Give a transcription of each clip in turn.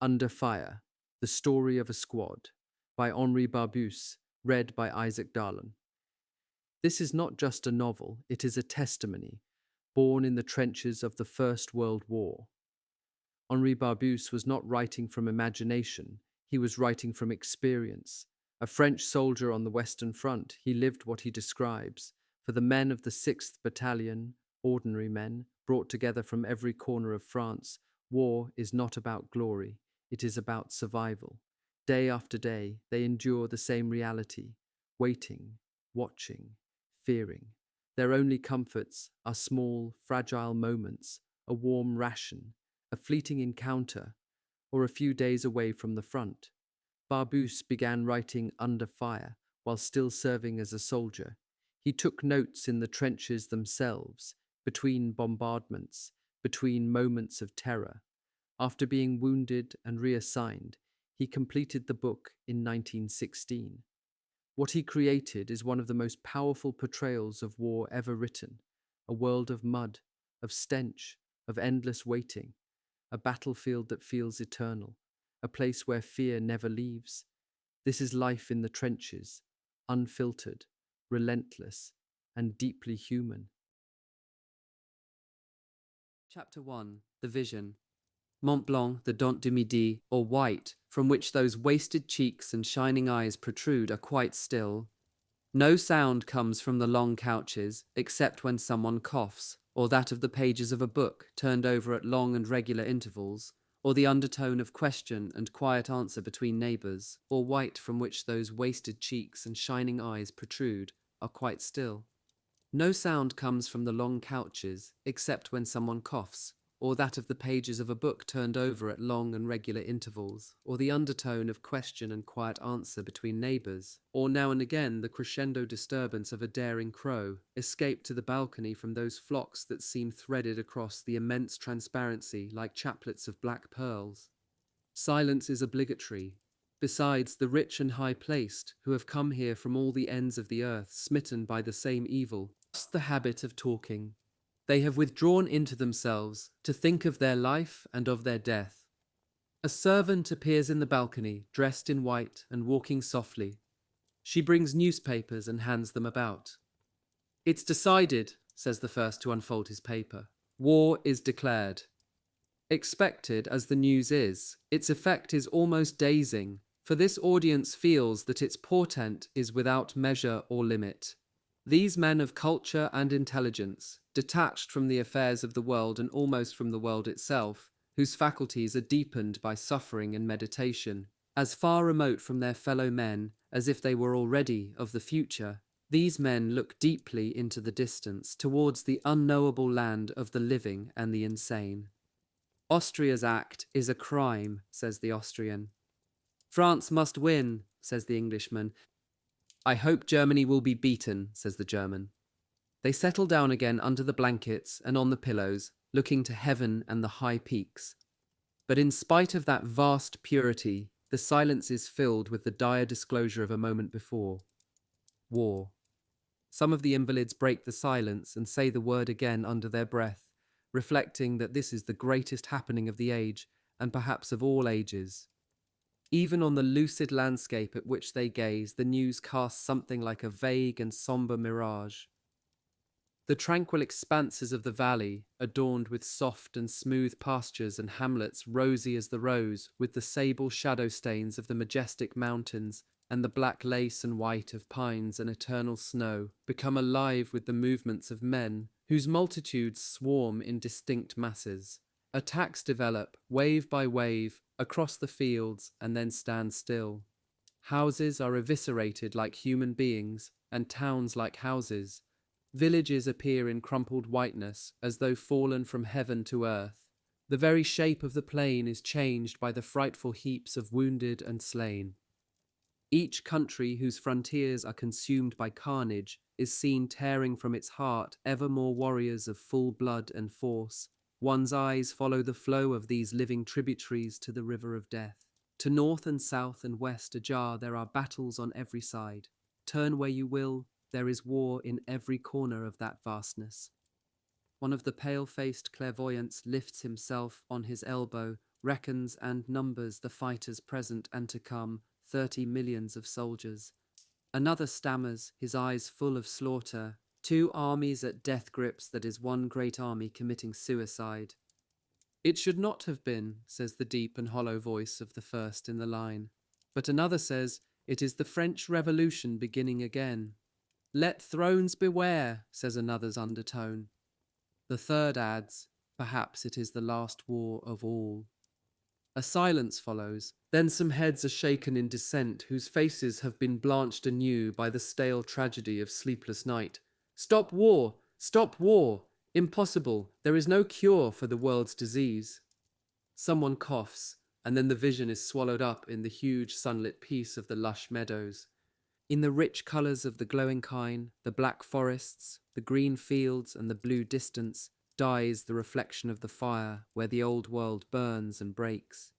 Under Fire, The Story of a Squad, by Henri Barbusse, read by Isaac Darlan. This is not just a novel, it is a testimony, born in the trenches of the First World War. Henri Barbusse was not writing from imagination, he was writing from experience. A French soldier on the Western Front, he lived what he describes. For the men of the 6th Battalion, ordinary men, brought together from every corner of France, war is not about glory, it is about survival. Day after day, they endure the same reality, waiting, watching, fearing. Their only comforts are small, fragile moments, a warm ration, a fleeting encounter, or a few days away from the front. Barbusse began writing Under Fire while still serving as a soldier. He took notes in the trenches themselves, between bombardments, between moments of terror. After being wounded and reassigned, he completed the book in 1916. What he created is one of the most powerful portrayals of war ever written, a world of mud, of stench, of endless waiting, a battlefield that feels eternal, a place where fear never leaves. This is life in the trenches, unfiltered, relentless, and deeply human. Chapter 1. The Vision. Mont Blanc, the Dent du Midi, or white, from which those wasted cheeks and shining eyes protrude, are quite still. No sound comes from the long couches, except when someone coughs, or that of the pages of a book turned over at long and regular intervals, or the undertone of question and quiet answer between neighbours, or white from which those wasted cheeks and shining eyes protrude, are quite still. No sound comes from the long couches, except when someone coughs, or that of the pages of a book turned over at long and regular intervals, or the undertone of question and quiet answer between neighbours, or now and again the crescendo disturbance of a daring crow, escaped to the balcony from those flocks that seem threaded across the immense transparency like chaplets of black pearls. Silence is obligatory. Besides, the rich and high-placed, who have come here from all the ends of the earth, smitten by the same evil, lost the habit of talking. They have withdrawn into themselves to think of their life and of their death. A servant appears in the balcony, dressed in white and walking softly. She brings newspapers and hands them about. "It's decided," says the first to unfold his paper. "War is declared." Expected as the news is, its effect is almost dazing, for this audience feels that its portent is without measure or limit. These men of culture and intelligence, detached from the affairs of the world and almost from the world itself, whose faculties are deepened by suffering and meditation, as far remote from their fellow men as if they were already of the future, these men look deeply into the distance towards the unknowable land of the living and the insane. "Austria's act is a crime," says the Austrian. "France must win," says the Englishman. "I hope Germany will be beaten," says the German. They settle down again under the blankets and on the pillows, looking to heaven and the high peaks. But in spite of that vast purity, the silence is filled with the dire disclosure of a moment before. War. Some of the invalids break the silence and say the word again under their breath, reflecting that this is the greatest happening of the age, and perhaps of all ages. Even on the lucid landscape at which they gaze, the news casts something like a vague and sombre mirage. The tranquil expanses of the valley, adorned with soft and smooth pastures and hamlets rosy as the rose, with the sable shadow stains of the majestic mountains and the black lace and white of pines and eternal snow, become alive with the movements of men, whose multitudes swarm in distinct masses. Attacks develop, wave by wave, across the fields and then stand still. Houses are eviscerated like human beings, and towns like houses. Villages appear in crumpled whiteness, as though fallen from heaven to earth. The very shape of the plain is changed by the frightful heaps of wounded and slain. Each country whose frontiers are consumed by carnage is seen tearing from its heart ever more warriors of full blood and force. One's eyes follow the flow of these living tributaries to the river of death. To north and south and west ajar there are battles on every side. Turn where you will, there is war in every corner of that vastness. One of the pale-faced clairvoyants lifts himself on his elbow, reckons and numbers the fighters present and to come, 30 millions of soldiers. Another stammers, his eyes full of slaughter, 2 armies at death grips, that is one great army committing suicide. It should not have been, says the deep and hollow voice of the first in the line. But another says, it is the French Revolution beginning again. Let thrones beware, says another's undertone. The third adds, perhaps it is the last war of all. A silence follows. Then some heads are shaken in dissent, whose faces have been blanched anew by the stale tragedy of sleepless night. Stop war! Stop war! Impossible! There is no cure for the world's disease. Someone coughs, and then the vision is swallowed up in the huge sunlit peace of the lush meadows. In the rich colours of the glowing kine, the black forests, the green fields and the blue distance, dies the reflection of the fire where the old world burns and breaks.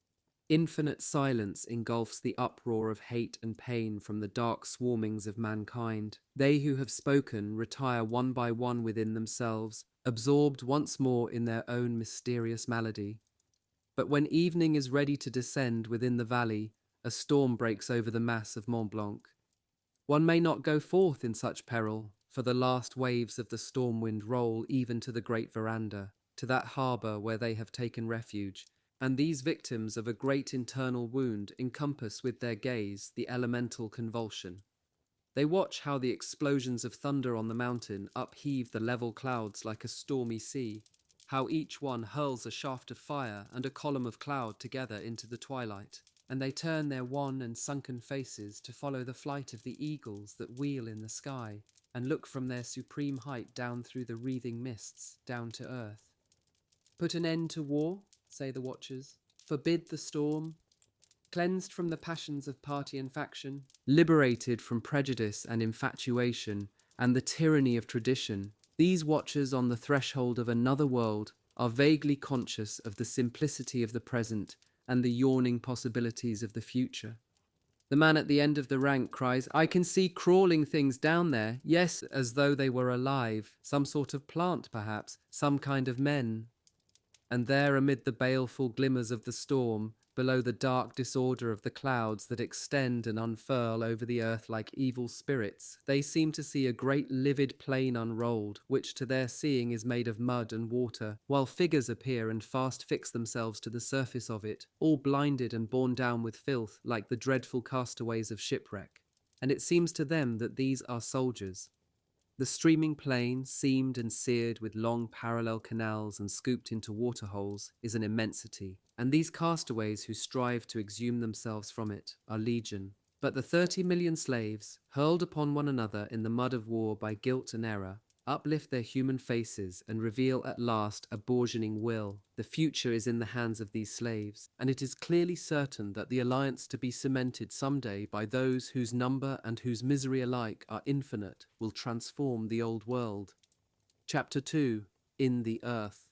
Infinite silence engulfs the uproar of hate and pain from the dark swarmings of mankind. They who have spoken retire one by one within themselves, absorbed once more in their own mysterious malady. But when evening is ready to descend within the valley, a storm breaks over the mass of Mont Blanc. One may not go forth in such peril, for the last waves of the storm wind roll even to the great veranda, to that harbour where they have taken refuge, and these victims of a great internal wound encompass with their gaze the elemental convulsion. They watch how the explosions of thunder on the mountain upheave the level clouds like a stormy sea, how each one hurls a shaft of fire and a column of cloud together into the twilight, and they turn their wan and sunken faces to follow the flight of the eagles that wheel in the sky, and look from their supreme height down through the wreathing mists, down to earth. Put an end to war, say the watchers, forbid the storm, cleansed from the passions of party and faction, liberated from prejudice and infatuation and the tyranny of tradition, these watchers on the threshold of another world are vaguely conscious of the simplicity of the present and the yawning possibilities of the future. The man at the end of the rank cries, I can see crawling things down there, yes, as though they were alive, some sort of plant perhaps, some kind of men. And there amid the baleful glimmers of the storm, below the dark disorder of the clouds that extend and unfurl over the earth like evil spirits, they seem to see a great livid plain unrolled, which to their seeing is made of mud and water, while figures appear and fast fix themselves to the surface of it, all blinded and borne down with filth, like the dreadful castaways of shipwreck. And it seems to them that these are soldiers. The streaming plain, seamed and seared with long parallel canals and scooped into waterholes, is an immensity, and these castaways who strive to exhume themselves from it are legion. But the 30 million slaves, hurled upon one another in the mud of war by guilt and error, uplift their human faces and reveal at last a bourgeoning will. The future is in the hands of these slaves, and it is clearly certain that the alliance to be cemented someday by those whose number and whose misery alike are infinite will transform the old world. Chapter 2. In the Earth.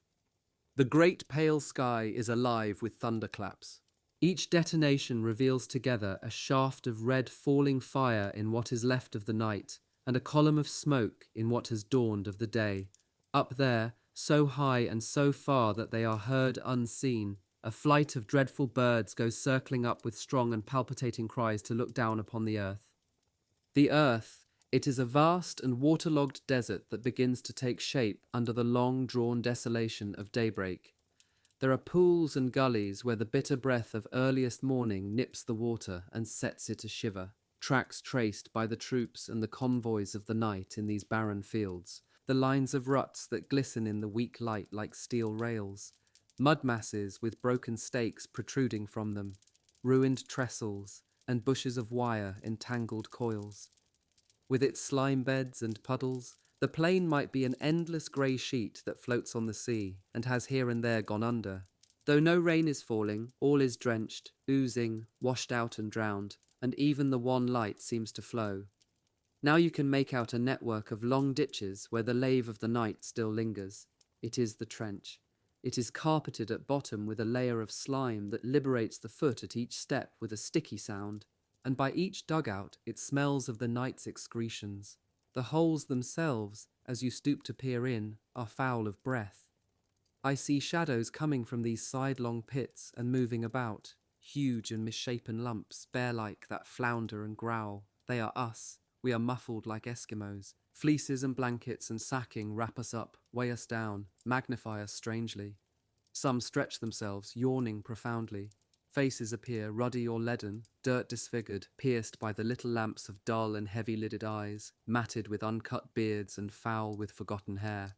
The great pale sky is alive with thunderclaps. Each detonation reveals together a shaft of red falling fire in what is left of the night, and a column of smoke in what has dawned of the day. Up there, so high and so far that they are heard unseen, a flight of dreadful birds goes circling up with strong and palpitating cries to look down upon the earth. The earth, it is a vast and waterlogged desert that begins to take shape under the long-drawn desolation of daybreak. There are pools and gullies where the bitter breath of earliest morning nips the water and sets it a shiver. Tracks traced by the troops and the convoys of the night in these barren fields, the lines of ruts that glisten in the weak light like steel rails, mud masses with broken stakes protruding from them, ruined trestles, and bushes of wire in tangled coils. With its slime beds and puddles, the plain might be an endless grey sheet that floats on the sea and has here and there gone under. Though no rain is falling, all is drenched, oozing, washed out and drowned, and even the wan light seems to flow. Now you can make out a network of long ditches where the lave of the night still lingers. It is the trench. It is carpeted at bottom with a layer of slime that liberates the foot at each step with a sticky sound, and by each dugout it smells of the night's excretions. The holes themselves, as you stoop to peer in, are foul of breath. I see shadows coming from these sidelong pits and moving about, huge and misshapen lumps, bear-like, that flounder and growl. They are us. We are muffled like Eskimos. Fleeces and blankets and sacking wrap us up, weigh us down, magnify us strangely. Some stretch themselves, yawning profoundly. Faces appear, ruddy or leaden, dirt disfigured, pierced by the little lamps of dull and heavy-lidded eyes, matted with uncut beards and foul with forgotten hair.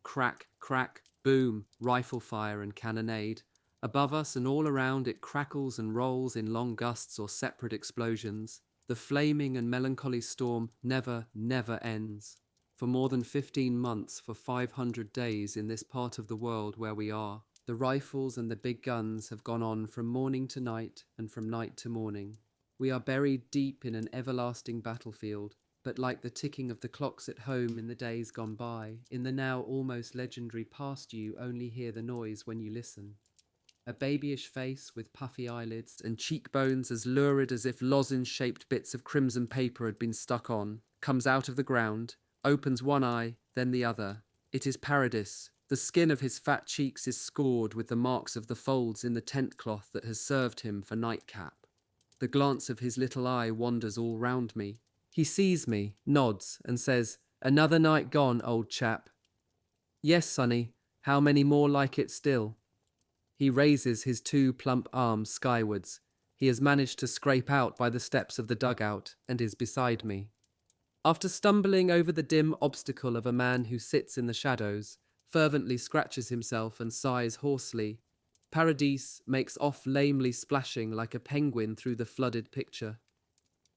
Crack, crack, boom, rifle fire and cannonade. Above us and all around it crackles and rolls in long gusts or separate explosions. The flaming and melancholy storm never, never ends. For more than 15 months, for 500 days in this part of the world where we are, the rifles and the big guns have gone on from morning to night and from night to morning. We are buried deep in an everlasting battlefield, but like the ticking of the clocks at home in the days gone by, in the now almost legendary past you only hear the noise when you listen. A babyish face with puffy eyelids and cheekbones as lurid as if lozenge-shaped bits of crimson paper had been stuck on, comes out of the ground, opens one eye, then the other. It is Paradis. The skin of his fat cheeks is scored with the marks of the folds in the tent cloth that has served him for nightcap. The glance of his little eye wanders all round me. He sees me, nods, and says, "Another night gone, old chap." "Yes, sonny. How many more like it still?" He raises his two plump arms skywards. He has managed to scrape out by the steps of the dugout and is beside me. After stumbling over the dim obstacle of a man who sits in the shadows, fervently scratches himself and sighs hoarsely, Paradis makes off lamely splashing like a penguin through the flooded picture.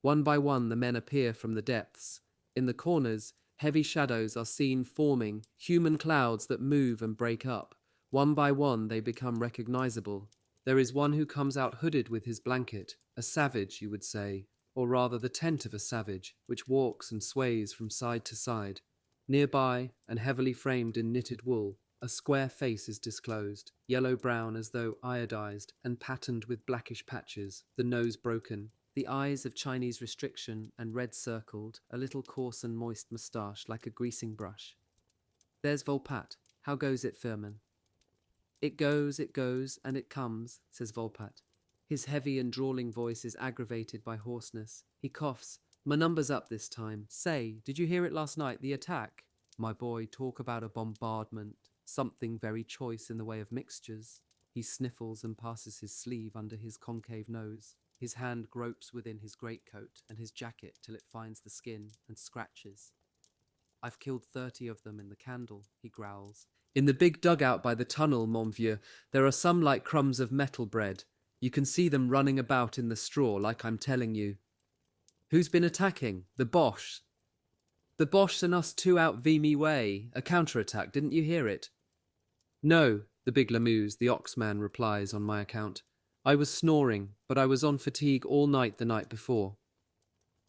One by one the men appear from the depths. In the corners, heavy shadows are seen forming, human clouds that move and break up. One by one they become recognizable. There is one who comes out hooded with his blanket, a savage, you would say, or rather the tent of a savage, which walks and sways from side to side. Nearby, and heavily framed in knitted wool, a square face is disclosed, yellow-brown as though iodized and patterned with blackish patches, the nose broken, the eyes of Chinese restriction and red-circled, a little coarse and moist moustache like a greasing brush. "There's Volpat. How goes it, Firman?" It goes, and it comes," says Volpat. His heavy and drawling voice is aggravated by hoarseness. He coughs. "My number's up this time. Say, did you hear it last night, the attack? My boy, talk about a bombardment. Something very choice in the way of mixtures." He sniffles and passes his sleeve under his concave nose. His hand gropes within his greatcoat and his jacket till it finds the skin and scratches. "I've killed 30 of them in the candle," he growls. "In the big dugout by the tunnel, mon vieux, there are some like crumbs of metal bread. You can see them running about in the straw like I'm telling you." "Who's been attacking? The Boche?" "The Boche and us two out Vimy way. A counterattack, didn't you hear it?" "No," the big Lamuse, the oxman, replies on my account. "I was snoring, but I was on fatigue all night the night before."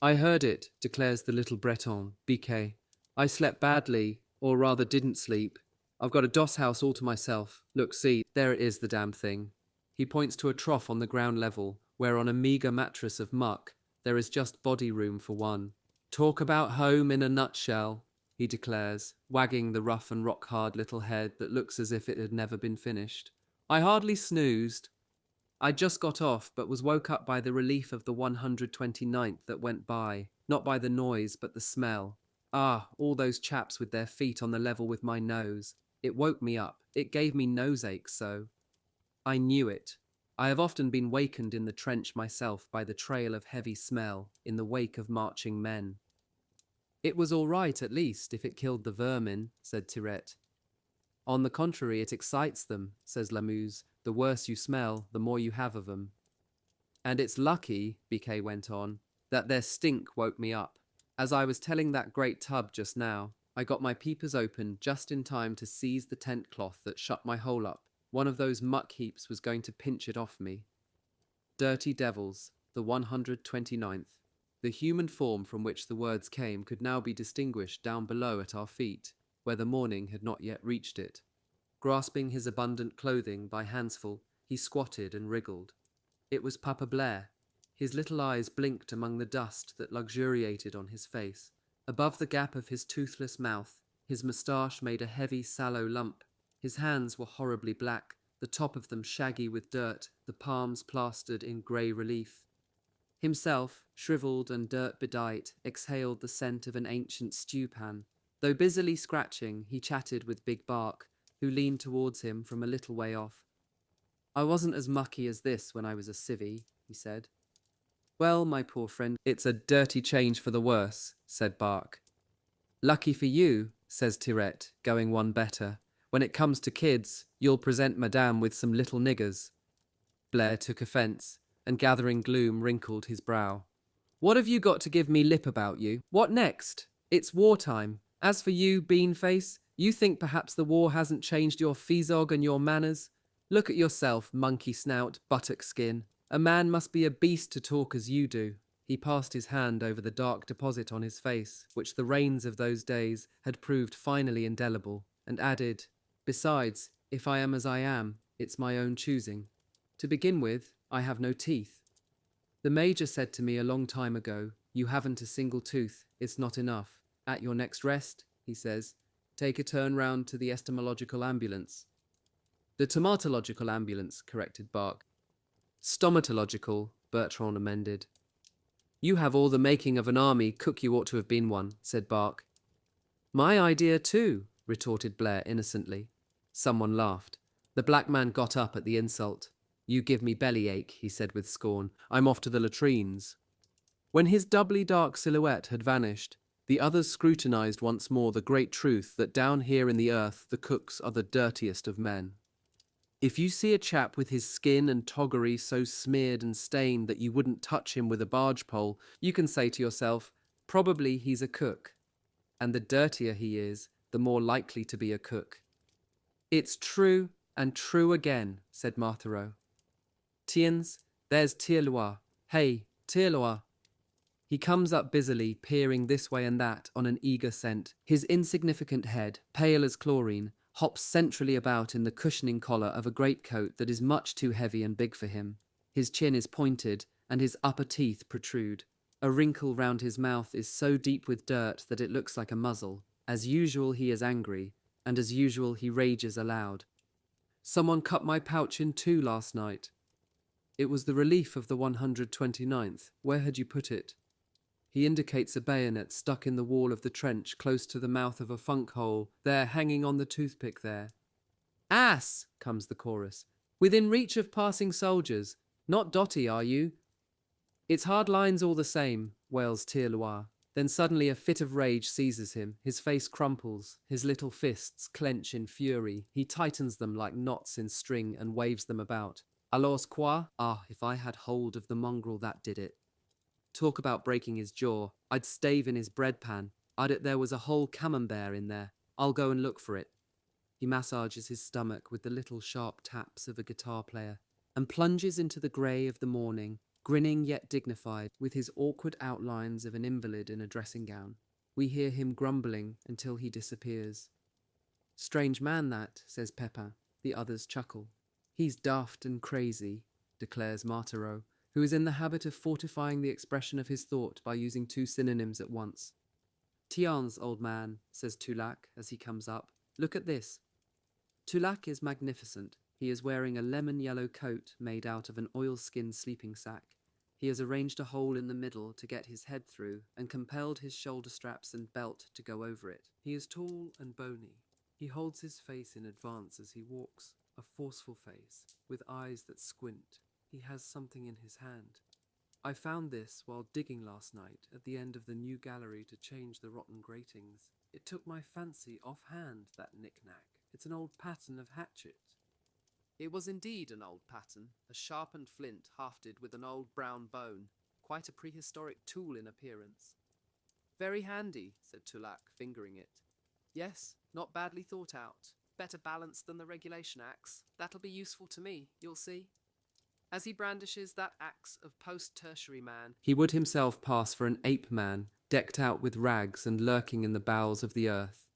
"I heard it," declares the little Breton, Biquet. "I slept badly, or rather didn't sleep. I've got a doss house all to myself. Look, see, there it is, the damn thing." He points to a trough on the ground level, where on a meagre mattress of muck, there is just body room for one. "Talk about home in a nutshell," he declares, wagging the rough and rock-hard little head that looks as if it had never been finished. "I hardly snoozed. I just got off, but was woke up by the relief of the 129th that went by, not by the noise, but the smell. Ah, all those chaps with their feet on the level with my nose. It woke me up. It gave me noseache so. I knew it. I have often been wakened in the trench myself by the trail of heavy smell in the wake of marching men." "It was all right, at least, if it killed the vermin," said Tirette. "On the contrary, it excites them," says Lamuse. "The worse you smell, the more you have of them." "And it's lucky," Biquet went on, "that their stink woke me up. As I was telling that great tub just now, I got my peepers open just in time to seize the tent cloth that shut my hole up. One of those muck heaps was going to pinch it off me. Dirty devils, the 129th. The human form from which the words came could now be distinguished down below at our feet, where the morning had not yet reached it. Grasping his abundant clothing by handsful, he squatted and wriggled. It was Papa Blair. His little eyes blinked among the dust that luxuriated on his face. Above the gap of his toothless mouth, his moustache made a heavy, sallow lump. His hands were horribly black, the top of them shaggy with dirt, the palms plastered in grey relief. Himself, shriveled and dirt-bedight, exhaled the scent of an ancient stew pan. Though busily scratching, he chatted with Big Bark, who leaned towards him from a little way off. "I wasn't as mucky as this when I was a civvy," he said. "Well, my poor friend, it's a dirty change for the worse," said Bark. "Lucky for you," says Tirette, going one better. "When it comes to kids, you'll present Madame with some little niggers." Blair took offence, and gathering gloom wrinkled his brow. "What have you got to give me lip about you? What next? It's wartime. As for you, Beanface, you think perhaps the war hasn't changed your physog and your manners? Look at yourself, monkey snout, buttock skin. A man must be a beast to talk as you do." He passed his hand over the dark deposit on his face, which the rains of those days had proved finally indelible, and added, "Besides, if I am as I am, it's my own choosing. To begin with, I have no teeth. The Major said to me a long time ago, 'You haven't a single tooth, it's not enough. At your next rest,' he says, 'take a turn round to the estomological ambulance.'" "The tomatological ambulance," corrected Bark. "Stomatological," Bertrand amended. "You have all the making of an army, cook you ought to have been one," said Bark. "My idea too," retorted Blair innocently. Someone laughed. The black man got up at the insult. "You give me bellyache," he said with scorn. "I'm off to the latrines." When his doubly dark silhouette had vanished, the others scrutinized once more the great truth that down here in the earth the cooks are the dirtiest of men. If you see a chap with his skin and toggery so smeared and stained that you wouldn't touch him with a barge pole, you can say to yourself, probably he's a cook. And the dirtier he is, the more likely to be a cook. "It's true, and true again," said Marthereau. "Tiens, there's Tirloir. Hey, Tirloir." He comes up busily, peering this way and that on an eager scent. His insignificant head, pale as chlorine, hops centrally about in the cushioning collar of a greatcoat that is much too heavy and big for him. His chin is pointed, and his upper teeth protrude. A wrinkle round his mouth is so deep with dirt that it looks like a muzzle. As usual, he is angry, and as usual, he rages aloud. "Someone cut my pouch in two last night." "It was the relief of the 129th. Where had you put it?" He indicates a bayonet stuck in the wall of the trench close to the mouth of a funk hole, there hanging on the toothpick there. "Ass!" comes the chorus. "Within reach of passing soldiers. Not dotty, are you?" "It's hard lines all the same," wails Tirloir. Then suddenly a fit of rage seizes him. His face crumples. His little fists clench in fury. He tightens them like knots in string and waves them about. "Alors quoi? Ah, if I had hold of the mongrel that did it. Talk about breaking his jaw. I'd stave in his bread pan. There was a whole camembert in there. I'll go and look for it." He massages his stomach with the little sharp taps of a guitar player and plunges into the grey of the morning, grinning yet dignified, with his awkward outlines of an invalid in a dressing gown. We hear him grumbling until he disappears. "Strange man that," says Pepin. The others chuckle. "He's daft and crazy," declares Marthereau, who is in the habit of fortifying the expression of his thought by using two synonyms at once. "Tiens, old man," says Toulac as he comes up. "Look at this." Toulac is magnificent. He is wearing a lemon-yellow coat made out of an oilskin sleeping sack. He has arranged a hole in the middle to get his head through and compelled his shoulder straps and belt to go over it. He is tall and bony. He holds his face in advance as he walks, a forceful face, with eyes that squint. He has something in his hand. I found this while digging last night at the end of the new gallery to change the rotten gratings. It took my fancy off-hand, that knick-knack. It's an old pattern of hatchet. It was indeed an old pattern, a sharpened flint hafted with an old brown bone, quite a prehistoric tool in appearance. "Very handy," said Toulac, fingering it. "Yes, not badly thought out. Better balanced than the regulation axe. That'll be useful to me, you'll see." As he brandishes that axe of post-tertiary man, he would himself pass for an ape man, decked out with rags and lurking in the bowels of the earth.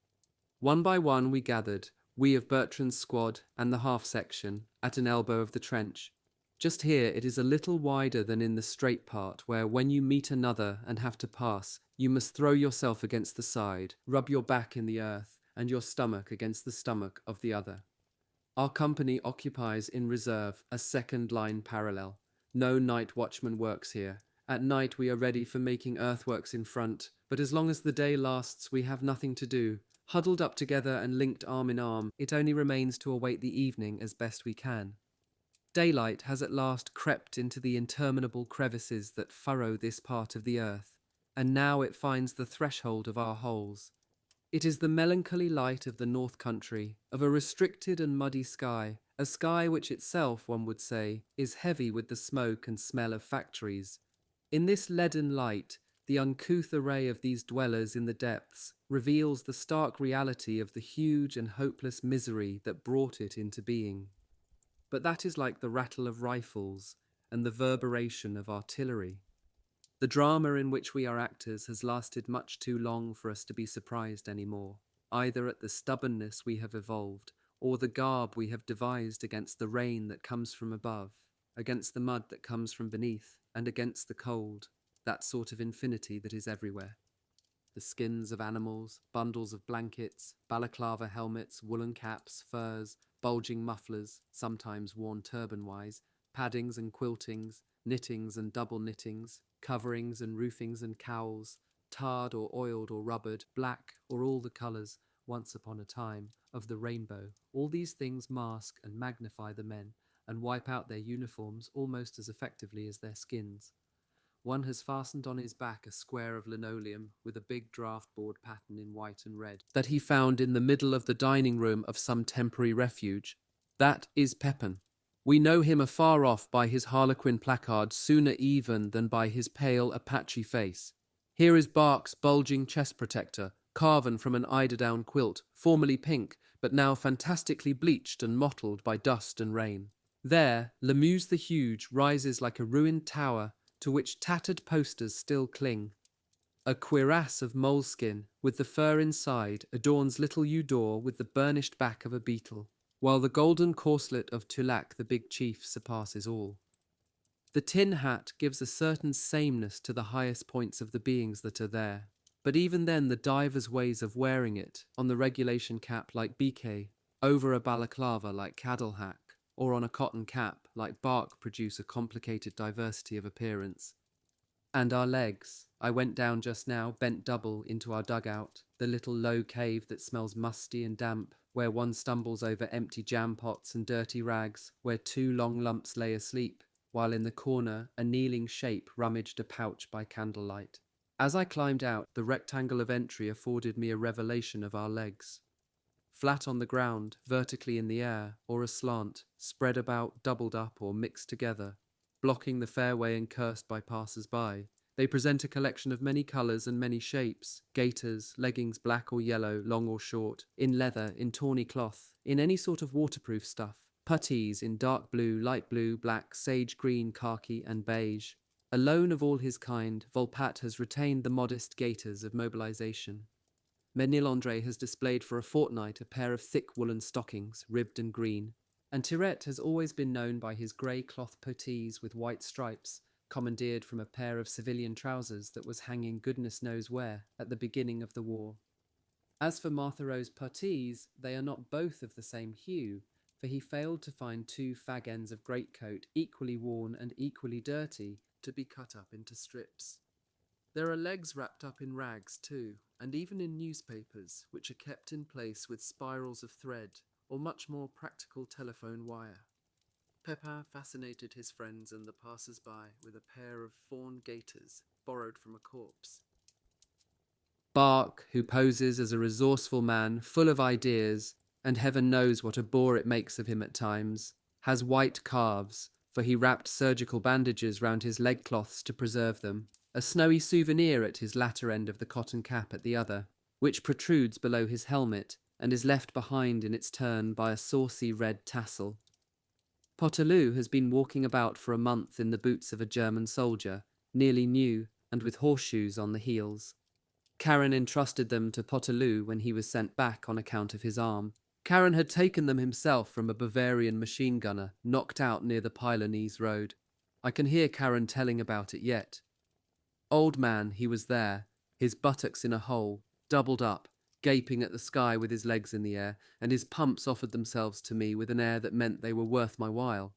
One by one we gathered, we of Bertrand's squad and the half-section, at an elbow of the trench. Just here it is a little wider than in the straight part, where when you meet another and have to pass, you must throw yourself against the side, rub your back in the earth, and your stomach against the stomach of the other. Our company occupies in reserve a second line parallel. No night watchman works here. At night we are ready for making earthworks in front, but as long as the day lasts we have nothing to do. Huddled up together and linked arm in arm, it only remains to await the evening as best we can. Daylight has at last crept into the interminable crevices that furrow this part of the earth, and now it finds the threshold of our holes. It is the melancholy light of the North Country, of a restricted and muddy sky, a sky which itself, one would say, is heavy with the smoke and smell of factories. In this leaden light, the uncouth array of these dwellers in the depths reveals the stark reality of the huge and hopeless misery that brought it into being. But that is like the rattle of rifles and the reverberation of artillery. The drama in which we are actors has lasted much too long for us to be surprised any more, either at the stubbornness we have evolved, or the garb we have devised against the rain that comes from above, against the mud that comes from beneath, and against the cold, that sort of infinity that is everywhere. The skins of animals, bundles of blankets, balaclava helmets, woolen caps, furs, bulging mufflers, sometimes worn turban-wise, paddings and quiltings, knittings and double knittings, coverings and roofings and cowls, tarred or oiled or rubbered, black or all the colours, once upon a time, of the rainbow. All these things mask and magnify the men, and wipe out their uniforms almost as effectively as their skins. One has fastened on his back a square of linoleum with a big draught board pattern in white and red that he found in the middle of the dining room of some temporary refuge. That is Pepin. We know him afar off by his harlequin placard sooner even than by his pale Apache face. Here is Bark's bulging chest protector, carven from an eiderdown quilt, formerly pink, but now fantastically bleached and mottled by dust and rain. There, Lemuse the Huge rises like a ruined tower to which tattered posters still cling. A cuirass of moleskin, with the fur inside, adorns little Eudore with the burnished back of a beetle, while the golden corselet of Tulac the big chief surpasses all. The tin hat gives a certain sameness to the highest points of the beings that are there, but even then the divers ways of wearing it, on the regulation cap like Biquet, over a balaclava like Cadlehack, or on a cotton cap like Bark, produce a complicated diversity of appearance. And our legs. I went down just now, bent double, into our dugout, the little low cave that smells musty and damp, where one stumbles over empty jam pots and dirty rags, where 2 long lumps lay asleep, while in the corner a kneeling shape rummaged a pouch by candlelight. As I climbed out, the rectangle of entry afforded me a revelation of our legs. Flat on the ground, vertically in the air, or aslant, spread about, doubled up, or mixed together, blocking the fairway and cursed by passers-by, they present a collection of many colours and many shapes: gaiters, leggings black or yellow, long or short, in leather, in tawny cloth, in any sort of waterproof stuff, puttees in dark blue, light blue, black, sage green, khaki, and beige. Alone of all his kind, Volpatte has retained the modest gaiters of mobilisation. Ménilhandre has displayed for a fortnight a pair of thick woolen stockings, ribbed and green, and Tirette has always been known by his grey cloth puttees with white stripes, commandeered from a pair of civilian trousers that was hanging goodness knows where at the beginning of the war. As for Marthereau's puttees, they are not both of the same hue, for he failed to find 2 fag ends of greatcoat equally worn and equally dirty to be cut up into strips. There are legs wrapped up in rags too, and even in newspapers, which are kept in place with spirals of thread, or much more practical telephone wire. Pepin fascinated his friends and the passers-by with a pair of fawn gaiters, borrowed from a corpse. Bark, who poses as a resourceful man, full of ideas, and heaven knows what a bore it makes of him at times, has white calves, for he wrapped surgical bandages round his leg cloths to preserve them, a snowy souvenir at his latter end of the cotton cap at the other, which protrudes below his helmet and is left behind in its turn by a saucy red tassel. Potelou has been walking about for a month in the boots of a German soldier, nearly new and with horseshoes on the heels. Karen entrusted them to Potelou when he was sent back on account of his arm. Karen had taken them himself from a Bavarian machine gunner knocked out near the Pylones road. I can hear Karen telling about it yet. Old man, he was there, his buttocks in a hole, doubled up, gaping at the sky with his legs in the air, and his pumps offered themselves to me with an air that meant they were worth my while.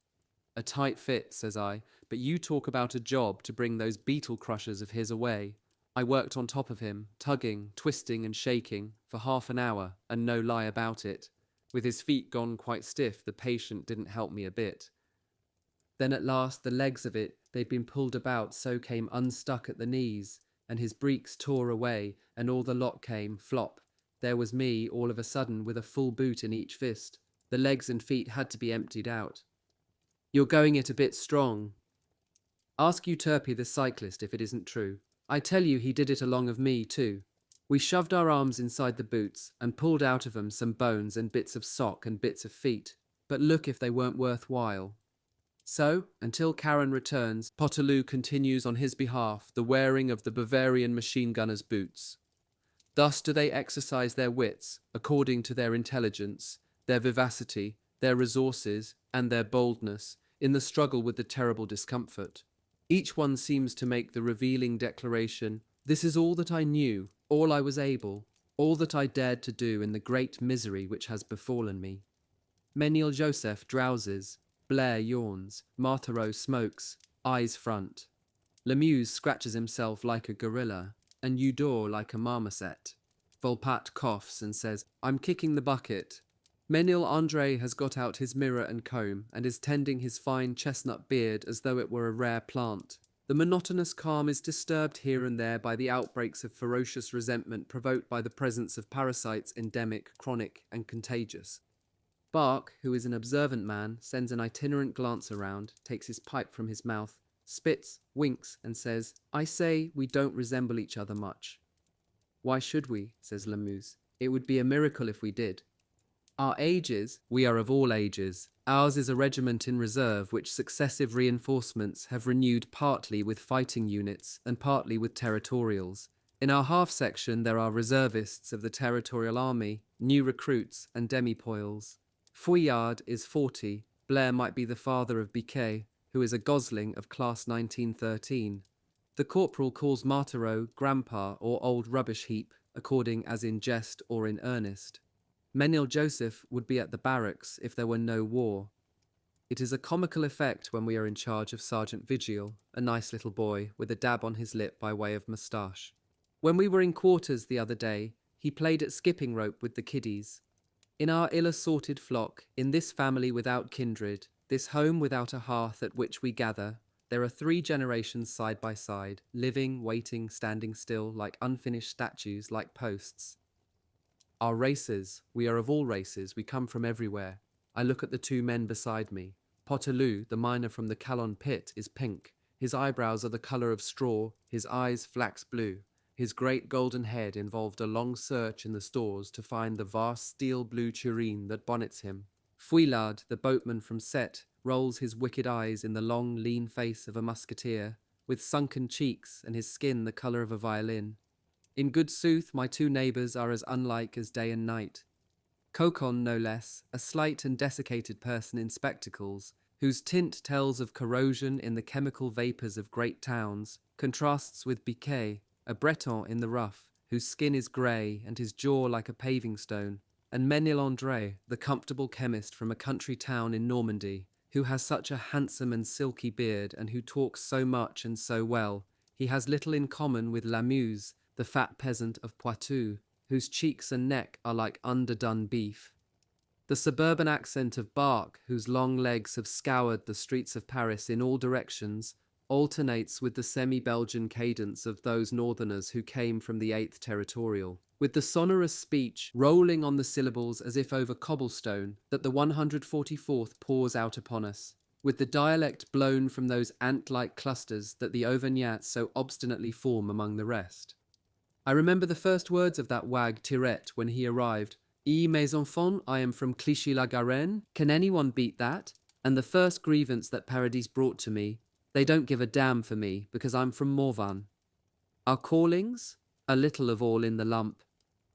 A tight fit, says I, but you talk about a job to bring those beetle crushers of his away. I worked on top of him, tugging, twisting and shaking, for half an hour, and no lie about it. With his feet gone quite stiff, the patient didn't help me a bit. Then at last the legs of it, they'd been pulled about, so came unstuck at the knees, and his breeks tore away, and all the lot came, flop. There was me, all of a sudden, with a full boot in each fist. The legs and feet had to be emptied out. You're going it a bit strong. Ask Euterpe the cyclist if it isn't true. I tell you he did it along of me too. We shoved our arms inside the boots and pulled out of them some bones and bits of sock and bits of feet, but look if they weren't worthwhile. So, until Karen returns, Potelou continues on his behalf the wearing of the Bavarian machine gunner's boots. Thus do they exercise their wits, according to their intelligence, their vivacity, their resources, and their boldness, in the struggle with the terrible discomfort. Each one seems to make the revealing declaration, "This is all that I knew, all I was able, all that I dared to do in the great misery which has befallen me." Menil Joseph drowses, Blair yawns, Marthereau smokes, eyes front. Lemuse scratches himself like a gorilla, and Eudore like a marmoset. Volpatte coughs and says, "I'm kicking the bucket." Menil Andre has got out his mirror and comb, and is tending his fine chestnut beard as though it were a rare plant. The monotonous calm is disturbed here and there by the outbreaks of ferocious resentment provoked by the presence of parasites endemic, chronic, and contagious. Bark, who is an observant man, sends an itinerant glance around, takes his pipe from his mouth, spits, winks, and says, "I say we don't resemble each other much." "Why should we?" says Lemuse. "It would be a miracle if we did." Our ages, we are of all ages. Ours is a regiment in reserve which successive reinforcements have renewed partly with fighting units and partly with territorials. In our half-section there are reservists of the territorial army, new recruits and demi-poils. Fouillard is 40, Blair might be the father of Biquet, who is a gosling of class 1913. The corporal calls Marthereau grandpa or old rubbish heap, according as in jest or in earnest. Menil Joseph would be at the barracks if there were no war. It is a comical effect when we are in charge of Sergeant Vigil, a nice little boy with a dab on his lip by way of moustache. When we were in quarters the other day, he played at skipping rope with the kiddies. In our ill-assorted flock, in this family without kindred, this home without a hearth at which we gather, there are 3 generations side by side, living, waiting, standing still, like unfinished statues, like posts. Our races, we are of all races, we come from everywhere. I look at the 2 men beside me. Potelou, the miner from the Calonne pit, is pink. His eyebrows are the colour of straw, his eyes flax blue. His great golden head involved a long search in the stores to find the vast steel-blue tureen that bonnets him. Fouillard, the boatman from Sète, rolls his wicked eyes in the long, lean face of a musketeer, with sunken cheeks and his skin the colour of a violin. In good sooth, my 2 neighbours are as unlike as day and night. Cocon, no less, a slight and desiccated person in spectacles, whose tint tells of corrosion in the chemical vapours of great towns, contrasts with Biquet, a Breton in the rough, whose skin is grey and his jaw like a paving stone, and Menil Andre, the comfortable chemist from a country town in Normandy, who has such a handsome and silky beard and who talks so much and so well. He has little in common with Lamuse, the fat peasant of Poitou, whose cheeks and neck are like underdone beef. The suburban accent of Bark, whose long legs have scoured the streets of Paris in all directions, alternates with the semi-Belgian cadence of those northerners who came from the 8th Territorial, with the sonorous speech rolling on the syllables as if over cobblestone that the 144th pours out upon us, with the dialect blown from those ant-like clusters that the Auvergnats so obstinately form among the rest. I remember the first words of that wag Tirette when he arrived. Mes enfants, I am from Clichy-la-Garenne. Can anyone beat that? And the first grievance that Paradis brought to me, they don't give a damn for me because I'm from Morvan. Our callings? A little of all in the lump.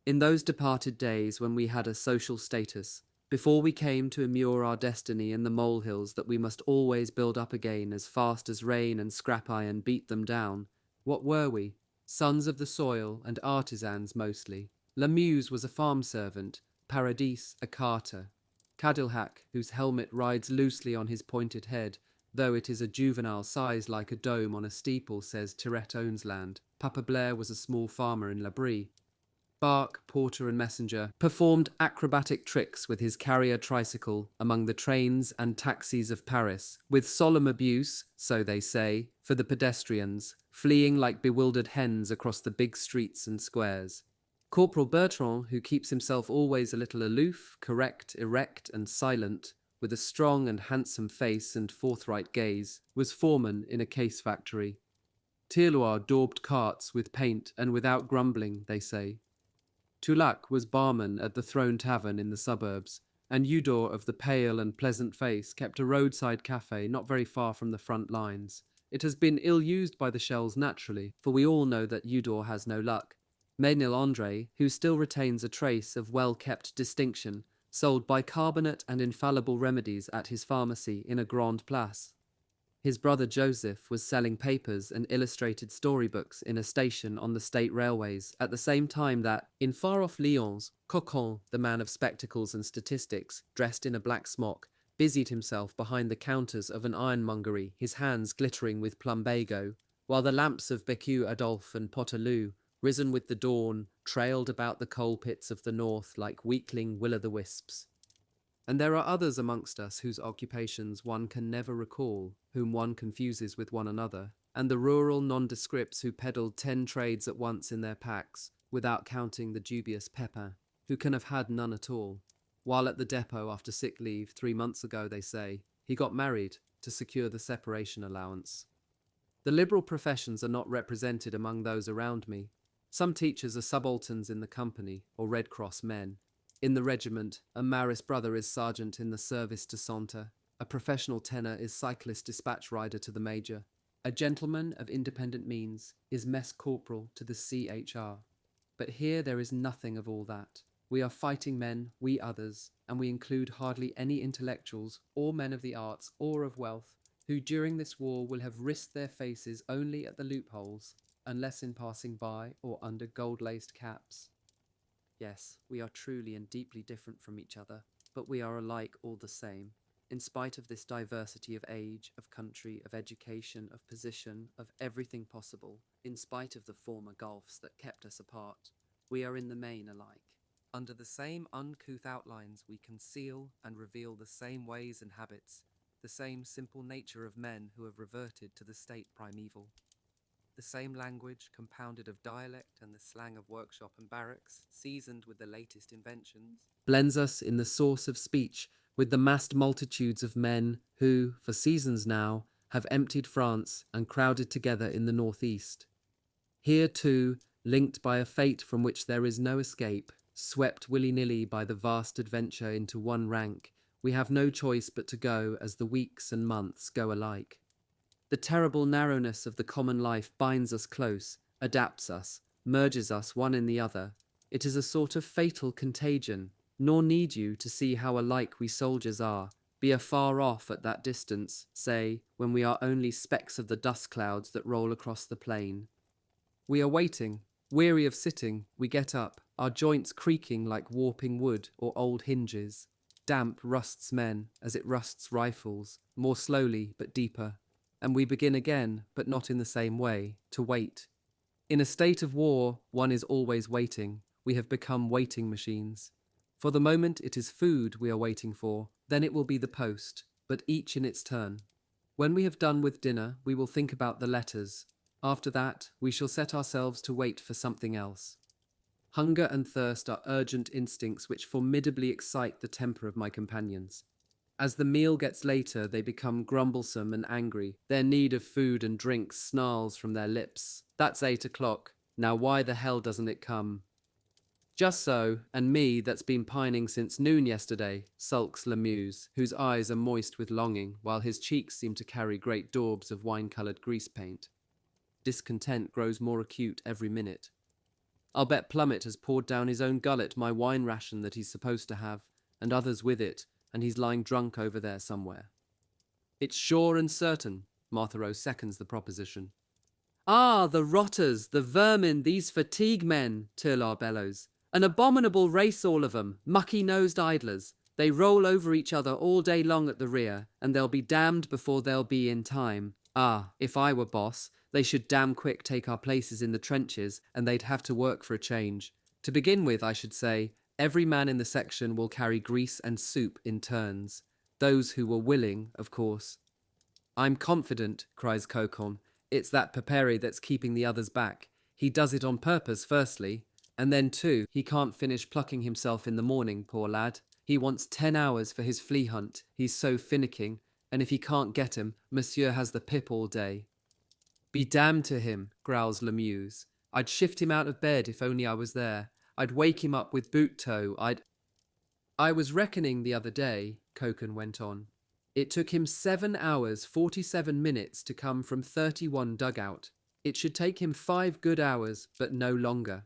In those departed days when we had a social status, before we came to immure our destiny in the molehills that we must always build up again as fast as rain and scrap iron beat them down, what were we? Sons of the soil and artisans mostly. Lamuse was a farm servant, Paradis a carter. Cadilhac, whose helmet rides loosely on his pointed head, though it is a juvenile size like a dome on a steeple, says Tirette owns land. Papa Blair was a small farmer in La Brie. Bark, porter and messenger, performed acrobatic tricks with his carrier tricycle among the trains and taxis of Paris, with solemn abuse, so they say, for the pedestrians, fleeing like bewildered hens across the big streets and squares. Corporal Bertrand, who keeps himself always a little aloof, correct, erect, and silent, with a strong and handsome face and forthright gaze, was foreman in a case factory. Tirloir daubed carts with paint and without grumbling, they say. Toulac was barman at the Throne Tavern in the suburbs, and Eudore of the pale and pleasant face kept a roadside cafe not very far from the front lines. It has been ill-used by the shells naturally, for we all know that Eudore has no luck. Ménil André, who still retains a trace of well-kept distinction, sold bicarbonate and infallible remedies at his pharmacy in a Grande Place. His brother Joseph was selling papers and illustrated storybooks in a station on the state railways at the same time that, in far-off Lyons, Cocon, the man of spectacles and statistics, dressed in a black smock, busied himself behind the counters of an ironmongery, his hands glittering with plumbago, while the lamps of Becue Adolphe and Potelou, risen with the dawn, trailed about the coal pits of the north like weakling will-o'-the-wisps. And there are others amongst us whose occupations one can never recall, whom one confuses with one another, and the rural nondescripts who peddled 10 trades at once in their packs, without counting the dubious Pepin, who can have had none at all, while at the depot after sick leave 3 months ago, they say, he got married to secure the separation allowance. The liberal professions are not represented among those around me. Some teachers are subalterns in the company, or Red Cross men. In the regiment, a Maris brother is sergeant in the service de santé. A professional tenor is cyclist dispatch rider to the major. A gentleman of independent means is mess corporal to the CHR. But here there is nothing of all that. We are fighting men, we others, and we include hardly any intellectuals, or men of the arts, or of wealth, who during this war will have risked their faces only at the loopholes, unless in passing by or under gold-laced caps. Yes, we are truly and deeply different from each other, but we are alike all the same. In spite of this diversity of age, of country, of education, of position, of everything possible, in spite of the former gulfs that kept us apart, we are in the main alike. Under the same uncouth outlines we conceal and reveal the same ways and habits, the same simple nature of men who have reverted to the state primeval. The same language, compounded of dialect and the slang of workshop and barracks, seasoned with the latest inventions, blends us in the source of speech with the massed multitudes of men who, for seasons now, have emptied France and crowded together in the northeast. Here, too, linked by a fate from which there is no escape, swept willy-nilly by the vast adventure into one rank, we have no choice but to go as the weeks and months go alike. The terrible narrowness of the common life binds us close, adapts us, merges us one in the other. It is a sort of fatal contagion, nor need you to see how alike we soldiers are, be afar off at that distance, say, when we are only specks of the dust clouds that roll across the plain. We are waiting. Weary of sitting, we get up, our joints creaking like warping wood or old hinges. Damp rusts men, as it rusts rifles, more slowly but deeper. And we begin again, but not in the same way, to wait. In a state of war, one is always waiting. We have become waiting machines. For the moment it is food we are waiting for, then it will be the post, but each in its turn. When we have done with dinner, we will think about the letters. After that, we shall set ourselves to wait for something else. Hunger and thirst are urgent instincts which formidably excite the temper of my companions. As the meal gets later, they become grumblesome and angry. Their need of food and drink snarls from their lips. That's 8 o'clock. Now why the hell doesn't it come? Just so, and me that's been pining since noon yesterday, sulks Lamuse, whose eyes are moist with longing, while his cheeks seem to carry great daubs of wine-coloured grease paint. Discontent grows more acute every minute. I'll bet Plummet has poured down his own gullet my wine ration that he's supposed to have, and others with it, and he's lying drunk over there somewhere. It's sure and certain, Marthereau seconds the proposition. Ah, the rotters, the vermin, these fatigue men, Tirlar bellows. An abominable race, all of 'em, mucky-nosed idlers. They roll over each other all day long at the rear, and they'll be damned before they'll be in time. Ah, if I were boss, they should damn quick take our places in the trenches, and they'd have to work for a change. To begin with, I should say, every man in the section will carry grease and soup in turns. Those who were willing, of course. I'm confident, cries Cocon. It's that Pepere that's keeping the others back. He does it on purpose, firstly, and then, too, he can't finish plucking himself in the morning, poor lad. He wants 10 hours for his flea hunt. He's so finicking, and if he can't get 'em, Monsieur has the pip all day. Be damned to him, growls Lemuse. I'd shift him out of bed if only I was there. I'd wake him up with boot toe. I was reckoning the other day, Cocon went on. It took him 7 hours, 47 minutes to come from 31 dugout. It should take him 5 good hours, but no longer.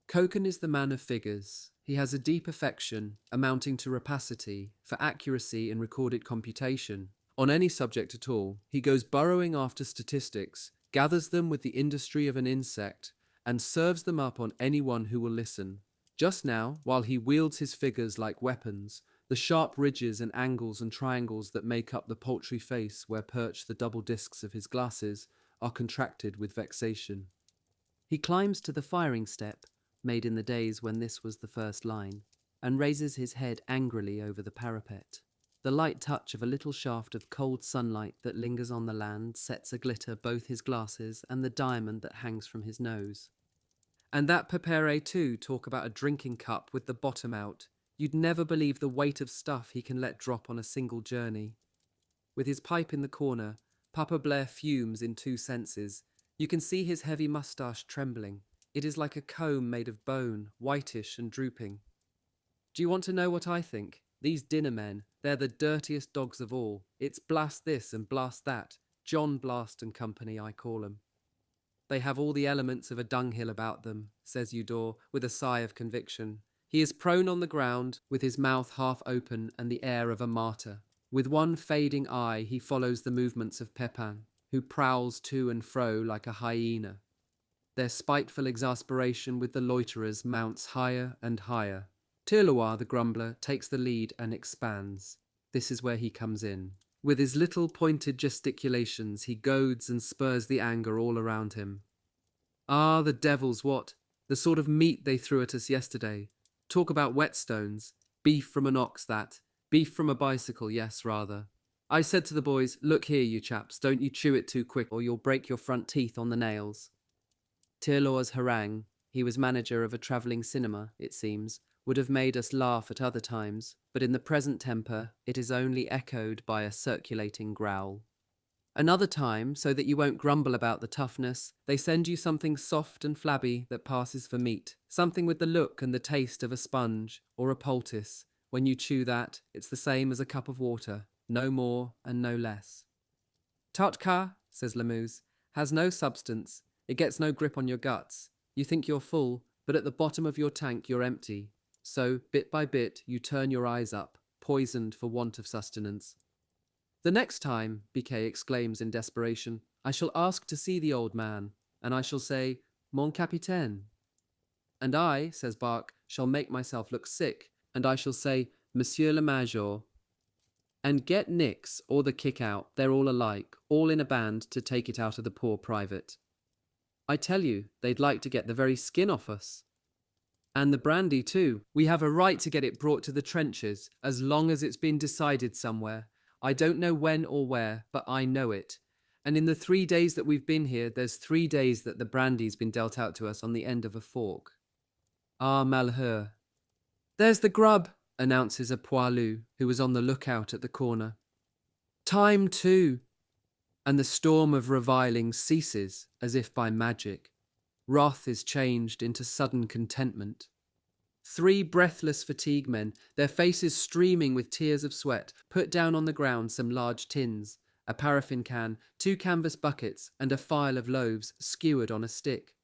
Cocon is the man of figures. He has a deep affection, amounting to rapacity, for accuracy in recorded computation. On any subject at all, he goes burrowing after statistics, gathers them with the industry of an insect, and serves them up on anyone who will listen. Just now, while he wields his figures like weapons, the sharp ridges and angles and triangles that make up the paltry face where perch the double discs of his glasses are contracted with vexation. He climbs to the firing step, made in the days when this was the first line, and raises his head angrily over the parapet. The light touch of a little shaft of cold sunlight that lingers on the land sets aglitter both his glasses and the diamond that hangs from his nose. And that Pepere too, talk about a drinking cup with the bottom out. You'd never believe the weight of stuff he can let drop on a single journey. With his pipe in the corner, Papa Blair fumes in 2 senses. You can see his heavy moustache trembling. It is like a comb made of bone, whitish and drooping. Do you want to know what I think? These dinner men, they're the dirtiest dogs of all. It's blast this and blast that. John Blast and Company, I call 'em. They have all the elements of a dunghill about them, says Eudore, with a sigh of conviction. He is prone on the ground, with his mouth half open and the air of a martyr. With one fading eye he follows the movements of Pepin, who prowls to and fro like a hyena. Their spiteful exasperation with the loiterers mounts higher and higher. Tirloir, the grumbler, takes the lead and expands. This is where he comes in. With his little pointed gesticulations, he goads and spurs the anger all around him. Ah, the devils, what? The sort of meat they threw at us yesterday. Talk about whetstones. Beef from an ox, that. Beef from a bicycle, yes, rather. I said to the boys, look here, you chaps, don't you chew it too quick or you'll break your front teeth on the nails. Tirloir's harangue, he was manager of a travelling cinema, it seems, would have made us laugh at other times, but in the present temper it is only echoed by a circulating growl. Another time, so that you won't grumble about the toughness, they send you something soft and flabby that passes for meat, something with the look and the taste of a sponge or a poultice. When you chew that, it's the same as a cup of water, no more and no less. Totka, says Lemuse, has no substance. It gets no grip on your guts. You think you're full, but at the bottom of your tank you're empty. So, bit by bit, you turn your eyes up, poisoned for want of sustenance. The next time, Biquet exclaims in desperation, I shall ask to see the old man, and I shall say, Mon capitaine. And I, says Barque, shall make myself look sick, and I shall say, Monsieur le Major. And get Nix or the kick out, they're all alike, all in a band to take it out of the poor private. I tell you, they'd like to get the very skin off us. And the brandy too. We have a right to get it brought to the trenches, as long as it's been decided somewhere. I don't know when or where, but I know it. And in the 3 days that we've been here, there's 3 days that the brandy's been dealt out to us on the end of a fork. Ah, malheur. There's the grub, announces a poilu who was on the lookout at the corner. Time too. And the storm of reviling ceases as if by magic. Wrath is changed into sudden contentment. 3 breathless fatigue men, their faces streaming with tears of sweat, put down on the ground some large tins, a paraffin can, 2 canvas buckets, and a file of loaves skewered on a stick.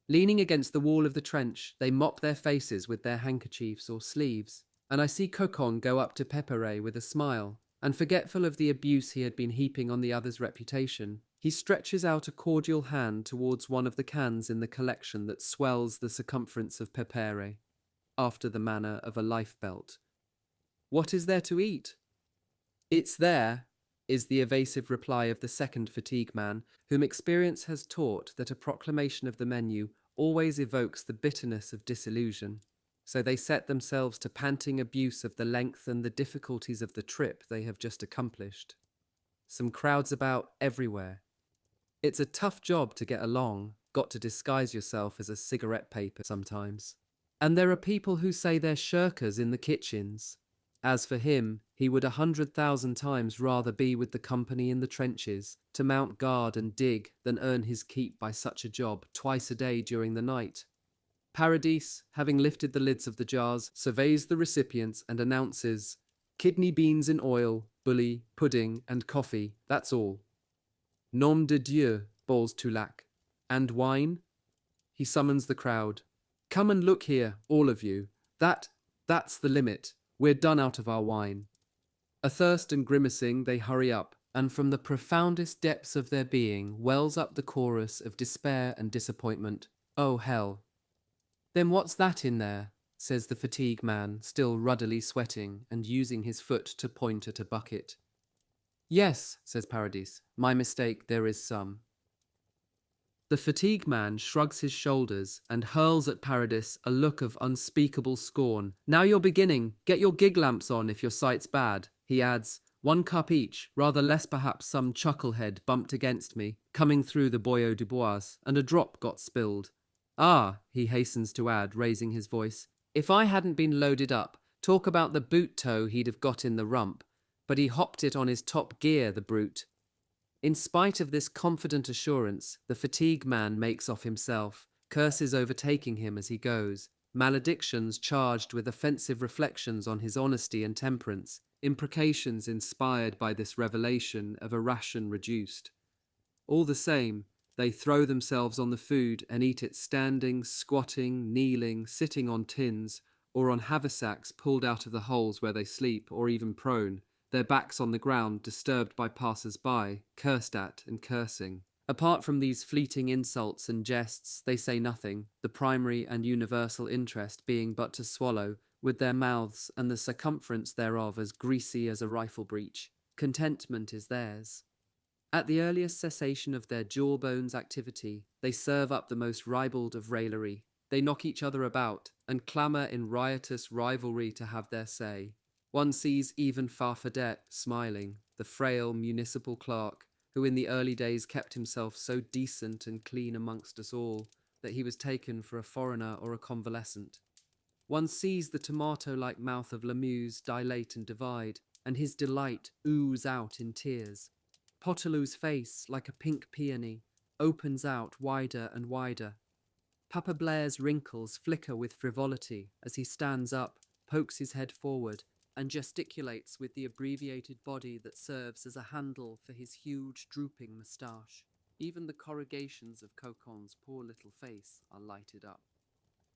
Leaning against the wall of the trench, they mop their faces with their handkerchiefs or sleeves, and I see Cocon go up to Pepere with a smile, and forgetful of the abuse he had been heaping on the other's reputation, he stretches out a cordial hand towards one of the cans in the collection that swells the circumference of Pepere. after the manner of a lifebelt. What is there to eat? It's there, is the evasive reply of the second fatigue man, whom experience has taught that a proclamation of the menu always evokes the bitterness of disillusion. So they set themselves to panting abuse of the length and the difficulties of the trip they have just accomplished. Some crowds about everywhere. It's a tough job to get along, got to disguise yourself as a cigarette paper sometimes. And there are people who say they're shirkers in the kitchens. As for him, he would 100,000 times rather be with the company in the trenches, to mount guard and dig, than earn his keep by such a job twice a day during the night. Paradis, having lifted the lids of the jars, surveys the recipients and announces, "Kidney beans in oil, bully, pudding, and coffee, that's all." "Nom de Dieu," bawls Toulac. "And wine?" He summons the crowd. "Come and look here, all of you. That's the limit. We're done out of our wine." Athirst and grimacing, they hurry up, and from the profoundest depths of their being wells up the chorus of despair and disappointment. "Oh, hell." "Then what's that in there?" says the fatigue man, still ruddily sweating and using his foot to point at a bucket. "Yes," says Paradis, "my mistake, there is some." The fatigue man shrugs his shoulders and hurls at Paradis a look of unspeakable scorn. "Now you're beginning. Get your gig lamps on if your sight's bad." He adds, "1 cup each, rather less perhaps some chucklehead bumped against me, coming through the Boyau du Bois, and a drop got spilled. Ah," he hastens to add, raising his voice, "if I hadn't been loaded up, talk about the boot toe he'd have got in the rump, but he hopped it on his top gear, the brute." In spite of this confident assurance, the fatigue man makes off himself, curses overtaking him as he goes, maledictions charged with offensive reflections on his honesty and temperance, imprecations inspired by this revelation of a ration reduced. All the same, they throw themselves on the food and eat it standing, squatting, kneeling, sitting on tins, or on haversacks pulled out of the holes where they sleep, or even prone, their backs on the ground, disturbed by passers-by, cursed at and cursing. Apart from these fleeting insults and jests, they say nothing, the primary and universal interest being but to swallow, with their mouths and the circumference thereof as greasy as a rifle breech. Contentment is theirs. At the earliest cessation of their jawbones activity, they serve up the most ribald of raillery. They knock each other about, and clamour in riotous rivalry to have their say. One sees even Farfadet smiling, the frail municipal clerk, who in the early days kept himself so decent and clean amongst us all, that he was taken for a foreigner or a convalescent. One sees the tomato-like mouth of Lamuse dilate and divide, and his delight ooze out in tears. Potelou's face, like a pink peony, opens out wider and wider. Papa Blair's wrinkles flicker with frivolity as he stands up, pokes his head forward, and gesticulates with the abbreviated body that serves as a handle for his huge, drooping moustache. Even the corrugations of Cocon's poor little face are lighted up.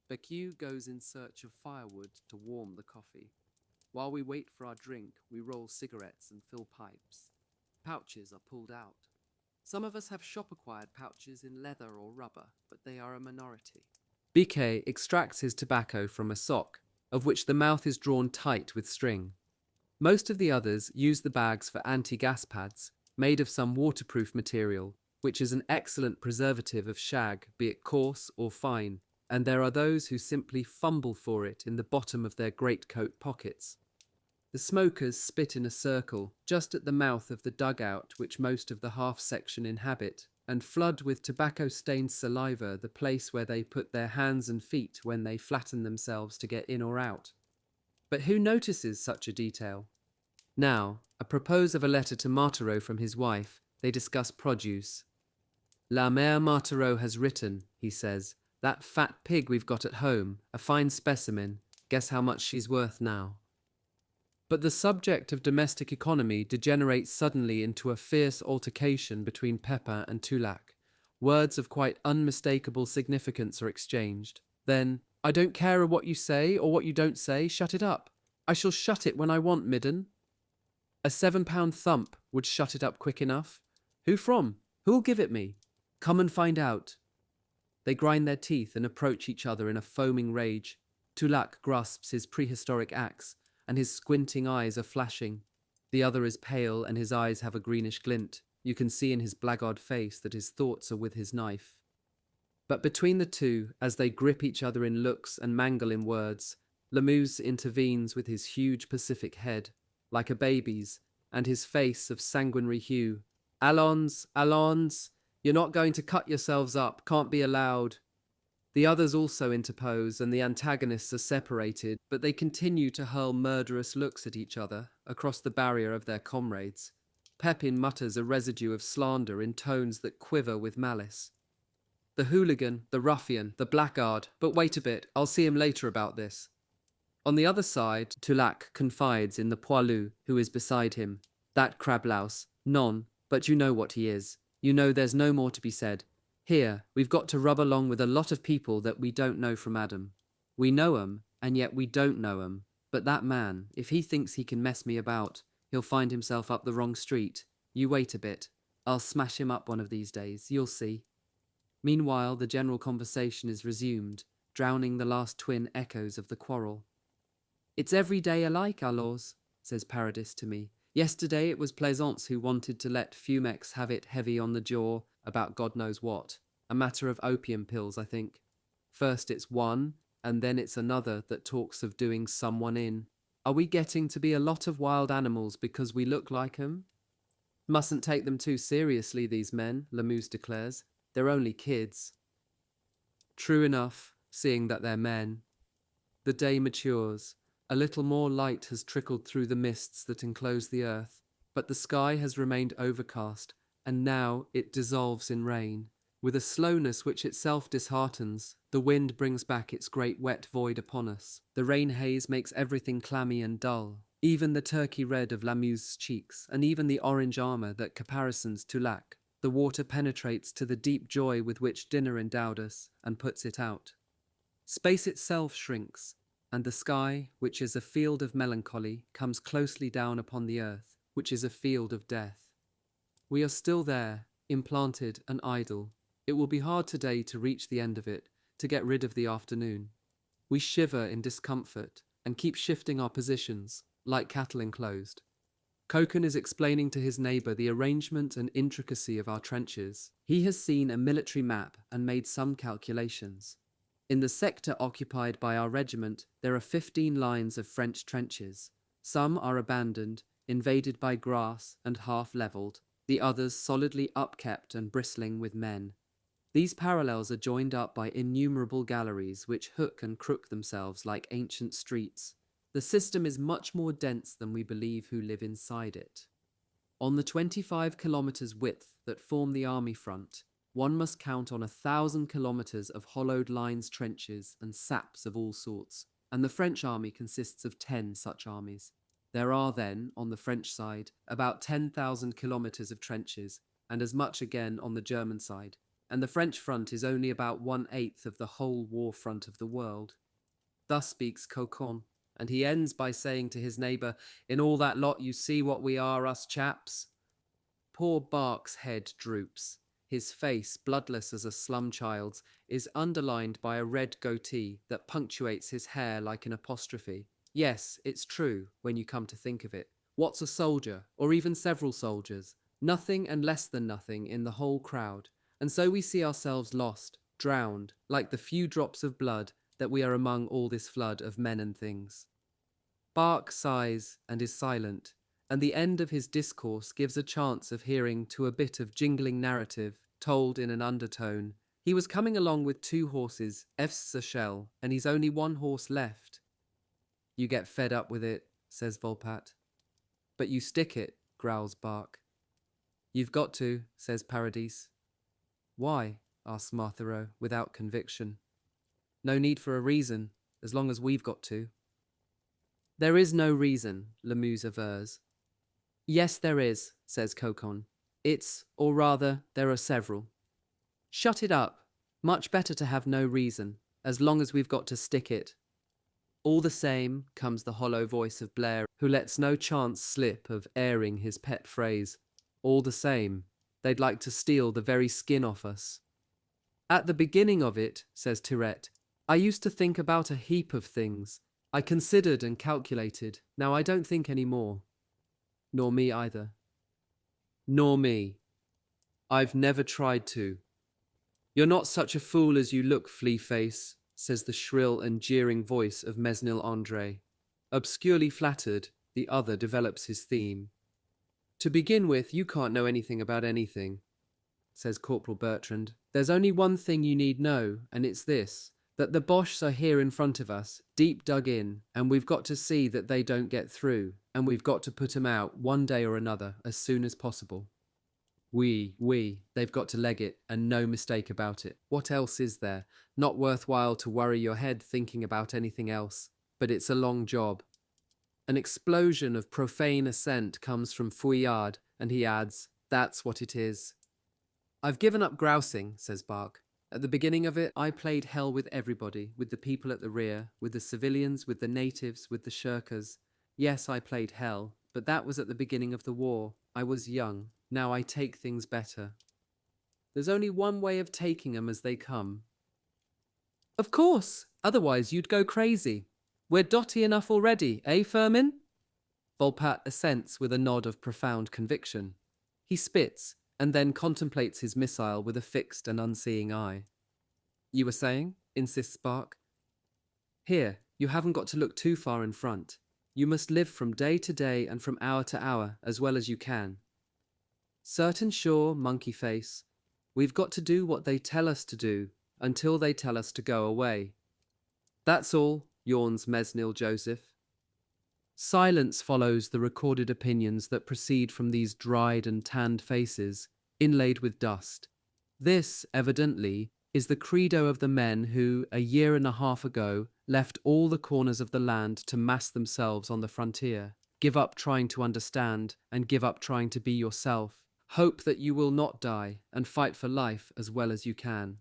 Becue goes in search of firewood to warm the coffee. While we wait for our drink, we roll cigarettes and fill pipes. Pouches are pulled out. Some of us have shop-acquired pouches in leather or rubber, but they are a minority. Biquet extracts his tobacco from a sock, of which the mouth is drawn tight with string. Most of the others use the bags for anti-gas pads, made of some waterproof material, which is an excellent preservative of shag, be it coarse or fine, and there are those who simply fumble for it in the bottom of their greatcoat pockets. The smokers spit in a circle, just at the mouth of the dugout which most of the half-section inhabit, and flood with tobacco-stained saliva the place where they put their hands and feet when they flatten themselves to get in or out. But who notices such a detail? Now, apropos of a letter to Marthereau from his wife, they discuss produce. "La Mère Marthereau has written," he says, "that fat pig we've got at home, a fine specimen, guess how much she's worth now." But the subject of domestic economy degenerates suddenly into a fierce altercation between Pepin and Toulac. Words of quite unmistakable significance are exchanged. Then, "I don't care what you say or what you don't say, shut it up. I shall shut it when I want, midden." "A 7-pound thump would shut it up quick enough." "Who from? Who'll give it me?" "Come and find out." They grind their teeth and approach each other in a foaming rage. Tulak grasps his prehistoric axe, and his squinting eyes are flashing. The other is pale, and his eyes have a greenish glint. You can see in his blackguard face that his thoughts are with his knife. But between the two, as they grip each other in looks and mangle in words, Lamuse intervenes with his huge Pacific head, like a baby's, and his face of sanguinary hue. Allons, allons, you're not going to cut yourselves up, can't be allowed. The others also interpose, and the antagonists are separated, but they continue to hurl murderous looks at each other across the barrier of their comrades. Pepin mutters a residue of slander in tones that quiver with malice. The hooligan, the ruffian, the blackguard, but wait a bit, I'll see him later about this. On the other side, Tulak confides in the poilu who is beside him. That crab-louse, non, but you know what he is. You know there's no more to be said. Here, we've got to rub along with a lot of people that we don't know from Adam. We know 'em, and yet we don't know 'em. But that man, if he thinks he can mess me about, he'll find himself up the wrong street. You wait a bit. I'll smash him up one of these days, you'll see. Meanwhile, the general conversation is resumed, drowning the last twin echoes of the quarrel. It's every day alike, alors, says Paradis to me. Yesterday it was Plaisance who wanted to let Fumex have it heavy on the jaw about God knows what. A matter of opium pills, I think. First it's one, and then it's another that talks of doing someone in. Are we getting to be a lot of wild animals because we look like 'em? Mustn't take them too seriously, these men, Lamuse declares. They're only kids. True enough, seeing that they're men. The day matures. A little more light has trickled through the mists that enclose the earth, but the sky has remained overcast, and now it dissolves in rain. With a slowness which itself disheartens, the wind brings back its great wet void upon us. The rain haze makes everything clammy and dull, even the turkey red of Lamuse's cheeks, and even the orange armour that caparisons Tulak. The water penetrates to the deep joy with which dinner endowed us, and puts it out. Space itself shrinks, and the sky, which is a field of melancholy, comes closely down upon the earth, which is a field of death. We are still there, implanted and idle. It will be hard today to reach the end of it, to get rid of the afternoon. We shiver in discomfort, and keep shifting our positions, like cattle enclosed. Kokon is explaining to his neighbour the arrangement and intricacy of our trenches. He has seen a military map and made some calculations. In the sector occupied by our regiment, there are 15 lines of French trenches. Some are abandoned, invaded by grass and half-levelled, the others solidly upkept and bristling with men. These parallels are joined up by innumerable galleries which hook and crook themselves like ancient streets. The system is much more dense than we believe who live inside it. On the 25 kilometres width that form the army front, one must count on 1,000 kilometres of hollowed lines, trenches and saps of all sorts, and the French army consists of 10 such armies. There are then, on the French side, about 10,000 kilometres of trenches, and as much again on the German side, and the French front is only about 1/8 of the whole war front of the world. Thus speaks Kokon, and he ends by saying to his neighbour, "In all that lot you see what we are, us chaps." Poor Bark's head droops. His face, bloodless as a slum child's, is underlined by a red goatee that punctuates his hair like an apostrophe. Yes, it's true, when you come to think of it. What's a soldier, or even several soldiers? Nothing and less than nothing in the whole crowd. And so we see ourselves lost, drowned, like the few drops of blood that we are among all this flood of men and things. Bark sighs and is silent, and the end of his discourse gives a chance of hearing to a bit of jingling narrative, told in an undertone. He was coming along with 2 horses, F's a shell, and he's only 1 horse left. You get fed up with it, says Volpat. But you stick it, growls Bark. You've got to, says Paradis. Why? asks Marthereau, without conviction. No need for a reason, as long as we've got to. There is no reason, Lamuse avers. Yes, there is, says Kokon. It's, or rather, there are several. Shut it up. Much better to have no reason, as long as we've got to stick it. All the same, comes the hollow voice of Blair, who lets no chance slip of airing his pet phrase. All the same, they'd like to steal the very skin off us. At the beginning of it, says Tourette, I used to think about a heap of things. I considered and calculated. Now I don't think any more. Nor me either. Nor me. I've never tried to. You're not such a fool as you look, flea-face, says the shrill and jeering voice of Mesnil Andre. Obscurely flattered, the other develops his theme. To begin with, you can't know anything about anything, says Corporal Bertrand. There's only one thing you need know, and it's this, that the Boches are here in front of us, deep dug in, and we've got to see that they don't get through, and we've got to put 'em out one day or another as soon as possible. They've got to leg it, and no mistake about it. What else is there? Not worthwhile to worry your head thinking about anything else, but it's a long job. An explosion of profane assent comes from Fouillard, and he adds, that's what it is. I've given up grousing, says Bark. At the beginning of it, I played hell with everybody, with the people at the rear, with the civilians, with the natives, with the shirkers. Yes, I played hell, but that was at the beginning of the war. I was young. Now I take things better. There's only one way of taking 'em as they come. Of course, otherwise you'd go crazy. We're dotty enough already, eh, Firmin? Volpat assents with a nod of profound conviction. He spits, and then contemplates his missile with a fixed and unseeing eye. You were saying? Insists Bark. Here, you haven't got to look too far in front. You must live from day to day and from hour to hour as well as you can. Certain sure, monkey face. We've got to do what they tell us to do until they tell us to go away. That's all, yawns Mesnil Joseph. Silence follows the recorded opinions that proceed from these dried and tanned faces, inlaid with dust. This, evidently, is the credo of the men who, a year and a half ago, left all the corners of the land to mass themselves on the frontier. Give up trying to understand, and give up trying to be yourself. Hope that you will not die, and fight for life as well as you can.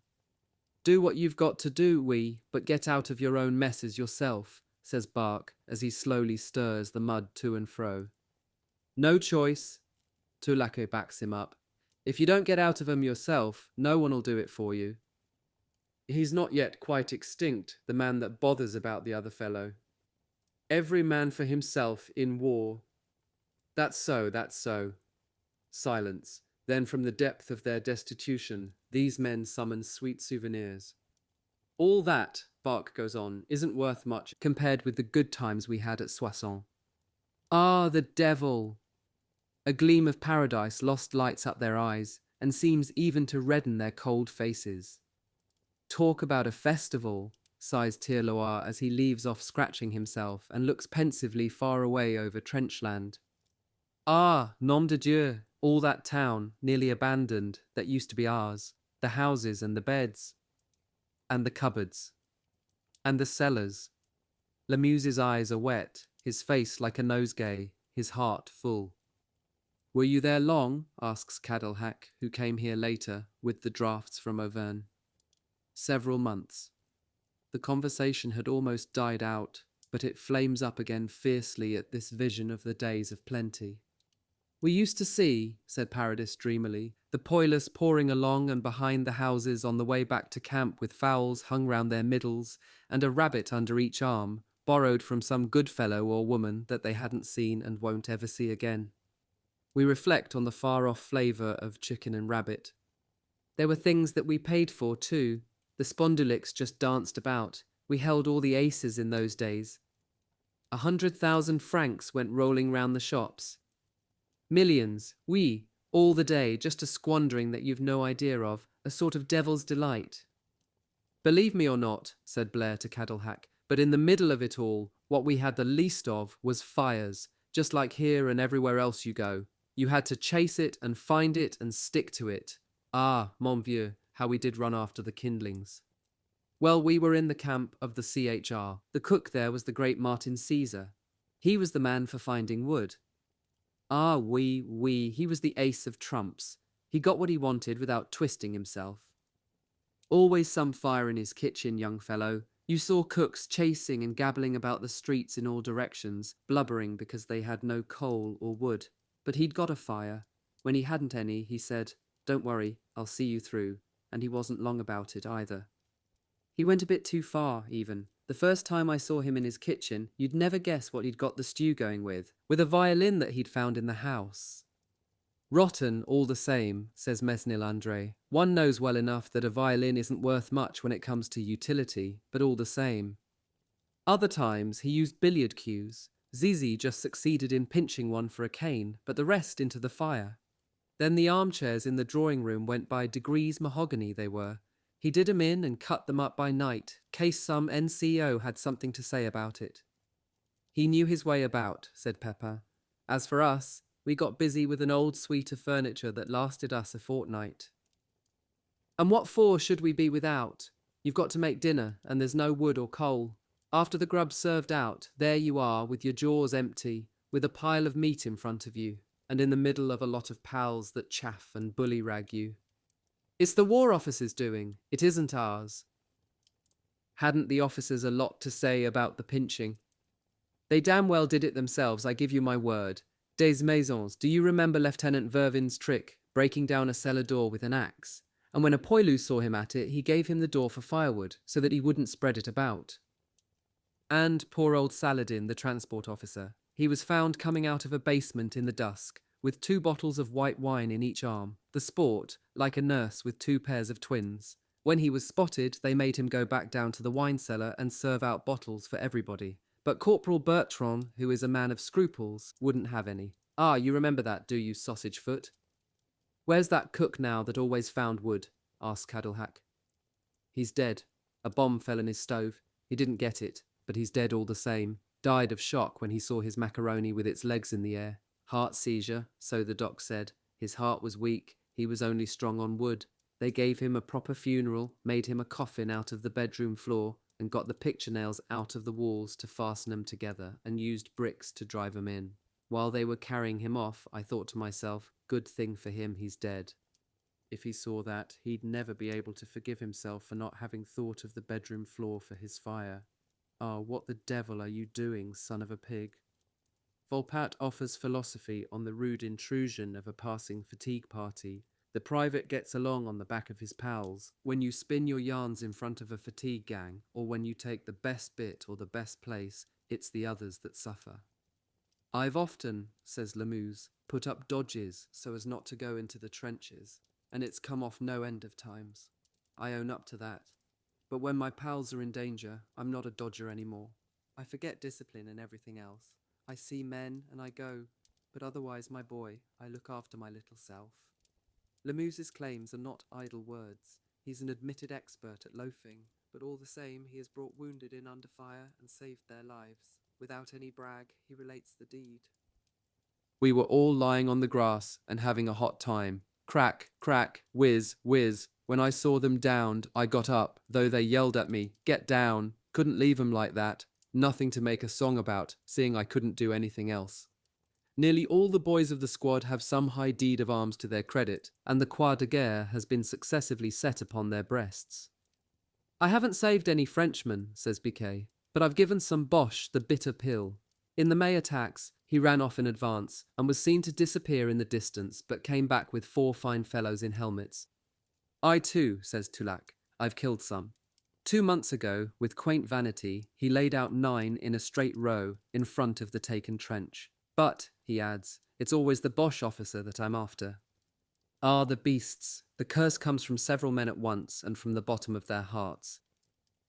Do what you've got to do, but get out of your own messes yourself, says Bark as he slowly stirs the mud to and fro. No choice. Tulake backs him up. If you don't get out of 'em yourself, no one'll do it for you. He's not yet quite extinct, the man that bothers about the other fellow. Every man for himself in war. That's so, that's so. Silence. Then from the depth of their destitution, these men summon sweet souvenirs. All that, Bark goes on, isn't worth much compared with the good times we had at Soissons. Ah, the devil! A gleam of paradise lost lights up their eyes, and seems even to redden their cold faces. Talk about a festival, sighs Tirloir as he leaves off scratching himself and looks pensively far away over trenchland. Ah, nom de Dieu! All that town, nearly abandoned, that used to be ours. The houses and the beds. And the cupboards. And the cellars. Lemuse's eyes are wet, his face like a nosegay, his heart full. Were you there long? Asks Cadilhac, who came here later, with the drafts from Auvergne. Several months. The conversation had almost died out, but it flames up again fiercely at this vision of the days of plenty. We used to see, said Paradis dreamily, the poilus pouring along and behind the houses on the way back to camp with fowls hung round their middles and a rabbit under each arm, borrowed from some good fellow or woman that they hadn't seen and won't ever see again. We reflect on the far-off flavour of chicken and rabbit. There were things that we paid for too. The spondulics just danced about. We held all the aces in those days. 100,000 francs went rolling round the shops. Millions, all the day, just a squandering that you've no idea of, a sort of devil's delight. Believe me or not, said Blair to Cadilhac, but in the middle of it all, what we had the least of was fires, just like here and everywhere else you go. You had to chase it and find it and stick to it. Ah, mon vieux, how we did run after the kindlings. Well, we were in the camp of the CHR. The cook there was the great Martin Caesar. He was the man for finding wood. Ah, he was the ace of trumps. He got what he wanted without twisting himself. Always some fire in his kitchen, young fellow. You saw cooks chasing and gabbling about the streets in all directions, blubbering because they had no coal or wood. But he'd got a fire. When he hadn't any, he said, "Don't worry, I'll see you through," and he wasn't long about it either. He went a bit too far, even. The first time I saw him in his kitchen, you'd never guess what he'd got the stew going with a violin that he'd found in the house. Rotten, all the same, says Mesnil André. One knows well enough that a violin isn't worth much when it comes to utility, but all the same. Other times, he used billiard cues. Zizi just succeeded in pinching one for a cane, but the rest into the fire. Then the armchairs in the drawing room went by degrees mahogany they were. He did 'em in and cut them up by night, case some NCO had something to say about it. He knew his way about, said Peppa. As for us, we got busy with an old suite of furniture that lasted us a fortnight. And what for should we be without? You've got to make dinner, and there's no wood or coal. After the grub's served out, there you are, with your jaws empty, with a pile of meat in front of you, and in the middle of a lot of pals that chaff and bullyrag you. It's the War Office's doing, it isn't ours. Hadn't the officers a lot to say about the pinching? They damn well did it themselves, I give you my word. Des Maisons, do you remember Lieutenant Vervin's trick, breaking down a cellar door with an axe? And when a poilu saw him at it, he gave him the door for firewood, so that he wouldn't spread it about. And poor old Saladin, the transport officer, he was found coming out of a basement in the dusk, with 2 bottles of white wine in each arm, the sport, like a nurse with 2 pairs of twins. When he was spotted, they made him go back down to the wine cellar and serve out bottles for everybody. But Corporal Bertrand, who is a man of scruples, wouldn't have any. Ah, you remember that, do you, sausage foot? Where's that cook now that always found wood? Asked Cadlehack. He's dead. A bomb fell in his stove. He didn't get it, but he's dead all the same. Died of shock when he saw his macaroni with its legs in the air. Heart seizure, so the doc said. His heart was weak. He was only strong on wood. They gave him a proper funeral, made him a coffin out of the bedroom floor, and got the picture nails out of the walls to fasten them together, and used bricks to drive them in. While they were carrying him off, I thought to myself, good thing for him he's dead. If he saw that, he'd never be able to forgive himself for not having thought of the bedroom floor for his fire. Ah, what the devil are you doing, son of a pig? Volpatte offers philosophy on the rude intrusion of a passing fatigue party. The private gets along on the back of his pals. When you spin your yarns in front of a fatigue gang, or when you take the best bit or the best place, it's the others that suffer. I've often, says Lamuse, put up dodges so as not to go into the trenches, and it's come off no end of times. I own up to that. But when my pals are in danger, I'm not a dodger anymore. I forget discipline and everything else. I see men and I go, but otherwise, my boy, I look after my little self. Lamuse's claims are not idle words. He's an admitted expert at loafing, but all the same he has brought wounded in under fire and saved their lives. Without any brag, he relates the deed. We were all lying on the grass and having a hot time. Crack, crack, whiz, whiz. When I saw them downed, I got up, though they yelled at me, get down. Couldn't leave 'em like that. Nothing to make a song about, seeing I couldn't do anything else. Nearly all the boys of the squad have some high deed of arms to their credit, and the croix de guerre has been successively set upon their breasts. I haven't saved any Frenchmen, says Biquet, but I've given some Boche the bitter pill. In the May attacks, he ran off in advance, and was seen to disappear in the distance, but came back with 4 fine fellows in helmets. I too, says Toulac, I've killed some. 2 months ago, with quaint vanity, he laid out 9 in a straight row in front of the taken trench. But, he adds, it's always the Boche officer that I'm after. Ah, the beasts! The curse comes from several men at once, and from the bottom of their hearts.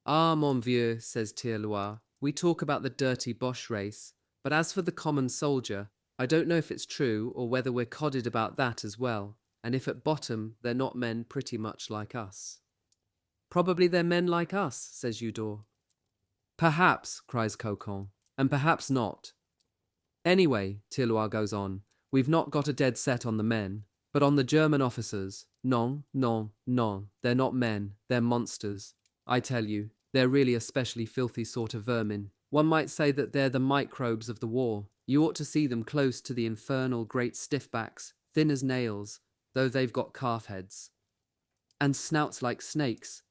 Ah, mon vieux, says Tirloir, we talk about the dirty Boche race, but as for the common soldier, I don't know if it's true, or whether we're codded about that as well, and if at bottom they're not men pretty much like us. Probably they're men like us, says Eudore. Perhaps, cries Cocon, and perhaps not. Anyway, Tirloir goes on, we've not got a dead set on the men, but on the German officers. Non, non, non, they're not men, they're monsters. I tell you, they're really a specially filthy sort of vermin. One might say that they're the microbes of the war. You ought to see them close to the infernal great stiffbacks, thin as nails, though they've got calf heads. And snouts like snakes.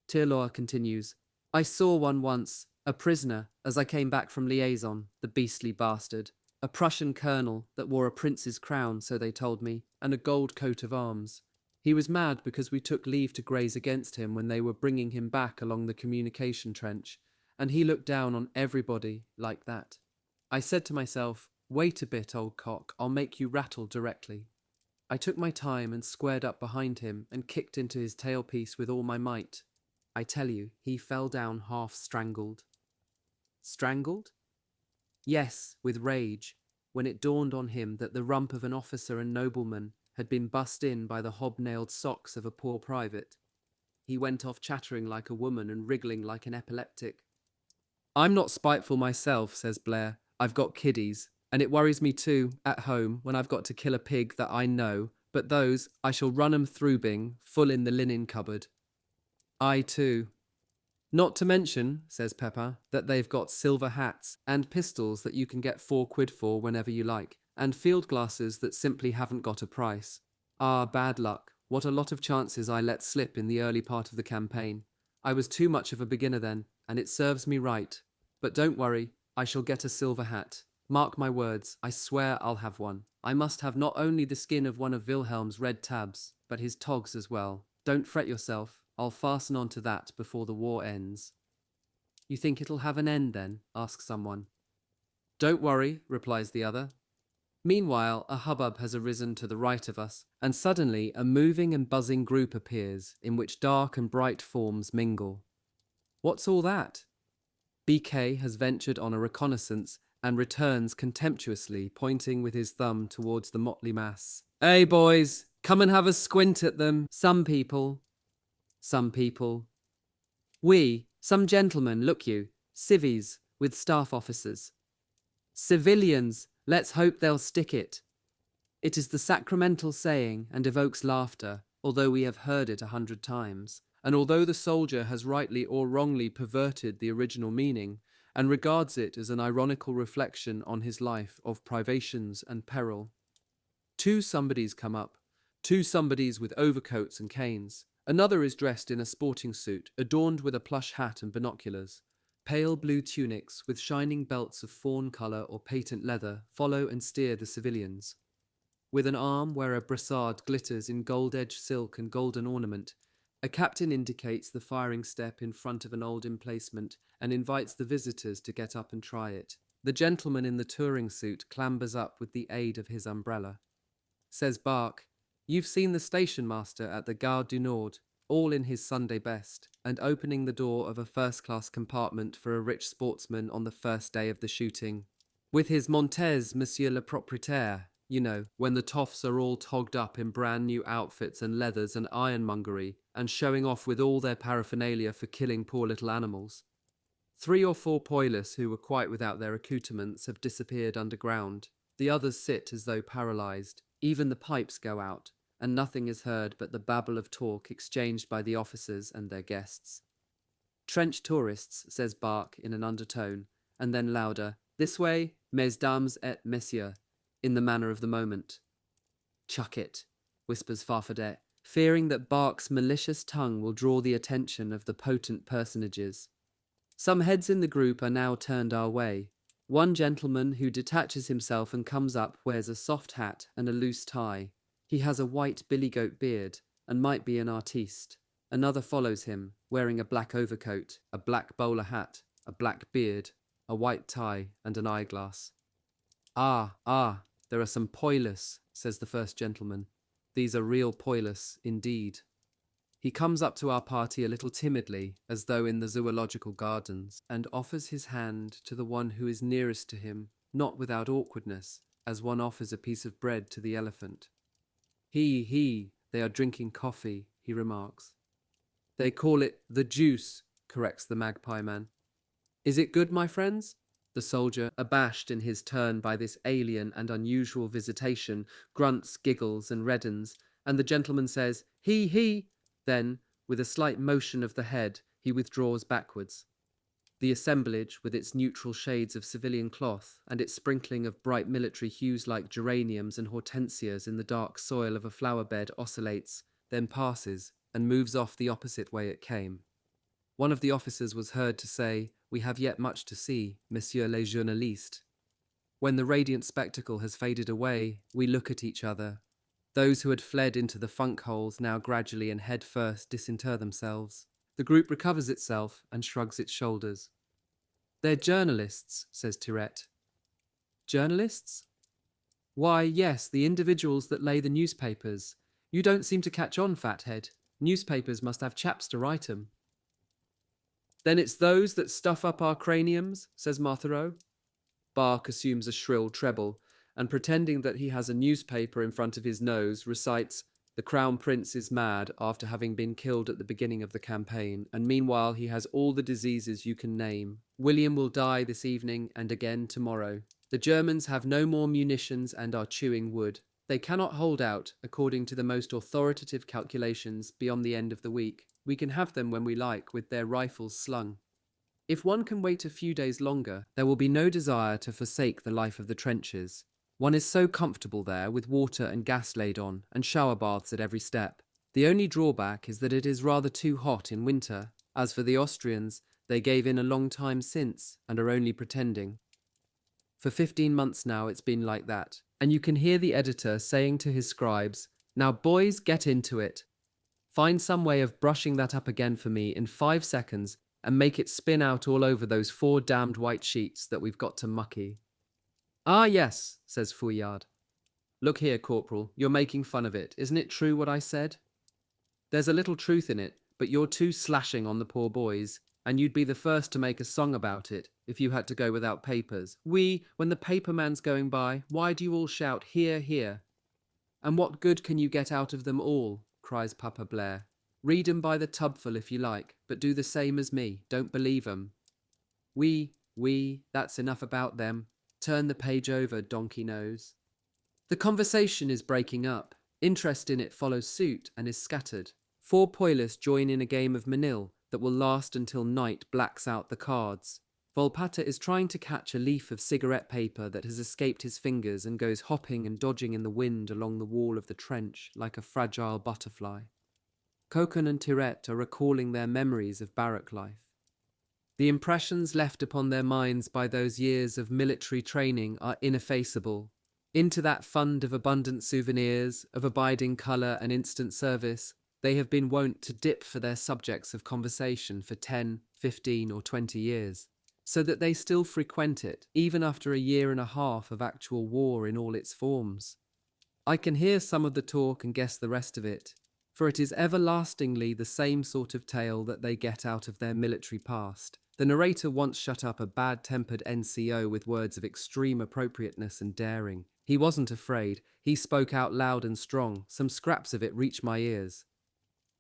Tirloir continues, I saw one once, a prisoner, as I came back from liaison, the beastly bastard. A Prussian colonel that wore a prince's crown, so they told me, and a gold coat of arms. He was mad because we took leave to graze against him when they were bringing him back along the communication trench, and he looked down on everybody like that. I said to myself, "Wait a bit, old cock, I'll make you rattle directly." I took my time and squared up behind him and kicked into his tailpiece with all my might. I tell you, he fell down half strangled. Strangled? Yes, with rage, when it dawned on him that the rump of an officer and nobleman had been bussed in by the hobnailed socks of a poor private. He went off chattering like a woman and wriggling like an epileptic. "I'm not spiteful myself," says Blair. "I've got kiddies, and it worries me too, at home, when I've got to kill a pig that I know, but those, I shall run 'em through Bing, full in the linen cupboard." "I too." "Not to mention," says Pepper, "that they've got silver hats, and pistols that you can get 4 quid for whenever you like, and field glasses that simply haven't got a price. Ah, bad luck. What a lot of chances I let slip in the early part of the campaign. I was too much of a beginner then, and it serves me right. But don't worry, I shall get a silver hat. Mark my words, I swear I'll have one. I must have not only the skin of one of Wilhelm's red tabs, but his togs as well. Don't fret yourself, I'll fasten on to that before the war ends." "You think it'll have an end then?" asks someone. "Don't worry," replies the other. Meanwhile, a hubbub has arisen to the right of us, and suddenly a moving and buzzing group appears, in which dark and bright forms mingle. What's all that? BK has ventured on a reconnaissance and returns contemptuously, pointing with his thumb towards the motley mass. "Hey, boys, come and have a squint at them. Some people." Some people. "We, some gentlemen, look you, civvies, with staff officers." "Civilians, let's hope they'll stick it." It is the sacramental saying and evokes laughter, although we have heard it 100 times, and although the soldier has rightly or wrongly perverted the original meaning, and regards it as an ironical reflection on his life of privations and peril. 2 somebodies come up, 2 somebodies with overcoats and canes. Another is dressed in a sporting suit, adorned with a plush hat and binoculars. Pale blue tunics with shining belts of fawn colour or patent leather follow and steer the civilians. With an arm where a brassard glitters in gold-edged silk and golden ornament, a captain indicates the firing step in front of an old emplacement and invites the visitors to get up and try it. The gentleman in the touring suit clambers up with the aid of his umbrella. Says Bark, "You've seen the station master at the Gare du Nord, all in his Sunday best, and opening the door of a first-class compartment for a rich sportsman on the first day of the shooting. With his Montez, Monsieur le Proprietaire, you know, when the toffs are all togged up in brand new outfits and leathers and ironmongery, and showing off with all their paraphernalia for killing poor little animals. 3 or 4 poilus who were quite without their accoutrements have disappeared underground. The others sit as though paralysed. Even the pipes go out, and nothing is heard but the babble of talk exchanged by the officers and their guests. Trench tourists, says Bark in an undertone, and then louder, this way, mesdames et messieurs, in the manner of the moment. Chuck it, whispers Farfadet, fearing that Bark's malicious tongue will draw the attention of the potent personages. Some heads in the group are now turned our way. One gentleman who detaches himself and comes up wears a soft hat and a loose tie. He has a white billy-goat beard and might be an artiste. Another follows him, wearing a black overcoat, a black bowler hat, a black beard, a white tie and an eyeglass. Ah, there are some poilus, says the first gentleman. These are real poilus, indeed. He comes up to our party a little timidly, as though in the zoological gardens, and offers his hand to the one who is nearest to him, not without awkwardness, as one offers a piece of bread to the elephant. He, they are drinking coffee, he remarks. They call it the juice, corrects the magpie man. Is it good, my friends? The soldier, abashed in his turn by this alien and unusual visitation, grunts, giggles, and reddens, and the gentleman says, he. Then, with a slight motion of the head, he withdraws backwards. The assemblage, with its neutral shades of civilian cloth, and its sprinkling of bright military hues like geraniums and hortensias in the dark soil of a flower bed, oscillates, then passes, and moves off the opposite way it came. One of the officers was heard to say, "We have yet much to see, messieurs les journalistes." When the radiant spectacle has faded away, we look at each other. Those who had fled into the funk holes now gradually and head first disinter themselves. The group recovers itself and shrugs its shoulders. They're journalists, says Tirette. Journalists? Why, yes, the individuals that lay the newspapers. You don't seem to catch on, fathead. Newspapers must have chaps to write 'em. Then it's those that stuff up our craniums, says Marthereau. Bark assumes a shrill treble, and pretending that he has a newspaper in front of his nose, recites, "The Crown Prince is mad after having been killed at the beginning of the campaign, and meanwhile he has all the diseases you can name. William will die this evening and again tomorrow. The Germans have no more munitions and are chewing wood. They cannot hold out, according to the most authoritative calculations, beyond the end of the week. We can have them when we like, with their rifles slung. If one can wait a few days longer, there will be no desire to forsake the life of the trenches. One is so comfortable there, with water and gas laid on, and shower baths at every step. The only drawback is that it is rather too hot in winter. As for the Austrians, they gave in a long time since, and are only pretending. For 15 months now it's been like that, and you can hear the editor saying to his scribes, 'Now boys, get into it. Find some way of brushing that up again for me in 5 seconds and make it spin out all over those 4 damned white sheets that we've got to mucky.' 'Ah, yes,' says Fouillade. 'Look here, Corporal, you're making fun of it. Isn't it true what I said? There's a little truth in it, but you're too slashing on the poor boys, and you'd be the first to make a song about it if you had to go without papers. When the paperman's going by, why do you all shout, "Hear, hear"? And what good can you get out of them all?' cries Papa Blair. 'Read 'em by the tubful if you like, but do the same as me. Don't believe 'em. That's enough about them. Turn the page over, donkey nose.' The conversation is breaking up. Interest in it follows suit and is scattered. 4 poilus join in a game of manille that will last until night blacks out the cards. Volpatte is trying to catch a leaf of cigarette paper that has escaped his fingers and goes hopping and dodging in the wind along the wall of the trench like a fragile butterfly. Coquin and Tirette are recalling their memories of barrack life. The impressions left upon their minds by those years of military training are ineffaceable. Into that fund of abundant souvenirs, of abiding colour and instant service, they have been wont to dip for their subjects of conversation for 10, 15 or 20 years, so that they still frequent it, even after a year and a half of actual war in all its forms. I can hear some of the talk and guess the rest of it, for it is everlastingly the same sort of tale that they get out of their military past. The narrator once shut up a bad-tempered NCO with words of extreme appropriateness and daring. He wasn't afraid. He spoke out loud and strong. Some scraps of it reached my ears.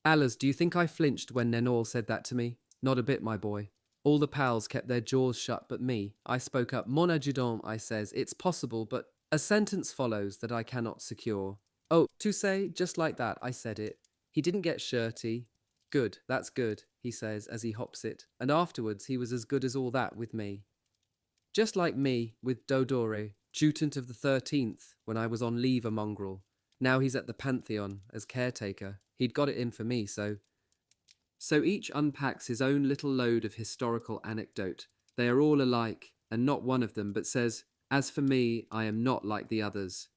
Allers, do you think I flinched when Nenor said that to me? Not a bit, my boy. All the pals kept their jaws shut but me. I spoke up. "Mon adjudant," I says, "it's possible, but..." A sentence follows that I cannot secure. "Oh, tu sais, just like that, I said it. He didn't get shirty." "Good, that's good," he says as he hops it, and afterwards he was as good as all that with me. Just like me with Dodore, Jutant of the 13th, when I was on leave a mongrel. Now he's at the Pantheon as caretaker. He'd got it in for me, so each unpacks his own little load of historical anecdote. They are all alike, and not one of them but says, "As for me, I am not like the others."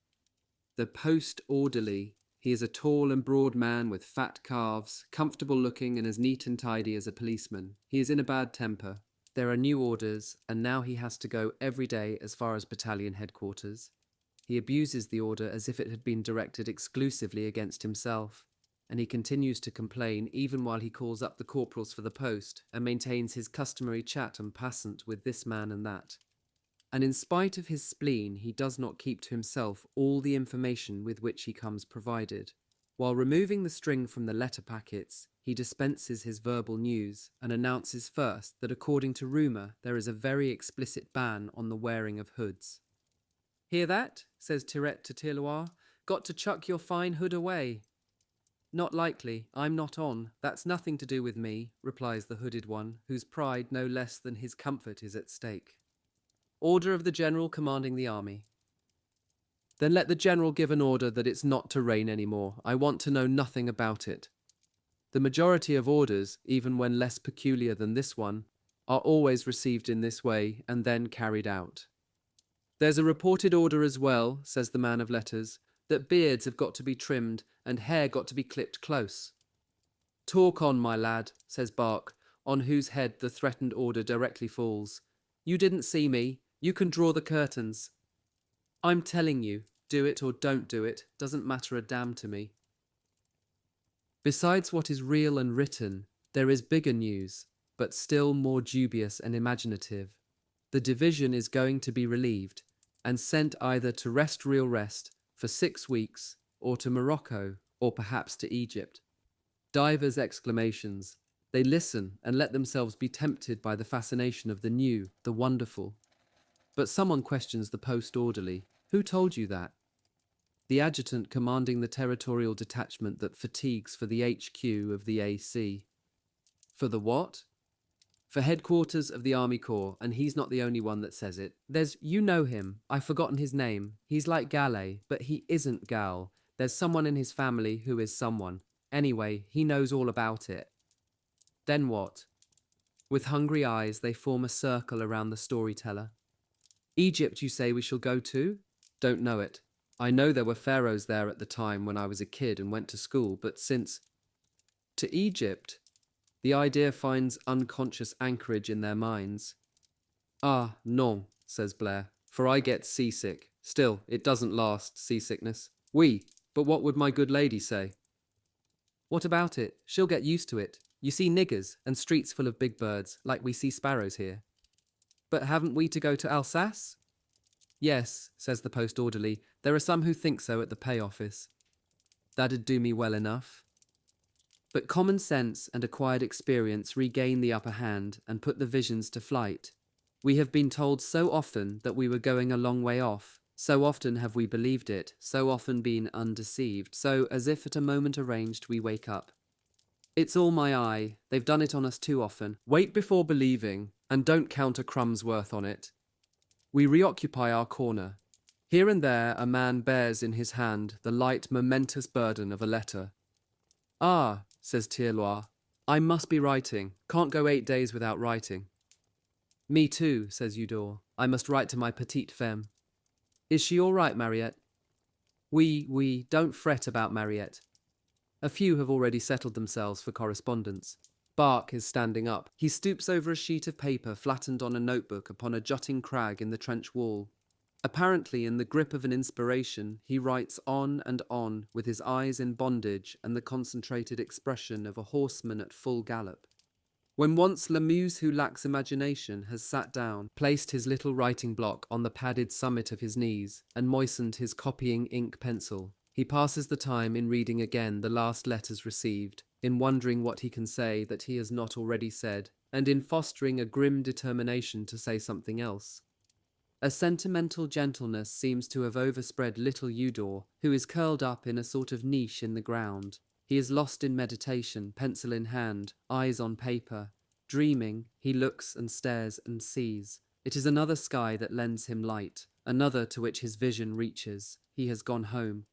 The post-orderly, he is a tall and broad man with fat calves, comfortable looking and as neat and tidy as a policeman. He is in a bad temper. There are new orders, and now he has to go every day as far as battalion headquarters. He abuses the order as if it had been directed exclusively against himself, and he continues to complain even while he calls up the corporals for the post and maintains his customary chat en passant with this man and that. And in spite of his spleen, he does not keep to himself all the information with which he comes provided. While removing the string from the letter packets, he dispenses his verbal news and announces first that according to rumour there is a very explicit ban on the wearing of hoods. "Hear that?" says Tirette to Tirloir. "Got to chuck your fine hood away." "Not likely, I'm not on. That's nothing to do with me," replies the hooded one, whose pride no less than his comfort is at stake. "Order of the general commanding the army." "Then let the general give an order that it's not to rain any more. I want to know nothing about it." The majority of orders, even when less peculiar than this one, are always received in this way and then carried out. "There's a reported order as well," says the man of letters, that beards have got to be trimmed and hair got to be clipped close. Talk on, my lad, says Bark, on whose head the threatened order directly falls. You didn't see me. You can draw the curtains. I'm telling you, do it or don't do it, doesn't matter a damn to me. Besides what is real and written, there is bigger news, but still more dubious and imaginative. The division is going to be relieved and sent either to real rest for 6 weeks, or to Morocco, or perhaps to Egypt. Divers exclamations. They listen and let themselves be tempted by the fascination of the new, the wonderful. But someone questions the post orderly. Who told you that? The adjutant commanding the territorial detachment that fatigues for the HQ of the AC. For the what? For headquarters of the Army Corps, and he's not the only one that says it. You know him. I've forgotten his name. He's like Gallet, but he isn't Gal. There's someone in his family who is someone. Anyway, he knows all about it. Then what? With hungry eyes, they form a circle around the storyteller. Egypt, you say we shall go to? Don't know it. I know there were pharaohs there at the time when I was a kid and went to school, but since... To Egypt? The idea finds unconscious anchorage in their minds. Ah, non, says Blair, for I get seasick. Still, it doesn't last, seasickness. Oui, but what would my good lady say? What about it? She'll get used to it. You see niggers and streets full of big birds, like we see sparrows here. But haven't we to go to Alsace? Yes, says the post orderly. There are some who think so at the pay office. That'd do me well enough. But common sense and acquired experience regain the upper hand and put the visions to flight. We have been told so often that we were going a long way off. So often have we believed it, so often been undeceived, so as if at a moment arranged we wake up. It's all my eye. They've done it on us too often. Wait before believing, and don't count a crumb's worth on it. We reoccupy our corner. Here and there a man bears in his hand the light, momentous burden of a letter. Ah, says Tirloir, I must be writing. Can't go 8 days without writing. Me too, says Eudore. I must write to my petite femme. Is she all right, Mariette? Oui, don't fret about Mariette. A few have already settled themselves for correspondence. Bark is standing up. He stoops over a sheet of paper flattened on a notebook upon a jutting crag in the trench wall. Apparently in the grip of an inspiration, he writes on and on, with his eyes in bondage and the concentrated expression of a horseman at full gallop. When once Lamuse, who lacks imagination, has sat down, placed his little writing block on the padded summit of his knees, and moistened his copying ink pencil, he passes the time in reading again the last letters received, in wondering what he can say that he has not already said, and in fostering a grim determination to say something else. A sentimental gentleness seems to have overspread little Eudore, who is curled up in a sort of niche in the ground. He is lost in meditation, pencil in hand, eyes on paper. Dreaming, he looks and stares and sees. It is another sky that lends him light, another to which his vision reaches. He has gone home.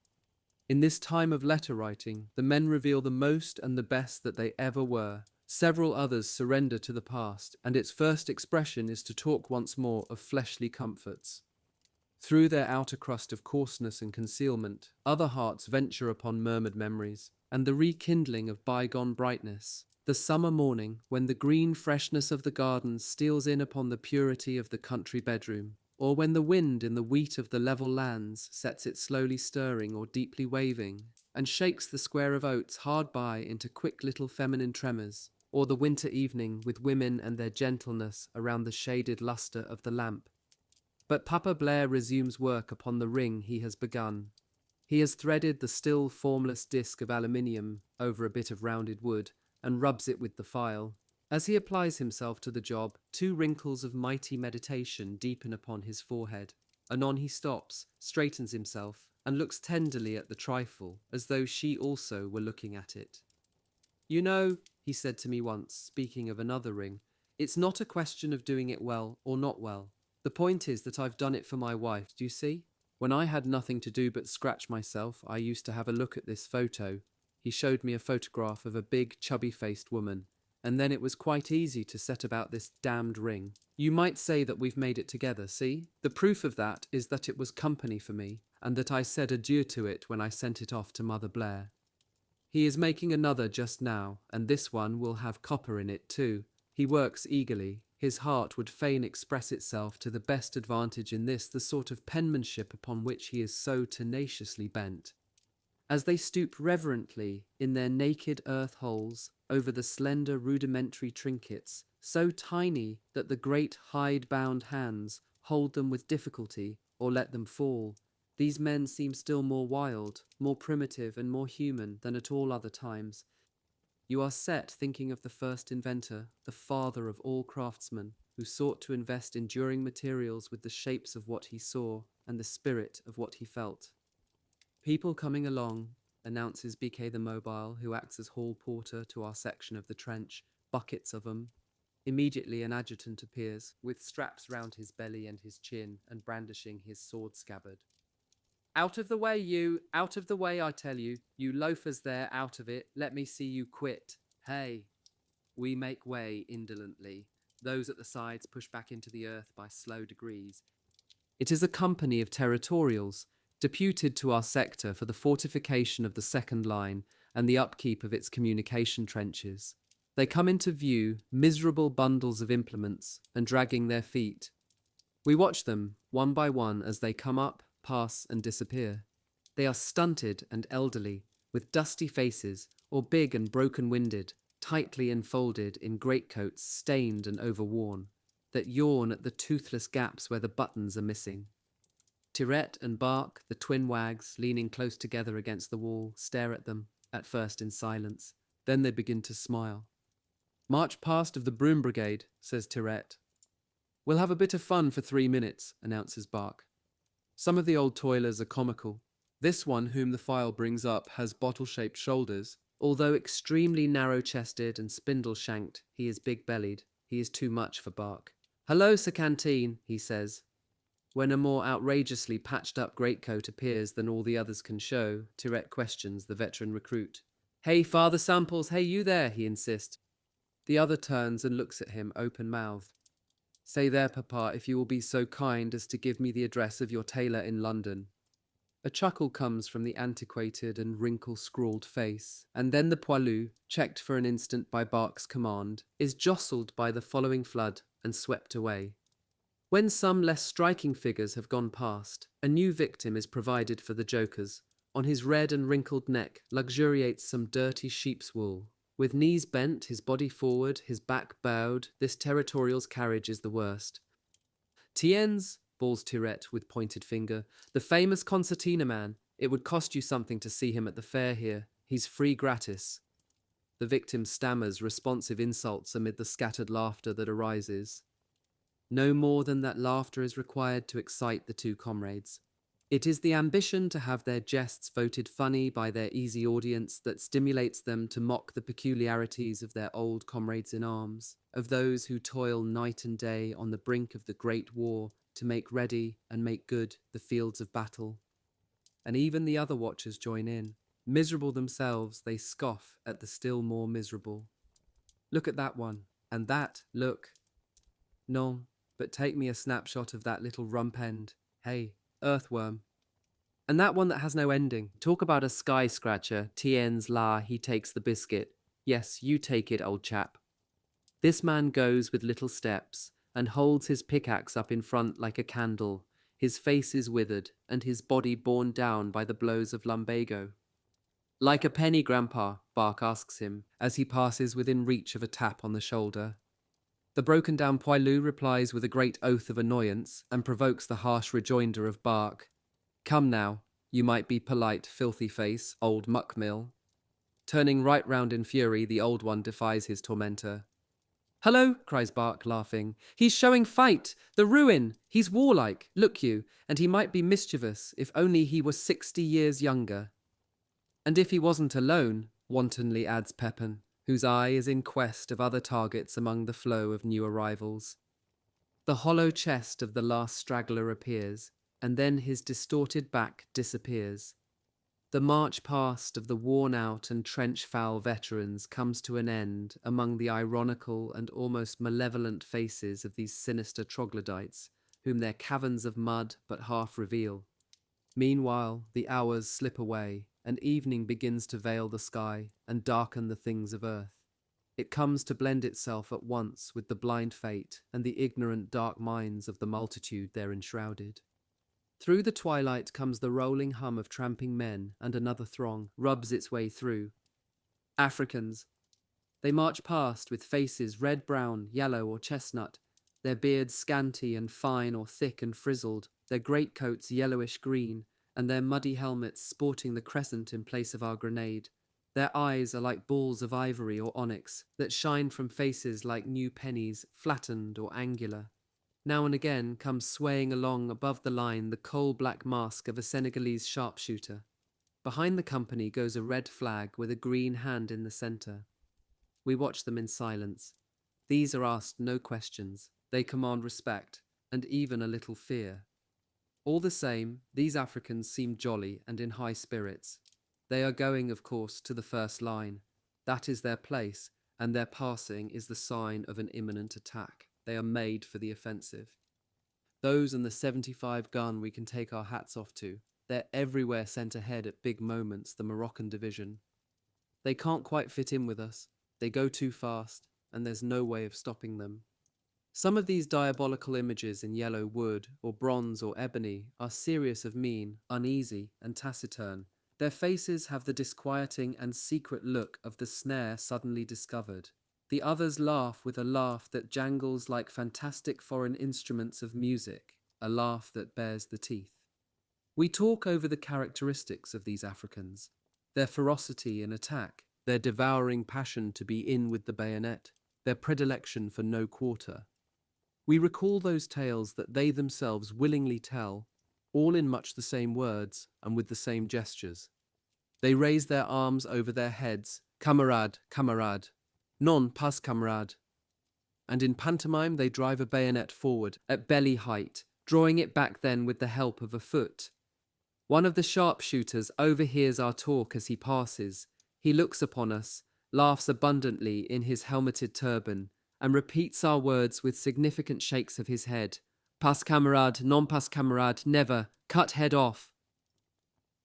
In this time of letter writing, the men reveal the most and the best that they ever were. Several others surrender to the past, and its first expression is to talk once more of fleshly comforts. Through their outer crust of coarseness and concealment, other hearts venture upon murmured memories, and the rekindling of bygone brightness. The summer morning, when the green freshness of the garden steals in upon the purity of the country bedroom, or when the wind in the wheat of the level lands sets it slowly stirring or deeply waving, and shakes the square of oats hard by into quick little feminine tremors, or the winter evening with women and their gentleness around the shaded lustre of the lamp. But Papa Blair resumes work upon the ring he has begun. He has threaded the still formless disc of aluminium over a bit of rounded wood, and rubs it with the file. As he applies himself to the job, 2 wrinkles of mighty meditation deepen upon his forehead. Anon he stops, straightens himself, and looks tenderly at the trifle, as though she also were looking at it. You know, he said to me once, speaking of another ring, it's not a question of doing it well or not well. The point is that I've done it for my wife, do you see? When I had nothing to do but scratch myself, I used to have a look at this photo. He showed me a photograph of a big, chubby-faced woman, and then it was quite easy to set about this damned ring. You might say that we've made it together, see? The proof of that is that it was company for me, and that I said adieu to it when I sent it off to Mother Blair. He is making another just now, and this one will have copper in it too. He works eagerly. His heart would fain express itself to the best advantage in this, the sort of penmanship upon which he is so tenaciously bent. As they stoop reverently in their naked earth holes over the slender rudimentary trinkets, so tiny that the great hide-bound hands hold them with difficulty or let them fall, these men seem still more wild, more primitive and more human than at all other times. You are set thinking of the first inventor, the father of all craftsmen, who sought to invest enduring materials with the shapes of what he saw and the spirit of what he felt. People coming along, announces BK the Mobile, who acts as hall porter to our section of the trench, buckets of 'em. Immediately an adjutant appears, with straps round his belly and his chin, and brandishing his sword scabbard. Out of the way, you! Out of the way, I tell you! You loafers there, out of it! Let me see you quit! Hey! We make way indolently. Those at the sides push back into the earth by slow degrees. It is a company of territorials, deputed to our sector for the fortification of the second line and the upkeep of its communication trenches. They come into view, miserable bundles of implements, and dragging their feet. We watch them, one by one, as they come up, pass, and disappear. They are stunted and elderly, with dusty faces, or big and broken-winded, tightly enfolded in greatcoats stained and overworn, that yawn at the toothless gaps where the buttons are missing. Tirette and Bark, the twin wags, leaning close together against the wall, stare at them, at first in silence. Then they begin to smile. "March past of the Broom Brigade," says Tirette. "We'll have a bit of fun for 3 minutes," announces Bark. Some of the old toilers are comical. This one, whom the file brings up, has bottle-shaped shoulders. Although extremely narrow-chested and spindle-shanked, he is big-bellied. He is too much for Bark. "Hello, Sir Canteen," he says. When a more outrageously patched-up greatcoat appears than all the others can show, Tirette questions the veteran recruit. "Hey, Father Samples, hey you there," he insists. The other turns and looks at him open-mouthed. "Say there, Papa, if you will be so kind as to give me the address of your tailor in London." A chuckle comes from the antiquated and wrinkle-scrawled face, and then the poilu, checked for an instant by Bark's command, is jostled by the following flood and swept away. When some less striking figures have gone past, a new victim is provided for the jokers. On his red and wrinkled neck luxuriates some dirty sheep's wool. With knees bent, his body forward, his back bowed, this territorial's carriage is the worst. "Tiens," bawls Tirette with pointed finger, "the famous concertina man. It would cost you something to see him at the fair here. He's free gratis." The victim stammers responsive insults amid the scattered laughter that arises. No more than that laughter is required to excite the two comrades. It is the ambition to have their jests voted funny by their easy audience that stimulates them to mock the peculiarities of their old comrades in arms, of those who toil night and day on the brink of the great war to make ready and make good the fields of battle. And even the other watchers join in. Miserable themselves, they scoff at the still more miserable. "Look at that one, and that, look. Non, but take me a snapshot of that little rump end. Hey, earthworm. And that one that has no ending. Talk about a sky scratcher. Tiens la, he takes the biscuit. Yes, you take it, old chap." This man goes with little steps, and holds his pickaxe up in front like a candle. His face is withered, and his body borne down by the blows of lumbago. "Like a penny, Grandpa?" Bark asks him, as he passes within reach of a tap on the shoulder. The broken-down poilu replies with a great oath of annoyance, and provokes the harsh rejoinder of Bark. "Come now, you might be polite, filthy face, old muckmill." Turning right round in fury, the old one defies his tormentor. "Hello," cries Bark, laughing. "He's showing fight! The ruin! He's warlike, look you, and he might be mischievous if only he were 60 years younger." "And if he wasn't alone," wantonly adds Pepin, whose eye is in quest of other targets among the flow of new arrivals. The hollow chest of the last straggler appears, and then his distorted back disappears. The march past of the worn-out and trench-foul veterans comes to an end among the ironical and almost malevolent faces of these sinister troglodytes, whom their caverns of mud but half reveal. Meanwhile, the hours slip away, and evening begins to veil the sky and darken the things of earth. It comes to blend itself at once with the blind fate and the ignorant dark minds of the multitude there enshrouded. Through the twilight comes the rolling hum of tramping men, and another throng rubs its way through. Africans. They march past with faces red-brown, yellow, or chestnut, their beards scanty and fine or thick and frizzled, their greatcoats yellowish-green, and their muddy helmets sporting the crescent in place of our grenade. Their eyes are like balls of ivory or onyx that shine from faces like new pennies, flattened or angular. Now and again comes swaying along above the line the coal-black mask of a Senegalese sharpshooter. Behind the company goes a red flag with a green hand in the center. We watch them in silence. These are asked no questions. They command respect, and even a little fear. All the same, these Africans seem jolly and in high spirits. They are going, of course, to the first line. That is their place, and their passing is the sign of an imminent attack. They are made for the offensive. Those and the 75 gun we can take our hats off to. They're everywhere sent ahead at big moments, the Moroccan division. They can't quite fit in with us. They go too fast, and there's no way of stopping them. Some of these diabolical images in yellow wood, or bronze or ebony, are serious of mien, uneasy, and taciturn. Their faces have the disquieting and secret look of the snare suddenly discovered. The others laugh with a laugh that jangles like fantastic foreign instruments of music, a laugh that bares the teeth. We talk over the characteristics of these Africans, their ferocity in attack, their devouring passion to be in with the bayonet, their predilection for no quarter. We recall those tales that they themselves willingly tell, all in much the same words and with the same gestures. They raise their arms over their heads, camarade, camarade, non pas camarade. And in pantomime they drive a bayonet forward at belly height, drawing it back then with the help of a foot. One of the sharpshooters overhears our talk as he passes. He looks upon us, laughs abundantly in his helmeted turban, and repeats our words with significant shakes of his head. Pas camarade, non pas camarade, never, cut head off.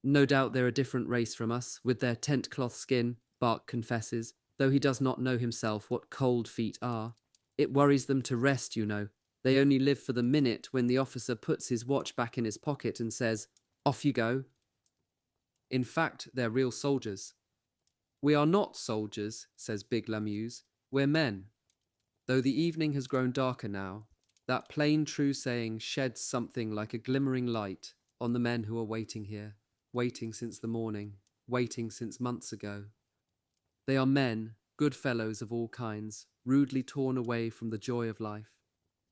No doubt they're a different race from us, with their tent-cloth skin, Bark confesses, though he does not know himself what cold feet are. It worries them to rest, you know. They only live for the minute when the officer puts his watch back in his pocket and says, "Off you go." In fact, they're real soldiers. "We are not soldiers," says Big Lamuse. "We're men." Though the evening has grown darker now, that plain true saying sheds something like a glimmering light on the men who are waiting here, waiting since the morning, waiting since months ago. They are men, good fellows of all kinds, rudely torn away from the joy of life.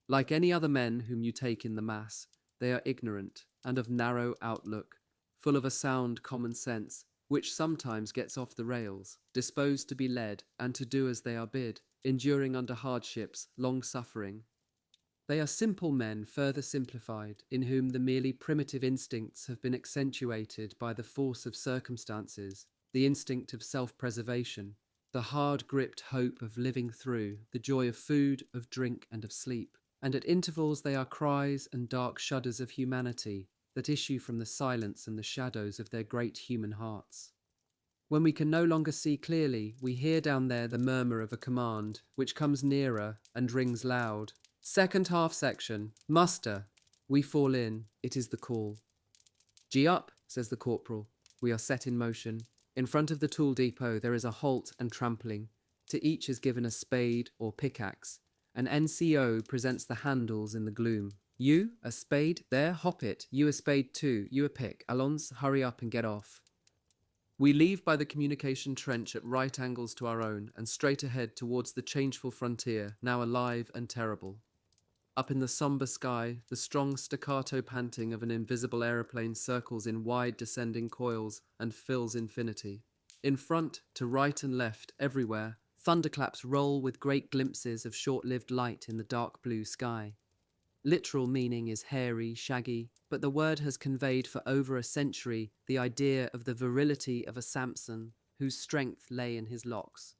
Like any other men whom you take in the mass, they are ignorant and of narrow outlook, full of a sound common sense, which sometimes gets off the rails, disposed to be led and to do as they are bid, enduring under hardships, long-suffering. They are simple men further simplified, in whom the merely primitive instincts have been accentuated by the force of circumstances, the instinct of self-preservation, the hard-gripped hope of living through, the joy of food, of drink, and of sleep. And at intervals they are cries and dark shudders of humanity that issue from the silence and the shadows of their great human hearts. When we can no longer see clearly, we hear down there the murmur of a command, which comes nearer and rings loud. "Second half section, muster." We fall in, it is the call. "Gee up," says the corporal. We are set in motion. In front of the tool depot there is a halt and trampling. To each is given a spade or pickaxe. An NCO presents the handles in the gloom. "You, a spade? There, hop it. You a spade too. You a pick. Allons, hurry up and get off." We leave by the communication trench at right angles to our own and straight ahead towards the changeful frontier, now alive and terrible. Up in the sombre sky, the strong staccato panting of an invisible aeroplane circles in wide descending coils and fills infinity. In front, to right and left, everywhere, thunderclaps roll with great glimpses of short-lived light in the dark blue sky. Literal meaning is hairy, shaggy, but the word has conveyed for over a century the idea of the virility of a Samson whose strength lay in his locks.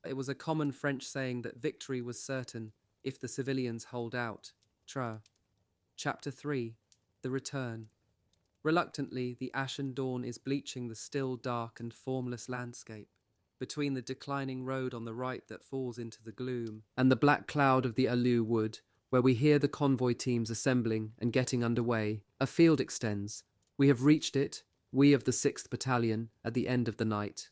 It was a common French saying that victory was certain if the civilians hold out. Chapter 3. The Return. Reluctantly, the ashen dawn is bleaching the still, dark, and formless landscape. Between the declining road on the right that falls into the gloom and the black cloud of the Alu wood, where we hear the convoy teams assembling and getting underway, a field extends. We have reached it, we of the 6th Battalion, at the end of the night.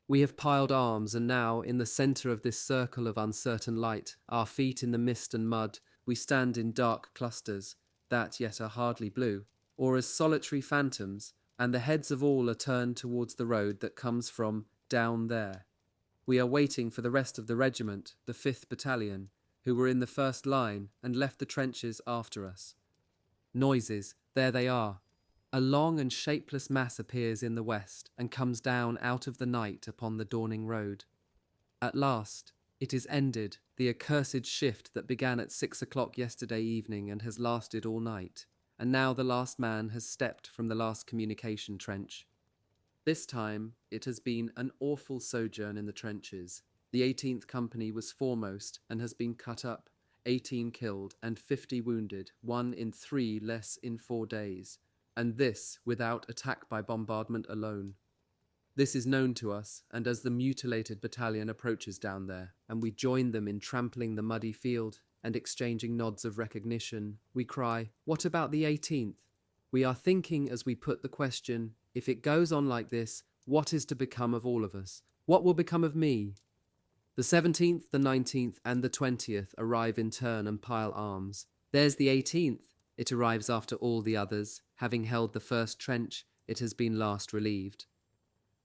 We have piled arms, and now, in the centre of this circle of uncertain light, our feet in the mist and mud, we stand in dark clusters, that yet are hardly blue, or as solitary phantoms, and the heads of all are turned towards the road that comes from down there. We are waiting for the rest of the regiment, the 5th Battalion, who were in the first line and left the trenches after us. Noises, there they are. A long and shapeless mass appears in the west and comes down out of the night upon the dawning road. At last, it is ended, the accursed shift that began at 6 o'clock yesterday evening and has lasted all night, and now the last man has stepped from the last communication trench. This time, it has been an awful sojourn in the trenches. The 18th Company was foremost and has been cut up, 18 killed and 50 wounded, 1 in 3 less in 4 days, and this without attack by bombardment alone. This is known to us, and as the mutilated battalion approaches down there, and we join them in trampling the muddy field and exchanging nods of recognition, we cry, "What about the 18th? We are thinking as we put the question, if it goes on like this, what is to become of all of us? What will become of me?" The 17th, the 19th, and the 20th arrive in turn and pile arms. There's the 18th. It arrives after all the others. Having held the first trench, it has been last relieved.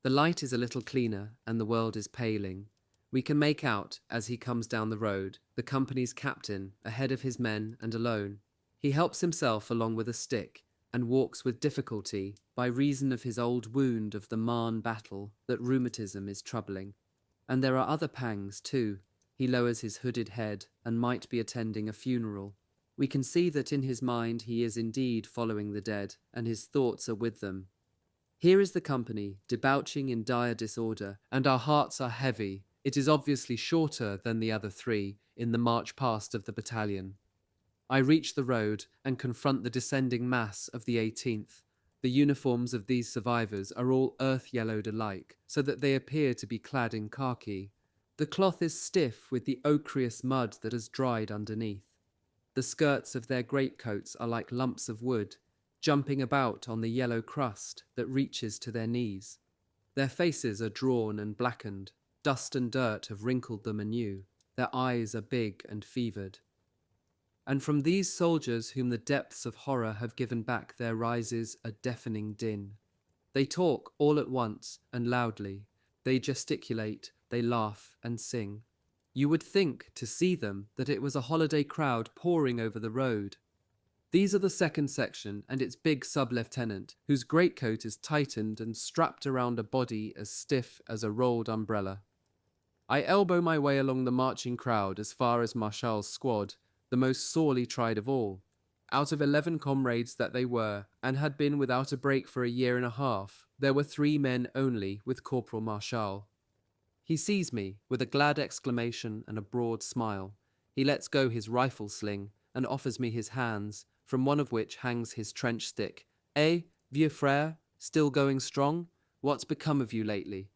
The light is a little cleaner, and the world is paling. We can make out, as he comes down the road, the company's captain, ahead of his men and alone. He helps himself along with a stick, and walks with difficulty, by reason of his old wound of the Marne battle that rheumatism is troubling. And there are other pangs, too. He lowers his hooded head, and might be attending a funeral. We can see that in his mind he is indeed following the dead, and his thoughts are with them. Here is the company, debauching in dire disorder, and our hearts are heavy. It is obviously shorter than the other 3 in the march past of the battalion. I reach the road and confront the descending mass of the 18th. The uniforms of these survivors are all earth-yellowed alike, so that they appear to be clad in khaki. The cloth is stiff with the ochreous mud that has dried underneath. The skirts of their greatcoats are like lumps of wood, jumping about on the yellow crust that reaches to their knees. Their faces are drawn and blackened. Dust and dirt have wrinkled them anew. Their eyes are big and fevered. And from these soldiers whom the depths of horror have given back there rises a deafening din. They talk all at once and loudly. They gesticulate, they laugh and sing. You would think, to see them, that it was a holiday crowd pouring over the road. These are the 2nd section and its big sub-lieutenant, whose greatcoat is tightened and strapped around a body as stiff as a rolled umbrella. I elbow my way along the marching crowd as far as Marchal's squad, the most sorely tried of all. Out of 11 comrades that they were, and had been without a break for a year and a half, there were 3 men only with Corporal Marchal. He sees me, with a glad exclamation and a broad smile. He lets go his rifle sling and offers me his hands, from one of which hangs his trench stick. "Eh, vieux frère, still going strong? What's become of you lately?"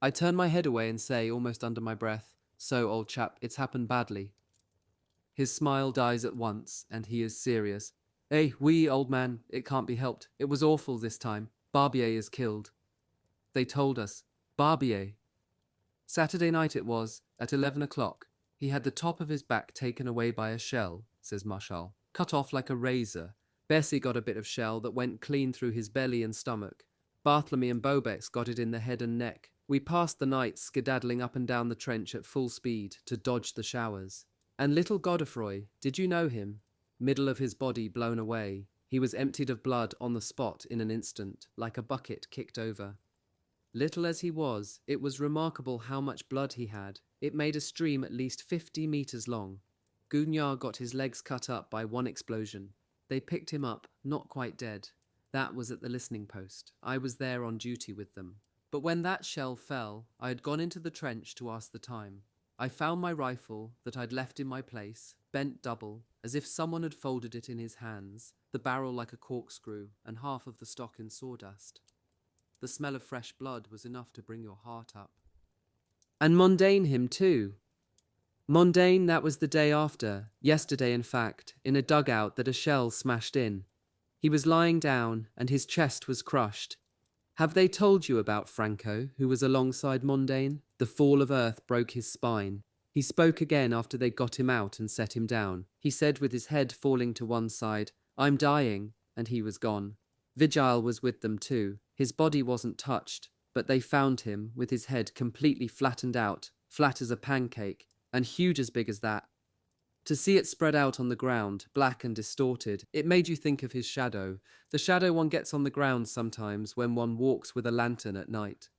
I turn my head away and say, almost under my breath, "So, old chap, it's happened badly." His smile dies at once, and he is serious. "Eh, oui, old man, it can't be helped. It was awful this time. Barbier is killed." They told us. Barbier. Saturday night it was, at 11 o'clock. He had the top of his back taken away by a shell, says Marchal, cut off like a razor. Bessie got a bit of shell that went clean through his belly and stomach. Bartholomew and Bobex got it in the head and neck. We passed the night skedaddling up and down the trench at full speed to dodge the showers. And little Godefroy, did you know him? Middle of his body blown away. He was emptied of blood on the spot in an instant, like a bucket kicked over. Little as he was, it was remarkable how much blood he had. It made a stream at least 50 meters long. Guignard got his legs cut up by one explosion. They picked him up, not quite dead. That was at the listening post. I was there on duty with them. But when that shell fell, I had gone into the trench to ask the time. I found my rifle that I'd left in my place, bent double, as if someone had folded it in his hands, the barrel like a corkscrew, and half of the stock in sawdust. The smell of fresh blood was enough to bring your heart up. And Mondaine him too. Mondaine, that was the day after, yesterday in fact, in a dugout that a shell smashed in. He was lying down, and his chest was crushed. Have they told you about Franco, who was alongside Mondaine? The fall of earth broke his spine. He spoke again after they got him out and set him down. He said with his head falling to one side, "I'm dying," and he was gone. Vigile was with them too. His body wasn't touched, but they found him with his head completely flattened out, flat as a pancake, and huge as big as that. To see it spread out on the ground, black and distorted, it made you think of his shadow, the shadow one gets on the ground sometimes when one walks with a lantern at night.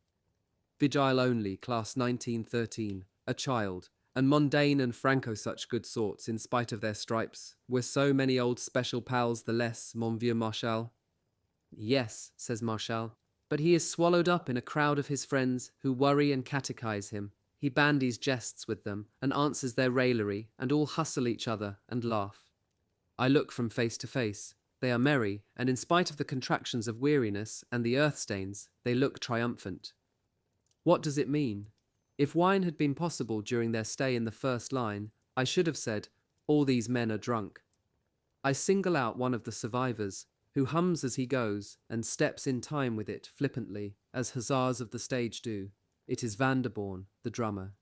Vigile only, class 1913, a child, and Mondaine and Franco such good sorts in spite of their stripes. We're so many old special pals the less, mon vieux Marshal. Yes, says Marshal, but he is swallowed up in a crowd of his friends who worry and catechize him. He bandies jests with them and answers their raillery, and all hustle each other and laugh. I look from face to face. They are merry, and in spite of the contractions of weariness and the earth stains, they look triumphant. What does it mean? If wine had been possible during their stay in the first line, I should have said, all these men are drunk. I single out one of the survivors, who hums as he goes and steps in time with it flippantly, as hussars of the stage do. It is Vanderborn, the drummer.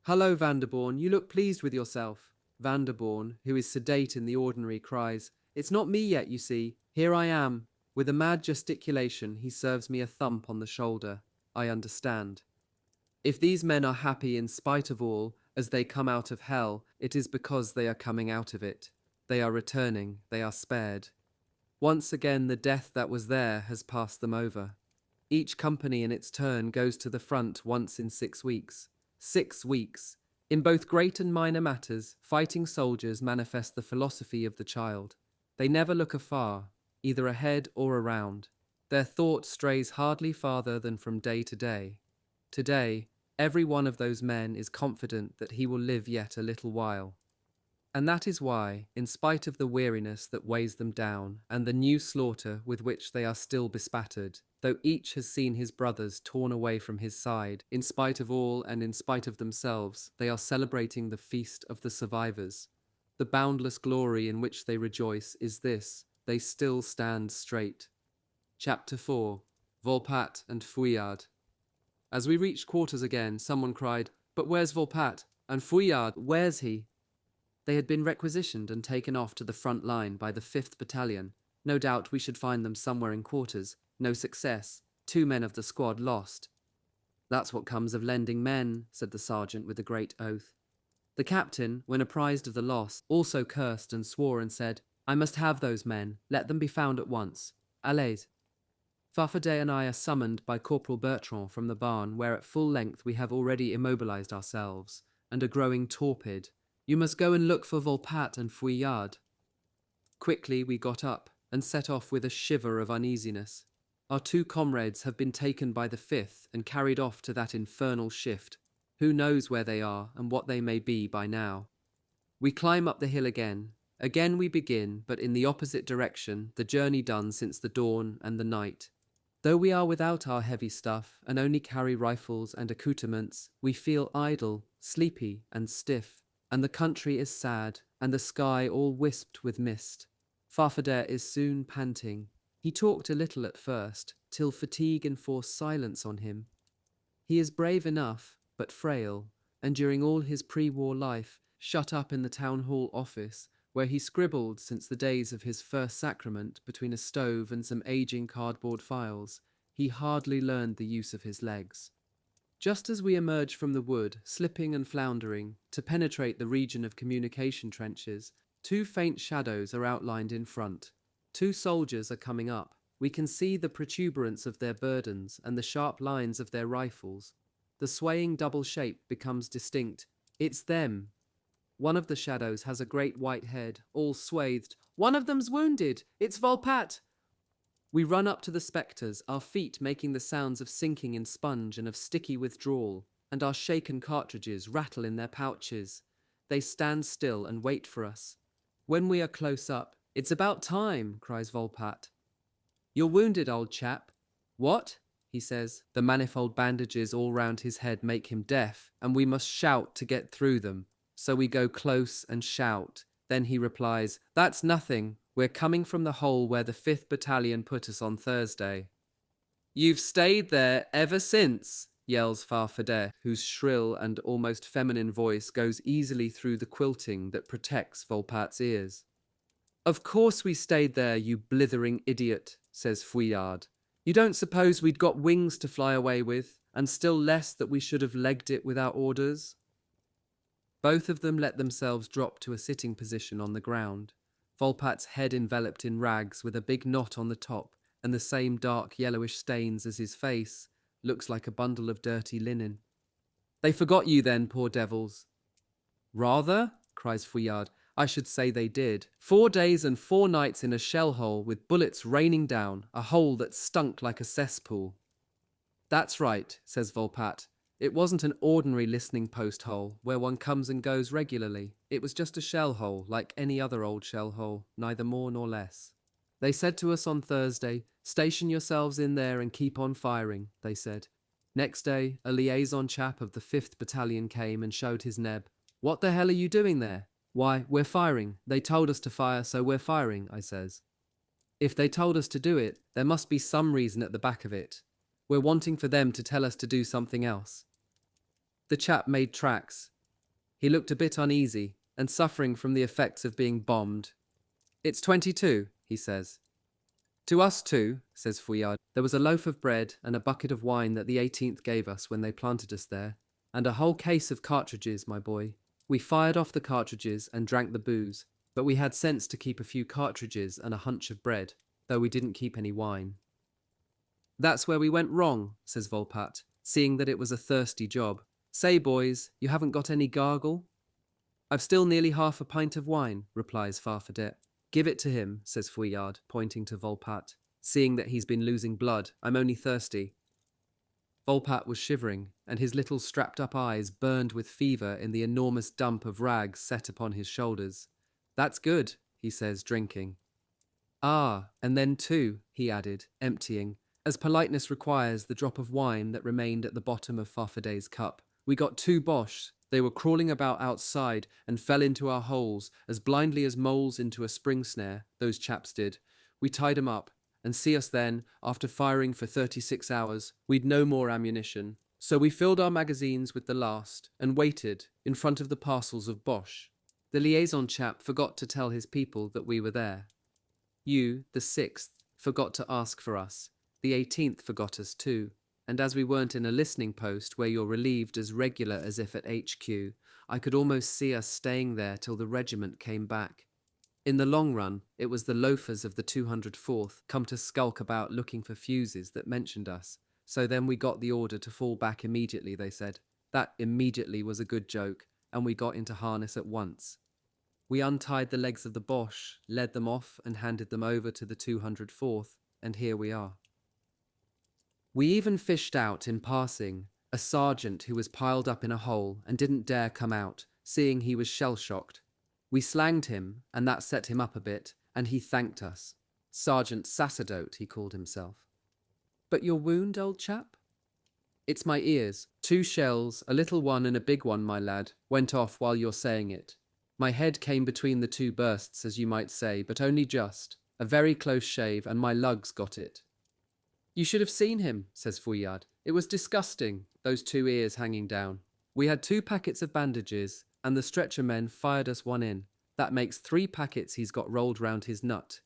"Hullo, Vanderborn, you look pleased with yourself." Vanderborn, who is sedate in the ordinary, cries, "It's not me yet, you see. Here I am." With a mad gesticulation, he serves me a thump on the shoulder. I understand. If these men are happy in spite of all, as they come out of hell, it is because they are coming out of it. They are returning, they are spared. Once again the death that was there has passed them over. Each company in its turn goes to the front once in 6 weeks. 6 weeks. In both great and minor matters, fighting soldiers manifest the philosophy of the child. They never look afar, either ahead or around. Their thought strays hardly farther than from day to day. Today, every one of those men is confident that he will live yet a little while. And that is why, in spite of the weariness that weighs them down and the new slaughter with which they are still bespattered, though each has seen his brothers torn away from his side, in spite of all and in spite of themselves, they are celebrating the feast of the survivors. The boundless glory in which they rejoice is this: they still stand straight. Chapter 4. Volpatte and Fouillade. As we reached quarters again, someone cried, "But where's Volpatte? And Fouillade, where's he?" They had been requisitioned and taken off to the front line by the 5th Battalion. No doubt we should find them somewhere in quarters. No success. 2 men of the squad lost. "That's what comes of lending men," said the sergeant with a great oath. The captain, when apprised of the loss, also cursed and swore and said, "I must have those men. Let them be found at once. Allez." Farfadet and I are summoned by Corporal Bertrand from the barn, where at full length we have already immobilized ourselves, and are growing torpid. "You must go and look for Volpatte and Fouillade." Quickly we got up and set off with a shiver of uneasiness. Our 2 comrades have been taken by the 5th and carried off to that infernal shift. Who knows where they are and what they may be by now? We climb up the hill again. Again we begin, but in the opposite direction, the journey done since the dawn and the night. Though we are without our heavy stuff and only carry rifles and accoutrements, we feel idle, sleepy and stiff, and the country is sad, and the sky all wisped with mist. Farfadet is soon panting. He talked a little at first, till fatigue enforced silence on him. He is brave enough, but frail, and during all his pre-war life, shut up in the town hall office, where he scribbled since the days of his first sacrament between a stove and some aging cardboard files, he hardly learned the use of his legs. Just as we emerge from the wood, slipping and floundering, to penetrate the region of communication trenches, 2 faint shadows are outlined in front. 2 soldiers are coming up. We can see the protuberance of their burdens and the sharp lines of their rifles. The swaying double shape becomes distinct. It's them. One of the shadows has a great white head, all swathed. "One of them's wounded! It's Volpatte!" We run up to the spectres, our feet making the sounds of sinking in sponge and of sticky withdrawal. and our shaken cartridges rattle in their pouches. They stand still and wait for us. When we are close up, "It's about time," cries Volpat. "You're wounded, old chap." "What?" he says. The manifold bandages all round his head make him deaf, and we must shout to get through them. So we go close and shout. Then he replies, "That's nothing. We're coming from the hole where the 5th Battalion put us on Thursday." "You've stayed there ever since," yells Farfadet, whose shrill and almost feminine voice goes easily through the quilting that protects Volpat's ears. "Of course we stayed there, you blithering idiot," says Fouillade. "You don't suppose we'd got wings to fly away with, and still less that we should have legged it without orders?" Both of them let themselves drop to a sitting position on the ground, Volpat's head enveloped in rags with a big knot on the top and the same dark yellowish stains as his face. Looks like a bundle of dirty linen. "They forgot you then, poor devils." "Rather," cries Fouillade, "I should say they did. 4 days and 4 nights in a shell hole with bullets raining down, a hole that stunk like a cesspool." "That's right," says Volpat. "It wasn't an ordinary listening post hole where one comes and goes regularly. It was just a shell hole like any other old shell hole, neither more nor less. They said to us on Thursday, 'Station yourselves in there and keep on firing,' they said. Next day, a liaison chap of the 5th Battalion came and showed his neb. 'What the hell are you doing there?' 'Why, we're firing. They told us to fire, so we're firing,' I says. 'If they told us to do it, there must be some reason at the back of it. We're wanting for them to tell us to do something else.' The chap made tracks. He looked a bit uneasy and suffering from the effects of being bombed. 'It's 22, he says. 'To us too,' says Fouillade. 'There was a loaf of bread and a bucket of wine that the 18th gave us when they planted us there, and a whole case of cartridges, my boy. We fired off the cartridges and drank the booze, but we had sense to keep a few cartridges and a hunch of bread, though we didn't keep any wine.' 'That's where we went wrong,' says Volpat, seeing that it was a thirsty job. 'Say, boys, you haven't got any gargle?' 'I've still nearly half a pint of wine,' replies Farfadet. 'Give it to him,' says Fouillade, pointing to Volpat. 'Seeing that he's been losing blood, I'm only thirsty.' Volpat was shivering, and his little strapped-up eyes burned with fever in the enormous dump of rags set upon his shoulders. 'That's good,' he says, drinking. 'Ah, and then too,' he added, emptying, as politeness requires, the drop of wine that remained at the bottom of Farfadet's cup. 'We got 2 Boches. They were crawling about outside and fell into our holes as blindly as moles into a spring snare, those chaps did. We tied 'em up, and see us then, after firing for 36 hours, we'd no more ammunition. So we filled our magazines with the last and waited in front of the parcels of Boche. The liaison chap forgot to tell his people that we were there. You, the 6th, forgot to ask for us. The 18th forgot us too. And as we weren't in a listening post where you're relieved as regular as if at HQ, I could almost see us staying there till the regiment came back. In the long run, it was the loafers of the 204th come to skulk about looking for fuses that mentioned us. So then we got the order to fall back immediately, they said. That immediately was a good joke, and we got into harness at once. We untied the legs of the Boche, led them off and handed them over to the 204th, and here we are. We even fished out, in passing, a sergeant who was piled up in a hole and didn't dare come out, seeing he was shell-shocked. We slanged him, and that set him up a bit, and he thanked us. Sergeant Sacerdote, he called himself. 'But your wound, old chap?' 'It's my ears. 2 shells, a little one and a big one, my lad, went off while you're saying it. My head came between the 2 bursts, as you might say, but only just. A very close shave, and my lugs got it.' 'You should have seen him,' says Fouillade. 'It was disgusting, those 2 ears hanging down. We had 2 packets of bandages, and the stretcher men fired us one in. That makes 3 packets he's got rolled round his nut.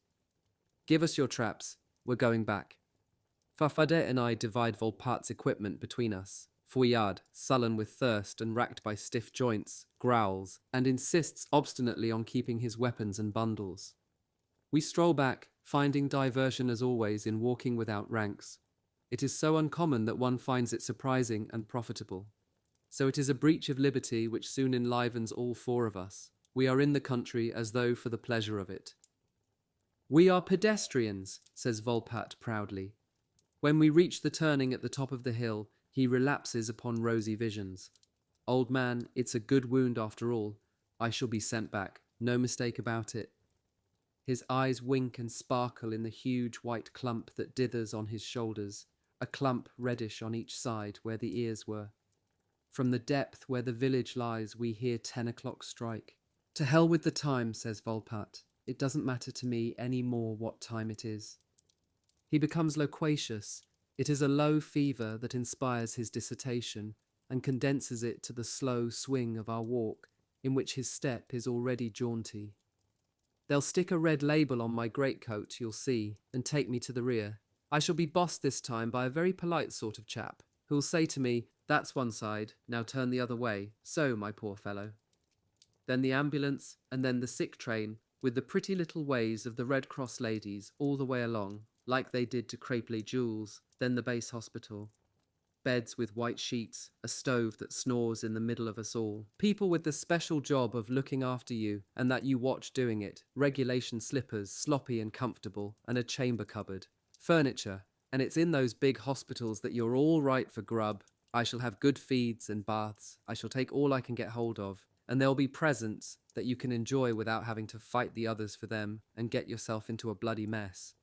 Give us your traps. We're going back.' Farfadet and I divide Volpat's equipment between us. Fouillade, sullen with thirst and racked by stiff joints, growls, and insists obstinately on keeping his weapons and bundles. We stroll back, finding diversion as always in walking without ranks. It is so uncommon that one finds it surprising and profitable. So it is a breach of liberty which soon enlivens all 4 of us. We are in the country as though for the pleasure of it. 'We are pedestrians,' says Volpat proudly. When we reach the turning at the top of the hill, He relapses upon rosy visions. Old man, it's a good wound after all. I shall be sent back, no mistake about it. His eyes wink and sparkle in the huge white clump that dithers on his shoulders, a clump reddish on each side where the ears were. From the depth where the village lies, we hear 10 o'clock strike. To hell with the time, says Volpatte. It doesn't matter to me any more what time it is. He becomes loquacious. It is a low fever that inspires his dissertation and condenses it to the slow swing of our walk, in which his step is already jaunty. They'll stick a red label on my greatcoat, you'll see, and take me to the rear. I shall be bossed this time by a very polite sort of chap, who'll say to me, "That's one side, now turn the other way, so, my poor fellow." Then the ambulance, and then the sick train, with the pretty little ways of the Red Cross ladies all the way along, like they did to Crapely Jules, then the base hospital. Beds with white sheets, a stove that snores in the middle of us all. People with the special job of looking after you, and that you watch doing it. Regulation slippers, sloppy and comfortable, and a chamber cupboard. Furniture, and it's in those big hospitals that you're all right for grub. I shall have good feeds and baths. I shall take all I can get hold of. And there'll be presents that you can enjoy without having to fight the others for them and get yourself into a bloody mess.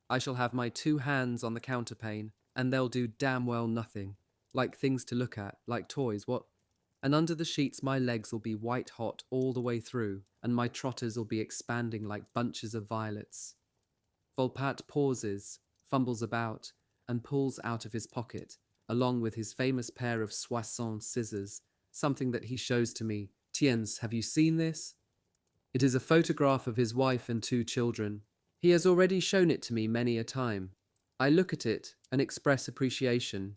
I shall have my 2 hands on the counterpane, and they'll do damn well nothing. Like things to look at, like toys, what? And under the sheets my legs'll be white hot all the way through, and my trotters'll be expanding like bunches of violets. Volpatte pauses, fumbles about, and pulls out of his pocket, along with his famous pair of Soissons scissors, something that he shows to me. Tiens, have you seen this? It is a photograph of his wife and 2 children. He has already shown it to me many a time. I look at it and express appreciation.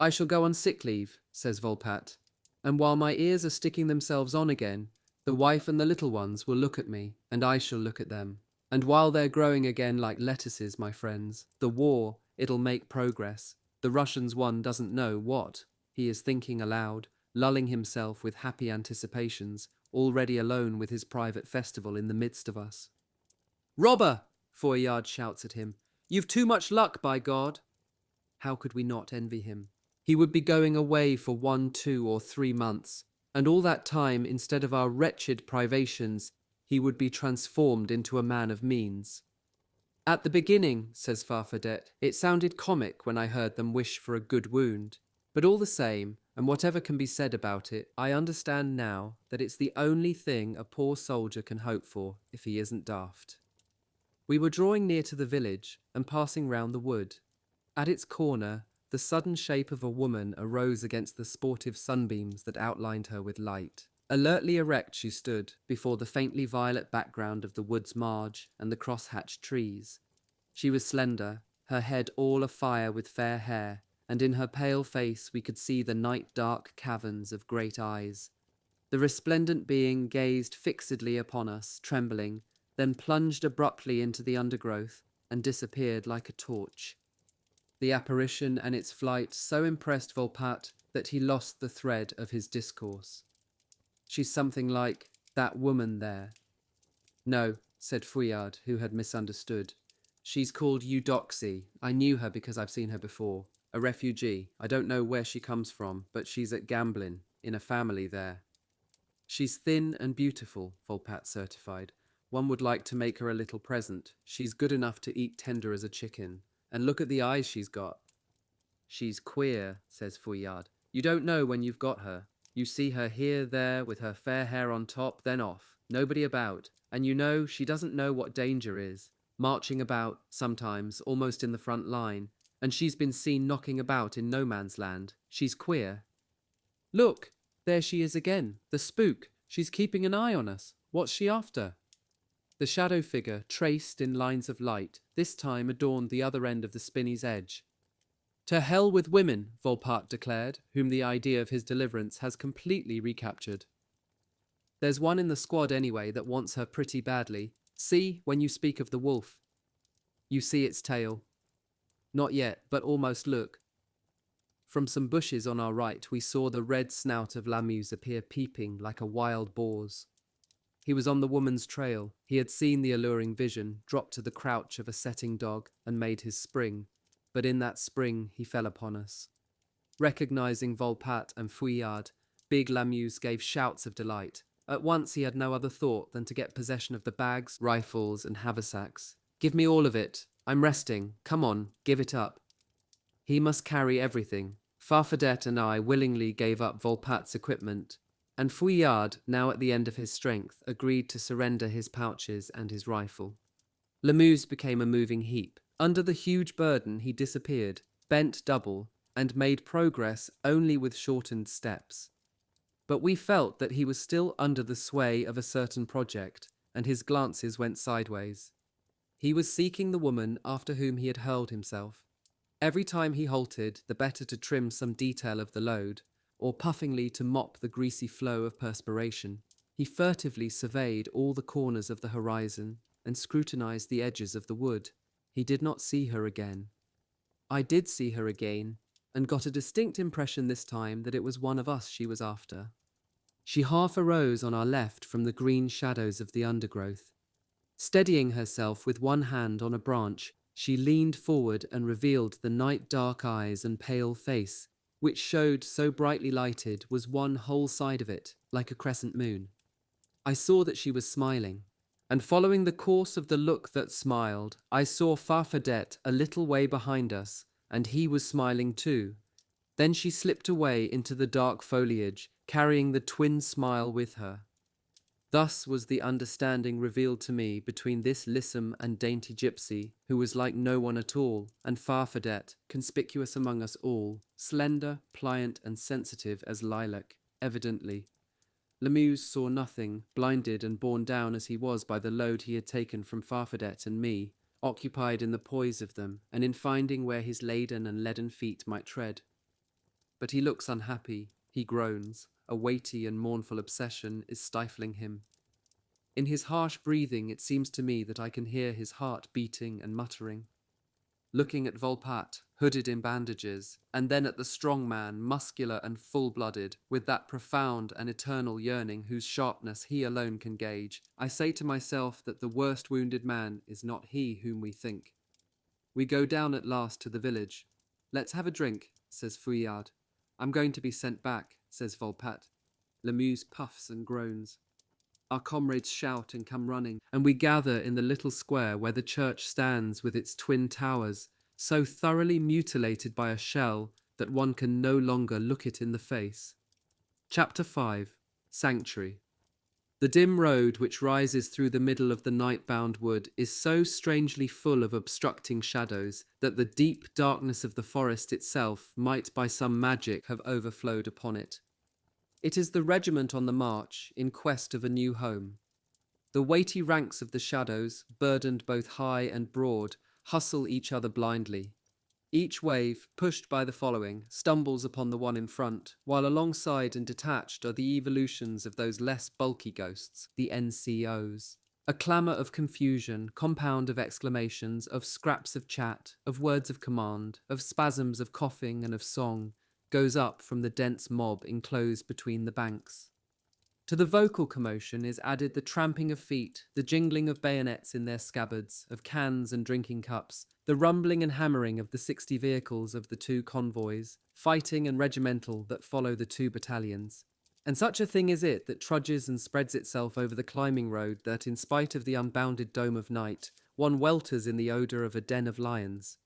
I shall go on sick leave, says Volpatte, and while my ears are sticking themselves on again, the wife and the little ones will look at me, and I shall look at them. And while they're growing again like lettuces, my friends, the war, it'll make progress. The Russians one doesn't know what. He is thinking aloud, lulling himself with happy anticipations, already alone with his private festival in the midst of us. "Robber!" Feuillade shouts at him. "You've too much luck, by God!" How could we not envy him? He would be going away for 1, 2, or 3 months, and all that time, instead of our wretched privations, he would be transformed into a man of means. At the beginning, says Farfadet, it sounded comic when I heard them wish for a good wound. But all the same, and whatever can be said about it, I understand now that it's the only thing a poor soldier can hope for if he isn't daft. We were drawing near to the village and passing round the wood. At its corner, the sudden shape of a woman arose against the sportive sunbeams that outlined her with light. Alertly erect she stood before the faintly violet background of the wood's marge and the cross-hatched trees. She was slender, her head all afire with fair hair, and in her pale face we could see the night-dark caverns of great eyes. The resplendent being gazed fixedly upon us, trembling, then plunged abruptly into the undergrowth and disappeared like a torch. The apparition and its flight so impressed Volpatte that he lost the thread of his discourse. "She's something like that woman there." "No," said Fouillade, who had misunderstood. "She's called Eudoxie. I knew her because I've seen her before. A refugee. I don't know where she comes from, but she's at Gamblin, in a family there." "She's thin and beautiful," Volpatte certified. "One would like to make her a little present. She's good enough to eat tender as a chicken. And look at the eyes she's got." "She's queer," says Fouillade. "You don't know when you've got her. You see her here, there, with her fair hair on top, then off. Nobody about. And you know she doesn't know what danger is. Marching about, sometimes, almost in the front line. And she's been seen knocking about in no man's land. She's queer." "Look, there she is again. The spook. She's keeping an eye on us. What's she after?" The shadow figure, traced in lines of light, this time adorned the other end of the spinney's edge. "To hell with women," Volpatte declared, whom the idea of his deliverance has completely recaptured. "There's one in the squad anyway that wants her pretty badly. See, when you speak of the wolf. You see its tail. Not yet, but almost look." From some bushes on our right we saw the red snout of Lamuse appear peeping like a wild boar's. He was on the woman's trail. He had seen the alluring vision, dropped to the crouch of a setting dog, and made his spring. But in that spring he fell upon us. Recognizing Volpatte and Fouillade, big Lamuse gave shouts of delight. At once he had no other thought than to get possession of the bags, rifles, and haversacks. "Give me all of it. I'm resting. Come on, give it up." He must carry everything. Farfadet and I willingly gave up Volpatte's equipment, and Fouillade, now at the end of his strength, agreed to surrender his pouches and his rifle. Lamuse became a moving heap. Under the huge burden he disappeared, bent double, and made progress only with shortened steps. But we felt that he was still under the sway of a certain project, and his glances went sideways. He was seeking the woman after whom he had hurled himself. Every time he halted, the better to trim some detail of the load, or puffingly to mop the greasy flow of perspiration, he furtively surveyed all the corners of the horizon and scrutinized the edges of the wood. He did not see her again. I did see her again, and got a distinct impression this time that it was one of us she was after. She half arose on our left from the green shadows of the undergrowth. Steadying herself with one hand on a branch, she leaned forward and revealed the night-dark eyes and pale face, which showed so brightly lighted was one whole side of it, like a crescent moon. I saw that she was smiling, and following the course of the look that smiled, I saw Farfadet a little way behind us, and he was smiling too. Then she slipped away into the dark foliage, carrying the twin smile with her. Thus was the understanding revealed to me between this lissom and dainty gypsy, who was like no one at all, and Farfadet, conspicuous among us all, slender, pliant, and sensitive as lilac, evidently. Lamuse saw nothing, blinded and borne down as he was by the load he had taken from Farfadet and me, occupied in the poise of them, and in finding where his laden and leaden feet might tread. But he looks unhappy, he groans. A weighty and mournful obsession is stifling him. In his harsh breathing it seems to me that I can hear his heart beating and muttering. Looking at Volpatte, hooded in bandages, and then at the strong man, muscular and full-blooded, with that profound and eternal yearning whose sharpness he alone can gauge, I say to myself that the worst wounded man is not he whom we think. We go down at last to the village. "Let's have a drink," says Fouillade. "I'm going to be sent back," says Volpatte. Lamuse puffs and groans. Our comrades shout and come running, and we gather in the little square where the church stands with its twin towers, so thoroughly mutilated by a shell that one can no longer look it in the face. Chapter 5. Sanctuary. The dim road which rises through the middle of the night-bound wood is so strangely full of obstructing shadows that the deep darkness of the forest itself might by some magic have overflowed upon it. It is the regiment on the march, in quest of a new home. The weighty ranks of the shadows, burdened both high and broad, hustle each other blindly. Each wave, pushed by the following, stumbles upon the one in front, while alongside and detached are the evolutions of those less bulky ghosts, the NCOs. A clamour of confusion, compound of exclamations, of scraps of chat, of words of command, of spasms of coughing and of song, goes up from the dense mob enclosed between the banks. To the vocal commotion is added the tramping of feet, the jingling of bayonets in their scabbards, of cans and drinking cups, the rumbling and hammering of the 60 vehicles of the two convoys, fighting and regimental, that follow the two battalions. And such a thing is it that trudges and spreads itself over the climbing road that, in spite of the unbounded dome of night, one welters in the odour of a den of lions.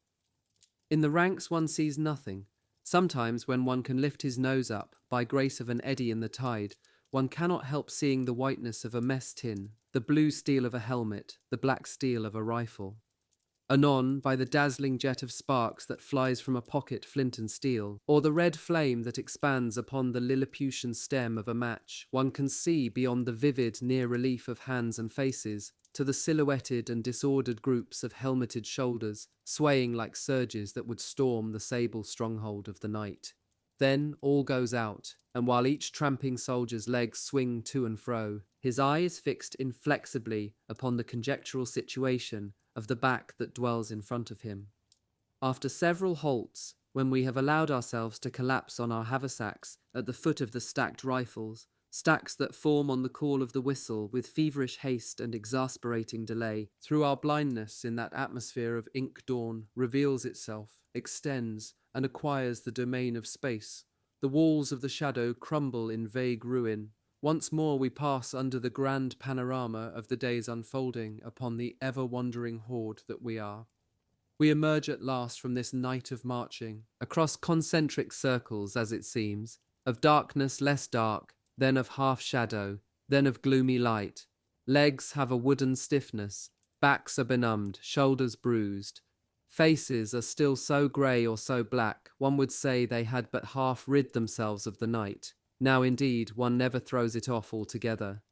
In the ranks one sees nothing. Sometimes, when one can lift his nose up, by grace of an eddy in the tide, one cannot help seeing the whiteness of a mess tin, the blue steel of a helmet, the black steel of a rifle. Anon, by the dazzling jet of sparks that flies from a pocket flint and steel, or the red flame that expands upon the Lilliputian stem of a match, one can see beyond the vivid near relief of hands and faces, to the silhouetted and disordered groups of helmeted shoulders, swaying like surges that would storm the sable stronghold of the night. Then all goes out, and while each tramping soldier's legs swing to and fro, his eye is fixed inflexibly upon the conjectural situation of the back that dwells in front of him. After several halts, when we have allowed ourselves to collapse on our haversacks at the foot of the stacked rifles, stacks that form on the call of the whistle with feverish haste and exasperating delay, through our blindness in that atmosphere of ink dawn reveals itself, extends, and acquires the domain of space. The walls of the shadow crumble in vague ruin. Once more we pass under the grand panorama of the days unfolding upon the ever-wandering horde that we are. We emerge at last from this night of marching, across concentric circles, as it seems, of darkness less dark, then of half-shadow, then of gloomy light. Legs have a wooden stiffness, backs are benumbed, shoulders bruised. Faces are still so grey or so black, one would say they had but half rid themselves of the night. Now indeed, one never throws it off altogether.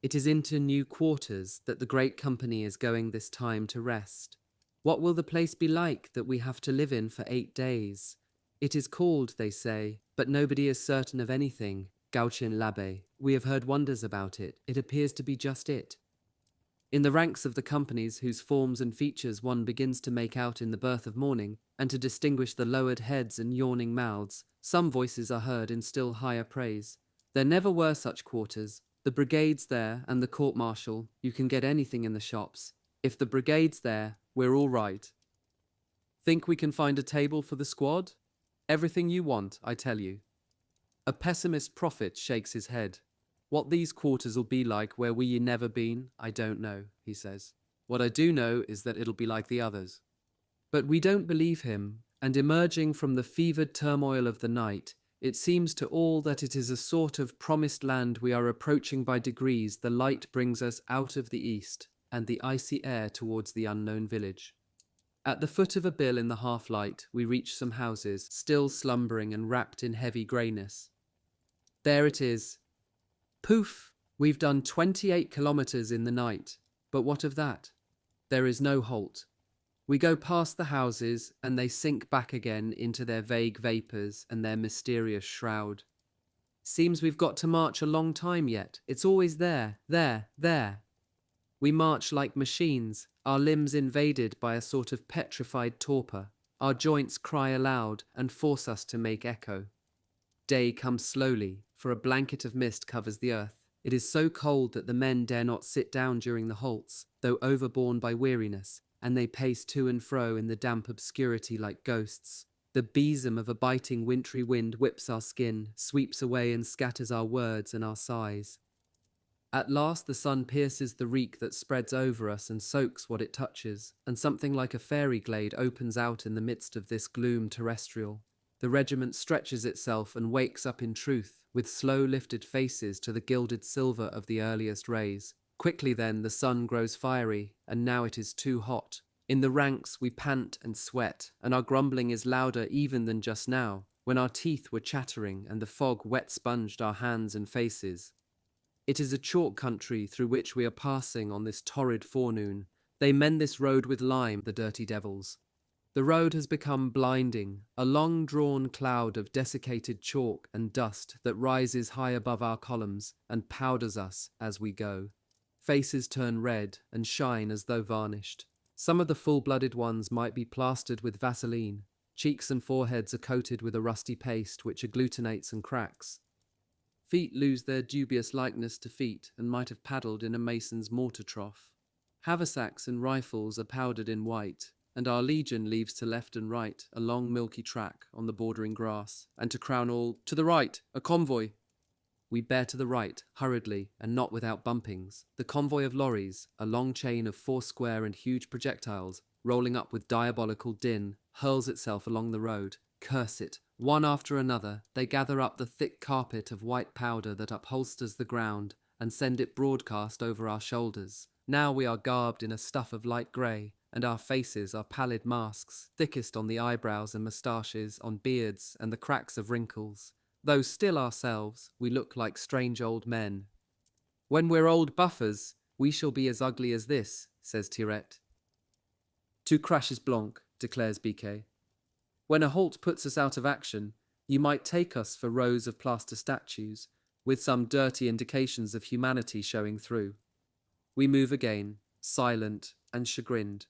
It is into new quarters that the great company is going this time to rest. What will the place be like that we have to live in for 8 days? It is called, they say, but nobody is certain of anything, Gauchin l'Abbe. We have heard wonders about it. It appears to be just it. In the ranks of the companies whose forms and features one begins to make out in the birth of morning, and to distinguish the lowered heads and yawning mouths, some voices are heard in still higher praise. There never were such quarters. The brigade's there, and the court-martial. You can get anything in the shops. If the brigade's there, we're all right. Think we can find a table for the squad? Everything you want, I tell you. A pessimist prophet shakes his head. What these quarters will be like where we never been, I don't know, he says. What I do know is that it'll be like the others. But we don't believe him, and emerging from the fevered turmoil of the night, it seems to all that it is a sort of promised land we are approaching by degrees. The light brings us out of the east, and the icy air towards the unknown village. At the foot of a bill in the half-light, we reach some houses, still slumbering and wrapped in heavy greyness. There it is. Poof! We've done 28 kilometers in the night, but what of that? There is no halt. We go past the houses, and they sink back again into their vague vapours and their mysterious shroud. Seems we've got to march a long time yet. It's always there, there. We march like machines, our limbs invaded by a sort of petrified torpor. Our joints cry aloud and force us to make echo. Day comes slowly, for a blanket of mist covers the earth. It is so cold that the men dare not sit down during the halts, though overborne by weariness, and they pace to and fro in the damp obscurity like ghosts. The besom of a biting wintry wind whips our skin, sweeps away and scatters our words and our sighs. At last the sun pierces the reek that spreads over us and soaks what it touches, and something like a fairy glade opens out in the midst of this gloom terrestrial. The regiment stretches itself and wakes up in truth, with slow lifted faces to the gilded silver of the earliest rays. Quickly then the sun grows fiery, and now it is too hot. In the ranks we pant and sweat, and our grumbling is louder even than just now, when our teeth were chattering and the fog wet-sponged our hands and faces. It is a chalk country through which we are passing on this torrid forenoon. They mend this road with lime, the dirty devils. The road has become blinding, a long-drawn cloud of desiccated chalk and dust that rises high above our columns and powders us as we go. Faces turn red and shine as though varnished. Some of the full-blooded ones might be plastered with Vaseline. Cheeks and foreheads are coated with a rusty paste which agglutinates and cracks. Feet lose their dubious likeness to feet and might have paddled in a mason's mortar trough. Haversacks and rifles are powdered in white, and our legion leaves to left and right a long milky track on the bordering grass, and to crown all, to the right, a convoy. We bear to the right, hurriedly, and not without bumpings. The convoy of lorries, a long chain of 4 square and huge projectiles, rolling up with diabolical din, hurls itself along the road. Curse it! One after another, they gather up the thick carpet of white powder that upholsters the ground, and send it broadcast over our shoulders. Now we are garbed in a stuff of light grey, and our faces are pallid masks, thickest on the eyebrows and moustaches, on beards and the cracks of wrinkles. Though still ourselves, we look like strange old men. When we're old buffers, we shall be as ugly as this, says Tirette. Tout crashes blanc, declares Biquet. When a halt puts us out of action, you might take us for rows of plaster statues, with some dirty indications of humanity showing through. We move again, silent and chagrined.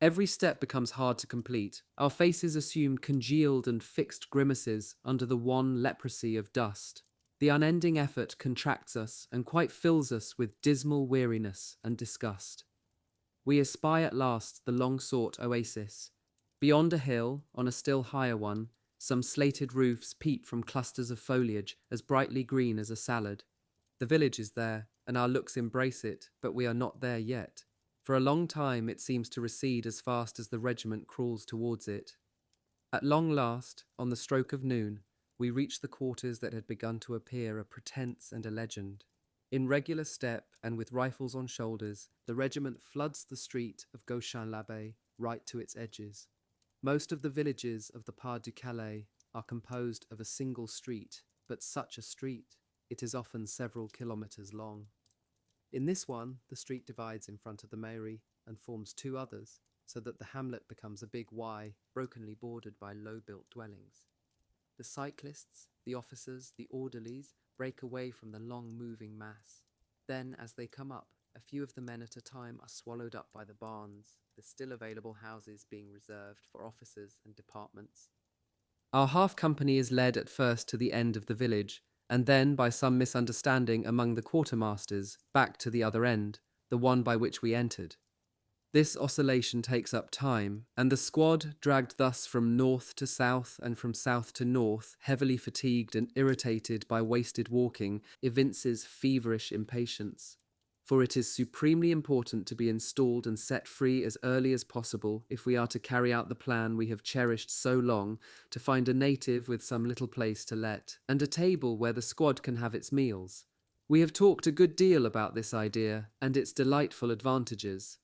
Every step becomes hard to complete. Our faces assume congealed and fixed grimaces under the wan leprosy of dust. The unending effort contracts us and quite fills us with dismal weariness and disgust. We espy at last the long-sought oasis. Beyond a hill, on a still higher one, some slated roofs peep from clusters of foliage as brightly green as a salad. The village is there, and our looks embrace it, but we are not there yet. For a long time it seems to recede as fast as the regiment crawls towards it. At long last, on the stroke of noon, we reach the quarters that had begun to appear a pretense and a legend. In regular step and with rifles on shoulders, the regiment floods the street of Gauchin-l'Abbé right to its edges. Most of the villages of the Pas du Calais are composed of a single street, but such a street, it is often several kilometres long. In this one, the street divides in front of the mairie and forms two others, so that the hamlet becomes a big Y, brokenly bordered by low-built dwellings. The cyclists, the officers, the orderlies break away from the long-moving mass. Then, as they come up, a few of the men at a time are swallowed up by the barns, the still available houses being reserved for officers and departments. Our half-company is led at first to the end of the village, and then, by some misunderstanding among the quartermasters, back to the other end, the one by which we entered. This oscillation takes up time, and the squad, dragged thus from north to south and from south to north, heavily fatigued and irritated by wasted walking, evinces feverish impatience. For it is supremely important to be installed and set free as early as possible if we are to carry out the plan we have cherished so long, to find a native with some little place to let, and a table where the squad can have its meals. We have talked a good deal about this idea and its delightful advantages.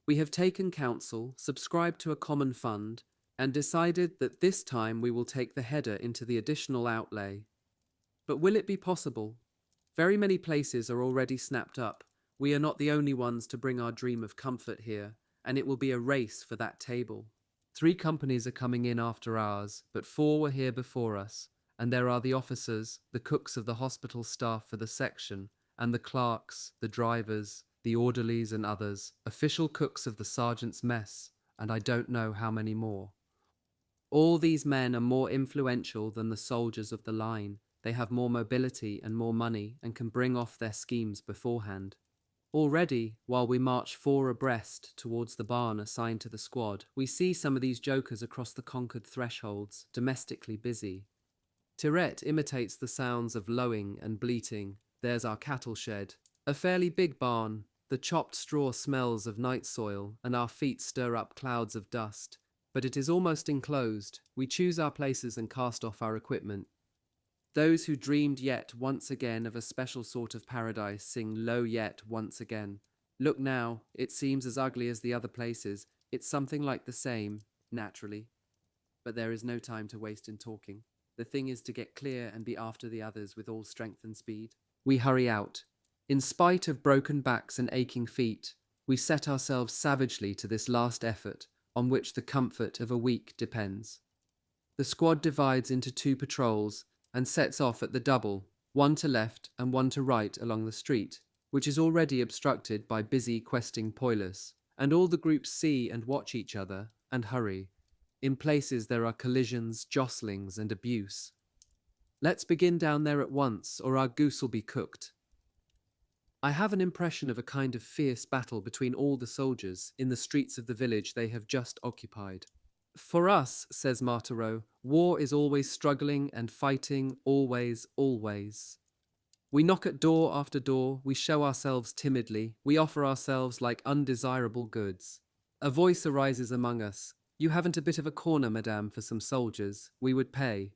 We have taken counsel, subscribed to a common fund, and decided that this time we will take the header into the additional outlay. But will it be possible? Very many places are already snapped up. We are not the only ones to bring our dream of comfort here, and it will be a race for that table. 3 companies are coming in after ours, but 4 were here before us, and there are the officers, the cooks of the hospital staff for the section, and the clerks, the drivers, the orderlies and others, official cooks of the sergeant's mess, and I don't know how many more. All these men are more influential than the soldiers of the line. They have more mobility and more money and can bring off their schemes beforehand. Already, while we march 4 abreast towards the barn assigned to the squad, we see some of these jokers across the conquered thresholds, domestically busy. Tirette imitates the sounds of lowing and bleating. There's our cattle shed. A fairly big barn. The chopped straw smells of night soil, and our feet stir up clouds of dust. But it is almost enclosed. We choose our places and cast off our equipment. Those who dreamed yet once again of a special sort of paradise sing low yet once again. Look now, it seems as ugly as the other places. It's something like the same, naturally. But there is no time to waste in talking. The thing is to get clear and be after the others with all strength and speed. We hurry out. In spite of broken backs and aching feet, we set ourselves savagely to this last effort, on which the comfort of a week depends. The squad divides into 2 patrols, and sets off at the double, one to left and one to right along the street, which is already obstructed by busy questing poilus, and all the groups see and watch each other, and hurry. In places there are collisions, jostlings, and abuse. Let's begin down there at once, or our goose'll be cooked. I have an impression of a kind of fierce battle between all the soldiers in the streets of the village they have just occupied. For us, says Marthereau, war is always struggling and fighting, always, always. We knock at door after door, we show ourselves timidly, we offer ourselves like undesirable goods. A voice arises among us. You haven't a bit of a corner, madame, for some soldiers. We would pay.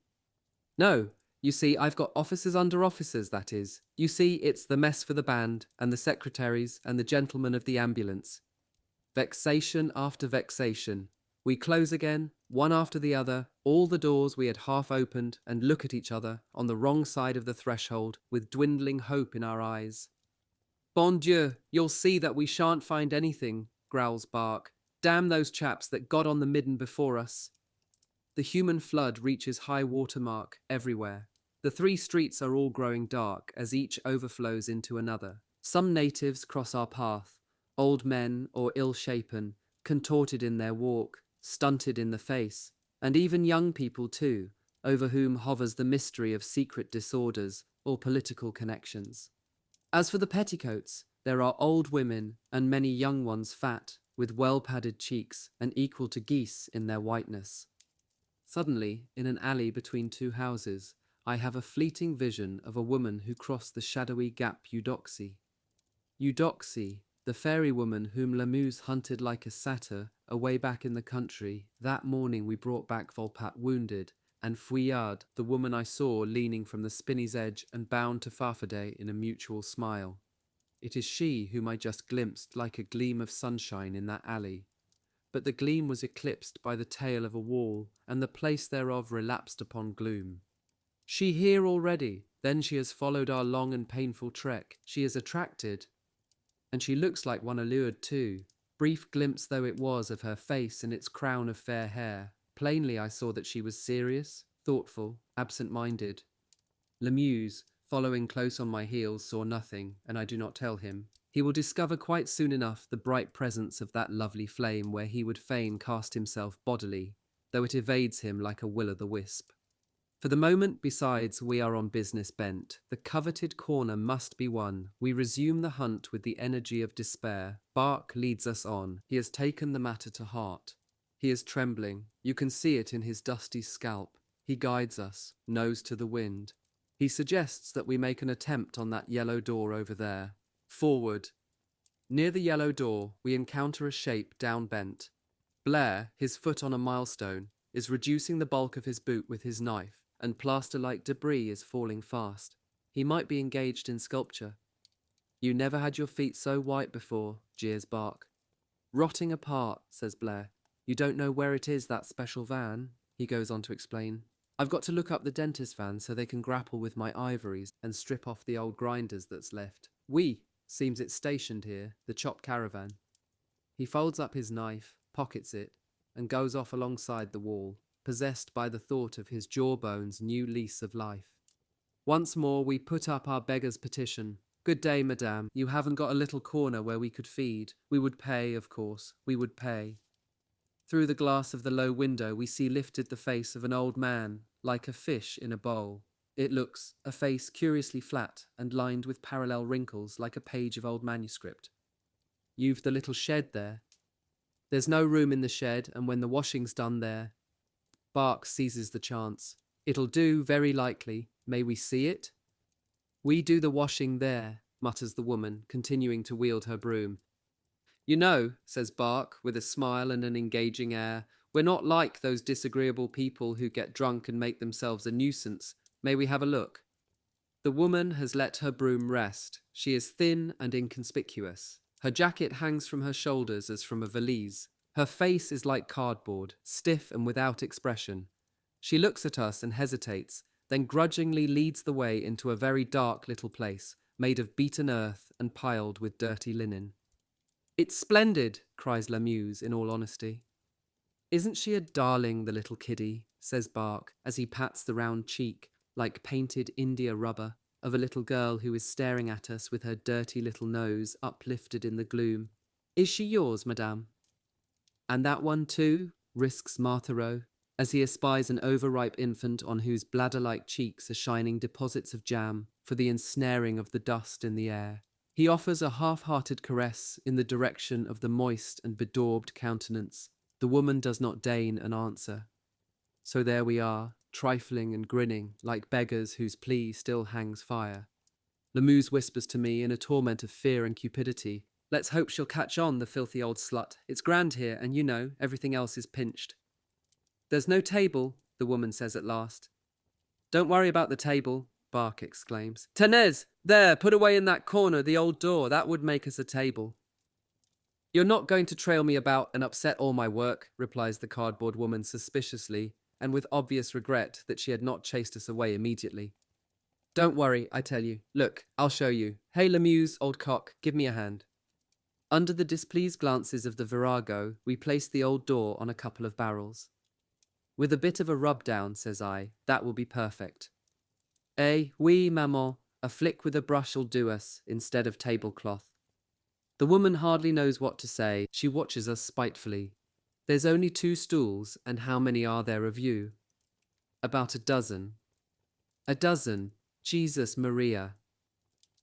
No, you see, I've got officers under officers, that is. You see, it's the mess for the band, and the secretaries, and the gentlemen of the ambulance. Vexation after vexation. We close again, one after the other, all the doors we had half opened, and look at each other, on the wrong side of the threshold, with dwindling hope in our eyes. Bon Dieu, you'll see that we shan't find anything, growls Bark. Damn those chaps that got on the midden before us. The human flood reaches high water mark everywhere. The 3 streets are all growing dark as each overflows into another. Some natives cross our path, old men or ill-shapen, contorted in their walk, stunted in the face, and even young people too, over whom hovers the mystery of secret disorders or political connections. As for the petticoats, there are old women and many young ones fat, with well-padded cheeks and equal to geese in their whiteness. Suddenly, in an alley between two houses, I have a fleeting vision of a woman who crossed the shadowy gap Eudoxie. Eudoxie, the fairy woman whom Lamuse hunted like a satyr away back in the country that morning we brought back Volpat wounded, and Fouillade, the woman I saw leaning from the spinney's edge and bound to Farfadet in a mutual smile. It is she whom I just glimpsed like a gleam of sunshine in that alley. But the gleam was eclipsed by the tail of a wall, and the place thereof relapsed upon gloom. She here already, then she has followed our long and painful trek, she is attracted, and she looks like one allured too. Brief glimpse though it was of her face and its crown of fair hair, plainly I saw that she was serious, thoughtful, absent-minded. Lamuse, following close on my heels, saw nothing, and I do not tell him. He will discover quite soon enough the bright presence of that lovely flame where he would fain cast himself bodily, though it evades him like a will-o'-the-wisp. For the moment, besides, we are on business bent. The coveted corner must be won. We resume the hunt with the energy of despair. Bark leads us on. He has taken the matter to heart. He is trembling. You can see it in his dusty scalp. He guides us, nose to the wind. He suggests that we make an attempt on that yellow door over there. Forward. Near the yellow door, we encounter a shape down-bent. Blair, his foot on a milestone, is reducing the bulk of his boot with his knife, and plaster-like debris is falling fast. He might be engaged in sculpture. You never had your feet so white before, jeers Bark. Rotting apart, says Blair. You don't know where it is, that special van, he goes on to explain. I've got to look up the dentist van so they can grapple with my ivories and strip off the old grinders that's left. Seems it's stationed here, the chop caravan. He folds up his knife, pockets it, and goes off alongside the wall, possessed by the thought of his jawbone's new lease of life. Once more we put up our beggar's petition. Good day, madame. You haven't got a little corner where we could feed. We would pay, of course. We would pay. Through the glass of the low window we see lifted the face of an old man, like a fish in a bowl. It looks, a face curiously flat and lined with parallel wrinkles like a page of old manuscript. You've the little shed there. There's no room in the shed, and when the washing's done there... Bark seizes the chance. It'll do, very likely. May we see it? We do the washing there, mutters the woman, continuing to wield her broom. You know, says Bark, with a smile and an engaging air, we're not like those disagreeable people who get drunk and make themselves a nuisance. May we have a look? The woman has let her broom rest. She is thin and inconspicuous. Her jacket hangs from her shoulders as from a valise. Her face is like cardboard, stiff and without expression. She looks at us and hesitates, then grudgingly leads the way into a very dark little place, made of beaten earth and piled with dirty linen. It's splendid, cries Lamuse in all honesty. Isn't she a darling, the little kiddie, says Bark, as he pats the round cheek, like painted India rubber, of a little girl who is staring at us with her dirty little nose uplifted in the gloom. Is she yours, madame? And that one too, risks Marthereau, as he espies an overripe infant on whose bladder-like cheeks are shining deposits of jam for the ensnaring of the dust in the air. He offers a half-hearted caress in the direction of the moist and bedaubed countenance. The woman does not deign an answer. So there we are, trifling and grinning, like beggars whose plea still hangs fire. Lamuse whispers to me in a torment of fear and cupidity, "Let's hope she'll catch on, the filthy old slut. It's grand here, and you know, everything else is pinched." "There's no table," the woman says at last. "Don't worry about the table," Bark exclaims. "Tenez! There, put away in that corner the old door. That would make us a table." "You're not going to trail me about and upset all my work," replies the cardboard woman suspiciously, and with obvious regret that she had not chased us away immediately. "Don't worry, I tell you. Look, I'll show you. Hey, Lamuse, old cock, give me a hand." Under the displeased glances of the virago, we place the old door on a couple of barrels. "With a bit of a rub-down," says I, "that will be perfect." "Eh, oui, maman, a flick with a brush'll do us, instead of tablecloth." The woman hardly knows what to say. She watches us spitefully. "There's only 2 stools, and how many are there of you?" "About a dozen." "A dozen? Jesus Maria."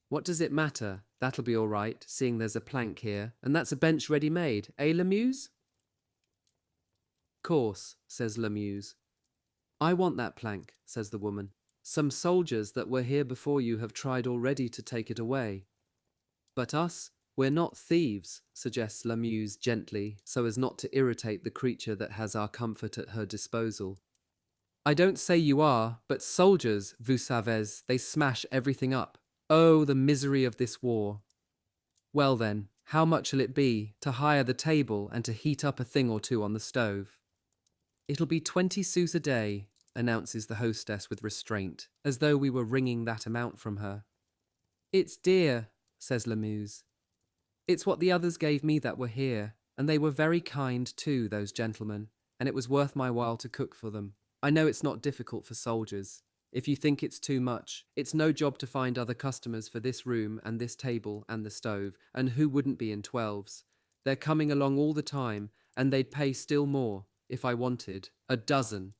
"What does it matter? That'll be all right, seeing there's a plank here, and that's a bench ready-made, eh, Lamuse? Course, says Lamuse. I want that plank, says the woman. Some soldiers that were here before you have tried already to take it away. But us, we're not thieves, suggests Lamuse gently, so as not to irritate the creature that has our comfort at her disposal. I don't say you are, but soldiers, vous savez, they smash everything up. Oh, the misery of this war. Well then, how much'll it be to hire the table and to heat up a thing or two on the stove? It'll be 20 sous a day, announces the hostess with restraint, as though we were wringing that amount from her. It's dear, says Lamuse. It's what the others gave me that were here, and they were very kind too, those gentlemen, and it was worth my while to cook for them. I know it's not difficult for soldiers. If you think it's too much, it's no job to find other customers for this room and this table and the stove, and who wouldn't be in 12s? They're coming along all the time, and they'd pay still more, if I wanted, a dozen.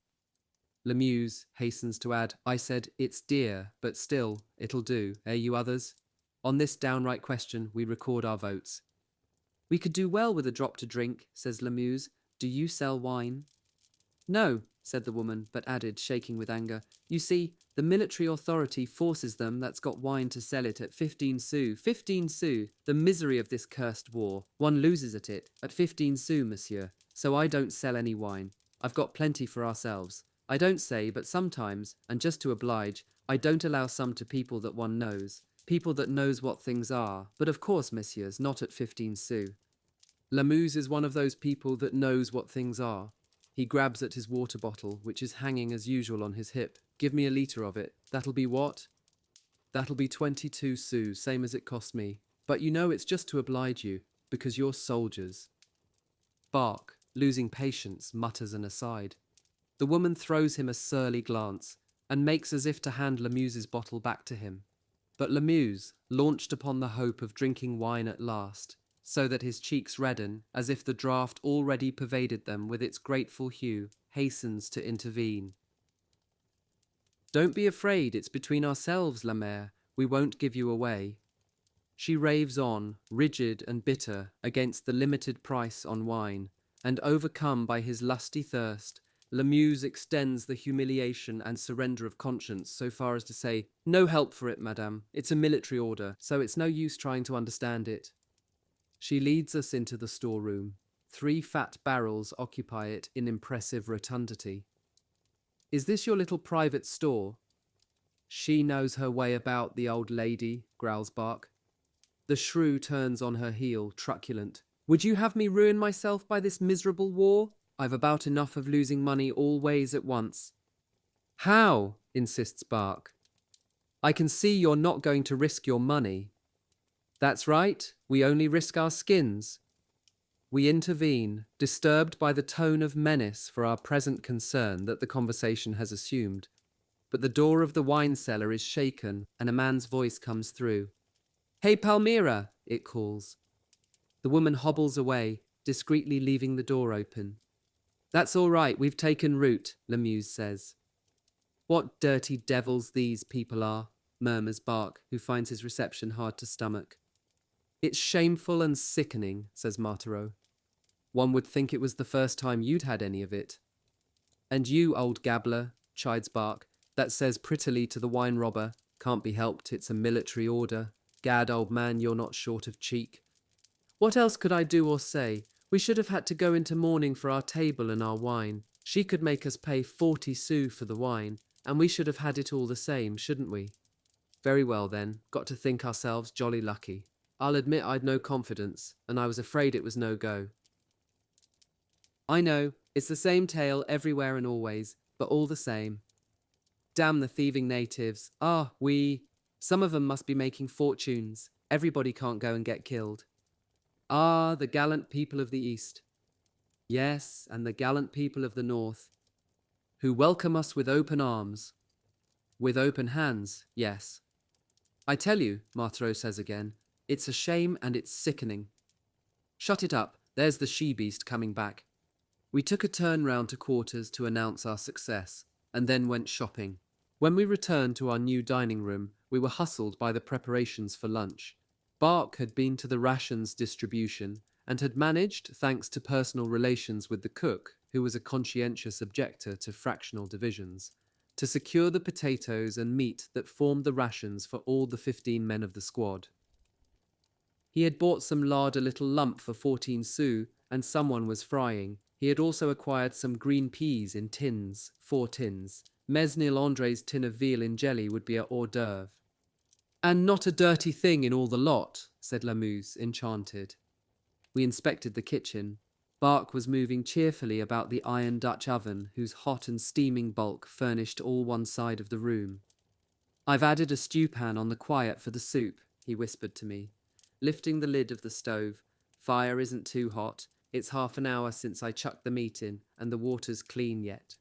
Lamuse hastens to add, I said, it's dear, but still, it'll do, eh, you others? On this downright question, we record our votes. We could do well with a drop to drink, says Lamuse. Do you sell wine? No, said the woman, but added, shaking with anger, you see, the military authority forces them that's got wine to sell it at 15 sous. 15 sous! The misery of this cursed war. One loses at it, at 15 sous, monsieur. So I don't sell any wine. I've got plenty for ourselves. I don't say, but sometimes, and just to oblige, I don't allow some to people that one knows. People that knows what things are. But of course, messieurs, not at 15 sous. Lamuse is one of those people that knows what things are. He grabs at his water bottle, which is hanging as usual on his hip. Give me a litre of it. That'll be what? That'll be 22 sous, same as it cost me. But you know it's just to oblige you, because you're soldiers. Bark, losing patience, mutters an aside. The woman throws him a surly glance, and makes as if to hand Lamuse's bottle back to him. But Lamuse, launched upon the hope of drinking wine at last, so that his cheeks redden, as if the draught already pervaded them with its grateful hue, hastens to intervene. Don't be afraid, it's between ourselves, la mère. We won't give you away. She raves on, rigid and bitter, against the limited price on wine, and overcome by his lusty thirst, Lamuse extends the humiliation and surrender of conscience so far as to say, no help for it, madame. It's a military order, so it's no use trying to understand it. She leads us into the storeroom. 3 fat barrels occupy it in impressive rotundity. Is this your little private store? She knows her way about, the old lady, growls Bark. The shrew turns on her heel, truculent. Would you have me ruin myself by this miserable war? I've about enough of losing money all ways at once. How? Insists Bark. I can see you're not going to risk your money. That's right, we only risk our skins. We intervene, disturbed by the tone of menace for our present concern that the conversation has assumed. But the door of the wine cellar is shaken, and a man's voice comes through. Hey, Palmyra, it calls. The woman hobbles away, discreetly leaving the door open. That's all right, we've taken root, Lamuse says. What dirty devils these people are, murmurs Bark, who finds his reception hard to stomach. It's shameful and sickening, says Marthereau. One would think it was the first time you'd had any of it. And you, old gabbler, chides Bark, that says prettily to the wine robber, can't be helped, it's a military order. Gad, old man, you're not short of cheek. What else could I do or say? We should have had to go into mourning for our table and our wine. She could make us pay 40 sous for the wine, and we should have had it all the same, shouldn't we? Very well then, got to think ourselves jolly lucky. I'll admit I'd no confidence, and I was afraid it was no go. I know, it's the same tale everywhere and always, but all the same. Damn the thieving natives. Some of them must be making fortunes. Everybody can't go and get killed. Ah, the gallant people of the East. Yes, and the gallant people of the North, who welcome us with open arms. With open hands, yes. I tell you, Marthereau says again, it's a shame and it's sickening. Shut it up, there's the she-beast coming back. We took a turn round to quarters to announce our success, and then went shopping. When we returned to our new dining room, we were hustled by the preparations for lunch. Bark had been to the rations distribution and had managed, thanks to personal relations with the cook, who was a conscientious objector to fractional divisions, to secure the potatoes and meat that formed the rations for all the 15 men of the squad. He had bought some lard a little lump for 14 sous, and someone was frying. He had also acquired some green peas in tins, 4 tins. Mesnil André's tin of veal in jelly would be a hors d'oeuvre. And not a dirty thing in all the lot, said Lamuse, enchanted. We inspected the kitchen. Bark was moving cheerfully about the iron Dutch oven, whose hot and steaming bulk furnished all one side of the room. I've added a stew pan on the quiet for the soup, he whispered to me, lifting the lid of the stove. Fire isn't too hot. It's half an hour since I chucked the meat in, and the water's clean yet.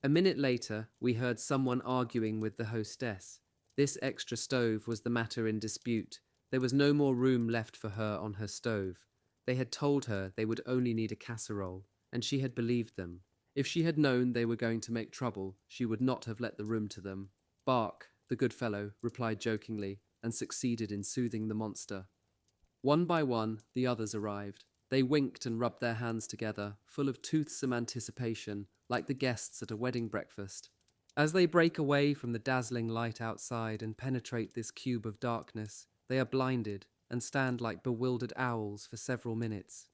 A minute later, we heard someone arguing with the hostess. This extra stove was the matter in dispute. There was no more room left for her on her stove. They had told her they would only need a casserole, and she had believed them. If she had known they were going to make trouble, she would not have let the room to them. Bark, the good fellow, replied jokingly, and succeeded in soothing the monster. One by one, the others arrived. They winked and rubbed their hands together, full of toothsome anticipation, like the guests at a wedding breakfast. As they break away from the dazzling light outside and penetrate this cube of darkness, they are blinded and stand like bewildered owls for several minutes.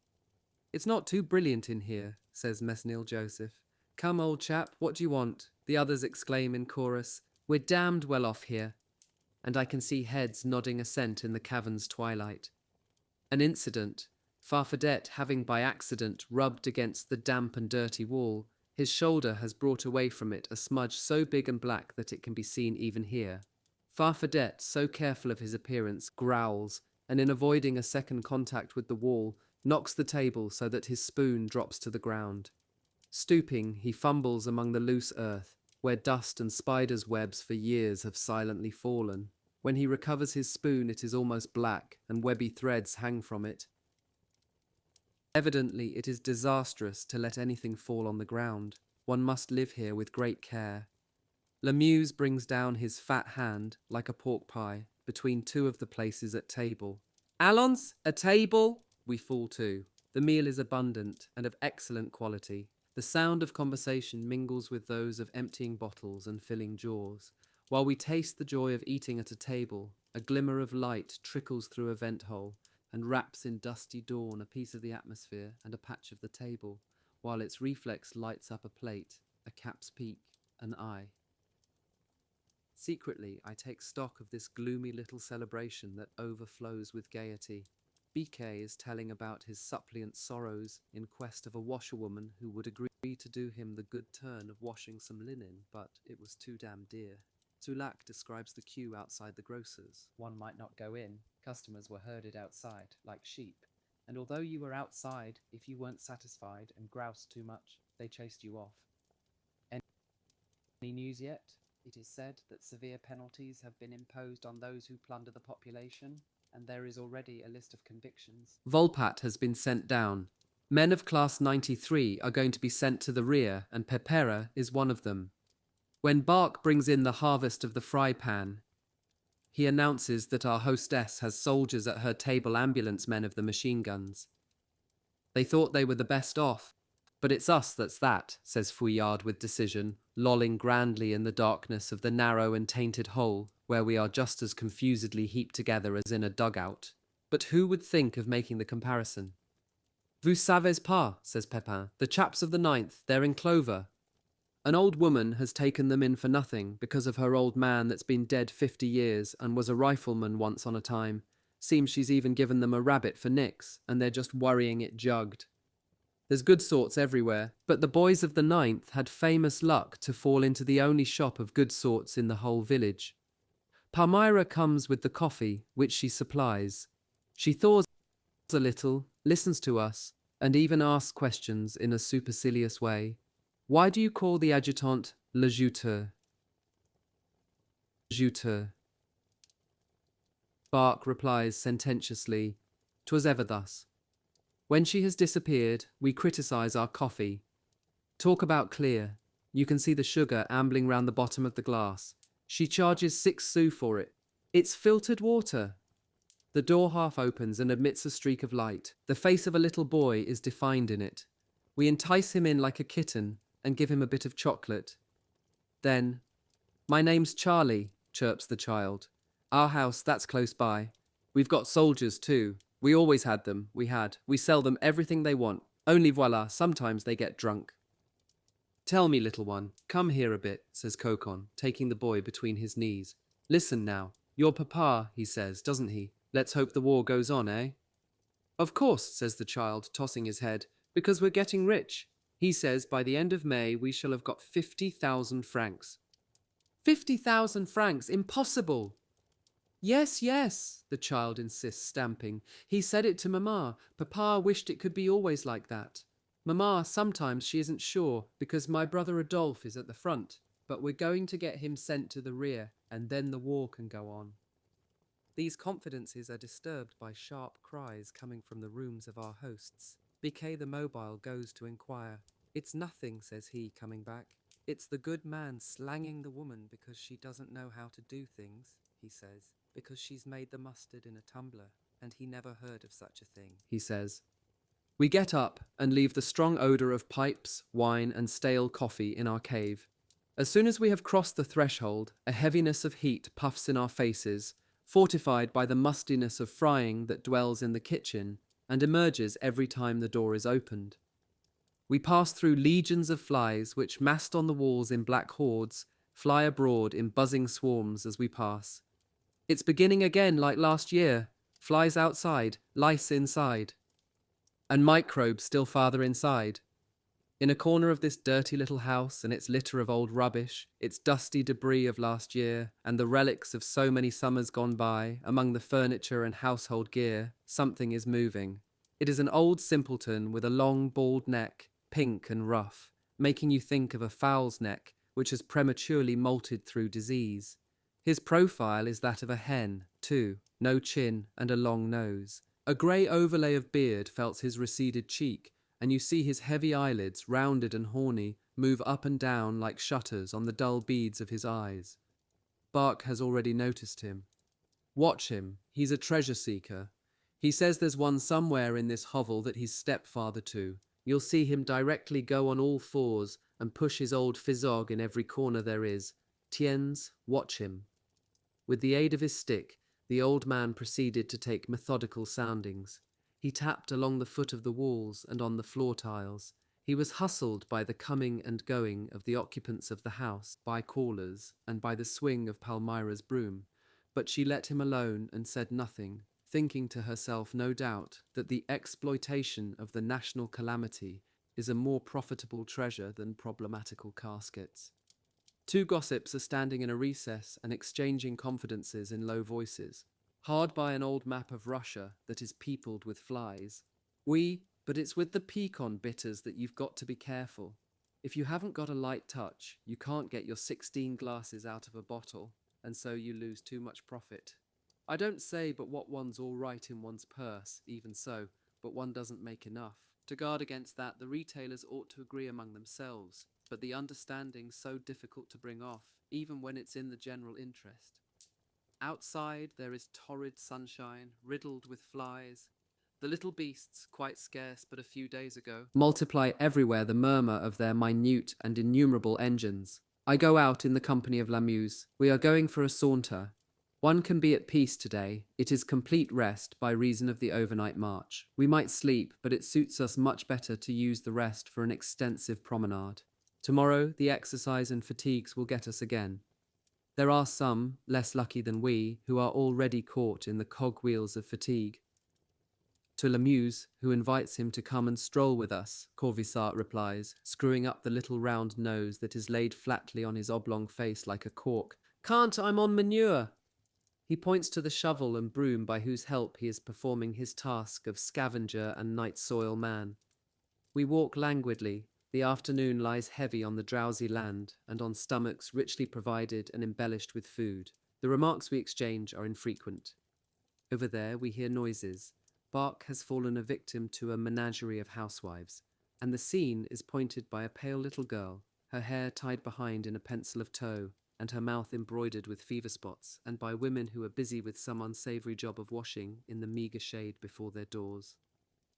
It's not too brilliant in here, says Mesnil Joseph. Come, old chap, what do you want? The others exclaim in chorus. We're damned well off here. And I can see heads nodding assent in the cavern's twilight. An incident. Farfadet, having by accident rubbed against the damp and dirty wall, his shoulder has brought away from it a smudge so big and black that it can be seen even here. Farfadet, so careful of his appearance, growls, and in avoiding a second contact with the wall, knocks the table so that his spoon drops to the ground. Stooping, he fumbles among the loose earth, where dust and spiders' webs for years have silently fallen. When he recovers his spoon, it is almost black, and webby threads hang from it. Evidently, it is disastrous to let anything fall on the ground. One must live here with great care. Lamuse brings down his fat hand, like a pork pie, between two of the places at table. Allons, a table! We fall to. The meal is abundant and of excellent quality. The sound of conversation mingles with those of emptying bottles and filling jaws. While we taste the joy of eating at a table, a glimmer of light trickles through a vent hole and wraps in dusty dawn a piece of the atmosphere and a patch of the table, while its reflex lights up a plate, a cap's peak, an eye. Secretly, I take stock of this gloomy little celebration that overflows with gaiety. Biquet is telling about his suppliant sorrows in quest of a washerwoman who would agree to do him the good turn of washing some linen, but it was too damn dear. Zulac describes the queue outside the grocer's. One might not go in. Customers were herded outside, like sheep. And although you were outside, if you weren't satisfied and groused too much, they chased you off. Any news yet? It is said that severe penalties have been imposed on those who plunder the population, and there is already a list of convictions. Volpat has been sent down. Men of class 93 are going to be sent to the rear, and Pepera is one of them. When Bark brings in the harvest of the fry pan, he announces that our hostess has soldiers at her table, ambulance men of the machine guns. They thought they were the best off, but it's us that's that, says Fouillard with decision, lolling grandly in the darkness of the narrow and tainted hole, where we are just as confusedly heaped together as in a dugout. But who would think of making the comparison? Vous savez pas, says Pepin. The chaps of the 9th, they're in clover. An old woman has taken them in for nothing because of her old man that's been dead 50 years and was a rifleman once on a time. Seems she's even given them a rabbit for nix, and they're just worrying it jugged. There's good sorts everywhere, but the boys of the 9th had famous luck to fall into the only shop of good sorts in the whole village. Palmyra comes with the coffee, which she supplies. She thaws a little, listens to us, and even asks questions in a supercilious way. Why do you call the adjutant le jouteur? Jouteur. Bark replies sententiously, 'Twas ever thus. When she has disappeared, we criticize our coffee. Talk about clear. You can see the sugar ambling round the bottom of the glass. She charges 6 sous for it. It's filtered water. The door half opens and admits a streak of light. The face of a little boy is defined in it. We entice him in like a kitten and give him a bit of chocolate. Then, "My name's Charlie," chirps the child. "Our house, that's close by. We've got soldiers too. We always had them, We sell them everything they want. Only voila, sometimes they get drunk." "Tell me, little one, come here a bit," says Kokon, taking the boy between his knees. "Listen now. Your papa, he says, doesn't he? Let's hope the war goes on, eh?" "Of course," says the child, tossing his head, "because we're getting rich. He says by the end of May we shall have got 50,000 francs. 50,000 francs? Impossible!" "Yes, yes," the child insists, stamping. "He said it to Mama. Papa wished it could be always like that. Mama, sometimes she isn't sure, because my brother Adolphe is at the front. But we're going to get him sent to the rear, and then the war can go on." These confidences are disturbed by sharp cries coming from the rooms of our hosts. Biquet the mobile goes to inquire. "It's nothing," says he, coming back. "It's the good man slanging the woman because she doesn't know how to do things," he says, "because she's made the mustard in a tumbler, and he never heard of such a thing," he says. We get up and leave the strong odour of pipes, wine, and stale coffee in our cave. As soon as we have crossed the threshold, a heaviness of heat puffs in our faces, fortified by the mustiness of frying that dwells in the kitchen and emerges every time the door is opened. We pass through legions of flies which, massed on the walls in black hordes, fly abroad in buzzing swarms as we pass. It's beginning again like last year. Flies outside, lice inside. And microbes still farther inside. In a corner of this dirty little house and its litter of old rubbish, its dusty debris of last year, and the relics of so many summers gone by, among the furniture and household gear, something is moving. It is an old simpleton with a long bald neck, pink and rough, making you think of a fowl's neck which has prematurely molted through disease. His profile is that of a hen, too, no chin and a long nose. A grey overlay of beard felts his receded cheek, and you see his heavy eyelids, rounded and horny, move up and down like shutters on the dull beads of his eyes. Bark has already noticed him. Watch him, he's a treasure seeker. He says there's one somewhere in this hovel that he's stepfather to. You'll see him directly go on all fours and push his old physog in every corner there is. Tiens, watch him. With the aid of his stick, the old man proceeded to take methodical soundings. He tapped along the foot of the walls and on the floor tiles. He was hustled by the coming and going of the occupants of the house, by callers, and by the swing of Palmyra's broom. But she let him alone and said nothing, thinking to herself, no doubt, that the exploitation of the national calamity is a more profitable treasure than problematical caskets. Two gossips are standing in a recess and exchanging confidences in low voices, hard by an old map of Russia that is peopled with flies. But it's with the pecan bitters that you've got to be careful. If you haven't got a light touch, you can't get your 16 glasses out of a bottle, and so you lose too much profit. I don't say but what one's all right in one's purse, even so, but one doesn't make enough. To guard against that, the retailers ought to agree among themselves, but the understanding's so difficult to bring off, even when it's in the general interest. Outside there is torrid sunshine, riddled with flies. The little beasts, quite scarce but a few days ago, multiply everywhere the murmur of their minute and innumerable engines. I go out in the company of Lamuse. We are going for a saunter. One can be at peace today. It is complete rest by reason of the overnight march. We might sleep, but it suits us much better to use the rest for an extensive promenade. Tomorrow, the exercise and fatigues will get us again. There are some, less lucky than we, who are already caught in the cogwheels of fatigue. To Lamuse, who invites him to come and stroll with us, Corvisart replies, screwing up the little round nose that is laid flatly on his oblong face like a cork. "Can't, I'm on manure." He points to the shovel and broom by whose help he is performing his task of scavenger and night soil man. We walk languidly. The afternoon lies heavy on the drowsy land and on stomachs richly provided and embellished with food. The remarks we exchange are infrequent. Over there we hear noises. Bark has fallen a victim to a menagerie of housewives, and the scene is pointed by a pale little girl, her hair tied behind in a pencil of tow, and her mouth embroidered with fever spots, and by women who are busy with some unsavory job of washing in the meagre shade before their doors.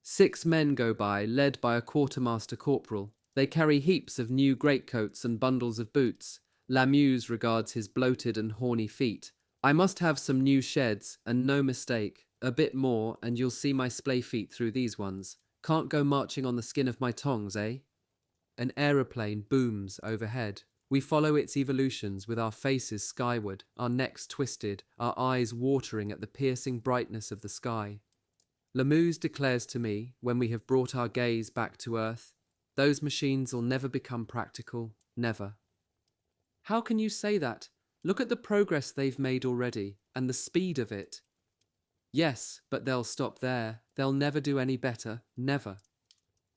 6 men go by, led by a quartermaster corporal. They carry heaps of new greatcoats and bundles of boots. Lamuse regards his bloated and horny feet. I must have some new sheds, and no mistake. A bit more, and you'll see my splay feet through these ones. Can't go marching on the skin of my tongs, eh? An aeroplane booms overhead. We follow its evolutions with our faces skyward, our necks twisted, our eyes watering at the piercing brightness of the sky. Lamuse declares to me, when we have brought our gaze back to earth, those machines will never become practical, never. How can you say that? Look at the progress they've made already, and the speed of it. Yes, but they'll stop there. They'll never do any better, never.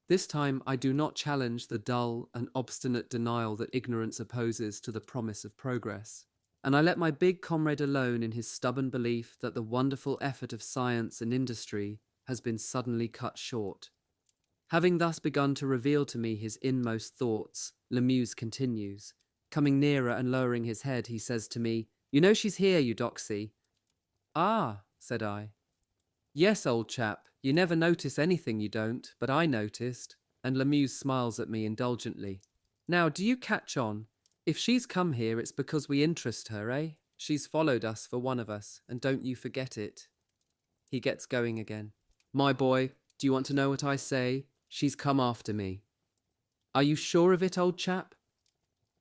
This time I do not challenge the dull and obstinate denial that ignorance opposes to the promise of progress, and I let my big comrade alone in his stubborn belief that the wonderful effort of science and industry has been suddenly cut short. Having thus begun to reveal to me his inmost thoughts, Lamuse continues. Coming nearer and lowering his head, he says to me, "You know she's here, Eudoxie." "Ah," said I. "Yes, old chap, you never notice anything, you don't, but I noticed," and Lamuse smiles at me indulgently. "Now, do you catch on? If she's come here, it's because we interest her, eh? She's followed us for one of us, and don't you forget it." He gets going again. "My boy, do you want to know what I say? She's come after me." "Are you sure of it, old chap?"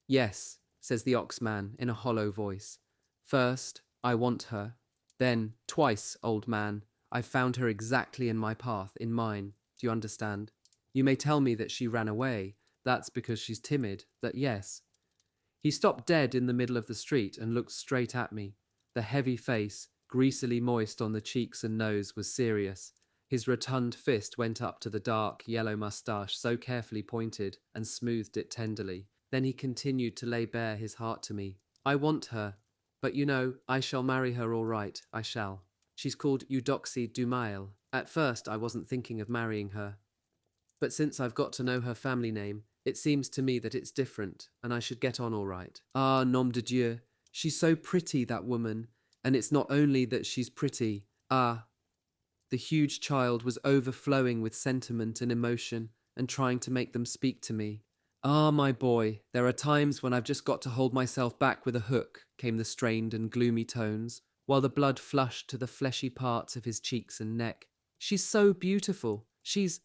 "Yes," says the Oxman in a hollow voice. "First, I want her. Then, twice, old man, I've found her exactly in my path, in mine. Do you understand? You may tell me that she ran away. That's because she's timid, that yes." He stopped dead in the middle of the street and looked straight at me. The heavy face, greasily moist on the cheeks and nose, was serious. His rotund fist went up to the dark, yellow moustache so carefully pointed and smoothed it tenderly. Then he continued to lay bare his heart to me. "I want her, but you know, I shall marry her all right, I shall. She's called Eudoxie Dumail. At first I wasn't thinking of marrying her, but since I've got to know her family name, it seems to me that it's different, and I should get on all right. Ah, nom de Dieu, she's so pretty, that woman, and it's not only that she's pretty. Ah." The huge child was overflowing with sentiment and emotion, and trying to make them speak to me. "Ah, my boy, there are times when I've just got to hold myself back with a hook," came the strained and gloomy tones, while the blood flushed to the fleshy parts of his cheeks and neck. "She's so beautiful. She's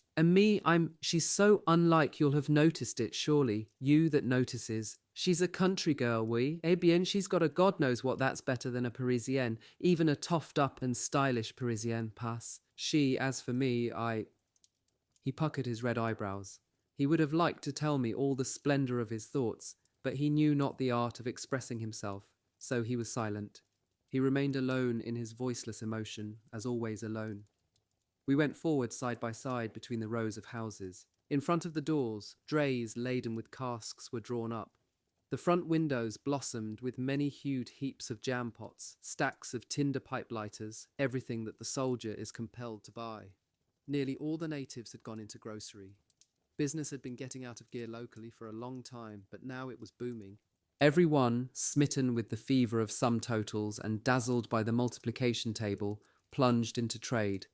so unlike, you'll have noticed it, surely, you that notices. She's a country girl, oui? Eh bien, she's got a God knows what that's better than a Parisienne, even a toffed up and stylish Parisienne pass. She, as for me, He puckered his red eyebrows. He would have liked to tell me all the splendour of his thoughts, but he knew not the art of expressing himself, so he was silent. He remained alone in his voiceless emotion, as always alone. We went forward side by side between the rows of houses. In front of the doors, drays laden with casks were drawn up. The front windows blossomed with many-hued heaps of jam pots, stacks of tinder pipe lighters, everything that the soldier is compelled to buy. Nearly all the natives had gone into grocery. Business had been getting out of gear locally for a long time, but now it was booming. Everyone, smitten with the fever of sum totals and dazzled by the multiplication table, plunged into trade.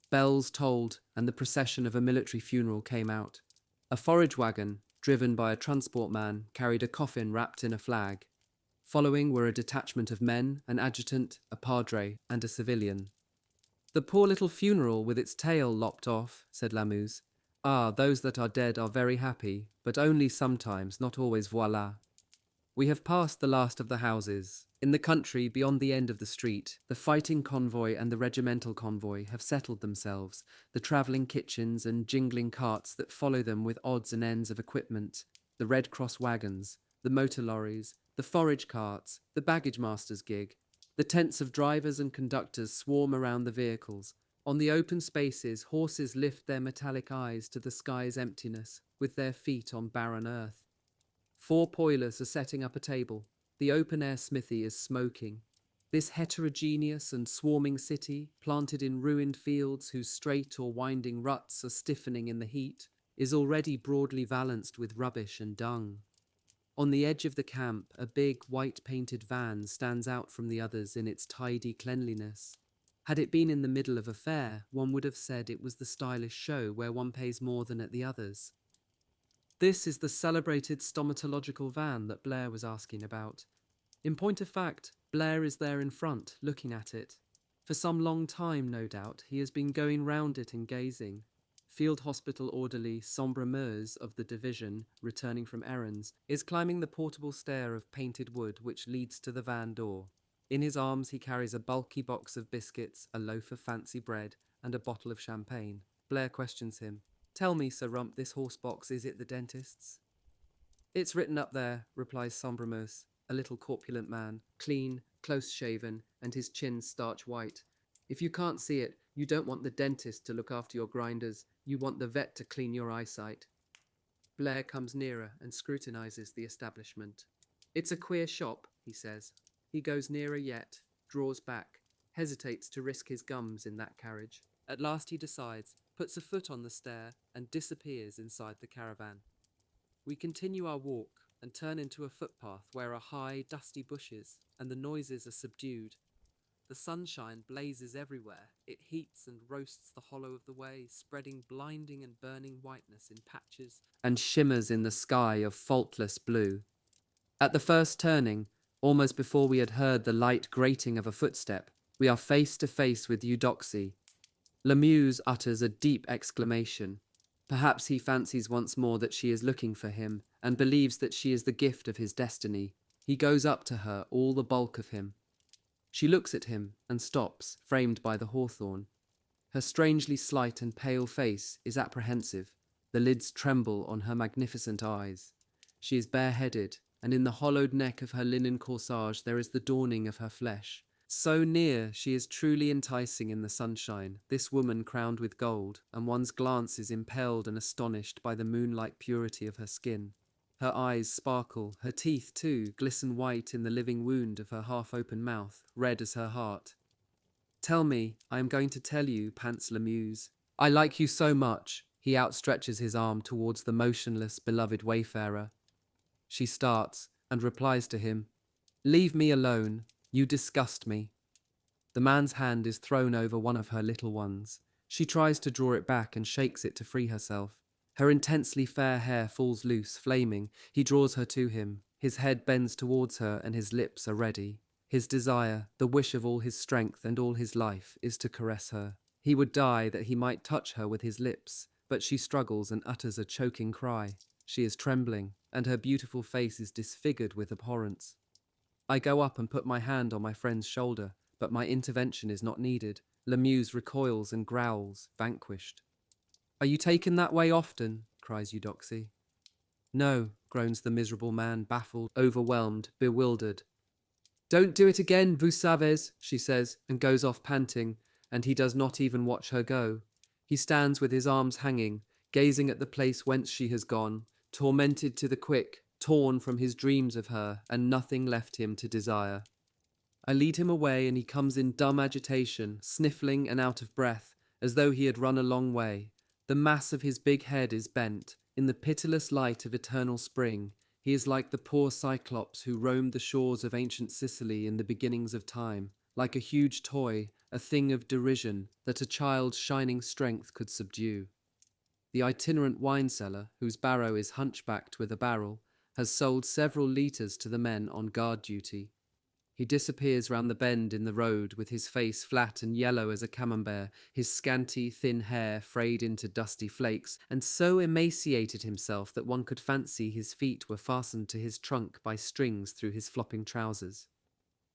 Bells tolled, and the procession of a military funeral came out. A forage wagon, driven by a transport man, carried a coffin wrapped in a flag. Following were a detachment of men, an adjutant, a padre, and a civilian. "The poor little funeral with its tail lopped off," said Lamuse. "Ah, those that are dead are very happy, but only sometimes, not always, voilà." We have passed the last of the houses. In the country, beyond the end of the street, the fighting convoy and the regimental convoy have settled themselves, the travelling kitchens and jingling carts that follow them with odds and ends of equipment, the Red Cross wagons, the motor lorries, the forage carts, the baggage master's gig. The tents of drivers and conductors swarm around the vehicles. On the open spaces, horses lift their metallic eyes to the sky's emptiness, with their feet on barren earth. 4 poilers are setting up a table. The open-air smithy is smoking. This heterogeneous and swarming city, planted in ruined fields whose straight or winding ruts are stiffening in the heat, is already broadly valanced with rubbish and dung. On the edge of the camp, a big white-painted van stands out from the others in its tidy cleanliness. Had it been in the middle of a fair, one would have said it was the stylish show where one pays more than at the others. This is the celebrated stomatological van that Blair was asking about. In point of fact, Blair is there in front, looking at it. For some long time, no doubt, he has been going round it and gazing. Field hospital orderly Sombre Meuse of the division, returning from errands, is climbing the portable stair of painted wood which leads to the van door. In his arms he carries a bulky box of biscuits, a loaf of fancy bread, and a bottle of champagne. Blair questions him. "Tell me, Sir Rump, this horse box, is it the dentist's?" "It's written up there," replies Sombre Meuse, a little corpulent man, clean, close-shaven, and his chin starch white. "If you can't see it, you don't want the dentist to look after your grinders, you want the vet to clean your eyesight." Blair comes nearer and scrutinizes the establishment. "It's a queer shop," he says. He goes nearer yet, draws back, hesitates to risk his gums in that carriage. At last he decides, puts a foot on the stair, and disappears inside the caravan. We continue our walk and turn into a footpath where are high, dusty bushes, and the noises are subdued. The sunshine blazes everywhere. It heats and roasts the hollow of the way, spreading blinding and burning whiteness in patches and shimmers in the sky of faultless blue. At the first turning, almost before we had heard the light grating of a footstep, we are face to face with Eudoxie. Lemuse utters a deep exclamation. Perhaps he fancies once more that she is looking for him, and believes that she is the gift of his destiny. He goes up to her, all the bulk of him. She looks at him and stops, framed by the hawthorn. Her strangely slight and pale face is apprehensive. The lids tremble on her magnificent eyes. She is bareheaded, and in the hollowed neck of her linen corsage there is the dawning of her flesh. So near, she is truly enticing in the sunshine, this woman crowned with gold, and one's glance is impelled and astonished by the moonlight purity of her skin. Her eyes sparkle, her teeth, too, glisten white in the living wound of her half-open mouth, red as her heart. "Tell me, I am going to tell you," pants Lemuse. "I like you so much." He outstretches his arm towards the motionless, beloved wayfarer. She starts and replies to him, "Leave me alone. You disgust me." The man's hand is thrown over one of her little ones. She tries to draw it back and shakes it to free herself. Her intensely fair hair falls loose, flaming. He draws her to him. His head bends towards her and his lips are ready. His desire, the wish of all his strength and all his life, is to caress her. He would die that he might touch her with his lips, but she struggles and utters a choking cry. She is trembling, and her beautiful face is disfigured with abhorrence. I go up and put my hand on my friend's shoulder, but my intervention is not needed. Lemuse recoils and growls, vanquished. "Are you taken that way often?" cries Eudoxie. "No," groans the miserable man, baffled, overwhelmed, bewildered. "Don't do it again, vous savez," she says, and goes off panting, and he does not even watch her go. He stands with his arms hanging, gazing at the place whence she has gone, tormented to the quick, torn from his dreams of her, and nothing left him to desire. I lead him away, and he comes in dumb agitation, sniffling and out of breath, as though he had run a long way. The mass of his big head is bent. In the pitiless light of eternal spring, he is like the poor Cyclops who roamed the shores of ancient Sicily in the beginnings of time, like a huge toy, a thing of derision that a child's shining strength could subdue. The itinerant wine seller, whose barrow is hunchbacked with a barrel, has sold several litres to the men on guard duty. He disappears round the bend in the road with his face flat and yellow as a camembert, his scanty, thin hair frayed into dusty flakes, and so emaciated himself that one could fancy his feet were fastened to his trunk by strings through his flopping trousers.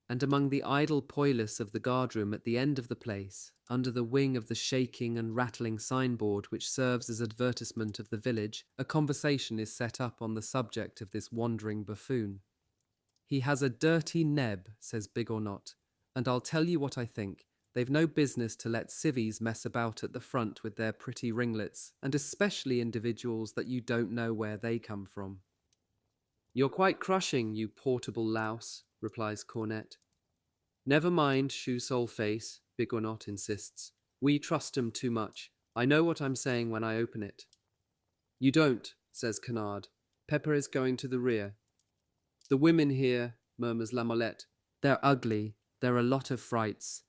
And among the idle poilus of the guardroom at the end of the place, under the wing of the shaking and rattling signboard which serves as advertisement of the village, a conversation is set up on the subject of this wandering buffoon. "He has a dirty neb," says Bigornot, "and I'll tell you what I think. They've no business to let civvies mess about at the front with their pretty ringlets, and especially individuals that you don't know where they come from." "You're quite crushing, you portable louse," replies Cornet. "Never mind, shoe-sole face," Bigornot insists. "We trust 'em too much. I know what I'm saying when I open it." "You don't," says Canard. "Pepper is going to the rear." The women here, murmurs Lamollette. They're ugly. They're a lot of frights.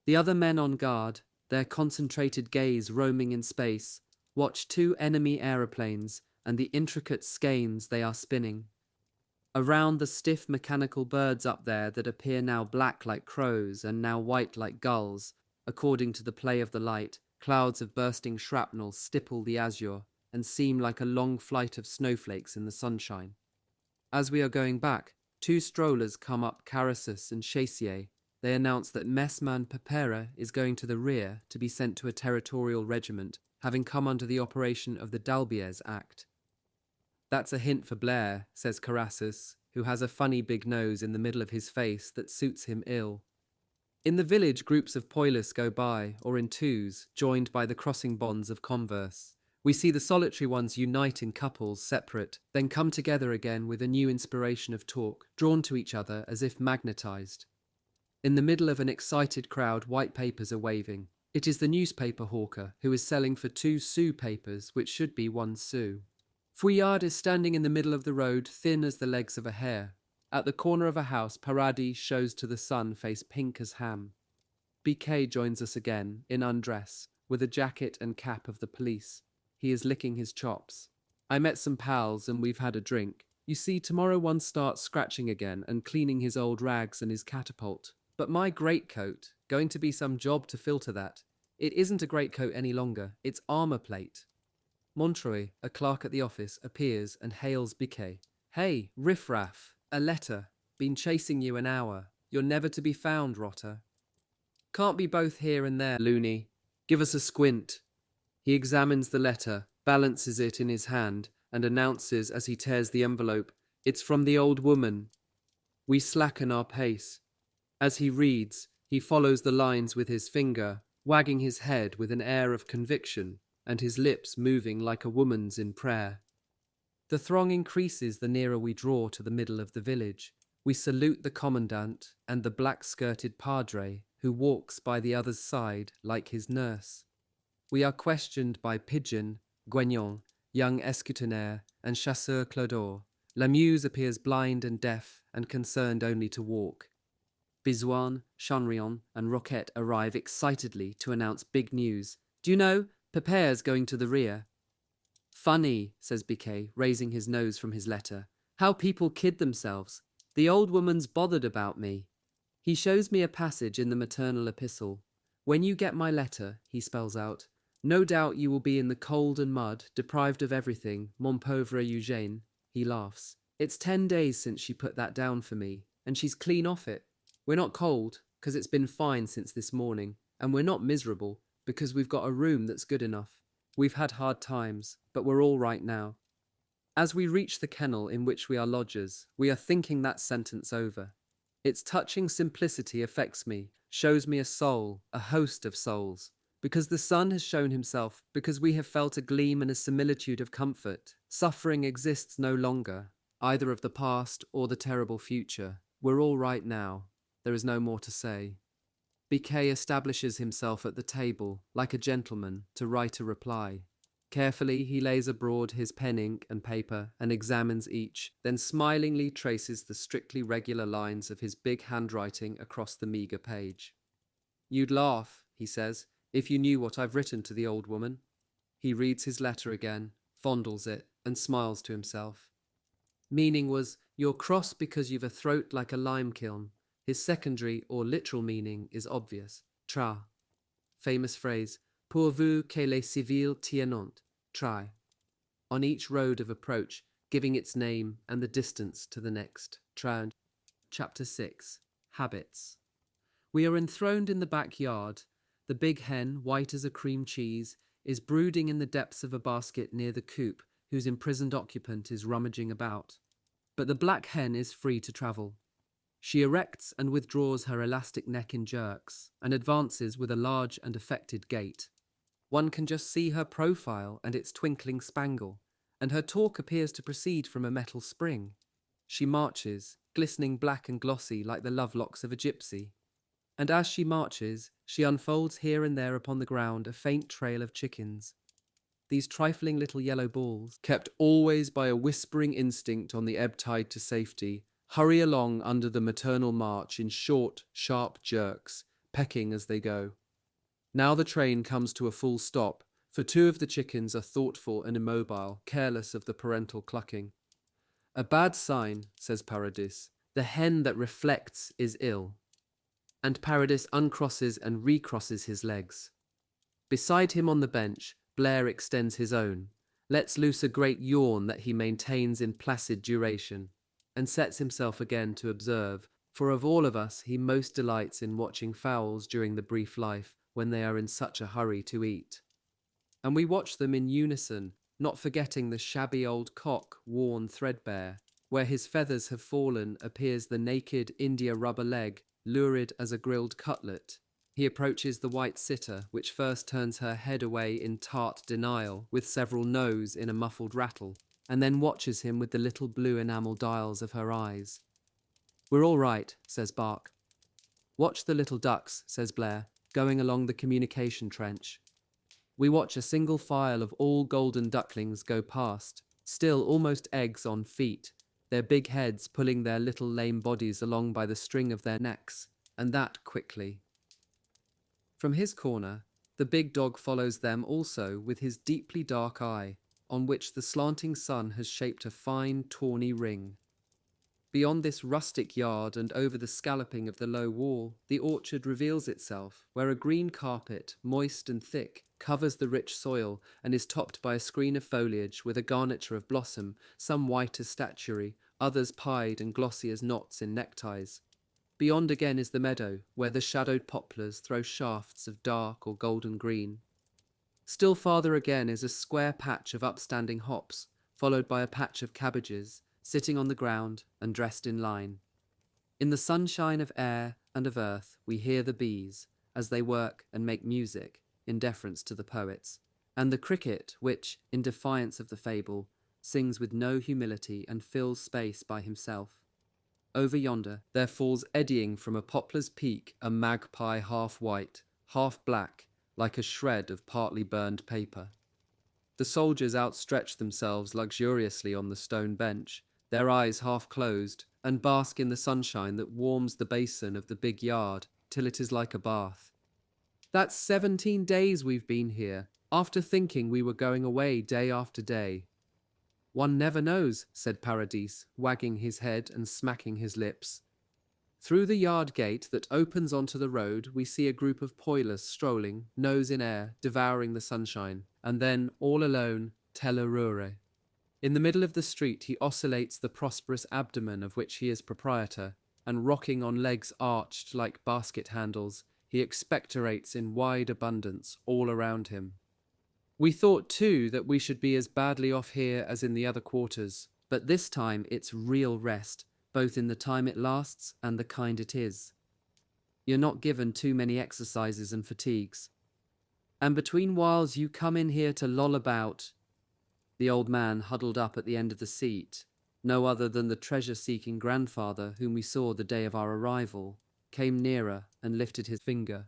The other men on guard, their concentrated gaze roaming in space, watch two enemy aeroplanes and the intricate skeins they are spinning. Around the stiff mechanical birds up there that appear now black like crows and now white like gulls, according to the play of the light, clouds of bursting shrapnel stipple the azure and seem like a long flight of snowflakes in the sunshine. As we are going back, two strollers come up Carassus and Chassier. They announce that Messman Pepera is going to the rear to be sent to a territorial regiment, having come under the operation of the Dalbiez Act. That's a hint for Blair, says Carassus, who has a funny big nose in the middle of his face that suits him ill. In the village, groups of poilus go by, or in twos, joined by the crossing bonds of converse. We see the solitary ones unite in couples separate, then come together again with a new inspiration of talk, drawn to each other as if magnetized. In the middle of an excited crowd, white papers are waving. It is the newspaper hawker who is selling for 2 sou papers, which should be 1 sou. Fouillade is standing in the middle of the road, thin as the legs of a hare. At the corner of a house, Paradis shows to the sun face pink as ham. Biquet joins us again, in undress, with a jacket and cap of the police. He is licking his chops. I met some pals and we've had a drink. You see, tomorrow one starts scratching again and cleaning his old rags and his catapult. But my greatcoat, going to be some job to filter that. It isn't a greatcoat any longer, it's armor plate. Montreuil, a clerk at the office, appears and hails Biquet. Hey, riffraff, a letter. Been chasing you an hour. You're never to be found, rotter. Can't be both here and there, loony. Give us a squint. He examines the letter, balances it in his hand, and announces as he tears the envelope, "It's from the old woman." We slacken our pace. As he reads, he follows the lines with his finger, wagging his head with an air of conviction, and his lips moving like a woman's in prayer. The throng increases the nearer we draw to the middle of the village. We salute the commandant and the black-skirted padre, who walks by the other's side like his nurse. We are questioned by Pigeon, Guignon, young Escutenaire, and Chasseur Clodor. Lamuse appears blind and deaf and concerned only to walk. Bizouane, Chanrion, and Roquette arrive excitedly to announce big news. Do you know, Pepère's going to the rear. Funny, says Biquet, raising his nose from his letter. How people kid themselves. The old woman's bothered about me. He shows me a passage in the maternal epistle. When you get my letter, he spells out, no doubt you will be in the cold and mud, deprived of everything, mon pauvre Eugène. He laughs. It's 10 days since she put that down for me, and she's clean off it. We're not cold, because it's been fine since this morning, and we're not miserable, because we've got a room that's good enough. We've had hard times, but we're all right now. As we reach the kennel in which we are lodgers, we are thinking that sentence over. Its touching simplicity affects me, shows me a soul, a host of souls. Because the sun has shown himself, because we have felt a gleam and a similitude of comfort, suffering exists no longer, either of the past or the terrible future. We're all right now. There is no more to say. Biquet establishes himself at the table, like a gentleman, to write a reply. Carefully he lays abroad his pen, ink, and paper, and examines each, then smilingly traces the strictly regular lines of his big handwriting across the meagre page. You'd laugh, he says, if you knew what I've written to the old woman. He reads his letter again, fondles it, and smiles to himself. Meaning was, you're cross because you've a throat like a lime kiln. His secondary or literal meaning is obvious. Tra. Famous phrase, pourvu que les civils tiennent. Try. On each road of approach, giving its name and the distance to the next. Tra. Chapter 6. Habits. We are enthroned in the backyard. The big hen, white as a cream cheese, is brooding in the depths of a basket near the coop, whose imprisoned occupant is rummaging about. But the black hen is free to travel. She erects and withdraws her elastic neck in jerks, and advances with a large and affected gait. One can just see her profile and its twinkling spangle, and her talk appears to proceed from a metal spring. She marches, glistening black and glossy like the love-locks of a gypsy. And as she marches, she unfolds here and there upon the ground a faint trail of chickens. these trifling little yellow balls, kept always by a whispering instinct on the ebb tide to safety, hurry along under the maternal march in short, sharp jerks, pecking as they go. Now the train comes to a full stop, for two of the chickens are thoughtful and immobile, careless of the parental clucking. A bad sign, says Paradis. The hen that reflects is ill. And Paradis uncrosses and recrosses his legs. Beside him on the bench, Blair extends his own, lets loose a great yawn that he maintains in placid duration, and sets himself again to observe, for of all of us he most delights in watching fowls during the brief life when they are in such a hurry to eat. And we watch them in unison, not forgetting the shabby old cock, worn threadbare. Where his feathers have fallen appears the naked India rubber leg, lurid as a grilled cutlet. He approaches the white sitter, which first turns her head away in tart denial, with several no's in a muffled rattle, and then watches him with the little blue enamel dials of her eyes. "We're all right," says Bark. "Watch the little ducks," says Blair, going along the communication trench. We watch a single file of all golden ducklings go past, still almost eggs on feet, their big heads pulling their little lame bodies along by the string of their necks, and that quickly. From his corner, the big dog follows them also with his deeply dark eye, on which the slanting sun has shaped a fine, tawny ring. Beyond this rustic yard and over the scalloping of the low wall, the orchard reveals itself, where a green carpet, moist and thick, covers the rich soil and is topped by a screen of foliage with a garniture of blossom, some white as statuary, others pied and glossy as knots in neckties. Beyond again is the meadow, where the shadowed poplars throw shafts of dark or golden green. Still farther again is a square patch of upstanding hops, followed by a patch of cabbages, sitting on the ground and dressed in line. In the sunshine of air and of earth we hear the bees, as they work and make music, in deference to the poets, and the cricket which, in defiance of the fable, sings with no humility and fills space by himself. Over yonder there falls eddying from a poplar's peak a magpie half white, half black, like a shred of partly burned paper. The soldiers outstretch themselves luxuriously on the stone bench, their eyes half closed, and bask in the sunshine that warms the basin of the big yard till it is like a bath. "That's 17 days we've been here, after thinking we were going away day after day." "One never knows," said Paradis, wagging his head and smacking his lips. Through the yard gate that opens onto the road we see a group of poilus strolling, nose in air, devouring the sunshine, and then, all alone, Tellerure. In the middle of the street he oscillates the prosperous abdomen of which he is proprietor, and rocking on legs arched like basket handles, he expectorates in wide abundance all around him. We thought too that we should be as badly off here as in the other quarters, but this time it's real rest, both in the time it lasts and the kind it is. You're not given too many exercises and fatigues. And between whiles you come in here to loll about. The old man huddled up at the end of the seat, no other than the treasure-seeking grandfather whom we saw the day of our arrival, came nearer and lifted his finger.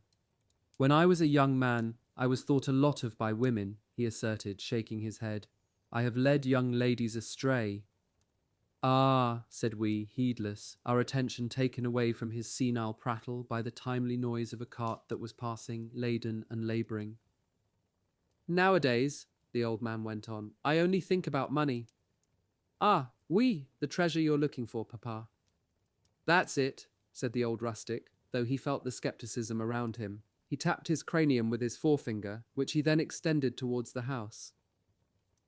"When I was a young man, I was thought a lot of by women," he asserted, shaking his head. "I have led young ladies astray." "Ah," said we, heedless, our attention taken away from his senile prattle by the timely noise of a cart that was passing, laden and labouring. "Nowadays," the old man went on, "I only think about money." "Ah, oui, the treasure you're looking for, Papa." "That's it," said the old rustic, though he felt the scepticism around him. He tapped his cranium with his forefinger, which he then extended towards the house.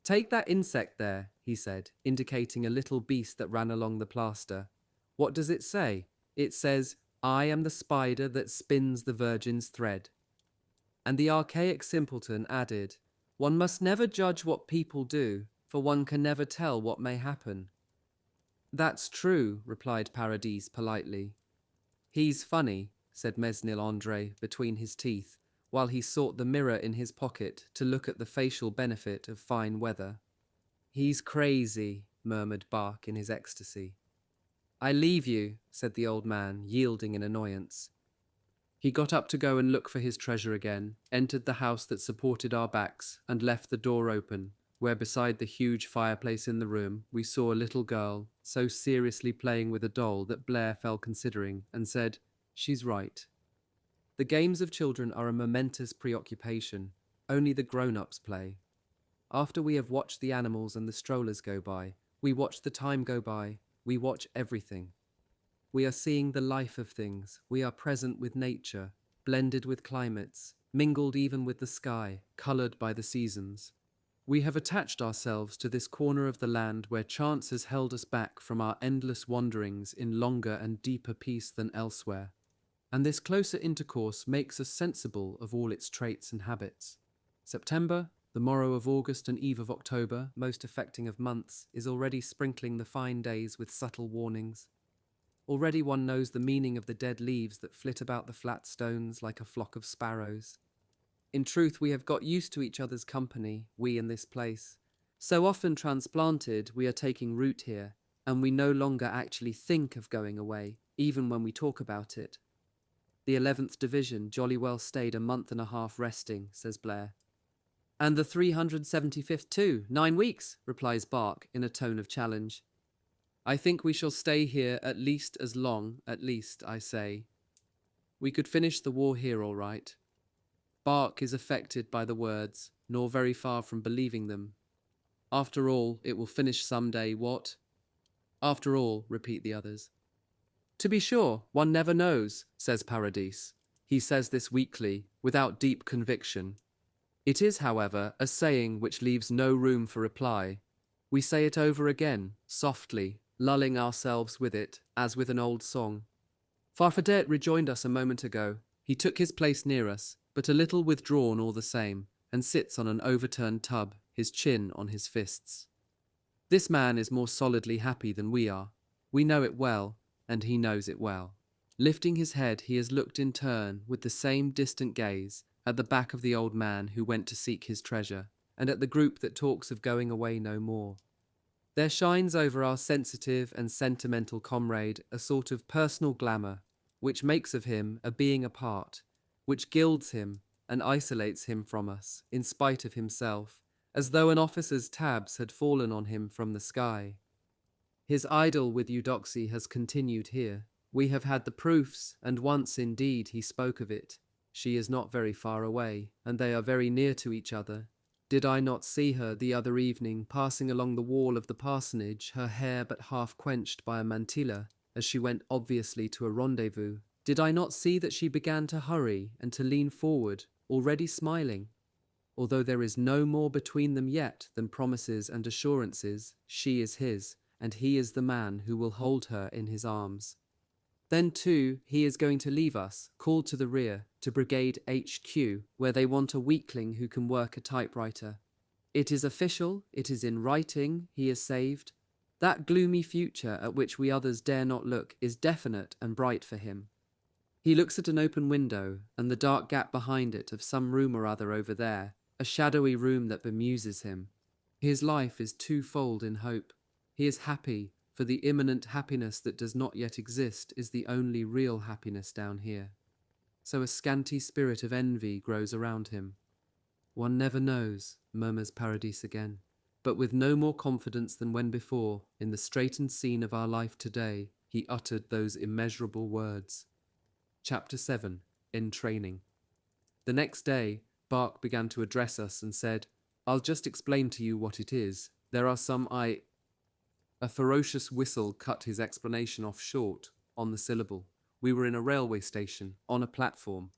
"Take that insect there," he said, indicating a little beast that ran along the plaster. "What does it say? It says, 'I am the spider that spins the virgin's thread.'" And the archaic simpleton added, "One must never judge what people do, for one can never tell what may happen." "That's true," replied Paradis politely. "He's funny," said Mesnil André between his teeth, while he sought the mirror in his pocket to look at the facial benefit of fine weather. "He's crazy," murmured Bark in his ecstasy. "I leave you," said the old man, yielding in annoyance. He got up to go and look for his treasure again, entered the house that supported our backs, and left the door open, where beside the huge fireplace in the room we saw a little girl, so seriously playing with a doll that Blair fell considering, and said, "She's right." The games of children are a momentous preoccupation. Only the grown-ups play. After we have watched the animals and the strollers go by, we watch the time go by, we watch everything. We are seeing the life of things, we are present with nature, blended with climates, mingled even with the sky, colored by the seasons. We have attached ourselves to this corner of the land where chance has held us back from our endless wanderings in longer and deeper peace than elsewhere. And this closer intercourse makes us sensible of all its traits and habits. September, the morrow of August and eve of October, most affecting of months, is already sprinkling the fine days with subtle warnings. Already one knows the meaning of the dead leaves that flit about the flat stones like a flock of sparrows. In truth, we have got used to each other's company, we in this place. So often transplanted, we are taking root here, and we no longer actually think of going away, even when we talk about it. The 11th Division jolly well stayed a month and a half resting, says Blair. And the 375th too, 9 weeks, replies Bark in a tone of challenge. I think we shall stay here at least as long, at least, I say. We could finish the war here all right. Bark is affected by the words, nor very far from believing them. After all, it will finish some day, what? After all, repeat the others. To be sure, one never knows, says Paradis. He says this weakly, without deep conviction. It is, however, a saying which leaves no room for reply. We say it over again, softly, lulling ourselves with it, as with an old song. Farfadet rejoined us a moment ago. He took his place near us, but a little withdrawn all the same, and sits on an overturned tub, his chin on his fists. This man is more solidly happy than we are. We know it well, and he knows it well. Lifting his head, he has looked in turn, with the same distant gaze, at the back of the old man who went to seek his treasure, and at the group that talks of going away no more. There shines over our sensitive and sentimental comrade a sort of personal glamour, which makes of him a being apart, which gilds him and isolates him from us, in spite of himself, as though an officer's tabs had fallen on him from the sky. His idyll with Eudoxie has continued here. We have had the proofs, and once indeed he spoke of it. She is not very far away, and they are very near to each other. Did I not see her the other evening passing along the wall of the parsonage, her hair but half quenched by a mantilla, as she went obviously to a rendezvous? Did I not see that she began to hurry and to lean forward, already smiling? Although there is no more between them yet than promises and assurances, she is his, and he is the man who will hold her in his arms. Then, too, he is going to leave us, called to the rear, to Brigade HQ, where they want a weakling who can work a typewriter. It is official, it is in writing, he is saved. That gloomy future at which we others dare not look is definite and bright for him. He looks at an open window, and the dark gap behind it of some room or other over there, a shadowy room that bemuses him. His life is twofold in hope. He is happy, for the imminent happiness that does not yet exist is the only real happiness down here. So a scanty spirit of envy grows around him. One never knows, murmurs Paradis again, but with no more confidence than when before, in the straitened scene of our life today, he uttered those immeasurable words. Chapter 7. In Training. The next day, Bark began to address us and said, "I'll just explain to you what it is. There are some A ferocious whistle cut his explanation off short, on the syllable. We were in a railway station, on a platform.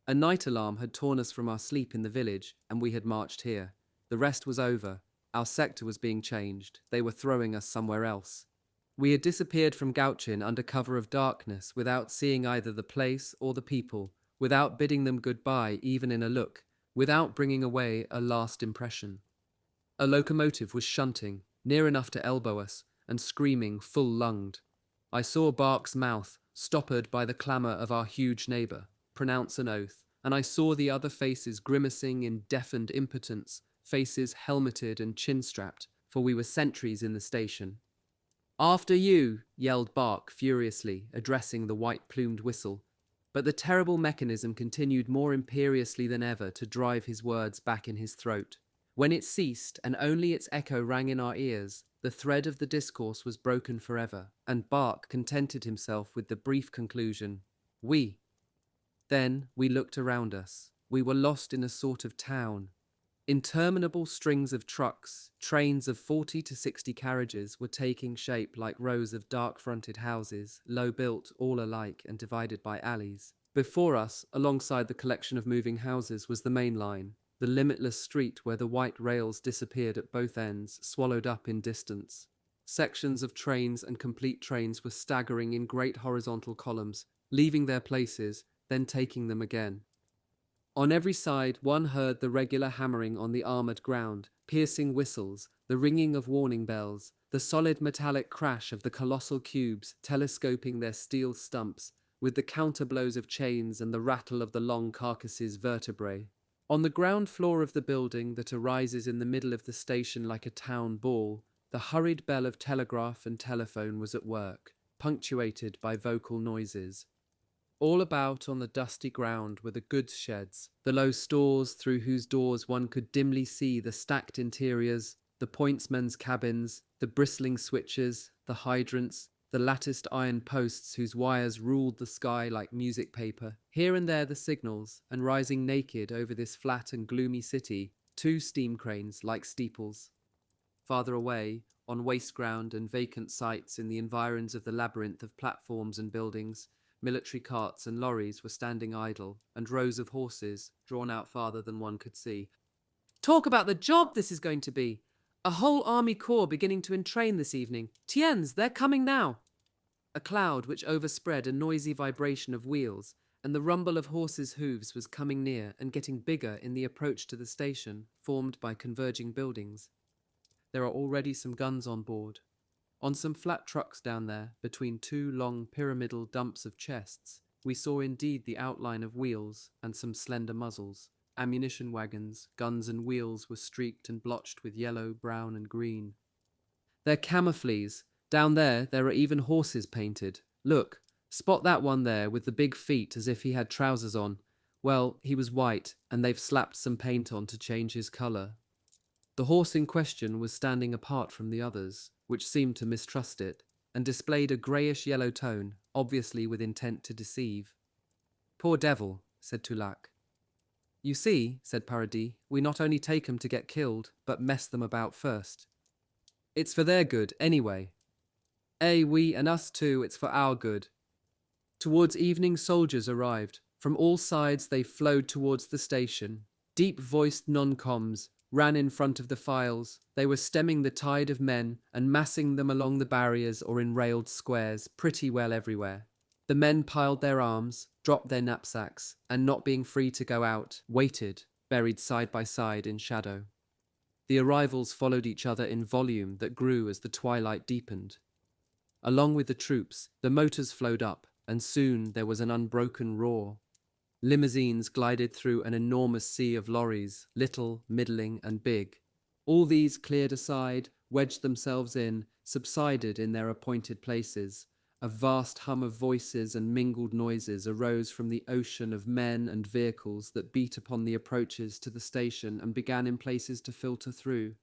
A night alarm had torn us from our sleep in the village, and we had marched here. The rest was over. Our sector was being changed. They were throwing us somewhere else. We had disappeared from Gauchin under cover of darkness, without seeing either the place or the people, without bidding them goodbye even in a look, without bringing away a last impression. A locomotive was shunting, near enough to elbow us, and screaming full-lunged. I saw Bark's mouth, stoppered by the clamour of our huge neighbour, pronounce an oath, and I saw the other faces grimacing in deafened impotence, faces helmeted and chin-strapped, for we were sentries in the station. "After you!" yelled Bark furiously, addressing the white-plumed whistle. But the terrible mechanism continued more imperiously than ever to drive his words back in his throat. When it ceased, and only its echo rang in our ears, the thread of the discourse was broken forever, and Bark contented himself with the brief conclusion, "We." Then we looked around us. We were lost in a sort of town. Interminable strings of trucks, trains of 40 to 60 carriages were taking shape like rows of dark-fronted houses, low-built, all alike and divided by alleys. Before us, alongside the collection of moving houses, was the main line, the limitless street where the white rails disappeared at both ends, swallowed up in distance. Sections of trains and complete trains were staggering in great horizontal columns, leaving their places, then taking them again. On every side one heard the regular hammering on the armoured ground, piercing whistles, the ringing of warning bells, the solid metallic crash of the colossal cubes telescoping their steel stumps, with the counterblows of chains and the rattle of the long carcasses' vertebrae. On the ground floor of the building that arises in the middle of the station like a town ball, the hurried bell of telegraph and telephone was at work, punctuated by vocal noises. All about on the dusty ground were the goods sheds, the low stores through whose doors one could dimly see the stacked interiors, the pointsmen's cabins, the bristling switches, the hydrants, the latticed iron posts whose wires ruled the sky like music paper. Here and there the signals, and rising naked over this flat and gloomy city, 2 steam cranes like steeples. Farther away, on waste ground and vacant sites in the environs of the labyrinth of platforms and buildings, military carts and lorries were standing idle, and rows of horses, drawn out farther than one could see. "Talk about the job this is going to be! A whole army corps beginning to entrain this evening. Tiens, they're coming now!" A cloud which overspread a noisy vibration of wheels, and the rumble of horses' hooves was coming near and getting bigger in the approach to the station, formed by converging buildings. There are already some guns on board. On some flat trucks down there, between 2 long pyramidal dumps of chests, we saw indeed the outline of wheels and some slender muzzles. Ammunition wagons, guns and wheels were streaked and blotched with yellow, brown and green. "They're camouflages. Down there are even horses painted. Look, spot that one there with the big feet as if he had trousers on. Well, he was white, and they've slapped some paint on to change his colour." The horse in question was standing apart from the others, which seemed to mistrust it, and displayed a greyish-yellow tone, obviously with intent to deceive. "Poor devil," said Toulac. "You see," said Paradis, "we not only take 'em to get killed, but mess them about first. It's for their good, anyway. We and us too, it's for our good." Towards evening soldiers arrived. From all sides they flowed towards the station. Deep-voiced non-coms ran in front of the files. They were stemming the tide of men and massing them along the barriers or in railed squares, pretty well everywhere. The men piled their arms, dropped their knapsacks, and not being free to go out, waited, buried side by side in shadow. The arrivals followed each other in volume that grew as the twilight deepened. Along with the troops, the motors flowed up, and soon there was an unbroken roar. Limousines glided through an enormous sea of lorries, little, middling, and big. All these cleared aside, wedged themselves in, subsided in their appointed places. A vast hum of voices and mingled noises arose from the ocean of men and vehicles that beat upon the approaches to the station and began in places to filter through.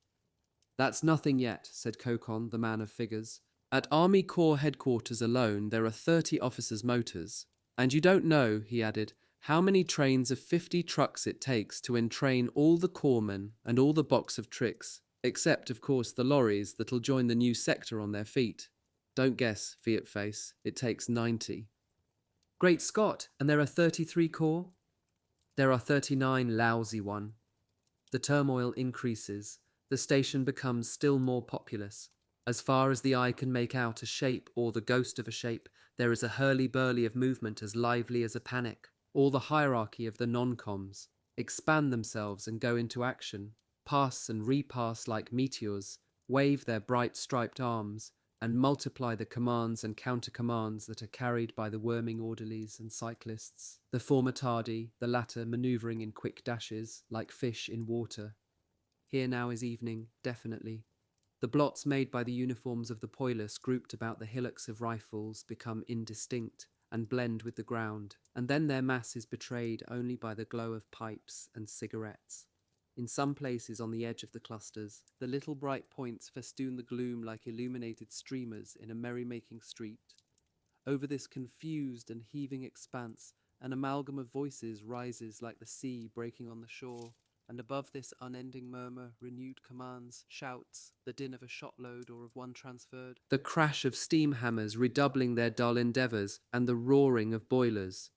"That's nothing yet," said Cocon, the man of figures. "At Army Corps headquarters alone there are 30 officers' motors. And you don't know," he added, "how many trains of 50 trucks it takes to entrain all the corpsmen and all the box of tricks, except, of course, the lorries that'll join the new sector on their feet. Don't guess, Fiat Face, it takes 90. "Great Scott, and there are 33 corps?" "There are 39, lousy one." The turmoil increases. The station becomes still more populous. As far as the eye can make out a shape or the ghost of a shape, there is a hurly-burly of movement as lively as a panic. All the hierarchy of the non-coms expand themselves and go into action, pass and repass like meteors, wave their bright striped arms, and multiply the commands and counter-commands that are carried by the worming orderlies and cyclists, the former tardy, the latter manoeuvring in quick dashes, like fish in water. Here now is evening, definitely. The blots made by the uniforms of the poilus grouped about the hillocks of rifles become indistinct, and blend with the ground, and then their mass is betrayed only by the glow of pipes and cigarettes. In some places on the edge of the clusters, the little bright points festoon the gloom like illuminated streamers in a merrymaking street. Over this confused and heaving expanse, an amalgam of voices rises like the sea breaking on the shore, and above this unending murmur, renewed commands, shouts, the din of a shotload or of one transferred, the crash of steam hammers redoubling their dull endeavours, and the roaring of boilers.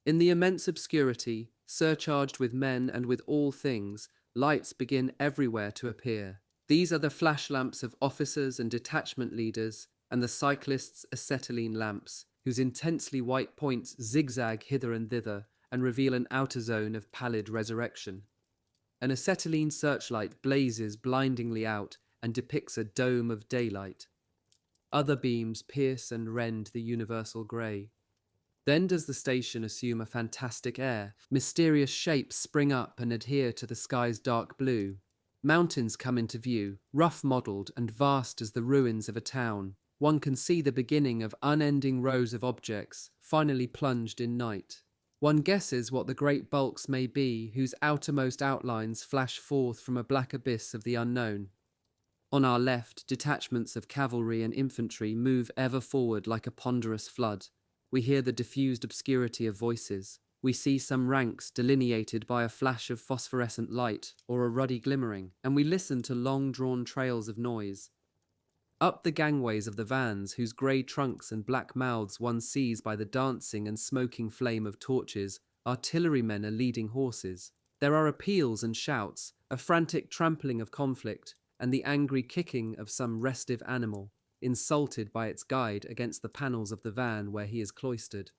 In the immense obscurity, surcharged with men and with all things, lights begin everywhere to appear. These are the flash lamps of officers and detachment leaders, and the cyclists' acetylene lamps, whose intensely white points zigzag hither and thither and reveal an outer zone of pallid resurrection. An acetylene searchlight blazes blindingly out and depicts a dome of daylight. Other beams pierce and rend the universal grey. Then does the station assume a fantastic air. Mysterious shapes spring up and adhere to the sky's dark blue. Mountains come into view, rough-modelled and vast as the ruins of a town. One can see the beginning of unending rows of objects, finally plunged in night. One guesses what the great bulks may be whose outermost outlines flash forth from a black abyss of the unknown. On our left, detachments of cavalry and infantry move ever forward like a ponderous flood. We hear the diffused obscurity of voices. We see some ranks delineated by a flash of phosphorescent light or a ruddy glimmering, and we listen to long-drawn trails of noise. Up the gangways of the vans, whose grey trunks and black mouths one sees by the dancing and smoking flame of torches, artillerymen are leading horses. There are appeals and shouts, a frantic trampling of conflict, and the angry kicking of some restive animal, insulted by its guide against the panels of the van where he is cloistered.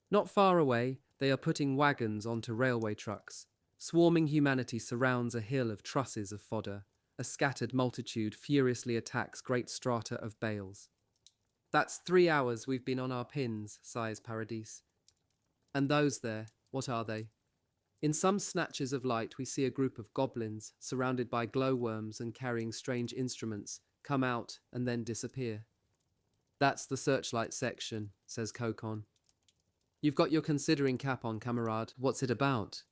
Not far away, they are putting wagons onto railway trucks. Swarming humanity surrounds a hill of trusses of fodder. A scattered multitude furiously attacks great strata of bales. "That's 3 hours we've been on our pins," sighs Paradis. "And those there, what are they?" In some snatches of light we see a group of goblins, surrounded by glowworms and carrying strange instruments, come out and then disappear. "That's the searchlight section," says Kokon. "You've got your considering cap on, camarade. What's it about?"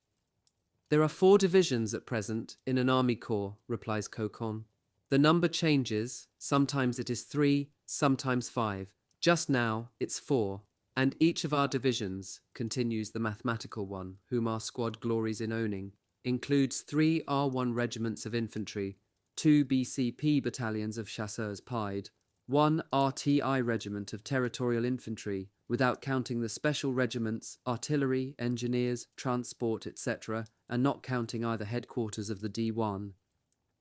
"There are 4 divisions at present in an army corps," replies Kokon. "The number changes, sometimes it is 3, sometimes 5. Just now, it's 4. And each of our divisions," continues the mathematical one, whom our squad glories in owning, "includes 3 R1 regiments of infantry, 2 BCP battalions of chasseurs pied, 1 RTI regiment of territorial infantry, without counting the special regiments, artillery, engineers, transport, etc., and not counting either headquarters of the D1,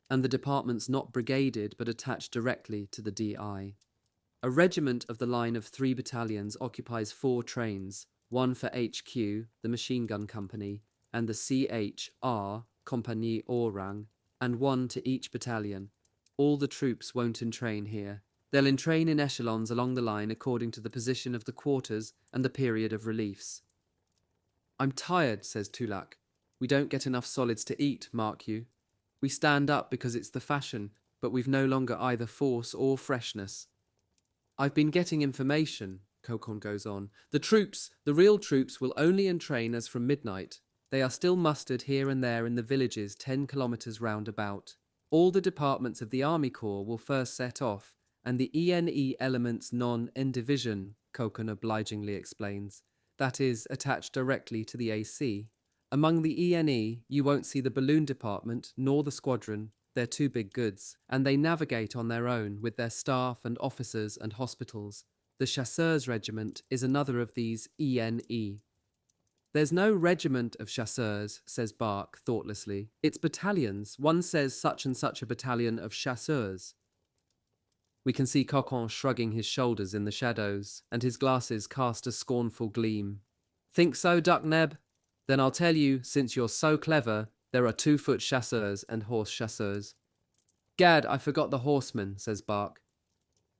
and the departments not brigaded but attached directly to the DI. A regiment of the line of 3 battalions occupies 4 trains, 1 for HQ, the machine gun company, and the CHR, Compagnie Orang, and 1 to each battalion. All the troops won't entrain here. They'll entrain in echelons along the line according to the position of the quarters and the period of reliefs." "I'm tired," says Tulak. "We don't get enough solids to eat, mark you. We stand up because it's the fashion, but we've no longer either force or freshness." "I've been getting information," Kokon goes on. The real troops will only entrain as from midnight. They are still mustered here and there in the villages 10 kilometers round about. All the departments of the Army Corps will first set off, and the ENE elements non-en division, Kokon obligingly explains, that is, attached directly to the AC. Among the ENE, you won't see the balloon department nor the squadron. They're too big goods, and they navigate on their own with their staff and officers and hospitals. The Chasseurs Regiment is another of these ENE. "There's no regiment of chasseurs," says Bark thoughtlessly. "It's battalions. One says such and such a battalion of chasseurs." We can see Kokon shrugging his shoulders in the shadows, and his glasses cast a scornful gleam. "Think so, Duckneb? Then I'll tell you, since you're so clever, there are 2-foot chasseurs and horse chasseurs." "Gad, I forgot the horsemen," says Bark.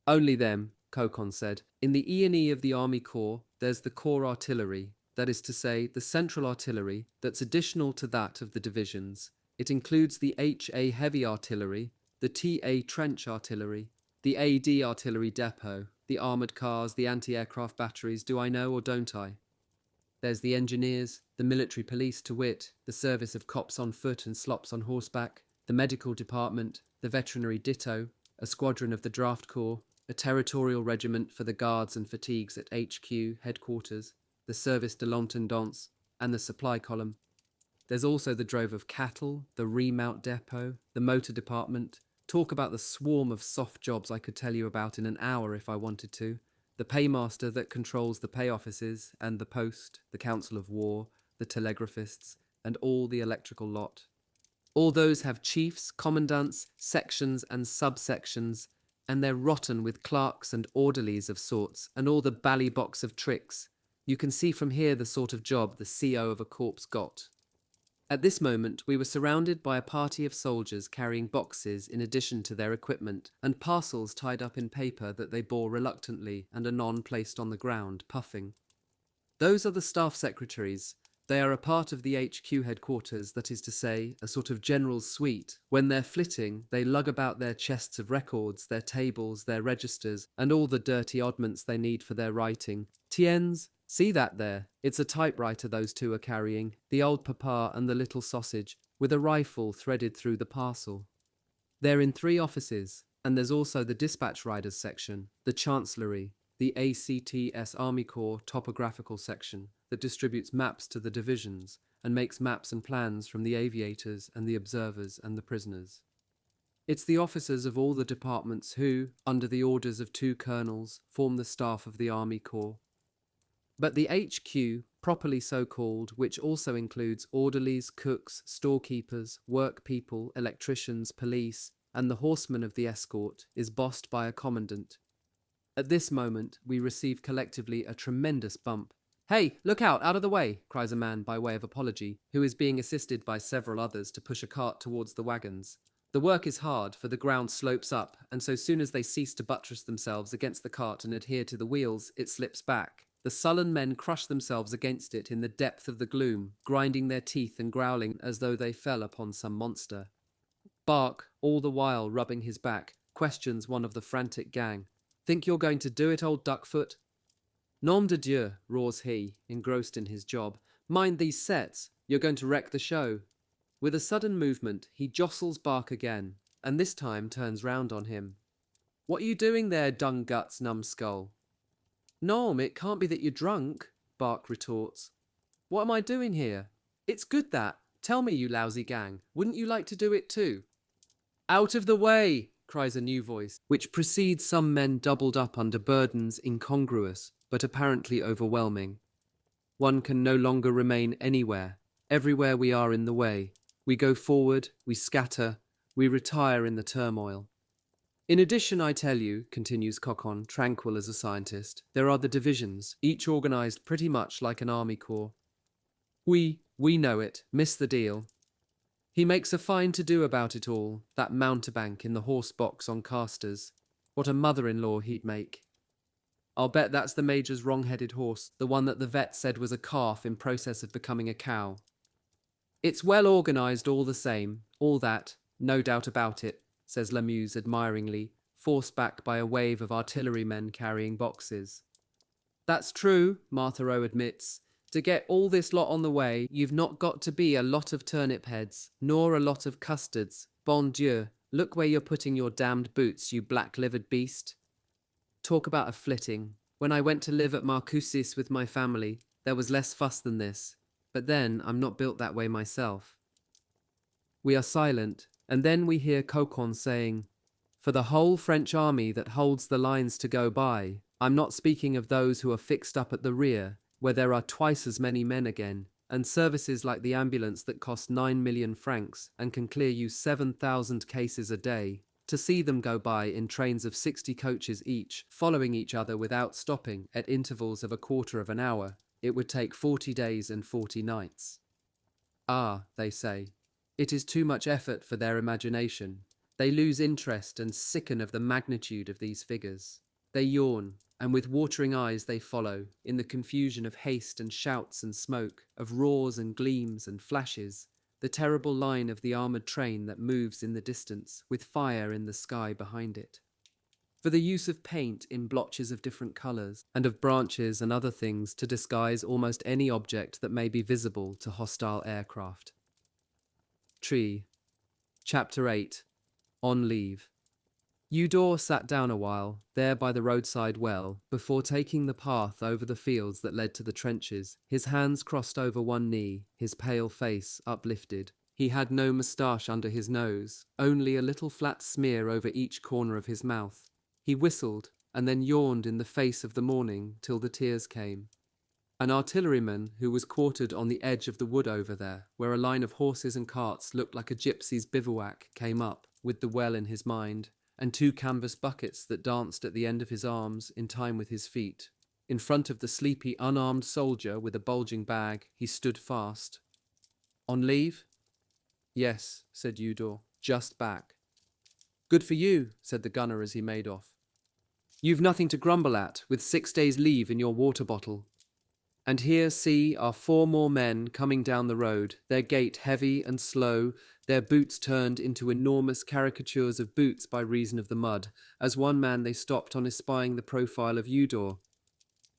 "Only them," Kokon said. "In the E&E of the Army Corps, there's the Corps Artillery, that is to say, the central artillery that's additional to that of the divisions. It includes the HA Heavy Artillery, the TA Trench Artillery, the AD Artillery Depot, the armoured cars, the anti-aircraft batteries, do I know or don't I? There's the engineers, the military police to wit, the service of cops on foot and slops on horseback, the medical department, the veterinary ditto, a squadron of the draft corps, a territorial regiment for the guards and fatigues at HQ, headquarters, the service de l'intendance, and the supply column. There's also the drove of cattle, the remount depot, the motor department. Talk about the swarm of soft jobs I could tell you about in an hour if I wanted to. The paymaster that controls the pay offices and the post, the council of war, the telegraphists, and all the electrical lot. All those have chiefs, commandants, sections and subsections, and they're rotten with clerks and orderlies of sorts, and all the bally-box of tricks. You can see from here the sort of job the CO of a corps got. At this moment we were surrounded by a party of soldiers carrying boxes in addition to their equipment, and parcels tied up in paper that they bore reluctantly and anon placed on the ground, puffing. Those are the staff secretaries. They are a part of the HQ headquarters, that is to say, a sort of general's suite. When they're flitting, they lug about their chests of records, their tables, their registers, and all the dirty oddments they need for their writing. Tiens, see that there? It's a typewriter those two are carrying, the old papa and the little sausage, with a rifle threaded through the parcel. They're in 3 offices, and there's also the dispatch riders section, the chancellery, the ACTS Army Corps topographical section that distributes maps to the divisions and makes maps and plans from the aviators and the observers and the prisoners. It's the officers of all the departments who, under the orders of 2 colonels, form the staff of the Army Corps. But the HQ, properly so called, which also includes orderlies, cooks, storekeepers, work people, electricians, police, and the horsemen of the escort, is bossed by a commandant. At this moment, we receive collectively a tremendous bump. "Hey, look out of the way," cries a man by way of apology, who is being assisted by several others to push a cart towards the wagons. The work is hard, for the ground slopes up, and so soon as they cease to buttress themselves against the cart and adhere to the wheels, it slips back. The sullen men crush themselves against it in the depth of the gloom, grinding their teeth and growling as though they fell upon some monster. Bark, all the while rubbing his back, questions one of the frantic gang. "Think you're going to do it, old duckfoot?" "Nom de Dieu," roars he, engrossed in his job. "Mind these sets, you're going to wreck the show." With a sudden movement, he jostles Bark again, and this time turns round on him. "What are you doing there, dung guts, numbskull?" "Nom, it can't be that you're drunk," Bark retorts. "What am I doing here? It's good that. Tell me, you lousy gang, wouldn't you like to do it too?" "Out of the way!" cries a new voice, which precedes some men doubled up under burdens incongruous, but apparently overwhelming. One can no longer remain anywhere. Everywhere we are in the way. We go forward, we scatter, we retire in the turmoil. "In addition, I tell you," continues Cocon, tranquil as a scientist, "there are the divisions, each organized pretty much like an army corps. We know it, miss the deal. He makes a fine to-do about it all, that mountebank in the horse box on casters. What a mother-in-law he'd make. I'll bet that's the Major's wrong-headed horse, the one that the vet said was a calf in process of becoming a cow. It's well organised all the same, all that, no doubt about it," says Lamuse admiringly, forced back by a wave of artillerymen carrying boxes. "That's true," Martha O admits. "To get all this lot on the way, you've not got to be a lot of turnip heads, nor a lot of custards. Bon Dieu, look where you're putting your damned boots, you black-livered beast." Talk about a flitting. When I went to live at Marcoussis with my family, there was less fuss than this. But then, I'm not built that way myself. We are silent, and then we hear Cocon saying, "For the whole French army that holds the lines to go by, I'm not speaking of those who are fixed up at the rear, where there are twice as many men again, and services like the ambulance that cost 9 million francs and can clear you 7,000 cases a day, to see them go by in trains of 60 coaches each, following each other without stopping at intervals of a quarter of an hour, it would take 40 days and 40 nights. Ah, they say, it is too much effort for their imagination. They lose interest and sicken of the magnitude of these figures. They yawn, and with watering eyes they follow, in the confusion of haste and shouts and smoke, of roars and gleams and flashes, the terrible line of the armoured train that moves in the distance, with fire in the sky behind it. for the use of paint in blotches of different colours, and of branches and other things to disguise almost any object that may be visible to hostile aircraft. Tree. Chapter 8. On Leave. Eudor sat down a while, there by the roadside well, before taking the path over the fields that led to the trenches, his hands crossed over one knee, his pale face uplifted. He had no moustache under his nose, only a little flat smear over each corner of his mouth. He whistled, and then yawned in the face of the morning till the tears came. An artilleryman who was quartered on the edge of the wood over there, where a line of horses and carts looked like a gypsy's bivouac, came up, with the well in his mind, and 2 canvas buckets that danced at the end of his arms in time with his feet. In front of the sleepy, unarmed soldier with a bulging bag, he stood fast. On leave? Yes, said Eudor, just back. Good for you, said the gunner as he made off. You've nothing to grumble at, with 6 days' leave in your water bottle. And here, see, are 4 more men coming down the road, their gait heavy and slow, their boots turned into enormous caricatures of boots by reason of the mud. As one man they stopped on espying the profile of Eudor.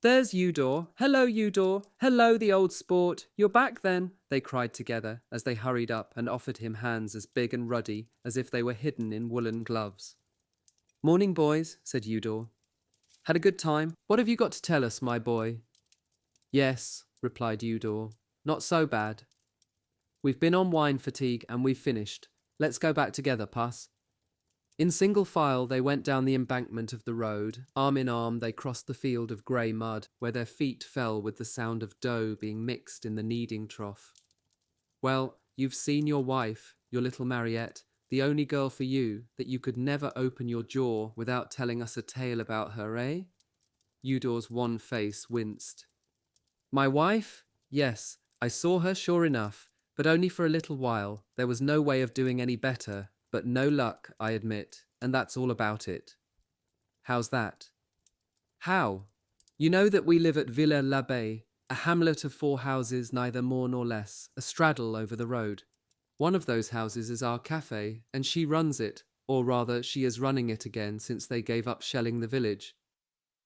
There's Eudor. Hello, Eudor. Hello, the old sport. You're back then, they cried together as they hurried up and offered him hands as big and ruddy as if they were hidden in woolen gloves. Morning, boys, said Eudor. Had a good time? What have you got to tell us, my boy? Yes, replied Eudor. Not so bad. We've been on wine fatigue and we've finished. Let's go back together, Puss. In single file they went down the embankment of the road. Arm in arm they crossed the field of grey mud, where their feet fell with the sound of dough being mixed in the kneading trough. Well, you've seen your wife, your little Mariette, the only girl for you, that you could never open your jaw without telling us a tale about her, eh? Eudor's wan face winced. My wife? Yes, I saw her sure enough, but only for a little while. There was no way of doing any better, but no luck, I admit, and that's all about it. How's that? How? You know that we live at Villers-l'Abbé, a hamlet of 4 houses, neither more nor less, a straddle over the road. One of those houses is our café, and she runs it, or rather she is running it again since they gave up shelling the village.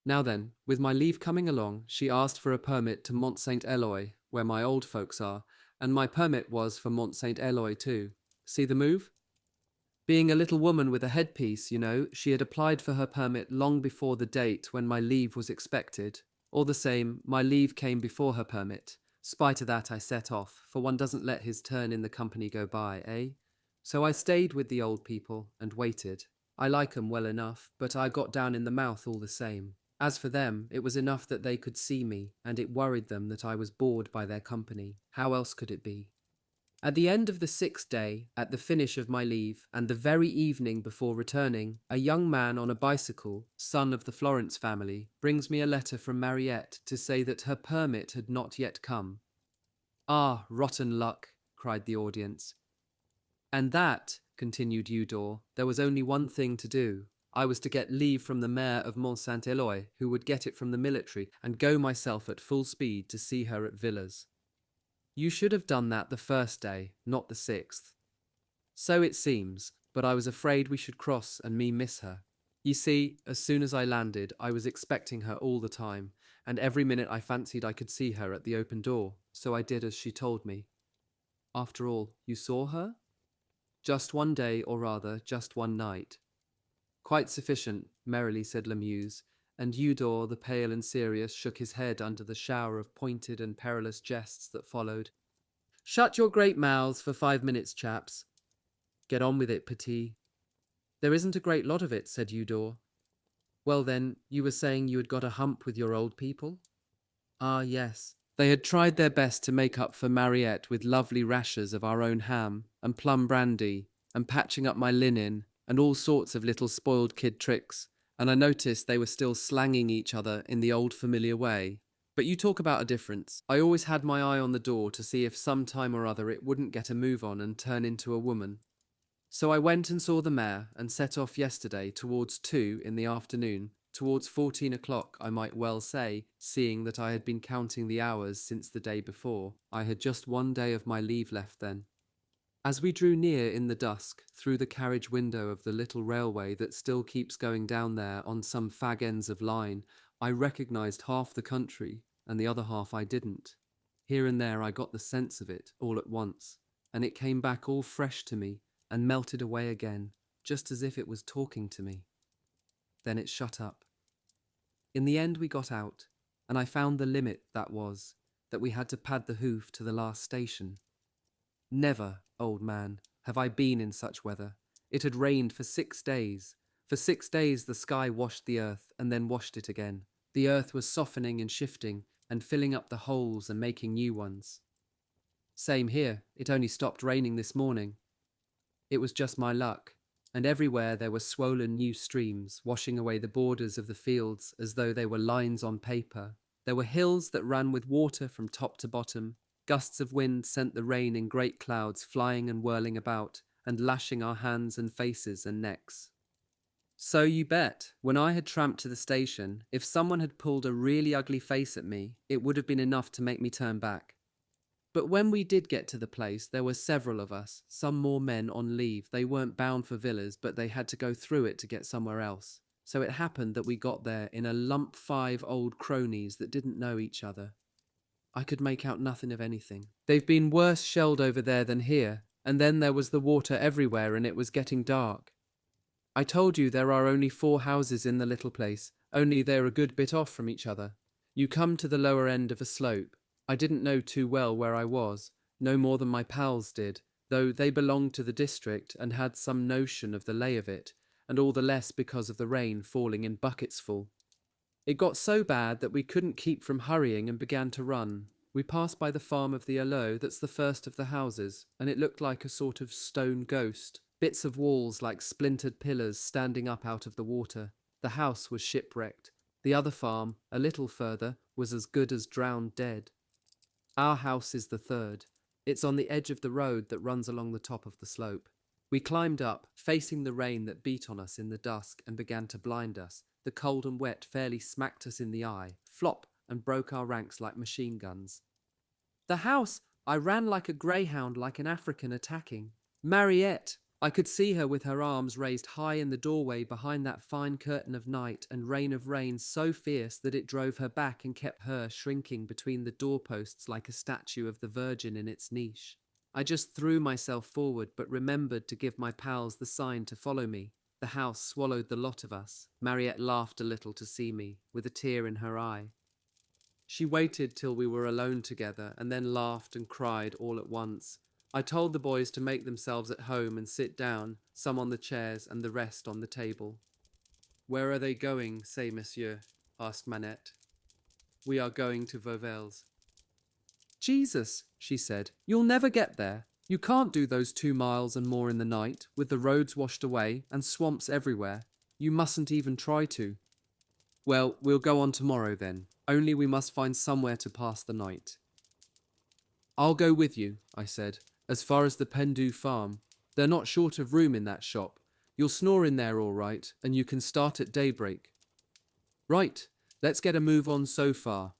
Now then, with my leave coming along, she asked for a permit to Mont Saint-Éloi, where my old folks are, and my permit was for Mont Saint-Éloi too. See the move? Being a little woman with a headpiece, you know, she had applied for her permit long before the date when my leave was expected. All the same, my leave came before her permit. Spite of that, I set off, for one doesn't let his turn in the company go by, eh? So I stayed with the old people and waited. I like 'em well enough, but I got down in the mouth all the same. As for them, it was enough that they could see me, and it worried them that I was bored by their company. How else could it be? At the end of the 6th day, at the finish of my leave, and the very evening before returning, a young man on a bicycle, son of the Florence family, brings me a letter from Mariette to say that her permit had not yet come. Ah, rotten luck, cried the audience. And that, continued Eudor, there was only one thing to do. I was to get leave from the mayor of Mont Saint-Éloi, who would get it from the military, and go myself at full speed to see her at Villers. You should have done that the 1st day, not the 6th. So it seems, but I was afraid we should cross and me miss her. You see, as soon as I landed, I was expecting her all the time, and every minute I fancied I could see her at the open door, so I did as she told me. After all, you saw her? Just one day, or rather, just one night. Quite sufficient, merrily said Lamuse, and Eudor, the pale and serious, shook his head under the shower of pointed and perilous jests that followed. Shut your great mouths for 5 minutes, chaps. Get on with it, Petit. There isn't a great lot of it, said Eudor. Well then, you were saying you had got a hump with your old people? Ah, yes. They had tried their best to make up for Mariette with lovely rashers of our own ham, and plum brandy, and patching up my linen, and all sorts of little spoiled kid tricks, and I noticed they were still slanging each other in the old familiar way. But you talk about a difference. I always had my eye on the door to see if some time or other it wouldn't get a move on and turn into a woman. So I went and saw the mayor, and set off yesterday towards 2 in the afternoon, towards 14 o'clock, I might well say, seeing that I had been counting the hours since the day before. I had just 1 day of my leave left then. As we drew near in the dusk, through the carriage window of the little railway that still keeps going down there on some fag ends of line, I recognized half the country, and the other half I didn't. Here and there I got the sense of it all at once, and it came back all fresh to me and melted away again, just as if it was talking to me. Then it shut up. In the end we got out, and I found the limit that was, that we had to pad the hoof to the last station. Never, old man, have I been in such weather. It had rained for 6 days. For 6 days the sky washed the earth and then washed it again. The earth was softening and shifting and filling up the holes and making new ones. Same here, it only stopped raining this morning. It was just my luck, and everywhere there were swollen new streams washing away the borders of the fields as though they were lines on paper. There were hills that ran with water from top to bottom. Gusts of wind sent the rain in great clouds flying and whirling about and lashing our hands and faces and necks. So you bet, when I had tramped to the station, if someone had pulled a really ugly face at me, it would have been enough to make me turn back. But when we did get to the place, there were several of us, some more men on leave. They weren't bound for villas, but they had to go through it to get somewhere else. So it happened that we got there in a lump 5 old cronies that didn't know each other. I could make out nothing of anything. They've been worse shelled over there than here, and then there was the water everywhere and it was getting dark. I told you there are only 4 houses in the little place, only they're a good bit off from each other. You come to the lower end of a slope. I didn't know too well where I was, no more than my pals did, though they belonged to the district and had some notion of the lay of it, and all the less because of the rain falling in bucketsful. It got so bad that we couldn't keep from hurrying and began to run. We passed by the farm of the Allo, that's the first of the houses, and it looked like a sort of stone ghost, bits of walls like splintered pillars standing up out of the water. The house was shipwrecked. The other farm, a little further, was as good as drowned dead. Our house is the third. It's on the edge of the road that runs along the top of the slope. We climbed up, facing the rain that beat on us in the dusk and began to blind us. The cold and wet fairly smacked us in the eye, flop, and broke our ranks like machine guns. The house! I ran like a greyhound, like an African attacking. Mariette! I could see her with her arms raised high in the doorway behind that fine curtain of night and rain of rain so fierce that it drove her back and kept her shrinking between the doorposts like a statue of the Virgin in its niche. I just threw myself forward but remembered to give my pals the sign to follow me. The house swallowed the lot of us. Mariette laughed a little to see me, with a tear in her eye. She waited till we were alone together and then laughed and cried all at once. I told the boys to make themselves at home and sit down, some on the chairs and the rest on the table. Where are they going, say, monsieur? Asked Manette. We are going to Vauvel's. Jesus, she said, you'll never get there. You can't do those 2 miles and more in the night, with the roads washed away and swamps everywhere. You mustn't even try to. Well, we'll go on tomorrow then, only we must find somewhere to pass the night. I'll go with you, I said, as far as the Pendu farm. They're not short of room in that shop. You'll snore in there all right, and you can start at daybreak. Right, let's get a move on so far.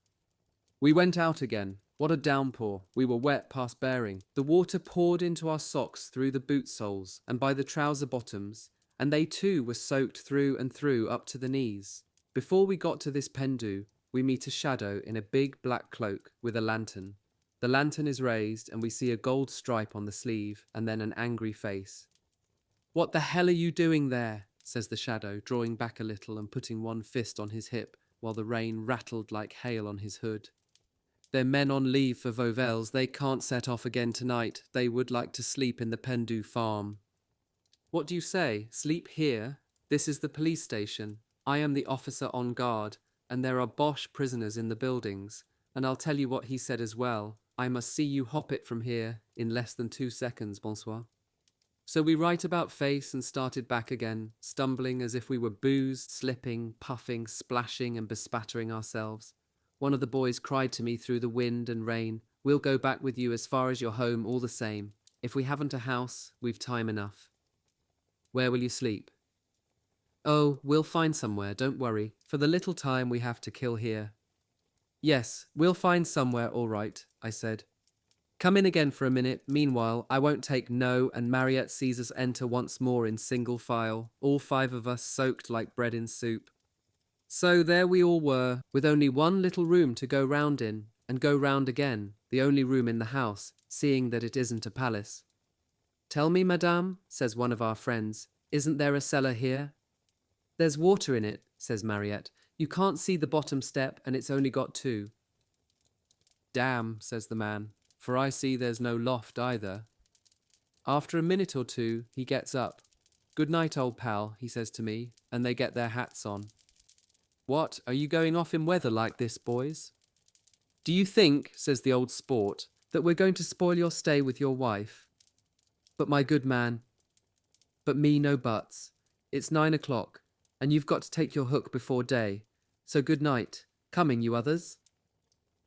We went out again. What a downpour. We were wet past bearing. The water poured into our socks through the boot soles and by the trouser bottoms, and they too were soaked through and through up to the knees. Before we got to this Pendu, we meet a shadow in a big black cloak with a lantern. The lantern is raised and we see a gold stripe on the sleeve and then an angry face. What the hell are you doing there? Says the shadow, drawing back a little and putting one fist on his hip while the rain rattled like hail on his hood. They're men on leave for Vauvel's. They can't set off again tonight. They would like to sleep in the Pendu farm. What do you say? Sleep here? This is the police station. I am the officer on guard, and there are Boche prisoners in the buildings. And I'll tell you what he said as well. I must see you hop it from here in less than 2 seconds, bonsoir. So we right about face and started back again, stumbling as if we were boozed, slipping, puffing, splashing and bespattering ourselves. One of the boys cried to me through the wind and rain, "We'll go back with you as far as your home all the same. If we haven't a house, we've time enough." "Where will you sleep?" "Oh, we'll find somewhere, don't worry, for the little time we have to kill here." "Yes, we'll find somewhere all right," I said. Come in again for a minute. Meanwhile, I won't take no, and Mariette sees us enter once more in single file, all 5 of us soaked like bread in soup. So there we all were, with only one little room to go round in, and go round again, the only room in the house, seeing that it isn't a palace. Tell me, madame, says one of our friends, isn't there a cellar here? There's water in it, says Mariette. You can't see the bottom step, and it's only got 2. Damn, says the man, for I see there's no loft either. After a minute or 2, he gets up. Good night, old pal, he says to me, and they get their hats on. What, are you going off in weather like this, boys? Do you think, says the old sport, that we're going to spoil your stay with your wife? But my good man, but me no buts. It's 9 o'clock, and you've got to take your hook before day. So good night. Coming, you others?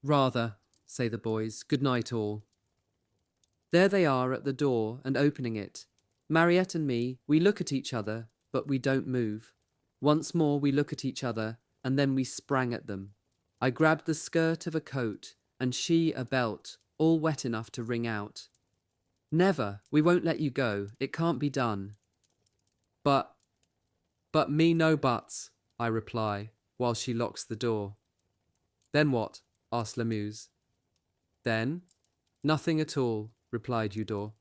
Rather, say the boys. Good night, all. There they are at the door and opening it. Mariette and me, we look at each other, but we don't move. Once more we look at each other, and then we sprang at them. I grabbed the skirt of a coat, and she a belt, all wet enough to wring out. Never, we won't let you go, it can't be done. But me no buts, I reply, while she locks the door. Then what? Asked Lamuse. Then? Nothing at all, replied Eudore.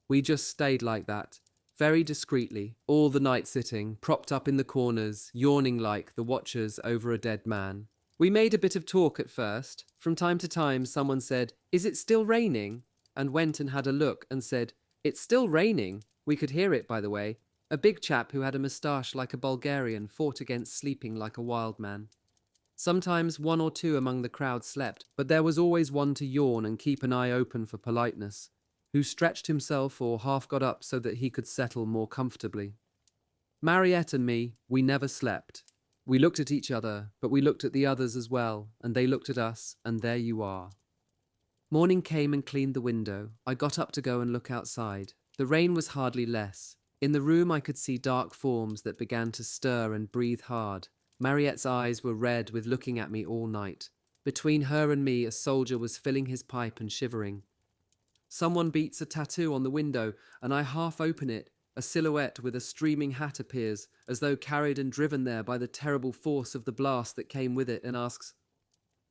We just stayed like that, very discreetly, all the night sitting, propped up in the corners, yawning like the watchers over a dead man. We made a bit of talk at first. From time to time someone said, "Is it still raining?" and went and had a look and said, "It's still raining." We could hear it, by the way. A big chap who had a moustache like a Bulgarian fought against sleeping like a wild man. Sometimes 1 or 2 among the crowd slept, but there was always one to yawn and keep an eye open for politeness, who stretched himself or half got up so that he could settle more comfortably. Mariette and me, we never slept. We looked at each other, but we looked at the others as well, and they looked at us, and there you are. Morning came and cleaned the window. I got up to go and look outside. The rain was hardly less. In the room I could see dark forms that began to stir and breathe hard. Mariette's eyes were red with looking at me all night. Between her and me a soldier was filling his pipe and shivering. Someone beats a tattoo on the window, and I half open it. A silhouette with a streaming hat appears, as though carried and driven there by the terrible force of the blast that came with it, and asks,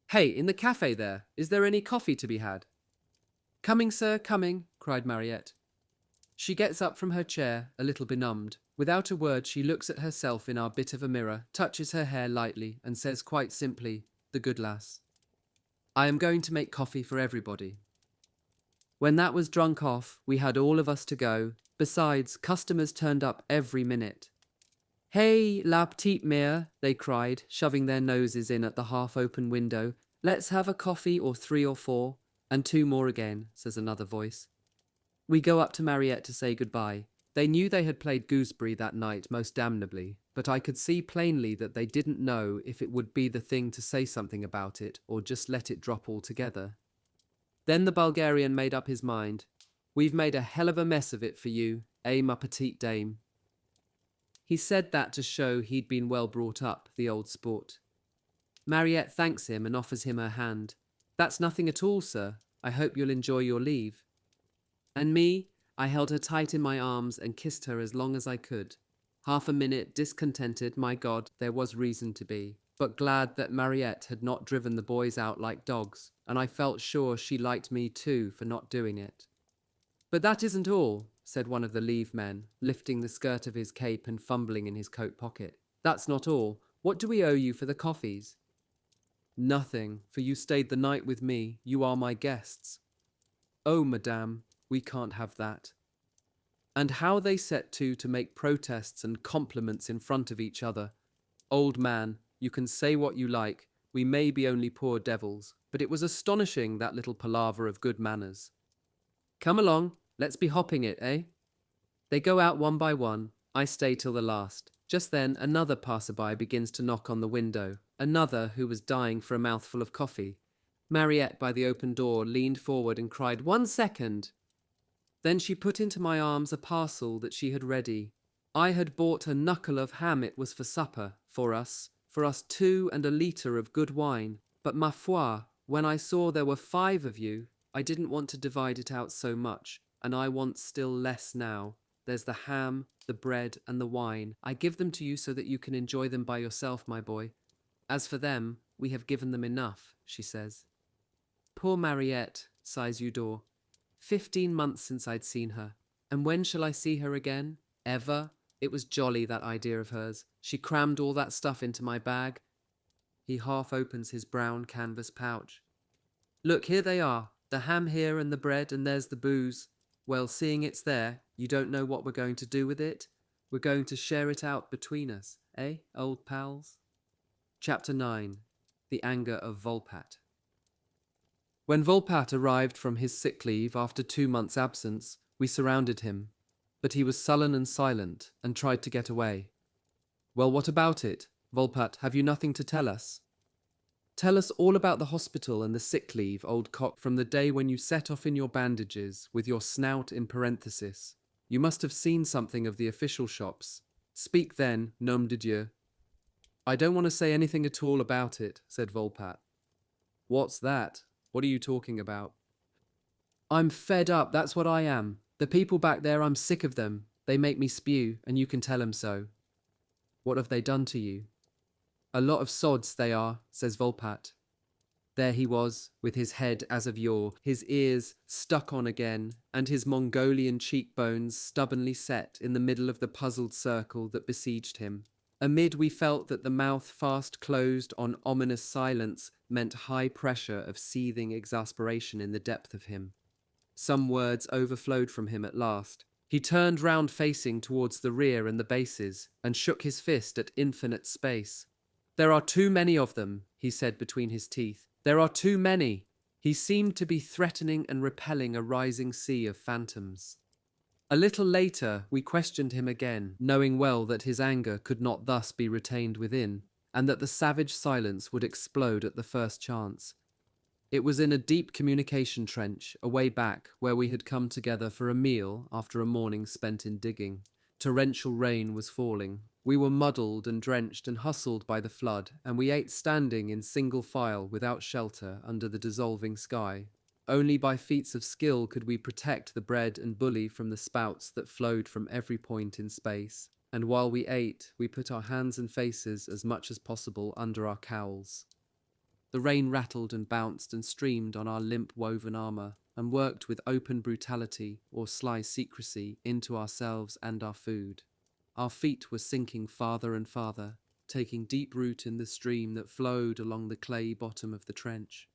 "Hey, in the cafe there, is there any coffee to be had?" "Coming, sir, coming," cried Mariette. She gets up from her chair, a little benumbed. Without a word she looks at herself in our bit of a mirror, touches her hair lightly, and says quite simply, "The good lass. I am going to make coffee for everybody." When that was drunk off, we had all of us to go. Besides, customers turned up every minute. "Hey, la petite mère," they cried, shoving their noses in at the half-open window. "Let's have a coffee or 3 or 4, and 2 more again," says another voice. We go up to Mariette to say goodbye. They knew they had played gooseberry that night most damnably, but I could see plainly that they didn't know if it would be the thing to say something about it or just let it drop altogether. Then the Bulgarian made up his mind. "We've made a hell of a mess of it for you, eh, ma petite dame?" He said that to show he'd been well brought up, the old sport. Mariette thanks him and offers him her hand. "That's nothing at all, sir. I hope you'll enjoy your leave." And me, I held her tight in my arms and kissed her as long as I could. Half a minute discontented, my God, there was reason to be, but glad that Mariette had not driven the boys out like dogs, and I felt sure she liked me too for not doing it. "But that isn't all," said one of the leave men, lifting the skirt of his cape and fumbling in his coat pocket. "That's not all. What do we owe you for the coffees?" "Nothing, for you stayed the night with me. You are my guests." "Oh, madame, we can't have that." And how they set to make protests and compliments in front of each other. "Old man, you can say what you like. We may be only poor devils, but it was astonishing, that little palaver of good manners. Come along, let's be hopping it, eh?" They go out one by one. I stay till the last. Just then another passerby begins to knock on the window, another who was dying for a mouthful of coffee. Mariette by the open door leaned forward and cried, "1 second." Then she put into my arms a parcel that she had ready. I had bought a knuckle of ham. It was for supper, for us 2 and a litre of good wine. But ma foi, when I saw there were 5 of you, I didn't want to divide it out so much, and I want still less now. There's the ham, the bread, and the wine. I give them to you so that you can enjoy them by yourself, my boy. As for them, we have given them enough, she says. Poor Mariette, sighs Eudore. 15 months since I'd seen her. And when shall I see her again? Ever? It was jolly, that idea of hers. She crammed all that stuff into my bag. He half opens his brown canvas pouch. Look, here they are. The ham here and the bread, and there's the booze. Well, seeing it's there, you don't know what we're going to do with it? We're going to share it out between us, eh, old pals? Chapter 9. The Anger of Volpatte. When Volpatte arrived from his sick leave after 2 months' absence, we surrounded him, but he was sullen and silent and tried to get away. Well, what about it? Volpatte, have you nothing to tell us? Tell us all about the hospital and the sick leave, old cock, from the day when you set off in your bandages, with your snout in parenthesis. You must have seen something of the official shops. Speak then, nom de Dieu. I don't want to say anything at all about it, said Volpatte. What's that? What are you talking about? I'm fed up, that's what I am. The people back there, I'm sick of them. They make me spew, and you can tell 'em so. What have they done to you? A lot of sods they are, says Volpatte. There he was, with his head as of yore, his ears stuck on again, and his Mongolian cheekbones stubbornly set in the middle of the puzzled circle that besieged him. Amid we felt that the mouth fast closed on ominous silence meant high pressure of seething exasperation in the depth of him. Some words overflowed from him at last. He turned round facing towards the rear and the bases, and shook his fist at infinite space. There are too many of them, he said between his teeth. There are too many. He seemed to be threatening and repelling a rising sea of phantoms. A little later, we questioned him again, knowing well that his anger could not thus be retained within, and that the savage silence would explode at the first chance. It was in a deep communication trench, away back, where we had come together for a meal after a morning spent in digging. Torrential rain was falling. We were muddled and drenched and hustled by the flood, and we ate standing in single file without shelter under the dissolving sky. Only by feats of skill could we protect the bread and bully from the spouts that flowed from every point in space, and while we ate, we put our hands and faces as much as possible under our cowls. The rain rattled and bounced and streamed on our limp woven armour, and worked with open brutality or sly secrecy into ourselves and our food. Our feet were sinking farther and farther, taking deep root in the stream that flowed along the clayey bottom of the trench.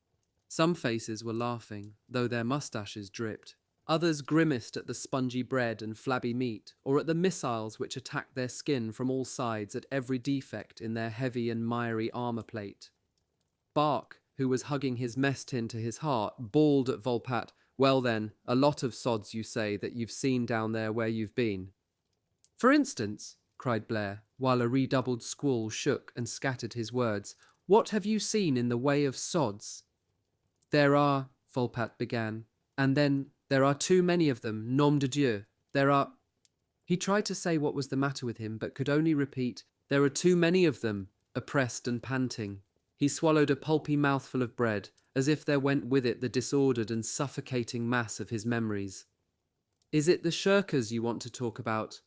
Some faces were laughing, though their moustaches dripped. Others grimaced at the spongy bread and flabby meat, or at the missiles which attacked their skin from all sides at every defect in their heavy and miry armour plate. Bark, who was hugging his mess tin to his heart, bawled at Volpatte, "Well then, a lot of sods you say that you've seen down there where you've been." "For instance," cried Blair, while a redoubled squall shook and scattered his words, "what have you seen in the way of sods?" "There are," Volpatte began, "and then there are too many of them, nom de Dieu. There are—" He tried to say what was the matter with him, but could only repeat, "There are too many of them," oppressed and panting. He swallowed a pulpy mouthful of bread, as if there went with it the disordered and suffocating mass of his memories. "Is it the shirkers you want to talk about?"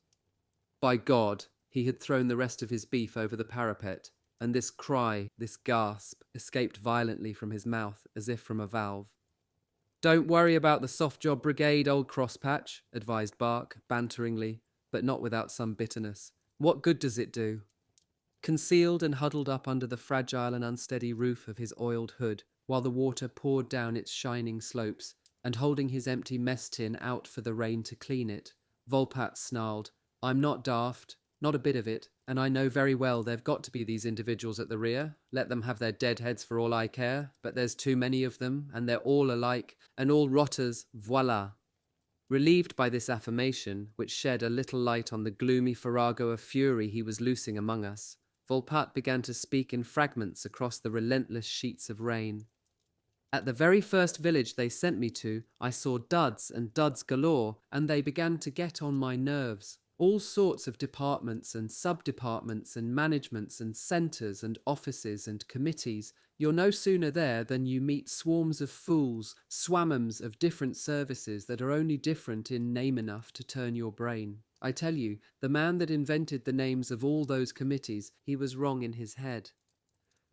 By God, he had thrown the rest of his beef over the parapet, and this cry, this gasp, escaped violently from his mouth as if from a valve. "Don't worry about the soft job brigade, old crosspatch," advised Bark, banteringly, but not without some bitterness. "What good does it do?" Concealed and huddled up under the fragile and unsteady roof of his oiled hood, while the water poured down its shining slopes, and holding his empty mess tin out for the rain to clean it, Volpatte snarled, "I'm not daft, not a bit of it, and I know very well there've got to be these individuals at the rear. Let them have their dead heads for all I care, but there's too many of them, and they're all alike, and all rotters, voila." Relieved by this affirmation, which shed a little light on the gloomy farrago of fury he was loosing among us, Volpatte began to speak in fragments across the relentless sheets of rain. "At the very first village they sent me to, I saw duds and duds galore, and they began to get on my nerves. All sorts of departments and sub-departments and managements and centres and offices and committees. You're no sooner there than you meet swarms of fools, swammums of different services that are only different in name enough to turn your brain. I tell you, the man that invented the names of all those committees, he was wrong in his head.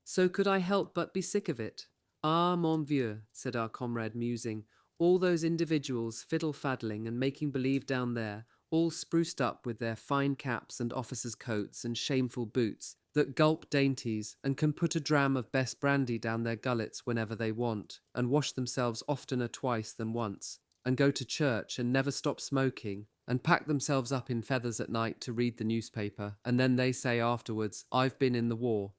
So could I help but be sick of it? Ah, mon vieux, said our comrade musing, all those individuals fiddle-faddling and making believe down there, all spruced up with their fine caps and officers' coats and shameful boots, that gulp dainties and can put a dram of best brandy down their gullets whenever they want, and wash themselves oftener twice than once, and go to church and never stop smoking, and pack themselves up in feathers at night to read the newspaper, and then they say afterwards, I've been in the war.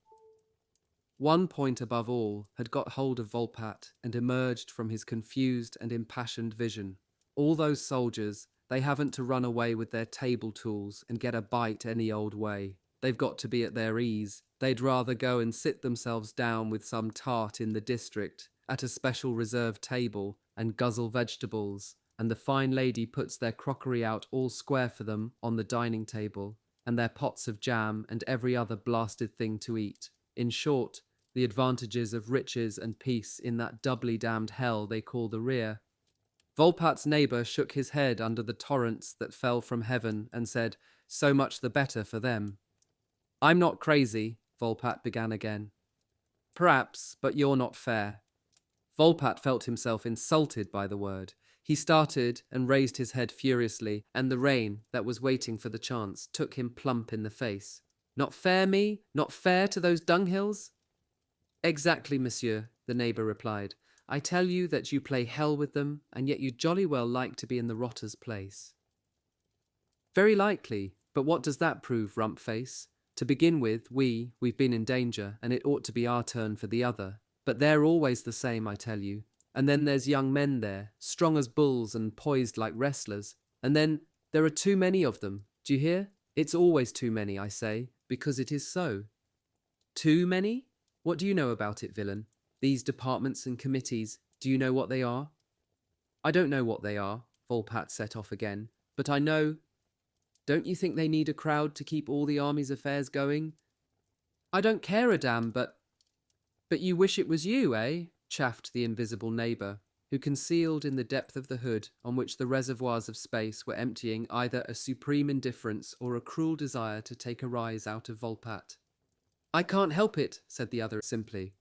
One point above all had got hold of Volpatte and emerged from his confused and impassioned vision. All those soldiers, they haven't to run away with their table tools and get a bite any old way. They've got to be at their ease. They'd rather go and sit themselves down with some tart in the district, at a special reserved table, and guzzle vegetables, and the fine lady puts their crockery out all square for them on the dining table, and their pots of jam and every other blasted thing to eat. In short, the advantages of riches and peace in that doubly damned hell they call the rear. Volpatte's neighbour shook his head under the torrents that fell from heaven and said, so much the better for them. I'm not crazy, Volpatte began again. Perhaps, but you're not fair. Volpatte felt himself insulted by the word. He started and raised his head furiously, and the rain, that was waiting for the chance, took him plump in the face. Not fair, me? Not fair to those dunghills? Exactly, monsieur, the neighbour replied. I tell you that you play hell with them, and yet you jolly well like to be in the rotter's place. Very likely, but what does that prove, rump-face? To begin with, we've been in danger, and it ought to be our turn for the other. But they're always the same, I tell you. And then there's young men there, strong as bulls and poised like wrestlers. And then there are too many of them. Do you hear? It's always too many, I say, because it is so. Too many? What do you know about it, villain? These departments and committees, do you know what they are? I don't know what they are, Volpatte set off again, but I know. Don't you think they need a crowd to keep all the army's affairs going? I don't care a damn, but you wish it was you, eh? Chaffed the invisible neighbour, who concealed in the depth of the hood on which the reservoirs of space were emptying either a supreme indifference or a cruel desire to take a rise out of Volpatte. I can't help it, said the other simply.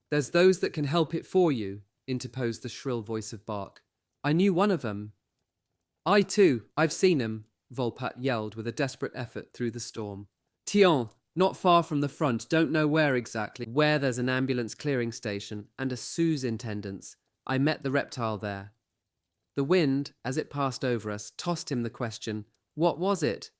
There's those that can help it for you, interposed the shrill voice of Bark. I knew one of them. I too, I've seen him, Volpatte yelled with a desperate effort through the storm. Tiens, not far from the front, don't know where exactly, where there's an ambulance clearing station and a Sue's intendance. I met the reptile there. The wind, as it passed over us, tossed him the question, what was it?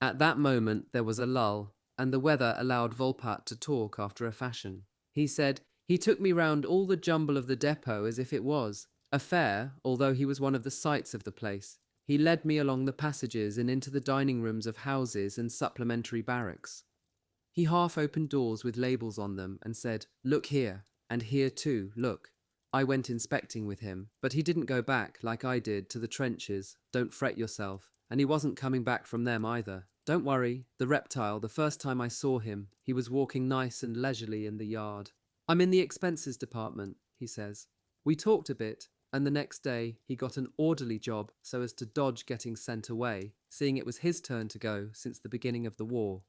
At that moment there was a lull, and the weather allowed Volpatte to talk after a fashion. He said, he took me round all the jumble of the depot as if it was a fair, although he was one of the sights of the place. He led me along the passages and into the dining rooms of houses and supplementary barracks. He half opened doors with labels on them and said, look here, and here too, look. I went inspecting with him, but he didn't go back, like I did, to the trenches. Don't fret yourself. And he wasn't coming back from them either. Don't worry, the reptile, the first time I saw him, he was walking nice and leisurely in the yard. I'm in the expenses department, he says. We talked a bit, and the next day he got an orderly job so as to dodge getting sent away, seeing it was his turn to go since the beginning of the war.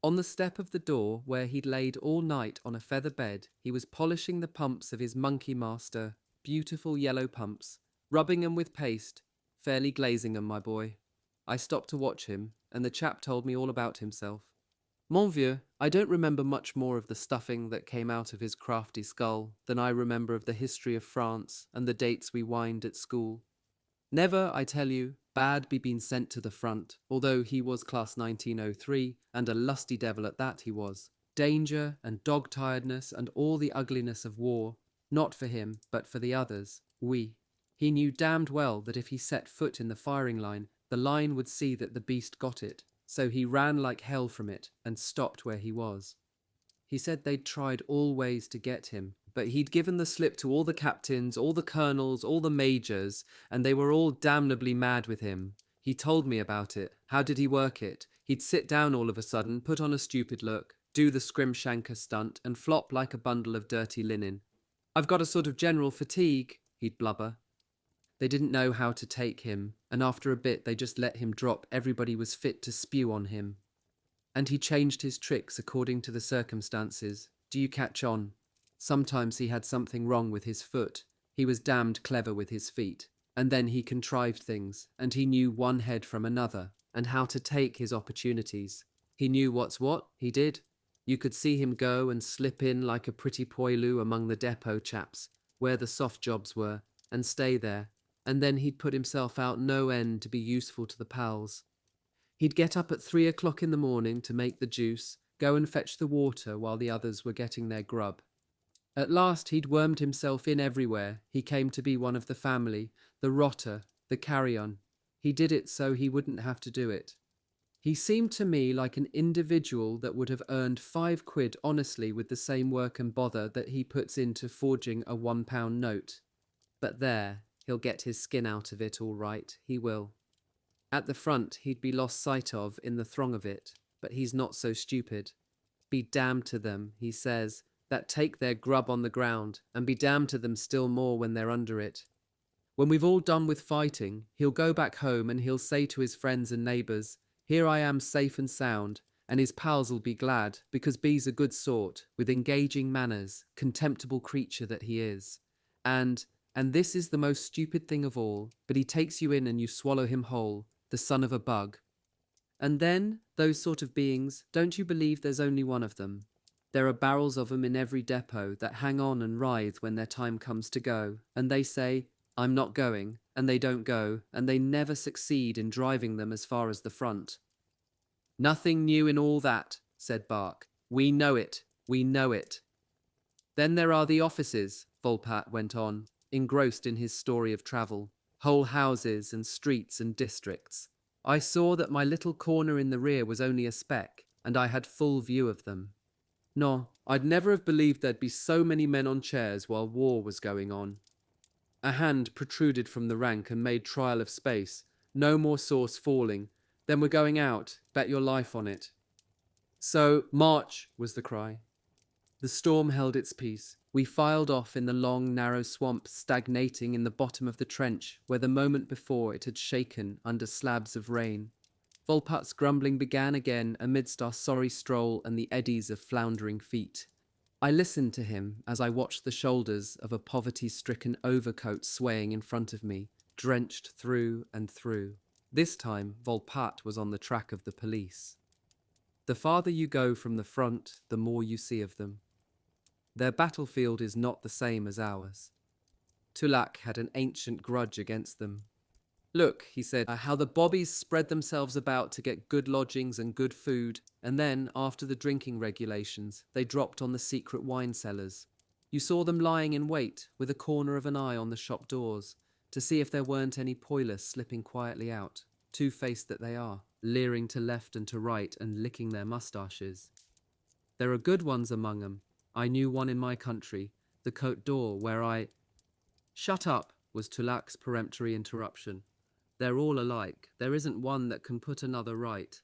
On the step of the door, where he'd laid all night on a feather bed, he was polishing the pumps of his monkey master, beautiful yellow pumps, rubbing 'em with paste, fairly glazing 'em, my boy. I stopped to watch him, and the chap told me all about himself. Mon vieux, I don't remember much more of the stuffing that came out of his crafty skull than I remember of the history of France and the dates we whined at school. Never, I tell you, bad be been sent to the front, although he was class 1903, and a lusty devil at that he was. Danger and dog-tiredness and all the ugliness of war, not for him, but for the others, we. He knew damned well that if he set foot in the firing line, the line would see that the beast got it, so he ran like hell from it and stopped where he was. He said they'd tried all ways to get him, but he'd given the slip to all the captains, all the colonels, all the majors, and they were all damnably mad with him. He told me about it. How did he work it? He'd sit down all of a sudden, put on a stupid look, do the scrimshanker stunt, and flop like a bundle of dirty linen. I've got a sort of general fatigue, he'd blubber. They didn't know how to take him, and after a bit they just let him drop. Everybody was fit to spew on him. And he changed his tricks according to the circumstances. Do you catch on? Sometimes he had something wrong with his foot. He was damned clever with his feet. And then he contrived things, and he knew one head from another, and how to take his opportunities. He knew what's what, he did. You could see him go and slip in like a pretty poilu among the depot chaps, where the soft jobs were, and stay there, and then he'd put himself out no end to be useful to the pals. He'd get up at 3 o'clock in the morning to make the juice, go and fetch the water while the others were getting their grub. At last he'd wormed himself in everywhere. He came to be one of the family, the rotter, the carry-on. He did it so he wouldn't have to do it. He seemed to me like an individual that would have earned 5 quid honestly with the same work and bother that he puts into forging a £1 note. But there, he'll get his skin out of it all right, he will. At the front he'd be lost sight of in the throng of it, but he's not so stupid. Be damned to them, he says, that take their grub on the ground, and be damned to them still more when they're under it. When we've all done with fighting, he'll go back home and he'll say to his friends and neighbours, "Here I am safe and sound," and his pals'll be glad, because B's a good sort, with engaging manners, contemptible creature that he is. And this is the most stupid thing of all, but he takes you in and you swallow him whole, the son of a bug. And then, those sort of beings, don't you believe there's only one of them? There are barrels of 'em in every depot that hang on and writhe when their time comes to go, and they say, "I'm not going," and they don't go, and they never succeed in driving them as far as the front. "Nothing new in all that," said Bark. "We know it, we know it." Then there are the offices, Volpatte went on, engrossed in his story of travel. Whole houses and streets and districts. I saw that my little corner in the rear was only a speck, and I had full view of them. No, I'd never have believed there'd be so many men on chairs while war was going on. A hand protruded from the rank and made trial of space. No more sauce falling. Then we're going out. Bet your life on it. So, march, was the cry. The storm held its peace. We filed off in the long, narrow swamp, stagnating in the bottom of the trench, where the moment before it had shaken under slabs of rain. Volpatte's grumbling began again amidst our sorry stroll and the eddies of floundering feet. I listened to him as I watched the shoulders of a poverty-stricken overcoat swaying in front of me, drenched through and through. This time, Volpatte was on the track of the police. The farther you go from the front, the more you see of them. Their battlefield is not the same as ours. Tulac had an ancient grudge against them. Look, he said, how the bobbies spread themselves about to get good lodgings and good food, and then, after the drinking regulations, they dropped on the secret wine cellars. You saw them lying in wait, with a corner of an eye on the shop doors, to see if there weren't any poilus slipping quietly out, two-faced that they are, leering to left and to right and licking their moustaches. There are good ones among 'em. I knew one in my country, the Côte d'Or, where I— "Shut up," was Tulac's peremptory interruption. "They're all alike. There isn't one that can put another right."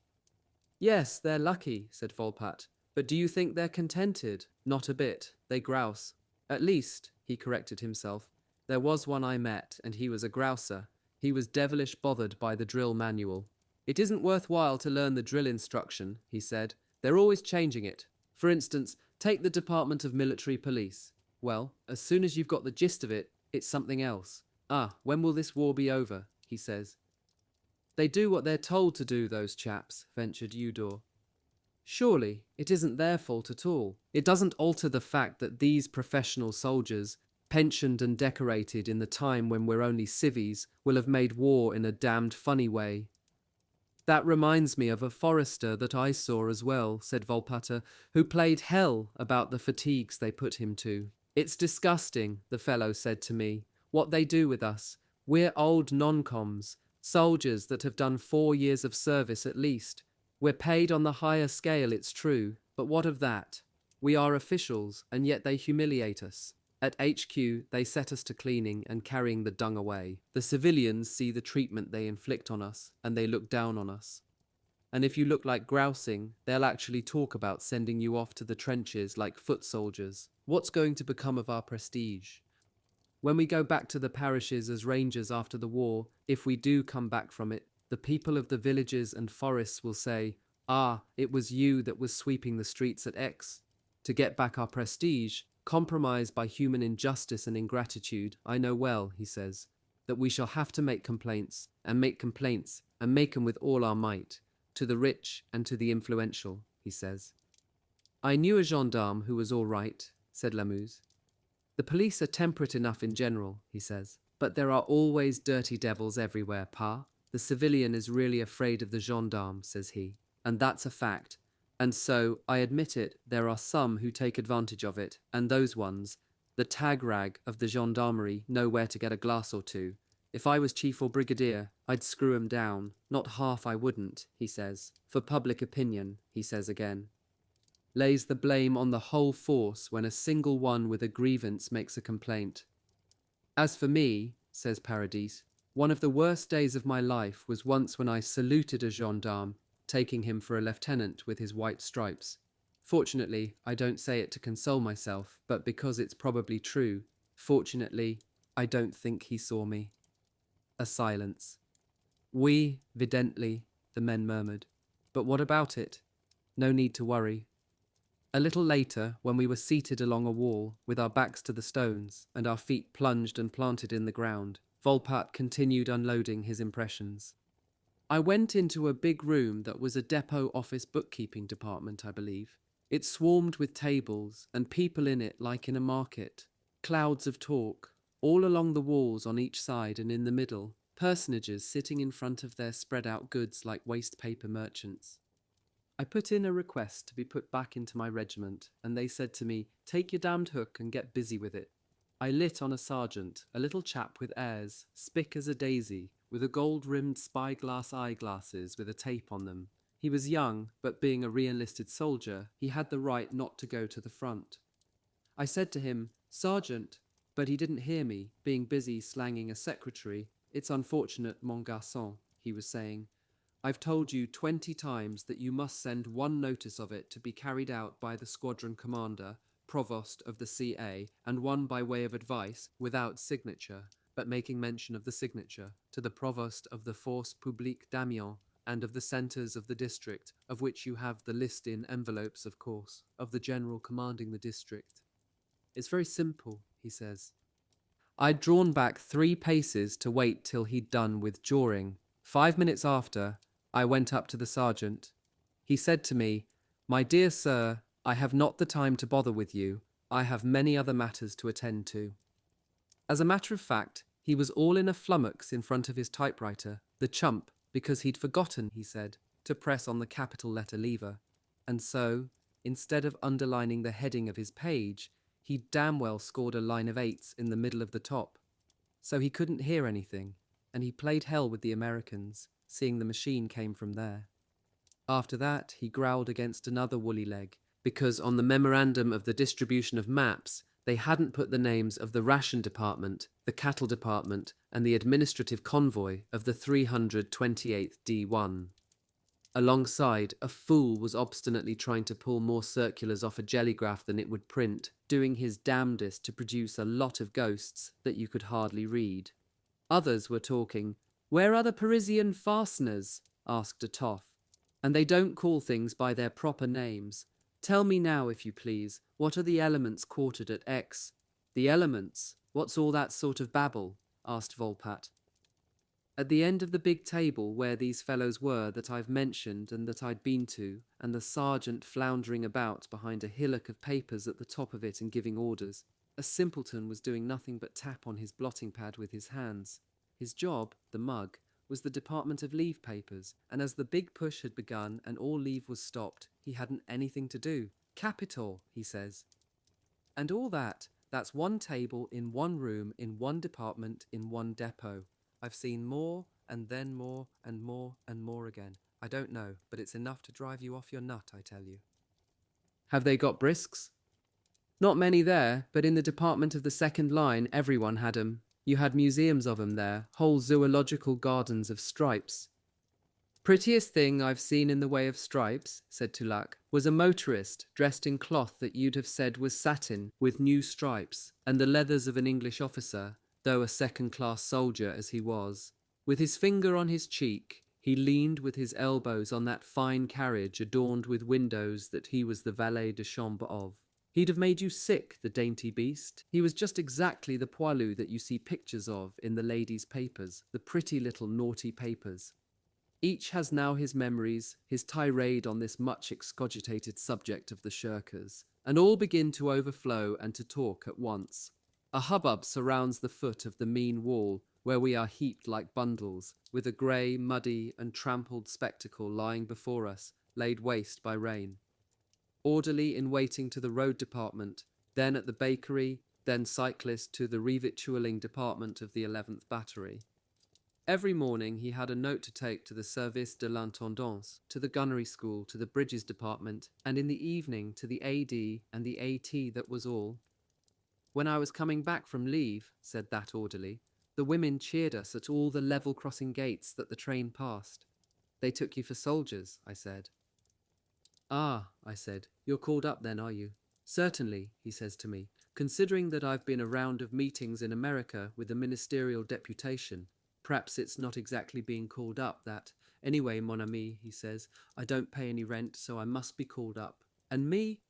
"Yes, they're lucky," said Volpatte. "But do you think they're contented? Not a bit. They grouse. At least," he corrected himself, "there was one I met, and he was a grouser. He was devilish bothered by the drill manual. It isn't worthwhile to learn the drill instruction," he said. "They're always changing it. For instance, take the Department of Military Police. Well, as soon as you've got the gist of it, it's something else. When will this war be over?" he says. "They do what they're told to do, those chaps," ventured Eudor. "Surely, it isn't their fault at all. It doesn't alter the fact that these professional soldiers, pensioned and decorated in the time when we're only civvies, will have made war in a damned funny way." "That reminds me of a forester that I saw as well," said Volpatte, "who played hell about the fatigues they put him to. 'It's disgusting,' the fellow said to me, 'what they do with us. We're old non-coms, soldiers that have done 4 years of service at least. We're paid on the higher scale, it's true, but what of that? We are officials, and yet they humiliate us. At HQ, they set us to cleaning and carrying the dung away. The civilians see the treatment they inflict on us, and they look down on us. And if you look like grousing, they'll actually talk about sending you off to the trenches like foot soldiers. What's going to become of our prestige? When we go back to the parishes as rangers after the war, if we do come back from it, the people of the villages and forests will say, "Ah, it was you that was sweeping the streets at X." To get back our prestige, compromised by human injustice and ingratitude, I know well, he says, that we shall have to make complaints, and make complaints, and make 'em with all our might, to the rich and to the influential, he says. I knew a gendarme who was all right, said Lamuse. The police are temperate enough in general, he says, but there are always dirty devils everywhere, Pa. The civilian is really afraid of the gendarme, says he, and that's a fact. And so, I admit it, there are some who take advantage of it, and those ones, the tag rag of the gendarmerie, know where to get a glass or two. If I was chief or brigadier, I'd screw 'em down. Not half I wouldn't, he says. For public opinion, he says again. Lays the blame on the whole force when a single one with a grievance makes a complaint. As for me, says Paradis, one of the worst days of my life was once when I saluted a gendarme, taking him for a lieutenant with his white stripes. Fortunately, I don't say it to console myself, but because it's probably true. Fortunately, I don't think he saw me. A silence. Oui, vidently, the men murmured. But what about it? No need to worry. A little later, when we were seated along a wall, with our backs to the stones, and our feet plunged and planted in the ground, Volpatte continued unloading his impressions. I went into a big room that was a depot office bookkeeping department, I believe. It swarmed with tables, and people in it like in a market. Clouds of talk, all along the walls on each side and in the middle, personages sitting in front of their spread-out goods like waste paper merchants. I put in a request to be put back into my regiment, and they said to me, "Take your damned hook and get busy with it." I lit on a sergeant, a little chap with airs, spick as a daisy, with a gold-rimmed spyglass eyeglasses with a tape on them. He was young, but being a re-enlisted soldier, he had the right not to go to the front. I said to him, "Sergeant," but he didn't hear me, being busy slanging a secretary. "It's unfortunate, mon garçon," he was saying. "I've told you 20 times that you must send one notice of it to be carried out by the squadron commander, provost of the CA, and one by way of advice, without signature, but making mention of the signature, to the provost of the Force Publique d'Amiens, and of the centres of the district, of which you have the list in envelopes, of course, of the general commanding the district." It's very simple, he says. I'd drawn back 3 paces to wait till he'd done withdrawing. 5 minutes after, I went up to the sergeant. He said to me, "My dear sir, I have not the time to bother with you. I have many other matters to attend to." As a matter of fact, he was all in a flummox in front of his typewriter, the chump, because he'd forgotten, he said, to press on the capital letter lever. And so, instead of underlining the heading of his page, he damn well scored a line of 8s in the middle of the top. So he couldn't hear anything, and he played hell with the Americans, seeing the machine came from there. After that, he growled against another woolly leg, because on the memorandum of the distribution of maps, they hadn't put the names of the ration department, the cattle department, and the administrative convoy of the 328th D1. Alongside, a fool was obstinately trying to pull more circulars off a jellygraph than it would print, doing his damnedest to produce a lot of ghosts that you could hardly read. Others were talking. "Where are the Parisian fasteners?" asked a toff. "And they don't call things by their proper names. Tell me now, if you please, what are the elements quartered at X?" "The elements? What's all that sort of babble?" asked Volpatte. At the end of the big table where these fellows were that I've mentioned and that I'd been to, and the sergeant floundering about behind a hillock of papers at the top of it and giving orders, a simpleton was doing nothing but tap on his blotting pad with his hands. His job, the mug, was the department of leave papers, and as the big push had begun and all leave was stopped, he hadn't anything to do. "Capital," he says. "And all that's one table in one room in one department in one depot. I've seen more, and then more, and more, and more again. I don't know, but it's enough to drive you off your nut, I tell you." "Have they got brisks?" Not many there, but in the department of the second line, everyone had 'em. You had museums of 'em there, whole zoological gardens of stripes. Prettiest thing I've seen in the way of stripes, said Tulak, was a motorist dressed in cloth that you'd have said was satin with new stripes, and the leathers of an English officer, though a second-class soldier as he was. With his finger on his cheek, he leaned with his elbows on that fine carriage adorned with windows that he was the valet de chambre of. He'd have made you sick, the dainty beast. He was just exactly the poilu that you see pictures of in the ladies' papers, the pretty little naughty papers. Each has now his memories, his tirade on this much excogitated subject of the shirkers, and all begin to overflow and to talk at once. A hubbub surrounds the foot of the mean wall, where we are heaped like bundles, with a grey, muddy, and trampled spectacle lying before us, laid waste by rain. Orderly in waiting to the road department, then at the bakery, then cyclist to the revictualling department of the 11th Battery. Every morning he had a note to take to the Service de l'Intendance, to the gunnery school, to the bridges department, and in the evening to the AD and the AT, that was all. When I was coming back from leave, said that orderly, the women cheered us at all the level crossing gates that the train passed. They took you for soldiers, I said. Ah, I said, you're called up then, are you? Certainly, he says to me, considering that I've been a round of meetings in America with a ministerial deputation. Perhaps it's not exactly being called up, that. Anyway, mon ami, he says, I don't pay any rent, so I must be called up. And me?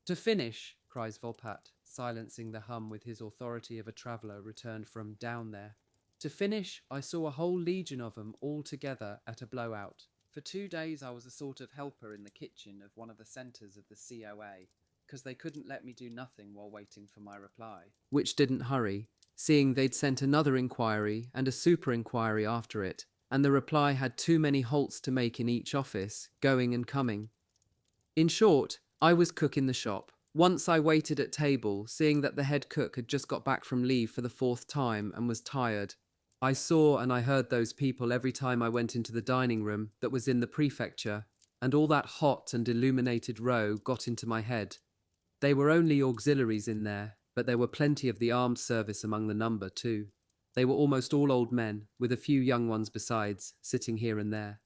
To finish, cries Volpatte, silencing the hum with his authority of a traveller returned from down there. To finish, I saw a whole legion of 'em all together at a blowout. For 2 days I was a sort of helper in the kitchen of one of the centres of the COA, because they couldn't let me do nothing while waiting for my reply. Which didn't hurry, seeing they'd sent another inquiry and a super-inquiry after it, and the reply had too many halts to make in each office, going and coming. In short, I was cook in the shop. Once I waited at table, seeing that the head cook had just got back from leave for the 4th time and was tired. I saw and I heard those people every time I went into the dining room that was in the prefecture, and all that hot and illuminated row got into my head. They were only auxiliaries in there, but there were plenty of the armed service among the number too. They were almost all old men, with a few young ones besides, sitting here and there.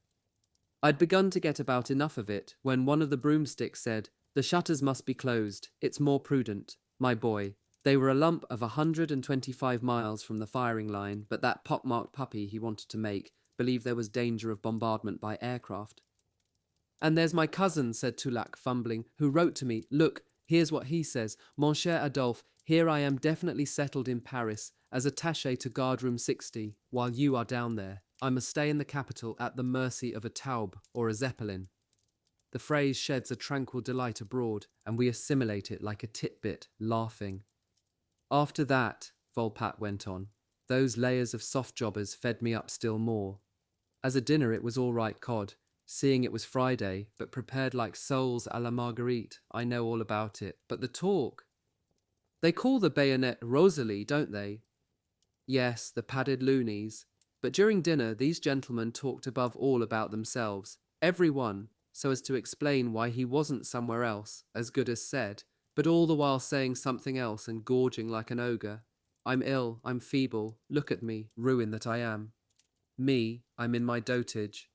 I'd begun to get about enough of it when one of the broomsticks said, "The shutters must be closed. It's more prudent." My boy, they were a lump of 125 miles from the firing line, but that pockmarked puppy he wanted to make believed there was danger of bombardment by aircraft. And there's my cousin, said Tulak, fumbling, who wrote to me, "Look, here's what he says. Mon cher Adolphe, here I am definitely settled in Paris as attaché to guardroom 60, while you are down there. I must stay in the capital at the mercy of a Taube or a Zeppelin." The phrase sheds a tranquil delight abroad, and we assimilate it like a titbit, laughing. After that, Volpatte went on, those layers of soft jobbers fed me up still more. As a dinner it was all right cod, seeing it was Friday, but prepared like soles à la marguerite. I know all about it. But the talk! They call the bayonet Rosalie, don't they? Yes, the padded loonies. But during dinner these gentlemen talked above all about themselves, every one, so as to explain why he wasn't somewhere else, as good as said, but all the while saying something else and gorging like an ogre. I'm ill, I'm feeble, look at me, ruin that I am. Me, I'm in my dotage.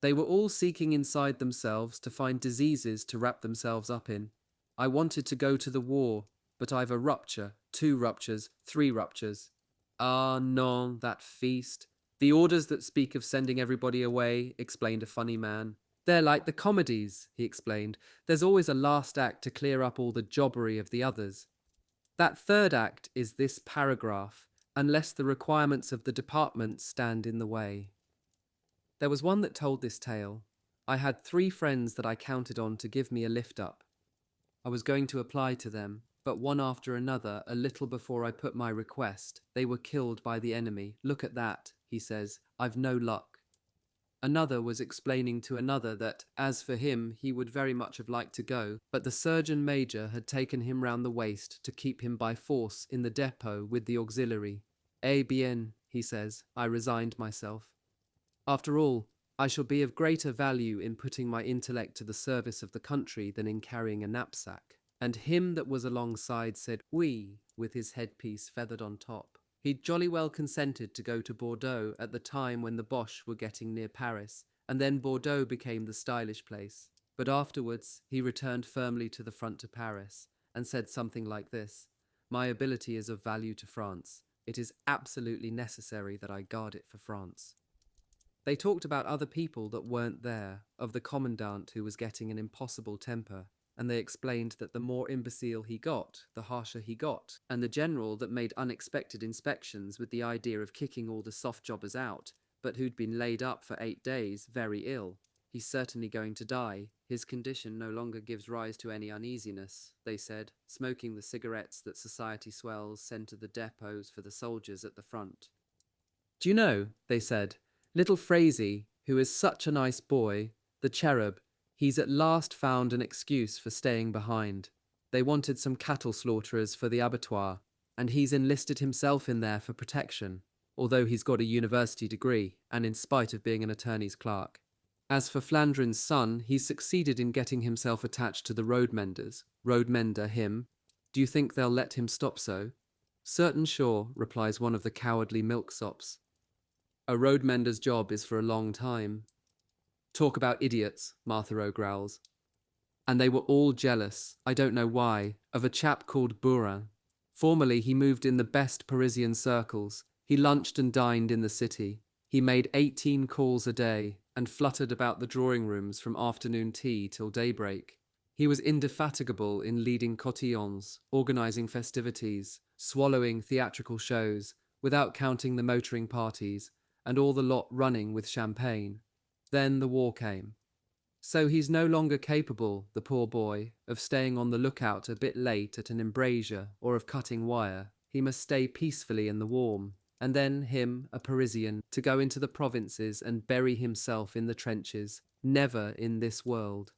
They were all seeking inside themselves to find diseases to wrap themselves up in. I wanted to go to the war, but I've a rupture, 2 ruptures, 3 ruptures. Ah, non, that feast. The orders that speak of sending everybody away, explained a funny man. They're like the comedies, he explained. There's always a last act to clear up all the jobbery of the others. That 3rd act is this paragraph, unless the requirements of the department stand in the way. There was one that told this tale. I had 3 friends that I counted on to give me a lift up. I was going to apply to them, but one after another, a little before I put my request, they were killed by the enemy. Look at that, he says. I've no luck. Another was explaining to another that, as for him, he would very much have liked to go, but the surgeon major had taken him round the waist to keep him by force in the depot with the auxiliary. Eh bien, he says, I resigned myself. After all, I shall be of greater value in putting my intellect to the service of the country than in carrying a knapsack. And him that was alongside said, "Oui," with his headpiece feathered on top. He'd jolly well consented to go to Bordeaux at the time when the Boches were getting near Paris, and then Bordeaux became the stylish place. But afterwards, he returned firmly to the front to Paris, and said something like this: "My ability is of value to France. It is absolutely necessary that I guard it for France." They talked about other people that weren't there, of the commandant who was getting an impossible temper, and they explained that the more imbecile he got, the harsher he got, and the general that made unexpected inspections with the idea of kicking all the soft jobbers out, but who'd been laid up for 8 days, very ill. He's certainly going to die. His condition no longer gives rise to any uneasiness, they said, smoking the cigarettes that society swells send to the depots for the soldiers at the front. "Do you know," they said, "little Frazee, who is such a nice boy, the cherub, he's at last found an excuse for staying behind. They wanted some cattle slaughterers for the abattoir, and he's enlisted himself in there for protection, although he's got a university degree, and in spite of being an attorney's clerk. As for Flandrin's son, he's succeeded in getting himself attached to the roadmenders. Roadmender him. Do you think they'll let him stop so?" "Certain sure," replies one of the cowardly milksops. "A roadmender's job is for a long time." "Talk about idiots," Martha O growls. And they were all jealous, I don't know why, of a chap called Burin. Formerly he moved in the best Parisian circles. He lunched and dined in the city. He made 18 calls a day and fluttered about the drawing rooms from afternoon tea till daybreak. He was indefatigable in leading cotillons, organizing festivities, swallowing theatrical shows, without counting the motoring parties, and all the lot running with champagne. Then the war came. So he's no longer capable, the poor boy, of staying on the lookout a bit late at an embrasure or of cutting wire. He must stay peacefully in the warm. And then him, a Parisian, to go into the provinces and bury himself in the trenches. Never in this world.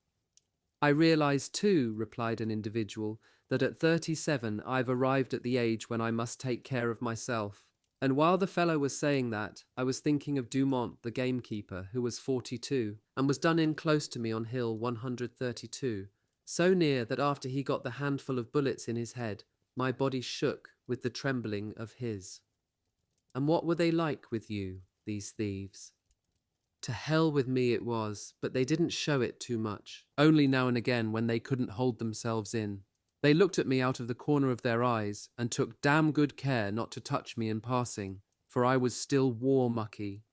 "I realize too," replied an individual, "that at 37 I've arrived at the age when I must take care of myself." And while the fellow was saying that, I was thinking of Dumont, the gamekeeper, who was 42, and was done in close to me on Hill 132, so near that after he got the handful of bullets in his head, my body shook with the trembling of his. And what were they like with you, these thieves? To hell with me it was, but they didn't show it too much, only now and again when they couldn't hold themselves in. They looked at me out of the corner of their eyes and took damn good care not to touch me in passing, for I was still war-mucky.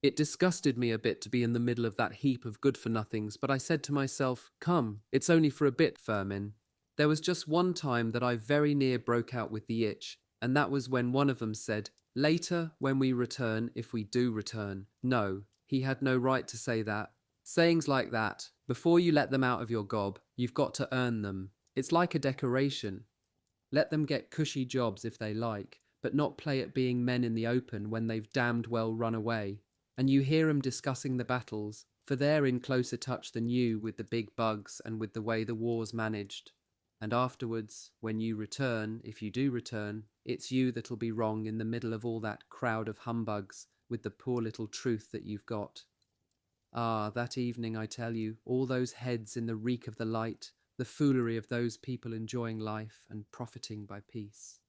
It disgusted me a bit to be in the middle of that heap of good-for-nothings, but I said to myself, "Come, it's only for a bit, Firmin." There was just one time that I very near broke out with the itch, and that was when one of them said, "Later, when we return, if we do return." No, he had no right to say that. Sayings like that, before you let them out of your gob, you've got to earn them. It's like a decoration. Let them get cushy jobs if they like, but not play at being men in the open when they've damned well run away. And you hear 'em discussing the battles, for they're in closer touch than you with the big bugs and with the way the war's managed. And afterwards, when you return, if you do return, it's you that'll be wrong in the middle of all that crowd of humbugs with the poor little truth that you've got. Ah, that evening, I tell you, all those heads in the reek of the light, the foolery of those people enjoying life and profiting by peace.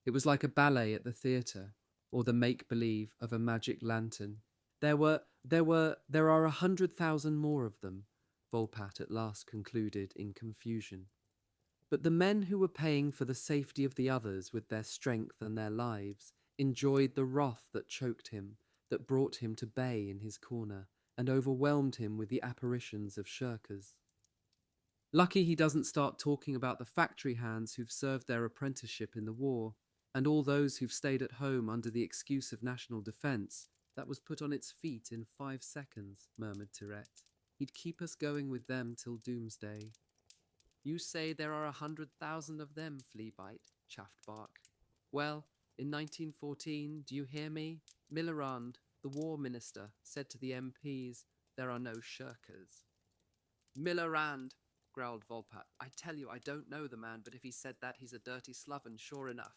It was like a ballet at the theatre, or the make-believe of a magic lantern. There are 100,000 more of them, Volpat at last concluded in confusion. But the men who were paying for the safety of the others with their strength and their lives enjoyed the wrath that choked him, that brought him to bay in his corner, and overwhelmed him with the apparitions of shirkers. Lucky he doesn't start talking about the factory hands who've served their apprenticeship in the war, and all those who've stayed at home under the excuse of national defence. That was put on its feet in 5 seconds, murmured Tourette. He'd keep us going with them till doomsday. You say there are 100,000 of them, Fleabite, chaffed Bark. Well, in 1914, do you hear me? Millerand, the war minister, said to the MPs, there are no shirkers. Millerand, growled Volpat. I tell you, I don't know the man, but if he said that, he's a dirty sloven, sure enough.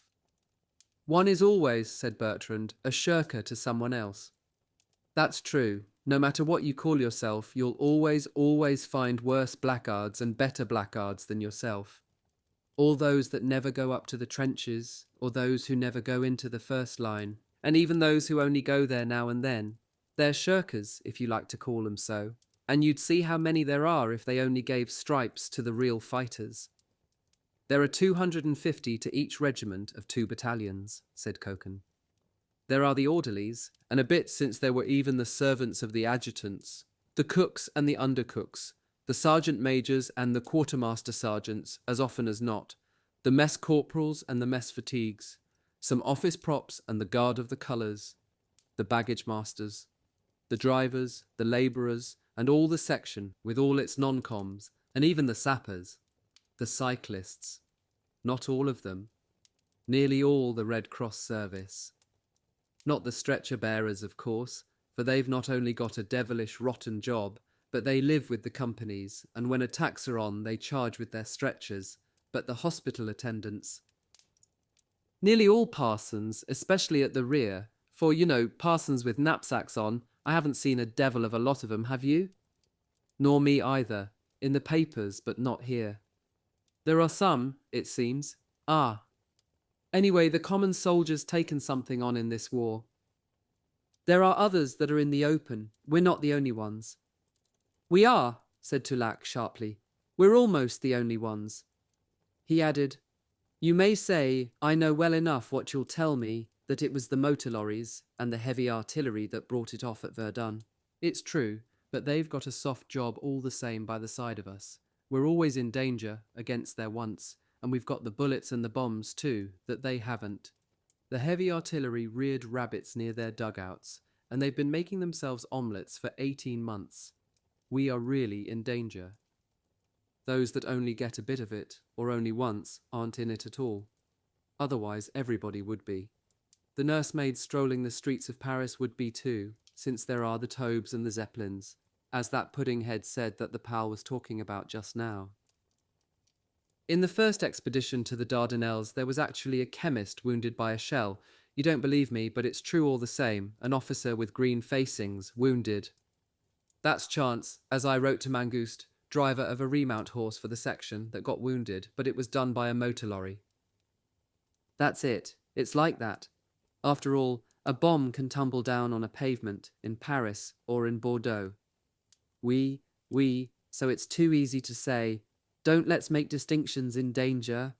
One is always, said Bertrand, a shirker to someone else. That's true. No matter what you call yourself, you'll always find worse blackguards and better blackguards than yourself. All those that never go up to the trenches, or those who never go into the first line, and even those who only go there now and then. They're shirkers, if you like to call them so, and you'd see how many there are if they only gave stripes to the real fighters. There are 250 to each regiment of 2 battalions, said Koken. There are the orderlies, and a bit since there were even the servants of the adjutants, the cooks and the undercooks, the sergeant majors and the quartermaster sergeants, as often as not, the mess corporals and the mess fatigues, some office props and the guard of the colours, the baggage masters, the drivers, the labourers, and all the section, with all its non-coms, and even the sappers, the cyclists, not all of them, nearly all the Red Cross service. Not the stretcher bearers, of course, for they've not only got a devilish rotten job, but they live with the companies, and when attacks are on, they charge with their stretchers, but the hospital attendants. Nearly all parsons, especially at the rear, for, parsons with knapsacks on, I haven't seen a devil of a lot of 'em, have you? Nor me either, in the papers, but not here. There are some, it seems. Anyway, the common soldier's taken something on in this war. There are others that are in the open. We're not the only ones. We are, said Tulak sharply. We're almost the only ones. He added, You may say, I know well enough what you'll tell me, that it was the motor lorries and the heavy artillery that brought it off at Verdun. It's true, but they've got a soft job all the same by the side of us. We're always in danger, against their wants, and we've got the bullets and the bombs too, that they haven't. The heavy artillery reared rabbits near their dugouts, and they've been making themselves omelettes for 18 months. We are really in danger. Those that only get a bit of it, or only once, aren't in it at all. Otherwise, everybody would be. The nursemaids strolling the streets of Paris would be too, since there are the Taubes and the Zeppelins, as that pudding-head said that the pal was talking about just now. In the first expedition to the Dardanelles, there was actually a chemist wounded by a shell. You don't believe me, but it's true all the same. An officer with green facings, wounded. That's Chance, as I wrote to Mangouste, driver of a remount horse for the section, that got wounded, but it was done by a motor lorry. That's it. It's like that. After all, a bomb can tumble down on a pavement, in Paris or in Bordeaux. So it's too easy to say, don't let's make distinctions in danger.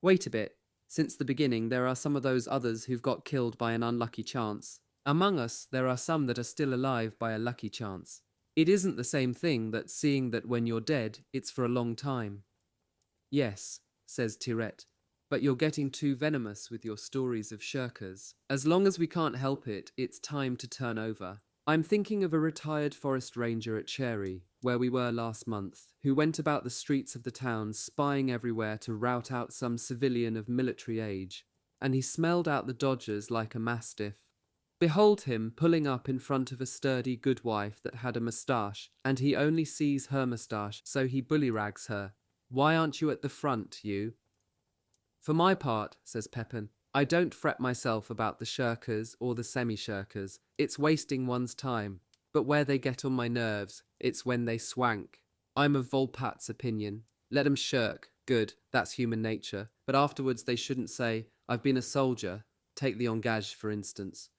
Wait a bit. Since the beginning, there are some of those others who've got killed by an unlucky chance. Among us, there are some that are still alive by a lucky chance. It isn't the same thing that seeing that when you're dead, it's for a long time. Yes, says Tirette, but you're getting too venomous with your stories of shirkers. As long as we can't help it, it's time to turn over. I'm thinking of a retired forest ranger at Cherry, where we were last month, who went about the streets of the town spying everywhere to rout out some civilian of military age, and he smelled out the dodgers like a mastiff. Behold him pulling up in front of a sturdy goodwife that had a moustache, and he only sees her moustache, so he bullyrags her. Why aren't you at the front, you? For my part, says Pepin, I don't fret myself about the shirkers or the semi-shirkers. It's wasting one's time. But where they get on my nerves, it's when they swank. I'm of Volpat's opinion. Let 'em shirk. Good, that's human nature. But afterwards they shouldn't say, I've been a soldier. Take the engagé, for instance.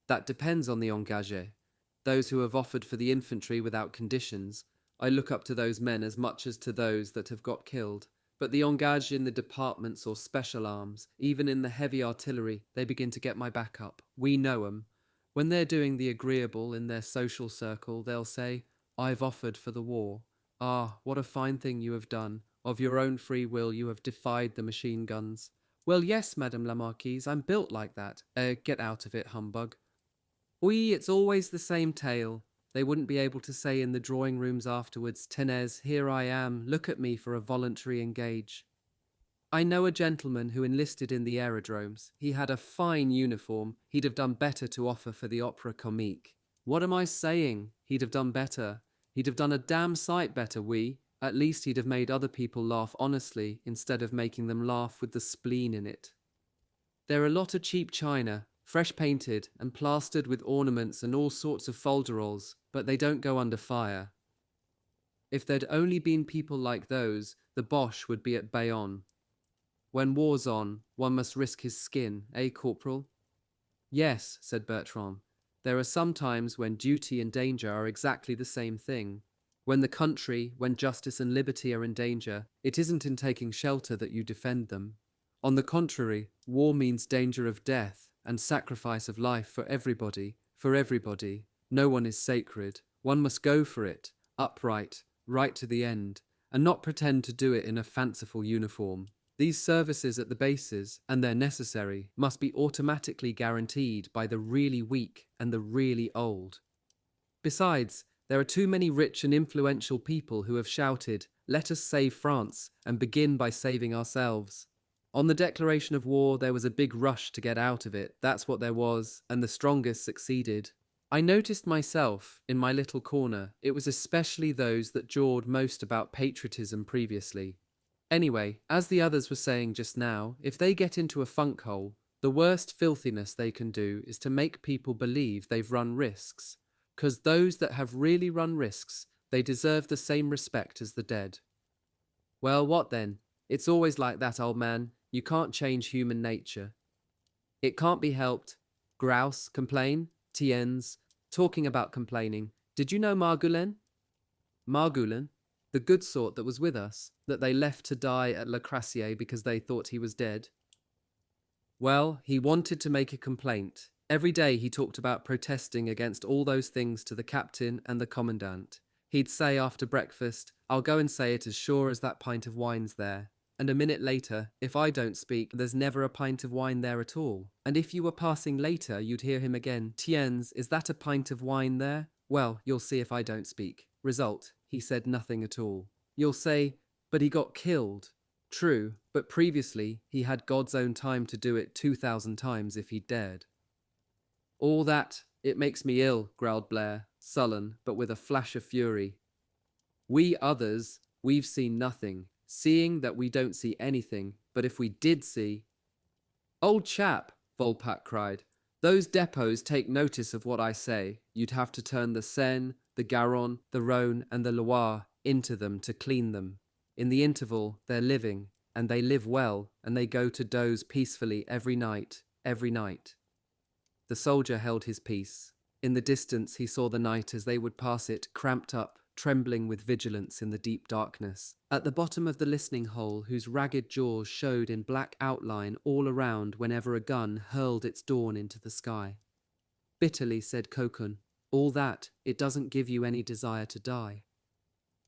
That depends on the engagé. Those who have offered for the infantry without conditions. I look up to those men as much as to those that have got killed. But the engagé in the departments or special arms, even in the heavy artillery, they begin to get my back up. We know 'em. When they're doing the agreeable in their social circle, they'll say, I've offered for the war. Ah, what a fine thing you have done. Of your own free will you have defied the machine guns. Well, yes, Madame la Marquise, I'm built like that. Get out of it, humbug. Oui, it's always the same tale. They wouldn't be able to say in the drawing rooms afterwards, Tenez, here I am, look at me for a voluntary engage. I know a gentleman who enlisted in the aerodromes. He had a fine uniform. He'd have done better to offer for the Opera Comique. What am I saying? He'd have done better. He'd have done a damn sight better, oui. At least he'd have made other people laugh honestly, instead of making them laugh with the spleen in it. They're a lot of cheap china, fresh painted and plastered with ornaments and all sorts of folderols, but they don't go under fire. If there'd only been people like those, the Boche would be at Bayonne. When war's on, one must risk his skin, eh, Corporal? Yes, said Bertrand. There are some times when duty and danger are exactly the same thing. When the country, when justice and liberty are in danger, it isn't in taking shelter that you defend them. On the contrary, war means danger of death and sacrifice of life for everybody, for everybody. No one is sacred. One must go for it, upright, right to the end, and not pretend to do it in a fanciful uniform. These services at the bases, and they're necessary, must be automatically guaranteed by the really weak and the really old. Besides, there are too many rich and influential people who have shouted, "Let us save France," and begin by saving ourselves. On the declaration of war, there was a big rush to get out of it. That's what there was, and the strongest succeeded. I noticed myself, in my little corner, it was especially those that jawed most about patriotism previously. Anyway, as the others were saying just now, if they get into a funk hole, the worst filthiness they can do is to make people believe they've run risks. 'Cause those that have really run risks, they deserve the same respect as the dead. Well, what then? It's always like that, old man. You can't change human nature. It can't be helped. Grouse, complain, tiens. Talking about complaining, did you know Margoulin? Margoulin? The good sort that was with us, that they left to die at Le Crassier because they thought he was dead. Well, he wanted to make a complaint. Every day he talked about protesting against all those things to the captain and the commandant. He'd say after breakfast, "I'll go and say it as sure as that pint of wine's there." And a minute later, if I don't speak, there's never a pint of wine there at all. And if you were passing later, you'd hear him again, "Tiens, is that a pint of wine there? Well, you'll see if I don't speak." Result, he said nothing at all. You'll say, "But he got killed." True, but previously he had God's own time to do it 2,000 times if he dared. All that, it makes me ill, growled Blair, sullen, but with a flash of fury. We others, we've seen nothing, seeing that we don't see anything, but if we did see... Old chap, Volpatte cried, those depots take notice of what I say. You'd have to turn the Seine, the Garonne, the Rhône and the Loire into them to clean them. In the interval, they're living, and they live well, and they go to doze peacefully every night, every night. The soldier held his peace. In the distance he saw the night as they would pass it, cramped up, trembling with vigilance in the deep darkness. At the bottom of the listening hole, whose ragged jaws showed in black outline all around whenever a gun hurled its dawn into the sky. Bitterly said Kokun, all that, it doesn't give you any desire to die.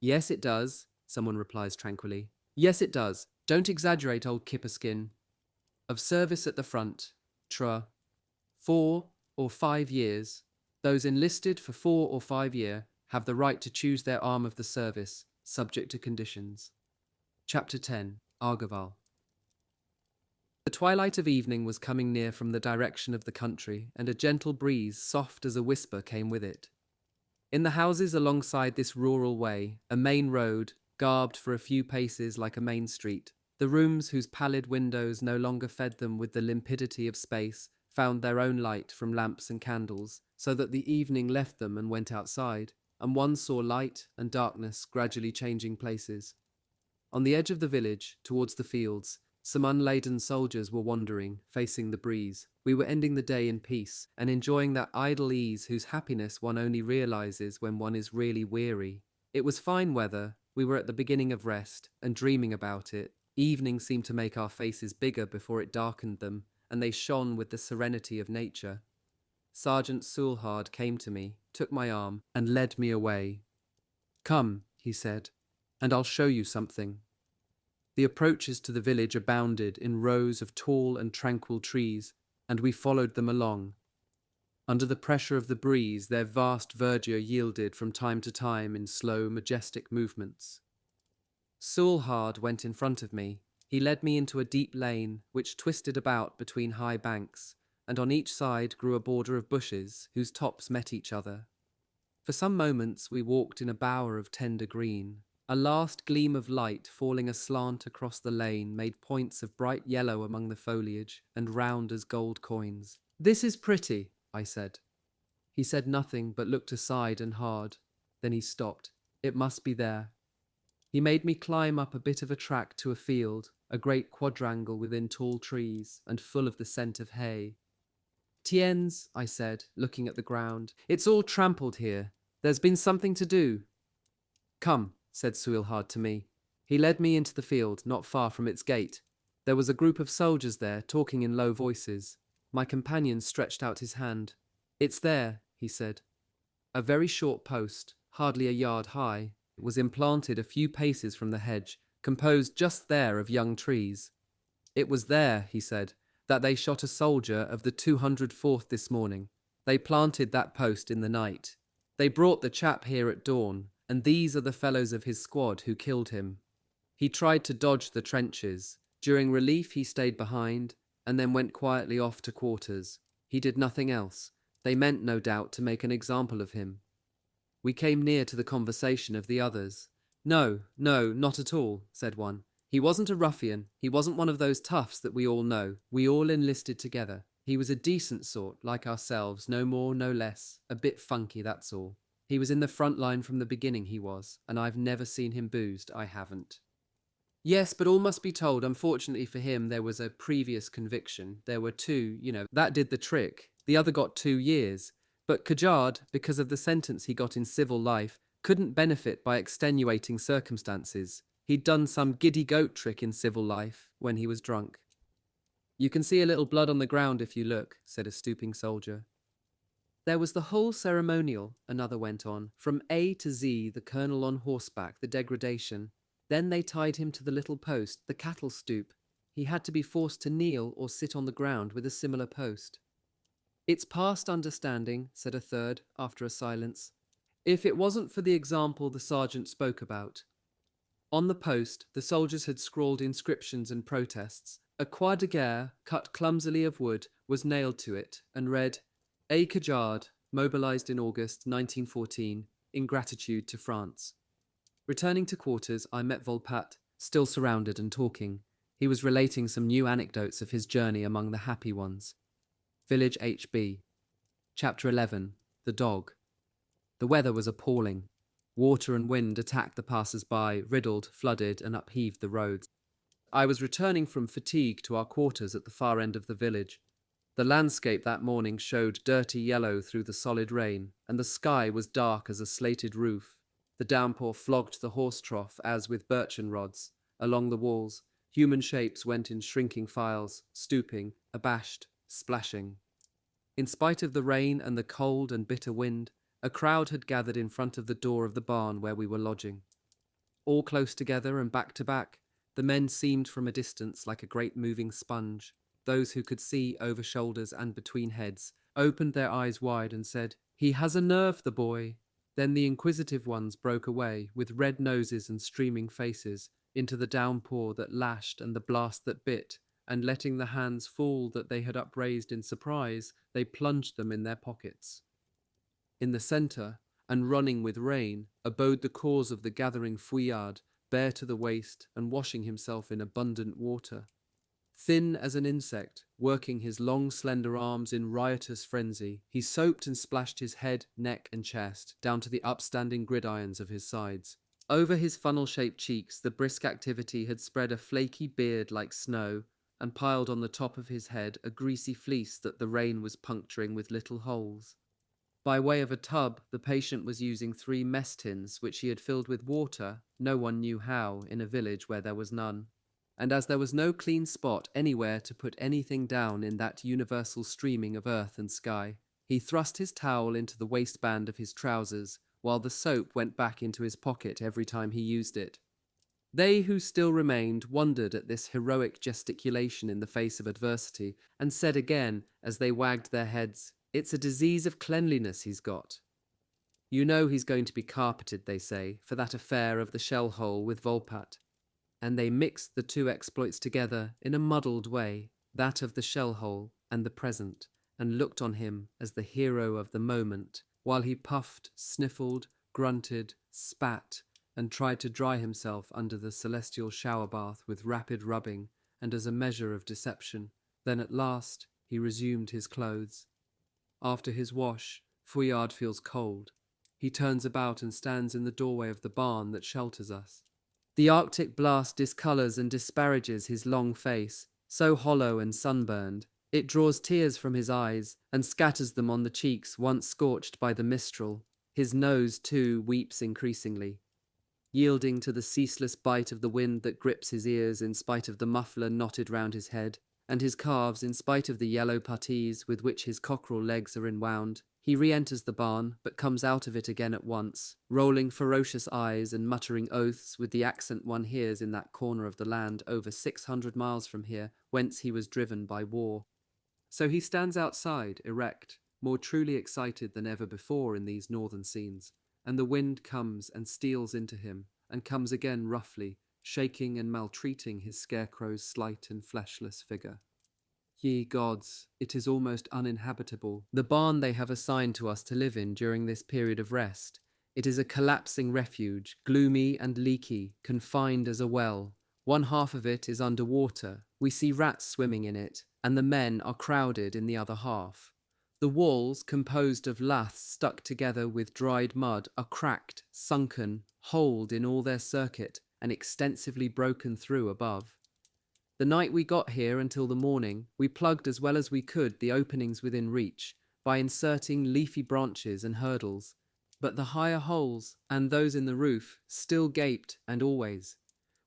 Yes, it does, someone replies tranquilly. Yes, it does. Don't exaggerate, old Kipperskin. Of service at the front, 4 or 5 years, those enlisted for 4 or 5 years have the right to choose their arm of the service, subject to conditions. Chapter 10, Argoval. The twilight of evening was coming near from the direction of the country, and a gentle breeze, soft as a whisper, came with it. In the houses alongside this rural way, a main road, garbed for a few paces like a main street, the rooms whose pallid windows no longer fed them with the limpidity of space found their own light from lamps and candles, so that the evening left them and went outside, and one saw light and darkness gradually changing places. On the edge of the village, towards the fields, some unladen soldiers were wandering, facing the breeze. We were ending the day in peace, and enjoying that idle ease whose happiness one only realizes when one is really weary. It was fine weather, we were at the beginning of rest, and dreaming about it. Evening seemed to make our faces bigger before it darkened them, and they shone with the serenity of nature. Sergeant Soulhard came to me, took my arm, and led me away. Come, he said, and I'll show you something. The approaches to the village abounded in rows of tall and tranquil trees, and we followed them along. Under the pressure of the breeze, their vast verdure yielded from time to time in slow, majestic movements. Soulhard went in front of me. He led me into a deep lane, which twisted about between high banks, and on each side grew a border of bushes, whose tops met each other. For some moments we walked in a bower of tender green. A last gleam of light falling aslant across the lane made points of bright yellow among the foliage, and round as gold coins. This is pretty, I said. He said nothing, but looked aside and hard. Then he stopped. It must be there. He made me climb up a bit of a track to a field, a great quadrangle within tall trees and full of the scent of hay. Tiens, I said, looking at the ground. It's all trampled here. There's been something to do. Come, said Suilhard to me. He led me into the field, not far from its gate. There was a group of soldiers there, talking in low voices. My companion stretched out his hand. It's there, he said. A very short post, hardly a yard high, was implanted a few paces from the hedge, composed just there of young trees. It was there, he said, that they shot a soldier of the 204th this morning. They planted that post in the night. They brought the chap here at dawn, and these are the fellows of his squad who killed him. He tried to dodge the trenches. During relief he stayed behind, and then went quietly off to quarters. He did nothing else. They meant, no doubt, to make an example of him. We came near to the conversation of the others. No, not at all, said one. He wasn't a ruffian. He wasn't one of those toughs that we all know. We all enlisted together. He was a decent sort, like ourselves, no more, no less. A bit funky, that's all. He was in the front line from the beginning, he was, and I've never seen him boozed, I haven't. Yes, but all must be told, unfortunately for him, there was a previous conviction. There were two, that did the trick. The other got 2 years. But Kajard, because of the sentence he got in civil life, couldn't benefit by extenuating circumstances. He'd done some giddy goat trick in civil life when he was drunk. You can see a little blood on the ground if you look, said a stooping soldier. There was the whole ceremonial, another went on, from A to Z, the colonel on horseback, the degradation. Then they tied him to the little post, the cattle stoop. He had to be forced to kneel or sit on the ground with a similar post. It's past understanding, said a third, after a silence, if it wasn't for the example the sergeant spoke about. On the post, the soldiers had scrawled inscriptions and protests. A croix de guerre, cut clumsily of wood, was nailed to it, and read, A. Kajard, mobilized in August 1914, in gratitude to France. Returning to quarters, I met Volpat, still surrounded and talking. He was relating some new anecdotes of his journey among the happy ones. Village HB. Chapter 11. The Dog. The weather was appalling. Water and wind attacked the passers-by, riddled, flooded, and upheaved the roads. I was returning from fatigue to our quarters at the far end of the village. The landscape that morning showed dirty yellow through the solid rain, and the sky was dark as a slated roof. The downpour flogged the horse trough as with birchen rods. Along the walls, human shapes went in shrinking files, stooping, abashed, splashing. In spite of the rain and the cold and bitter wind, a crowd had gathered in front of the door of the barn where we were lodging. All close together and back to back, the men seemed from a distance like a great moving sponge. Those who could see over shoulders and between heads opened their eyes wide and said, "He has a nerve, the boy." Then the inquisitive ones broke away, with red noses and streaming faces, into the downpour that lashed and the blast that bit, and letting the hands fall that they had upraised in surprise, they plunged them in their pockets. In the centre, and running with rain, abode the cause of the gathering fouillard, bare to the waist and washing himself in abundant water. Thin as an insect, working his long slender arms in riotous frenzy, he soaped and splashed his head, neck and chest, down to the upstanding gridirons of his sides. Over his funnel-shaped cheeks the brisk activity had spread a flaky beard like snow, and piled on the top of his head a greasy fleece that the rain was puncturing with little holes. By way of a tub, the patient was using 3 mess tins, which he had filled with water, no one knew how, in a village where there was none. And as there was no clean spot anywhere to put anything down in that universal streaming of earth and sky, he thrust his towel into the waistband of his trousers, while the soap went back into his pocket every time he used it. They who still remained wondered at this heroic gesticulation in the face of adversity, and said again, as they wagged their heads, "It's a disease of cleanliness he's got." You know he's going to be carpeted, they say, for that affair of the shell hole with Volpat. And they mixed the two exploits together in a muddled way, that of the shell hole and the present, and looked on him as the hero of the moment, while he puffed, sniffled, grunted, spat, and tried to dry himself under the celestial shower bath with rapid rubbing and as a measure of deception. Then at last he resumed his clothes. After his wash, Fouillard feels cold. He turns about and stands in the doorway of the barn that shelters us. The Arctic blast discolors and disparages his long face, so hollow and sunburned. It draws tears from his eyes and scatters them on the cheeks once scorched by the mistral. His nose, too, weeps increasingly, yielding to the ceaseless bite of the wind that grips his ears in spite of the muffler knotted round his head, and his calves in spite of the yellow puttees with which his cockerel legs are enwound. He re-enters the barn, but comes out of it again at once, rolling ferocious eyes and muttering oaths with the accent one hears in that corner of the land over 600 miles from here, whence he was driven by war. So he stands outside, erect, more truly excited than ever before in these northern scenes, and the wind comes and steals into him, and comes again roughly, shaking and maltreating his scarecrow's slight and fleshless figure. Ye gods, it is almost uninhabitable, the barn they have assigned to us to live in during this period of rest. It is a collapsing refuge, gloomy and leaky, confined as a well. One half of it is under water. We see rats swimming in it, and the men are crowded in the other half. The walls, composed of laths stuck together with dried mud, are cracked, sunken, holed in all their circuit, and extensively broken through above. The night we got here until the morning, we plugged as well as we could the openings within reach, by inserting leafy branches and hurdles, but the higher holes, and those in the roof, still gaped, and always.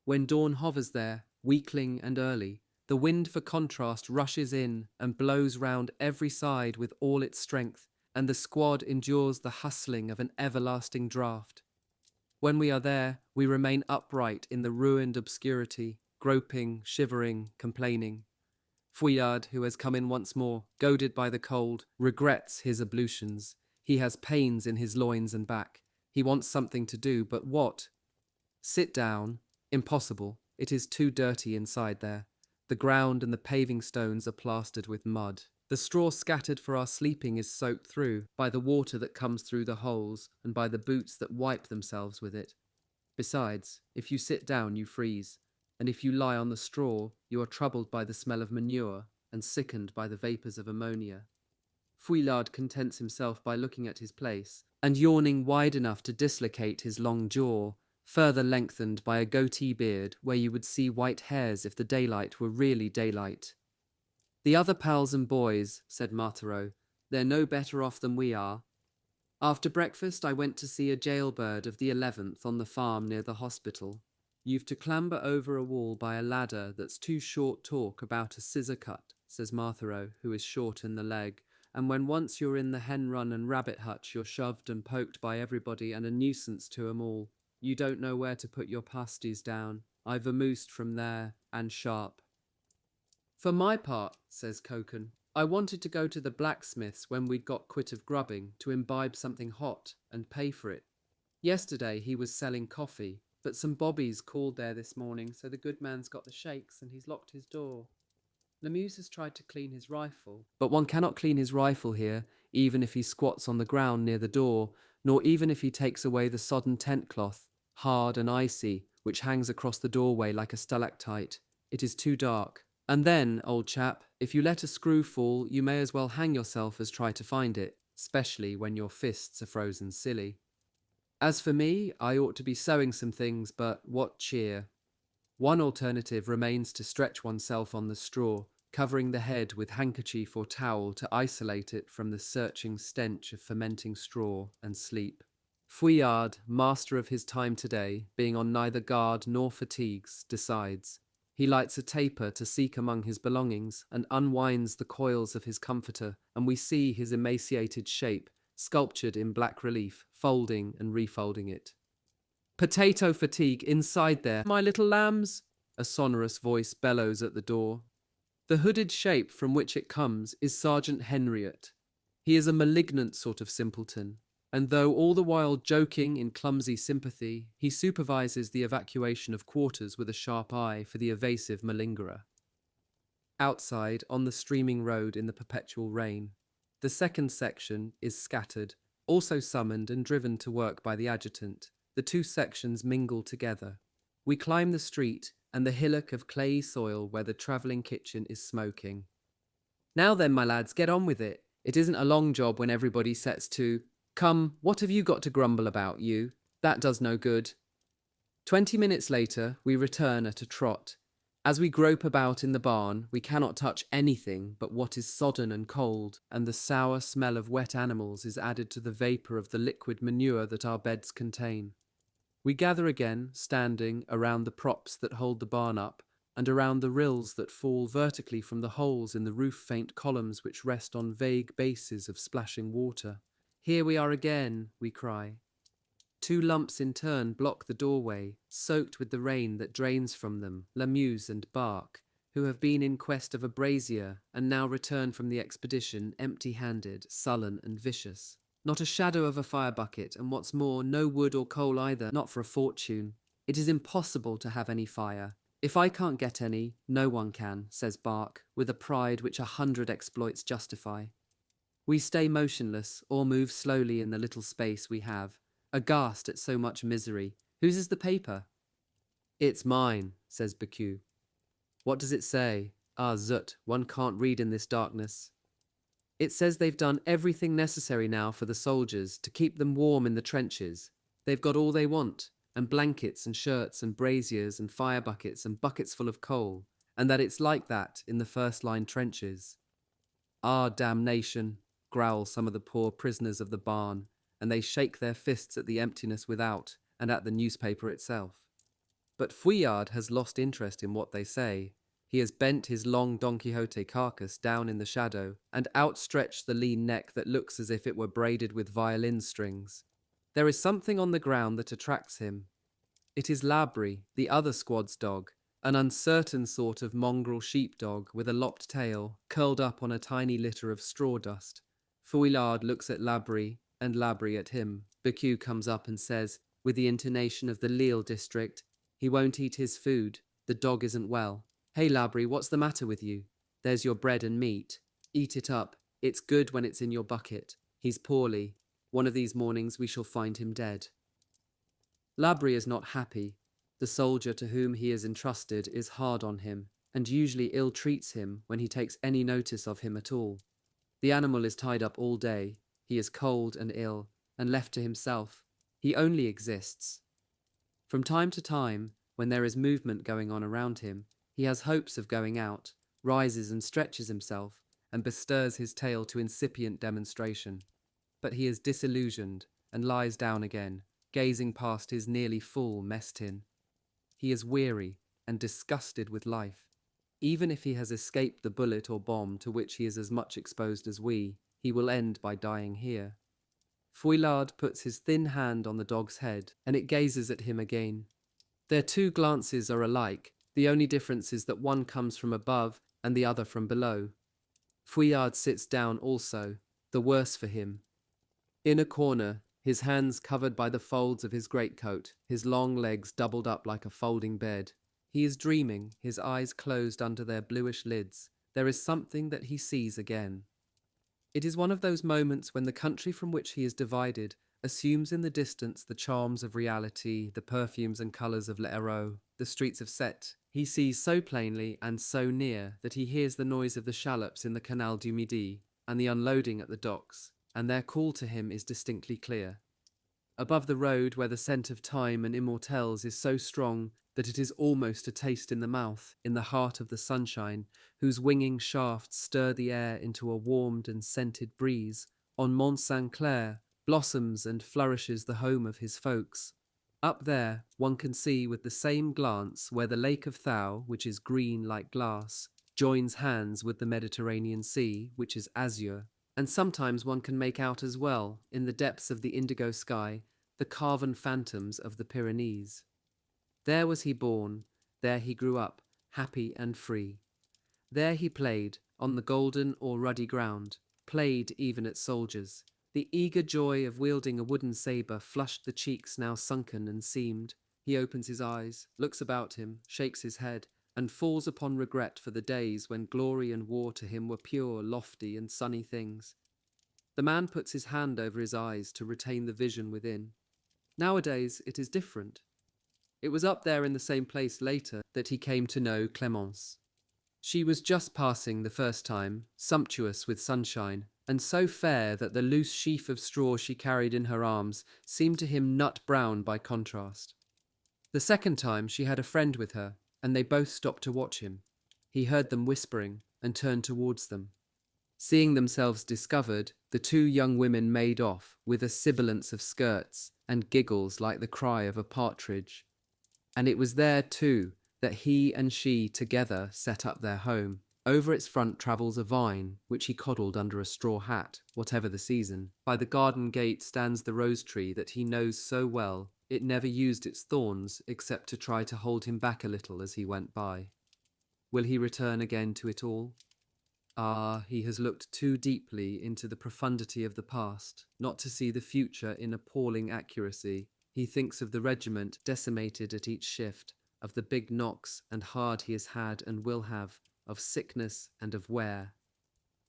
When dawn hovers there, weakling and early, the wind for contrast rushes in and blows round every side with all its strength, and the squad endures the hustling of an everlasting draught. When we are there, we remain upright in the ruined obscurity, groping, shivering, complaining. Fouillade, who has come in once more, goaded by the cold, regrets his ablutions. He has pains in his loins and back. He wants something to do, but what? Sit down. Impossible. It is too dirty inside there. The ground and the paving stones are plastered with mud. The straw scattered for our sleeping is soaked through by the water that comes through the holes and by the boots that wipe themselves with it. Besides, if you sit down, you freeze. And if you lie on the straw, you are troubled by the smell of manure and sickened by the vapours of ammonia. Fouillade contents himself by looking at his place, and yawning wide enough to dislocate his long jaw, further lengthened by a goatee beard where you would see white hairs if the daylight were really daylight. "The other pals and boys," said Marthereau, "they're no better off than we are. After breakfast I went to see a jailbird of the 11th on the farm near the hospital. You've to clamber over a wall by a ladder that's too short talk about a scissor cut," says Marthereau, who is short in the leg, "and when once you're in the hen run and rabbit hutch you're shoved and poked by everybody and a nuisance to 'em all. You don't know where to put your pasties down. I vamoosed from there, and sharp." "For my part," says Koken, "I wanted to go to the blacksmith's when we'd got quit of grubbing to imbibe something hot and pay for it. Yesterday he was selling coffee, but some bobbies called there this morning, so the good man's got the shakes and he's locked his door. Lemuse has tried to clean his rifle, but one cannot clean his rifle here, even if he squats on the ground near the door, nor even if he takes away the sodden tent cloth, hard and icy, which hangs across the doorway like a stalactite. It is too dark. And then, old chap, if you let a screw fall, you may as well hang yourself as try to find it, especially when your fists are frozen silly. As for me, I ought to be sewing some things, but what cheer. One alternative remains to stretch oneself on the straw, covering the head with handkerchief or towel to isolate it from the searching stench of fermenting straw, and sleep. Fouillade, master of his time today, being on neither guard nor fatigues, decides. He lights a taper to seek among his belongings and unwinds the coils of his comforter, and we see his emaciated shape, sculptured in black relief, folding and refolding it. "Potato fatigue inside there, my little lambs!" a sonorous voice bellows at the door. The hooded shape from which it comes is Sergeant Henriot. He is a malignant sort of simpleton, and though all the while joking in clumsy sympathy, he supervises the evacuation of quarters with a sharp eye for the evasive malingerer. Outside, on the streaming road in the perpetual rain, the second section is scattered, also summoned and driven to work by the adjutant. The two sections mingle together. We climb the street and the hillock of clayey soil where the travelling kitchen is smoking. "Now then, my lads, get on with it. It isn't a long job when everybody sets to. Come, what have you got to grumble about, you? That does no good." 20 minutes later, we return at a trot. As we grope about in the barn, we cannot touch anything but what is sodden and cold, and the sour smell of wet animals is added to the vapour of the liquid manure that our beds contain. We gather again, standing around the props that hold the barn up, and around the rills that fall vertically from the holes in the roof-faint columns which rest on vague bases of splashing water. "Here we are again," we cry. 2 lumps in turn block the doorway, soaked with the rain that drains from them, Lamuse and Bark, who have been in quest of a brazier and now return from the expedition empty-handed, sullen and vicious. Not a shadow of a fire bucket, and what's more, no wood or coal either, not for a fortune. It is impossible to have any fire. "If I can't get any, no one can," says Bark, with a pride which 100 exploits justify. We stay motionless, or move slowly in the little space we have, aghast at so much misery. "Whose is the paper?" "It's mine," says Becu. "What does it say?" "Ah, zut, one can't read in this darkness." "It says they've done everything necessary now for the soldiers, to keep them warm in the trenches. They've got all they want, and blankets and shirts and braziers and fire buckets and buckets full of coal, and that it's like that in the first-line trenches." "Ah, damnation," growl some of the poor prisoners of the barn, and they shake their fists at the emptiness without and at the newspaper itself. But Fouillade has lost interest in what they say. He has bent his long Don Quixote carcass down in the shadow and outstretched the lean neck that looks as if it were braided with violin strings. There is something on the ground that attracts him. It is Labri, the other squad's dog, an uncertain sort of mongrel sheepdog with a lopped tail, curled up on a tiny litter of straw dust. Fouillade looks at Labri, and Labri at him. Becu comes up and says, with the intonation of the Lille district, "He won't eat his food. The dog isn't well." "Hey, Labri, what's the matter with you? There's your bread and meat. Eat it up. It's good when it's in your bucket. He's poorly. One of these mornings we shall find him dead." Labri is not happy. The soldier to whom he is entrusted is hard on him, and usually ill-treats him when he takes any notice of him at all. The animal is tied up all day. He is cold and ill, and left to himself. He only exists. From time to time, when there is movement going on around him, he has hopes of going out, rises and stretches himself, and bestirs his tail to incipient demonstration. But he is disillusioned, and lies down again, gazing past his nearly full mess tin. He is weary and disgusted with life. Even if he has escaped the bullet or bomb to which he is as much exposed as we, he will end by dying here. Fouillade puts his thin hand on the dog's head, and it gazes at him again. Their 2 glances are alike. The only difference is that one comes from above and the other from below. Fouillade sits down also, the worse for him. In a corner, his hands covered by the folds of his greatcoat, his long legs doubled up like a folding bed. He is dreaming, his eyes closed under their bluish lids. There is something that he sees again. It is one of those moments when the country from which he is divided assumes in the distance the charms of reality, the perfumes and colours of l'Hérault, the streets of Sète. He sees so plainly and so near that he hears the noise of the shallops in the Canal du Midi and the unloading at the docks, and their call to him is distinctly clear. Above the road, where the scent of thyme and immortelles is so strong that it is almost a taste in the mouth, in the heart of the sunshine, whose winging shafts stir the air into a warmed and scented breeze, on Mont Saint-Clair blossoms and flourishes the home of his folks. Up there, one can see with the same glance where the Lake of Thau, which is green like glass, joins hands with the Mediterranean Sea, which is azure, and sometimes one can make out as well, in the depths of the indigo sky, the carven phantoms of the Pyrenees. There was he born, there he grew up, happy and free. There he played, on the golden or ruddy ground, played even at soldiers. The eager joy of wielding a wooden sabre flushed the cheeks now sunken and seamed. He opens his eyes, looks about him, shakes his head, and falls upon regret for the days when glory and war to him were pure, lofty, and sunny things. The man puts his hand over his eyes to retain the vision within. Nowadays it is different. It was up there in the same place later that he came to know Clémence. She was just passing the first time, sumptuous with sunshine, and so fair that the loose sheaf of straw she carried in her arms seemed to him nut brown by contrast. The second time she had a friend with her, and they both stopped to watch him. He heard them whispering and turned towards them. Seeing themselves discovered, the two young women made off with a sibilance of skirts and giggles like the cry of a partridge. And it was there, too, that he and she together set up their home. Over its front travels a vine, which he coddled under a straw hat, whatever the season. By the garden gate stands the rose tree that he knows so well it never used its thorns except to try to hold him back a little as he went by. Will he return again to it all? Ah, he has looked too deeply into the profundity of the past, not to see the future in appalling accuracy. He thinks of the regiment decimated at each shift, of the big knocks and hard he has had and will have, of sickness and of wear.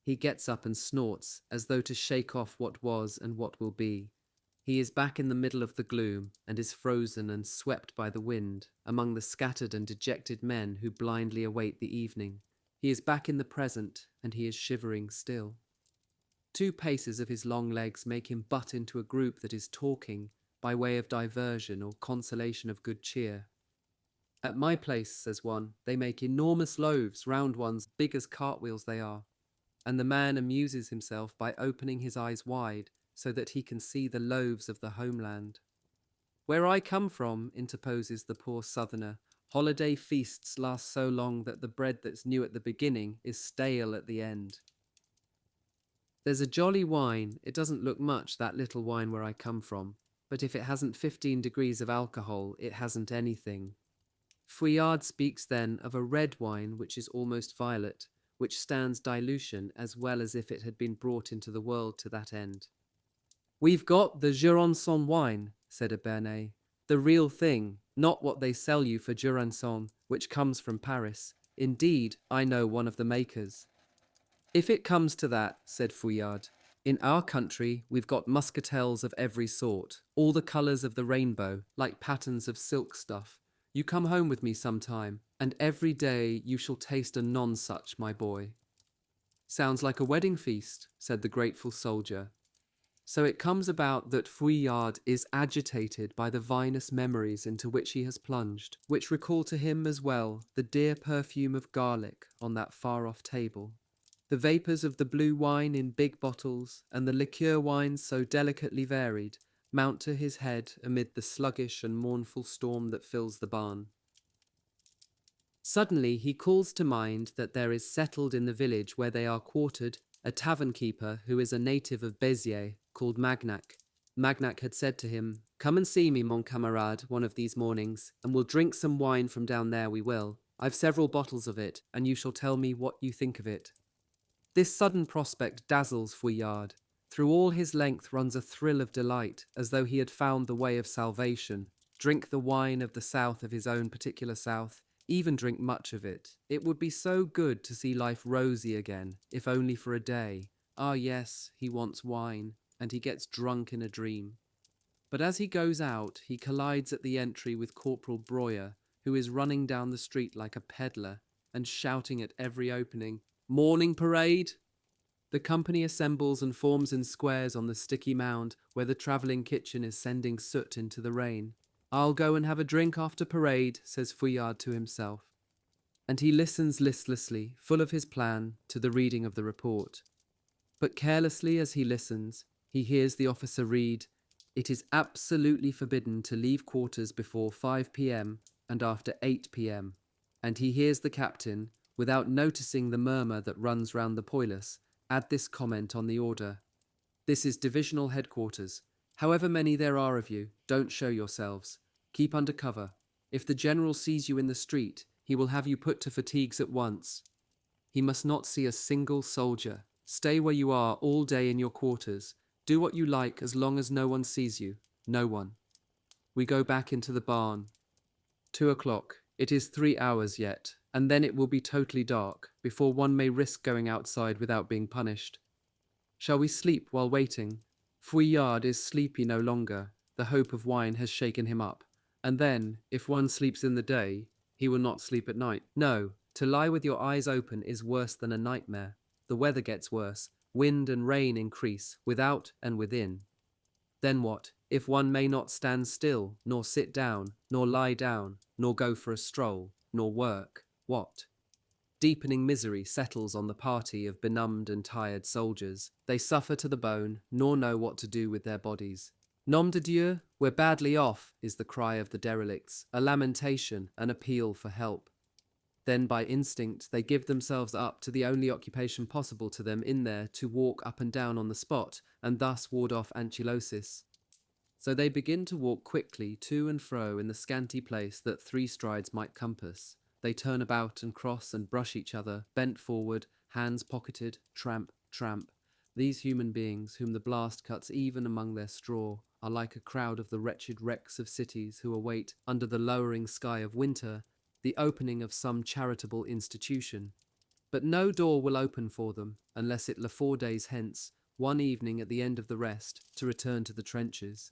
He gets up and snorts, as though to shake off what was and what will be. He is back in the middle of the gloom, and is frozen and swept by the wind, among the scattered and dejected men who blindly await the evening. He is back in the present, and he is shivering still. 2 paces of his long legs make him butt into a group that is talking, by way of diversion or consolation of good cheer. At my place, says one, they make enormous loaves, round ones, big as cartwheels they are, and the man amuses himself by opening his eyes wide, so that he can see the loaves of the homeland. Where I come from, interposes the poor southerner, holiday feasts last so long that the bread that's new at the beginning is stale at the end. There's a jolly wine. It doesn't look much, that little wine where I come from, but if it hasn't 15 degrees of alcohol, it hasn't anything. Fouillade speaks then of a red wine which is almost violet, which stands dilution as well as if it had been brought into the world to that end. We've got the Jurançon wine, said a Béarnais, the real thing, not what they sell you for Jurançon, which comes from Paris. Indeed, I know one of the makers. If it comes to that, said Fouillade, in our country we've got muscatels of every sort, all the colours of the rainbow, like patterns of silk stuff. You come home with me sometime, and every day you shall taste a none-such, my boy. Sounds like a wedding feast, said the grateful soldier. So it comes about that Fouillade is agitated by the vinous memories into which he has plunged, which recall to him as well the dear perfume of garlic on that far-off table, the vapours of the blue wine in big bottles, and the liqueur wines so delicately varied, mount to his head amid the sluggish and mournful storm that fills the barn. Suddenly he calls to mind that there is settled in the village where they are quartered a tavern-keeper who is a native of Béziers, called Magnac. Magnac had said to him, "Come and see me, mon camarade, one of these mornings, and we'll drink some wine from down there, we will. I've several bottles of it, and you shall tell me what you think of it." This sudden prospect dazzles Fouillade. Through all his length runs a thrill of delight, as though he had found the way of salvation. Drink the wine of the south of his own particular south, even drink much of it. It would be so good to see life rosy again, if only for a day. Ah yes, he wants wine, and he gets drunk in a dream. But as he goes out, he collides at the entry with Corporal Breuer, who is running down the street like a peddler, and shouting at every opening, "Morning parade!" The company assembles and forms in squares on the sticky mound where the travelling kitchen is sending soot into the rain. "I'll go and have a drink after parade," says Fouillade to himself. And he listens listlessly, full of his plan, to the reading of the report. But carelessly as he listens, he hears the officer read, "It is absolutely forbidden to leave quarters before 5 p.m. and after 8 p.m. And he hears the captain, without noticing the murmur that runs round the poilus, add this comment on the order: "This is divisional headquarters. However many there are of you, don't show yourselves. Keep under cover. If the general sees you in the street, he will have you put to fatigues at once. He must not see a single soldier. Stay where you are all day in your quarters. Do what you like as long as no one sees you. No one." We go back into the barn. 2 o'clock. It is 3 hours yet, and then it will be totally dark, before one may risk going outside without being punished. Shall we sleep while waiting? Fouillade is sleepy no longer. The hope of wine has shaken him up. And then, if one sleeps in the day, he will not sleep at night. No, to lie with your eyes open is worse than a nightmare. The weather gets worse. Wind and rain increase, without and within. Then what? if one may not stand still, nor sit down, nor lie down, nor go for a stroll, nor work, what? Deepening misery settles on the party of benumbed and tired soldiers. They suffer to the bone, nor know what to do with their bodies. Nom de Dieu, we're badly off, is the cry of the derelicts, a lamentation, an appeal for help. Then by instinct they give themselves up to the only occupation possible to them in there, to walk up and down on the spot, and thus ward off ankylosis. So they begin to walk quickly to and fro in the scanty place that 3 strides might compass. They turn about and cross and brush each other, bent forward, hands pocketed, tramp, tramp. These human beings, whom the blast cuts even among their straw, are like a crowd of the wretched wrecks of cities who await, under the lowering sky of winter, the opening of some charitable institution. But no door will open for them, unless it le 4 days hence, one evening at the end of the rest, to return to the trenches.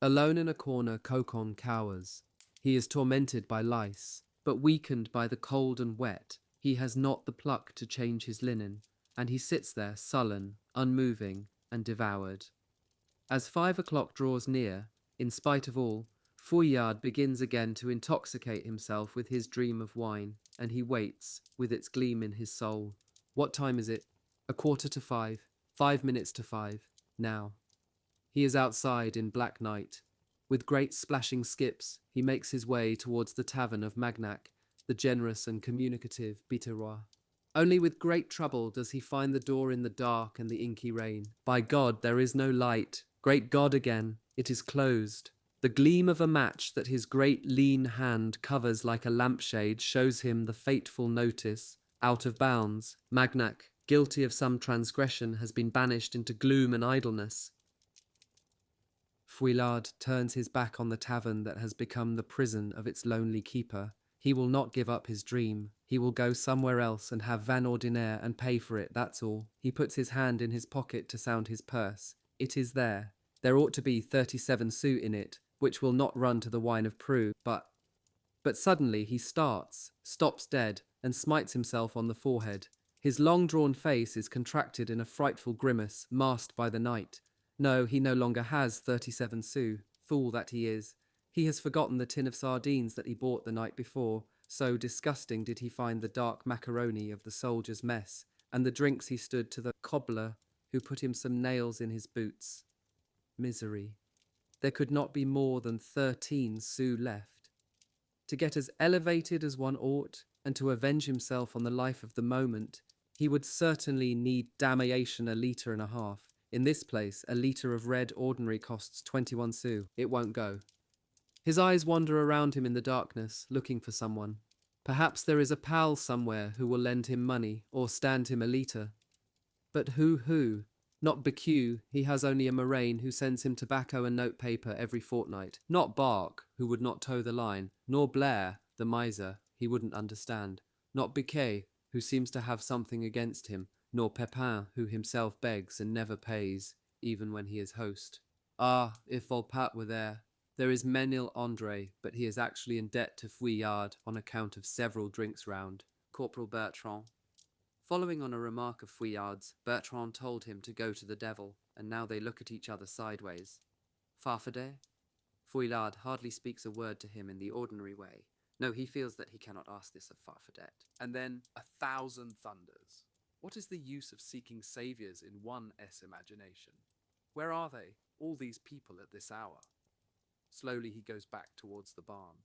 Alone in a corner, Cocon cowers. He is tormented by lice, but weakened by the cold and wet. He has not the pluck to change his linen, and he sits there sullen, unmoving, and devoured. As 5 o'clock draws near, in spite of all, Fouillade begins again to intoxicate himself with his dream of wine, and he waits, with its gleam in his soul. What time is it? 5:15. 5 minutes to 5. Now. He is outside in black night. With great splashing skips, he makes his way towards the tavern of Magnac, the generous and communicative Biterrois. Only with great trouble does he find the door in the dark and the inky rain. By God, there is no light. Great God again, it is closed. The gleam of a match that his great lean hand covers like a lampshade shows him the fateful notice. Out of bounds, Magnac, guilty of some transgression, has been banished into gloom and idleness. Fouillade turns his back on the tavern that has become the prison of its lonely keeper. He will not give up his dream. He will go somewhere else and have vin ordinaire and pay for it, that's all. He puts his hand in his pocket to sound his purse. It is there. There ought to be 37 sous in it, which will not run to the wine of Preux, but suddenly he starts, stops dead, and smites himself on the forehead. His long-drawn face is contracted in a frightful grimace, masked by the night. No, he no longer has 37 sous. Fool that he is. He has forgotten the tin of sardines that he bought the night before. So disgusting did he find the dark macaroni of the soldiers' mess, and the drinks he stood to the cobbler who put him some nails in his boots. Misery. There could not be more than 13 sous left. To get as elevated as one ought, and to avenge himself on the life of the moment, he would certainly need damnation 1.5 litres. In this place, a litre of red ordinary costs 21 sous. It won't go. His eyes wander around him in the darkness, looking for someone. Perhaps there is a pal somewhere who will lend him money, or stand him a litre. But who? Not Becue, he has only a Moraine who sends him tobacco and notepaper every fortnight. Not Barque, who would not toe the line. Nor Blair, the miser, he wouldn't understand. Not Biquet, who seems to have something against him. Nor Pepin, who himself begs and never pays, even when he is host. Ah, if Volpatte were there. There is Menil André, but he is actually in debt to Fouillade on account of several drinks round. Corporal Bertrand. Following on a remark of Fouillarde's, Bertrand told him to go to the devil, and now they look at each other sideways. Farfadet? Fouillade hardly speaks a word to him in the ordinary way. No, he feels that he cannot ask this of Farfadet. And then 1,000 thunders. What is the use of seeking saviours in one imagination? Where are they, all these people at this hour? Slowly he goes back towards the barn.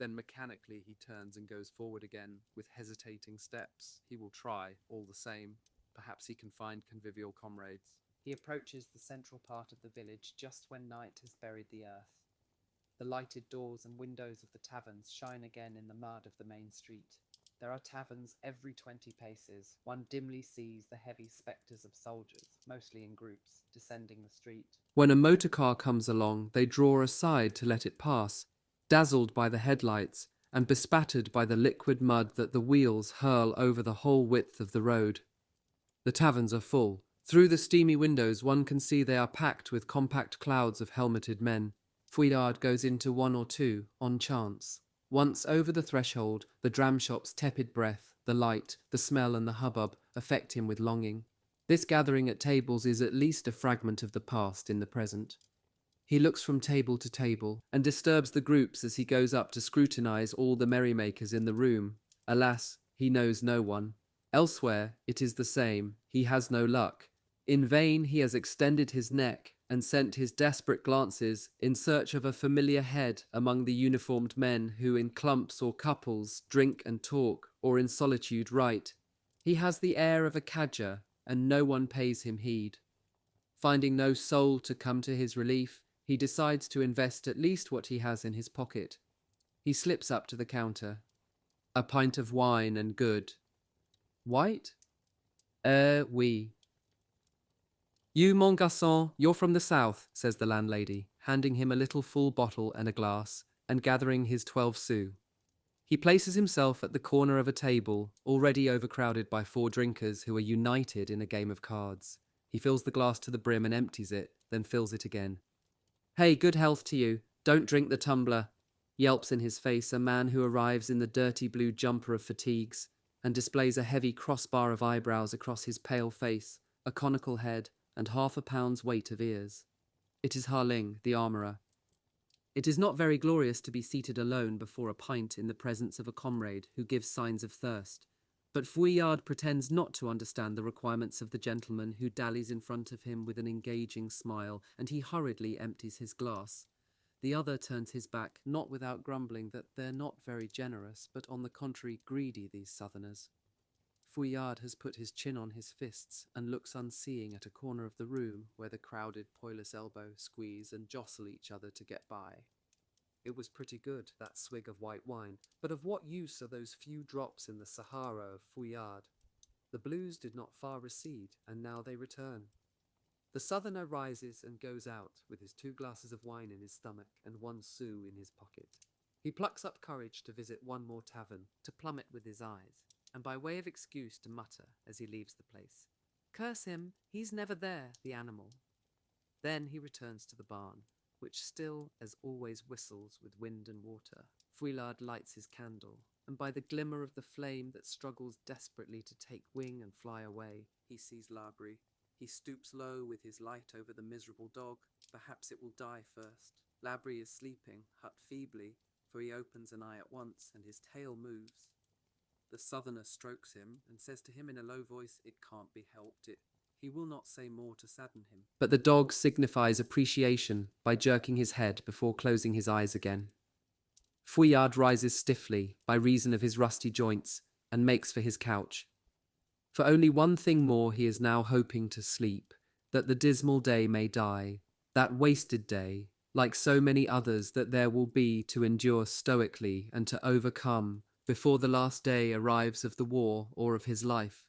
Then mechanically he turns and goes forward again, with hesitating steps. He will try, all the same. Perhaps he can find convivial comrades. He approaches the central part of the village just when night has buried the earth. The lighted doors and windows of the taverns shine again in the mud of the main street. There are taverns every 20 paces. One dimly sees the heavy spectres of soldiers, mostly in groups, descending the street. When a motor car comes along, they draw aside to let it pass, dazzled by the headlights and bespattered by the liquid mud that the wheels hurl over the whole width of the road. The taverns are full. Through the steamy windows one can see they are packed with compact clouds of helmeted men. Fouillade goes into one or two, on chance. Once over the threshold, the dram shop's tepid breath, the light, the smell and the hubbub affect him with longing. This gathering at tables is at least a fragment of the past in the present. He looks from table to table and disturbs the groups as he goes up to scrutinize all the merrymakers in the room. Alas, he knows no one. Elsewhere, it is the same. He has no luck. In vain he has extended his neck and sent his desperate glances in search of a familiar head among the uniformed men who in clumps or couples drink and talk or in solitude write. He has the air of a cadger, and no one pays him heed. Finding no soul to come to his relief, he decides to invest at least what he has in his pocket. He slips up to the counter. A pint of wine and good. White? Oui. You, mon garçon, you're from the south, says the landlady, handing him a little full bottle and a glass, and gathering his 12 sous. He places himself at the corner of a table, already overcrowded by 4 drinkers who are united in a game of cards. He fills the glass to the brim and empties it, then fills it again. Hey, good health to you. Don't drink the tumbler, yelps in his face a man who arrives in the dirty blue jumper of fatigues and displays a heavy crossbar of eyebrows across his pale face, a conical head, and 1/2 pound's weight of ears. It is Harling, the armourer. It is not very glorious to be seated alone before a pint in the presence of a comrade who gives signs of thirst, but Fouillade pretends not to understand the requirements of the gentleman who dallies in front of him with an engaging smile, and he hurriedly empties his glass. The other turns his back, not without grumbling that they're not very generous, but on the contrary greedy, these southerners. Fouillade has put his chin on his fists and looks unseeing at a corner of the room where the crowded poilus elbow, squeeze and jostle each other to get by. It was pretty good, that swig of white wine, but of what use are those few drops in the Sahara of Fouillade? The blues did not far recede, and now they return. The southerner rises and goes out with his 2 glasses of wine in his stomach and 1 sou in his pocket. He plucks up courage to visit one more tavern, to plumb it with his eyes, and by way of excuse to mutter as he leaves the place, "Curse him, he's never there, the animal." Then he returns to the barn, which still, as always, whistles with wind and water. Fouillade lights his candle, and by the glimmer of the flame that struggles desperately to take wing and fly away, he sees Labri. He stoops low with his light over the miserable dog. Perhaps it will die first. Labri is sleeping, hut feebly, for he opens an eye at once, and his tail moves. The southerner strokes him, and says to him in a low voice, "It can't be helped, He will not say more to sadden him." But the dog signifies appreciation by jerking his head before closing his eyes again. Fouillade rises stiffly by reason of his rusty joints and makes for his couch. For only one thing more he is now hoping to sleep, that the dismal day may die, that wasted day, like so many others that there will be to endure stoically and to overcome before the last day arrives of the war or of his life.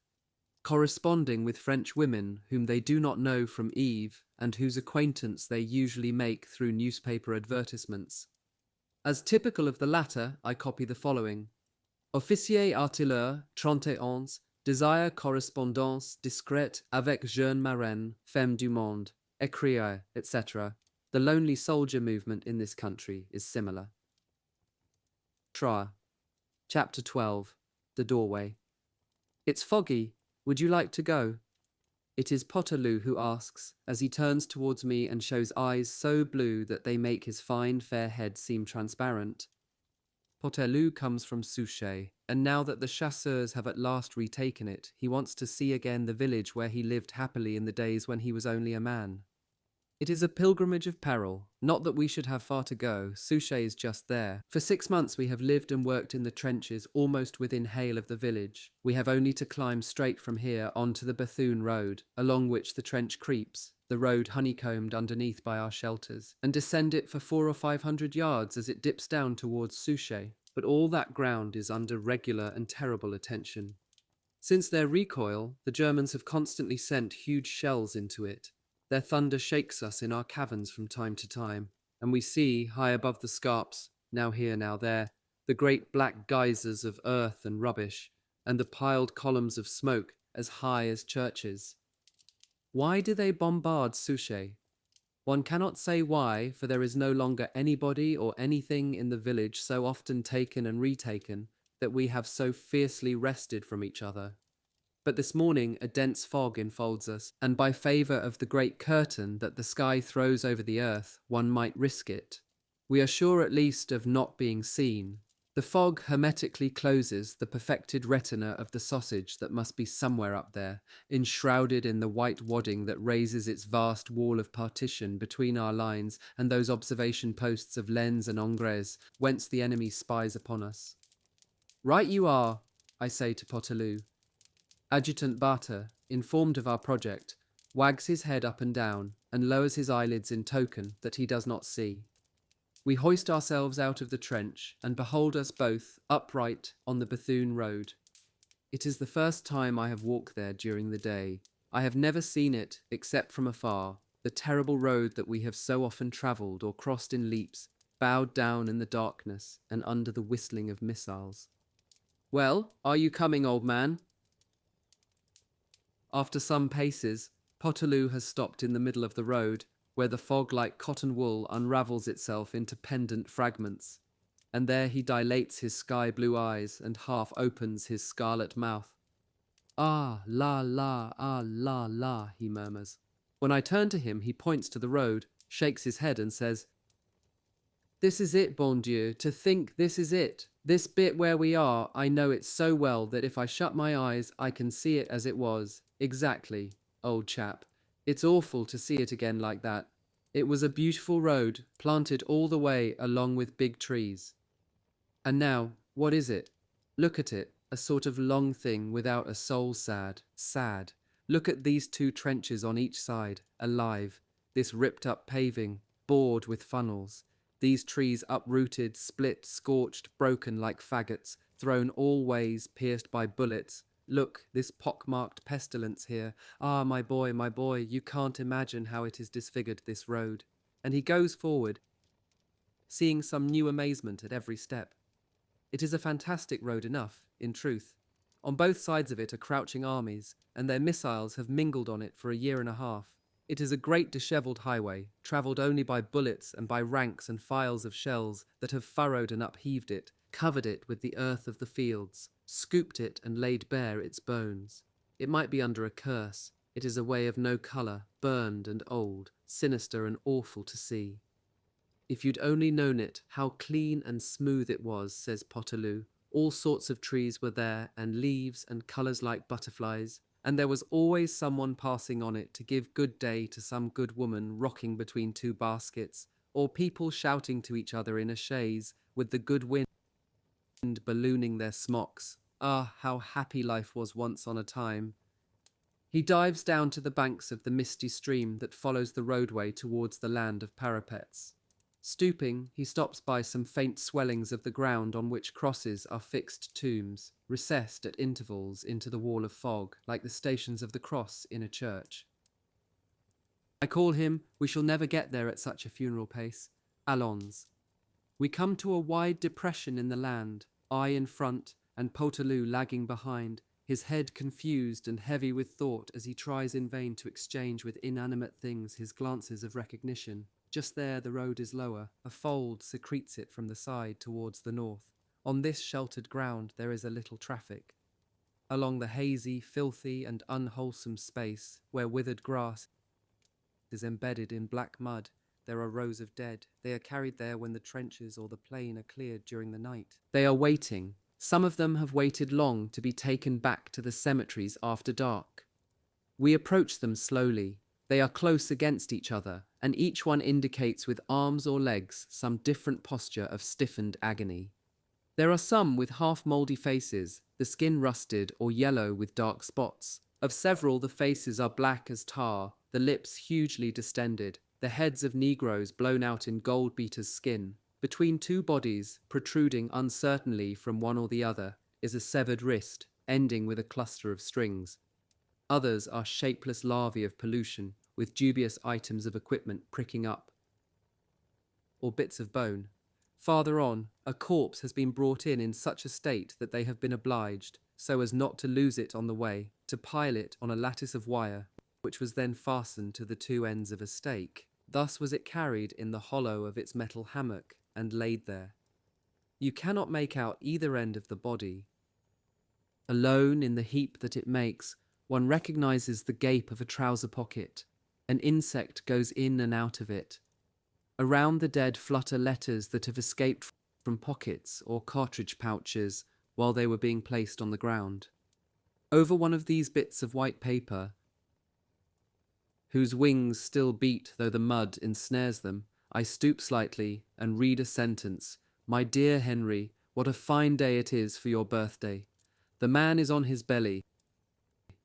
Corresponding with French women whom they do not know from Eve and whose acquaintance they usually make through newspaper advertisements. As typical of the latter, I copy the following. Officier artilleur, 31, desire correspondance discrète avec jeune marraine, femme du monde, écrire, etc. The lonely soldier movement in this country is similar. Troyes. Chapter 12. The Doorway. It's foggy. Would you like to go? It is Poterloo who asks, as he turns towards me and shows eyes so blue that they make his fine fair head seem transparent. Poterloo comes from Souchez, and now that the chasseurs have at last retaken it, he wants to see again the village where he lived happily in the days when he was only a man. It is a pilgrimage of peril, not that we should have far to go. Souchez is just there. For 6 months we have lived and worked in the trenches almost within hail of the village. We have only to climb straight from here onto the Bethune road, along which the trench creeps, the road honeycombed underneath by our shelters, and descend it for 400 or 500 yards as it dips down towards Souchez. But all that ground is under regular and terrible attention. Since their recoil, the Germans have constantly sent huge shells into it. Their thunder shakes us in our caverns from time to time, and we see, high above the scarps, now here, now there, the great black geysers of earth and rubbish, and the piled columns of smoke as high as churches. Why do they bombard Souchez? One cannot say why, for there is no longer anybody or anything in the village so often taken and retaken that we have so fiercely wrested from each other. But this morning a dense fog enfolds us, and by favour of the great curtain that the sky throws over the earth, one might risk it. We are sure at least of not being seen. The fog hermetically closes the perfected retina of the sausage that must be somewhere up there, enshrouded in the white wadding that raises its vast wall of partition between our lines and those observation posts of Lens and Angres, whence the enemy spies upon us. Right you are, I say to Potelou. Adjutant Barter, informed of our project, wags his head up and down and lowers his eyelids in token that he does not see. We hoist ourselves out of the trench and behold us both upright on the Bethune road. It is the first time I have walked there during the day. I have never seen it except from afar, the terrible road that we have so often travelled or crossed in leaps, bowed down in the darkness and under the whistling of missiles. Well, are you coming, old man? After some paces, Potelou has stopped in the middle of the road, where the fog like cotton wool unravels itself into pendant fragments, and there he dilates his sky-blue eyes and half opens his scarlet mouth. Ah, la, he murmurs. When I turn to him, he points to the road, shakes his head and says, "This is it, bon Dieu, to think this is it. This bit where we are, I know it so well that if I shut my eyes, I can see it as it was. Exactly, old chap. It's awful to see it again like that. It was a beautiful road, planted all the way along with big trees. And now, what is it? Look at it, a sort of long thing without a soul sad. Look at these two trenches on each side, alive. This ripped up paving, bored with funnels. These trees uprooted, split, scorched, broken like faggots, thrown all ways, pierced by bullets. Look, this pock-marked pestilence here. Ah, my boy, you can't imagine how it has disfigured this road." And he goes forward, seeing some new amazement at every step. It is a fantastic road enough, in truth. On both sides of it are crouching armies, and their missiles have mingled on it for a year and a half. It is a great dishevelled highway, travelled only by bullets and by ranks and files of shells that have furrowed and upheaved it, covered it with the earth of the fields, scooped it and laid bare its bones. It might be under a curse. It is a way of no colour, burned and old, sinister and awful to see. "If you'd only known it, how clean and smooth it was," says Potelou. "All sorts of trees were there, and leaves and colours like butterflies, and there was always someone passing on it to give good day to some good woman rocking between two baskets, or people shouting to each other in a chaise, with the good wind ballooning their smocks. Ah, how happy life was once on a time." He dives down to the banks of the misty stream that follows the roadway towards the land of parapets. Stooping, he stops by some faint swellings of the ground on which crosses are fixed tombs, recessed at intervals into the wall of fog, like the stations of the cross in a church. I call him, we shall never get there at such a funeral pace, Allons. We come to a wide depression in the land, I in front and Potelou lagging behind, his head confused and heavy with thought as he tries in vain to exchange with inanimate things his glances of recognition. Just there the road is lower, a fold secretes it from the side towards the north. On this sheltered ground there is a little traffic. Along the hazy, filthy and unwholesome space, where withered grass is embedded in black mud, there are rows of dead. They are carried there when the trenches or the plain are cleared during the night. They are waiting. Some of them have waited long to be taken back to the cemeteries after dark. We approach them slowly. They are close against each other, and each one indicates with arms or legs some different posture of stiffened agony. There are some with half-mouldy faces, the skin rusted or yellow with dark spots. Of several, the faces are black as tar, the lips hugely distended, the heads of Negroes blown out in gold-beater's skin. Between two bodies, protruding uncertainly from one or the other, is a severed wrist, ending with a cluster of strings. Others are shapeless larvae of pollution, with dubious items of equipment pricking up, or bits of bone. Farther on, a corpse has been brought in such a state that they have been obliged, so as not to lose it on the way, to pile it on a lattice of wire, which was then fastened to the two ends of a stake. Thus was it carried in the hollow of its metal hammock and laid there. You cannot make out either end of the body. Alone in the heap that it makes, one recognizes the gape of a trouser pocket. An insect goes in and out of it. Around the dead flutter letters that have escaped from pockets or cartridge pouches while they were being placed on the ground. Over one of these bits of white paper, whose wings still beat though the mud ensnares them, I stoop slightly and read a sentence. My dear Henri, what a fine day it is for your birthday. The man is on his belly.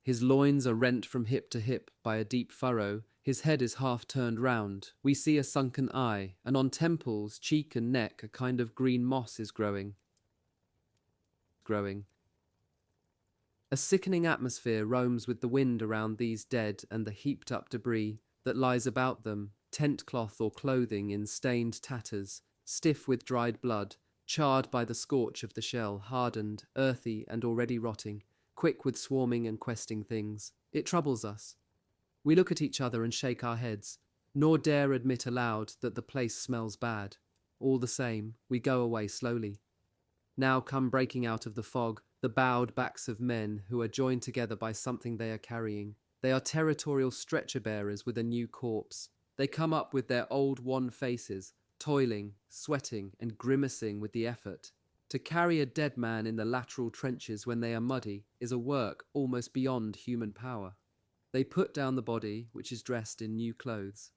His loins are rent from hip to hip by a deep furrow. His head is half turned round. We see a sunken eye, and on temples, cheek and neck a kind of green moss is growing. A sickening atmosphere roams with the wind around these dead and the heaped up debris that lies about them, tent cloth or clothing in stained tatters, stiff with dried blood, charred by the scorch of the shell, hardened, earthy and already rotting, quick with swarming and questing things. It troubles us. We look at each other and shake our heads, nor dare admit aloud that the place smells bad. All the same, we go away slowly. Now come breaking out of the fog the bowed backs of men who are joined together by something they are carrying. They are territorial stretcher-bearers with a new corpse. They come up with their old wan faces, toiling, sweating and grimacing with the effort. To carry a dead man in the lateral trenches when they are muddy is a work almost beyond human power. They put down the body, which is dressed in new clothes.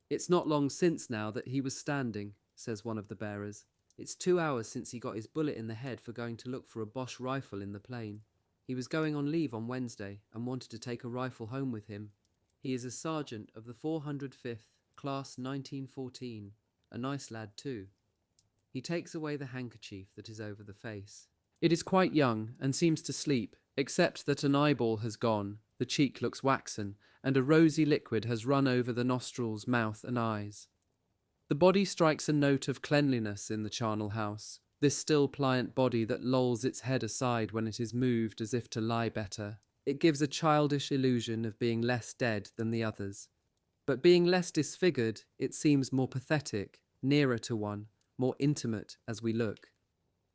It's not long since now that he was standing, says one of the bearers. It's 2 hours since he got his bullet in the head for going to look for a Bosch rifle in the plain. He was going on leave on Wednesday and wanted to take a rifle home with him. He is a sergeant of the 405th, class 1914, a nice lad too. He takes away the handkerchief that is over the face. It is quite young and seems to sleep, except that an eyeball has gone, the cheek looks waxen, and a rosy liquid has run over the nostrils, mouth and eyes. The body strikes a note of cleanliness in the charnel house, this still pliant body that lolls its head aside when it is moved as if to lie better. It gives a childish illusion of being less dead than the others. But being less disfigured, it seems more pathetic, nearer to one, more intimate as we look.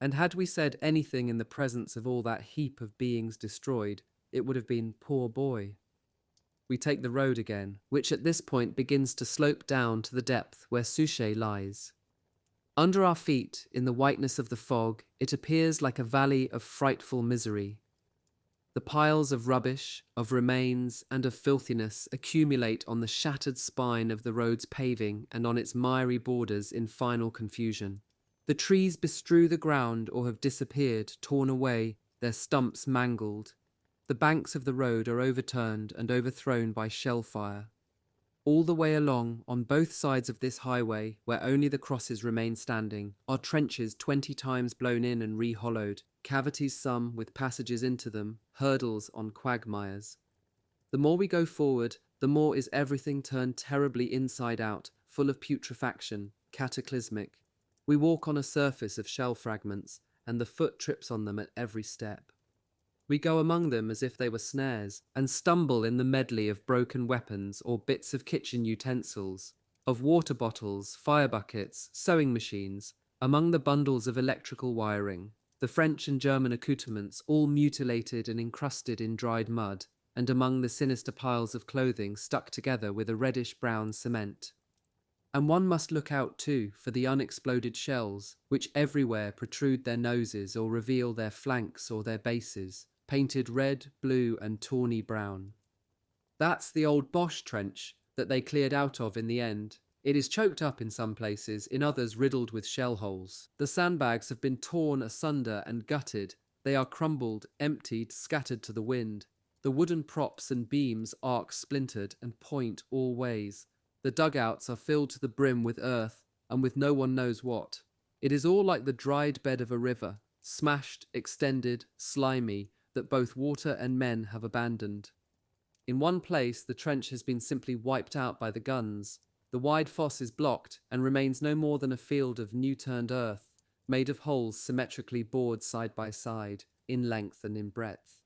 And had we said anything in the presence of all that heap of beings destroyed, it would have been poor boy. We take the road again, which at this point begins to slope down to the depth where Souchez lies. Under our feet, in the whiteness of the fog, it appears like a valley of frightful misery. The piles of rubbish, of remains, and of filthiness accumulate on the shattered spine of the road's paving and on its miry borders in final confusion. The trees bestrew the ground or have disappeared, torn away, their stumps mangled. The banks of the road are overturned and overthrown by shell fire. All the way along, on both sides of this highway, where only the crosses remain standing, are trenches 20 times blown in and re-hollowed, cavities some with passages into them, hurdles on quagmires. The more we go forward, the more is everything turned terribly inside out, full of putrefaction, cataclysmic. We walk on a surface of shell fragments, and the foot trips on them at every step. We go among them as if they were snares, and stumble in the medley of broken weapons or bits of kitchen utensils, of water bottles, fire buckets, sewing machines, among the bundles of electrical wiring, the French and German accoutrements all mutilated and encrusted in dried mud, and among the sinister piles of clothing stuck together with a reddish-brown cement. And one must look out, too, for the unexploded shells, which everywhere protrude their noses or reveal their flanks or their bases, painted red, blue and tawny brown. That's the old Bosch trench that they cleared out of in the end. It is choked up in some places, in others riddled with shell holes. The sandbags have been torn asunder and gutted. They are crumbled, emptied, scattered to the wind. The wooden props and beams arc splintered and point all ways. The dugouts are filled to the brim with earth and with no one knows what. It is all like the dried bed of a river, smashed, extended, slimy, that both water and men have abandoned. In one place the trench has been simply wiped out by the guns. The wide fosse is blocked and remains no more than a field of new-turned earth, made of holes symmetrically bored side by side, in length and in breadth.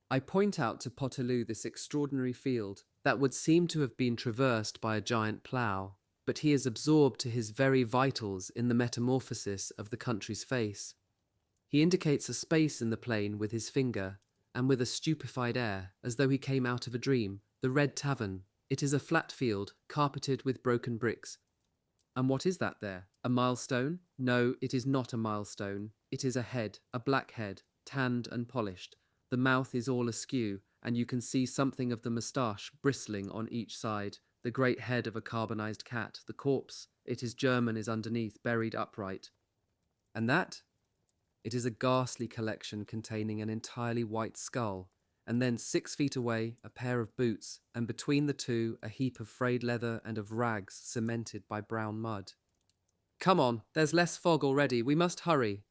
I point out to Potelou this extraordinary field that would seem to have been traversed by a giant plough, but he is absorbed to his very vitals in the metamorphosis of the country's face. He indicates a space in the plain with his finger, and with a stupefied air, as though he came out of a dream. The Red Tavern. It is a flat field, carpeted with broken bricks. And what is that there? A milestone? No, it is not a milestone. It is a head, a black head, tanned and polished. The mouth is all askew, and you can see something of the moustache bristling on each side. The great head of a carbonized cat. The corpse, it is German, is underneath, buried upright. And that? It is a ghastly collection containing an entirely white skull, and then 6 feet away a pair of boots, and between the two a heap of frayed leather and of rags cemented by brown mud. Come on, there's less fog already, we must hurry.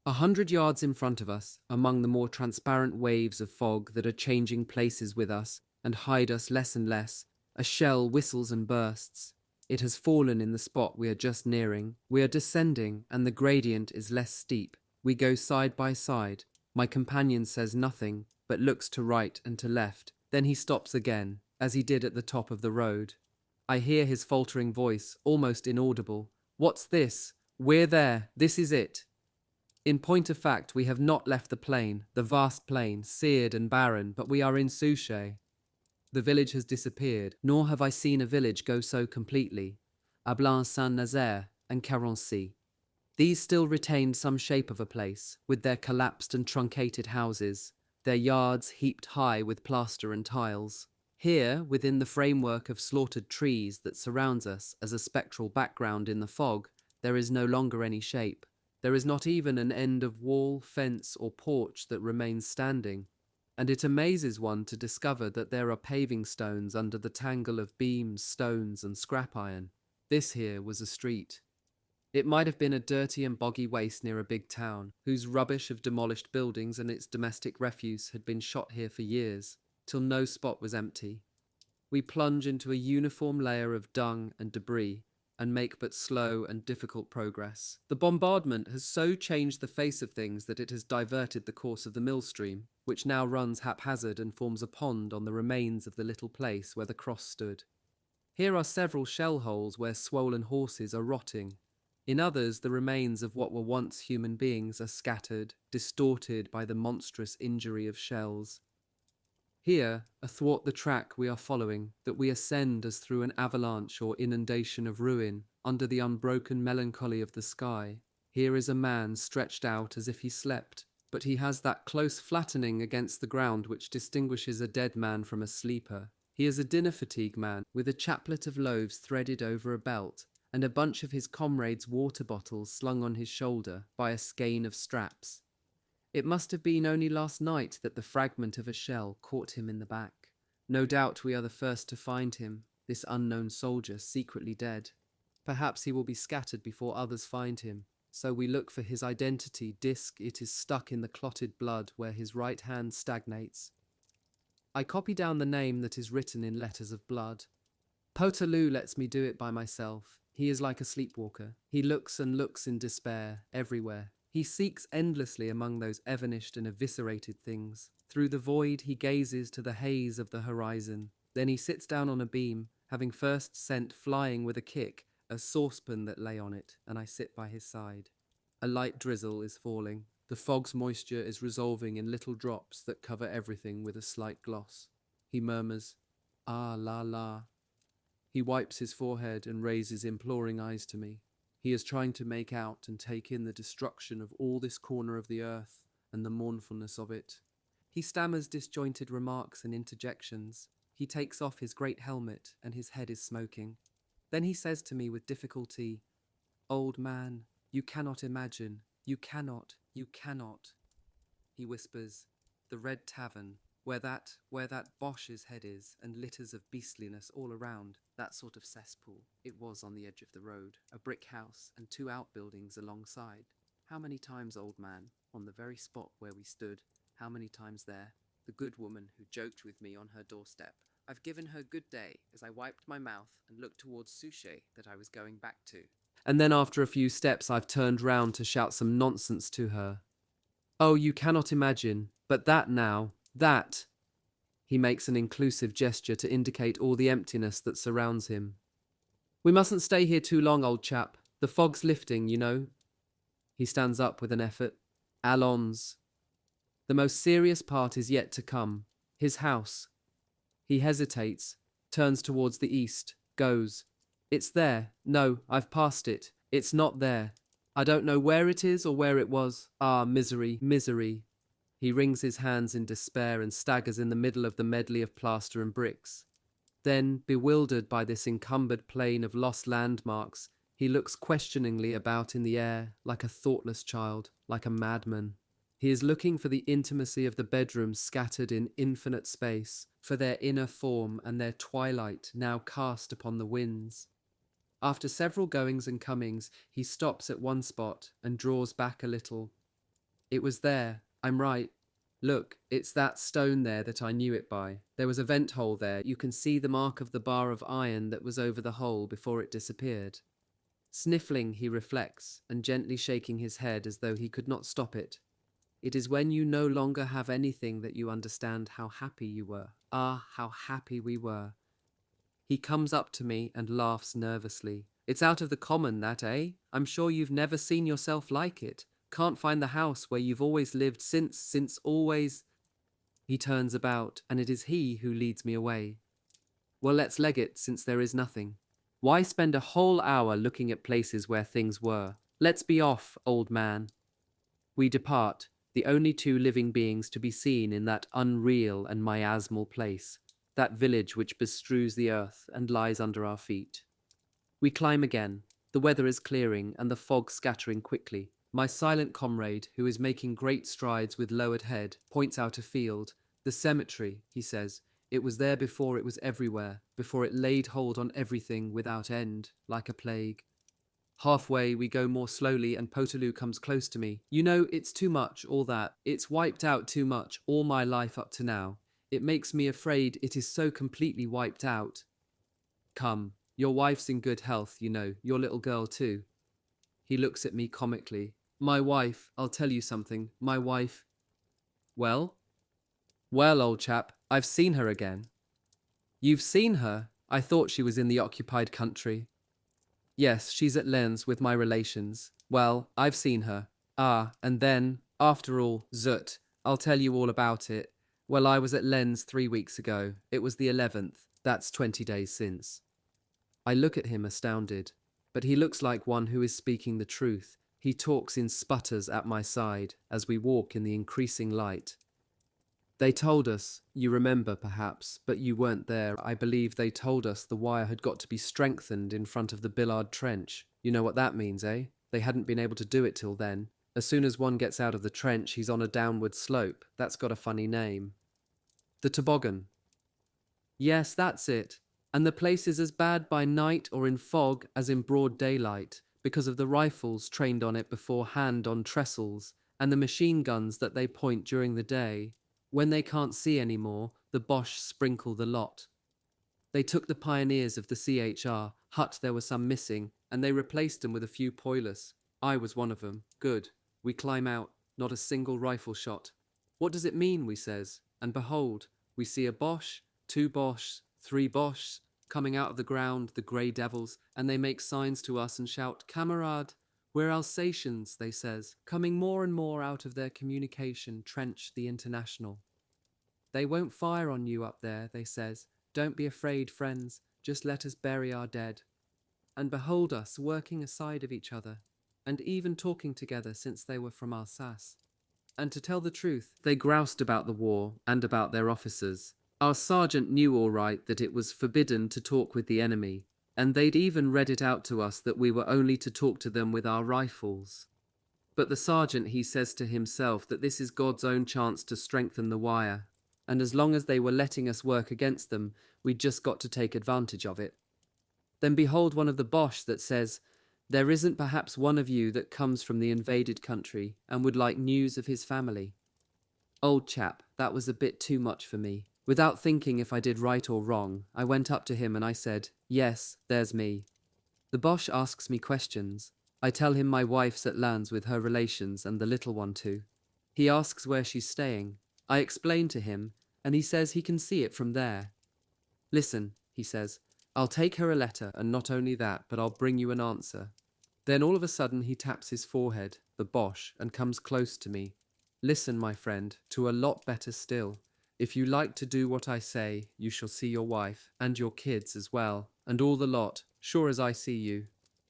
100 yards in front of us, among the more transparent waves of fog that are changing places with us and hide us less and less, a shell whistles and bursts. It has fallen in the spot we are just nearing. We are descending, and the gradient is less steep. We go side by side. My companion says nothing, but looks to right and to left. Then he stops again, as he did at the top of the road. I hear his faltering voice, almost inaudible. What's this? We're there. This is it. In point of fact, we have not left the plain, the vast plain, seared and barren, but we are in Souchez. The village has disappeared, nor have I seen a village go so completely. Ablain Saint-Nazaire and Carency. These still retained some shape of a place, with their collapsed and truncated houses, their yards heaped high with plaster and tiles. Here, within the framework of slaughtered trees that surrounds us as a spectral background in the fog, there is no longer any shape. There is not even an end of wall, fence, or porch that remains standing. And it amazes one to discover that there are paving stones under the tangle of beams, stones, and scrap iron. This here was a street. It might have been a dirty and boggy waste near a big town, whose rubbish of demolished buildings and its domestic refuse had been shot here for years, till no spot was empty. We plunge into a uniform layer of dung and debris, and make but slow and difficult progress. The bombardment has so changed the face of things that it has diverted the course of the mill stream, which now runs haphazard and forms a pond on the remains of the little place where the cross stood. Here are several shell holes where swollen horses are rotting. In others, the remains of what were once human beings are scattered, distorted by the monstrous injury of shells. Here, athwart the track we are following, that we ascend as through an avalanche or inundation of ruin, under the unbroken melancholy of the sky, here is a man stretched out as if he slept, but he has that close flattening against the ground which distinguishes a dead man from a sleeper. He is a dinner-fatigue man, with a chaplet of loaves threaded over a belt, and a bunch of his comrades' water bottles slung on his shoulder by a skein of straps. It must have been only last night that the fragment of a shell caught him in the back. No doubt we are the first to find him, this unknown soldier secretly dead. Perhaps he will be scattered before others find him. So we look for his identity. It is stuck in the clotted blood where his right hand stagnates. I copy down the name that is written in letters of blood. Poterloo lets me do it by myself. He is like a sleepwalker. He looks and looks in despair, everywhere. He seeks endlessly among those evanished and eviscerated things. Through the void he gazes to the haze of the horizon. Then he sits down on a beam, having first sent flying with a kick a saucepan that lay on it, and I sit by his side. A light drizzle is falling. The fog's moisture is resolving in little drops that cover everything with a slight gloss. He murmurs, "Ah, la, la." He wipes his forehead and raises imploring eyes to me. He is trying to make out and take in the destruction of all this corner of the earth and the mournfulness of it. He stammers disjointed remarks and interjections. He takes off his great helmet and his head is smoking. Then he says to me with difficulty, "Old man, you cannot imagine. You cannot. You cannot." He whispers, "The Red Tavern, where that Bosch's head is, and litters of beastliness all around, that sort of cesspool. It was on the edge of the road, a brick house and 2 outbuildings alongside. How many times, old man, on the very spot where we stood, how many times there, the good woman who joked with me on her doorstep, I've given her good day as I wiped my mouth and looked towards Souchez that I was going back to. And then after a few steps I've turned round to shout some nonsense to her. Oh, you cannot imagine, but that now, that." He makes an inclusive gesture to indicate all the emptiness that surrounds him. "We mustn't stay here too long, old chap. The fog's lifting, you know." He stands up with an effort. Allons. The most serious part is yet to come. His house. He hesitates, turns towards the east, goes. It's there. No, I've passed it. It's not there. I don't know where it is or where it was. Ah, misery, misery. He wrings his hands in despair and staggers in the middle of the medley of plaster and bricks. Then, bewildered by this encumbered plain of lost landmarks, he looks questioningly about in the air, like a thoughtless child, like a madman. He is looking for the intimacy of the bedrooms scattered in infinite space, for their inner form and their twilight now cast upon the winds. After several goings and comings, he stops at one spot and draws back a little. It was there. I'm right. Look, it's that stone there that I knew it by. There was a vent hole there. You can see the mark of the bar of iron that was over the hole before it disappeared. Sniffling, he reflects, and gently shaking his head as though he could not stop it. It is when you no longer have anything that you understand how happy you were. Ah, how happy we were. He comes up to me and laughs nervously. It's out of the common, that, eh? I'm sure you've never seen yourself like it. Can't find the house where you've always lived since always. He turns about, and it is he who leads me away. Well, let's leg it, since there is nothing. Why spend a whole hour looking at places where things were? Let's be off, old man. We depart, the only two living beings to be seen in that unreal and miasmal place, that village which bestrews the earth and lies under our feet. We climb again. The weather is clearing and the fog scattering quickly. My silent comrade, who is making great strides with lowered head, points out a field. The cemetery, he says. It was there before it was everywhere, before it laid hold on everything without end, like a plague. Halfway, we go more slowly and Potaloo comes close to me. You know, it's too much, all that. It's wiped out too much, all my life up to now. It makes me afraid it is so completely wiped out. Come, your wife's in good health, you know, your little girl too. He looks at me comically. My wife, I'll tell you something, my wife. Well? Well, old chap, I've seen her again. You've seen her? I thought she was in the occupied country. Yes, she's at Lens with my relations. Well, I've seen her. Ah, and then, after all, zut, I'll tell you all about it. Well, I was at Lens 3 weeks ago. It was the 11th. That's 20 days since. I look at him astounded, but he looks like one who is speaking the truth. He talks in sputters at my side as we walk in the increasing light. They told us, you remember perhaps, but you weren't there. I believe they told us the wire had got to be strengthened in front of the Billard Trench. You know what that means, eh? They hadn't been able to do it till then. As soon as one gets out of the trench, he's on a downward slope. That's got a funny name. The toboggan. Yes, that's it. And the place is as bad by night or in fog as in broad daylight, because of the rifles trained on it beforehand on trestles, and the machine guns that they point during the day. When they can't see any more, the Boche sprinkle the lot. They took the pioneers of the CHR, hut there were some missing, and they replaced them with a few poilus. I was one of them. Good. We climb out, not a single rifle shot. What does it mean, we says, and behold, we see a Boche, 2 Boches, 3 Boches, coming out of the ground, the grey devils, and they make signs to us and shout, "Camarade, we're Alsatians," they says, coming more and more out of their communication trench the International. They won't fire on you up there, they says. Don't be afraid, friends, just let us bury our dead. And behold us working aside of each other, and even talking together since they were from Alsace. And to tell the truth, they groused about the war and about their officers. Our sergeant knew all right that it was forbidden to talk with the enemy, and they'd even read it out to us that we were only to talk to them with our rifles. But the sergeant, he says to himself that this is God's own chance to strengthen the wire, and as long as they were letting us work against them, we'd just got to take advantage of it. Then behold one of the Boche that says, "There isn't perhaps one of you that comes from the invaded country and would like news of his family." Old chap, that was a bit too much for me. Without thinking if I did right or wrong, I went up to him and I said, "Yes, there's me." The Boche asks me questions. I tell him my wife's at Lens with her relations and the little one too. He asks where she's staying. I explain to him, and he says he can see it from there. "Listen," he says, "I'll take her a letter, and not only that, but I'll bring you an answer." Then all of a sudden he taps his forehead, the Bosch, and comes close to me. Listen, my friend, to a lot better still. If you like to do what I say, you shall see your wife, and your kids as well, and all the lot, sure as I see you.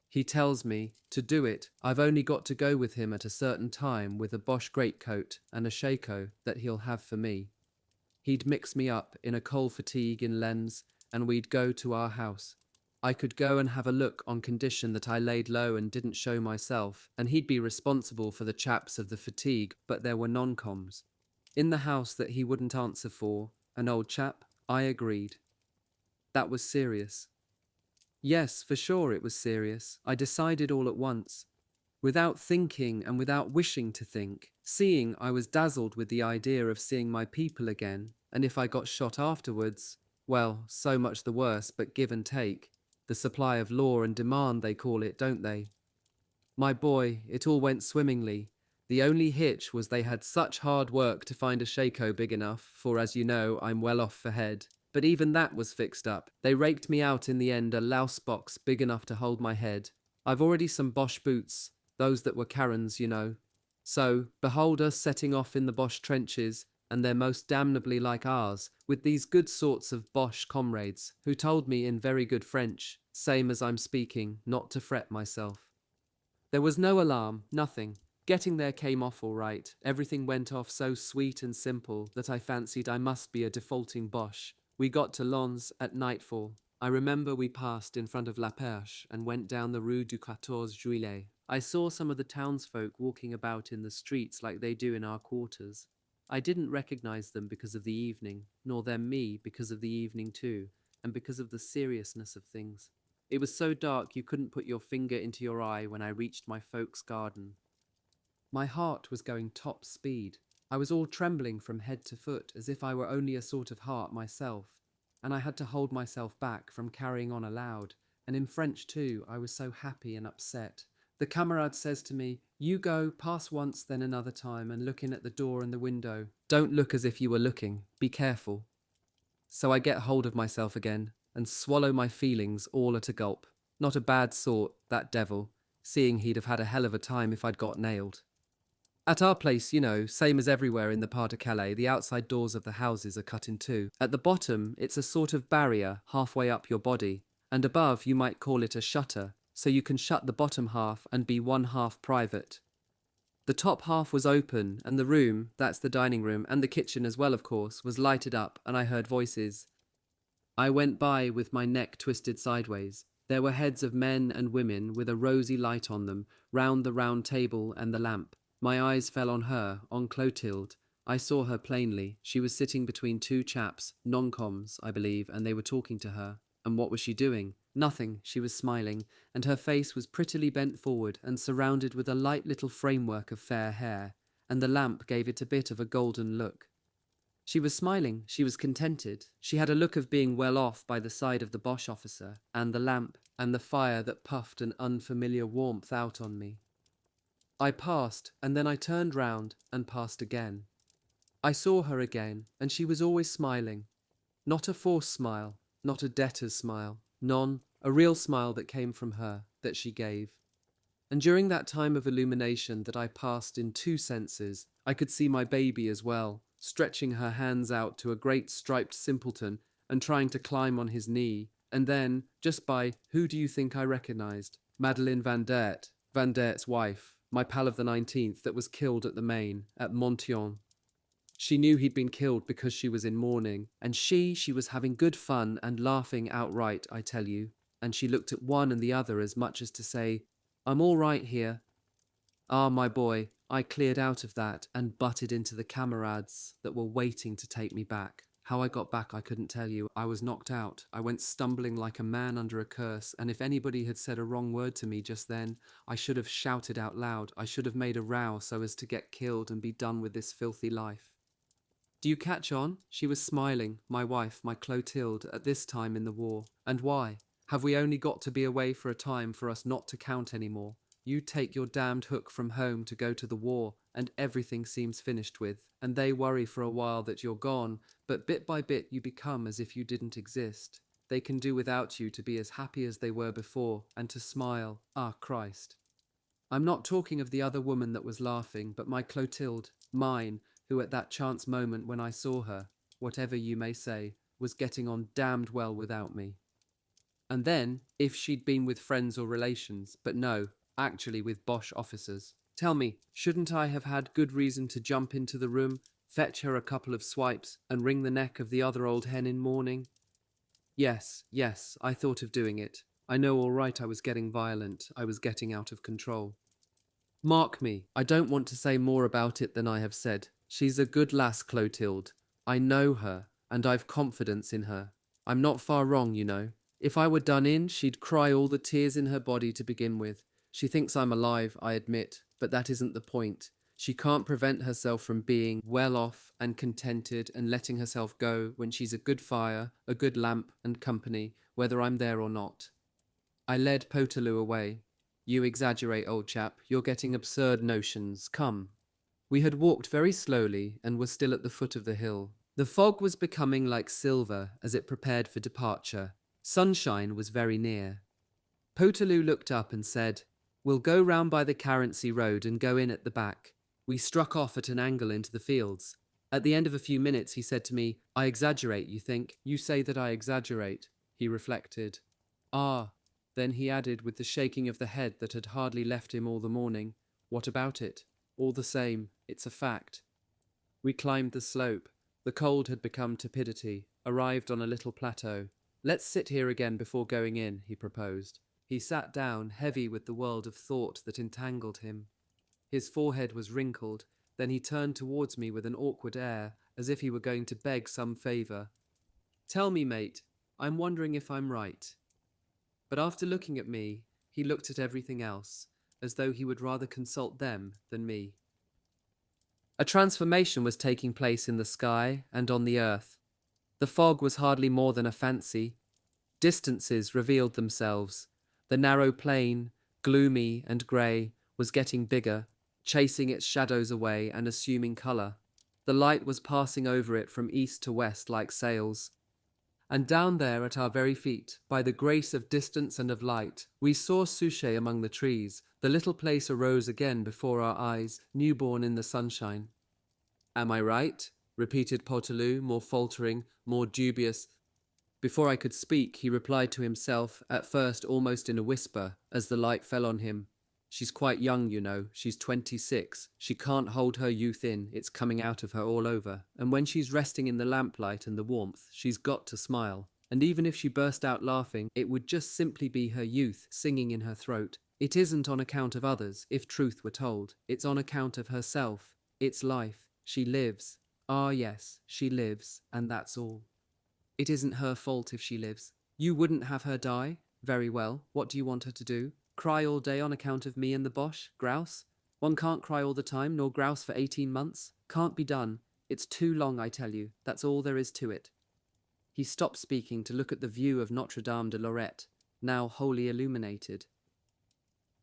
He tells me, to do it, I've only got to go with him at a certain time with a Bosch greatcoat and a shako that he'll have for me. He'd mix me up in a coal fatigue in Lens, and we'd go to our house. I could go and have a look on condition that I laid low and didn't show myself, and he'd be responsible for the chaps of the fatigue, but there were non-coms. In the house that he wouldn't answer for, an old chap, I agreed. That was serious. Yes, for sure it was serious. I decided all at once. Without thinking and without wishing to think, seeing I was dazzled with the idea of seeing my people again, and if I got shot afterwards, well, so much the worse, but give and take. The supply of law and demand they call it, don't they? My boy, it all went swimmingly. The only hitch was they had such hard work to find a shako big enough, for as you know, I'm well off for head. But even that was fixed up. They raked me out in the end a louse box big enough to hold my head. I've already some Bosch boots, those that were Karen's, you know. So, behold us setting off in the Bosch trenches, and they're most damnably like ours, with these good sorts of Bosch comrades, who told me in very good French, same as I'm speaking, not to fret myself. There was no alarm, nothing. Getting there came off all right. Everything went off so sweet and simple that I fancied I must be a defaulting Boche. We got to Lens at nightfall. I remember we passed in front of La Perche and went down the Rue du 14 Juillet. I saw some of the townsfolk walking about in the streets like they do in our quarters. I didn't recognize them because of the evening, nor them me because of the evening too, and because of the seriousness of things. It was so dark you couldn't put your finger into your eye when I reached my folks' garden. My heart was going top speed. I was all trembling from head to foot, as if I were only a sort of heart myself, and I had to hold myself back from carrying on aloud, and in French too. I was so happy and upset. The camarade says to me, "You go, pass once, then another time, and look in at the door and the window. Don't look as if you were looking. Be careful." So I get hold of myself again, and swallow my feelings all at a gulp. Not a bad sort, that devil, seeing he'd have had a hell of a time if I'd got nailed. At our place, you know, same as everywhere in the Pas de Calais, the outside doors of the houses are cut in two. At the bottom, it's a sort of barrier halfway up your body, and above you might call it a shutter, so you can shut the bottom half and be one half private. The top half was open, and the room, that's the dining room, and the kitchen as well, of course, was lighted up, and I heard voices. I went by with my neck twisted sideways. There were heads of men and women with a rosy light on them, round the round table and the lamp. My eyes fell on her, on Clotilde. I saw her plainly. She was sitting between two chaps, non-coms, I believe, and they were talking to her. And what was she doing? Nothing. She was smiling, and her face was prettily bent forward and surrounded with a light little framework of fair hair, and the lamp gave it a bit of a golden look. She was smiling, she was contented. She had a look of being well off by the side of the Bosch officer, and the lamp, and the fire that puffed an unfamiliar warmth out on me. I passed, and then I turned round and passed again. I saw her again, and she was always smiling. Not a forced smile, not a debtor's smile, a real smile that came from her, that she gave. And during that time of illumination that I passed in two senses, I could see my baby as well, stretching her hands out to a great striped simpleton and trying to climb on his knee. And then, just by, who do you think I recognized? Madeleine Van Dert's wife, my pal of the 19th that was killed at the Main, at Montion. She knew he'd been killed because she was in mourning, and she was having good fun and laughing outright, I tell you, and she looked at one and the other as much as to say, "I'm all right here." Ah, my boy, I cleared out of that and butted into the camarades that were waiting to take me back. How I got back I couldn't tell you. I was knocked out. I went stumbling like a man under a curse, and if anybody had said a wrong word to me just then, I should have shouted out loud. I should have made a row so as to get killed and be done with this filthy life. Do you catch on? She was smiling, my wife, my Clotilde, at this time in the war. And why? Have we only got to be away for a time for us not to count any more? You take your damned hook from home to go to the war, and everything seems finished with, and they worry for a while that you're gone, but bit by bit you become as if you didn't exist. They can do without you to be as happy as they were before, and to smile, ah, Christ. I'm not talking of the other woman that was laughing, but my Clotilde, mine, who at that chance moment when I saw her, whatever you may say, was getting on damned well without me. And then, if she'd been with friends or relations, but no, actually with Bosch officers. Tell me, shouldn't I have had good reason to jump into the room, fetch her a couple of swipes, and wring the neck of the other old hen in mourning? Yes, I thought of doing it. I know all right I was getting violent, I was getting out of control. Mark me, I don't want to say more about it than I have said. She's a good lass, Clotilde. I know her, and I've confidence in her. I'm not far wrong, you know. If I were done in, she'd cry all the tears in her body to begin with. She thinks I'm alive, I admit, but that isn't the point. She can't prevent herself from being well off and contented and letting herself go when she's a good fire, a good lamp and company, whether I'm there or not. I led Potelou away. You exaggerate, old chap. You're getting absurd notions. Come. We had walked very slowly and were still at the foot of the hill. The fog was becoming like silver as it prepared for departure. Sunshine was very near. Potelou looked up and said, "We'll go round by the Carency Road and go in at the back." We struck off at an angle into the fields. At the end of a few minutes he said to me, "I exaggerate, you think? You say that I exaggerate." He reflected. "Ah." Then he added with the shaking of the head that had hardly left him all the morning, "What about it? All the same, it's a fact." We climbed the slope. The cold had become tepidity, arrived on a little plateau. "Let's sit here again before going in," he proposed. He sat down, heavy with the world of thought that entangled him. His forehead was wrinkled. Then he turned towards me with an awkward air, as if he were going to beg some favour. "Tell me, mate, I'm wondering if I'm right." But after looking at me, he looked at everything else, as though he would rather consult them than me. A transformation was taking place in the sky and on the earth. The fog was hardly more than a fancy. Distances revealed themselves. The narrow plain, gloomy and grey, was getting bigger, chasing its shadows away and assuming colour. The light was passing over it from east to west like sails. And down there at our very feet, by the grace of distance and of light, we saw Souchez among the trees. The little place arose again before our eyes, newborn in the sunshine. "Am I right?" repeated Potelou, more faltering, more dubious. Before I could speak, he replied to himself, at first almost in a whisper, as the light fell on him. "She's quite young, you know. She's 26. She can't hold her youth in. It's coming out of her all over. And when she's resting in the lamplight and the warmth, she's got to smile. And even if she burst out laughing, it would just simply be her youth singing in her throat. It isn't on account of others, if truth were told. It's on account of herself. It's life. She lives. Ah, yes, she lives, and that's all. It isn't her fault if she lives. You wouldn't have her die? Very well. What do you want her to do? Cry all day on account of me and the Bosch? Grouse? One can't cry all the time, nor grouse for 18 months. Can't be done. It's too long, I tell you. That's all there is to it." He stopped speaking to look at the view of Notre Dame de Lorette, now wholly illuminated.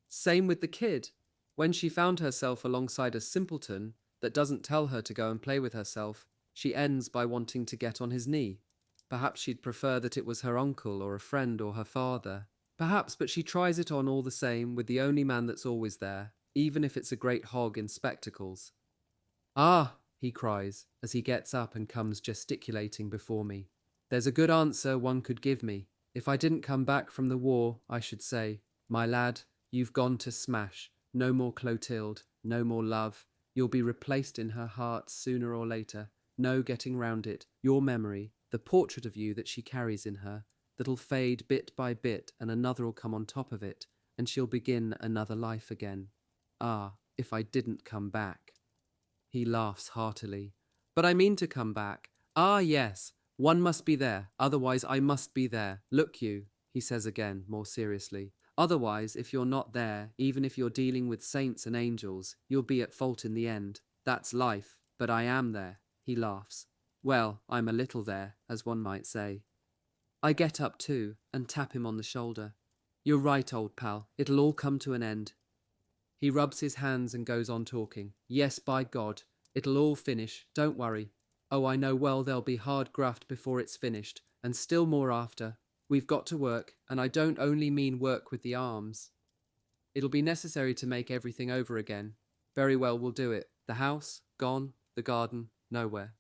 "Same with the kid. When she found herself alongside a simpleton that doesn't tell her to go and play with herself, she ends by wanting to get on his knee. Perhaps she'd prefer that it was her uncle or a friend or her father. Perhaps, but she tries it on all the same with the only man that's always there, even if it's a great hog in spectacles. "Ah," he cries, as he gets up and comes gesticulating before me. "There's a good answer one could give me. If I didn't come back from the war, I should say, 'My lad, you've gone to smash. No more Clotilde, no more love. You'll be replaced in her heart sooner or later. No getting round it. Your memory, the portrait of you that she carries in her, that'll fade bit by bit and another'll come on top of it, and she'll begin another life again. Ah, if I didn't come back." He laughs heartily. "But I mean to come back. Ah, yes, one must be there, otherwise I must be there. Look you," he says again, more seriously. "Otherwise, if you're not there, even if you're dealing with saints and angels, you'll be at fault in the end. That's life, but I am there." He laughs. "Well, I'm a little there, as one might say." I get up too, and tap him on the shoulder. "You're right, old pal. It'll all come to an end." He rubs his hands and goes on talking. "Yes, by God. It'll all finish. Don't worry. Oh, I know well there'll be hard graft before it's finished, and still more after. We've got to work, and I don't only mean work with the arms." It'll be necessary to make everything over again. Very well, we'll do it. The house, gone. The garden, nowhere.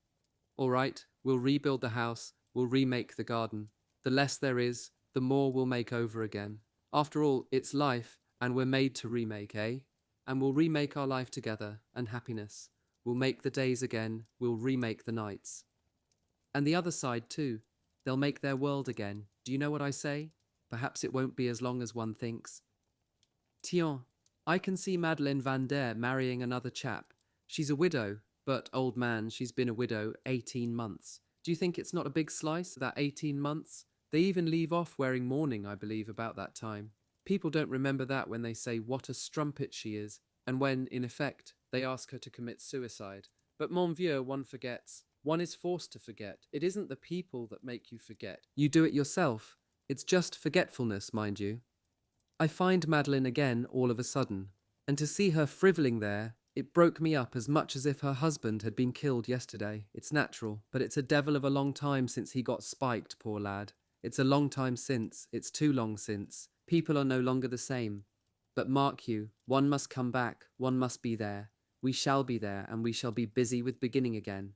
All right, we'll rebuild the house, we'll remake the garden. The less there is, the more we'll make over again. After all, it's life, and we're made to remake, eh? And we'll remake our life together, and happiness. We'll make the days again, we'll remake the nights. And the other side, too. They'll make their world again. Do you know what I say? Perhaps it won't be as long as one thinks. Tiens, I can see Madeleine Van Der marrying another chap. She's a widow, but, old man, she's been a widow 18 months. Do you think it's not a big slice, that 18 months? They even leave off wearing mourning, I believe, about that time. People don't remember that when they say what a strumpet she is, and when, in effect, they ask her to commit suicide. But mon vieux, one forgets. One is forced to forget. It isn't the people that make you forget. You do it yourself. It's just forgetfulness, mind you. I find Madeleine again all of a sudden, and to see her frivoling there, it broke me up as much as if her husband had been killed yesterday. It's natural, but it's a devil of a long time since he got spiked, poor lad. It's a long time since. It's too long since. People are no longer the same. But mark you, one must come back, one must be there. We shall be there, and we shall be busy with beginning again.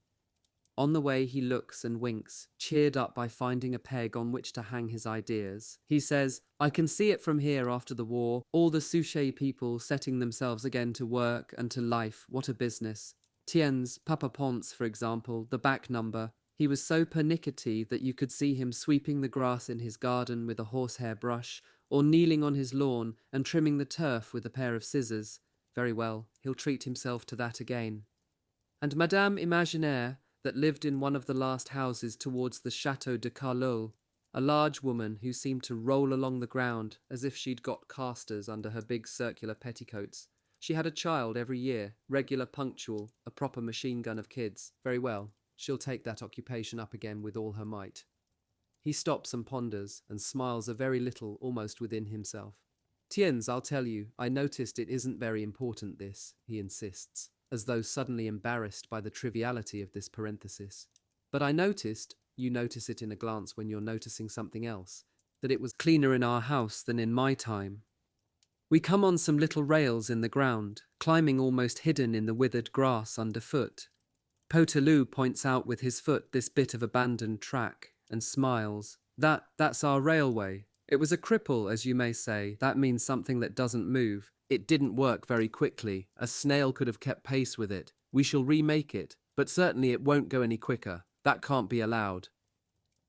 On the way he looks and winks, cheered up by finding a peg on which to hang his ideas. He says, I can see it from here after the war, all the Souchez people setting themselves again to work and to life. What a business. Tien's, Papa Ponce, for example, the back number. He was so pernickety that you could see him sweeping the grass in his garden with a horsehair brush, or kneeling on his lawn and trimming the turf with a pair of scissors. Very well, he'll treat himself to that again. And Madame Imaginaire, that lived in one of the last houses towards the Chateau de Carlot, a large woman who seemed to roll along the ground as if she'd got casters under her big circular petticoats. She had a child every year, regular, punctual, a proper machine gun of kids. Very well, she'll take that occupation up again with all her might. He stops and ponders, and smiles a very little almost within himself. Tiens, I'll tell you, I noticed it isn't very important, this, he insists, as though suddenly embarrassed by the triviality of this parenthesis. But I noticed, you notice it in a glance when you're noticing something else, that it was cleaner in our house than in my time. We come on some little rails in the ground, climbing almost hidden in the withered grass underfoot. Potelou points out with his foot this bit of abandoned track, and smiles. That's our railway. It was a cripple, as you may say. That means something that doesn't move. It didn't work very quickly. A snail could have kept pace with it. We shall remake it, but certainly it won't go any quicker. That can't be allowed.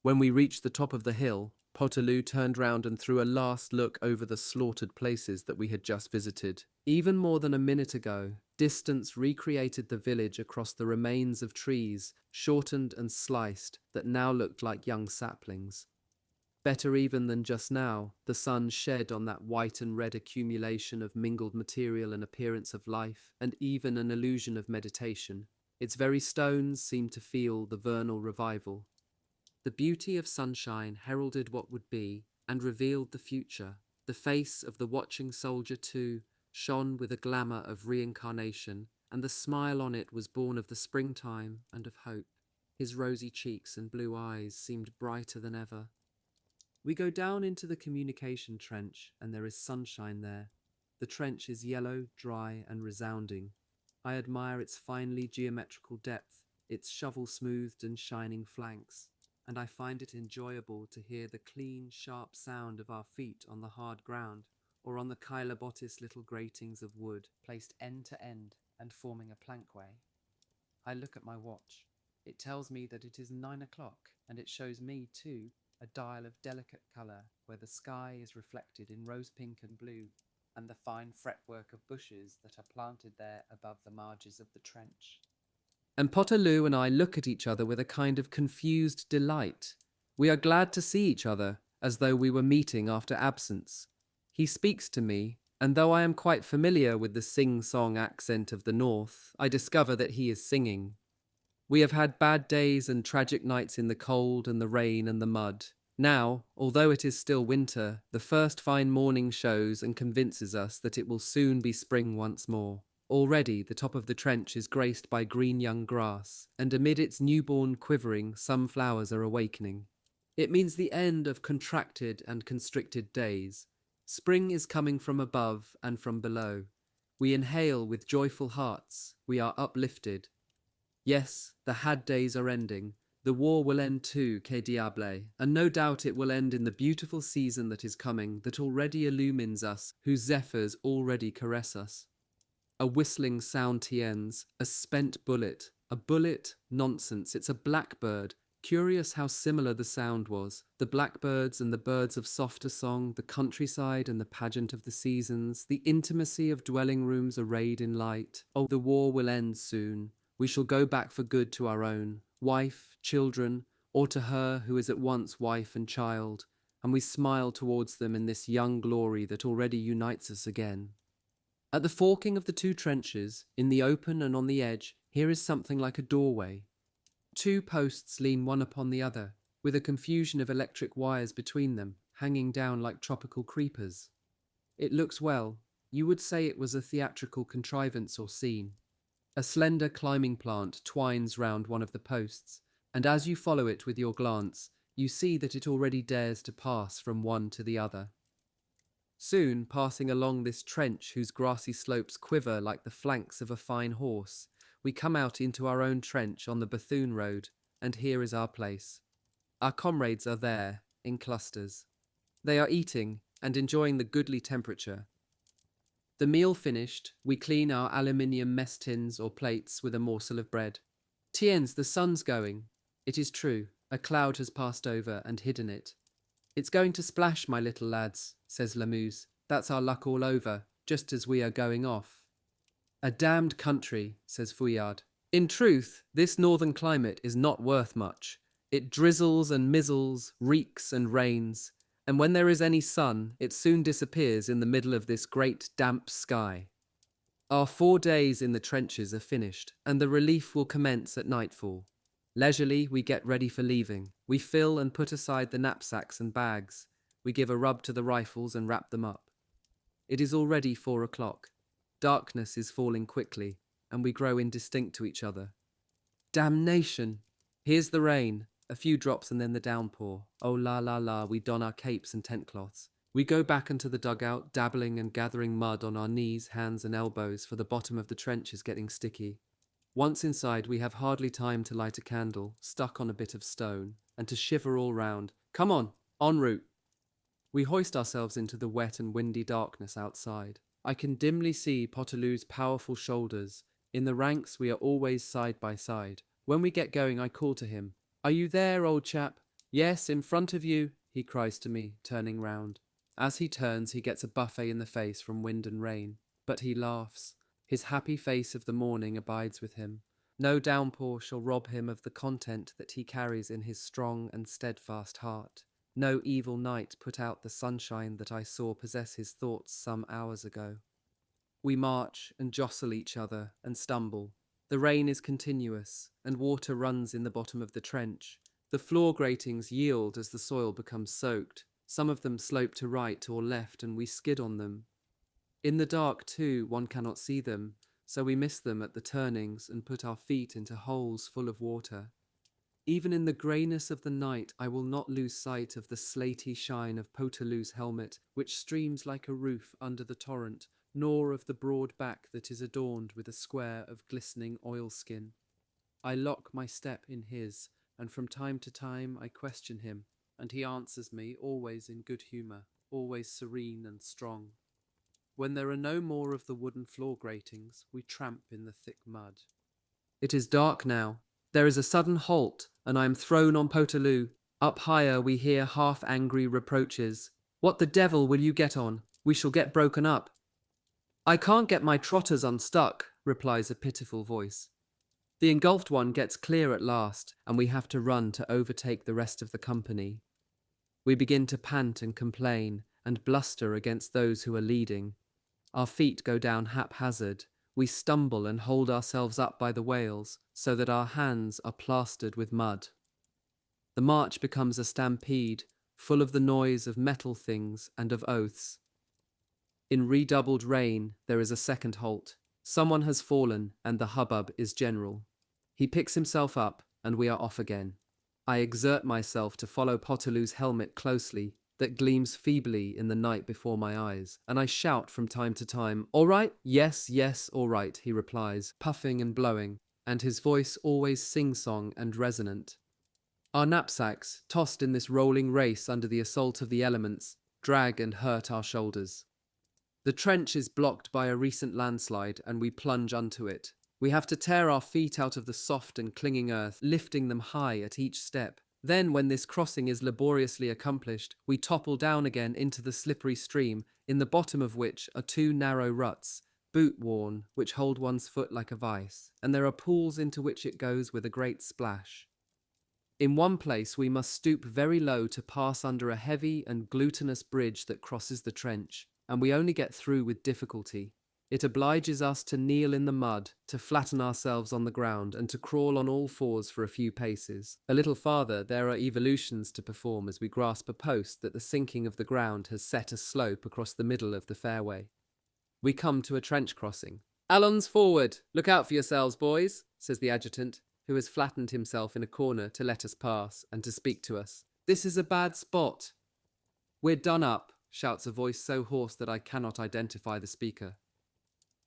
When we reached the top of the hill, Potelou turned round and threw a last look over the slaughtered places that we had just visited. Even more than a minute ago, distance recreated the village across the remains of trees, shortened and sliced, that now looked like young saplings. Better even than just now, the sun shed on that white and red accumulation of mingled material and appearance of life, and even an illusion of meditation. Its very stones seemed to feel the vernal revival. The beauty of sunshine heralded what would be, and revealed the future. The face of the watching soldier, too, shone with a glamour of reincarnation, and the smile on it was born of the springtime and of hope. His rosy cheeks and blue eyes seemed brighter than ever. We go down into the communication trench, and there is sunshine there. The trench is yellow, dry, and resounding. I admire its finely geometrical depth, its shovel-smoothed and shining flanks, and I find it enjoyable to hear the clean, sharp sound of our feet on the hard ground, or on the Kylobotis little gratings of wood, placed end to end and forming a plankway. I look at my watch. It tells me that it is 9 o'clock, and it shows me, too, a dial of delicate colour where the sky is reflected in rose pink and blue, and the fine fretwork of bushes that are planted there above the marges of the trench. And Potelou and I look at each other with a kind of confused delight. We are glad to see each other, as though we were meeting after absence. He speaks to me, and though I am quite familiar with the sing-song accent of the north, I discover that he is singing. We have had bad days and tragic nights in the cold and the rain and the mud. Now, although it is still winter, the first fine morning shows and convinces us that it will soon be spring once more. Already the top of the trench is graced by green young grass, and amid its newborn quivering some flowers are awakening. It means the end of contracted and constricted days. Spring is coming from above and from below. We inhale with joyful hearts. We are uplifted. Yes, the had days are ending. The war will end too, que diable, and no doubt it will end in the beautiful season that is coming, that already illumines us, whose zephyrs already caress us. A whistling sound tiens, a spent bullet. A bullet? Nonsense, it's a blackbird. Curious how similar the sound was. The blackbirds and the birds of softer song, the countryside and the pageant of the seasons, the intimacy of dwelling rooms arrayed in light. Oh, the war will end soon. We shall go back for good to our own, wife, children, or to her who is at once wife and child, and we smile towards them in this young glory that already unites us again. At the forking of the two trenches, in the open and on the edge, here is something like a doorway. Two posts lean one upon the other, with a confusion of electric wires between them, hanging down like tropical creepers. It looks well. You would say it was a theatrical contrivance or scene. A slender climbing plant twines round one of the posts, and as you follow it with your glance, you see that it already dares to pass from one to the other. Soon, passing along this trench whose grassy slopes quiver like the flanks of a fine horse, we come out into our own trench on the Bethune Road, and here is our place. Our comrades are there, in clusters. They are eating and enjoying the goodly temperature. The meal finished, we clean our aluminium mess tins or plates with a morsel of bread. Tiens, the sun's going. It is true, a cloud has passed over and hidden it. It's going to splash, my little lads, says Lamuse. That's our luck all over, just as we are going off. A damned country, says Fouillade. In truth, this northern climate is not worth much. It drizzles and mizzles, reeks and rains, and when there is any sun, it soon disappears in the middle of this great damp sky. Our 4 days in the trenches are finished, and the relief will commence at nightfall. Leisurely, we get ready for leaving. We fill and put aside the knapsacks and bags. We give a rub to the rifles and wrap them up. It is already 4 o'clock. Darkness is falling quickly, and we grow indistinct to each other. Damnation! Here's the rain. A few drops and then the downpour. Oh la la la, we don our capes and tent cloths. We go back into the dugout, dabbling and gathering mud on our knees, hands and elbows, for the bottom of the trench is getting sticky. Once inside, we have hardly time to light a candle, stuck on a bit of stone, and to shiver all round. Come on, en route! We hoist ourselves into the wet and windy darkness outside. I can dimly see Potelou's powerful shoulders. In the ranks, we are always side by side. When we get going, I call to him. Are you there, old chap? Yes, in front of you, he cries to me, turning round. As he turns, he gets a buffet in the face from wind and rain. But he laughs. His happy face of the morning abides with him. No downpour shall rob him of the content that he carries in his strong and steadfast heart. No evil night put out the sunshine that I saw possess his thoughts some hours ago. We march and jostle each other and stumble. The rain is continuous, and water runs in the bottom of the trench. The floor gratings yield as the soil becomes soaked. Some of them slope to right or left, and we skid on them. In the dark, too, one cannot see them, so we miss them at the turnings and put our feet into holes full of water. Even in the greyness of the night, I will not lose sight of the slaty shine of Potelou's helmet, which streams like a roof under the torrent, nor of the broad back that is adorned with a square of glistening oilskin. I lock my step in his, and from time to time I question him, and he answers me, always in good humour, always serene and strong. When there are no more of the wooden floor gratings, we tramp in the thick mud. It is dark now. There is a sudden halt, and I am thrown on Potelou. Up higher we hear half-angry reproaches. What the devil will you get on? We shall get broken up. I can't get my trotters unstuck, replies a pitiful voice. The engulfed one gets clear at last, and we have to run to overtake the rest of the company. We begin to pant and complain, and bluster against those who are leading. Our feet go down haphazard. We stumble and hold ourselves up by the wales, so that our hands are plastered with mud. The march becomes a stampede, full of the noise of metal things and of oaths. In redoubled rain, there is a second halt. Someone has fallen, and the hubbub is general. He picks himself up, and we are off again. I exert myself to follow Potelou's helmet closely, that gleams feebly in the night before my eyes, and I shout from time to time, "All right? Yes, yes, all right," he replies, puffing and blowing, and his voice always sing-song and resonant. Our knapsacks, tossed in this rolling race under the assault of the elements, drag and hurt our shoulders. The trench is blocked by a recent landslide, and we plunge unto it. We have to tear our feet out of the soft and clinging earth, lifting them high at each step. Then, when this crossing is laboriously accomplished, we topple down again into the slippery stream, in the bottom of which are two narrow ruts, boot-worn, which hold one's foot like a vice, and there are pools into which it goes with a great splash. In one place we must stoop very low to pass under a heavy and glutinous bridge that crosses the trench, and we only get through with difficulty. It obliges us to kneel in the mud, to flatten ourselves on the ground, and to crawl on all fours for a few paces. A little farther there are evolutions to perform as we grasp a post that the sinking of the ground has set a slope across the middle of the fairway. We come to a trench crossing. "Allons forward! Look out for yourselves, boys," says the adjutant, who has flattened himself in a corner to let us pass and to speak to us. "This is a bad spot." "We're done up," shouts a voice so hoarse that I cannot identify the speaker.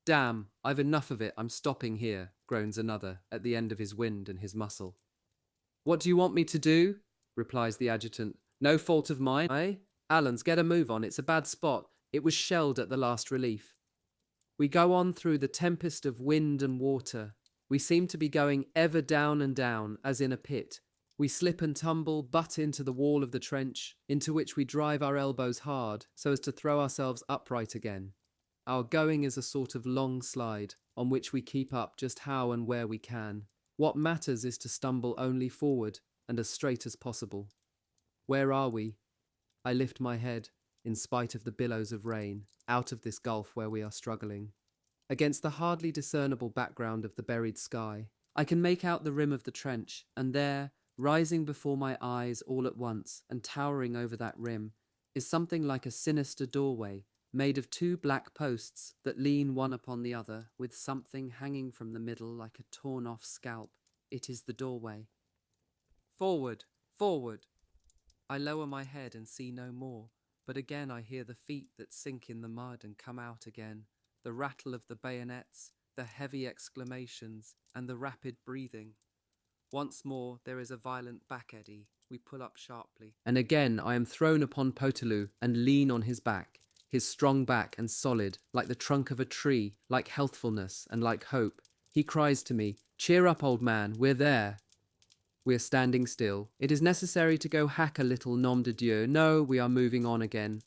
"Damn, I've enough of it, I'm stopping here," groans another, at the end of his wind and his muscle. "What do you want me to do?" replies the adjutant. "No fault of mine, eh? Allons, get a move on, it's a bad spot. It was shelled at the last relief." We go on through the tempest of wind and water. We seem to be going ever down and down, as in a pit. We slip and tumble, butt into the wall of the trench, into which we drive our elbows hard, so as to throw ourselves upright again. Our going is a sort of long slide, on which we keep up just how and where we can. What matters is to stumble only forward, and as straight as possible. Where are we? I lift my head, in spite of the billows of rain, out of this gulf where we are struggling. Against the hardly discernible background of the buried sky, I can make out the rim of the trench, and there, rising before my eyes all at once, and towering over that rim, is something like a sinister doorway, made of two black posts that lean one upon the other, with something hanging from the middle like a torn-off scalp. It is the doorway. "Forward! Forward!" I lower my head and see no more, but again I hear the feet that sink in the mud and come out again, the rattle of the bayonets, the heavy exclamations, and the rapid breathing. Once more there is a violent back-eddy. We pull up sharply. And again I am thrown upon Potelou and lean on his back, his strong back and solid, like the trunk of a tree, like healthfulness and like hope. He cries to me, "Cheer up, old man, we're there." We are standing still. It is necessary to go hack a little, nom de Dieu. No, we are moving on again.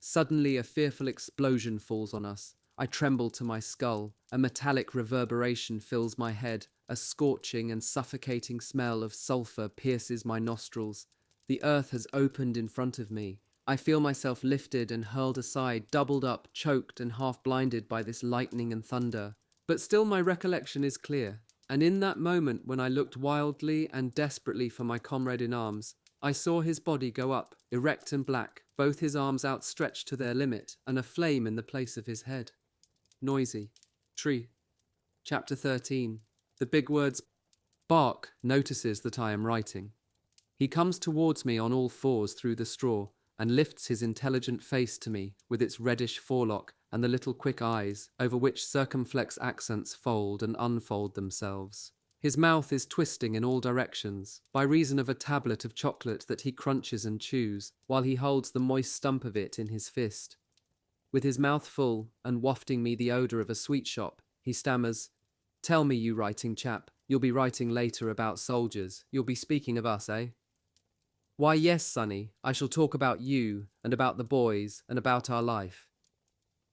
Suddenly a fearful explosion falls on us. I tremble to my skull. A metallic reverberation fills my head. A scorching and suffocating smell of sulphur pierces my nostrils. The earth has opened in front of me. I feel myself lifted and hurled aside, doubled up, choked and half blinded by this lightning and thunder. But still my recollection is clear, and in that moment when I looked wildly and desperately for my comrade in arms, I saw his body go up, erect and black, both his arms outstretched to their limit, and a flame in the place of his head. Noisy. Tree. Chapter 13. The big words. Bark notices that I am writing. He comes towards me on all fours through the straw, and lifts his intelligent face to me, with its reddish forelock and the little quick eyes, over which circumflex accents fold and unfold themselves. His mouth is twisting in all directions, by reason of a tablet of chocolate that he crunches and chews, while he holds the moist stump of it in his fist. With his mouth full, and wafting me the odour of a sweet shop, he stammers, "Tell me, you writing chap, you'll be writing later about soldiers. You'll be speaking of us, eh?" "Why, yes, Sonny, I shall talk about you, and about the boys, and about our life."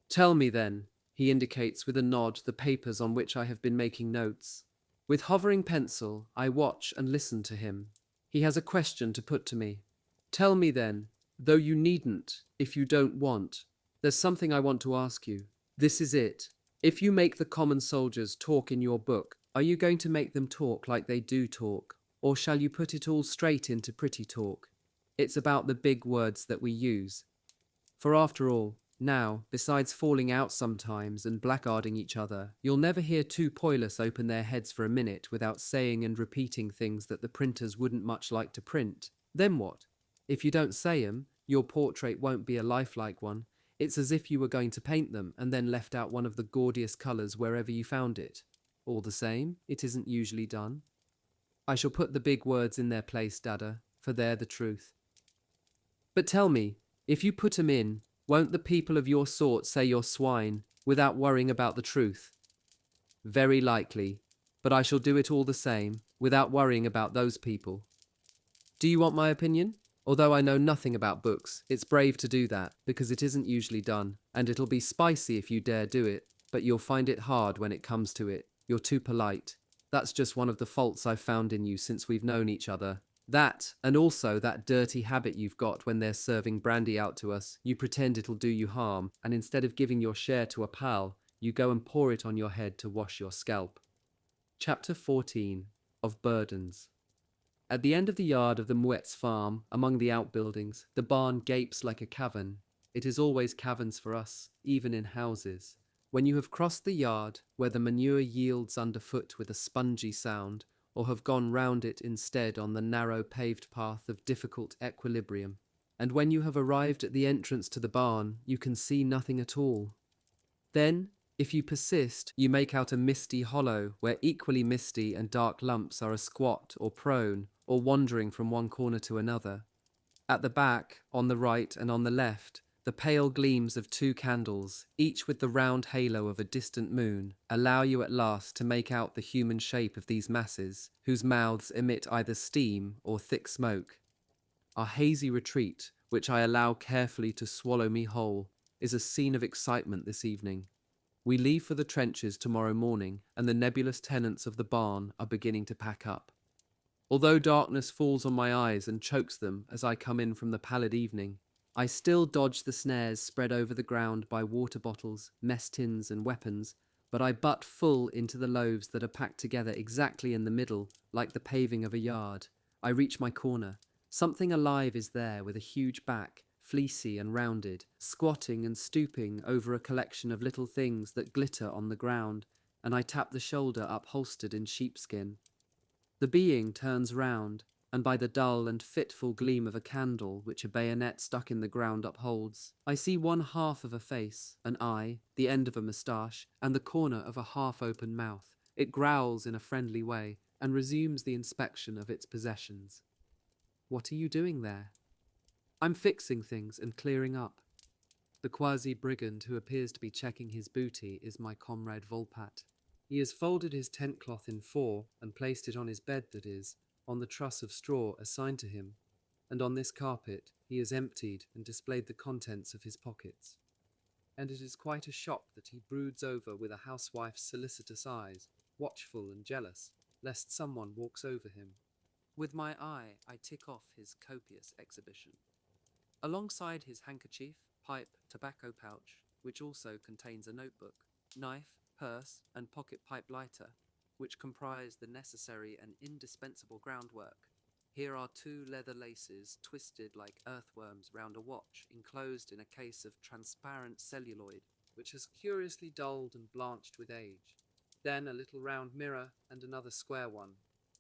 "Tell me then," he indicates with a nod the papers on which I have been making notes. With hovering pencil, I watch and listen to him. He has a question to put to me. "Tell me then, though you needn't, if you don't want. There's something I want to ask you. This is it. If you make the common soldiers talk in your book, are you going to make them talk like they do talk? Or shall you put it all straight into pretty talk? It's about the big words that we use. For after all, now, besides falling out sometimes and blackguarding each other, you'll never hear two poilus open their heads for a minute without saying and repeating things that the printers wouldn't much like to print. Then what? If you don't say 'em, Your portrait won't be a lifelike one. It's as if you were going to paint them and then left out one of the gaudiest colours wherever you found it. All the same, it isn't usually done. I shall put the big words in their place, Dada, for they're the truth. But tell me, if you put 'em in, won't the people of your sort say you're swine, without worrying about the truth? Very likely, but I shall do it all the same, without worrying about those people. Do you want my opinion? Although I know nothing about books, it's brave to do that, because it isn't usually done, and it'll be spicy if you dare do it, but you'll find it hard when it comes to it. You're too polite. That's just one of the faults I've found in you since we've known each other. That, and also that dirty habit you've got when they're serving brandy out to us, you pretend it'll do you harm, and instead of giving your share to a pal, you go and pour it on your head to wash your scalp. Chapter 14 of Burdens. At the end of the yard of the Mouette's farm, among the outbuildings, the barn gapes like a cavern. It is always caverns for us, even in houses. When you have crossed the yard, where the manure yields underfoot with a spongy sound, or have gone round it instead on the narrow paved path of difficult equilibrium, and when you have arrived at the entrance to the barn, you can see nothing at all. Then, if you persist, you make out a misty hollow where equally misty and dark lumps are asquat or prone or wandering from one corner to another. At the back, on the right and on the left, the pale gleams of 2 candles, each with the round halo of a distant moon, allow you at last to make out the human shape of these masses, whose mouths emit either steam or thick smoke. Our hazy retreat, which I allow carefully to swallow me whole, is a scene of excitement this evening. We leave for the trenches tomorrow morning, and the nebulous tenants of the barn are beginning to pack up. Although darkness falls on my eyes and chokes them as I come in from the pallid evening, I still dodge the snares spread over the ground by water bottles, mess tins and weapons, but I butt full into the loaves that are packed together exactly in the middle, like the paving of a yard. I reach my corner. Something alive is there with a huge back, fleecy and rounded, squatting and stooping over a collection of little things that glitter on the ground, and I tap the shoulder upholstered in sheepskin. The being turns round, and by the dull and fitful gleam of a candle which a bayonet stuck in the ground upholds, I see one half of a face, an eye, the end of a moustache, and the corner of a half-open mouth. It growls in a friendly way, and resumes the inspection of its possessions. What are you doing there? I'm fixing things and clearing up. The quasi-brigand who appears to be checking his booty is my comrade Volpat. He has folded his tent cloth in 4 and placed it on his bed, that is, on the truss of straw assigned to him, and on this carpet he has emptied and displayed the contents of his pockets. And it is quite a shop that he broods over with a housewife's solicitous eyes, watchful and jealous, lest someone walks over him. With my eye I tick off his copious exhibition. Alongside his handkerchief, pipe, tobacco pouch, which also contains a notebook, knife, purse, and pocket pipe lighter, which comprise the necessary and indispensable groundwork. Here are 2 leather laces twisted like earthworms round a watch enclosed in a case of transparent celluloid, which has curiously dulled and blanched with age. Then a little round mirror and another square one.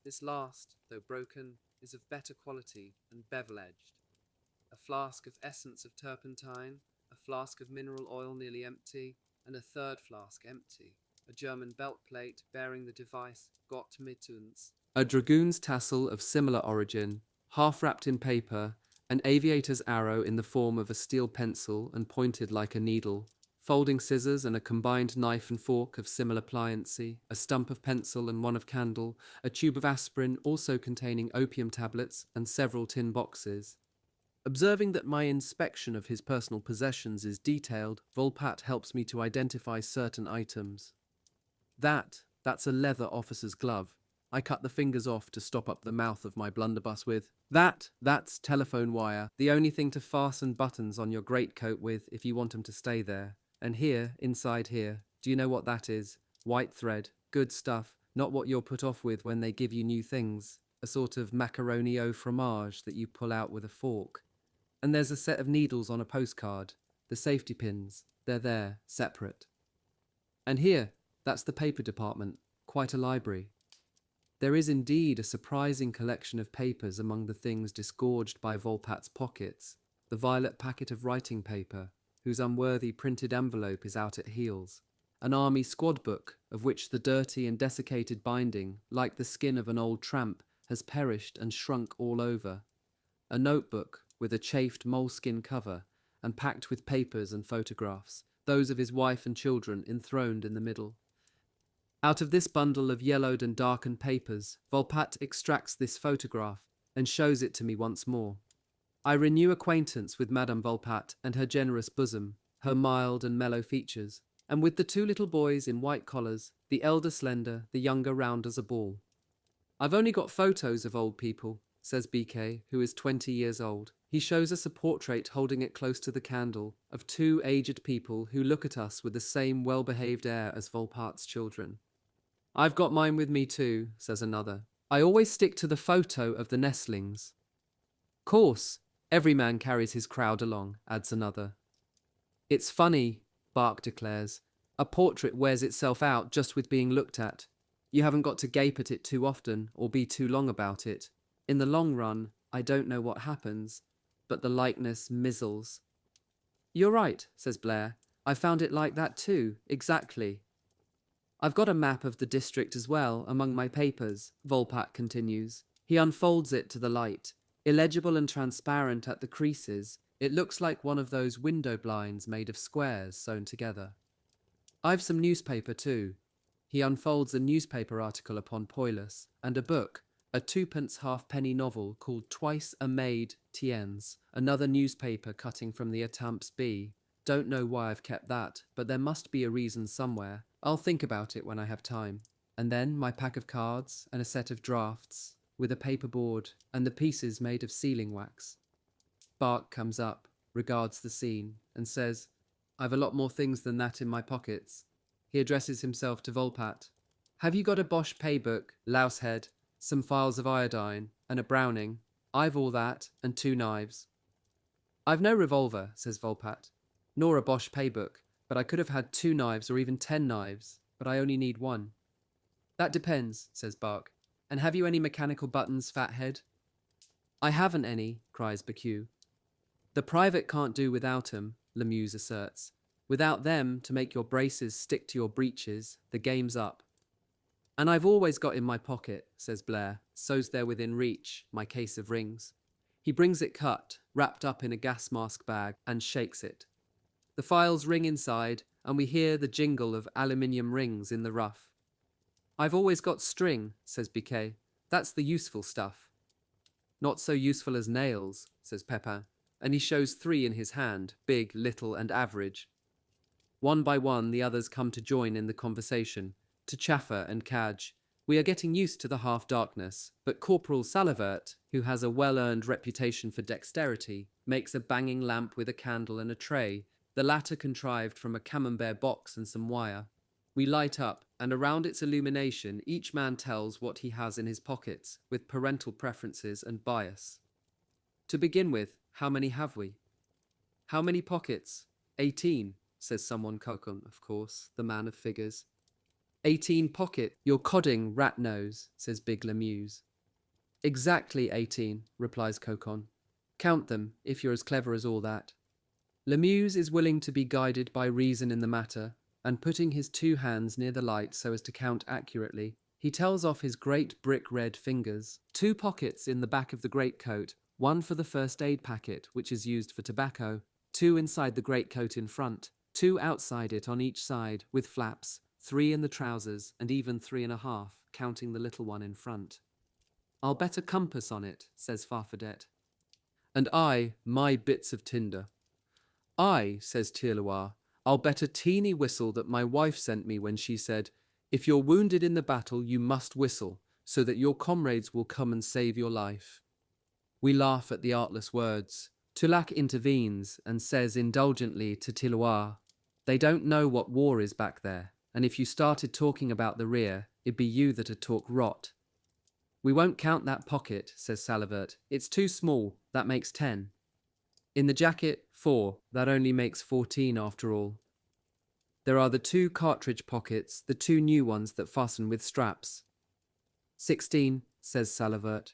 This last, though broken, is of better quality and bevel-edged. A flask of essence of turpentine, a flask of mineral oil nearly empty, and a 3rd flask empty. A German belt plate bearing the device Gott mit uns, a dragoon's tassel of similar origin, half wrapped in paper, an aviator's arrow in the form of a steel pencil and pointed like a needle, folding scissors and a combined knife and fork of similar pliancy, a stump of pencil and one of candle, a tube of aspirin also containing opium tablets, and several tin boxes. Observing that my inspection of his personal possessions is detailed, Volpat helps me to identify certain items. That's a leather officer's glove. I cut the fingers off to stop up the mouth of my blunderbuss with. That's telephone wire, the only thing to fasten buttons on your greatcoat with if you want 'em to stay there. And here, inside here, do you know what that is? White thread, good stuff, not what you're put off with when they give you new things. A sort of macaroni au fromage that you pull out with a fork. And there's a set of needles on a postcard, the safety pins, they're there, separate. And here, that's the paper department, quite a library. There is indeed a surprising collection of papers among the things disgorged by Volpat's pockets. the violet packet of writing paper, whose unworthy printed envelope is out at heels, an army squad book, of which the dirty and desiccated binding, like the skin of an old tramp, has perished and shrunk all over, a notebook with a chafed moleskin cover and packed with papers and photographs, those of his wife and children enthroned in the middle. Out of this bundle of yellowed and darkened papers, Volpatte extracts this photograph and shows it to me once more. I renew acquaintance with Madame Volpatte and her generous bosom, her mild and mellow features, and with the two little boys in white collars, the elder slender, the younger round as a ball. I've only got photos of old people, says BK, who is 20 years old. He shows us a portrait holding it close to the candle of two aged people who look at us with the same well-behaved air as Volpatte's children. I've got mine with me too, says another. I always stick to the photo of the nestlings. Course, every man carries his crowd along, adds another. It's funny, Bark declares. A portrait wears itself out just with being looked at. You haven't got to gape at it too often or be too long about it. In the long run, I don't know what happens, but the likeness mizzles. You're right, says Blair. I found it like that too, exactly. I've got a map of the district as well, among my papers, Volpatte continues. He unfolds it to the light. Illegible and transparent at the creases, it looks like one of those window blinds made of squares sewn together. I've some newspaper too. He unfolds a newspaper article upon Poilus, and a book, a twopence halfpenny novel called Twice a Maid Tiens, another newspaper cutting from the Étampes Bee. Don't know why I've kept that, but there must be a reason somewhere. I'll think about it when I have time. And then my pack of cards and a set of drafts, with a paper board and the pieces made of sealing wax. Bark comes up, regards the scene, and says, I've a lot more things than that in my pockets. He addresses himself to Volpatte. Have you got a Bosch paybook, Lousehead, some files of iodine, and a Browning? I've all that, and 2 knives. I've no revolver, says Volpatte, nor a Bosch paybook, but I could have had 2 knives or even 10 knives, but I only need 1. That depends, says Bark. And have you any mechanical buttons, fathead? I haven't any, cries Becue. The private can't do without 'em, Lemuse asserts. Without them to make your braces stick to your breeches, the game's up. And I've always got in my pocket, says Blair, so's they're within reach, my case of rings. He brings it cut, wrapped up in a gas mask bag, and shakes it. The files ring inside, and we hear the jingle of aluminium rings in the rough. I've always got string, says Biquet. That's the useful stuff. Not so useful as nails, says Pepin, and he shows 3 in his hand, big, little, and average. One by one the others come to join in the conversation, to chaffer and cadge. We are getting used to the half-darkness, but Corporal Salivert, who has a well-earned reputation for dexterity, makes a banging lamp with a candle and a tray, the latter contrived from a camembert box and some wire. We light up, and around its illumination each man tells what he has in his pockets, with parental preferences and bias. To begin with, how many have we? How many pockets? 18, says someone Cocon, of course, the man of figures. 18 pocket, you're codding, rat nose, says Big Lemuse. Exactly 18, replies Cocon. Count them, if you're as clever as all that. Lemuse is willing to be guided by reason in the matter, and putting his 2 hands near the light so as to count accurately, he tells off his great brick-red fingers. 2 pockets in the back of the greatcoat, 1 for the first aid packet, which is used for tobacco, 2 inside the greatcoat in front, 2 outside it on each side, with flaps, 3 in the trousers, and even 3.5, counting the little one in front. I'll bet a compass on it, says Farfadet. And I, my bits of tinder. I, says Tirloir, I'll bet a teeny whistle that my wife sent me when she said, if you're wounded in the battle, you must whistle, so that your comrades will come and save your life. We laugh at the artless words. Tulac intervenes and says indulgently to Tirloir, they don't know what war is back there, and if you started talking about the rear, it'd be you that'd talk rot. We won't count that pocket, says Salivert. It's too small, that makes 10. In the jacket, 4, that only makes 14 after all. There are the 2 cartridge pockets, the 2 new ones that fasten with straps. 16, says Salivert.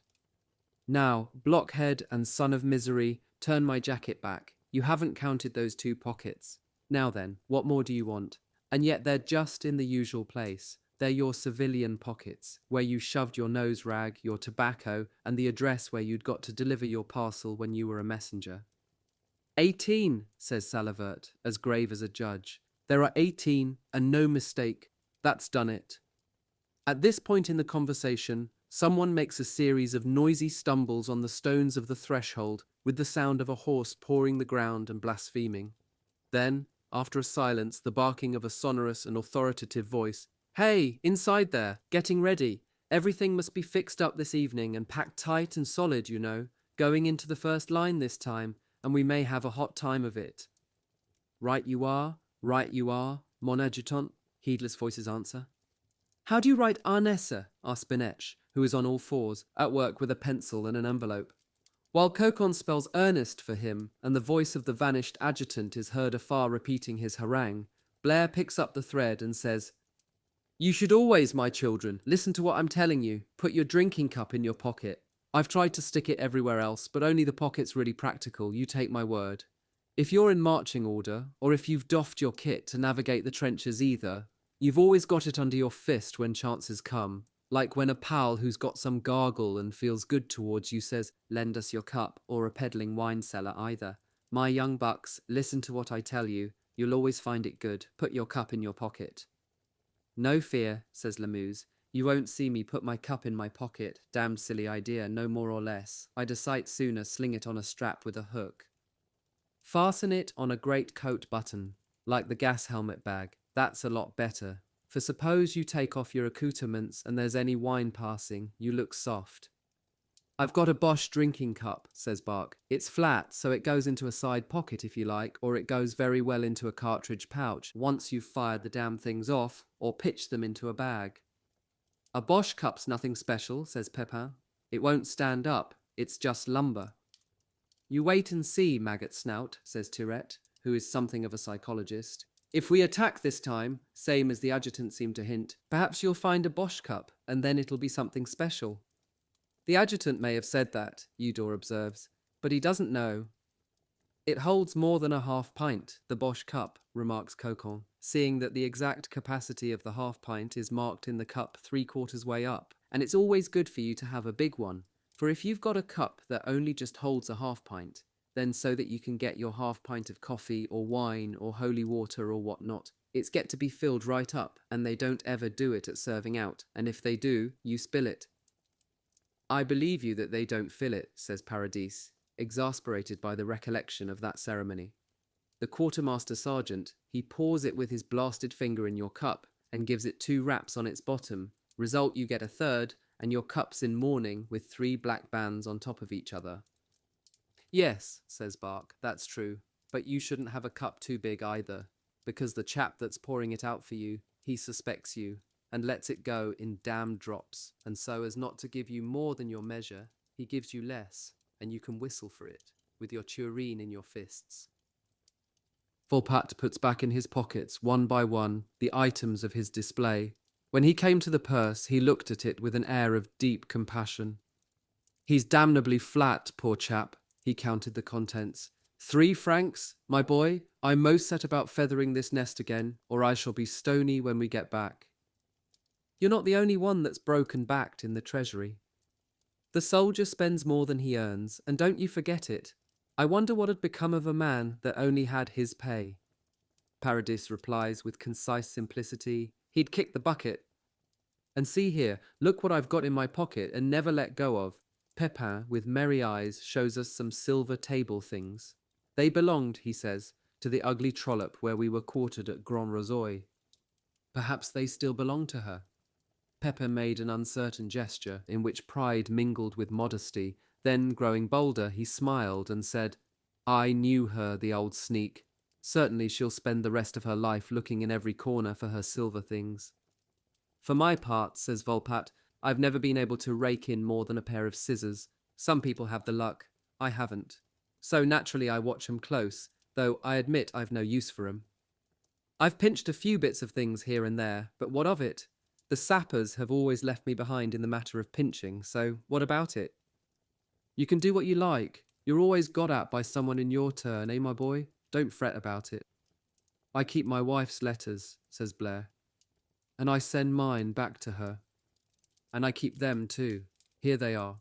Now, blockhead and son of misery, turn my jacket back. You haven't counted those 2 pockets. Now then, what more do you want? And yet they're just in the usual place. They're your civilian pockets, where you shoved your nose rag, your tobacco, and the address where you'd got to deliver your parcel when you were a messenger. 18, says Salavert, as grave as a judge. There are 18, and no mistake. That's done it. At this point in the conversation, someone makes a series of noisy stumbles on the stones of the threshold, with the sound of a horse pawing the ground and blaspheming. Then, after a silence, the barking of a sonorous and authoritative voice. Hey, inside there, getting ready. Everything must be fixed up this evening and packed tight and solid, you know. Going into the first line this time, and we may have a hot time of it. Right you are, mon adjutant, heedless voices answer. How do you write Arnesse? Asked Spinach, who is on all fours, at work with a pencil and an envelope. While Cocon spells earnest for him, and the voice of the vanished adjutant is heard afar repeating his harangue, Blair picks up the thread and says, You should always, my children, listen to what I'm telling you. Put your drinking cup in your pocket. I've tried to stick it everywhere else, but only the pocket's really practical, you take my word. If you're in marching order, or if you've doffed your kit to navigate the trenches either, you've always got it under your fist when chances come, like when a pal who's got some gargle and feels good towards you says, Lend us your cup, or a peddling wine cellar either. My young bucks, listen to what I tell you. You'll always find it good. Put your cup in your pocket. No fear, says Lamuse. You won't see me put my cup in my pocket. Damned silly idea, no more or less. I'd a sight sooner sling it on a strap with a hook. Fasten it on a great coat button, like the gas helmet bag. That's a lot better. For suppose you take off your accoutrements and there's any wine passing, you look soft. I've got a Bosch drinking cup, says Bark. It's flat, so it goes into a side pocket if you like, or it goes very well into a cartridge pouch once you've fired the damn things off, or pitched them into a bag. A Bosch cup's nothing special, says Pepin. It won't stand up, it's just lumber. You wait and see, maggot snout, says Tourette, who is something of a psychologist. If we attack this time, same as the adjutant seemed to hint, perhaps you'll find a Bosch cup, and then it'll be something special. The adjutant may have said that, Eudor observes, but he doesn't know. It holds more than a half pint, the Bosch cup, remarks Cocon, seeing that the exact capacity of the half pint is marked in the cup 3/4 way up, and it's always good for you to have a big one, for if you've got a cup that only just holds a half pint, then so that you can get your half pint of coffee or wine or holy water or whatnot, it's get to be filled right up, and they don't ever do it at serving out, and if they do, you spill it. I believe you that they don't fill it, says Paradis, exasperated by the recollection of that ceremony. The quartermaster sergeant, he pours it with his blasted finger in your cup and gives it 2 raps on its bottom. Result, you get a third, and your cup's in mourning with 3 black bands on top of each other. Yes, says Bark, that's true, but you shouldn't have a cup too big either, because the chap that's pouring it out for you, he suspects you, and lets it go in damned drops, and so as not to give you more than your measure, he gives you less, and you can whistle for it, with your tureen in your fists. Volpatte puts back in his pockets, one by one, the items of his display. When he came to the purse, he looked at it with an air of deep compassion. He's damnably flat, poor chap, he counted the contents. 3 francs, my boy, I most set about feathering this nest again, or I shall be stony when we get back. You're not the only one that's broken-backed in the treasury. The soldier spends more than he earns, and don't you forget it. I wonder what had become of a man that only had his pay. Paradis replies with concise simplicity, he'd kick the bucket. And see here, look what I've got in my pocket and never let go of. Pepin, with merry eyes, shows us some silver table things. They belonged, he says, to the ugly trollop where we were quartered at Grand Rozoy. Perhaps they still belong to her. Pepin made an uncertain gesture, in which pride mingled with modesty. Then, growing bolder, he smiled and said, I knew her, the old sneak. Certainly she'll spend the rest of her life looking in every corner for her silver things. For my part, says Volpatte, I've never been able to rake in more than a pair of scissors. Some people have the luck. I haven't. So naturally I watch 'em close, though I admit I've no use for 'em. I've pinched a few bits of things here and there, but what of it? The sappers have always left me behind in the matter of pinching, so what about it? You can do what you like. You're always got at by someone in your turn, eh, my boy? Don't fret about it. I keep my wife's letters, says Blair, and I send mine back to her. And I keep them too. Here they are.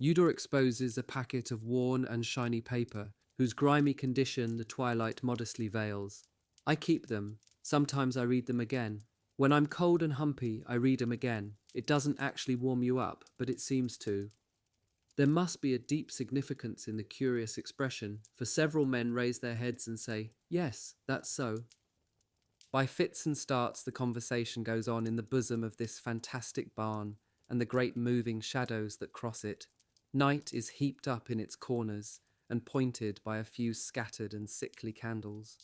Udor exposes a packet of worn and shiny paper, whose grimy condition the twilight modestly veils. I keep them. Sometimes I read them again. When I'm cold and humpy, I read them again. It doesn't actually warm you up, but it seems to. There must be a deep significance in the curious expression, for several men raise their heads and say, "Yes, that's so." By fits and starts, the conversation goes on in the bosom of this fantastic barn and the great moving shadows that cross it. Night is heaped up in its corners and pointed by a few scattered and sickly candles.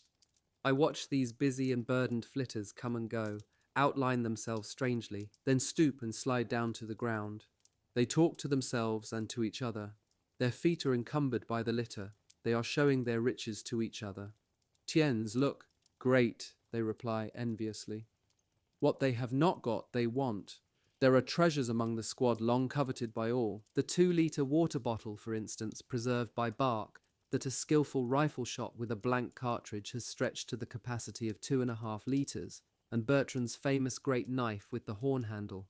I watch these busy and burdened flitters come and go, outline themselves strangely, then stoop and slide down to the ground. They talk to themselves and to each other. Their feet are encumbered by the litter. They are showing their riches to each other. "Tiens, look." "Great," they reply enviously. What they have not got, they want. There are treasures among the squad long coveted by all. The 2-litre water bottle, for instance, preserved by bark, that a skillful rifle shot with a blank cartridge has stretched to the capacity of 2.5 litres, and Bertrand's famous great knife with the horn handle.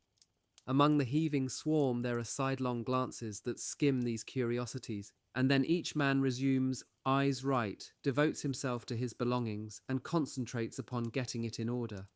Among the heaving swarm there are sidelong glances that skim these curiosities, and then each man resumes eyes right, devotes himself to his belongings, and concentrates upon getting it in order.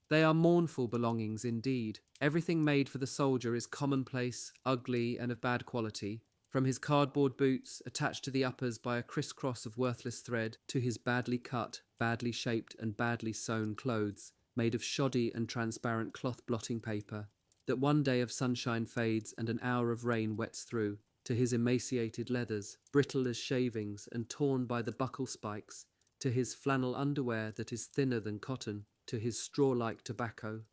They are mournful belongings indeed. Everything made for the soldier is commonplace, ugly, and of bad quality, from his cardboard boots, attached to the uppers by a crisscross of worthless thread, to his badly cut, badly shaped, and badly sewn clothes, made of shoddy and transparent cloth blotting paper, that one day of sunshine fades and an hour of rain wets through, to his emaciated leathers, brittle as shavings and torn by the buckle spikes, to his flannel underwear that is thinner than cotton, to his straw-like tobacco.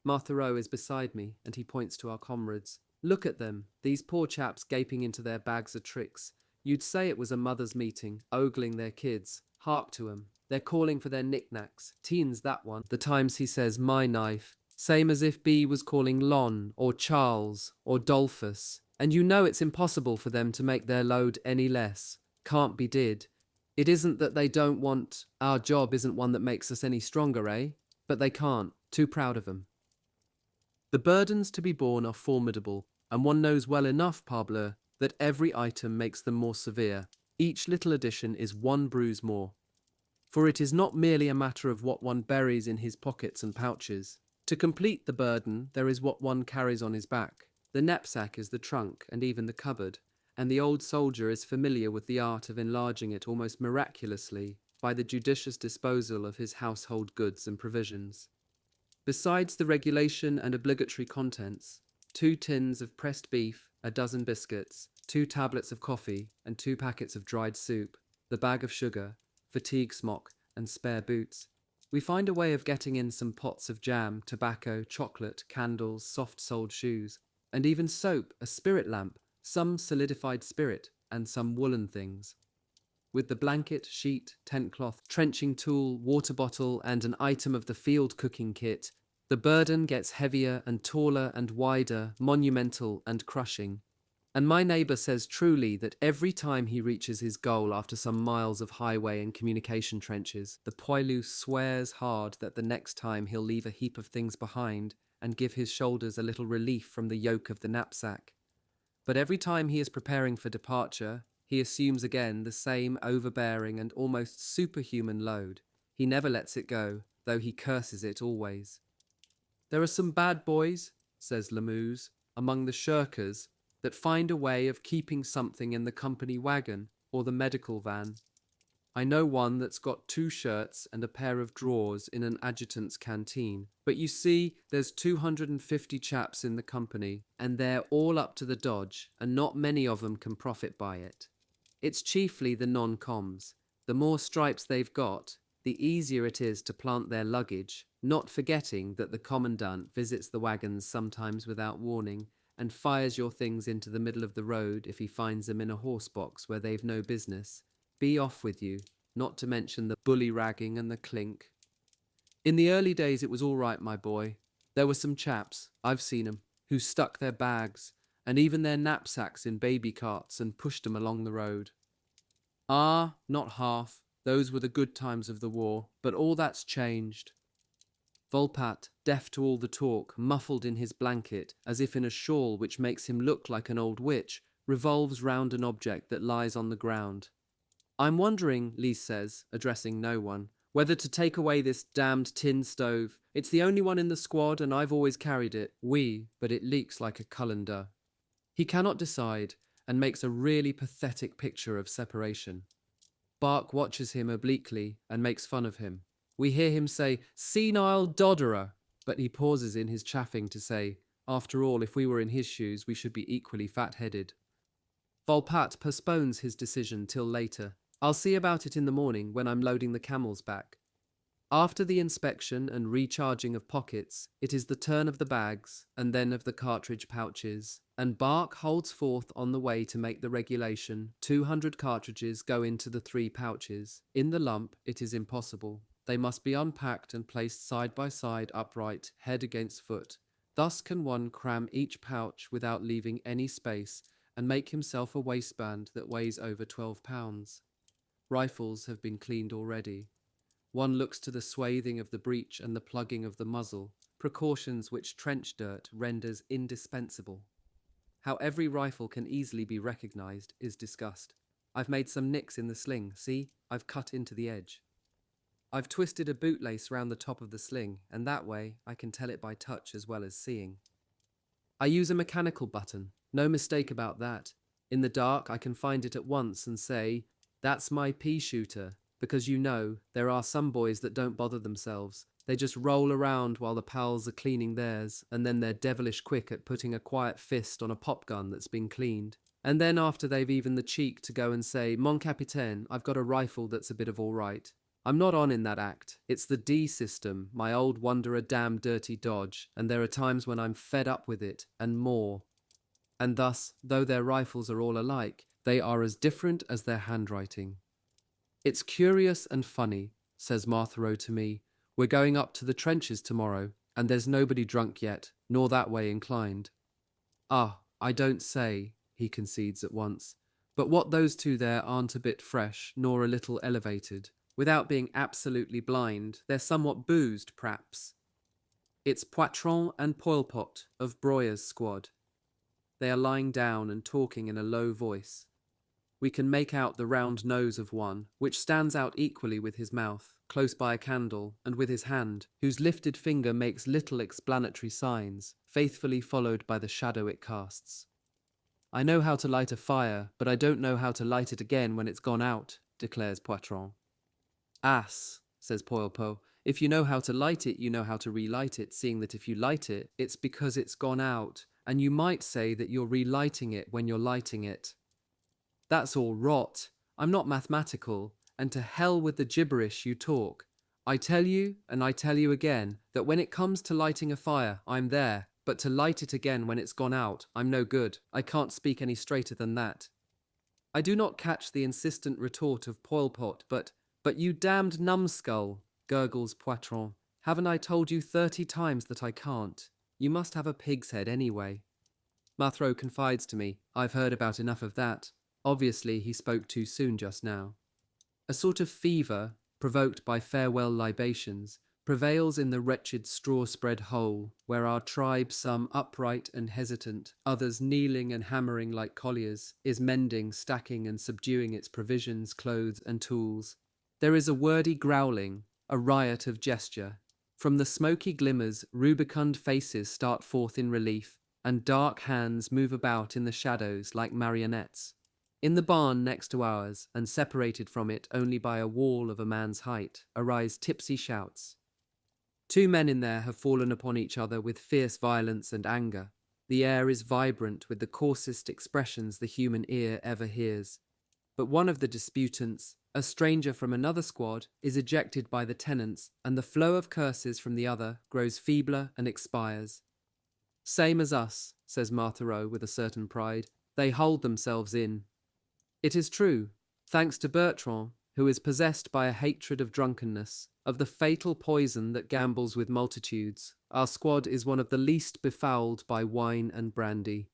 Marthereau is beside me, and he points to our comrades. "Look at them, these poor chaps gaping into their bags of tricks. You'd say it was a mother's meeting, ogling their kids. Hark to 'em. They're calling for their knickknacks. Teen's that one. The times he says 'my knife,' same as if B was calling Lon, or Charles, or Dolphus. And you know it's impossible for them to make their load any less. Can't be did. It isn't that they don't want, our job isn't one that makes us any stronger, eh? But they can't. Too proud of 'em." The burdens to be borne are formidable, and one knows well enough, parbleu, that every item makes them more severe. Each little addition is one bruise more. For it is not merely a matter of what one buries in his pockets and pouches. To complete the burden, there is what one carries on his back. The knapsack is the trunk, and even the cupboard, and the old soldier is familiar with the art of enlarging it almost miraculously by the judicious disposal of his household goods and provisions. Besides the regulation and obligatory contents, 2 tins of pressed beef, a dozen biscuits, 2 tablets of coffee, and 2 packets of dried soup, the bag of sugar, fatigue smock, and spare boots. We find a way of getting in some pots of jam, tobacco, chocolate, candles, soft-soled shoes, and even soap, a spirit lamp, some solidified spirit, and some woolen things. With the blanket, sheet, tent cloth, trenching tool, water bottle, and an item of the field cooking kit, the burden gets heavier and taller and wider, monumental and crushing. And my neighbour says truly that every time he reaches his goal after some miles of highway and communication trenches, the poilu swears hard that the next time he'll leave a heap of things behind and give his shoulders a little relief from the yoke of the knapsack. But every time he is preparing for departure, he assumes again the same overbearing and almost superhuman load. He never lets it go, though he curses it always. "There are some bad boys," says Lamuse, "among the shirkers, that find a way of keeping something in the company wagon or the medical van. I know one that's got 2 shirts and a pair of drawers in an adjutant's canteen. But you see, there's 250 chaps in the company, and they're all up to the dodge, and not many of 'em can profit by it. It's chiefly the non-coms. The more stripes they've got, the easier it is to plant their luggage, not forgetting that the commandant visits the wagons sometimes without warning, and fires your things into the middle of the road if he finds them in a horse box where they've no business. Be off with you, not to mention the bully-ragging and the clink. In the early days it was all right, my boy. There were some chaps, I've seen 'em, who stuck their bags, and even their knapsacks in baby carts, and pushed them along the road. Ah, not half. Those were the good times of the war, but all that's changed. Volpat, deaf to all the talk, muffled in his blanket, as if in a shawl which makes him look like an old witch, revolves round an object that lies on the ground. I'm wondering, Lise says, addressing no one, whether to take away this damned tin stove. It's the only one in the squad, and I've always carried it. Oui, but it leaks like a colander. He cannot decide, and makes a really pathetic picture of separation. Bark watches him obliquely and makes fun of him. We hear him say, "Senile dodderer," but he pauses in his chaffing to say, after all, if we were in his shoes, we should be equally fat-headed. Volpat postpones his decision till later. I'll see about it in the morning when I'm loading the camels back. After the inspection and recharging of pockets, it is the turn of the bags, and then of the cartridge pouches, and Bark holds forth on the way to make the regulation. 200 cartridges go into the 3 pouches. In the lump, it is impossible. They must be unpacked and placed side by side upright, head against foot. Thus can one cram each pouch without leaving any space, and make himself a waistband that weighs over 12 pounds. Rifles have been cleaned already. One looks to the swathing of the breech and the plugging of the muzzle, precautions which trench dirt renders indispensable. How every rifle can easily be recognized is discussed. I've made some nicks in the sling, see? I've cut into the edge. I've twisted a bootlace round the top of the sling, and that way I can tell it by touch as well as seeing. I use a mechanical button, no mistake about that. In the dark I can find it at once and say, "That's my pea shooter," because there are some boys that don't bother themselves. They just roll around while the pals are cleaning theirs, and then they're devilish quick at putting a quiet fist on a pop gun that's been cleaned. And then after they've even the cheek to go and say, "Mon capitaine, I've got a rifle that's a bit of all right." I'm not on in that act. It's the D system, my old wonder a damn dirty dodge, and there are times when I'm fed up with it, and more. And thus, though their rifles are all alike, they are as different as their handwriting. "It's curious and funny," says Marthereau to me. "We're going up to the trenches tomorrow, and there's nobody drunk yet, nor that way inclined." "Ah, I don't say," he concedes at once, "but what those two there aren't a bit fresh, nor a little elevated. Without being absolutely blind, they're somewhat boozed, p'raps. It's Poitron and Poilpot of Breuer's squad. They are lying down and talking in a low voice. We can make out the round nose of one, which stands out equally with his mouth, close by a candle, and with his hand, whose lifted finger makes little explanatory signs, faithfully followed by the shadow it casts. "I know how to light a fire, but I don't know how to light it again when it's gone out," declares Poitron. "Ass," says Poilpot, "if you know how to light it, you know how to relight it, seeing that if you light it, it's because it's gone out, and you might say that you're relighting it when you're lighting it." "That's all rot. I'm not mathematical, and to hell with the gibberish you talk. I tell you, and I tell you again, that when it comes to lighting a fire, I'm there, but to light it again when it's gone out, I'm no good. I can't speak any straighter than that." I do not catch the insistent retort of Poilpot, but you damned numbskull, gurgles Poitron. "Haven't I told you 30 times that I can't? You must have a pig's head anyway." Marthereau confides to me, "I've heard about enough of that." Obviously, he spoke too soon just now. A sort of fever, provoked by farewell libations, prevails in the wretched straw-spread hole, where our tribe, some upright and hesitant, others kneeling and hammering like colliers, is mending, stacking and subduing its provisions, clothes and tools. There is a wordy growling, a riot of gesture. From the smoky glimmers, rubicund faces start forth in relief, and dark hands move about in the shadows like marionettes. In the barn next to ours, and separated from it only by a wall of a man's height, arise tipsy shouts. 2 men in there have fallen upon each other with fierce violence and anger. The air is vibrant with the coarsest expressions the human ear ever hears. But one of the disputants, a stranger from another squad, is ejected by the tenants, and the flow of curses from the other grows feebler and expires. "Same as us," says Marthereau with a certain pride. "They hold themselves in." It is true, thanks to Bertrand, who is possessed by a hatred of drunkenness, of the fatal poison that gambles with multitudes. Our squad is one of the least befouled by wine and brandy.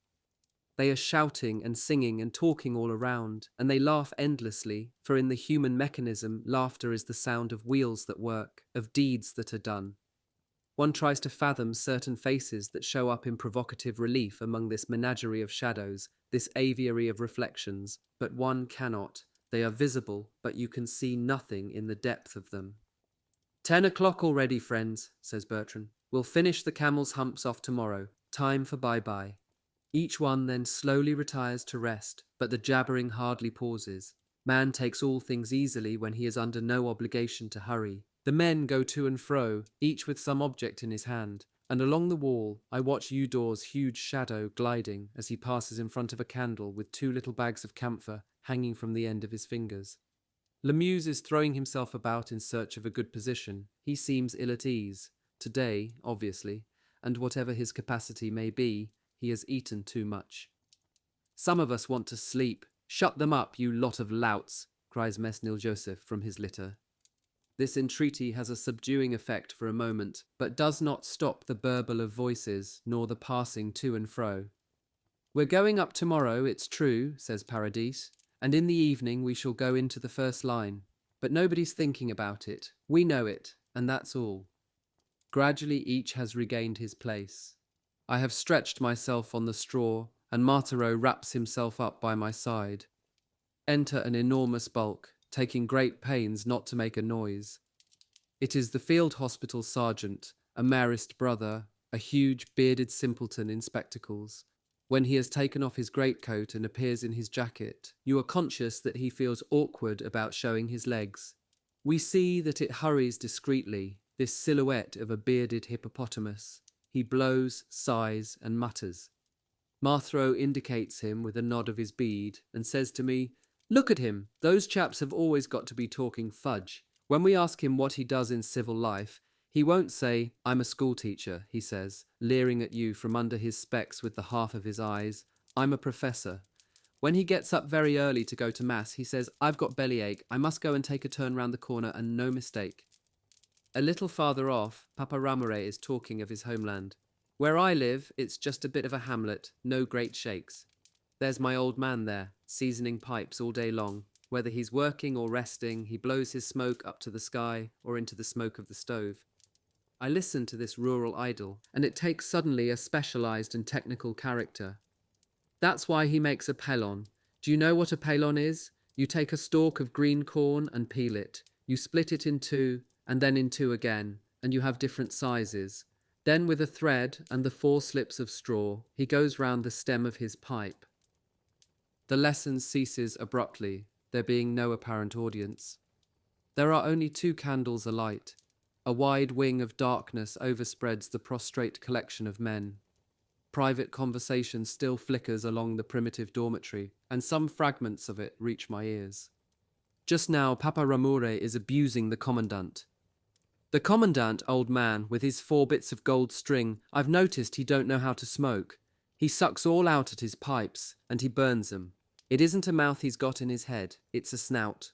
They are shouting and singing and talking all around, and they laugh endlessly, for in the human mechanism, laughter is the sound of wheels that work, of deeds that are done. One tries to fathom certain faces that show up in provocative relief among this menagerie of shadows, this aviary of reflections, but one cannot. They are visible, but you can see nothing in the depth of them. 10 o'clock already, friends, says Bertrand. We'll finish the camel's humps off tomorrow. Time for bye-bye. Each one then slowly retires to rest, but the jabbering hardly pauses. Man takes all things easily when he is under no obligation to hurry. The men go to and fro, each with some object in his hand, and along the wall I watch Eudor's huge shadow gliding as he passes in front of a candle with 2 little bags of camphor hanging from the end of his fingers. Lemuse is throwing himself about in search of a good position. He seems ill at ease. Today, obviously, and whatever his capacity may be, he has eaten too much. Some of us want to sleep. Shut them up, you lot of louts, cries Mesnil Joseph from his litter. This entreaty has a subduing effect for a moment, but does not stop the burble of voices, nor the passing to and fro. We're going up tomorrow, it's true, says Paradis, and in the evening we shall go into the first line. But nobody's thinking about it. We know it, and that's all. Gradually each has regained his place. I have stretched myself on the straw, and Marthereau wraps himself up by my side. Enter an enormous bulk, taking great pains not to make a noise. It is the field hospital sergeant, a Marist brother, a huge bearded simpleton in spectacles. When he has taken off his greatcoat and appears in his jacket, you are conscious that he feels awkward about showing his legs. We see that it hurries discreetly, this silhouette of a bearded hippopotamus. He blows, sighs, and mutters. Marthereau indicates him with a nod of his bead and says to me, "Look at him, those chaps have always got to be talking fudge." When we ask him what he does in civil life, he won't say, "I'm a schoolteacher," he says, leering at you from under his specs with the half of his eyes. "I'm a professor." When he gets up very early to go to mass, he says, "I've got bellyache, I must go and take a turn round the corner, and no mistake." A little farther off, Papa Ramore is talking of his homeland. "Where I live, it's just a bit of a hamlet, no great shakes. There's my old man there, seasoning pipes all day long. Whether he's working or resting, he blows his smoke up to the sky or into the smoke of the stove." I listen to this rural idyll, and it takes suddenly a specialized and technical character. That's why he makes a pelon. Do you know what a pelon is? You take a stalk of green corn and peel it. You split it in two, and then in two again, and you have different sizes. Then with a thread and the 4 slips of straw, he goes round the stem of his pipe. The lesson ceases abruptly, there being no apparent audience. There are only 2 candles alight. A wide wing of darkness overspreads the prostrate collection of men. Private conversation still flickers along the primitive dormitory, and some fragments of it reach my ears. Just now, Papa Ramure is abusing the commandant. "The commandant, old man, with his 4 bits of gold string, I've noticed he don't know how to smoke. He sucks all out at his pipes, and he burns them. It isn't a mouth he's got in his head, it's a snout.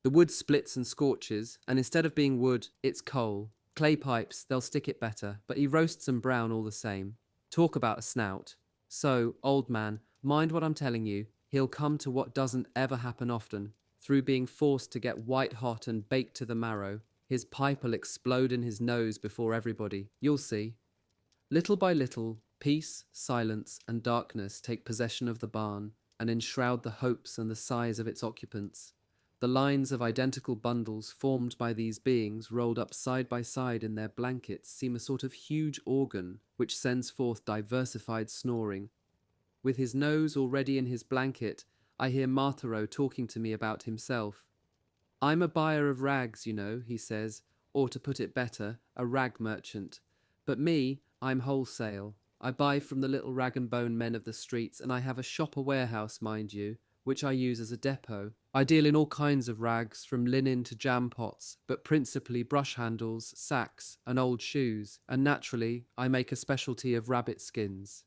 The wood splits and scorches, and instead of being wood, it's coal. Clay pipes, they'll stick it better, but he roasts them brown all the same. Talk about a snout. So, old man, mind what I'm telling you, he'll come to what doesn't ever happen often. Through being forced to get white hot and baked to the marrow, his pipe'll explode in his nose before everybody. You'll see." Little by little, peace, silence, and darkness take possession of the barn and enshroud the hopes and the sighs of its occupants. The lines of identical bundles formed by these beings rolled up side by side in their blankets seem a sort of huge organ which sends forth diversified snoring. With his nose already in his blanket, I hear Marthereau talking to me about himself. "I'm a buyer of rags, you know," he says, or to put it better, a rag merchant. "But me, I'm wholesale. I buy from the little rag and bone men of the streets, and I have a shop, a warehouse, mind you, which I use as a depot. I deal in all kinds of rags, from linen to jam pots, but principally brush handles, sacks, and old shoes, and naturally I make a specialty of rabbit skins."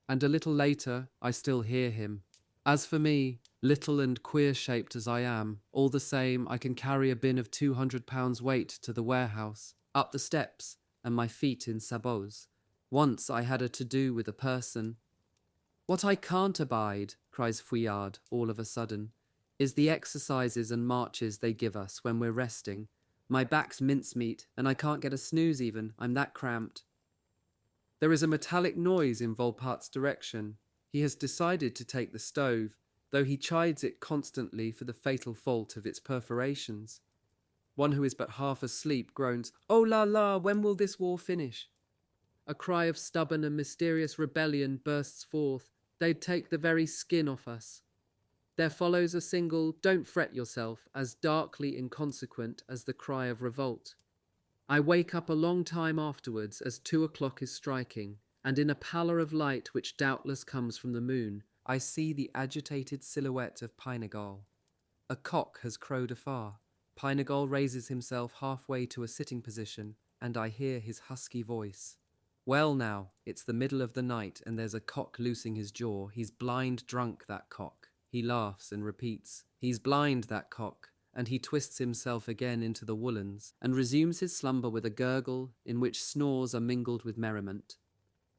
And a little later, I still hear him. "As for me, little and queer-shaped as I am, all the same I can carry a bin of 200 pounds weight to the warehouse, up the steps, and my feet in sabots. Once I had a to-do with a person." What I can't abide, cries Fouillade all of a sudden, is the exercises and marches they give us when we're resting. My back's mincemeat, and I can't get a snooze even, I'm that cramped. There is a metallic noise in Volpat's direction. He has decided to take the stove, though he chides it constantly for the fatal fault of its perforations. One who is but half asleep groans, "Oh la la, when will this war finish?" A cry of stubborn and mysterious rebellion bursts forth. They'd take the very skin off us. There follows a single, "Don't fret yourself," as darkly inconsequent as the cry of revolt. I wake up a long time afterwards as 2 o'clock is striking, and in a pallor of light which doubtless comes from the moon, I see the agitated silhouette of Pinegal. A cock has crowed afar. Pinegal raises himself halfway to a sitting position, and I hear his husky voice. Well now, it's the middle of the night and there's a cock loosing his jaw. He's blind drunk, that cock. He laughs and repeats, "He's blind, that cock," and he twists himself again into the woolens and resumes his slumber with a gurgle in which snores are mingled with merriment.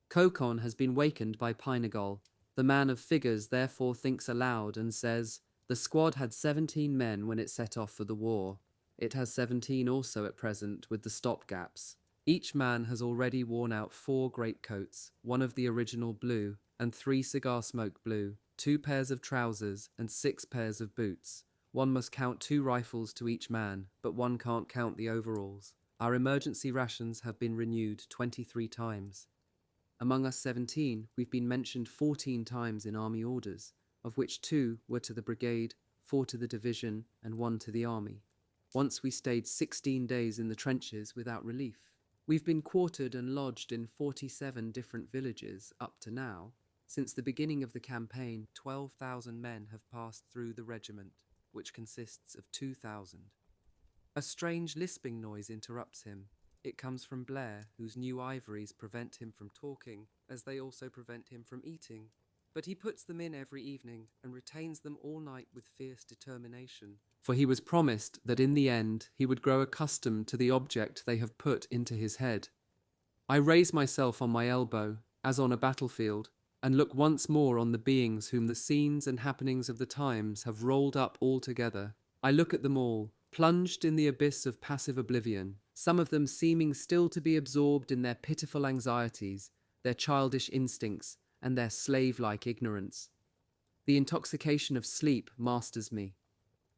Cocon has been wakened by Pinegal. The man of figures therefore thinks aloud and says, "The squad had 17 men when it set off for the war. It has 17 also at present with the stopgaps. Each man has already worn out 4 greatcoats, 1 of the original blue, and 3 cigar smoke blue, 2 pairs of trousers, and 6 pairs of boots. One must count 2 rifles to each man, but one can't count the overalls. Our emergency rations have been renewed 23 times. Among us 17, we've been mentioned 14 times in army orders, of which 2 were to the brigade, 4 to the division, and 1 to the army. Once we stayed 16 days in the trenches without relief. We've been quartered and lodged in 47 different villages up to now. Since the beginning of the campaign, 12,000 men have passed through the regiment, which consists of 2,000. A strange lisping noise interrupts him. It comes from Blair, whose new ivories prevent him from talking, as they also prevent him from eating. But he puts them in every evening and retains them all night with fierce determination. For he was promised that in the end he would grow accustomed to the object they have put into his head. I raise myself on my elbow, as on a battlefield, and look once more on the beings whom the scenes and happenings of the times have rolled up all together. I look at them all, plunged in the abyss of passive oblivion, some of them seeming still to be absorbed in their pitiful anxieties, their childish instincts, and their slave-like ignorance. The intoxication of sleep masters me,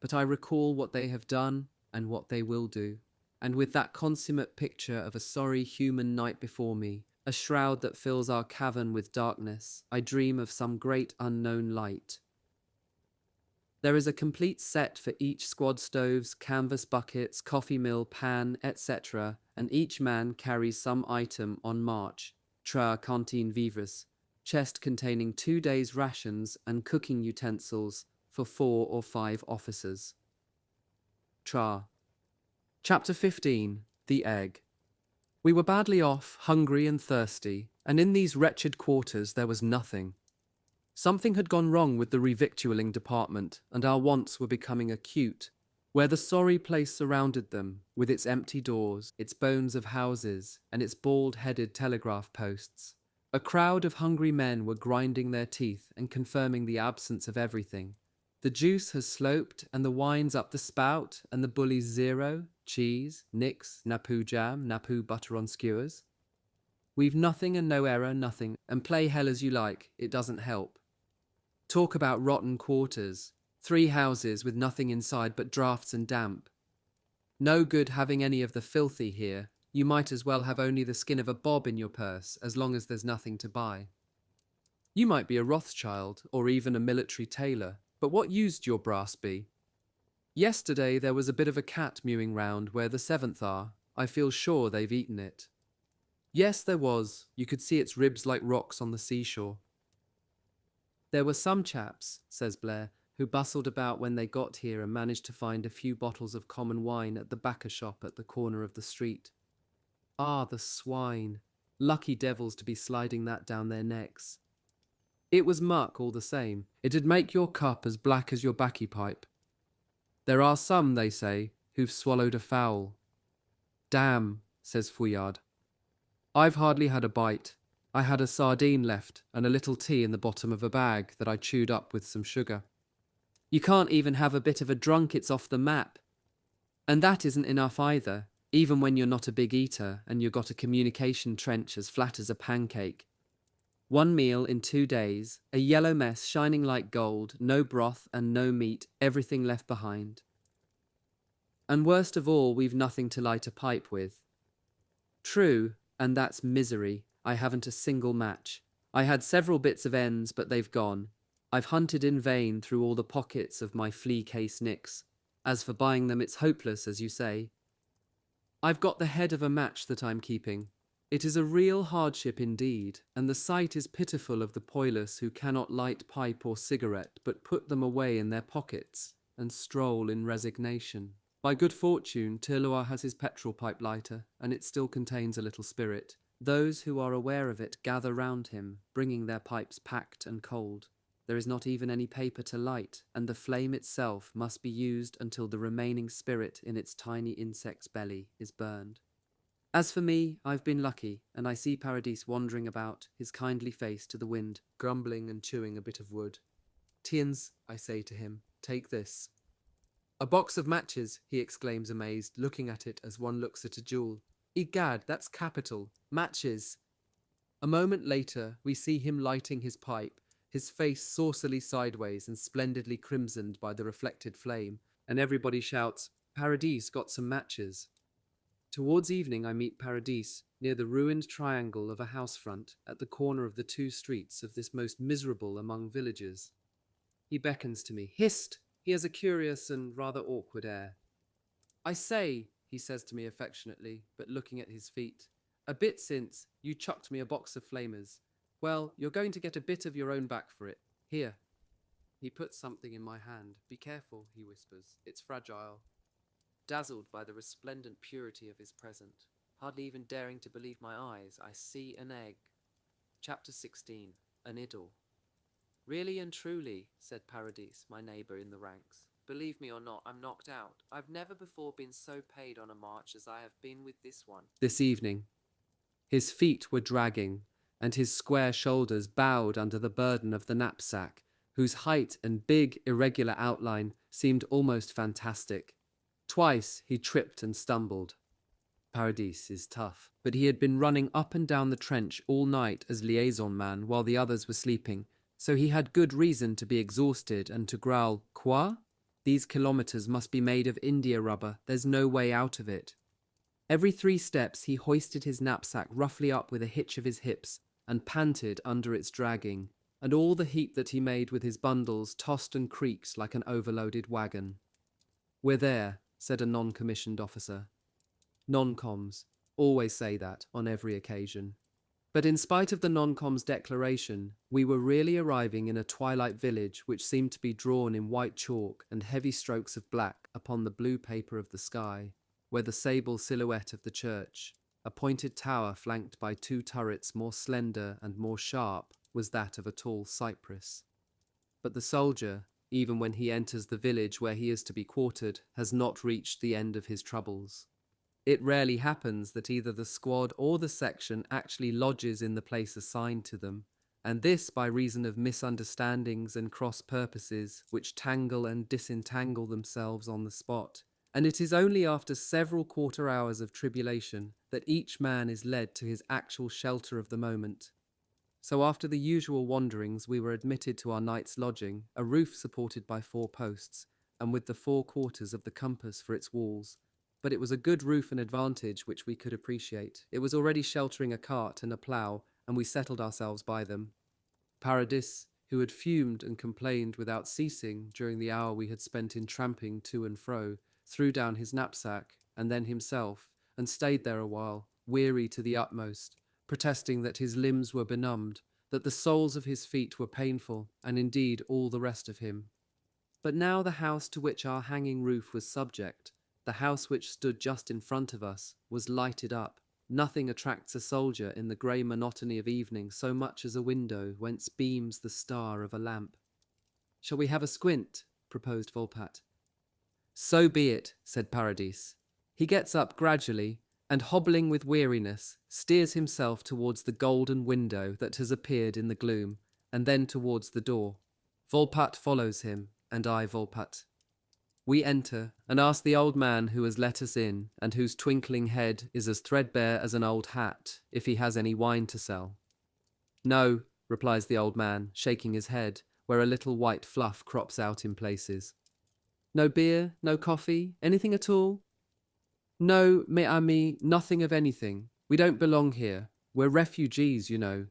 but I recall what they have done and what they will do, and with that consummate picture of a sorry human night before me, a shroud that fills our cavern with darkness, I dream of some great unknown light. There is a complete set for each squad: stoves, canvas buckets, coffee mill, pan, etc., and each man carries some item on march, tra cantine vivres, chest containing 2 days' rations and cooking utensils for 4 or 5 officers. Tra. Chapter 15. The Egg. We were badly off, hungry and thirsty, and in these wretched quarters there was nothing. Something had gone wrong with the revictualling department, and our wants were becoming acute. Where the sorry place surrounded them, with its empty doors, its bones of houses, and its bald-headed telegraph posts, a crowd of hungry men were grinding their teeth and confirming the absence of everything. The juice has sloped, and the wine's up the spout, and the bully's zero, cheese, nix, napu jam, napu butter on skewers. We've nothing and no error, nothing, and play hell as you like, it doesn't help. Talk about rotten quarters. 3 houses with nothing inside but draughts and damp. No good having any of the filthy here. You might as well have only the skin of a bob in your purse, as long as there's nothing to buy. You might be a Rothschild, or even a military tailor, but what used your brass be? Yesterday there was a bit of a cat mewing round where the 7th are. I feel sure they've eaten it. Yes, there was. You could see its ribs like rocks on the seashore. There were some chaps, says Blair, who bustled about when they got here and managed to find a few bottles of common wine at the backer shop at the corner of the street. Ah, the swine. Lucky devils to be sliding that down their necks. It was muck all the same. It'd make your cup as black as your baccy pipe. There are some, they say, who've swallowed a fowl. Damn, says Fouillade. I've hardly had a bite. I had a sardine left and a little tea in the bottom of a bag that I chewed up with some sugar. You can't even have a bit of a drunk, it's off the map. And that isn't enough either, even when you're not a big eater and you've got a communication trench as flat as a pancake. 1 meal in 2 days, a yellow mess shining like gold, no broth and no meat, everything left behind. And worst of all, we've nothing to light a pipe with. True, and that's misery. I haven't a single match. I had several bits of ends, but they've gone. I've hunted in vain through all the pockets of my flea case nicks. As for buying them, it's hopeless, as you say. I've got the head of a match that I'm keeping. It is a real hardship indeed, and the sight is pitiful of the poilus who cannot light pipe or cigarette, but put them away in their pockets, and stroll in resignation. By good fortune, Tirloir has his petrol pipe lighter, and it still contains a little spirit. Those who are aware of it gather round him, bringing their pipes packed and cold. There is not even any paper to light, and the flame itself must be used until the remaining spirit in its tiny insect's belly is burned. As for me, I've been lucky, and I see Paradis wandering about, his kindly face to the wind, grumbling and chewing a bit of wood. Tiens, I say to him, take this. A box of matches, he exclaims amazed, looking at it as one looks at a jewel. Egad, that's capital. Matches. A moment later, we see him lighting his pipe, his face saucily sideways and splendidly crimsoned by the reflected flame, and everybody shouts, Paradis got some matches. Towards evening I meet Paradis, near the ruined triangle of a house front, at the corner of the 2 streets of this most miserable among villages. He beckons to me. Hist! He has a curious and rather awkward air. I say, he says to me affectionately, but looking at his feet, a bit since you chucked me a box of flamers. Well, you're going to get a bit of your own back for it. Here. He puts something in my hand. Be careful, he whispers. It's fragile. Dazzled by the resplendent purity of his present, hardly even daring to believe my eyes, I see an egg. Chapter 16. An Idyll. Really and truly, said Paradis, my neighbour in the ranks. Believe me or not, I'm knocked out. I've never before been so paid on a march as I have been with this one. This evening. His feet were dragging, and his square shoulders bowed under the burden of the knapsack, whose height and big, irregular outline seemed almost fantastic. Twice he tripped and stumbled. Paradis is tough, but he had been running up and down the trench all night as liaison man while the others were sleeping, so he had good reason to be exhausted and to growl, Quoi? These kilometres must be made of India rubber, there's no way out of it. Every 3 steps he hoisted his knapsack roughly up with a hitch of his hips and panted under its dragging, and all the heap that he made with his bundles tossed and creaked like an overloaded wagon. We're there, said a non-commissioned officer. Non-coms always say that on every occasion. But in spite of the non-com's declaration, we were really arriving in a twilight village which seemed to be drawn in white chalk and heavy strokes of black upon the blue paper of the sky, where the sable silhouette of the church, a pointed tower flanked by 2 turrets more slender and more sharp, was that of a tall cypress. But the soldier, even when he enters the village where he is to be quartered, has not reached the end of his troubles. It rarely happens that either the squad or the section actually lodges in the place assigned to them, and this by reason of misunderstandings and cross-purposes which tangle and disentangle themselves on the spot, and it is only after several quarter hours of tribulation that each man is led to his actual shelter of the moment. So after the usual wanderings we were admitted to our night's lodging, a roof supported by 4 posts, and with the 4 quarters of the compass for its walls. But it was a good roof and advantage which we could appreciate. It was already sheltering a cart and a plough, and we settled ourselves by them. Paradis, who had fumed and complained without ceasing during the hour we had spent in tramping to and fro, threw down his knapsack, and then himself, and stayed there a while, weary to the utmost, protesting that his limbs were benumbed, that the soles of his feet were painful, and indeed all the rest of him. But now the house to which our hanging roof was subject, the house which stood just in front of us, was lighted up. Nothing attracts a soldier in the grey monotony of evening so much as a window whence beams the star of a lamp. Shall we have a squint? Proposed Volpatte. So be it, said Paradis. He gets up gradually, and hobbling with weariness, steers himself towards the golden window that has appeared in the gloom, and then towards the door. Volpatte follows him, and I Volpatte. We enter, and ask the old man who has let us in, and whose twinkling head is as threadbare as an old hat, if he has any wine to sell. No, replies the old man, shaking his head, where a little white fluff crops out in places. No beer, no coffee, anything at all? No, mes amis, nothing of anything. We don't belong here. We're refugees, you know.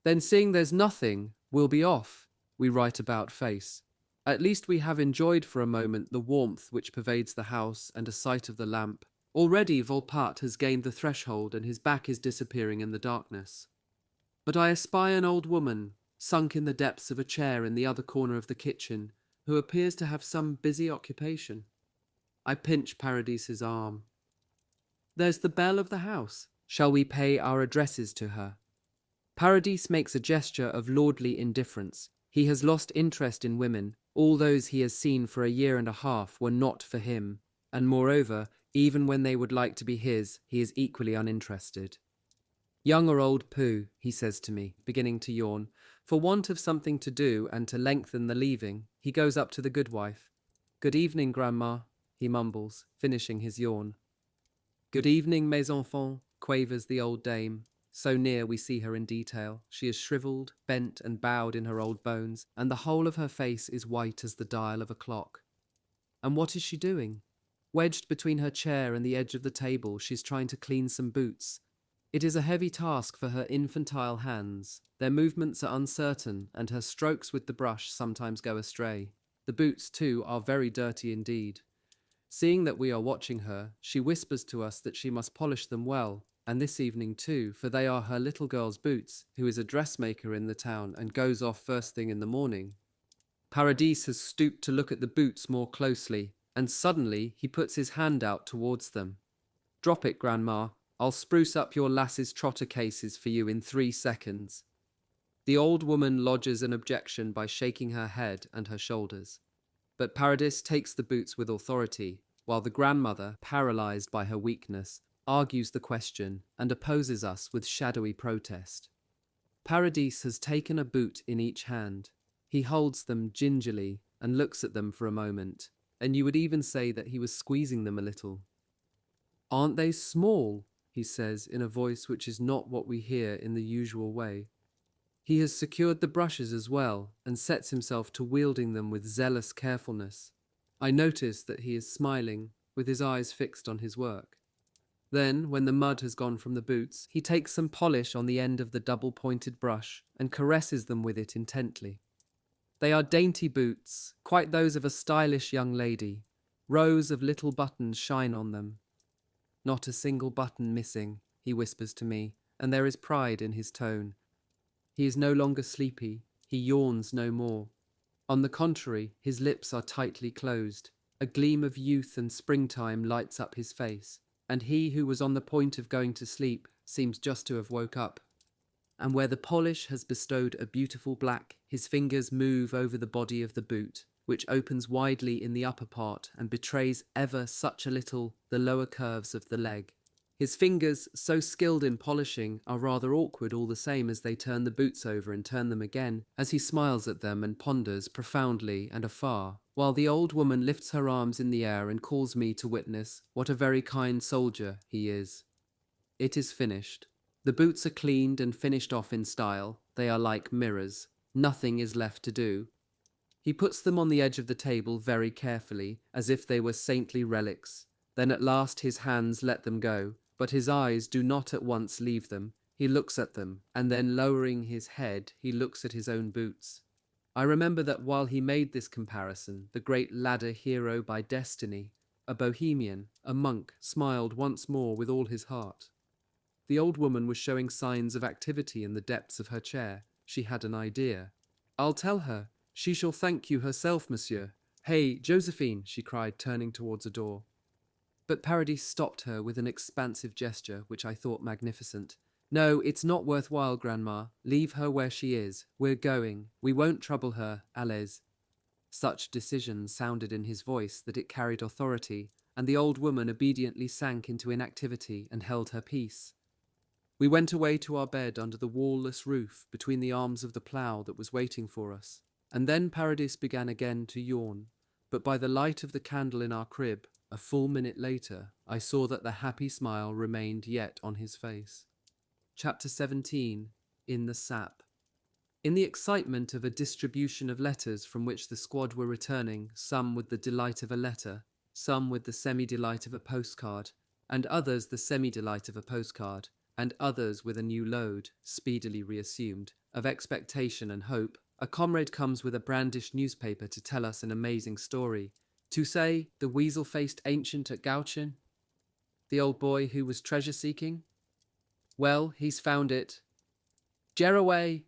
Then seeing there's nothing, we'll be off, we write about face. At least we have enjoyed for a moment the warmth which pervades the house and a sight of the lamp. Already Volpatte has gained the threshold and his back is disappearing in the darkness. But I espy an old woman, sunk in the depths of a chair in the other corner of the kitchen, who appears to have some busy occupation. I pinch Paradise's arm. There's the bell of the house. Shall we pay our addresses to her? Paradise makes a gesture of lordly indifference. He has lost interest in women. All those he has seen for a year and a half were not for him, and moreover, even when they would like to be his, he is equally uninterested. Young or old Pooh, he says to me, beginning to yawn. For want of something to do and to lengthen the leaving, he goes up to the good wife. Good evening, Grandma, he mumbles, finishing his yawn. Good evening, mes enfants, quavers the old dame. So near we see her in detail. She is shriveled, bent and bowed in her old bones, and the whole of her face is white as the dial of a clock. And what is she doing? Wedged between her chair and the edge of the table, she's trying to clean some boots. It is a heavy task for her infantile hands. Their movements are uncertain, and her strokes with the brush sometimes go astray. The boots, too, are very dirty indeed. Seeing that we are watching her, she whispers to us that she must polish them well, and this evening too, for they are her little girl's boots, who is a dressmaker in the town and goes off first thing in the morning. Paradise has stooped to look at the boots more closely, and suddenly he puts his hand out towards them. Drop it, Grandma. I'll spruce up your lass's trotter cases for you in 3 seconds. The old woman lodges an objection by shaking her head and her shoulders. But Paradise takes the boots with authority, while the grandmother, paralyzed by her weakness, argues the question and opposes us with shadowy protest. Paradise has taken a boot in each hand. He holds them gingerly and looks at them for a moment, and you would even say that he was squeezing them a little. Aren't they small? He says in a voice which is not what we hear in the usual way. He has secured the brushes as well, and sets himself to wielding them with zealous carefulness. I notice that he is smiling, with his eyes fixed on his work. Then, when the mud has gone from the boots, he takes some polish on the end of the double-pointed brush, and caresses them with it intently. They are dainty boots, quite those of a stylish young lady. Rows of little buttons shine on them. Not a single button missing, he whispers to me, and there is pride in his tone. He is no longer sleepy, he yawns no more. On the contrary, his lips are tightly closed. A gleam of youth and springtime lights up his face, and he who was on the point of going to sleep seems just to have woke up. And where the polish has bestowed a beautiful black, his fingers move over the body of the boot, which opens widely in the upper part and betrays ever such a little the lower curves of the leg. His fingers, so skilled in polishing, are rather awkward all the same as they turn the boots over and turn them again, as he smiles at them and ponders profoundly and afar, while the old woman lifts her arms in the air and calls me to witness what a very kind soldier he is. It is finished. The boots are cleaned and finished off in style. They are like mirrors. Nothing is left to do. He puts them on the edge of the table very carefully, as if they were saintly relics. Then at last his hands let them go, but his eyes do not at once leave them. He looks at them, and then lowering his head, he looks at his own boots. I remember that while he made this comparison, the great ladder hero by destiny, a bohemian, a monk, smiled once more with all his heart. The old woman was showing signs of activity in the depths of her chair. She had an idea. I'll tell her. She shall thank you herself, monsieur. Hey, Josephine, she cried, turning towards a door. But Paradise stopped her with an expansive gesture, which I thought magnificent. No, it's not worthwhile, Grandma. Leave her where she is. We're going. We won't trouble her, Allez. Such decision sounded in his voice that it carried authority, and the old woman obediently sank into inactivity and held her peace. We went away to our bed under the wall-less roof between the arms of the plough that was waiting for us, and then Paradis began again to yawn, but by the light of the candle in our crib, a full minute later, I saw that the happy smile remained yet on his face. Chapter 17. In the Sap. In the excitement of a distribution of letters from which the squad were returning, some with the delight of a letter, some with the semi-delight of a postcard, and others the semi-delight of a postcard, and others with a new load, speedily reassumed, of expectation and hope, a comrade comes with a brandished newspaper to tell us an amazing story, to say the weasel-faced ancient at Gauchen, the old boy who was treasure-seeking. Well, he's found it. Jeraway!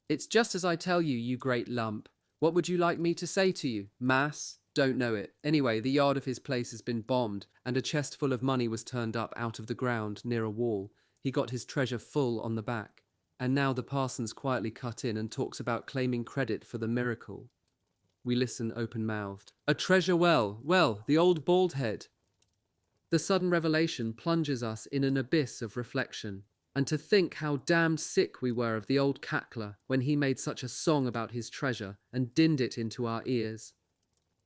It's just as I tell you, you great lump. What would you like me to say to you? Mass? Don't know it. Anyway, the yard of his place has been bombed, and a chest full of money was turned up out of the ground near a wall. He got his treasure full on the back. And now the parson's quietly cut in and talks about claiming credit for the miracle. We listen open-mouthed. A treasure well, the old bald head. The sudden revelation plunges us in an abyss of reflection. And to think how damned sick we were of the old cackler when he made such a song about his treasure and dinned it into our ears.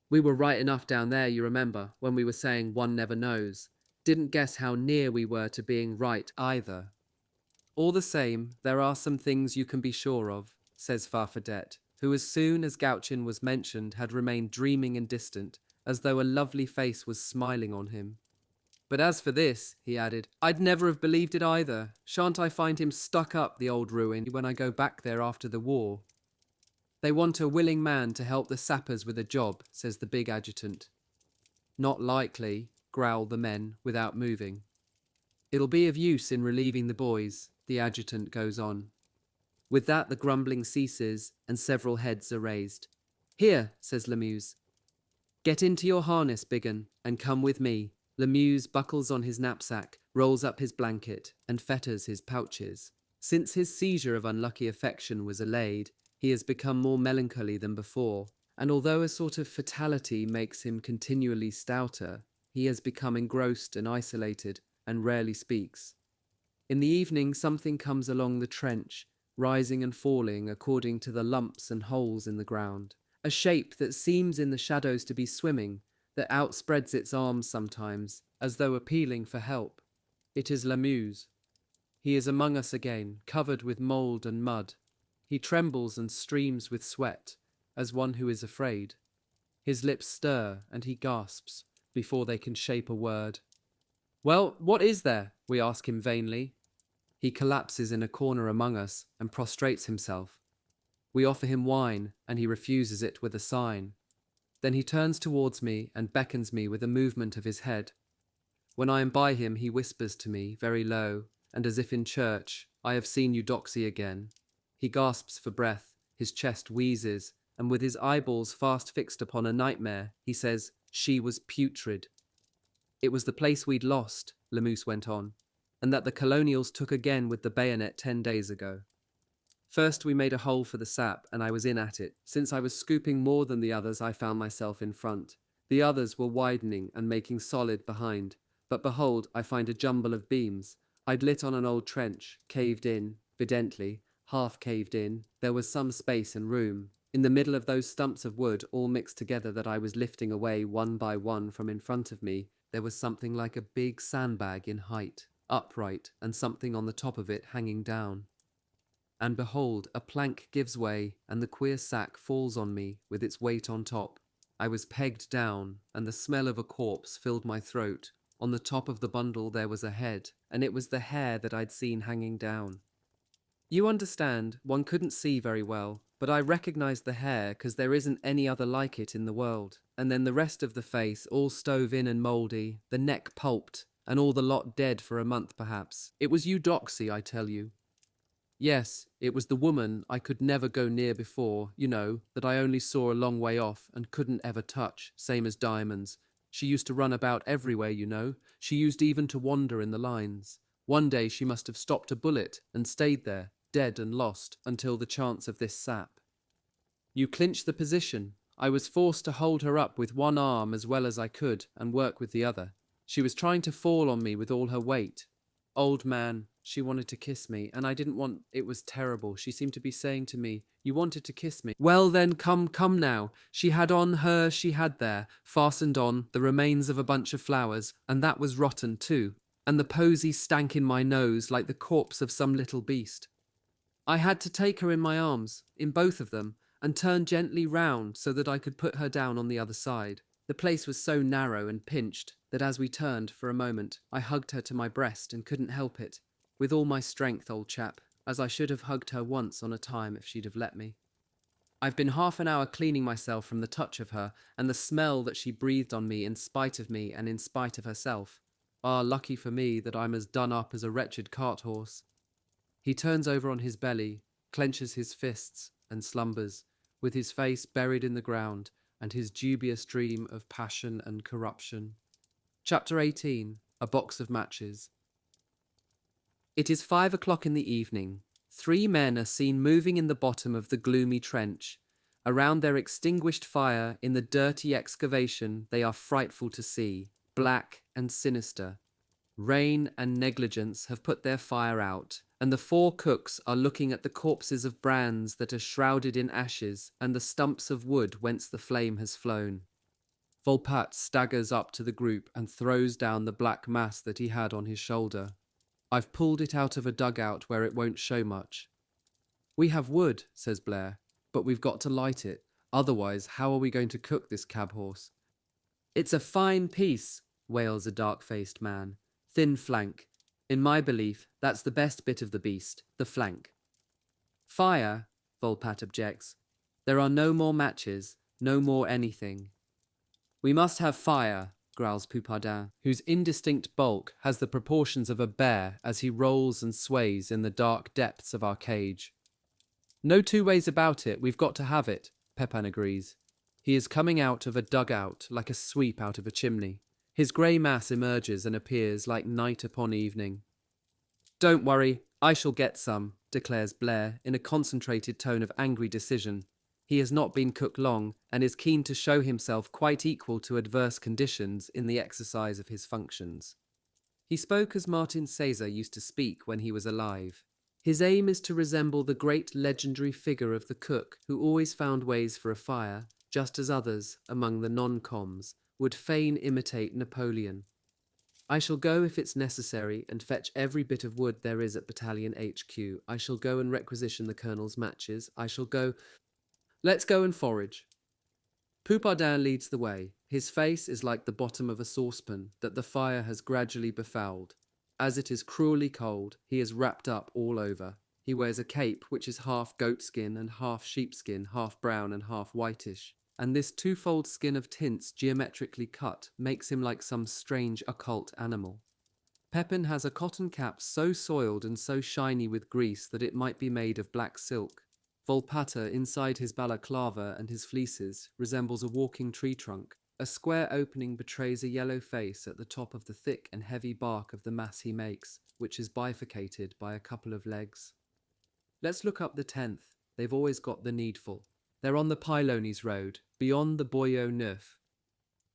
We were right enough down there, you remember, when we were saying one never knows. Didn't guess how near we were to being right either. All the same, there are some things you can be sure of, says Farfadet, who as soon as Gauchen was mentioned had remained dreaming and distant, as though a lovely face was smiling on him. But as for this, he added, I'd never have believed it either. Shan't I find him stuck up, the old ruin, when I go back there after the war? They want a willing man to help the sappers with a job, says the big adjutant. Not likely, growl the men, without moving. It'll be of use in relieving the boys, the adjutant goes on. With that the grumbling ceases, and several heads are raised. Here, says Lemuse. Get into your harness, Biggin, and come with me. Lemuse buckles on his knapsack, rolls up his blanket, and fetters his pouches. Since his seizure of unlucky affection was allayed, he has become more melancholy than before, and although a sort of fatality makes him continually stouter, he has become engrossed and isolated, and rarely speaks. In the evening something comes along the trench, rising and falling according to the lumps and holes in the ground, a shape that seems in the shadows to be swimming, that outspreads its arms sometimes, as though appealing for help. It is Lemuse. He is among us again, covered with mould and mud. He trembles and streams with sweat, as one who is afraid. His lips stir, and he gasps, before they can shape a word. Well, what is there? We ask him vainly. He collapses in a corner among us, and prostrates himself. We offer him wine, and he refuses it with a sign. Then he turns towards me and beckons me with a movement of his head. When I am by him, he whispers to me, very low, and as if in church, I have seen Eudoxie again. He gasps for breath, his chest wheezes, and with his eyeballs fast fixed upon a nightmare, he says, she was putrid. It was the place we'd lost, Lemuse went on, and that the colonials took again with the bayonet 10 days ago. First we made a hole for the sap, and I was in at it. Since I was scooping more than the others, I found myself in front. The others were widening and making solid behind. But behold, I find a jumble of beams. I'd lit on an old trench, caved in, evidently, half caved in. There was some space and room. In the middle of those stumps of wood, all mixed together that I was lifting away one by one from in front of me, there was something like a big sandbag in height, upright, and something on the top of it hanging down. And behold, a plank gives way, and the queer sack falls on me with its weight on top. I was pegged down, and the smell of a corpse filled my throat. On the top of the bundle there was a head, and it was the hair that I'd seen hanging down. You understand, one couldn't see very well, but I recognized the hair 'cause there isn't any other like it in the world. And then the rest of the face, all stove in and mouldy, the neck pulped, and all the lot dead for a month perhaps. It was Eudoxie, I tell you. Yes, it was the woman I could never go near before, you know, that I only saw a long way off and couldn't ever touch, same as diamonds. She used to run about everywhere, you know. She used even to wander in the lines. One day she must have stopped a bullet and stayed there, dead and lost, until the chance of this sap. You clinch the position. I was forced to hold her up with one arm as well as I could and work with the other. She was trying to fall on me with all her weight. Old man, she wanted to kiss me, and I didn't want. It was terrible. She seemed to be saying to me, "You wanted to kiss me. Well then, come now." She had there, fastened on, the remains of a bunch of flowers, and that was rotten too. And the posy stank in my nose like the corpse of some little beast. I had to take her in my arms, in both of them, and turn gently round so that I could put her down on the other side. The place was so narrow and pinched that as we turned for a moment, I hugged her to my breast and couldn't help it, with all my strength, old chap, as I should have hugged her once on a time if she'd have let me. I've been half an hour cleaning myself from the touch of her and the smell that she breathed on me in spite of me and in spite of herself. Ah, lucky for me that I'm as done up as a wretched cart horse. He turns over on his belly, clenches his fists, and slumbers, with his face buried in the ground, and his dubious dream of passion and corruption. Chapter 18. A Box of Matches. It is 5 o'clock in the evening. 3 men are seen moving in the bottom of the gloomy trench. Around their extinguished fire in the dirty excavation they are frightful to see, black and sinister. Rain and negligence have put their fire out, and the 4 cooks are looking at the corpses of brands that are shrouded in ashes and the stumps of wood whence the flame has flown. Volpatte staggers up to the group and throws down the black mass that he had on his shoulder. I've pulled it out of a dugout where it won't show much. We have wood, says Blair, but we've got to light it. Otherwise, how are we going to cook this cab horse? It's a fine piece, wails a dark-faced man. Thin flank. In my belief, that's the best bit of the beast, the flank. Fire, Volpatte objects. There are no more matches, no more anything. We must have fire, growls Poupardin, whose indistinct bulk has the proportions of a bear as he rolls and sways in the dark depths of our cage. No 2 ways about it, we've got to have it, Pepin agrees. He is coming out of a dugout like a sweep out of a chimney. His grey mass emerges and appears like night upon evening. Don't worry, I shall get some, declares Blair in a concentrated tone of angry decision. He has not been cook long and is keen to show himself quite equal to adverse conditions in the exercise of his functions. He spoke as Martin Caesar used to speak when he was alive. His aim is to resemble the great legendary figure of the cook who always found ways for a fire, just as others, among the non-coms, would fain imitate Napoleon. I shall go if it's necessary and fetch every bit of wood there is at Battalion HQ. I shall go and requisition the Colonel's matches. I shall go... Let's go and forage. Poupardin leads the way. His face is like the bottom of a saucepan that the fire has gradually befouled. As it is cruelly cold, he is wrapped up all over. He wears a cape which is half goatskin and half sheepskin, half brown and half whitish. And this 2-fold skin of tints geometrically cut makes him like some strange occult animal. Pepin has a cotton cap so soiled and so shiny with grease that it might be made of black silk. Volpatte, inside his balaclava and his fleeces, resembles a walking tree trunk. A square opening betrays a yellow face at the top of the thick and heavy bark of the mass he makes, which is bifurcated by a couple of legs. Let's look up the 10th. They've always got the needful. They're on the Pylones Road, beyond the Boyau Neuf.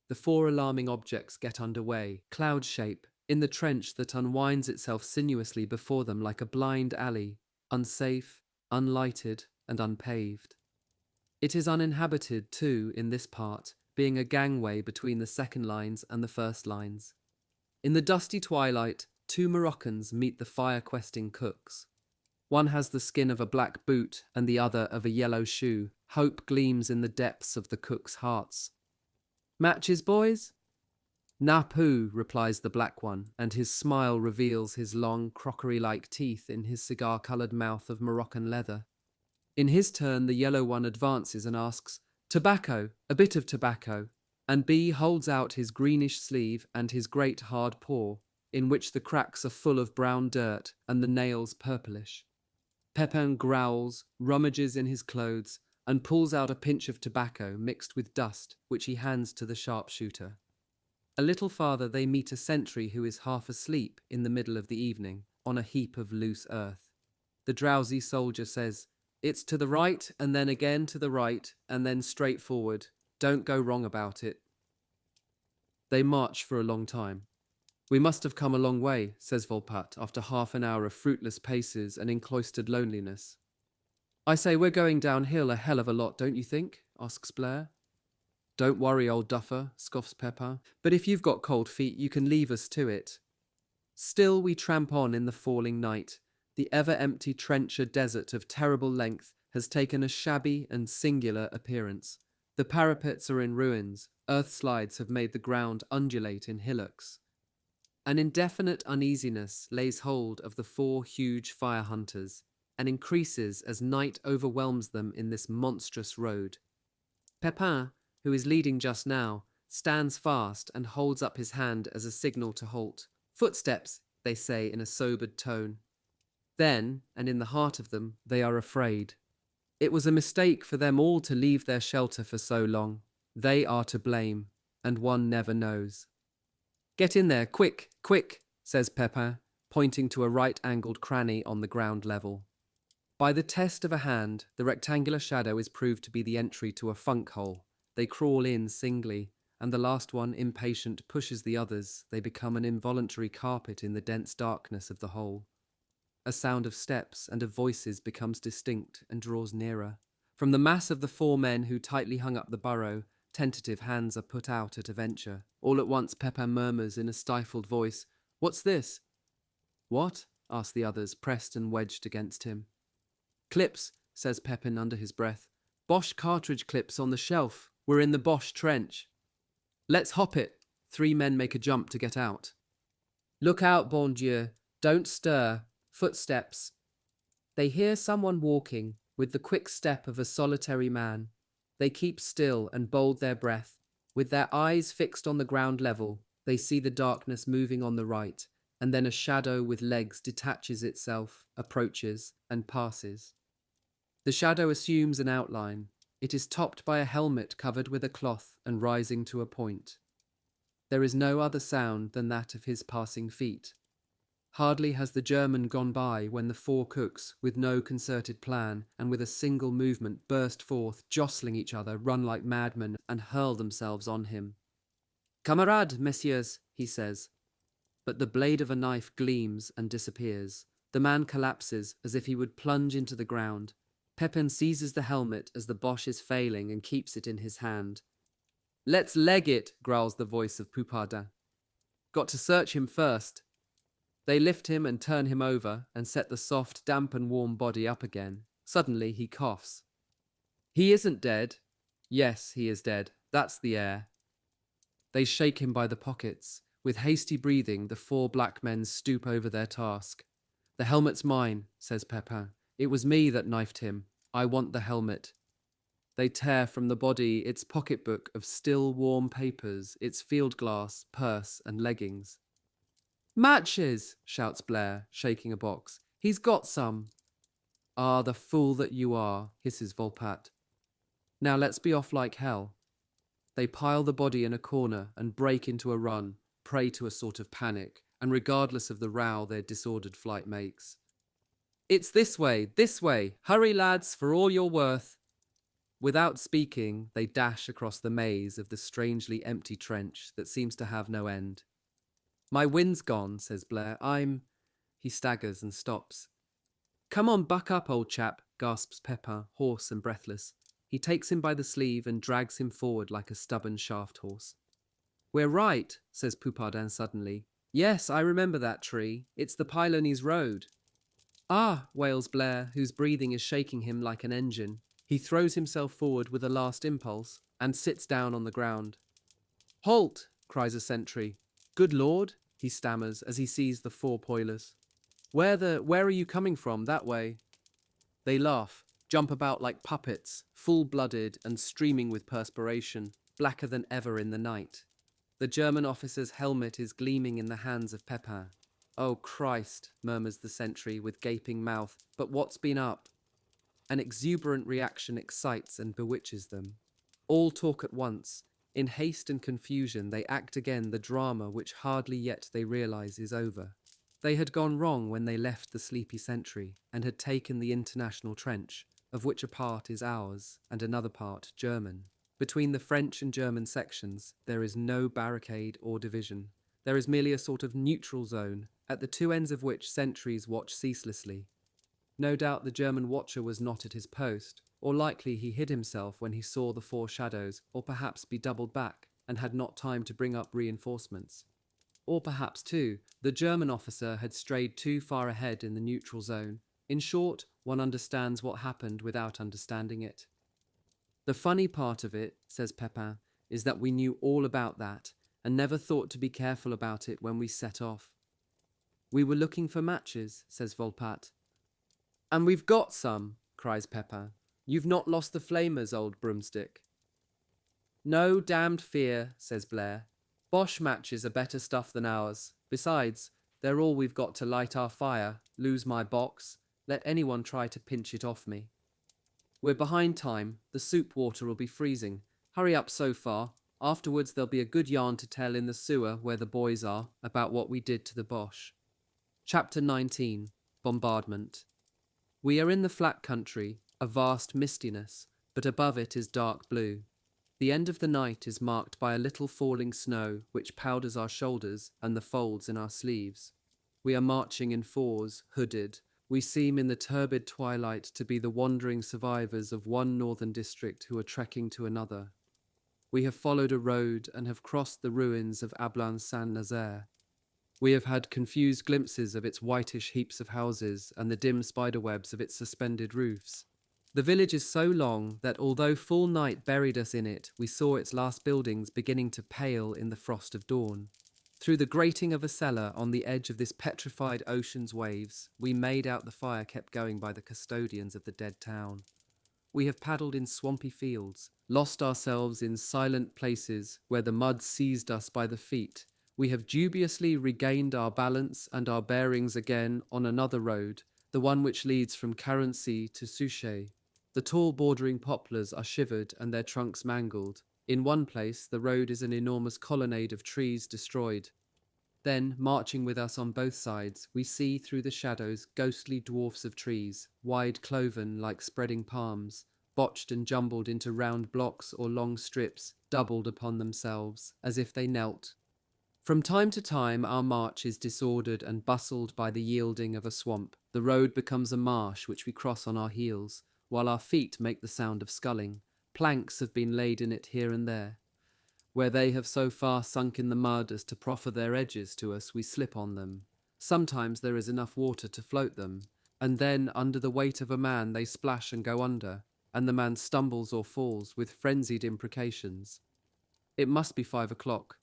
The 4 alarming objects get under way, cloud shape, in the trench that unwinds itself sinuously before them like a blind alley, unsafe, unlighted, and unpaved. It is uninhabited, too, in this part, being a gangway between the second lines and the first lines. In the dusty twilight, 2 Moroccans meet the fire-questing cooks. One has the skin of a black boot and the other of a yellow shoe. Hope gleams in the depths of the cooks' hearts. Matches, boys? Napoo, replies the black one, and his smile reveals his long, crockery-like teeth in his cigar-coloured mouth of Moroccan leather. In his turn, the yellow one advances and asks, Tobacco, a bit of tobacco, and B holds out his greenish sleeve and his great hard paw, in which the cracks are full of brown dirt and the nails purplish. Pepin growls, rummages in his clothes, and pulls out a pinch of tobacco mixed with dust, which he hands to the sharpshooter. A little farther they meet a sentry who is half asleep in the middle of the evening, on a heap of loose earth. The drowsy soldier says, It's to the right, and then again to the right, and then straight forward. Don't go wrong about it. They march for a long time. We must have come a long way, says Volpatte, after half an hour of fruitless paces and encloistered loneliness. I say we're going downhill a hell of a lot, don't you think? Asks Blair. Don't worry, old duffer, scoffs Pepin. But if you've got cold feet, you can leave us to it. Still we tramp on in the falling night. The ever-empty trencher desert of terrible length has taken a shabby and singular appearance. The parapets are in ruins. Earth slides have made the ground undulate in hillocks. An indefinite uneasiness lays hold of the four huge fire hunters and increases as night overwhelms them in this monstrous road. Pepin, who is leading just now, stands fast and holds up his hand as a signal to halt. Footsteps, they say in a sobered tone. Then, and in the heart of them, they are afraid. It was a mistake for them all to leave their shelter for so long. They are to blame, and one never knows. Get in there, quick, quick, says Pepin, pointing to a right-angled cranny on the ground level. By the test of a hand, the rectangular shadow is proved to be the entry to a funk hole. They crawl in singly, and the last one, impatient, pushes the others. They become an involuntary carpet in the dense darkness of the hole. A sound of steps and of voices becomes distinct and draws nearer. From the mass of the four men who tightly hung up the burrow, tentative hands are put out at a venture. All at once Pepin murmurs in a stifled voice, "What's this?" "What?" ask the others, pressed and wedged against him. "Clips," says Pepin under his breath. "Bosch cartridge clips on the shelf. We're in the Bosch trench." "Let's hop it." 3 men make a jump to get out. "Look out, bon Dieu. Don't stir." Footsteps. They hear someone walking with the quick step of a solitary man. They keep still and hold their breath. With their eyes fixed on the ground level, they see the darkness moving on the right, and then a shadow with legs detaches itself, approaches, and passes. The shadow assumes an outline. It is topped by a helmet covered with a cloth and rising to a point. There is no other sound than that of his passing feet. Hardly has the German gone by when the 4 cooks, with no concerted plan and with a single movement, burst forth, jostling each other, run like madmen, and hurl themselves on him. "Camarades, messieurs," he says. But the blade of a knife gleams and disappears. The man collapses as if he would plunge into the ground. Pepin seizes the helmet as the Boche is failing and keeps it in his hand. "Let's leg it," growls the voice of Poupardin. "Got to search him first." They lift him and turn him over and set the soft, damp and warm body up again. Suddenly he coughs. "He isn't dead." "Yes, he is dead. That's the air." They shake him by the pockets. With hasty breathing, the 4 black men stoop over their task. "The helmet's mine," says Pepin. "It was me that knifed him. I want the helmet." They tear from the body its pocketbook of still warm papers, its field glass, purse and leggings. "Matches!" shouts Blair, shaking a box. "He's got some." "Ah, the fool that you are," hisses Volpatte. "Now let's be off like hell." They pile the body in a corner and break into a run, prey to a sort of panic, and regardless of the row their disordered flight makes. "It's this way! Hurry, lads, for all you're worth!" Without speaking, they dash across the maze of the strangely empty trench that seems to have no end. "My wind's gone," says Blair. He staggers and stops. "Come on, buck up, old chap," gasps Pepin, hoarse and breathless. He takes him by the sleeve and drags him forward like a stubborn shaft horse. "We're right," says Poupardin suddenly. "Yes, I remember that tree. It's the Pylones road." "Ah," wails Blair, whose breathing is shaking him like an engine. He throws himself forward with a last impulse and sits down on the ground. "Halt!" cries a sentry. "Good Lord," he stammers as he sees the 4 poilers. Where are you coming from, that way?" They laugh, jump about like puppets, full-blooded and streaming with perspiration, blacker than ever in the night. The German officer's helmet is gleaming in the hands of Pepin. "Oh, Christ," murmurs the sentry with gaping mouth, "but what's been up?" An exuberant reaction excites and bewitches them. All talk at once. In haste and confusion, they act again the drama which hardly yet they realize is over. They had gone wrong when they left the sleepy sentry and had taken the international trench, of which a part is ours and another part German. Between the French and German sections, there is no barricade or division. There is merely a sort of neutral zone, at the two ends of which sentries watch ceaselessly. No doubt the German watcher was not at his post, or likely he hid himself when he saw the four shadows, or perhaps be doubled back, and had not time to bring up reinforcements. Or perhaps, too, the German officer had strayed too far ahead in the neutral zone. In short, one understands what happened without understanding it. The funny part of it, says Pepin, is that we knew all about that, and never thought to be careful about it when we set off. We were looking for matches, says Volpatte. And we've got some, cries Pepin. You've not lost the flamers, old broomstick. No damned fear, says Blair. Bosch matches are better stuff than ours. Besides, they're all we've got to light our fire. Lose my box. Let anyone try to pinch it off me. We're behind time. The soup water will be freezing. Hurry up so far. Afterwards there'll be a good yarn to tell in the sewer where the boys are about what we did to the Boche. Chapter 19. Bombardment. We are in the flat country, a vast mistiness, but above it is dark blue. The end of the night is marked by a little falling snow which powders our shoulders and the folds in our sleeves. We are marching in fours, hooded. We seem in the turbid twilight to be the wandering survivors of one northern district who are trekking to another. We have followed a road and have crossed the ruins of Ablain-Saint-Nazaire. We have had confused glimpses of its whitish heaps of houses and the dim spiderwebs of its suspended roofs. The village is so long that although full night buried us in it, we saw its last buildings beginning to pale in the frost of dawn. Through the grating of a cellar on the edge of this petrified ocean's waves, we made out the fire kept going by the custodians of the dead town. We have paddled in swampy fields, lost ourselves in silent places where the mud seized us by the feet. We have dubiously regained our balance and our bearings again on another road, the one which leads from Carency to Souchez. The tall bordering poplars are shivered and their trunks mangled. In one place, the road is an enormous colonnade of trees destroyed. Then, marching with us on both sides, we see through the shadows ghostly dwarfs of trees, wide cloven like spreading palms, botched and jumbled into round blocks or long strips, doubled upon themselves, as if they knelt. From time to time our march is disordered and bustled by the yielding of a swamp. The road becomes a marsh which we cross on our heels, while our feet make the sound of sculling. Planks have been laid in it here and there. Where they have so far sunk in the mud as to proffer their edges to us, we slip on them. Sometimes there is enough water to float them, and then under the weight of a man they splash and go under, and the man stumbles or falls with frenzied imprecations. It must be 5 o'clock.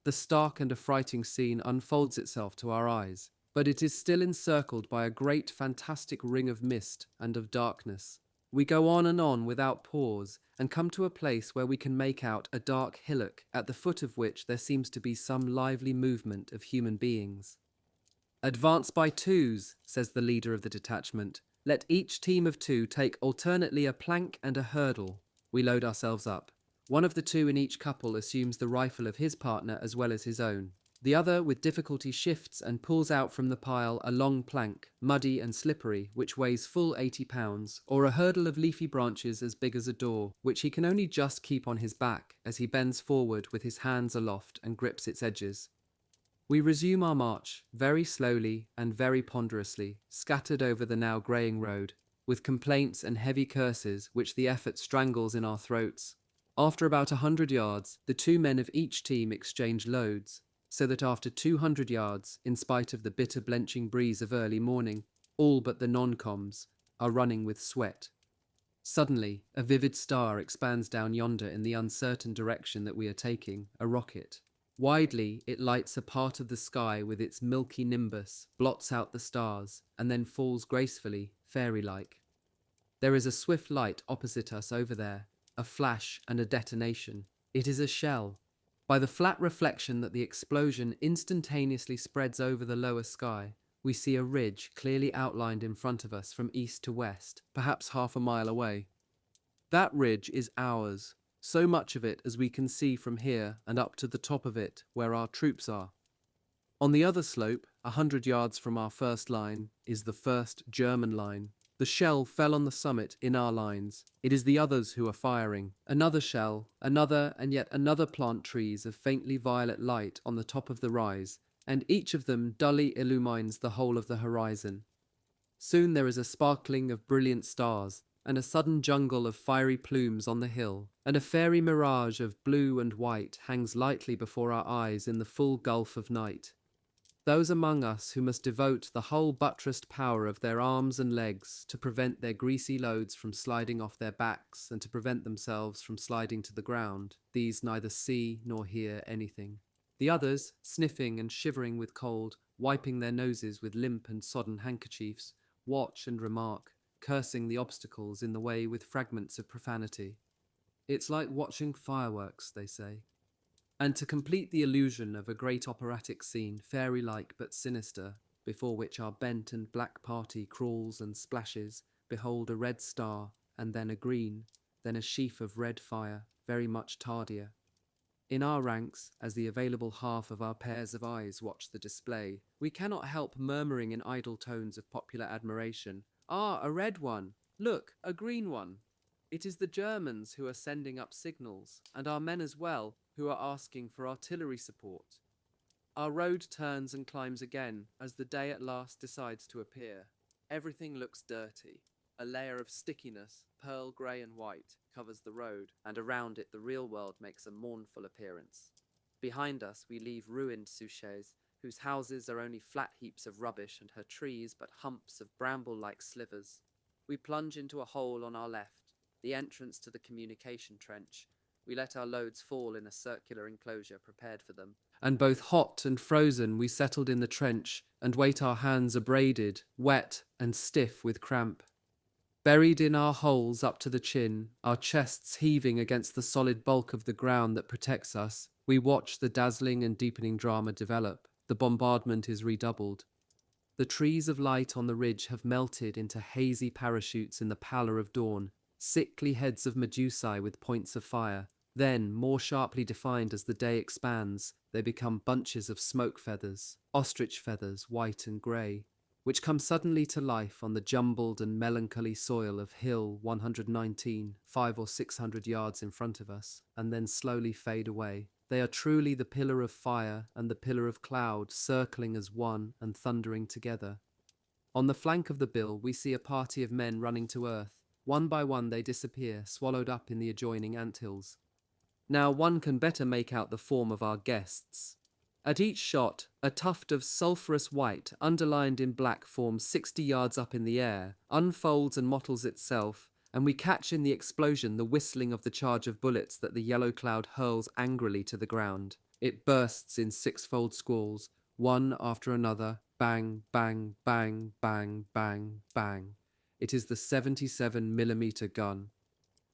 The stark and affrighting scene unfolds itself to our eyes, but it is still encircled by a great fantastic ring of mist and of darkness. We go on and on without pause, and come to a place where we can make out a dark hillock, at the foot of which there seems to be some lively movement of human beings. "Advance by twos," says the leader of the detachment. "Let each team of 2 take alternately a plank and a hurdle." We load ourselves up. One of the 2 in each couple assumes the rifle of his partner as well as his own. The other with difficulty shifts and pulls out from the pile a long plank, muddy and slippery, which weighs full 80 pounds, or a hurdle of leafy branches as big as a door, which he can only just keep on his back as he bends forward with his hands aloft and grips its edges. We resume our march, very slowly and very ponderously, scattered over the now greying road, with complaints and heavy curses which the effort strangles in our throats. After about 100 yards, the 2 men of each team exchange loads, so that after 200 yards, in spite of the bitter blenching breeze of early morning, all but the non-coms are running with sweat. Suddenly, a vivid star expands down yonder in the uncertain direction that we are taking, a rocket. Widely, it lights a part of the sky with its milky nimbus, blots out the stars, and then falls gracefully, fairy-like. There is a swift light opposite us over there, a flash and a detonation. It is a shell. By the flat reflection that the explosion instantaneously spreads over the lower sky, we see a ridge clearly outlined in front of us from east to west, perhaps half a mile away. That ridge is ours, so much of it as we can see from here and up to the top of it where our troops are. On the other slope, 100 yards from our first line, is the first German line. The shell fell on the summit in our lines. It is the others who are firing. Another shell, another and yet another plant trees of faintly violet light on the top of the rise, and each of them dully illumines the whole of the horizon. Soon there is a sparkling of brilliant stars, and a sudden jungle of fiery plumes on the hill, and a fairy mirage of blue and white hangs lightly before our eyes in the full gulf of night. Those among us who must devote the whole buttressed power of their arms and legs to prevent their greasy loads from sliding off their backs and to prevent themselves from sliding to the ground, these neither see nor hear anything. The others, sniffing and shivering with cold, wiping their noses with limp and sodden handkerchiefs, watch and remark, cursing the obstacles in the way with fragments of profanity. It's like watching fireworks, they say. And to complete the illusion of a great operatic scene, fairy-like but sinister, before which our bent and black party crawls and splashes, behold a red star, and then a green, then a sheaf of red fire, very much tardier. In our ranks, as the available half of our pairs of eyes watch the display, we cannot help murmuring in idle tones of popular admiration, "Ah, a red one! Look, a green one!" It is the Germans who are sending up signals, and our men as well, who are asking for artillery support. Our road turns and climbs again as the day at last decides to appear. Everything looks dirty. A layer of stickiness, pearl grey and white, covers the road, and around it the real world makes a mournful appearance. Behind us we leave ruined Souches, whose houses are only flat heaps of rubbish and her trees but humps of bramble-like slivers. We plunge into a hole on our left, the entrance to the communication trench. We let our loads fall in a circular enclosure prepared for them. And both hot and frozen we settled in the trench and wait our hands abraded, wet and stiff with cramp. Buried in our holes up to the chin, our chests heaving against the solid bulk of the ground that protects us, we watch the dazzling and deepening drama develop. The bombardment is redoubled. The trees of light on the ridge have melted into hazy parachutes in the pallor of dawn, sickly heads of medusae with points of fire. Then, more sharply defined as the day expands, they become bunches of smoke feathers, ostrich feathers, white and grey, which come suddenly to life on the jumbled and melancholy soil of Hill 119, 500 or 600 yards in front of us, and then slowly fade away. They are truly the pillar of fire and the pillar of cloud circling as one and thundering together. On the flank of the bill we see a party of men running to earth. One by one they disappear, swallowed up in the adjoining anthills. Now one can better make out the form of our guests. At each shot, a tuft of sulphurous white, underlined in black, forms 60 yards up in the air, unfolds and mottles itself, and we catch in the explosion the whistling of the charge of bullets that the yellow cloud hurls angrily to the ground. It bursts in sixfold squalls, one after another, bang, bang, bang, bang, bang, bang. It is the 77mm gun.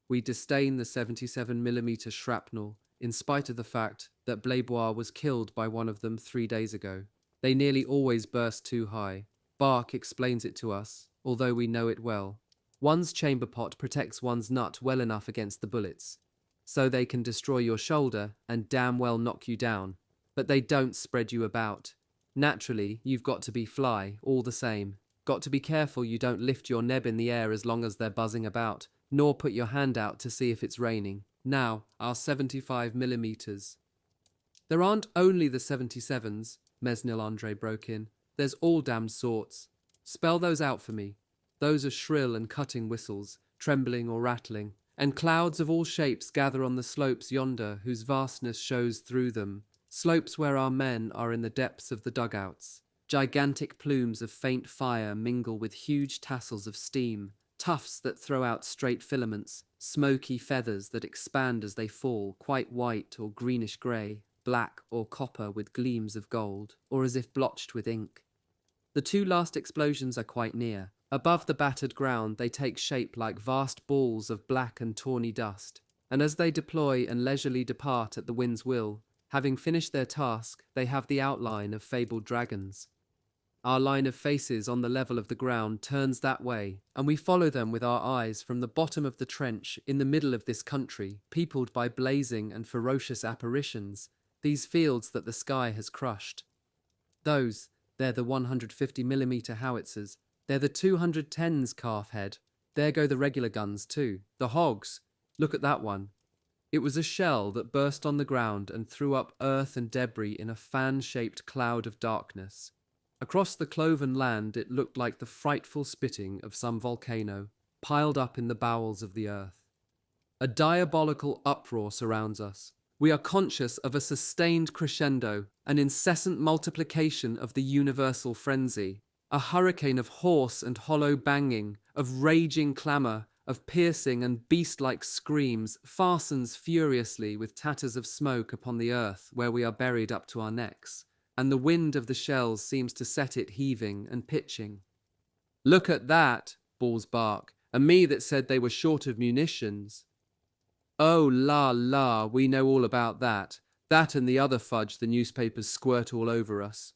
We disdain the 77mm shrapnel, in spite of the fact that Blaibois was killed by one of them 3 days ago. They nearly always burst too high. Bark explains it to us, although we know it well. One's chamber pot protects one's nut well enough against the bullets, so they can destroy your shoulder and damn well knock you down, but they don't spread you about. Naturally, you've got to be fly, all the same. Got to be careful you don't lift your neb in the air as long as they're buzzing about, nor put your hand out to see if it's raining. Now, our 75mm. There aren't only the 77s, Mesnil Andre broke in. There's all damned sorts. Spell those out for me. Those are shrill and cutting whistles, trembling or rattling, and clouds of all shapes gather on the slopes yonder whose vastness shows through them, slopes where our men are in the depths of the dugouts. Gigantic plumes of faint fire mingle with huge tassels of steam, tufts that throw out straight filaments, smoky feathers that expand as they fall, quite white or greenish-grey, black or copper with gleams of gold, or as if blotched with ink. The two last explosions are quite near. Above the battered ground they take shape like vast balls of black and tawny dust, and as they deploy and leisurely depart at the wind's will, having finished their task, they have the outline of fabled dragons. Our line of faces on the level of the ground turns that way, and we follow them with our eyes from the bottom of the trench in the middle of this country, peopled by blazing and ferocious apparitions, these fields that the sky has crushed. They're the 150mm howitzers, They're the 210s, calf head. There go the regular guns too. The hogs. Look at that one. It was a shell that burst on the ground and threw up earth and debris in a fan-shaped cloud of darkness. Across the cloven land it looked like the frightful spitting of some volcano, piled up in the bowels of the earth. A diabolical uproar surrounds us. We are conscious of a sustained crescendo, an incessant multiplication of the universal frenzy, a hurricane of hoarse and hollow banging, of raging clamour, of piercing and beast-like screams fastens furiously with tatters of smoke upon the earth where we are buried up to our necks, and the wind of the shells seems to set it heaving and pitching. "Look at that," bawls Bark, "and me that said they were short of munitions." "Oh, la, la, we know all about that. That and the other fudge the newspapers squirt all over us."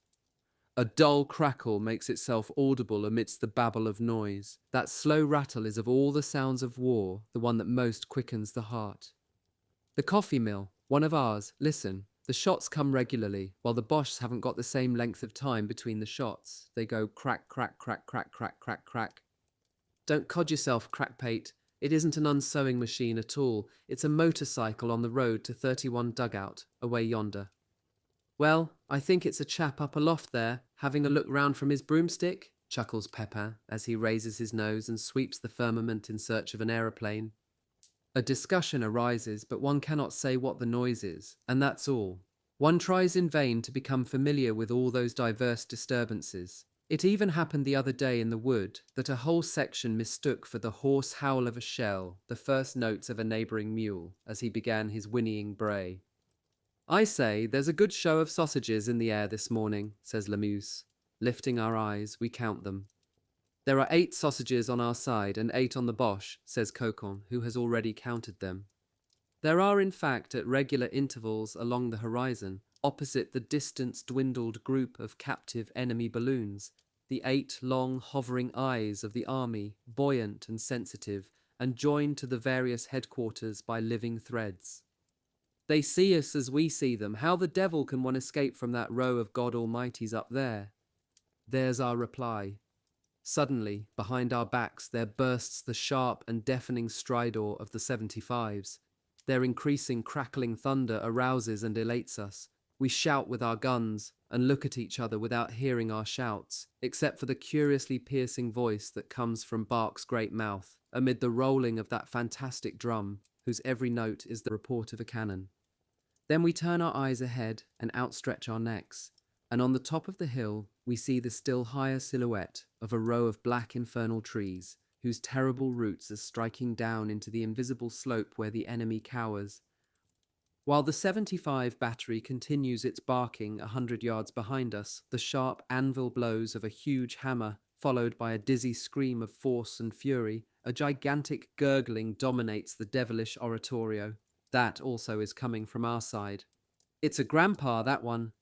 A dull crackle makes itself audible amidst the babble of noise. That slow rattle is of all the sounds of war the one that most quickens the heart. The coffee mill, one of ours, listen. The shots come regularly, while the Boches haven't got the same length of time between the shots. They go crack, crack, crack, crack, crack, crack, crack. Don't cod yourself, crackpate. It isn't an unsewing machine at all. It's a motorcycle on the road to 31 Dugout, away yonder. "Well, I think it's a chap up aloft there, having a look round from his broomstick," chuckles Pepin as he raises his nose and sweeps the firmament in search of an aeroplane. A discussion arises, but one cannot say what the noise is, and that's all. One tries in vain to become familiar with all those diverse disturbances. It even happened the other day in the wood that a whole section mistook for the hoarse howl of a shell the first notes of a neighbouring mule as he began his whinnying bray. "I say, there's a good show of sausages in the air this morning," says Lamuse. Lifting our eyes, we count them. "There are 8 sausages on our side and 8 on the Boche," says Cocon, who has already counted them. There are, in fact, at regular intervals along the horizon, opposite the distance dwindled group of captive enemy balloons, the 8 long hovering eyes of the army, buoyant and sensitive, and joined to the various headquarters by living threads. They see us as we see them. How the devil can one escape from that row of God Almighties up there? There's our reply. Suddenly, behind our backs, there bursts the sharp and deafening stridor of the 75s. Their increasing crackling thunder arouses and elates us. We shout with our guns and look at each other without hearing our shouts, except for the curiously piercing voice that comes from Bark's great mouth, amid the rolling of that fantastic drum, whose every note is the report of a cannon. Then we turn our eyes ahead and outstretch our necks, and on the top of the hill we see the still higher silhouette of a row of black infernal trees, whose terrible roots are striking down into the invisible slope where the enemy cowers. While the 75 battery continues its barking 100 yards behind us, the sharp anvil blows of a huge hammer, followed by a dizzy scream of force and fury, a gigantic gurgling dominates the devilish oratorio. That also is coming from our side. It's a grandpa, that one.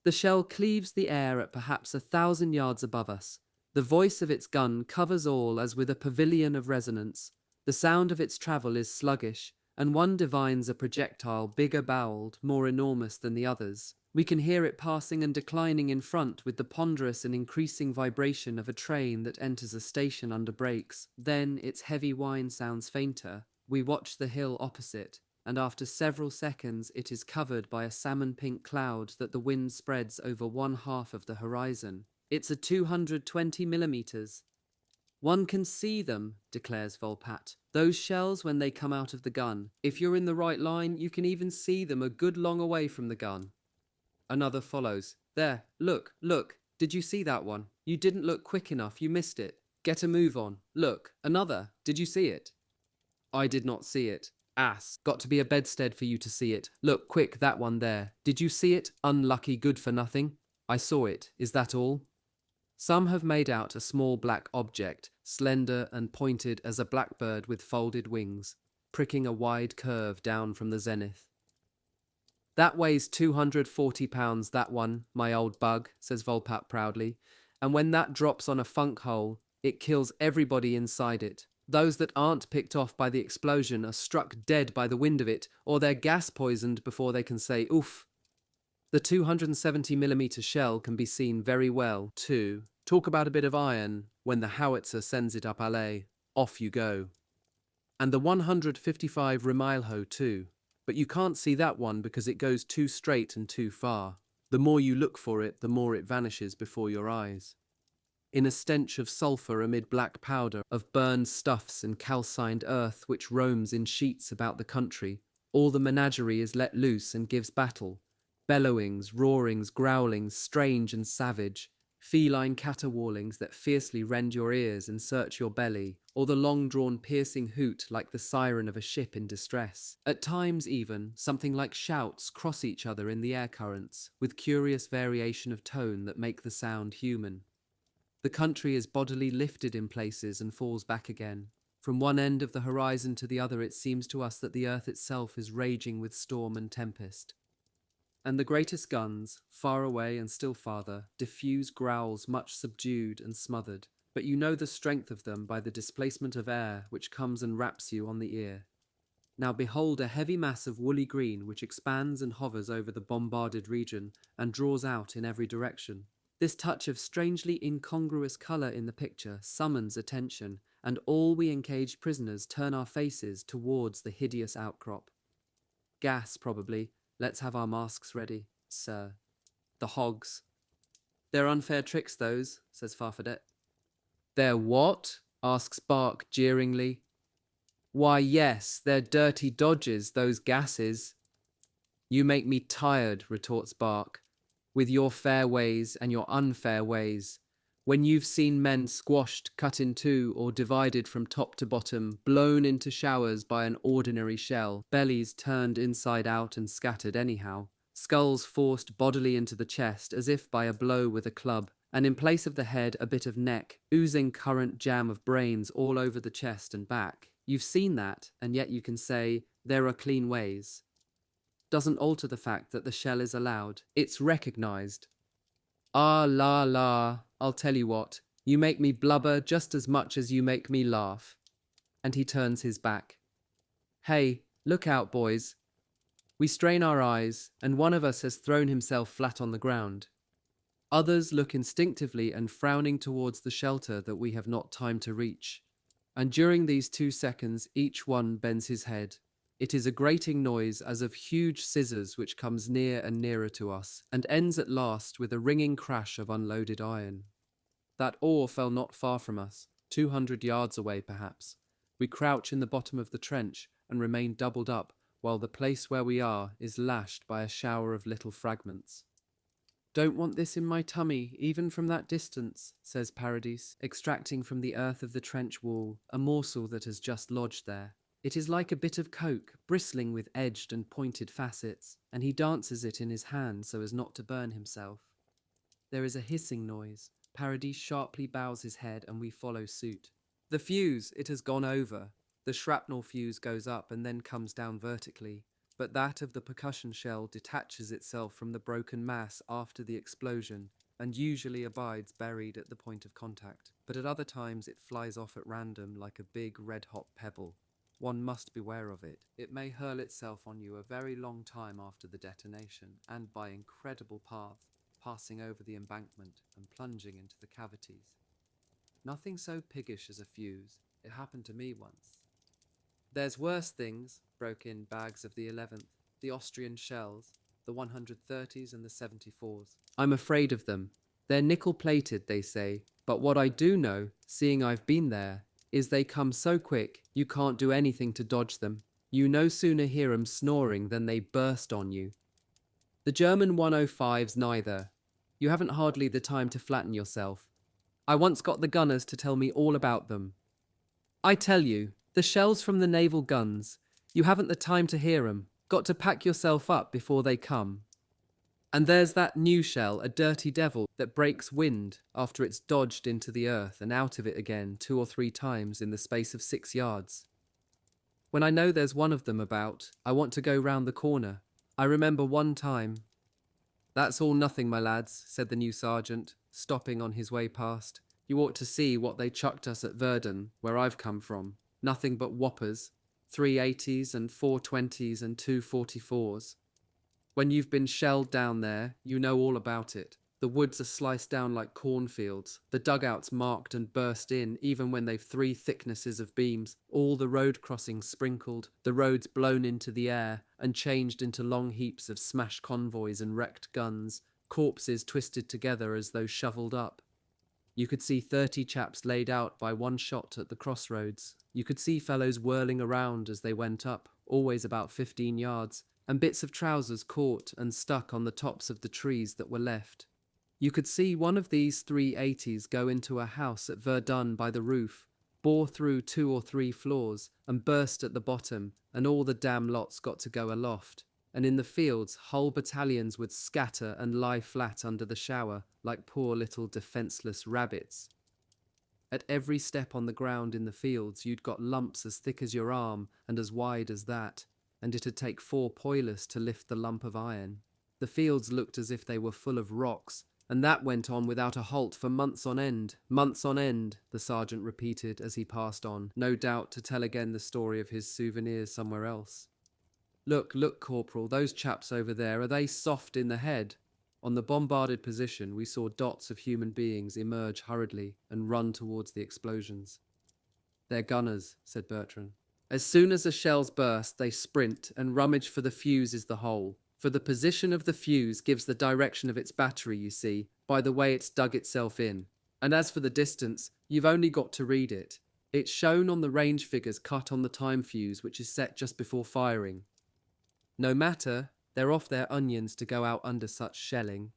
The shell cleaves the air at perhaps 1,000 yards above us. The voice of its gun covers all as with a pavilion of resonance. The sound of its travel is sluggish, and one divines a projectile bigger boweled, more enormous than the others. We can hear it passing and declining in front with the ponderous and increasing vibration of a train that enters a station under brakes. Then its heavy whine sounds fainter. We watch the hill opposite, and after several seconds it is covered by a salmon-pink cloud that the wind spreads over one half of the horizon. It's a 220 millimeters. "One can see them," declares Volpat. "Those shells when they come out of the gun. If you're in the right line, you can even see them a good long away from the gun." Another follows. "There, look, look. Did you see that one? You didn't look quick enough, you missed it. Get a move on. Look, another. Did you see it?" "I did not see it. Ass. Got to be a bedstead for you to see it. Look, quick, that one there. Did you see it? Unlucky good for nothing." "I saw it. Is that all?" Some have made out a small black object, slender and pointed as a blackbird with folded wings, pricking a wide curve down from the zenith. "That weighs 240 pounds, that one, my old bug," says Volpat proudly, "and when that drops on a funk hole, it kills everybody inside it. Those that aren't picked off by the explosion are struck dead by the wind of it, or they're gas poisoned before they can say oof." The 270mm shell can be seen very well, too. Talk about a bit of iron when the howitzer sends it up alley. Off you go. And the 155 Remilho too. But you can't see that one because it goes too straight and too far. The more you look for it, the more it vanishes before your eyes. In a stench of sulphur amid black powder, of burned stuffs and calcined earth which roams in sheets about the country, all the menagerie is let loose and gives battle. Bellowings, roarings, growlings, strange and savage, feline caterwaulings that fiercely rend your ears and search your belly, or the long-drawn piercing hoot like the siren of a ship in distress. At times even, something like shouts cross each other in the air currents, with curious variation of tone that make the sound human. The country is bodily lifted in places and falls back again. From one end of the horizon to the other it seems to us that the earth itself is raging with storm and tempest. And the greatest guns, far away and still farther, diffuse growls much subdued and smothered, but you know the strength of them by the displacement of air which comes and raps you on the ear. Now behold a heavy mass of woolly green which expands and hovers over the bombarded region and draws out in every direction. This touch of strangely incongruous colour in the picture summons attention, and all we encaged prisoners turn our faces towards the hideous outcrop. Gas, probably. Let's have our masks ready, sir. The hogs. They're unfair tricks, those, says Farfadet. They're what? Asks Bark jeeringly. Why, yes, they're dirty dodges, those gases. You make me tired, retorts Bark, with your fair ways and your unfair ways. When you've seen men squashed, cut in two, or divided from top to bottom, blown into showers by an ordinary shell, bellies turned inside out and scattered anyhow, skulls forced bodily into the chest as if by a blow with a club, and in place of the head a bit of neck, oozing current jam of brains all over the chest and back. You've seen that, and yet you can say, there are clean ways. Doesn't alter the fact that the shell is allowed. It's recognized. Ah, la, la, I'll tell you what, you make me blubber just as much as you make me laugh. And he turns his back. Hey, look out, boys. We strain our eyes, and one of us has thrown himself flat on the ground. Others look instinctively and frowning towards the shelter that we have not time to reach. And during these 2 seconds, each one bends his head. It is a grating noise as of huge scissors which comes near and nearer to us, and ends at last with a ringing crash of unloaded iron. That oar fell not far from us, 200 yards away perhaps. We crouch in the bottom of the trench and remain doubled up, while the place where we are is lashed by a shower of little fragments. Don't want this in my tummy, even from that distance, says Paradis, extracting from the earth of the trench wall a morsel that has just lodged there. It is like a bit of coke, bristling with edged and pointed facets, and he dances it in his hand so as not to burn himself. There is a hissing noise. Paradis sharply bows his head, and we follow suit. The fuse, it has gone over. The shrapnel fuse goes up and then comes down vertically, but that of the percussion shell detaches itself from the broken mass after the explosion, and usually abides buried at the point of contact, but at other times it flies off at random like a big red-hot pebble. One must beware of it. It may hurl itself on you a very long time after the detonation, and by incredible paths, passing over the embankment and plunging into the cavities. Nothing so piggish as a fuse. It happened to me once. There's worse things, broke in Bags of the 11th, the Austrian shells, the 130s and the 74s. I'm afraid of them. They're nickel-plated, they say, but what I do know, seeing I've been there, is they come so quick you can't do anything to dodge them. You no sooner hear 'em snoring than they burst on you. The German 105s neither. You haven't hardly the time to flatten yourself. I once got the gunners to tell me all about them. I tell you, the shells from the naval guns, you haven't the time to hear 'em. Got to pack yourself up before they come. And there's that new shell, a dirty devil, that breaks wind after it's dodged into the earth and out of it again 2 or 3 times in the space of 6 yards. When I know there's one of them about, I want to go round the corner. I remember one time. That's all nothing, my lads, said the new sergeant, stopping on his way past. You ought to see what they chucked us at Verdun, where I've come from. Nothing but whoppers, 380s and 420s and 244s. When you've been shelled down there, you know all about it. The woods are sliced down like cornfields, the dugouts marked and burst in even when they've 3 thicknesses of beams, all the road crossings sprinkled, the roads blown into the air and changed into long heaps of smashed convoys and wrecked guns, corpses twisted together as though shoveled up. You could see 30 chaps laid out by one shot at the crossroads. You could see fellows whirling around as they went up, always about 15 yards, and bits of trousers caught and stuck on the tops of the trees that were left. You could see one of these 380s go into a house at Verdun by the roof, bore through 2 or 3 floors, and burst at the bottom, and all the damn lots got to go aloft. And in the fields, whole battalions would scatter and lie flat under the shower, like poor little defenceless rabbits. At every step on the ground in the fields, you'd got lumps as thick as your arm and as wide as that, and it'd take 4 poilers to lift the lump of iron. The fields looked as if they were full of rocks, and that went on without a halt for months on end, the sergeant repeated as he passed on, no doubt to tell again the story of his souvenirs somewhere else. Look, Corporal, those chaps over there, are they soft in the head? On the bombarded position, we saw dots of human beings emerge hurriedly and run towards the explosions. They're gunners, said Bertrand. As soon as the shells burst, they sprint and rummage for the fuse is the hole. For the position of the fuse gives the direction of its battery, you see, by the way it's dug itself in. And as for the distance, you've only got to read it. It's shown on the range figures cut on the time fuse, which is set just before firing. No matter, they're off their onions to go out under such shelling.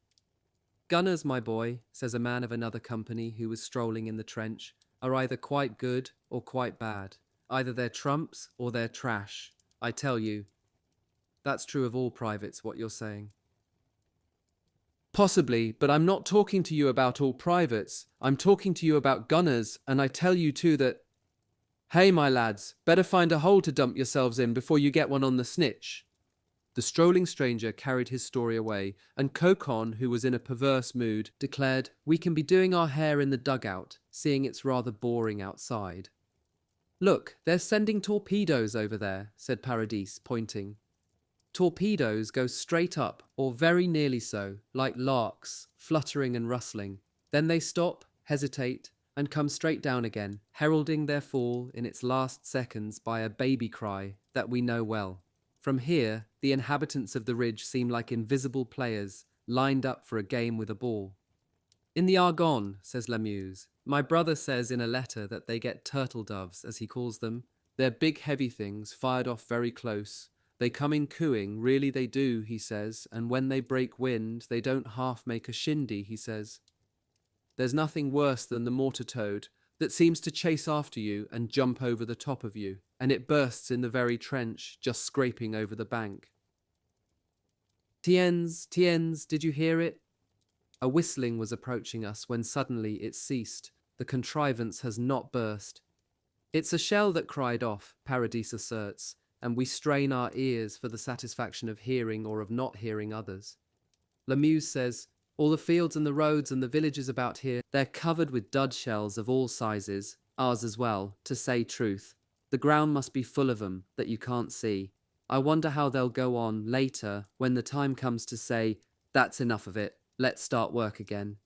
Gunners, my boy, says a man of another company who was strolling in the trench, are either quite good or quite bad. Either they're trumps or they're trash. I tell you, that's true of all privates, what you're saying. Possibly, but I'm not talking to you about all privates. I'm talking to you about gunners, and I tell you too that... Hey, my lads, better find a hole to dump yourselves in before you get one on the snitch. The strolling stranger carried his story away, and Kokon, who was in a perverse mood, declared, "We can be doing our hair in the dugout, seeing it's rather boring outside." "Look, they're sending torpedoes over there," said Paradis, pointing. Torpedoes go straight up, or very nearly so, like larks, fluttering and rustling. Then they stop, hesitate, and come straight down again, heralding their fall in its last seconds by a baby cry that we know well. From here, the inhabitants of the ridge seem like invisible players, lined up for a game with a ball. "In the Argonne," says Lamuse, "my brother says in a letter that they get turtle doves, as he calls them. They're big heavy things, fired off very close. They come in cooing, really they do, he says, and when they break wind, they don't half make a shindy, he says. There's nothing worse than the mortar toad that seems to chase after you and jump over the top of you, and it bursts in the very trench, just scraping over the bank. Tiens, did you hear it? A whistling was approaching us when suddenly it ceased. The contrivance has not burst. It's a shell that cried off, Paradis asserts, and we strain our ears for the satisfaction of hearing or of not hearing others. Lamuse says, all the fields and the roads and the villages about here, they're covered with dud shells of all sizes, ours as well, to say truth. The ground must be full of 'em that you can't see. I wonder how they'll go on later when the time comes to say, that's enough of it, let's start work again.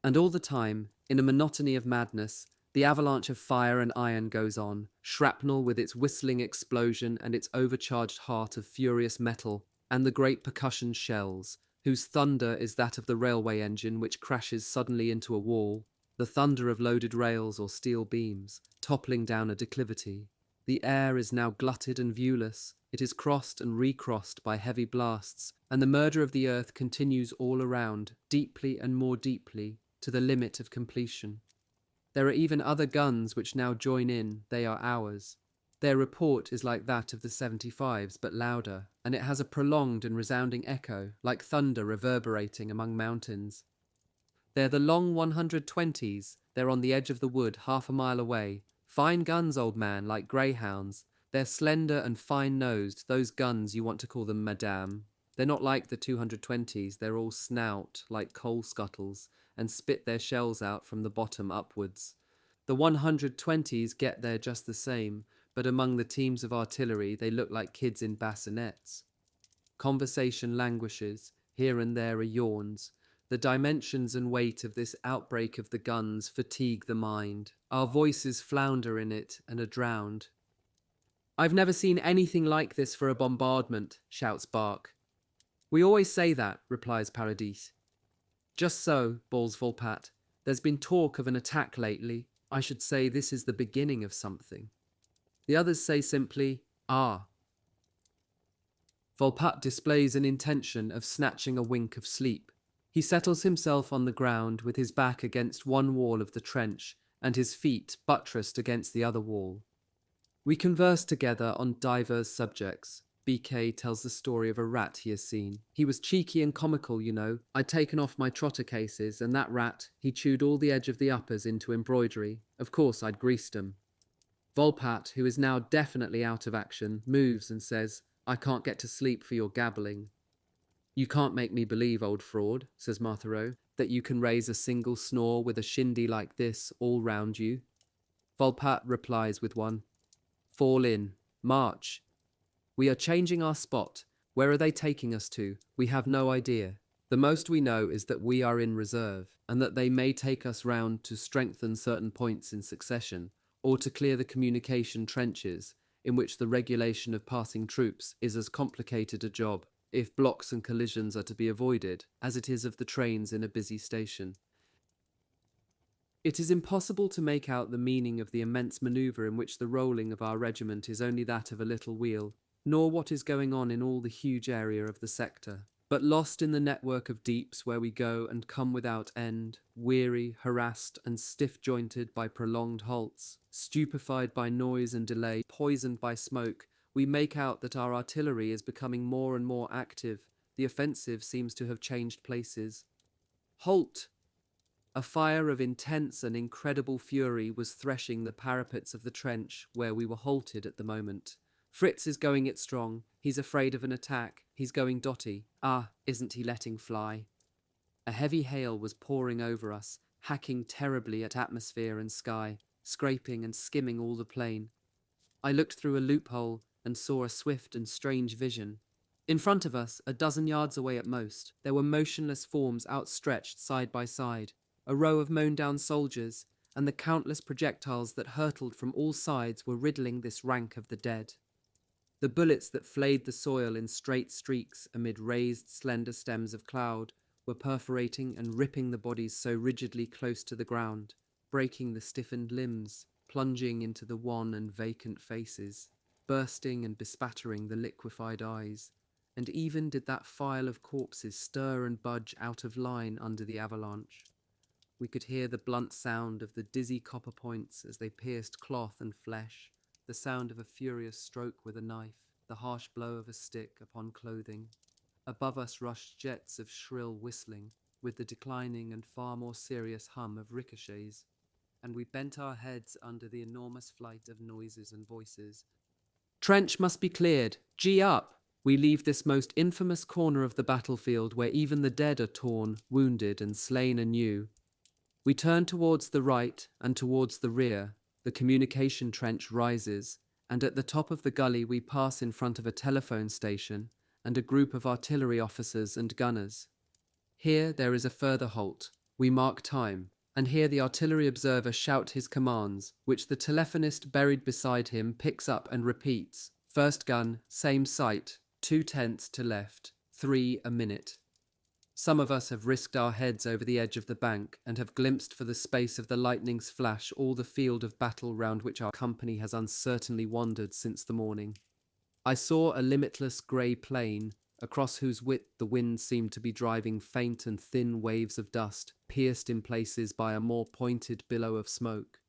And all the time, in a monotony of madness, the avalanche of fire and iron goes on, shrapnel with its whistling explosion and its overcharged heart of furious metal, and the great percussion shells, whose thunder is that of the railway engine which crashes suddenly into a wall, the thunder of loaded rails or steel beams, toppling down a declivity. The air is now glutted and viewless, it is crossed and recrossed by heavy blasts, and the murder of the earth continues all around, deeply and more deeply, to the limit of completion. There are even other guns which now join in, they are ours. Their report is like that of the 75s, but louder, and it has a prolonged and resounding echo, like thunder reverberating among mountains. They're the long 120s, they're on the edge of the wood, half a mile away. Fine guns, old man, like greyhounds. They're slender and fine-nosed, those guns you want to call them, madame. They're not like the 220s, they're all snout, like coal scuttles, and spit their shells out from the bottom upwards. The 120s get there just the same, but among the teams of artillery they look like kids in bassinets. Conversation languishes, here and there are yawns. The dimensions and weight of this outbreak of the guns fatigue the mind. Our voices flounder in it and are drowned. "I've never seen anything like this for a bombardment," shouts Bark. "We always say that," replies Paradis. "Just so," bawls Volpat. "There's been talk of an attack lately. I should say this is the beginning of something." The others say simply, "Ah." Volpat displays an intention of snatching a wink of sleep. He settles himself on the ground with his back against one wall of the trench and his feet buttressed against the other wall. We converse together on divers subjects. BK tells the story of a rat he has seen. "He was cheeky and comical, you know. I'd taken off my trotter cases, and that rat, he chewed all the edge of the uppers into embroidery. Of course, I'd greased 'em." Volpat, who is now definitely out of action, moves and says, "I can't get to sleep for your gabbling." "You can't make me believe, old fraud," says Marthereau, "that you can raise a single snore with a shindy like this all round you." Volpat replies with one. "Fall in. March. We are changing our spot. Where are they taking us to? We have no idea. The most we know is that we are in reserve, and that they may take us round to strengthen certain points in succession, or to clear the communication trenches, in which the regulation of passing troops is as complicated a job, if blocks and collisions are to be avoided, as it is of the trains in a busy station. It is impossible to make out the meaning of the immense manoeuvre in which the rolling of our regiment is only that of a little wheel, nor what is going on in all the huge area of the sector. But lost in the network of deeps where we go and come without end, weary, harassed, and stiff-jointed by prolonged halts, stupefied by noise and delay, poisoned by smoke, we make out that our artillery is becoming more and more active. The offensive seems to have changed places. Halt! A fire of intense and incredible fury was threshing the parapets of the trench where we were halted at the moment. Fritz is going it strong. He's afraid of an attack. He's going dotty. Ah, isn't he letting fly? A heavy hail was pouring over us, hacking terribly at atmosphere and sky, scraping and skimming all the plain. I looked through a loophole and saw a swift and strange vision. In front of us, a dozen yards away at most, there were motionless forms outstretched side by side, a row of mown-down soldiers, and the countless projectiles that hurtled from all sides were riddling this rank of the dead. The bullets that flayed the soil in straight streaks amid raised, slender stems of cloud were perforating and ripping the bodies so rigidly close to the ground, breaking the stiffened limbs, plunging into the wan and vacant faces, bursting and bespattering the liquefied eyes, and even did that file of corpses stir and budge out of line under the avalanche. We could hear the blunt sound of the dizzy copper points as they pierced cloth and flesh, the sound of a furious stroke with a knife, the harsh blow of a stick upon clothing. Above us rushed jets of shrill whistling, with the declining and far more serious hum of ricochets, and we bent our heads under the enormous flight of noises and voices. "Trench must be cleared. Gee up! We leave this most infamous corner of the battlefield where even the dead are torn, wounded, and slain anew." We turn towards the right and towards the rear. The communication trench rises, and at the top of the gully we pass in front of a telephone station and a group of artillery officers and gunners. Here there is a further halt. We mark time, and hear the artillery observer shout his commands, which the telephonist buried beside him picks up and repeats. First gun, same sight, 2 tenths to left, 3 a minute. Some of us have risked our heads over the edge of the bank and have glimpsed for the space of the lightning's flash all the field of battle round which our company has uncertainly wandered since the morning. I saw a limitless grey plain, across whose width the wind seemed to be driving faint and thin waves of dust, pierced in places by a more pointed billow of smoke.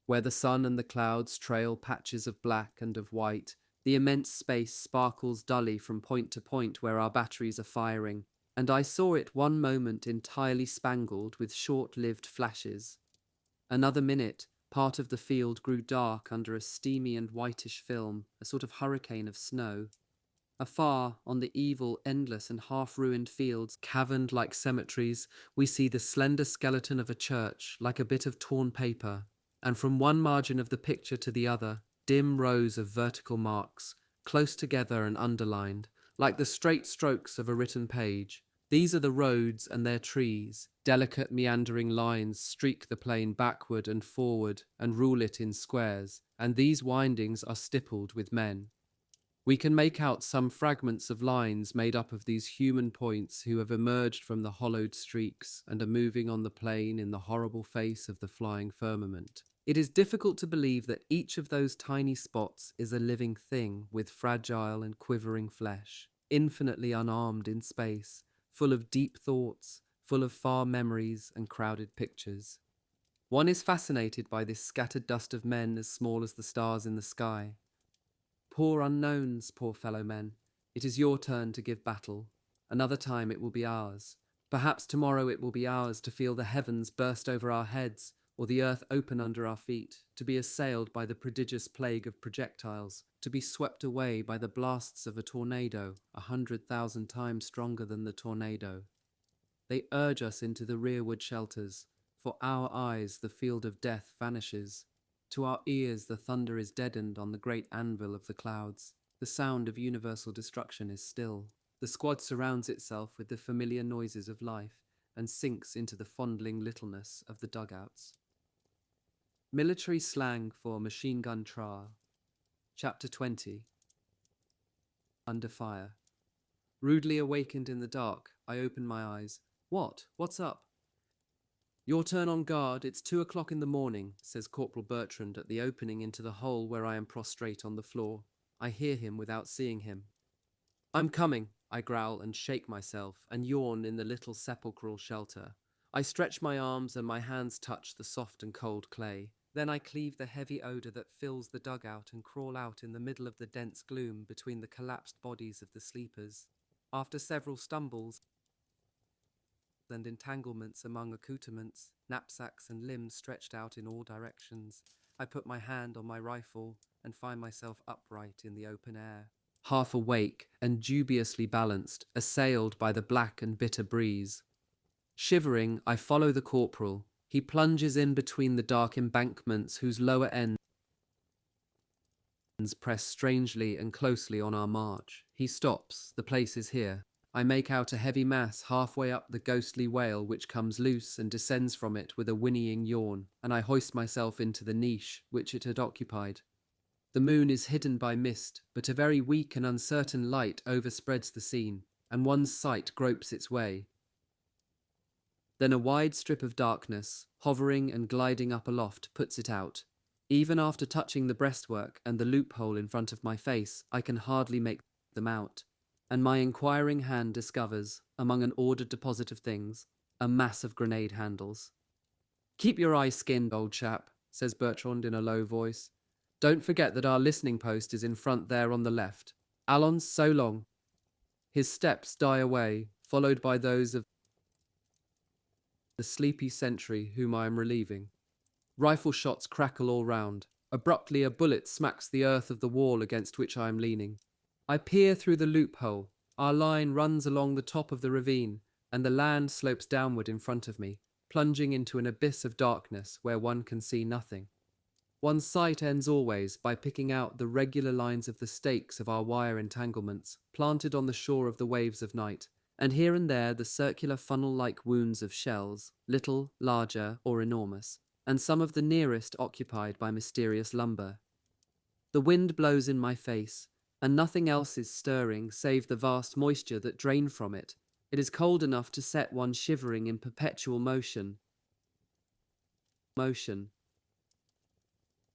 Where the sun and the clouds trail patches of black and of white, the immense space sparkles dully from point to point where our batteries are firing, and I saw it one moment entirely spangled with short-lived flashes. Another minute, part of the field grew dark under a steamy and whitish film, a sort of hurricane of snow. Afar, on the evil, endless and half-ruined fields, caverned like cemeteries, we see the slender skeleton of a church, like a bit of torn paper, and from one margin of the picture to the other, dim rows of vertical marks, close together and underlined, like the straight strokes of a written page. These are the roads and their trees. Delicate meandering lines streak the plain backward and forward and rule it in squares, and these windings are stippled with men. We can make out some fragments of lines made up of these human points who have emerged from the hollowed streaks and are moving on the plain in the horrible face of the flying firmament. It is difficult to believe that each of those tiny spots is a living thing with fragile and quivering flesh, infinitely unarmed in space, full of deep thoughts, full of far memories and crowded pictures. One is fascinated by this scattered dust of men as small as the stars in the sky. Poor unknowns, poor fellow men, it is your turn to give battle. Another time it will be ours. Perhaps tomorrow it will be ours to feel the heavens burst over our heads, or the earth open under our feet, to be assailed by the prodigious plague of projectiles, to be swept away by the blasts of a tornado 100,000 times stronger than the tornado. They urge us into the rearward shelters. For our eyes the field of death vanishes. To our ears the thunder is deadened on the great anvil of the clouds. The sound of universal destruction is still. The squad surrounds itself with the familiar noises of life and sinks into the fondling littleness of the dugouts. Military slang for machine gun trial. Chapter 20. Under fire. Rudely awakened in the dark, I open my eyes. What? What's up? Your turn on guard, it's 2 o'clock in the morning, says Corporal Bertrand at the opening into the hole where I am prostrate on the floor. I hear him without seeing him. I'm coming, I growl and shake myself and yawn in the little sepulchral shelter. I stretch my arms and my hands touch the soft and cold clay. Then I cleave the heavy odour that fills the dugout and crawl out in the middle of the dense gloom between the collapsed bodies of the sleepers. After several stumbles and entanglements among accoutrements, knapsacks and limbs stretched out in all directions, I put my hand on my rifle and find myself upright in the open air, half awake and dubiously balanced, assailed by the black and bitter breeze. Shivering, I follow the corporal. He plunges in between the dark embankments whose lower ends press strangely and closely on our march. He stops. The place is here. I make out a heavy mass halfway up the ghostly whale which comes loose and descends from it with a whinnying yawn, and I hoist myself into the niche which it had occupied. The moon is hidden by mist, but a very weak and uncertain light overspreads the scene, and one's sight gropes its way. Then a wide strip of darkness, hovering and gliding up aloft, puts it out. Even after touching the breastwork and the loophole in front of my face, I can hardly make them out, and my inquiring hand discovers, among an ordered deposit of things, a mass of grenade handles. "Keep your eyes skinned, old chap," says Bertrand in a low voice. "Don't forget that our listening post is in front there on the left. Allons, so long." His steps die away, followed by those of the sleepy sentry whom I am relieving. Rifle shots crackle all round. Abruptly a bullet smacks the earth of the wall against which I am leaning. I peer through the loophole. Our line runs along the top of the ravine, and the land slopes downward in front of me, plunging into an abyss of darkness where one can see nothing. One's sight ends always by picking out the regular lines of the stakes of our wire entanglements, planted on the shore of the waves of night, and here and there the circular funnel-like wounds of shells, little, larger, or enormous, and some of the nearest occupied by mysterious lumber. The wind blows in my face, and nothing else is stirring save the vast moisture that drained from it. It is cold enough to set one shivering in perpetual motion.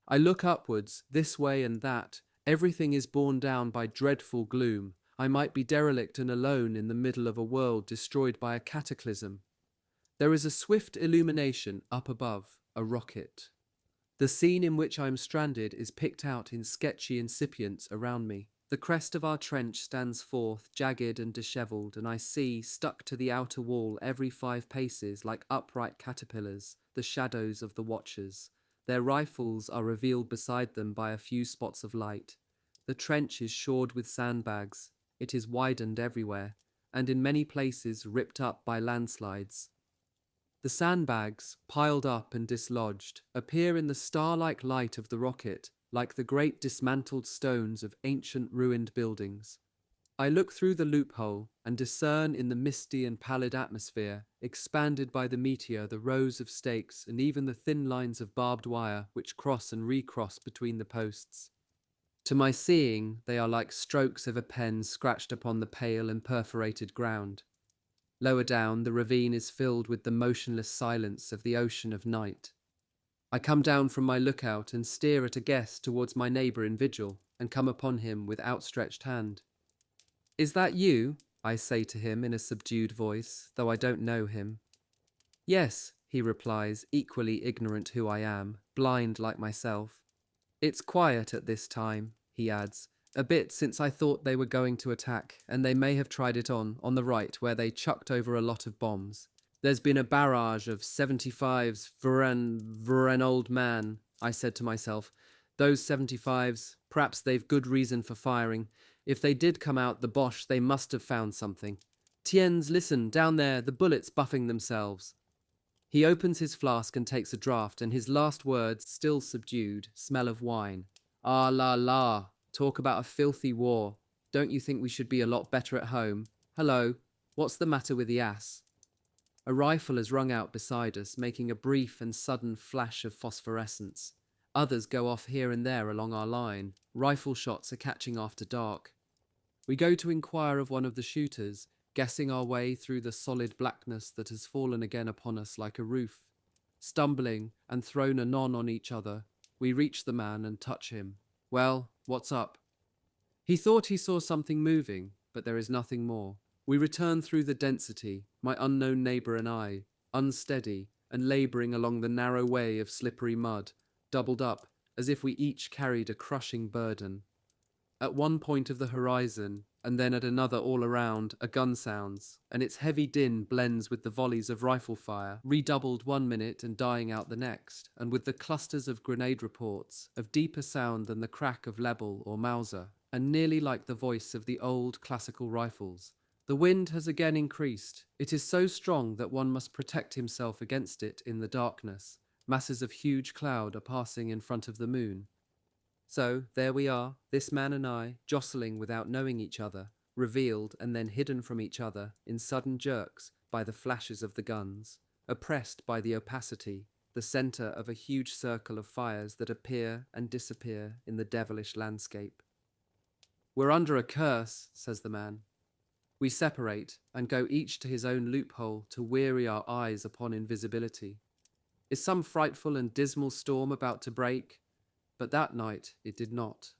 I look upwards, this way and that. Everything is borne down by dreadful gloom. I might be derelict and alone in the middle of a world destroyed by a cataclysm. There is a swift illumination up above, a rocket. The scene in which I am stranded is picked out in sketchy incipients around me. The crest of our trench stands forth, jagged and dishevelled, and I see, stuck to the outer wall every 5 paces like upright caterpillars, the shadows of the watchers. Their rifles are revealed beside them by a few spots of light. The trench is shored with sandbags. It is widened everywhere, and in many places ripped up by landslides. The sandbags, piled up and dislodged, appear in the star-like light of the rocket, like the great dismantled stones of ancient ruined buildings. I look through the loophole and discern in the misty and pallid atmosphere, expanded by the meteor, the rows of stakes and even the thin lines of barbed wire which cross and recross between the posts. To my seeing, they are like strokes of a pen scratched upon the pale and perforated ground. Lower down, the ravine is filled with the motionless silence of the ocean of night. I come down from my lookout and steer at a guess towards my neighbour in vigil, and come upon him with outstretched hand. "Is that you?" I say to him in a subdued voice, though I don't know him. "Yes," he replies, equally ignorant who I am, blind like myself. "It's quiet at this time," he adds, "a bit since I thought they were going to attack, and they may have tried it on the right where they chucked over a lot of bombs. There's been a barrage of 75s for an old man," I said to myself. "Those 75s, perhaps they've good reason for firing. If they did come out the Boche, they must have found something. Tiens, listen, down there, the bullets buffing themselves." He opens his flask and takes a draught, and his last words, still subdued, smell of wine. "Ah la la, talk about a filthy war. Don't you think we should be a lot better at home? Hello, what's the matter with the ass?" A rifle is rung out beside us, making a brief and sudden flash of phosphorescence. Others go off here and there along our line. Rifle shots are catching after dark. We go to inquire of one of the shooters, guessing our way through the solid blackness that has fallen again upon us like a roof. Stumbling and thrown anon on each other, we reach the man and touch him. "Well, what's up?" He thought he saw something moving, but there is nothing more. We return through the density, my unknown neighbour and I, unsteady and labouring along the narrow way of slippery mud, doubled up, as if we each carried a crushing burden. At one point of the horizon, and then at another all around, a gun sounds, and its heavy din blends with the volleys of rifle fire, redoubled 1 minute and dying out the next, and with the clusters of grenade reports, of deeper sound than the crack of Lebel or Mauser, and nearly like the voice of the old classical rifles. The wind has again increased. It is so strong that one must protect himself against it in the darkness. Masses of huge cloud are passing in front of the moon. So, there we are, this man and I, jostling without knowing each other, revealed and then hidden from each other in sudden jerks by the flashes of the guns, oppressed by the opacity, the centre of a huge circle of fires that appear and disappear in the devilish landscape. "We're under a curse," says the man. We separate and go each to his own loophole to weary our eyes upon invisibility. Is some frightful and dismal storm about to break? But that night it did not.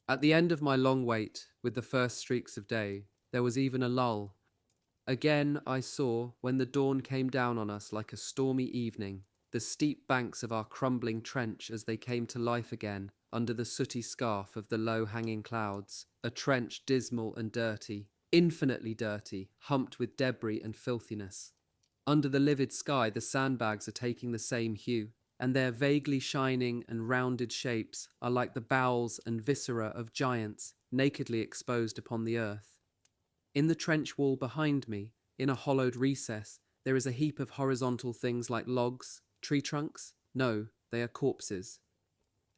At the end of my long wait, with the first streaks of day, there was even a lull. Again I saw, when the dawn came down on us like a stormy evening, the steep banks of our crumbling trench as they came to life again under the sooty scarf of the low-hanging clouds, a trench dismal and dirty, infinitely dirty, humped with debris and filthiness. Under the livid sky the sandbags are taking the same hue, and their vaguely shining and rounded shapes are like the bowels and viscera of giants nakedly exposed upon the earth. In the trench wall behind me, in a hollowed recess, there is a heap of horizontal things like logs, tree trunks. No, they are corpses.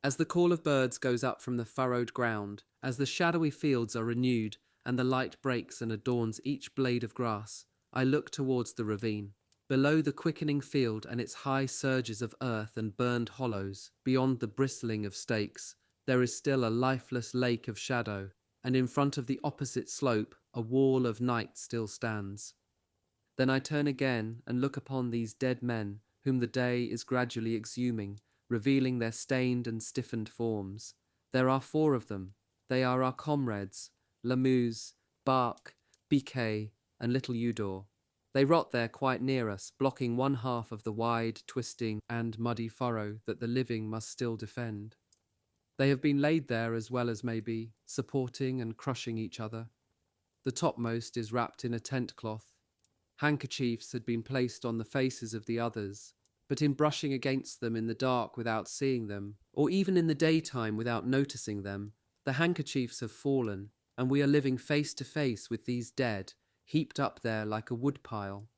As the call of birds goes up from the furrowed ground, as the shadowy fields are renewed, and the light breaks and adorns each blade of grass, I look towards the ravine. Below the quickening field and its high surges of earth and burned hollows, beyond the bristling of stakes, there is still a lifeless lake of shadow, and in front of the opposite slope a wall of night still stands. Then I turn again and look upon these dead men, whom the day is gradually exhuming, revealing their stained and stiffened forms. There are 4 of them. They are our comrades, Lamuse, Bark, Biquet, and little Eudor. They rot there quite near us, blocking one half of the wide, twisting, and muddy furrow that the living must still defend. They have been laid there as well as may be, supporting and crushing each other. The topmost is wrapped in a tent cloth. Handkerchiefs had been placed on the faces of the others, but in brushing against them in the dark without seeing them, or even in the daytime without noticing them, the handkerchiefs have fallen, and we are living face to face with these dead, heaped up there like a woodpile.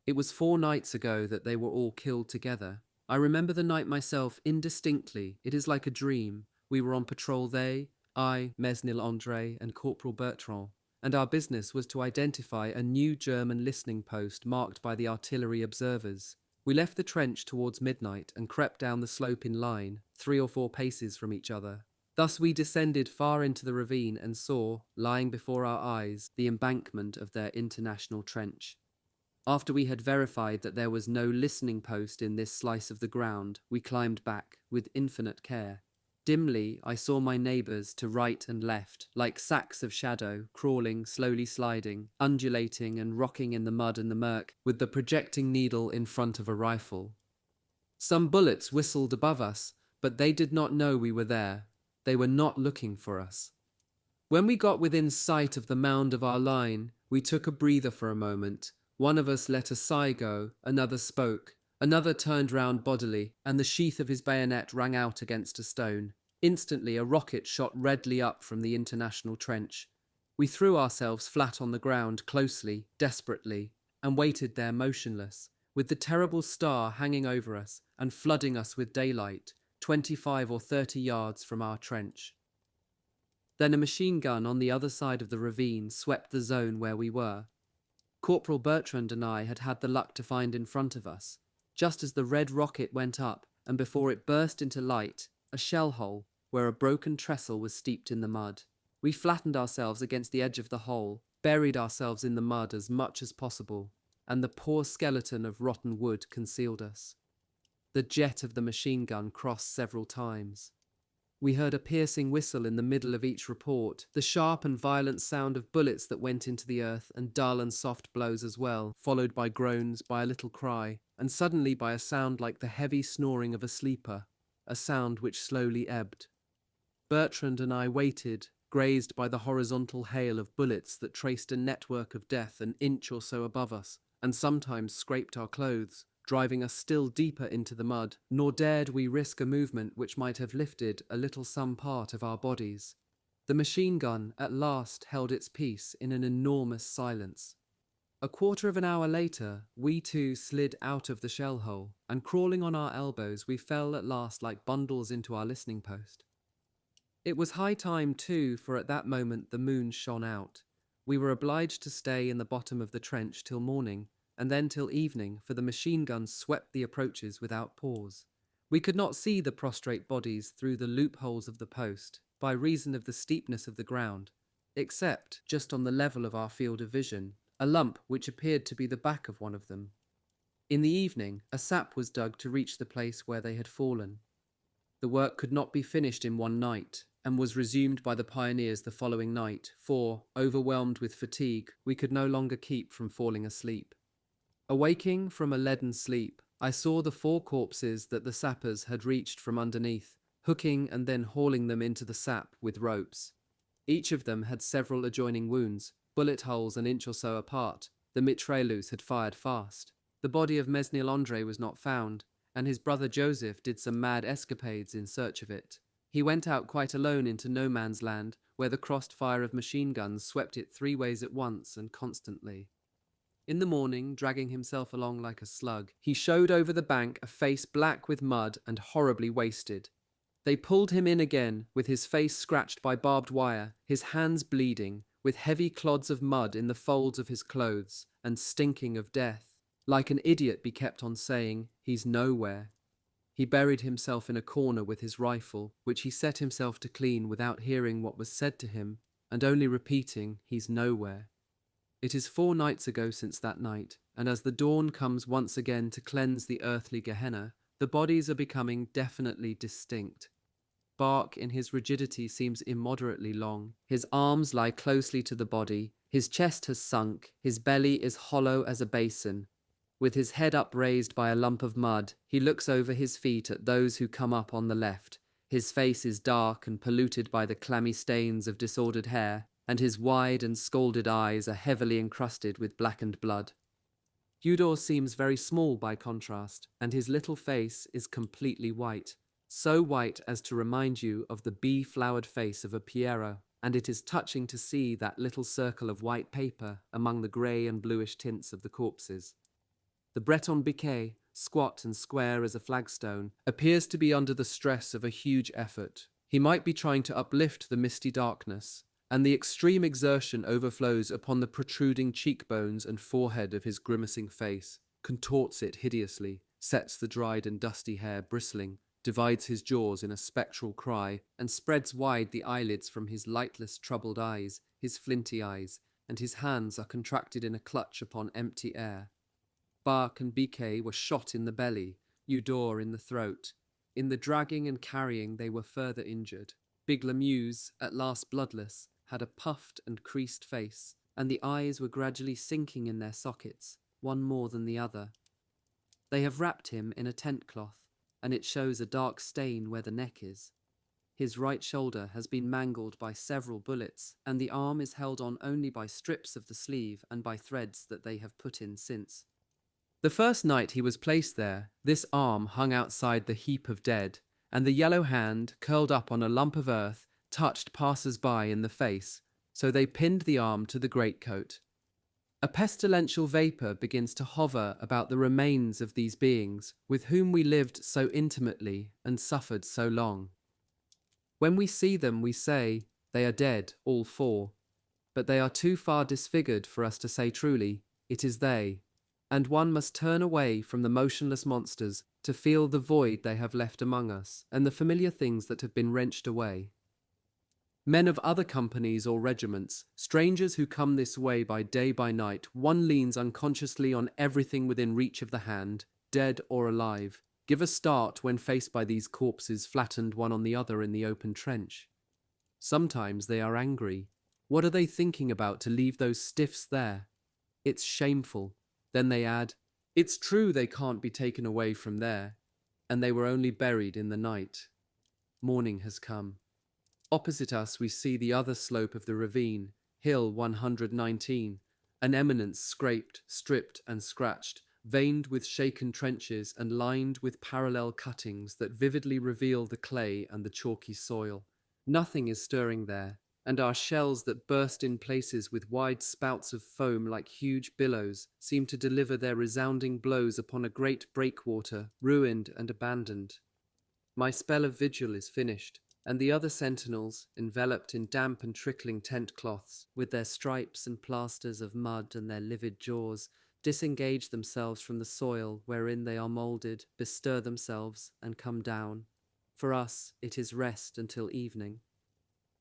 It was 4 nights ago that they were all killed together. I remember the night myself indistinctly. It is like a dream. We were on patrol, they, I, Mesnil André, and Corporal Bertrand. and our business was to identify a new German listening post marked by the artillery observers. We left the trench towards midnight and crept down the slope in line, 3 or 4 paces from each other. Thus we descended far into the ravine and saw, lying before our eyes, the embankment of their international trench. After we had verified that there was no listening post in this slice of the ground, we climbed back, with infinite care. Dimly, I saw my neighbours to right and left, like sacks of shadow, crawling, slowly sliding, undulating and rocking in the mud and the murk, with the projecting needle in front of a rifle. Some bullets whistled above us, but they did not know we were there. They were not looking for us. When we got within sight of the mound of our line, we took a breather for a moment. One of us let a sigh go, another spoke. Another turned round bodily, and the sheath of his bayonet rang out against a stone. Instantly a rocket shot redly up from the international trench. We threw ourselves flat on the ground, closely, desperately, and waited there motionless, with the terrible star hanging over us and flooding us with daylight, 25 or 30 yards from our trench. Then a machine gun on the other side of the ravine swept the zone where we were. Corporal Bertrand and I had had the luck to find in front of us, just as the red rocket went up, and before it burst into light, a shell hole where a broken trestle was steeped in the mud. We flattened ourselves against the edge of the hole, buried ourselves in the mud as much as possible, and the poor skeleton of rotten wood concealed us. The jet of the machine gun crossed several times. We heard a piercing whistle in the middle of each report, the sharp and violent sound of bullets that went into the earth, and dull and soft blows as well, followed by groans, by a little cry, and suddenly by a sound like the heavy snoring of a sleeper, a sound which slowly ebbed. Bertrand and I waited, grazed by the horizontal hail of bullets that traced a network of death an inch or so above us, and sometimes scraped our clothes, driving us still deeper into the mud, nor dared we risk a movement which might have lifted a little some part of our bodies. The machine gun at last held its peace in an enormous silence. A quarter of an hour later, we too slid out of the shell hole, and crawling on our elbows, we fell at last like bundles into our listening post. It was high time too, for at that moment the moon shone out. We were obliged to stay in the bottom of the trench till morning, and then till evening, for the machine guns swept the approaches without pause. We could not see the prostrate bodies through the loopholes of the post, by reason of the steepness of the ground, except, just on the level of our field of vision, a lump which appeared to be the back of one of them. In the evening, a sap was dug to reach the place where they had fallen. The work could not be finished in one night, and was resumed by the pioneers the following night, for, overwhelmed with fatigue, we could no longer keep from falling asleep. Awaking from a leaden sleep, I saw the 4 corpses that the sappers had reached from underneath, hooking and then hauling them into the sap with ropes. Each of them had several adjoining wounds, bullet holes an inch or so apart. The mitrailleuse had fired fast. The body of Mesnil André was not found, and his brother Joseph did some mad escapades in search of it. He went out quite alone into no man's land, where the crossed fire of machine guns swept it 3 ways at once and constantly. In the morning, dragging himself along like a slug, he showed over the bank a face black with mud and horribly wasted. They pulled him in again, with his face scratched by barbed wire, his hands bleeding, with heavy clods of mud in the folds of his clothes, and stinking of death. Like an idiot be kept on saying, "He's nowhere." He buried himself in a corner with his rifle, which he set himself to clean without hearing what was said to him, and only repeating, "He's nowhere." It is 4 nights ago since that night, and as the dawn comes once again to cleanse the earthly Gehenna, the bodies are becoming definitely distinct. Bark in his rigidity seems immoderately long. His arms lie closely to the body, his chest has sunk, his belly is hollow as a basin. With his head upraised by a lump of mud, he looks over his feet at those who come up on the left. His face is dark and polluted by the clammy stains of disordered hair, and his wide and scalded eyes are heavily encrusted with blackened blood. Eudor seems very small by contrast, and his little face is completely white, so white as to remind you of the bee-flowered face of a Pierrot, and it is touching to see that little circle of white paper among the grey and bluish tints of the corpses. The Breton Biquet, squat and square as a flagstone, appears to be under the stress of a huge effort. He might be trying to uplift the misty darkness, and the extreme exertion overflows upon the protruding cheekbones and forehead of his grimacing face, contorts it hideously, sets the dried and dusty hair bristling, divides his jaws in a spectral cry, and spreads wide the eyelids from his lightless troubled eyes, his flinty eyes, and his hands are contracted in a clutch upon empty air. Bark and Biquet were shot in the belly, Eudore in the throat. In the dragging and carrying they were further injured. Big Lamuse, at last bloodless, had a puffed and creased face, and the eyes were gradually sinking in their sockets, one more than the other. They have wrapped him in a tent cloth, and it shows a dark stain where the neck is. His right shoulder has been mangled by several bullets, and the arm is held on only by strips of the sleeve and by threads that they have put in since. The first night he was placed there, this arm hung outside the heap of dead, and the yellow hand, curled up on a lump of earth, touched passers-by in the face, so they pinned the arm to the greatcoat. A pestilential vapour begins to hover about the remains of these beings, with whom we lived so intimately and suffered so long. When we see them, we say, they are dead, all four, but they are too far disfigured for us to say truly, it is they, and one must turn away from the motionless monsters to feel the void they have left among us, and the familiar things that have been wrenched away. Men of other companies or regiments, strangers who come this way by day by night, one leans unconsciously on everything within reach of the hand, dead or alive, give a start when faced by these corpses flattened one on the other in the open trench. Sometimes they are angry. What are they thinking about to leave those stiffs there? It's shameful. Then they add, it's true they can't be taken away from there, and they were only buried in the night. Morning has come. Opposite us we see the other slope of the ravine, Hill 119, an eminence scraped, stripped and scratched, veined with shaken trenches and lined with parallel cuttings that vividly reveal the clay and the chalky soil. Nothing is stirring there, and our shells that burst in places with wide spouts of foam like huge billows seem to deliver their resounding blows upon a great breakwater, ruined and abandoned. My spell of vigil is finished, and the other sentinels, enveloped in damp and trickling tent cloths, with their stripes and plasters of mud and their livid jaws, disengage themselves from the soil wherein they are moulded, bestir themselves, and come down. For us, it is rest until evening.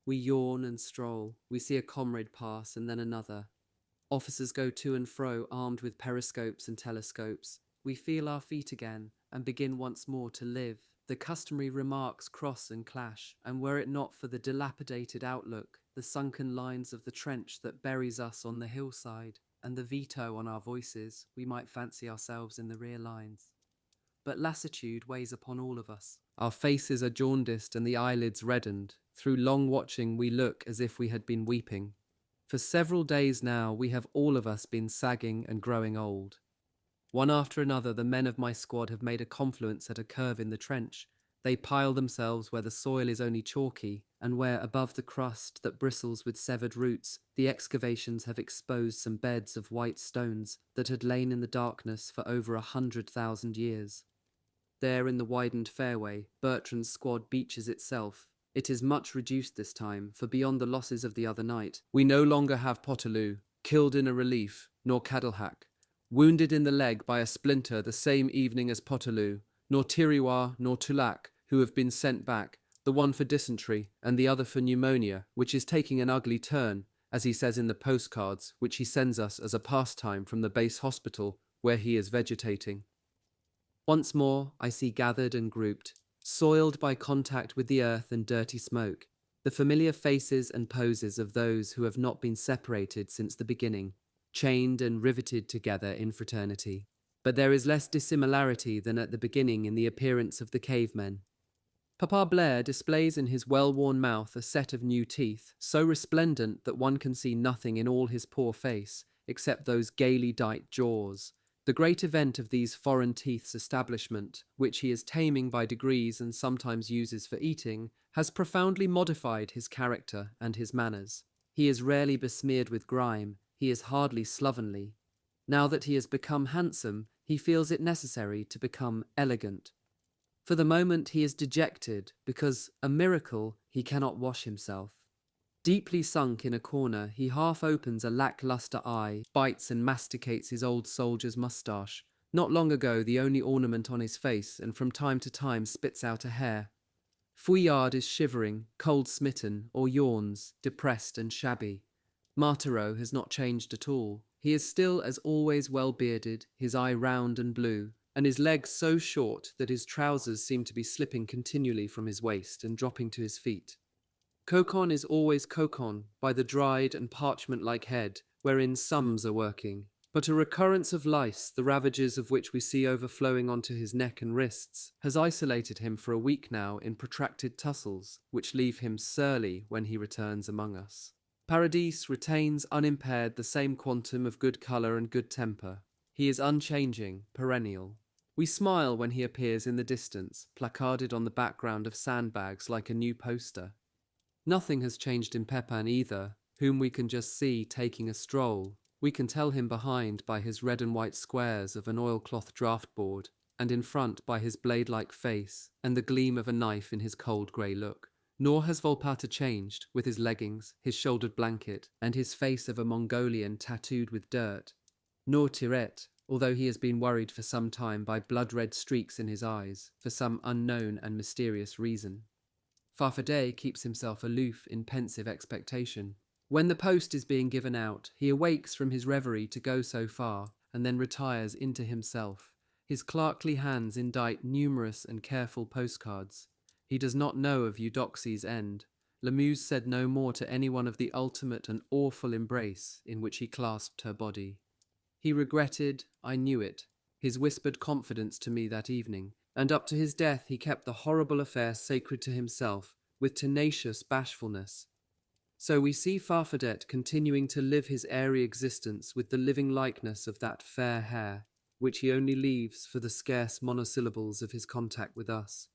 We yawn and stroll. We see a comrade pass and then another. Officers go to and fro, armed with periscopes and telescopes. We feel our feet again and begin once more to live. The customary remarks cross and clash, and were it not for the dilapidated outlook, the sunken lines of the trench that buries us on the hillside, and the veto on our voices, we might fancy ourselves in the rear lines. But lassitude weighs upon all of us. Our faces are jaundiced and the eyelids reddened. Through long watching we look as if we had been weeping. For several days now we have all of us been sagging and growing old. One after another the men of my squad have made a confluence at a curve in the trench. They pile themselves where the soil is only chalky, and where above the crust that bristles with severed roots, the excavations have exposed some beds of white stones that had lain in the darkness for over 100,000 years. There in the widened fairway, Bertrand's squad beaches itself. It is much reduced this time, for beyond the losses of the other night, we no longer have Potelou, killed in a relief, nor Cadilhac, wounded in the leg by a splinter the same evening as Potelou, nor Thiriwa nor Toulac, who have been sent back, the one for dysentery and the other for pneumonia, which is taking an ugly turn, as he says in the postcards, which he sends us as a pastime from the base hospital, where he is vegetating. Once more I see gathered and grouped, soiled by contact with the earth and dirty smoke, the familiar faces and poses of those who have not been separated since the beginning, chained and riveted together in fraternity. But there is less dissimilarity than at the beginning in the appearance of the cavemen. Papa Blair displays in his well-worn mouth a set of new teeth, so resplendent that one can see nothing in all his poor face, except those gaily dight jaws. The great event of these foreign teeth's establishment, which he is taming by degrees and sometimes uses for eating, has profoundly modified his character and his manners. He is rarely besmeared with grime, he is hardly slovenly. Now that he has become handsome, he feels it necessary to become elegant. For the moment he is dejected because, a miracle, he cannot wash himself. Deeply sunk in a corner, he half opens a lackluster eye, bites and masticates his old soldier's moustache, not long ago the only ornament on his face, and from time to time spits out a hair. Fouillard is shivering, cold-smitten, or yawns, depressed and shabby. Marthereau has not changed at all. He is still as always well-bearded, his eye round and blue, and his legs so short that his trousers seem to be slipping continually from his waist and dropping to his feet. Cocon is always Cocon, by the dried and parchment-like head, wherein sums are working. But a recurrence of lice, the ravages of which we see overflowing onto his neck and wrists, has isolated him for a week now in protracted tussles, which leave him surly when he returns among us. Paradis retains unimpaired the same quantum of good colour and good temper. He is unchanging, perennial. We smile when he appears in the distance, placarded on the background of sandbags like a new poster. Nothing has changed in Pepin either, whom we can just see taking a stroll. We can tell him behind by his red and white squares of an oilcloth draft-board, and in front by his blade-like face and the gleam of a knife in his cold grey look. Nor has Volpatte changed, with his leggings, his shouldered blanket, and his face of a Mongolian tattooed with dirt. Nor Tirette, although he has been worried for some time by blood-red streaks in his eyes, for some unknown and mysterious reason. Farfadet keeps himself aloof in pensive expectation. When the post is being given out, he awakes from his reverie to go so far, and then retires into himself. His clerkly hands indite numerous and careful postcards. He does not know of Eudoxie's end. Lamuse said no more to anyone of the ultimate and awful embrace in which he clasped her body. He regretted, I knew it, his whispered confidence to me that evening, and up to his death he kept the horrible affair sacred to himself, with tenacious bashfulness. So we see Farfadet continuing to live his airy existence with the living likeness of that fair hair, which he only leaves for the scarce monosyllables of his contact with us.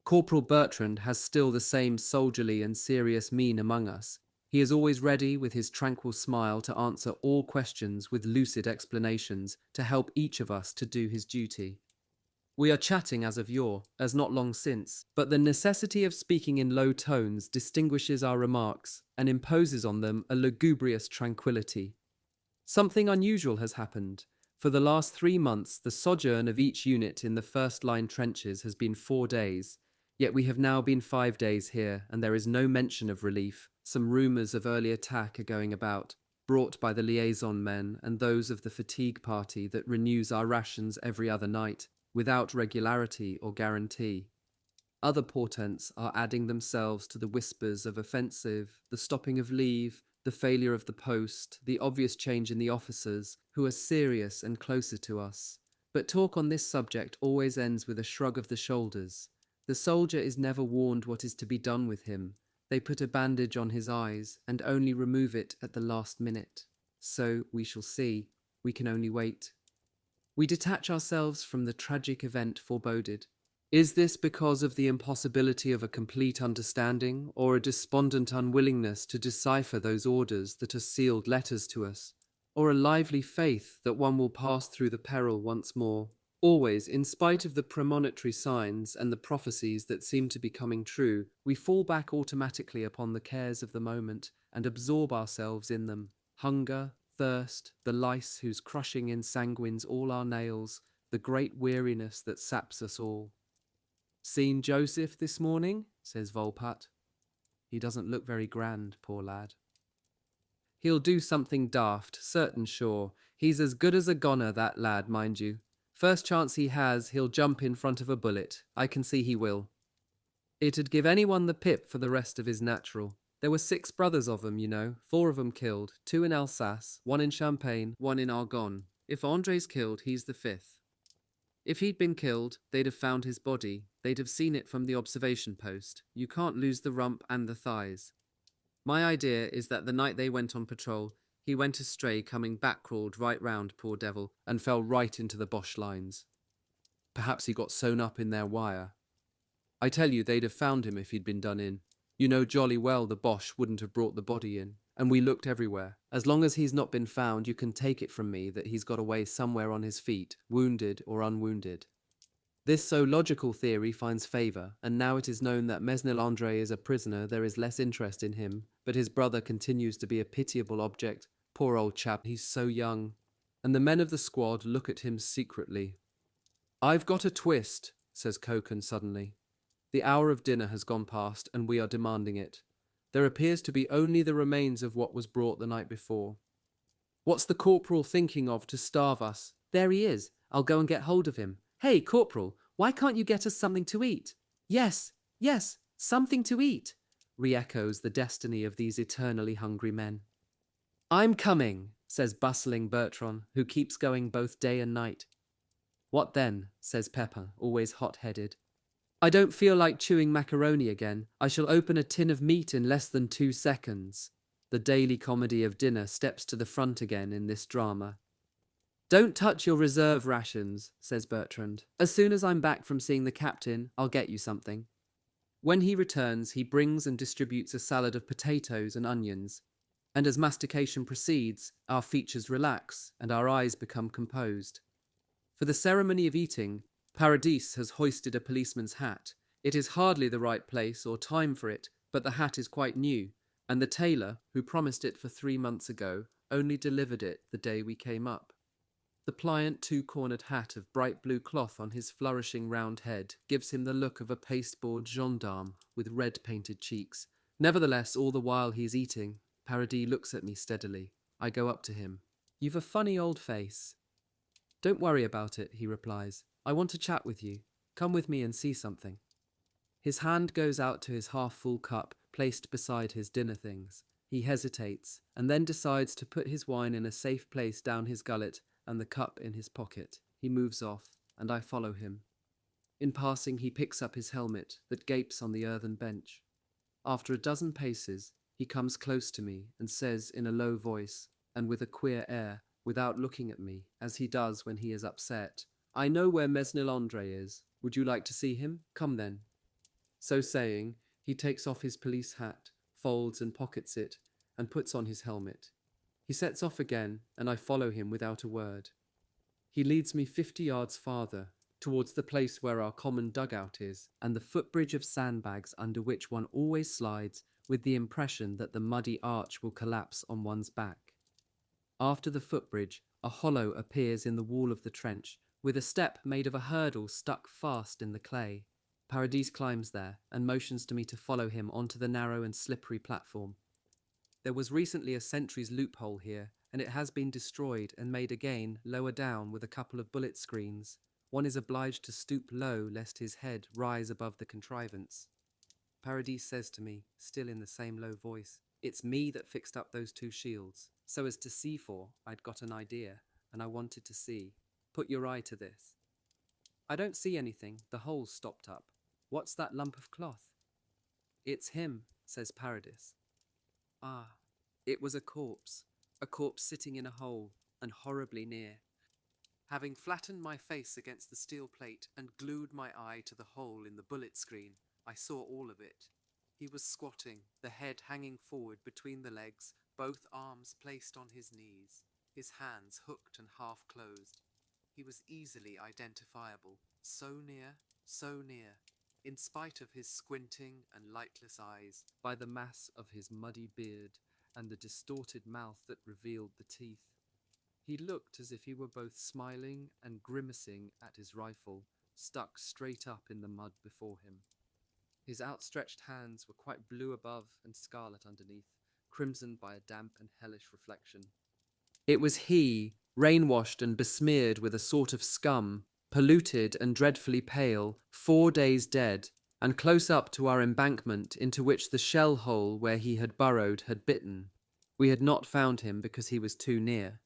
Corporal Bertrand has still the same soldierly and serious mien among us. He is always ready with his tranquil smile to answer all questions with lucid explanations to help each of us to do his duty. We are chatting as of yore, as not long since, but the necessity of speaking in low tones distinguishes our remarks and imposes on them a lugubrious tranquillity. Something unusual has happened. For the last 3 months, the sojourn of each unit in the first-line trenches has been 4 days, yet we have now been 5 days here, and there is no mention of relief. Some rumours of early attack are going about, brought by the liaison men and those of the fatigue party that renews our rations every other night, without regularity or guarantee. Other portents are adding themselves to the whispers of offensive, the stopping of leave, the failure of the post, the obvious change in the officers, who are serious and closer to us. But talk on this subject always ends with a shrug of the shoulders. The soldier is never warned what is to be done with him. They put a bandage on his eyes and only remove it at the last minute. So we shall see. We can only wait. We detach ourselves from the tragic event foreboded. Is this because of the impossibility of a complete understanding, or a despondent unwillingness to decipher those orders that are sealed letters to us, or a lively faith that one will pass through the peril once more? Always, in spite of the premonitory signs and the prophecies that seem to be coming true, we fall back automatically upon the cares of the moment and absorb ourselves in them. Hunger, thirst, the lice whose crushing ensanguines all our nails, the great weariness that saps us all. Seen Joseph this morning? Says Volpatte. He doesn't look very grand, poor lad. He'll do something daft, certain sure. He's as good as a goner, that lad, mind you. First chance he has, he'll jump in front of a bullet. I can see he will. It'd give anyone the pip for the rest of his natural. There were 6 brothers of 'em, you know, 4 of 'em killed, 2 in Alsace, 1 in Champagne, 1 in Argonne. If Andre's killed, he's the 5th. If he'd been killed, they'd have found his body. They'd have seen it from the observation post. You can't lose the rump and the thighs. My idea is that the night they went on patrol, he went astray, coming back-crawled right round, poor devil, and fell right into the Boche lines. Perhaps he got sewn up in their wire. I tell you, they'd have found him if he'd been done in. You know jolly well the Boche wouldn't have brought the body in, and we looked everywhere. As long as he's not been found, you can take it from me that he's got away somewhere on his feet, wounded or unwounded. This zoological theory finds favour, and now it is known that Mesnil Andre is a prisoner, there is less interest in him, but his brother continues to be a pitiable object. Poor old chap, he's so young. And the men of the squad look at him secretly. I've got a twist, says Koken suddenly. The hour of dinner has gone past, and we are demanding it. There appears to be only the remains of what was brought the night before. What's the corporal thinking of to starve us? There he is. I'll go and get hold of him. Hey, corporal, why can't you get us something to eat? Yes, yes, something to eat, re-echoes the destiny of these eternally hungry men. I'm coming, says bustling Bertrand, who keeps going both day and night. What then, says Pepper, always hot-headed. I don't feel like chewing macaroni again. I shall open a tin of meat in less than 2 seconds. The daily comedy of dinner steps to the front again in this drama. Don't touch your reserve rations, says Bertrand. As soon as I'm back from seeing the captain, I'll get you something. When he returns, he brings and distributes a salad of potatoes and onions. And as mastication proceeds, our features relax and our eyes become composed. For the ceremony of eating, Paradis has hoisted a policeman's hat. It is hardly the right place or time for it, but the hat is quite new, and the tailor, who promised it for 3 months ago, only delivered it the day we came up. The pliant 2-cornered hat of bright blue cloth on his flourishing round head gives him the look of a pasteboard gendarme with red-painted cheeks. Nevertheless, all the while he's eating, Paradis looks at me steadily. I go up to him. You've a funny old face. Don't worry about it, he replies. I want to chat with you. Come with me and see something. His hand goes out to his half-full cup, placed beside his dinner things. He hesitates, and then decides to put his wine in a safe place down his gullet and the cup in his pocket. He moves off, and I follow him. In passing, he picks up his helmet that gapes on the earthen bench. After a dozen paces, he comes close to me and says in a low voice, and with a queer air, without looking at me, as he does when he is upset, I know where Mesnil Andre is. Would you like to see him? Come then. So saying, he takes off his police hat, folds and pockets it, and puts on his helmet. He sets off again, and I follow him without a word. He leads me 50 yards farther, towards the place where our common dugout is, and the footbridge of sandbags under which one always slides with the impression that the muddy arch will collapse on one's back. After the footbridge, a hollow appears in the wall of the trench, with a step made of a hurdle stuck fast in the clay. Paradis climbs there, and motions to me to follow him onto the narrow and slippery platform. There was recently a sentry's loophole here, and it has been destroyed and made again lower down with a couple of bullet screens. One is obliged to stoop low lest his head rise above the contrivance. Paradis says to me, still in the same low voice, it's me that fixed up those 2 shields. So as to see for, I'd got an idea, and I wanted to see. Put your eye to this. I don't see anything, the hole's stopped up. What's that lump of cloth? It's him, says Paradis. Ah, it was a corpse sitting in a hole, and horribly near. Having flattened my face against the steel plate and glued my eye to the hole in the bullet screen, I saw all of it. He was squatting, the head hanging forward between the legs, both arms placed on his knees, his hands hooked and half-closed. He was easily identifiable, so near, in spite of his squinting and lightless eyes, by the mass of his muddy beard and the distorted mouth that revealed the teeth. He looked as if he were both smiling and grimacing at his rifle, stuck straight up in the mud before him. His outstretched hands were quite blue above and scarlet underneath, crimsoned by a damp and hellish reflection. It was he, rain-washed and besmeared with a sort of scum, polluted and dreadfully pale, 4 days dead, and close up to our embankment into which the shell hole where he had burrowed had bitten. We had not found him because he was too near.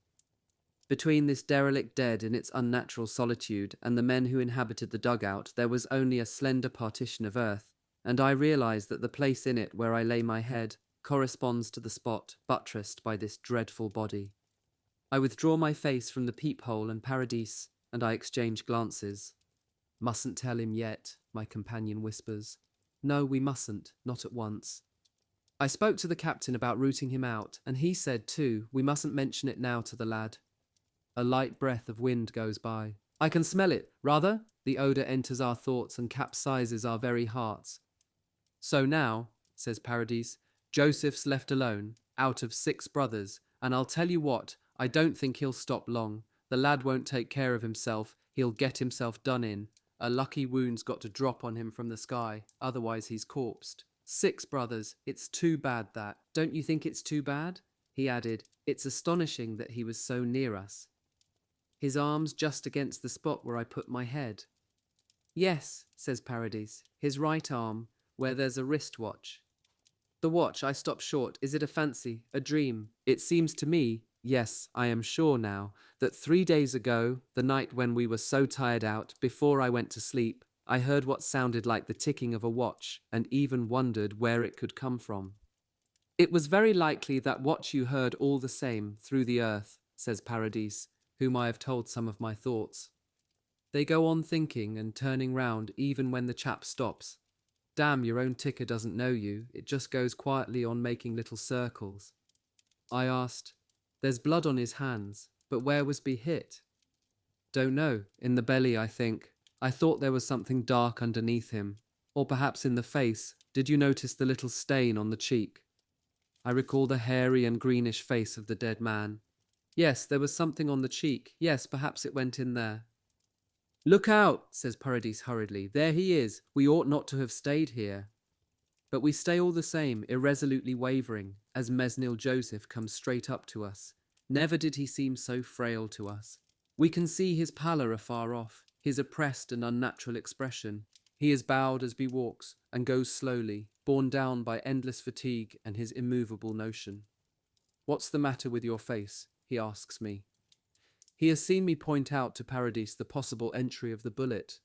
Between this derelict dead in its unnatural solitude and the men who inhabited the dugout there was only a slender partition of earth, and I realized that the place in it where I lay my head corresponds to the spot buttressed by this dreadful body. I withdraw my face from the peephole and Paradis, and I exchange glances. Mustn't tell him yet, my companion whispers. No, we mustn't, not at once. I spoke to the captain about rooting him out, and he said, too, we mustn't mention it now to the lad. A light breath of wind goes by. I can smell it. Rather, the odor enters our thoughts and capsizes our very hearts. So now, says Paradis, Joseph's left alone, out of 6 brothers, and I'll tell you what, I don't think he'll stop long. The lad won't take care of himself, he'll get himself done in. A lucky wound's got to drop on him from the sky, otherwise he's corpsed. 6 brothers, it's too bad that. Don't you think it's too bad? He added, it's astonishing that he was so near us. His arm's just against the spot where I put my head. Yes, says Paradis, his right arm, where there's a wristwatch. The watch, I stop short. Is it a fancy, a dream? It seems to me, yes, I am sure now, that 3 days ago, the night when we were so tired out, before I went to sleep, I heard what sounded like the ticking of a watch, and even wondered where it could come from. It was very likely that watch you heard all the same, through the earth, says Paradis, whom I have told some of my thoughts. They go on thinking and turning round even when the chap stops. Damn, your own ticker doesn't know you, it just goes quietly on making little circles. I asked, there's blood on his hands, but where was he hit? Don't know, in the belly I think. I thought there was something dark underneath him, or perhaps in the face. Did you notice the little stain on the cheek? I recall the hairy and greenish face of the dead man. Yes, there was something on the cheek. Yes, perhaps it went in there. Look out, says Paradis hurriedly. There he is. We ought not to have stayed here. But we stay all the same, irresolutely wavering, as Mesnil Joseph comes straight up to us. Never did he seem so frail to us. We can see his pallor afar off, his oppressed and unnatural expression. He is bowed as he walks, and goes slowly, borne down by endless fatigue and his immovable notion. What's the matter with your face? He asks me. He has seen me point out to Paradis the possible entry of the bullet.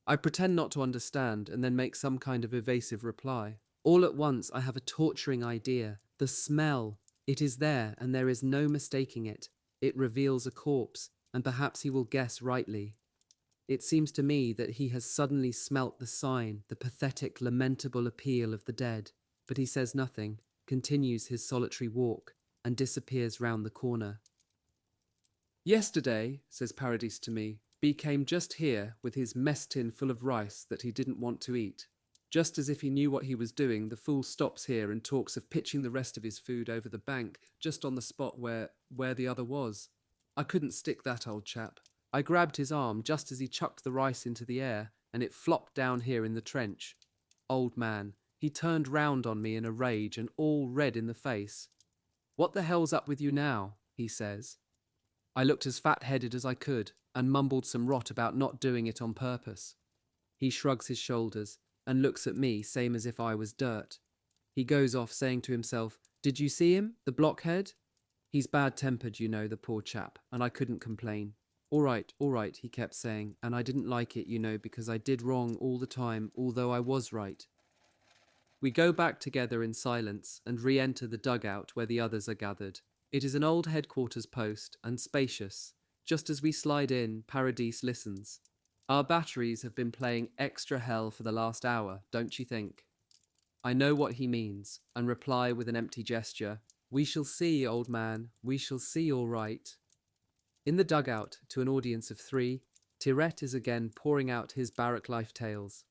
I pretend not to understand and then make some kind of evasive reply. All at once I have a torturing idea. The smell. It is there and there is no mistaking it. It reveals a corpse, and perhaps he will guess rightly. It seems to me that he has suddenly smelt the sign, the pathetic, lamentable appeal of the dead. But he says nothing, continues his solitary walk, and disappears round the corner. Yesterday, says Paradis to me, B came just here with his mess tin full of rice that he didn't want to eat. Just as if he knew what he was doing, the fool stops here and talks of pitching the rest of his food over the bank, just on the spot where the other was. I couldn't stick that old chap. I grabbed his arm just as he chucked the rice into the air, and it flopped down here in the trench. Old man, he turned round on me in a rage and all red in the face. What the hell's up with you now? He says. I looked as fat-headed as I could and mumbled some rot about not doing it on purpose. He shrugs his shoulders and looks at me, same as if I was dirt. He goes off saying to himself, "Did you see him, the blockhead?" He's bad-tempered, you know, the poor chap, and I couldn't complain. All right, he kept saying, and I didn't like it, you know, because I did wrong all the time, although I was right. We go back together in silence and re-enter the dugout where the others are gathered. It is an old headquarters post and spacious. Just as we slide in, Paradis listens. Our batteries have been playing extra hell for the last hour, don't you think? I know what he means, and reply with an empty gesture. We shall see, old man, we shall see all right. In the dugout, to an audience of 3, Tirette is again pouring out his barrack life tales.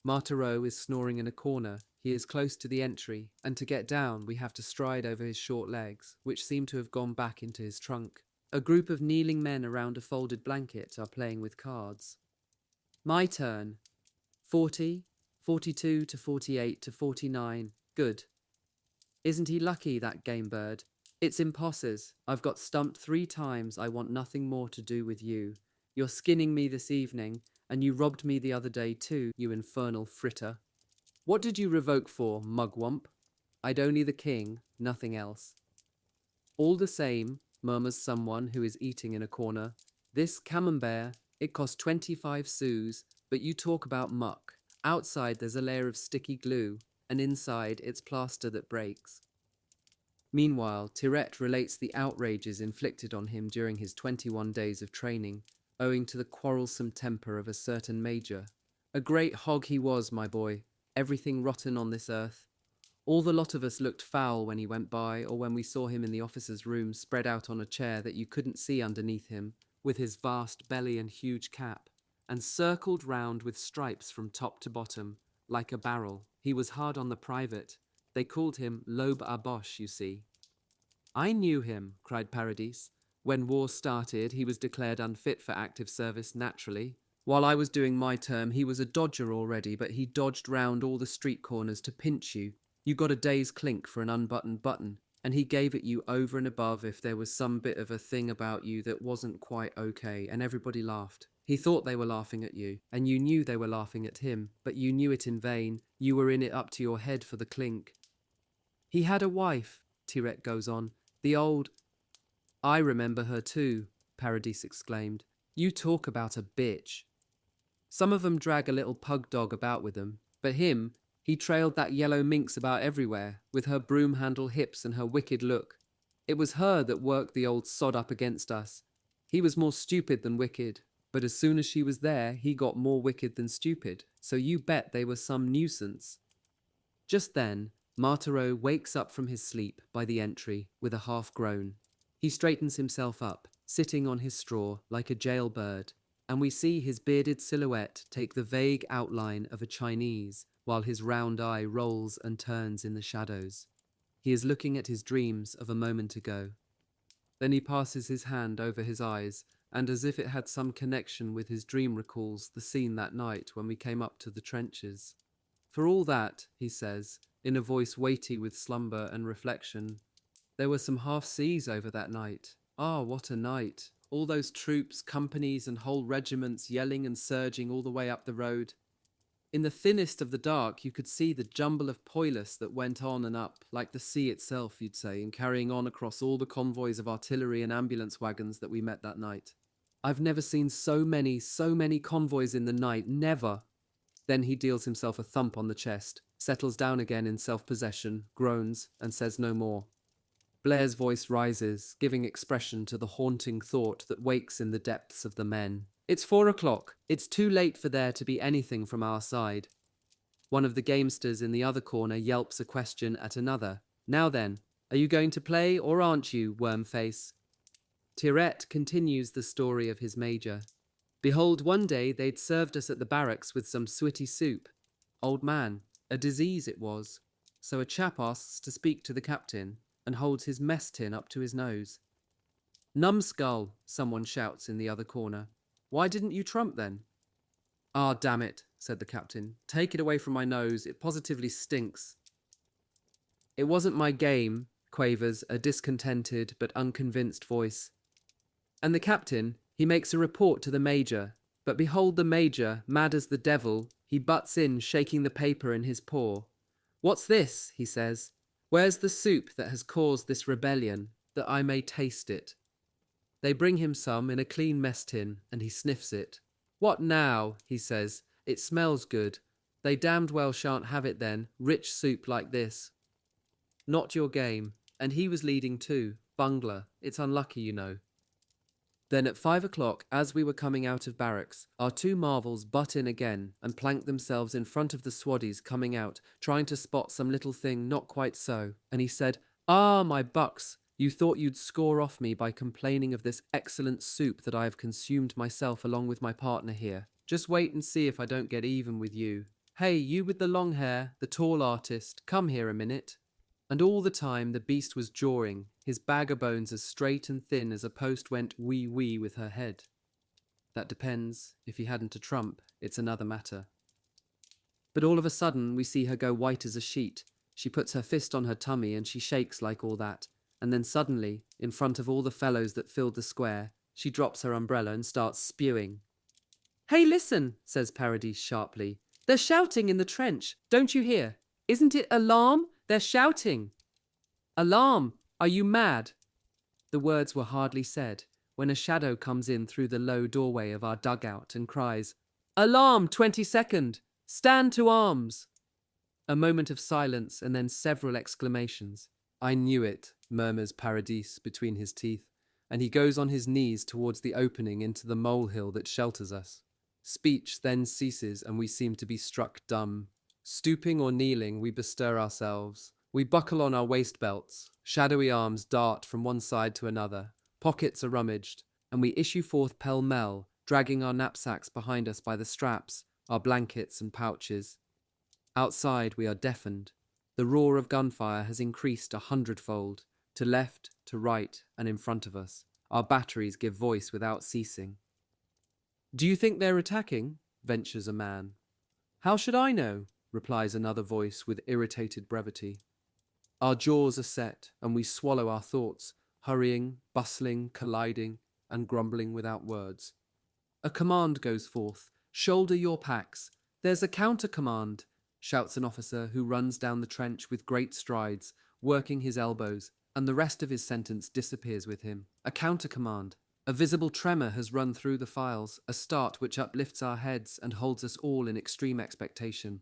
Marthereau is snoring in a corner. He is close to the entry, and to get down we have to stride over his short legs, which seem to have gone back into his trunk. A group of kneeling men around a folded blanket are playing with cards. My turn. 40, 42 to 48 to 49. Good. Isn't he lucky, that game bird? It's imposters. I've got stumped 3 times. I want nothing more to do with you. You're skinning me this evening, and you robbed me the other day too, you infernal fritter. What did you revoke for, mugwump? I'd only the king, nothing else. All the same, murmurs someone who is eating in a corner, this camembert, it cost 25 sous, but you talk about muck. Outside there's a layer of sticky glue, and inside it's plaster that breaks. Meanwhile, Tirette relates the outrages inflicted on him during his 21 days of training, owing to the quarrelsome temper of a certain major. A great hog he was, my boy. Everything rotten on this earth. All the lot of us looked foul when he went by, or when we saw him in the officer's room spread out on a chair that you couldn't see underneath him, with his vast belly and huge cap, and circled round with stripes from top to bottom, like a barrel. He was hard on the private. They called him Lobe Abosh, you see. I knew him, cried Paradis. When war started, he was declared unfit for active service naturally. While I was doing my term, he was a dodger already, but he dodged round all the street corners to pinch you. You got a day's clink for an unbuttoned button, and he gave it you over and above if there was some bit of a thing about you that wasn't quite okay, and everybody laughed. He thought they were laughing at you, and you knew they were laughing at him, but you knew it in vain. You were in it up to your head for the clink. He had a wife, Tirette goes on. The old... I remember her too, Paradis exclaimed. You talk about a bitch. Some of 'em drag a little pug dog about with them, but him, he trailed that yellow minx about everywhere, with her broom-handle hips and her wicked look. It was her that worked the old sod up against us. He was more stupid than wicked, but as soon as she was there, he got more wicked than stupid, so you bet they were some nuisance. Just then, Marthereau wakes up from his sleep by the entry with a half-groan. He straightens himself up, sitting on his straw like a jailbird, and we see his bearded silhouette take the vague outline of a Chinese, while his round eye rolls and turns in the shadows. He is looking at his dreams of a moment ago. Then he passes his hand over his eyes, and as if it had some connection with his dream recalls the scene that night when we came up to the trenches. For all that, he says, in a voice weighty with slumber and reflection, there were some half-seas over that night. Ah, what a night! All those troops, companies and whole regiments yelling and surging all the way up the road. In the thinnest of the dark you could see the jumble of poilus that went on and up, like the sea itself, you'd say, and carrying on across all the convoys of artillery and ambulance wagons that we met that night. I've never seen so many convoys in the night, never. Then he deals himself a thump on the chest, settles down again in self-possession, groans, and says no more. Blair's voice rises, giving expression to the haunting thought that wakes in the depths of the men. It's 4 o'clock. It's too late for there to be anything from our side. One of the gamesters in the other corner yelps a question at another. Now then, are you going to play or aren't you, Wormface? Tirette continues the story of his major. Behold, one day they'd served us at the barracks with some sooty soup. Old man, a disease it was. So a chap asks to speak to the captain, and holds his mess tin up to his nose. Numbskull, someone shouts in the other corner. Why didn't you trump then? Ah, damn it, said the captain. Take it away from my nose, it positively stinks. It wasn't my game, quavers a discontented but unconvinced voice. And the captain, he makes a report to the major, but behold the major, mad as the devil, he butts in, shaking the paper in his paw. What's this, he says. Where's the soup that has caused this rebellion, that I may taste it? They bring him some in a clean mess tin, and he sniffs it. What now, he says, it smells good. They damned well shan't have it then, rich soup like this. Not your game, and he was leading too, bungler, it's unlucky you know. Then at 5 o'clock, as we were coming out of barracks, our two marvels butt in again and plank themselves in front of the swaddies coming out, trying to spot some little thing not quite so, and he said, Ah, my bucks, you thought you'd score off me by complaining of this excellent soup that I have consumed myself along with my partner here. Just wait and see if I don't get even with you. Hey, you with the long hair, the tall artist, come here a minute. And all the time the beast was jawing, his bag o' bones as straight and thin as a post went wee-wee with her head. That depends. If he hadn't a trump, it's another matter. But all of a sudden we see her go white as a sheet. She puts her fist on her tummy and she shakes like all that. And then suddenly, in front of all the fellows that filled the square, she drops her umbrella and starts spewing. Hey, listen, says Paradis sharply. They're shouting in the trench. Don't you hear? Isn't it alarm? They're shouting. Alarm! Are you mad? The words were hardly said when a shadow comes in through the low doorway of our dugout and cries, Alarm, 22nd! Stand to arms! A moment of silence and then several exclamations. I knew it, murmurs Paradis between his teeth, and he goes on his knees towards the opening into the molehill that shelters us. Speech then ceases and we seem to be struck dumb. Stooping or kneeling, we bestir ourselves. We buckle on our waist belts. Shadowy arms dart from one side to another. Pockets are rummaged. and we issue forth pell-mell, dragging our knapsacks behind us by the straps, our blankets and pouches. Outside we are deafened. The roar of gunfire has increased 100-fold, to left, to right, and in front of us. Our batteries give voice without ceasing. "Do you think they're attacking?" ventures a man. "How should I know?" replies another voice with irritated brevity. Our jaws are set, and we swallow our thoughts, hurrying, bustling, colliding, and grumbling without words. A command goes forth. "Shoulder your packs." "There's a counter-command," shouts an officer who runs down the trench with great strides, working his elbows, and the rest of his sentence disappears with him. A counter-command. A visible tremor has run through the files, a start which uplifts our heads and holds us all in extreme expectation.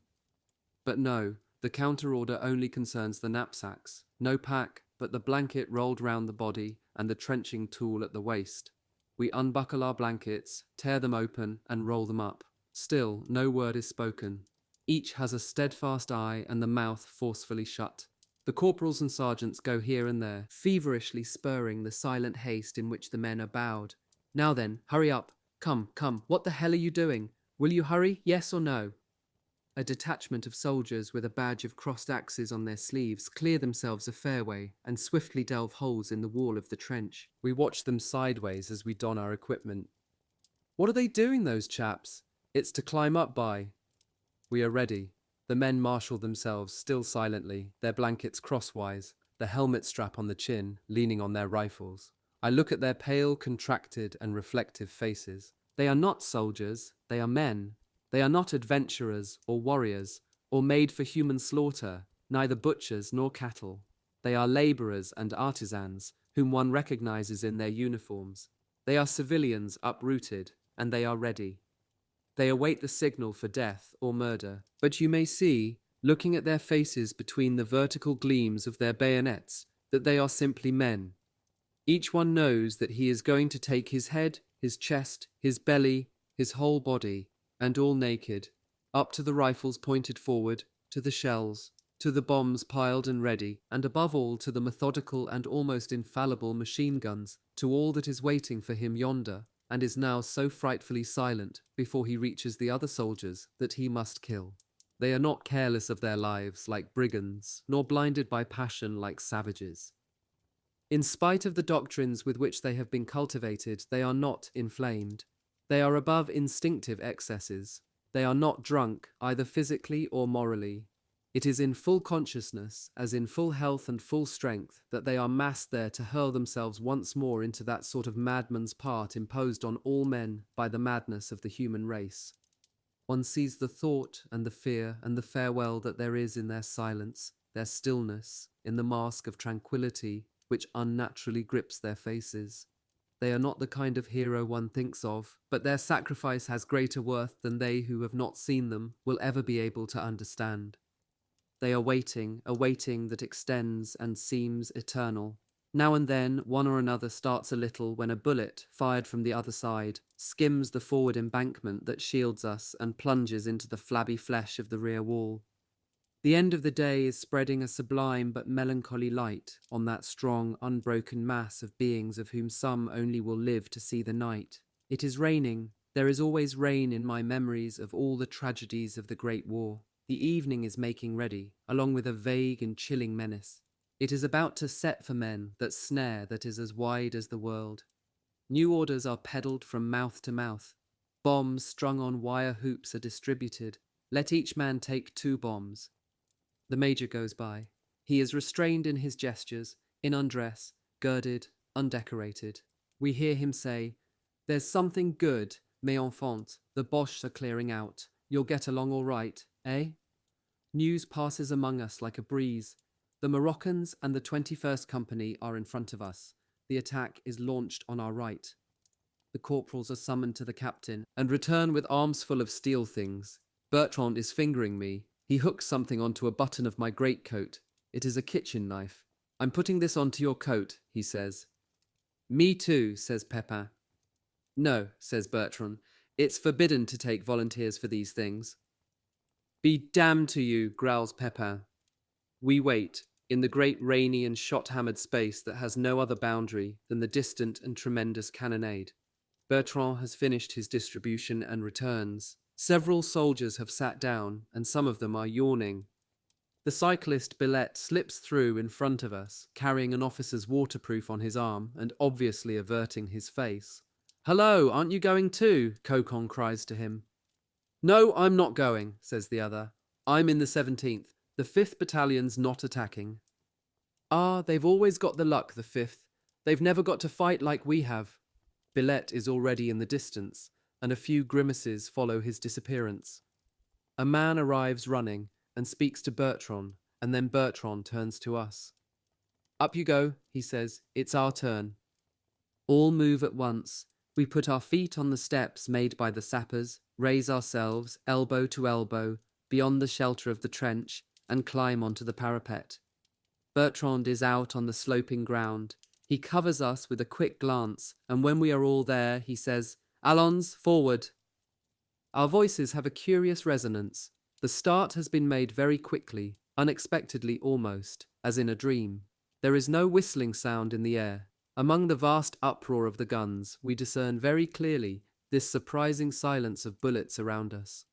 But no, the counter-order only concerns the knapsacks. No pack, but the blanket rolled round the body and the trenching tool at the waist. We unbuckle our blankets, tear them open, and roll them up. Still, no word is spoken. Each has a steadfast eye and the mouth forcefully shut. The corporals and sergeants go here and there, feverishly spurring the silent haste in which the men are bowed. "Now then, hurry up. Come, come, what the hell are you doing? Will you hurry, yes or no?" A detachment of soldiers with a badge of crossed axes on their sleeves clear themselves a fairway and swiftly delve holes in the wall of the trench. We watch them sideways as we don our equipment. "What are they doing, those chaps?" "It's to climb up by." We are ready. The men marshal themselves, still silently, their blankets crosswise, the helmet strap on the chin, leaning on their rifles. I look at their pale, contracted, and reflective faces. They are not soldiers, they are men. They are not adventurers or warriors, or made for human slaughter, neither butchers nor cattle. They are laborers and artisans, whom one recognizes in their uniforms. They are civilians uprooted, and they are ready. They await the signal for death or murder, but you may see, looking at their faces between the vertical gleams of their bayonets, that they are simply men. Each one knows that he is going to take his head, his chest, his belly, his whole body, and all naked, up to the rifles pointed forward, to the shells, to the bombs piled and ready, and above all to the methodical and almost infallible machine guns, to all that is waiting for him yonder, and is now so frightfully silent before he reaches the other soldiers that he must kill. They are not careless of their lives like brigands, nor blinded by passion like savages. In spite of the doctrines with which they have been cultivated, they are not inflamed. They are above instinctive excesses. They are not drunk, either physically or morally. It is in full consciousness, as in full health and full strength, that they are massed there to hurl themselves once more into that sort of madman's part imposed on all men by the madness of the human race. One sees the thought and the fear and the farewell that there is in their silence, their stillness, in the mask of tranquility which unnaturally grips their faces. They are not the kind of hero one thinks of, but their sacrifice has greater worth than they who have not seen them will ever be able to understand. They are waiting, a waiting that extends and seems eternal. Now and then, one or another starts a little when a bullet, fired from the other side, skims the forward embankment that shields us and plunges into the flabby flesh of the rear wall. The end of the day is spreading a sublime but melancholy light on that strong, unbroken mass of beings of whom some only will live to see the night. It is raining. There is always rain in my memories of all the tragedies of the Great War. The evening is making ready, along with a vague and chilling menace. It is about to set for men that snare that is as wide as the world. New orders are peddled from mouth to mouth. Bombs strung on wire hoops are distributed. Let each man take 2 bombs. The major goes by. He is restrained in his gestures, in undress, girded, undecorated. We hear him say, "There's something good, mes enfants, the Boches are clearing out. You'll get along all right, eh?" News passes among us like a breeze. The Moroccans and the 21st Company are in front of us. The attack is launched on our right. The corporals are summoned to the captain and return with arms full of steel things. Bertrand is fingering me. He hooks something onto a button of my greatcoat. It is a kitchen knife. "I'm putting this onto your coat," he says. "Me too," says Pepin. "No," says Bertrand. "It's forbidden to take volunteers for these things." "Be damned to you," growls Pepin. We wait. in the great rainy and shot-hammered space that has no other boundary than the distant and tremendous cannonade. Bertrand has finished his distribution and returns. Several soldiers have sat down, and some of them are yawning. The cyclist Billet slips through in front of us, carrying an officer's waterproof on his arm and obviously averting his face. "Hello, aren't you going too?" Cocon cries to him. "No, I'm not going," says the other. "I'm in the 17th. The 5th Battalion's not attacking." "Ah, they've always got the luck, the 5th. They've never got to fight like we have." Billet is already in the distance, and a few grimaces follow his disappearance. A man arrives running and speaks to Bertrand, and then Bertrand turns to us. "Up you go," he says. "It's our turn." All move at once. We put our feet on the steps made by the sappers, raise ourselves, elbow to elbow, beyond the shelter of the trench, and climb onto the parapet. Bertrand is out on the sloping ground. He covers us with a quick glance, and when we are all there, he says, "Allons, forward." Our voices have a curious resonance. The start has been made very quickly, unexpectedly almost, as in a dream. There is no whistling sound in the air. Among the vast uproar of the guns, we discern very clearly this surprising silence of bullets around us.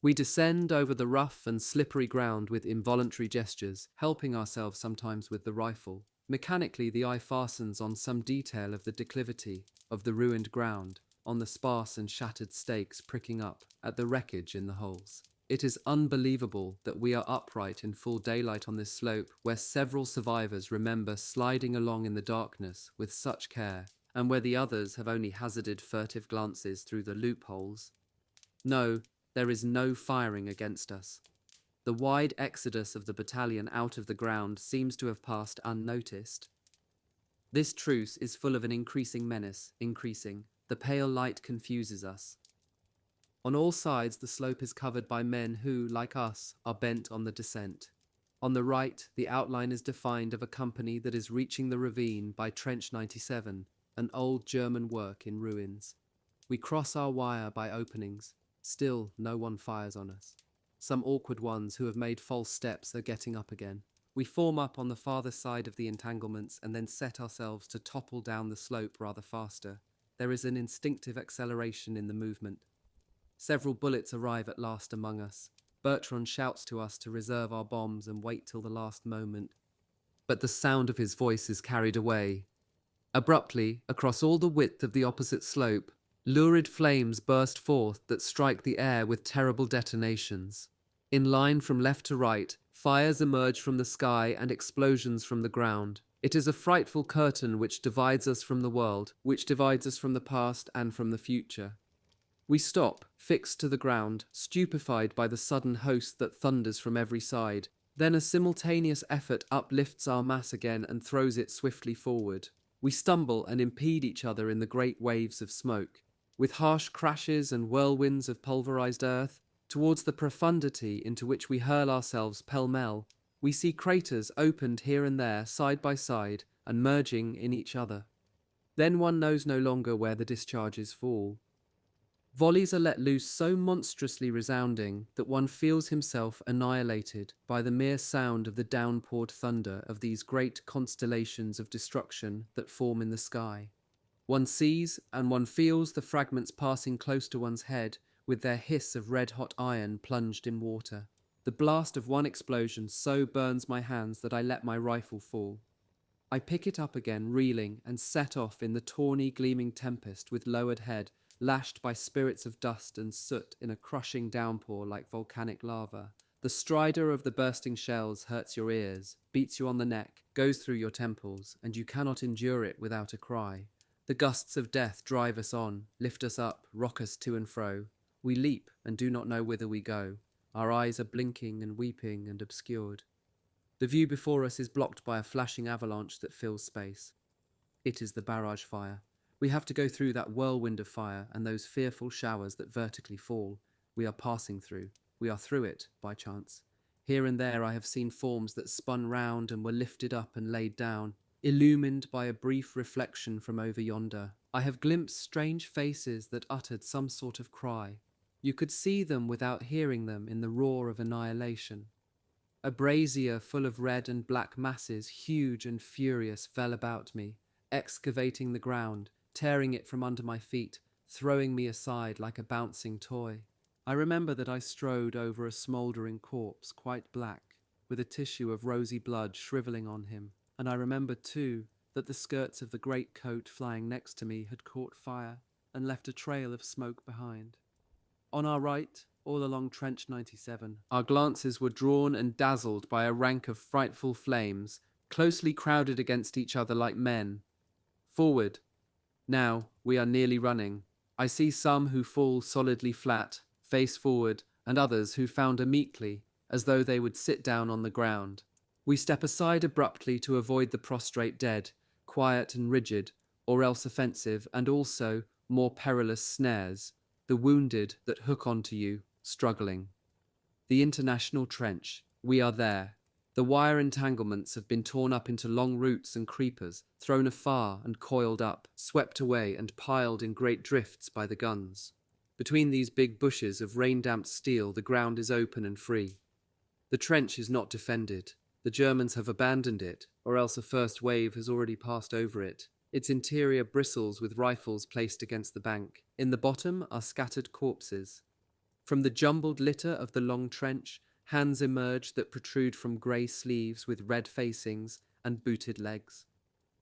We descend over the rough and slippery ground with involuntary gestures, helping ourselves sometimes with the rifle. Mechanically, the eye fastens on some detail of the declivity, of the ruined ground, on the sparse and shattered stakes pricking up, at the wreckage in the holes. It is unbelievable that we are upright in full daylight on this slope where several survivors remember sliding along in the darkness with such care, and where the others have only hazarded furtive glances through the loopholes. No, there is no firing against us. The wide exodus of the battalion out of the ground seems to have passed unnoticed. This truce is full of an increasing menace, increasing. The pale light confuses us. On all sides the slope is covered by men who, like us, are bent on the descent. On the right, the outline is defined of a company that is reaching the ravine by Trench 97, an old German work in ruins. We cross our wire by openings. Still, no one fires on us. Some awkward ones who have made false steps are getting up again. We form up on the farther side of the entanglements and then set ourselves to topple down the slope rather faster. There is an instinctive acceleration in the movement. Several bullets arrive at last among us. Bertrand shouts to us to reserve our bombs and wait till the last moment. But the sound of his voice is carried away. Abruptly, across all the width of the opposite slope, lurid flames burst forth that strike the air with terrible detonations. In line from left to right, fires emerge from the sky and explosions from the ground. It is a frightful curtain which divides us from the world, which divides us from the past and from the future. We stop, fixed to the ground, stupefied by the sudden host that thunders from every side. Then a simultaneous effort uplifts our mass again and throws it swiftly forward. We stumble and impede each other in the great waves of smoke. With harsh crashes and whirlwinds of pulverized earth, towards the profundity into which we hurl ourselves pell-mell, we see craters opened here and there, side by side, and merging in each other. Then one knows no longer where the discharges fall. Volleys are let loose so monstrously resounding that one feels himself annihilated by the mere sound of the downpoured thunder of these great constellations of destruction that form in the sky. One sees and one feels the fragments passing close to one's head with their hiss of red-hot iron plunged in water. The blast of one explosion so burns my hands that I let my rifle fall. I pick it up again, reeling, and set off in the tawny, gleaming tempest with lowered head, lashed by spirits of dust and soot in a crushing downpour like volcanic lava. The stridor of the bursting shells hurts your ears, beats you on the neck, goes through your temples, and you cannot endure it without a cry. The gusts of death drive us on, lift us up, rock us to and fro. We leap and do not know whither we go. Our eyes are blinking and weeping and obscured. The view before us is blocked by a flashing avalanche that fills space. It is the barrage fire. We have to go through that whirlwind of fire and those fearful showers that vertically fall. We are passing through. We are through it, by chance. Here and there I have seen forms that spun round and were lifted up and laid down, illumined by a brief reflection from over yonder. I have glimpsed strange faces that uttered some sort of cry. You could see them without hearing them in the roar of annihilation. A brazier full of red and black masses, huge and furious, fell about me, excavating the ground, tearing it from under my feet, throwing me aside like a bouncing toy. I remember that I strode over a smouldering corpse, quite black, with a tissue of rosy blood shrivelling on him, and I remember, too, that the skirts of the great coat flying next to me had caught fire and left a trail of smoke behind. On our right, all along Trench 97, our glances were drawn and dazzled by a rank of frightful flames, closely crowded against each other like men. Forward. Now, we are nearly running. I see some who fall solidly flat, face forward, and others who founder meekly, as though they would sit down on the ground. We step aside abruptly to avoid the prostrate dead, quiet and rigid, or else offensive, and also more perilous snares, the wounded that hook onto you, struggling. The international trench. We are there. The wire entanglements have been torn up into long roots and creepers, thrown afar and coiled up, swept away and piled in great drifts by the guns. Between these big bushes of rain-damped steel, the ground is open and free. The trench is not defended. The Germans have abandoned it, or else a first wave has already passed over it. Its interior bristles with rifles placed against the bank. In the bottom are scattered corpses. From the jumbled litter of the long trench, hands emerge that protrude from grey sleeves with red facings and booted legs.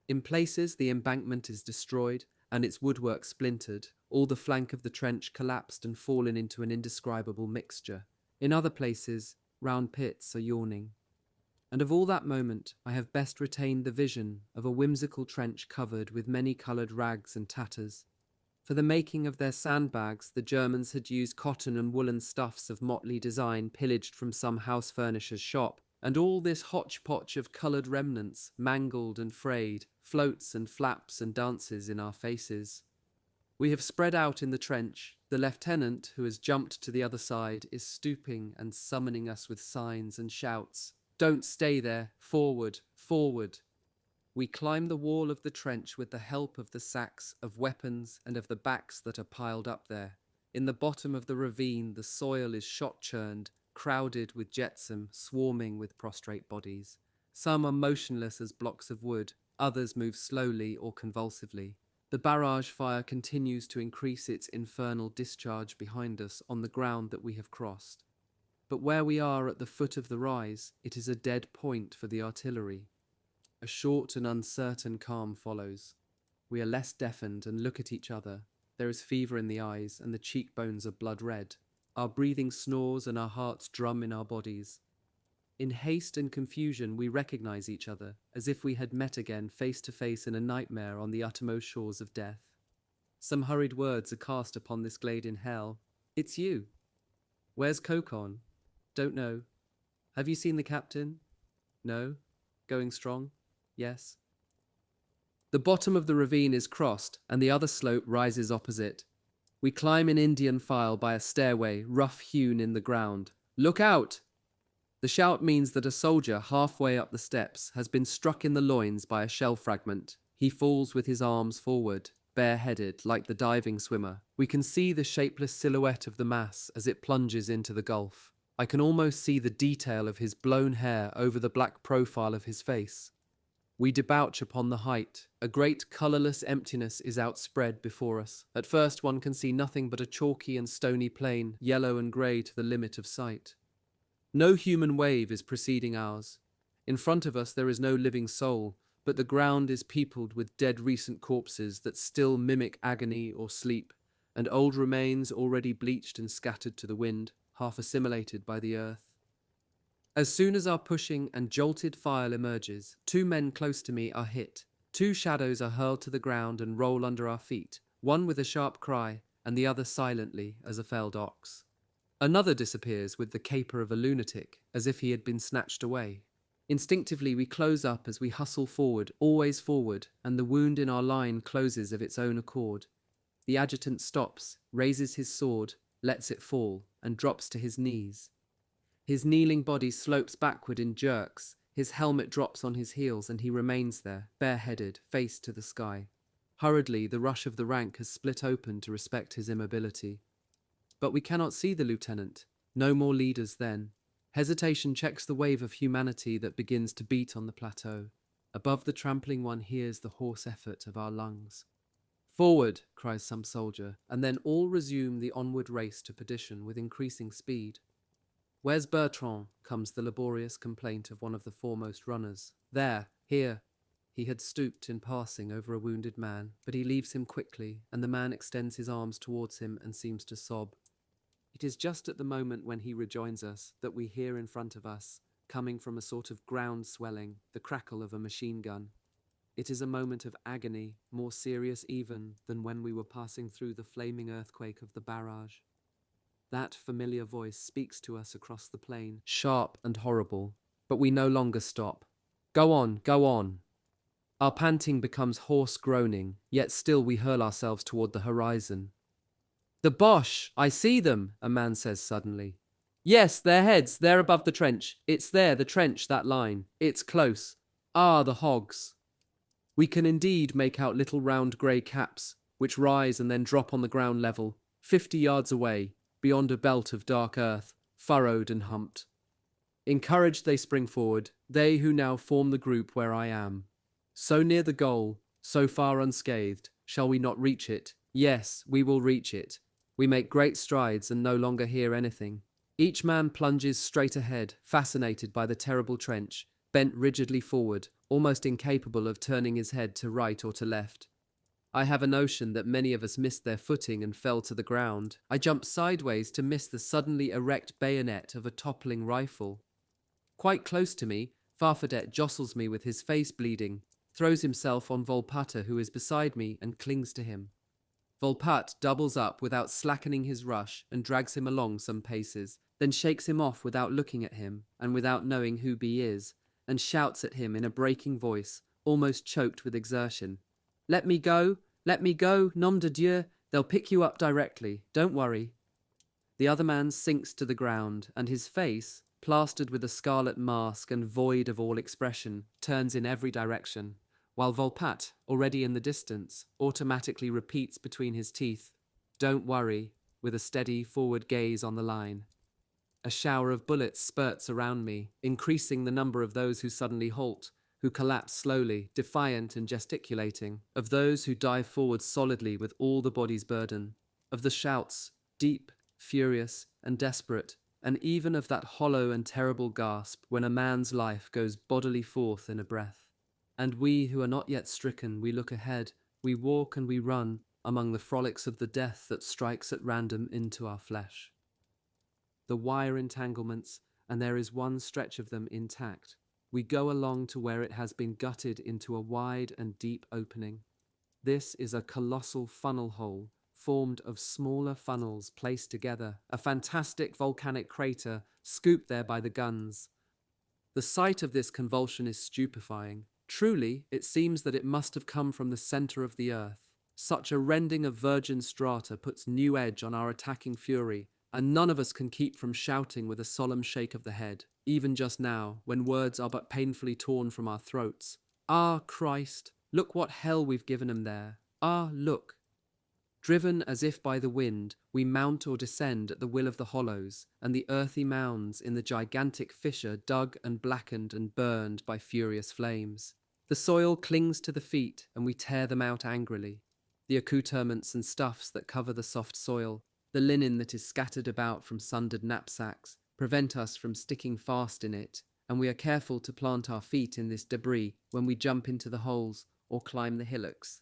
In places, the embankment is destroyed and its woodwork splintered. All the flank of the trench collapsed and fallen into an indescribable mixture. In other places, round pits are yawning. And of all that moment, I have best retained the vision of a whimsical trench covered with many-coloured rags and tatters. For the making of their sandbags, the Germans had used cotton and woolen stuffs of motley design pillaged from some house furnisher's shop, and all this hodgepodge of coloured remnants, mangled and frayed, floats and flaps and dances in our faces. We have spread out in the trench. The lieutenant, who has jumped to the other side, is stooping and summoning us with signs and shouts. Don't stay there. Forward, forward. We climb the wall of the trench with the help of the sacks of weapons and of the backs that are piled up there. In the bottom of the ravine, the soil is shot-churned, crowded with jetsam, swarming with prostrate bodies. Some are motionless as blocks of wood, others move slowly or convulsively. The barrage fire continues to increase its infernal discharge behind us on the ground that we have crossed. But where we are at the foot of the rise, it is a dead point for the artillery. A short and uncertain calm follows. We are less deafened and look at each other. There is fever in the eyes, and the cheekbones are blood red. Our breathing snores and our hearts drum in our bodies. In haste and confusion, we recognize each other, as if we had met again face to face in a nightmare on the uttermost shores of death. Some hurried words are cast upon this glade in hell. It's you. Where's Kokon? Don't know. Have you seen the captain? No. Going strong? Yes. The bottom of the ravine is crossed, and the other slope rises opposite. We climb in Indian file by a stairway, rough-hewn in the ground. Look out! The shout means that a soldier halfway up the steps has been struck in the loins by a shell fragment. He falls with his arms forward, bareheaded, like the diving swimmer. We can see the shapeless silhouette of the mass as it plunges into the gulf. I can almost see the detail of his blown hair over the black profile of his face. We debouch upon the height. A great colourless emptiness is outspread before us. At first one can see nothing but a chalky and stony plain, yellow and grey to the limit of sight. No human wave is preceding ours. In front of us there is no living soul, but the ground is peopled with dead recent corpses that still mimic agony or sleep, and old remains already bleached and scattered to the wind, half assimilated by the earth. As soon as our pushing and jolted file emerges, two men close to me are hit. Two shadows are hurled to the ground and roll under our feet, one with a sharp cry, and the other silently as a felled ox. Another disappears with the caper of a lunatic, as if he had been snatched away. Instinctively we close up as we hustle forward, always forward, and the wound in our line closes of its own accord. The adjutant stops, raises his sword, lets it fall, and drops to his knees. His kneeling body slopes backward in jerks, his helmet drops on his heels, and he remains there, bareheaded, face to the sky. Hurriedly, the rush of the rank has split open to respect his immobility. But we cannot see the lieutenant. No more leaders then. Hesitation checks the wave of humanity that begins to beat on the plateau. Above the trampling one hears the hoarse effort of our lungs. "Forward!" cries some soldier, and then all resume the onward race to perdition with increasing speed. "Where's Bertrand?" comes the laborious complaint of one of the foremost runners. "There, here." He had stooped in passing over a wounded man, but he leaves him quickly, and the man extends his arms towards him and seems to sob. It is just at the moment when he rejoins us that we hear in front of us, coming from a sort of ground swelling, the crackle of a machine gun. It is a moment of agony, more serious even than when we were passing through the flaming earthquake of the barrage. That familiar voice speaks to us across the plain, sharp and horrible, but we no longer stop. "Go on, go on." Our panting becomes hoarse groaning, yet still we hurl ourselves toward the horizon. "The Boche! I see them!" a man says suddenly. "Yes, their heads, they're above the trench. It's there, the trench, that line. It's close. Ah, the hogs." We can indeed make out little round grey caps, which rise and then drop on the ground level, 50 yards away, beyond a belt of dark earth, furrowed and humped. Encouraged they spring forward, they who now form the group where I am. So near the goal, so far unscathed, shall we not reach it? Yes, we will reach it. We make great strides and no longer hear anything. Each man plunges straight ahead, fascinated by the terrible trench, bent rigidly forward, almost incapable of turning his head to right or to left. I have a notion that many of us missed their footing and fell to the ground. I jump sideways to miss the suddenly erect bayonet of a toppling rifle. Quite close to me, Farfadet jostles me with his face bleeding, throws himself on Volpatte, who is beside me, and clings to him. Volpatte doubles up without slackening his rush and drags him along some paces, then shakes him off without looking at him and without knowing who he is, and shouts at him in a breaking voice, almost choked with exertion. Let me go, nom de Dieu, they'll pick you up directly, don't worry." The other man sinks to the ground, and his face, plastered with a scarlet mask and void of all expression, turns in every direction, while Volpatte, already in the distance, automatically repeats between his teeth, "Don't worry," with a steady forward gaze on the line. A shower of bullets spurts around me, increasing the number of those who suddenly halt, who collapse slowly, defiant and gesticulating, of those who dive forward solidly with all the body's burden, of the shouts, deep, furious, and desperate, and even of that hollow and terrible gasp when a man's life goes bodily forth in a breath. And we who are not yet stricken, we look ahead, we walk and we run among the frolics of the death that strikes at random into our flesh. The wire entanglements, and there is one stretch of them intact. We go along to where it has been gutted into a wide and deep opening. This is a colossal funnel hole, formed of smaller funnels placed together, a fantastic volcanic crater scooped there by the guns. The sight of this convulsion is stupefying. Truly, it seems that it must have come from the center of the earth. Such a rending of virgin strata puts new edge on our attacking fury, and none of us can keep from shouting with a solemn shake of the head, even just now, when words are but painfully torn from our throats. Ah, Christ, look what hell we've given him there. Ah, look. Driven as if by the wind, we mount or descend at the will of the hollows, and the earthy mounds in the gigantic fissure dug and blackened and burned by furious flames. The soil clings to the feet, and we tear them out angrily. The accoutrements and stuffs that cover the soft soil, the linen that is scattered about from sundered knapsacks, prevent us from sticking fast in it, and we are careful to plant our feet in this debris when we jump into the holes or climb the hillocks.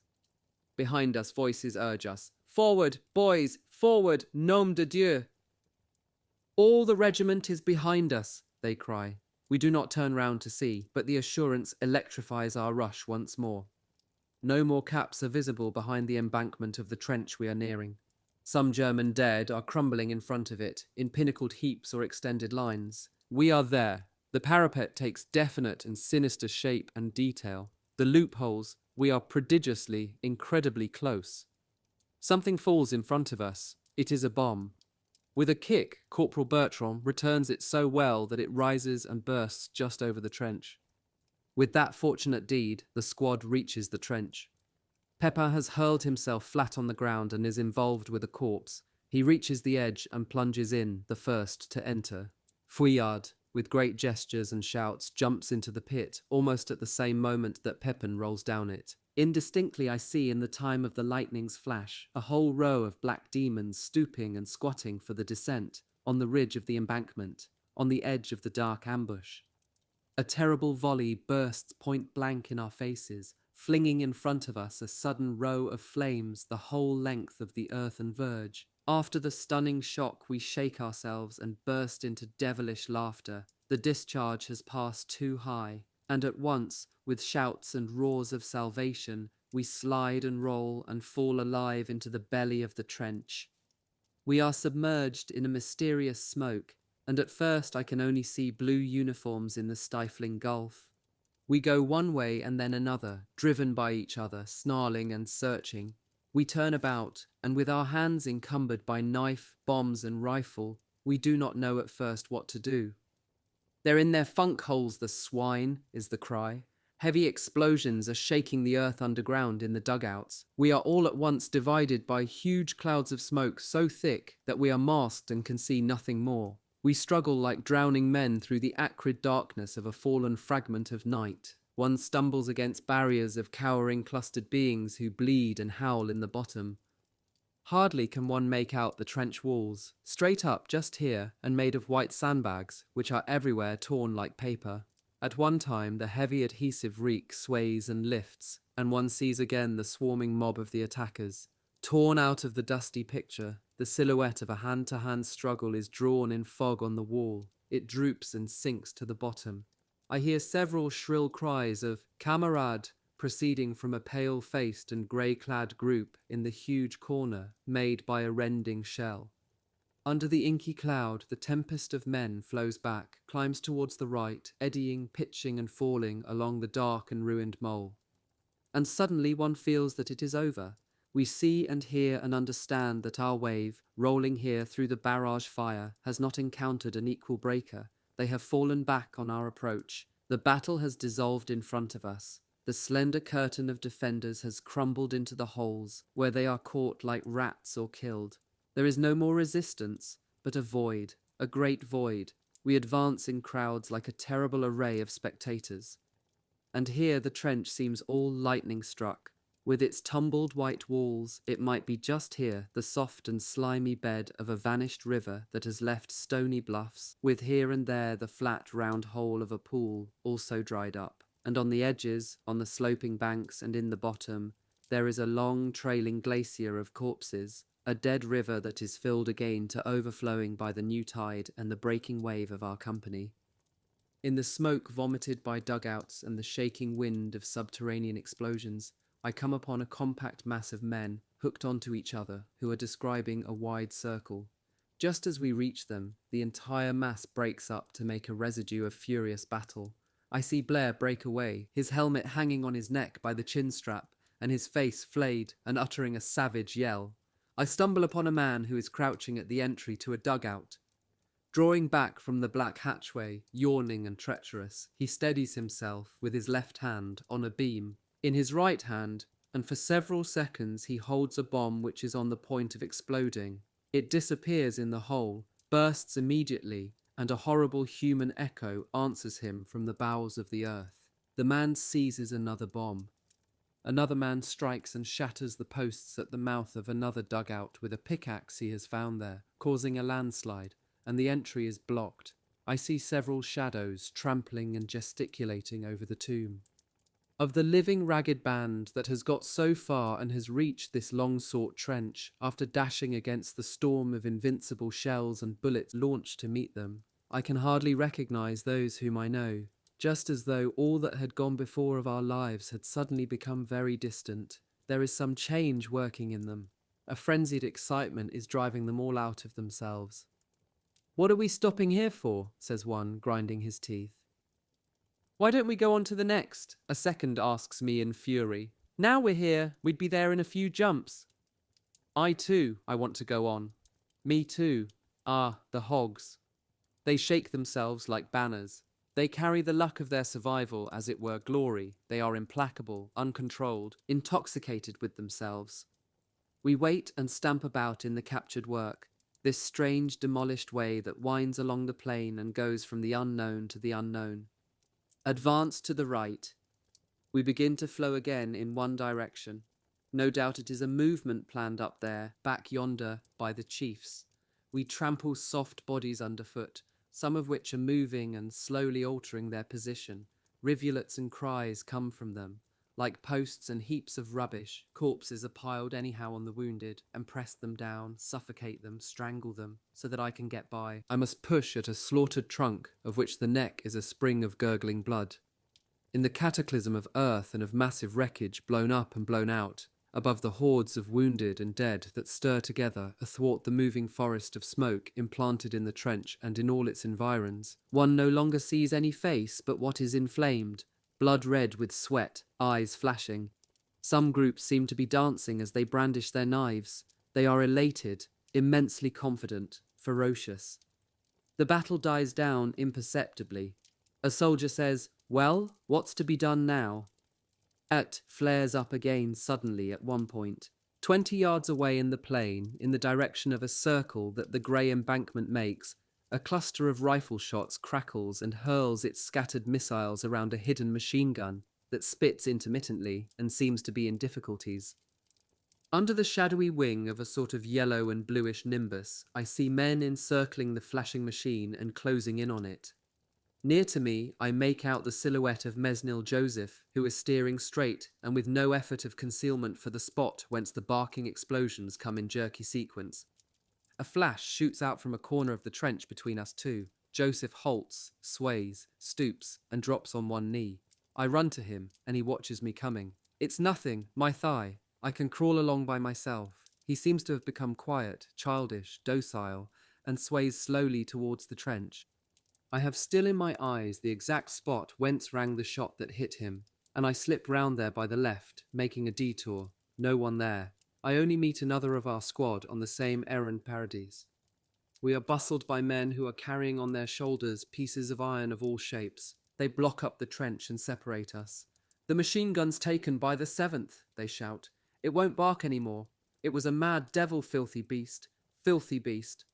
Behind us, voices urge us, "Forward, boys, forward, nom de Dieu!" "All the regiment is behind us," they cry. We do not turn round to see, but the assurance electrifies our rush once more. No more caps are visible behind the embankment of the trench we are nearing. Some German dead are crumbling in front of it, in pinnacled heaps or extended lines. We are there. The parapet takes definite and sinister shape and detail. The loopholes, we are prodigiously, incredibly close. Something falls in front of us. It is a bomb. With a kick, Corporal Bertrand returns it so well that it rises and bursts just over the trench. With that fortunate deed, the squad reaches the trench. Pepin has hurled himself flat on the ground and is involved with a corpse. He reaches the edge and plunges in, the first to enter. Fouillade. with great gestures and shouts, jumps into the pit, almost at the same moment that Pepin rolls down it. Indistinctly I see in the time of the lightning's flash a whole row of black demons stooping and squatting for the descent, on the ridge of the embankment, on the edge of the dark ambush. A terrible volley bursts point blank in our faces, flinging in front of us a sudden row of flames the whole length of the earthen verge. After the stunning shock, we shake ourselves and burst into devilish laughter. The discharge has passed too high, and at once, with shouts and roars of salvation, we slide and roll and fall alive into the belly of the trench. We are submerged in a mysterious smoke, and at first I can only see blue uniforms in the stifling gulf. We go one way and then another, driven by each other, snarling and searching. We turn about, and with our hands encumbered by knife, bombs, and rifle, we do not know at first what to do. "They're in their funk holes, the swine," is the cry. Heavy explosions are shaking the earth underground in the dugouts. We are all at once divided by huge clouds of smoke so thick that we are masked and can see nothing more. We struggle like drowning men through the acrid darkness of a fallen fragment of night. One stumbles against barriers of cowering clustered beings who bleed and howl in the bottom. Hardly can one make out the trench walls, straight up just here and made of white sandbags, which are everywhere torn like paper. At one time the heavy adhesive reek sways and lifts, and one sees again the swarming mob of the attackers. Torn out of the dusty picture, the silhouette of a hand-to-hand struggle is drawn in fog on the wall. It droops and sinks to the bottom. I hear several shrill cries of "Kamerad" proceeding from a pale-faced and grey-clad group in the huge corner made by a rending shell. Under the inky cloud, the tempest of men flows back, climbs towards the right, eddying, pitching and falling along the dark and ruined mole. And suddenly one feels that it is over. We see and hear and understand that our wave, rolling here through the barrage fire, has not encountered an equal breaker. They have fallen back on our approach. The battle has dissolved in front of us. The slender curtain of defenders has crumbled into the holes, where they are caught like rats or killed. There is no more resistance, but a void, a great void. We advance in crowds like a terrible array of spectators. And here the trench seems all lightning-struck. With its tumbled white walls, it might be just here the soft and slimy bed of a vanished river that has left stony bluffs, with here and there the flat round hole of a pool, also dried up. And on the edges, on the sloping banks and in the bottom, there is a long trailing glacier of corpses, a dead river that is filled again to overflowing by the new tide and the breaking wave of our company. In the smoke vomited by dugouts and the shaking wind of subterranean explosions, I come upon a compact mass of men hooked onto each other who are describing a wide circle. Just as we reach them, the entire mass breaks up to make a residue of furious battle. I see Blair break away, his helmet hanging on his neck by the chin strap, and his face flayed and uttering a savage yell. I stumble upon a man who is crouching at the entry to a dugout. Drawing back from the black hatchway, yawning and treacherous, he steadies himself with his left hand on a beam. In his right hand, and for several seconds he holds a bomb which is on the point of exploding. It disappears in the hole, bursts immediately, and a horrible human echo answers him from the bowels of the earth. The man seizes another bomb. Another man strikes and shatters the posts at the mouth of another dugout with a pickaxe he has found there, causing a landslide, and the entry is blocked. I see several shadows trampling and gesticulating over the tomb. Of the living ragged band that has got so far and has reached this long-sought trench, after dashing against the storm of invincible shells and bullets launched to meet them, I can hardly recognize those whom I know, just as though all that had gone before of our lives had suddenly become very distant. There is some change working in them. A frenzied excitement is driving them all out of themselves. "What are we stopping here for?" says one, grinding his teeth. "Why don't we go on to the next?" a second asks me in fury. "Now we're here, we'd be there in a few jumps." I want to go on. Me too. Ah, the hogs. They shake themselves like banners. They carry the luck of their survival, as it were glory. They are implacable, uncontrolled, intoxicated with themselves. We wait and stamp about in the captured work. This strange demolished way that winds along the plain and goes from the unknown to the unknown. Advance to the right. We begin to flow again in one direction. No doubt it is a movement planned up there, back yonder, by the chiefs. We trample soft bodies underfoot, some of which are moving and slowly altering their position. Rivulets and cries come from them. Like posts and heaps of rubbish, corpses are piled anyhow on the wounded and press them down, suffocate them, strangle them, so that I can get by. I must push at a slaughtered trunk, of which the neck is a spring of gurgling blood. In the cataclysm of earth and of massive wreckage blown up and blown out, above the hordes of wounded and dead that stir together athwart the moving forest of smoke implanted in the trench and in all its environs, one no longer sees any face but what is inflamed, blood red with sweat, eyes flashing. Some groups seem to be dancing as they brandish their knives. They are elated, immensely confident, ferocious. The battle dies down imperceptibly. A soldier says, "Well, what's to be done now?" It flares up again suddenly at one point. 20 yards away in the plain, in the direction of a circle that the grey embankment makes, a cluster of rifle shots crackles and hurls its scattered missiles around a hidden machine gun that spits intermittently and seems to be in difficulties. Under the shadowy wing of a sort of yellow and bluish nimbus, I see men encircling the flashing machine and closing in on it. Near to me, I make out the silhouette of Mesnil Joseph, who is steering straight and with no effort of concealment for the spot whence the barking explosions come in jerky sequence. A flash shoots out from a corner of the trench between us two. Joseph halts, sways, stoops, and drops on one knee. I run to him, and he watches me coming. It's nothing, my thigh. I can crawl along by myself. He seems to have become quiet, childish, docile, and sways slowly towards the trench. I have still in my eyes the exact spot whence rang the shot that hit him, and I slip round there by the left, making a detour. No one there. I only meet another of our squad on the same errand paradis. We are bustled by men who are carrying on their shoulders pieces of iron of all shapes. They block up the trench and separate us. "The machine gun's taken by the 7th, they shout. "It won't bark any more. It was a mad devil, filthy beast. Filthy beast."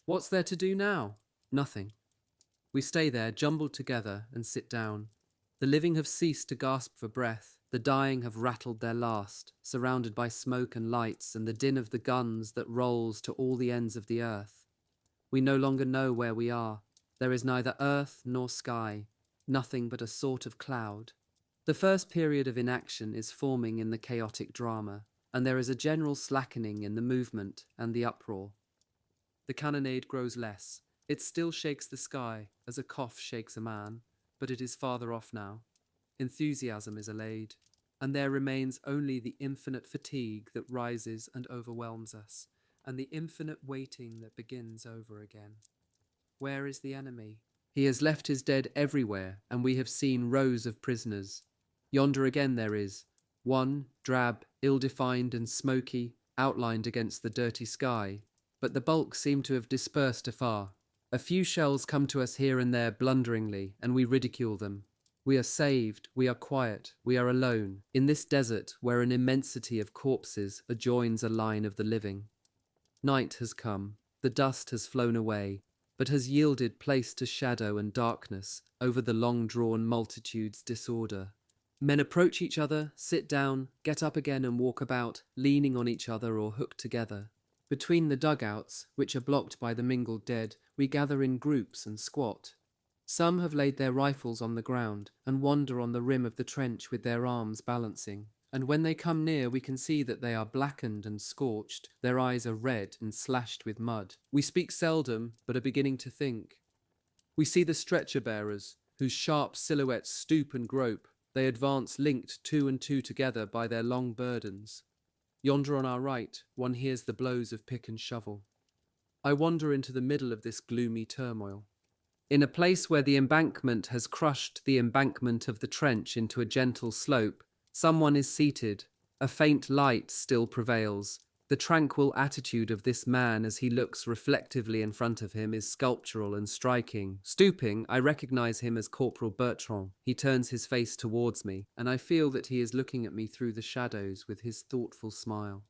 What's there to do now? Nothing. We stay there, jumbled together, and sit down. The living have ceased to gasp for breath. The dying have rattled their last, surrounded by smoke and lights and the din of the guns that rolls to all the ends of the earth. We no longer know where we are. There is neither earth nor sky, nothing but a sort of cloud. The first period of inaction is forming in the chaotic drama, and there is a general slackening in the movement and the uproar. The cannonade grows less. It still shakes the sky, as a cough shakes a man, but it is farther off now. Enthusiasm is allayed, and there remains only the infinite fatigue that rises and overwhelms us, and the infinite waiting that begins over again. Where is the enemy? He has left his dead everywhere, and we have seen rows of prisoners. Yonder again there is, one, drab, ill-defined and smoky, outlined against the dirty sky, but the bulk seem to have dispersed afar. A few shells come to us here and there blunderingly, and we ridicule them. We are saved, we are quiet, we are alone, in this desert where an immensity of corpses adjoins a line of the living. Night has come, the dust has flown away, but has yielded place to shadow and darkness over the long-drawn multitude's disorder. Men approach each other, sit down, get up again and walk about, leaning on each other or hooked together. Between the dugouts, which are blocked by the mingled dead, we gather in groups and squat. Some have laid their rifles on the ground and wander on the rim of the trench with their arms balancing, and when they come near we can see that they are blackened and scorched, their eyes are red and slashed with mud. We speak seldom, but are beginning to think. We see the stretcher-bearers, whose sharp silhouettes stoop and grope. They advance linked two and two together by their long burdens. Yonder on our right, one hears the blows of pick and shovel. I wander into the middle of this gloomy turmoil. In a place where the embankment has crushed the embankment of the trench into a gentle slope, someone is seated. A faint light still prevails. The tranquil attitude of this man as he looks reflectively in front of him is sculptural and striking. Stooping, I recognize him as Corporal Bertrand. He turns his face towards me, and I feel that he is looking at me through the shadows with his thoughtful smile.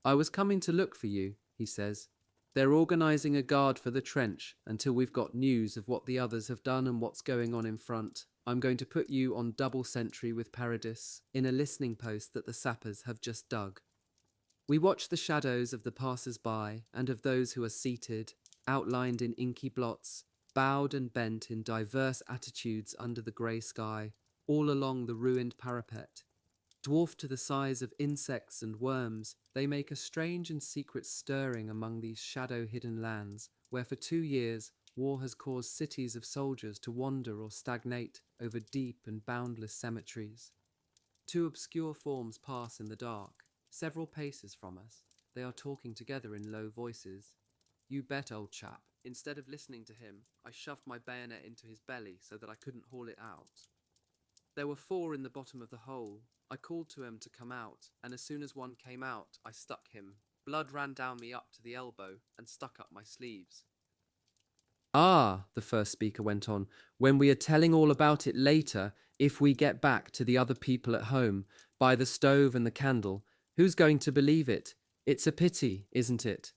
"I was coming to look for you," he says. They're organizing a guard for the trench until we've got news of what the others have done and what's going on in front. I'm going to put you on double sentry with Paradis in a listening post that the sappers have just dug. We watch the shadows of the passers-by and of those who are seated, outlined in inky blots, bowed and bent in diverse attitudes under the grey sky, all along the ruined parapet. Dwarfed to the size of insects and worms, they make a strange and secret stirring among these shadow-hidden lands, where for 2 years war has caused cities of soldiers to wander or stagnate over deep and boundless cemeteries. 2 obscure forms pass in the dark, several paces from us. They are talking together in low voices. You bet, old chap. Instead of listening to him, I shoved my bayonet into his belly so that I couldn't haul it out. There were 4 in the bottom of the hole. I called to him to come out, and as soon as one came out, I stuck him. Blood ran down me up to the elbow and stuck up my sleeves. Ah, the first speaker went on, when we are telling all about it later, if we get back to the other people at home, by the stove and the candle, who's going to believe it? It's a pity, isn't it?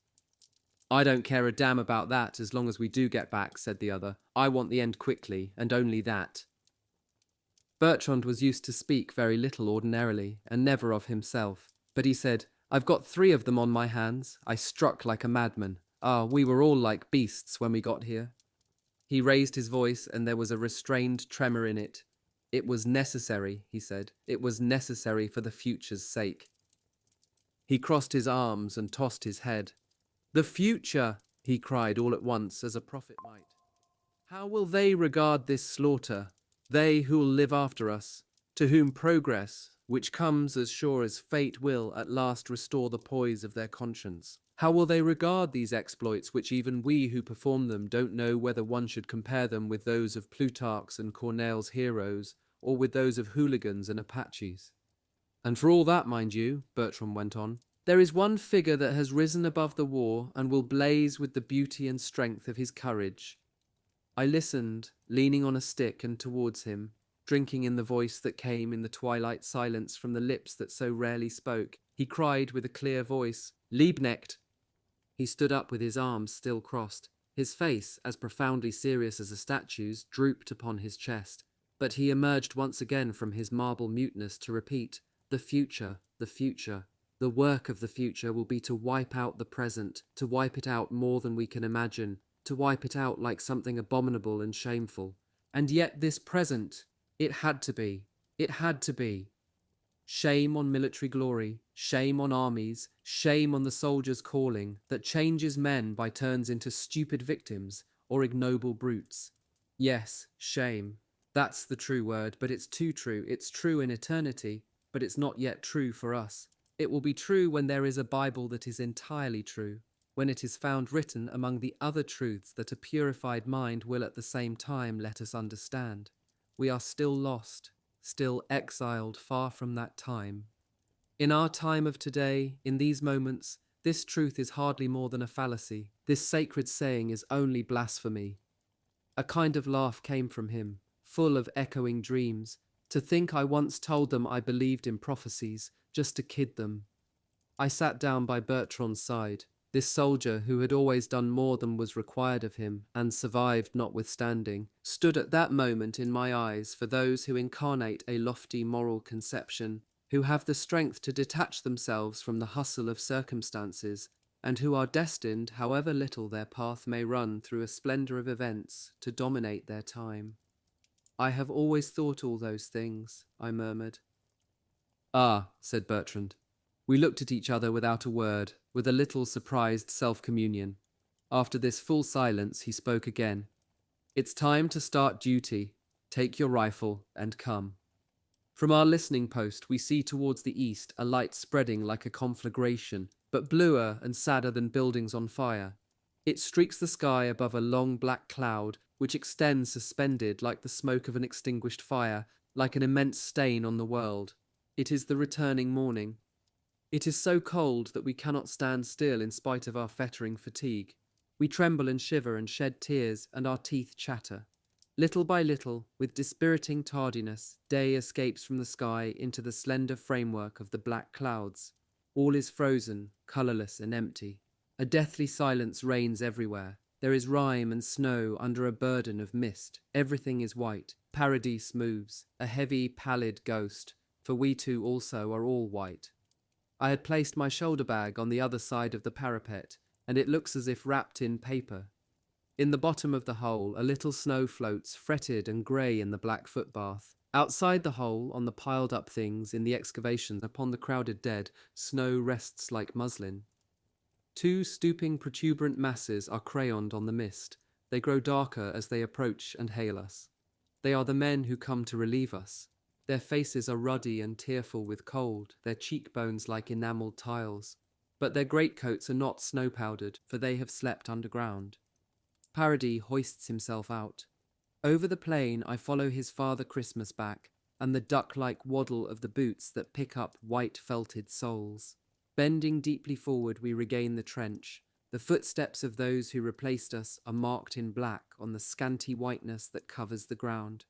I don't care a damn about that as long as we do get back, said the other. I want the end quickly, and only that. Bertrand was used to speak very little ordinarily, and never of himself. But he said, I've got 3 of them on my hands. I struck like a madman. Ah, we were all like beasts when we got here. He raised his voice, and there was a restrained tremor in it. It was necessary, he said. It was necessary for the future's sake. He crossed his arms and tossed his head. The future, he cried all at once, as a prophet might. How will they regard this slaughter? They who'll live after us, to whom progress, which comes as sure as fate will at last restore the poise of their conscience. How will they regard these exploits which even we who perform them don't know whether one should compare them with those of Plutarch's and Corneille's heroes, or with those of hooligans and Apaches? And for all that, mind you, Bertram went on, there is one figure that has risen above the war and will blaze with the beauty and strength of his courage. I listened, leaning on a stick and towards him, drinking in the voice that came in the twilight silence from the lips that so rarely spoke. He cried with a clear voice, Liebknecht! He stood up with his arms still crossed. His face, as profoundly serious as a statue's, drooped upon his chest. But he emerged once again from his marble muteness to repeat, the future, the future. The work of the future will be to wipe out the present, to wipe it out more than we can imagine, to wipe it out like something abominable and shameful. And yet this present, it had to be. It had to be. Shame on military glory, shame on armies, shame on the soldier's calling that changes men by turns into stupid victims or ignoble brutes. Yes, shame. That's the true word, but it's too true. It's true in eternity, but it's not yet true for us. It will be true when there is a Bible that is entirely true, when it is found written among the other truths that a purified mind will at the same time let us understand. We are still lost, still exiled far from that time. In our time of today, in these moments, this truth is hardly more than a fallacy. This sacred saying is only blasphemy. A kind of laugh came from him, full of echoing dreams. To think I once told them I believed in prophecies, just to kid them. I sat down by Bertrand's side. This soldier, who had always done more than was required of him, and survived notwithstanding, stood at that moment in my eyes for those who incarnate a lofty moral conception, who have the strength to detach themselves from the hustle of circumstances, and who are destined, however little their path may run through a splendour of events, to dominate their time. I have always thought all those things, I murmured. Ah, said Bertrand. We looked at each other without a word, with a little surprised self-communion. After this full silence, he spoke again. It's time to start duty. Take your rifle and come. From our listening post, we see towards the east a light spreading like a conflagration, but bluer and sadder than buildings on fire. It streaks the sky above a long black cloud, which extends suspended like the smoke of an extinguished fire, like an immense stain on the world. It is the returning morning. It is so cold that we cannot stand still in spite of our fettering fatigue. We tremble and shiver and shed tears, and our teeth chatter. Little by little, with dispiriting tardiness, day escapes from the sky into the slender framework of the black clouds. All is frozen, colourless and empty. A deathly silence reigns everywhere. There is rime and snow under a burden of mist. Everything is white. Paradise moves, a heavy, pallid ghost, for we too also are all white. I had placed my shoulder bag on the other side of the parapet, and it looks as if wrapped in paper. In the bottom of the hole, a little snow floats, fretted and grey in the black footbath. Outside the hole, on the piled-up things in the excavation upon the crowded dead, snow rests like muslin. Two stooping, protuberant masses are crayoned on the mist. They grow darker as they approach and hail us. They are the men who come to relieve us. Their faces are ruddy and tearful with cold, their cheekbones like enamelled tiles. But their greatcoats are not snow-powdered, for they have slept underground. Paradis hoists himself out. Over the plain I follow his Father Christmas back, and the duck-like waddle of the boots that pick up white felted soles. Bending deeply forward we regain the trench. The footsteps of those who replaced us are marked in black on the scanty whiteness that covers the ground.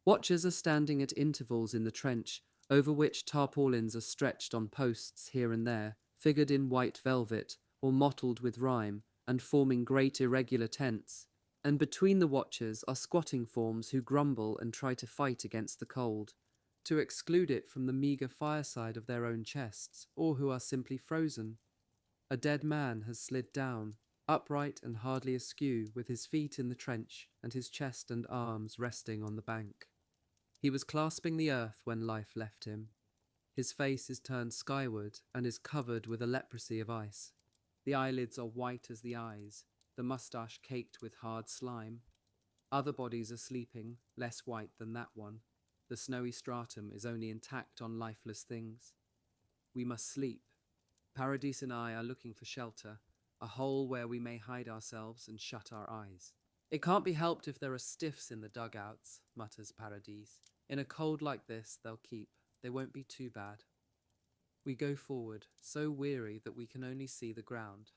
Watchers are standing at intervals in the trench, over which tarpaulins are stretched on posts here and there, figured in white velvet, or mottled with rime, and forming great irregular tents. And between the watchers are squatting forms who grumble and try to fight against the cold, to exclude it from the meagre fireside of their own chests, or who are simply frozen. A dead man has slid down, upright and hardly askew, with his feet in the trench and his chest and arms resting on the bank. He was clasping the earth when life left him. His face is turned skyward and is covered with a leprosy of ice. The eyelids are white as the eyes, the moustache caked with hard slime. Other bodies are sleeping, less white than that one. The snowy stratum is only intact on lifeless things. We must sleep. Paradis and I are looking for shelter, a hole where we may hide ourselves and shut our eyes. It can't be helped if there are stiffs in the dugouts, mutters Paradis. In a cold like this, they'll keep. They won't be too bad. We go forward, so weary that we can only see the ground.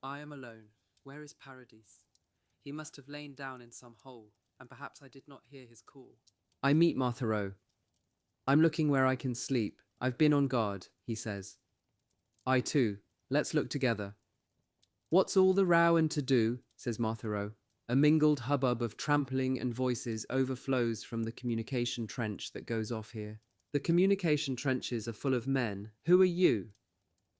I am alone. Where is Paradis? He must have lain down in some hole, and perhaps I did not hear his call. I meet Marthereau. I'm looking where I can sleep. I've been on guard, he says. I too. Let's look together. What's all the row and to-do? Says Marthereau. A mingled hubbub of trampling and voices overflows from the communication trench that goes off here. The communication trenches are full of men. Who are you?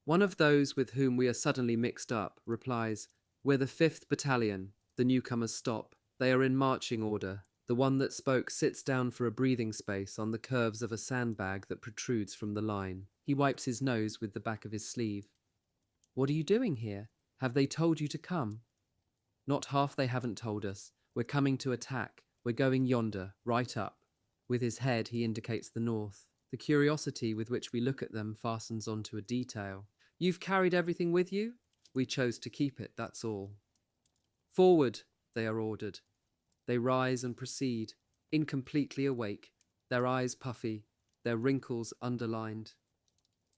One of those with whom we are suddenly mixed up replies, We're the 5th Battalion. The newcomers stop. They are in marching order. The one that spoke sits down for a breathing space on the curves of a sandbag that protrudes from the line. He wipes his nose with the back of his sleeve. What are you doing here? Have they told you to come? Not half they haven't told us. We're coming to attack. We're going yonder, right up. With his head he indicates the north. The curiosity with which we look at them fastens onto a detail. You've carried everything with you? We chose to keep it, that's all. Forward, they are ordered. They rise and proceed, incompletely awake, their eyes puffy, their wrinkles underlined.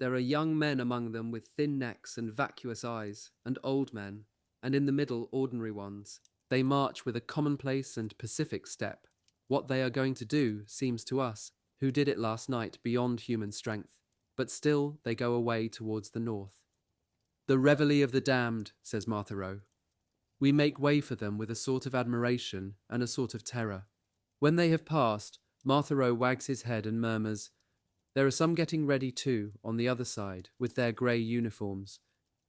There are young men among them with thin necks and vacuous eyes, and old men, and in the middle ordinary ones. They march with a commonplace and pacific step. What they are going to do seems to us, who did it last night, beyond human strength, but still they go away towards the north. The reveille of the damned, says Marthereau. We make way for them with a sort of admiration and a sort of terror. When they have passed, Marthereau wags his head and murmurs, There are some getting ready too, on the other side, with their grey uniforms.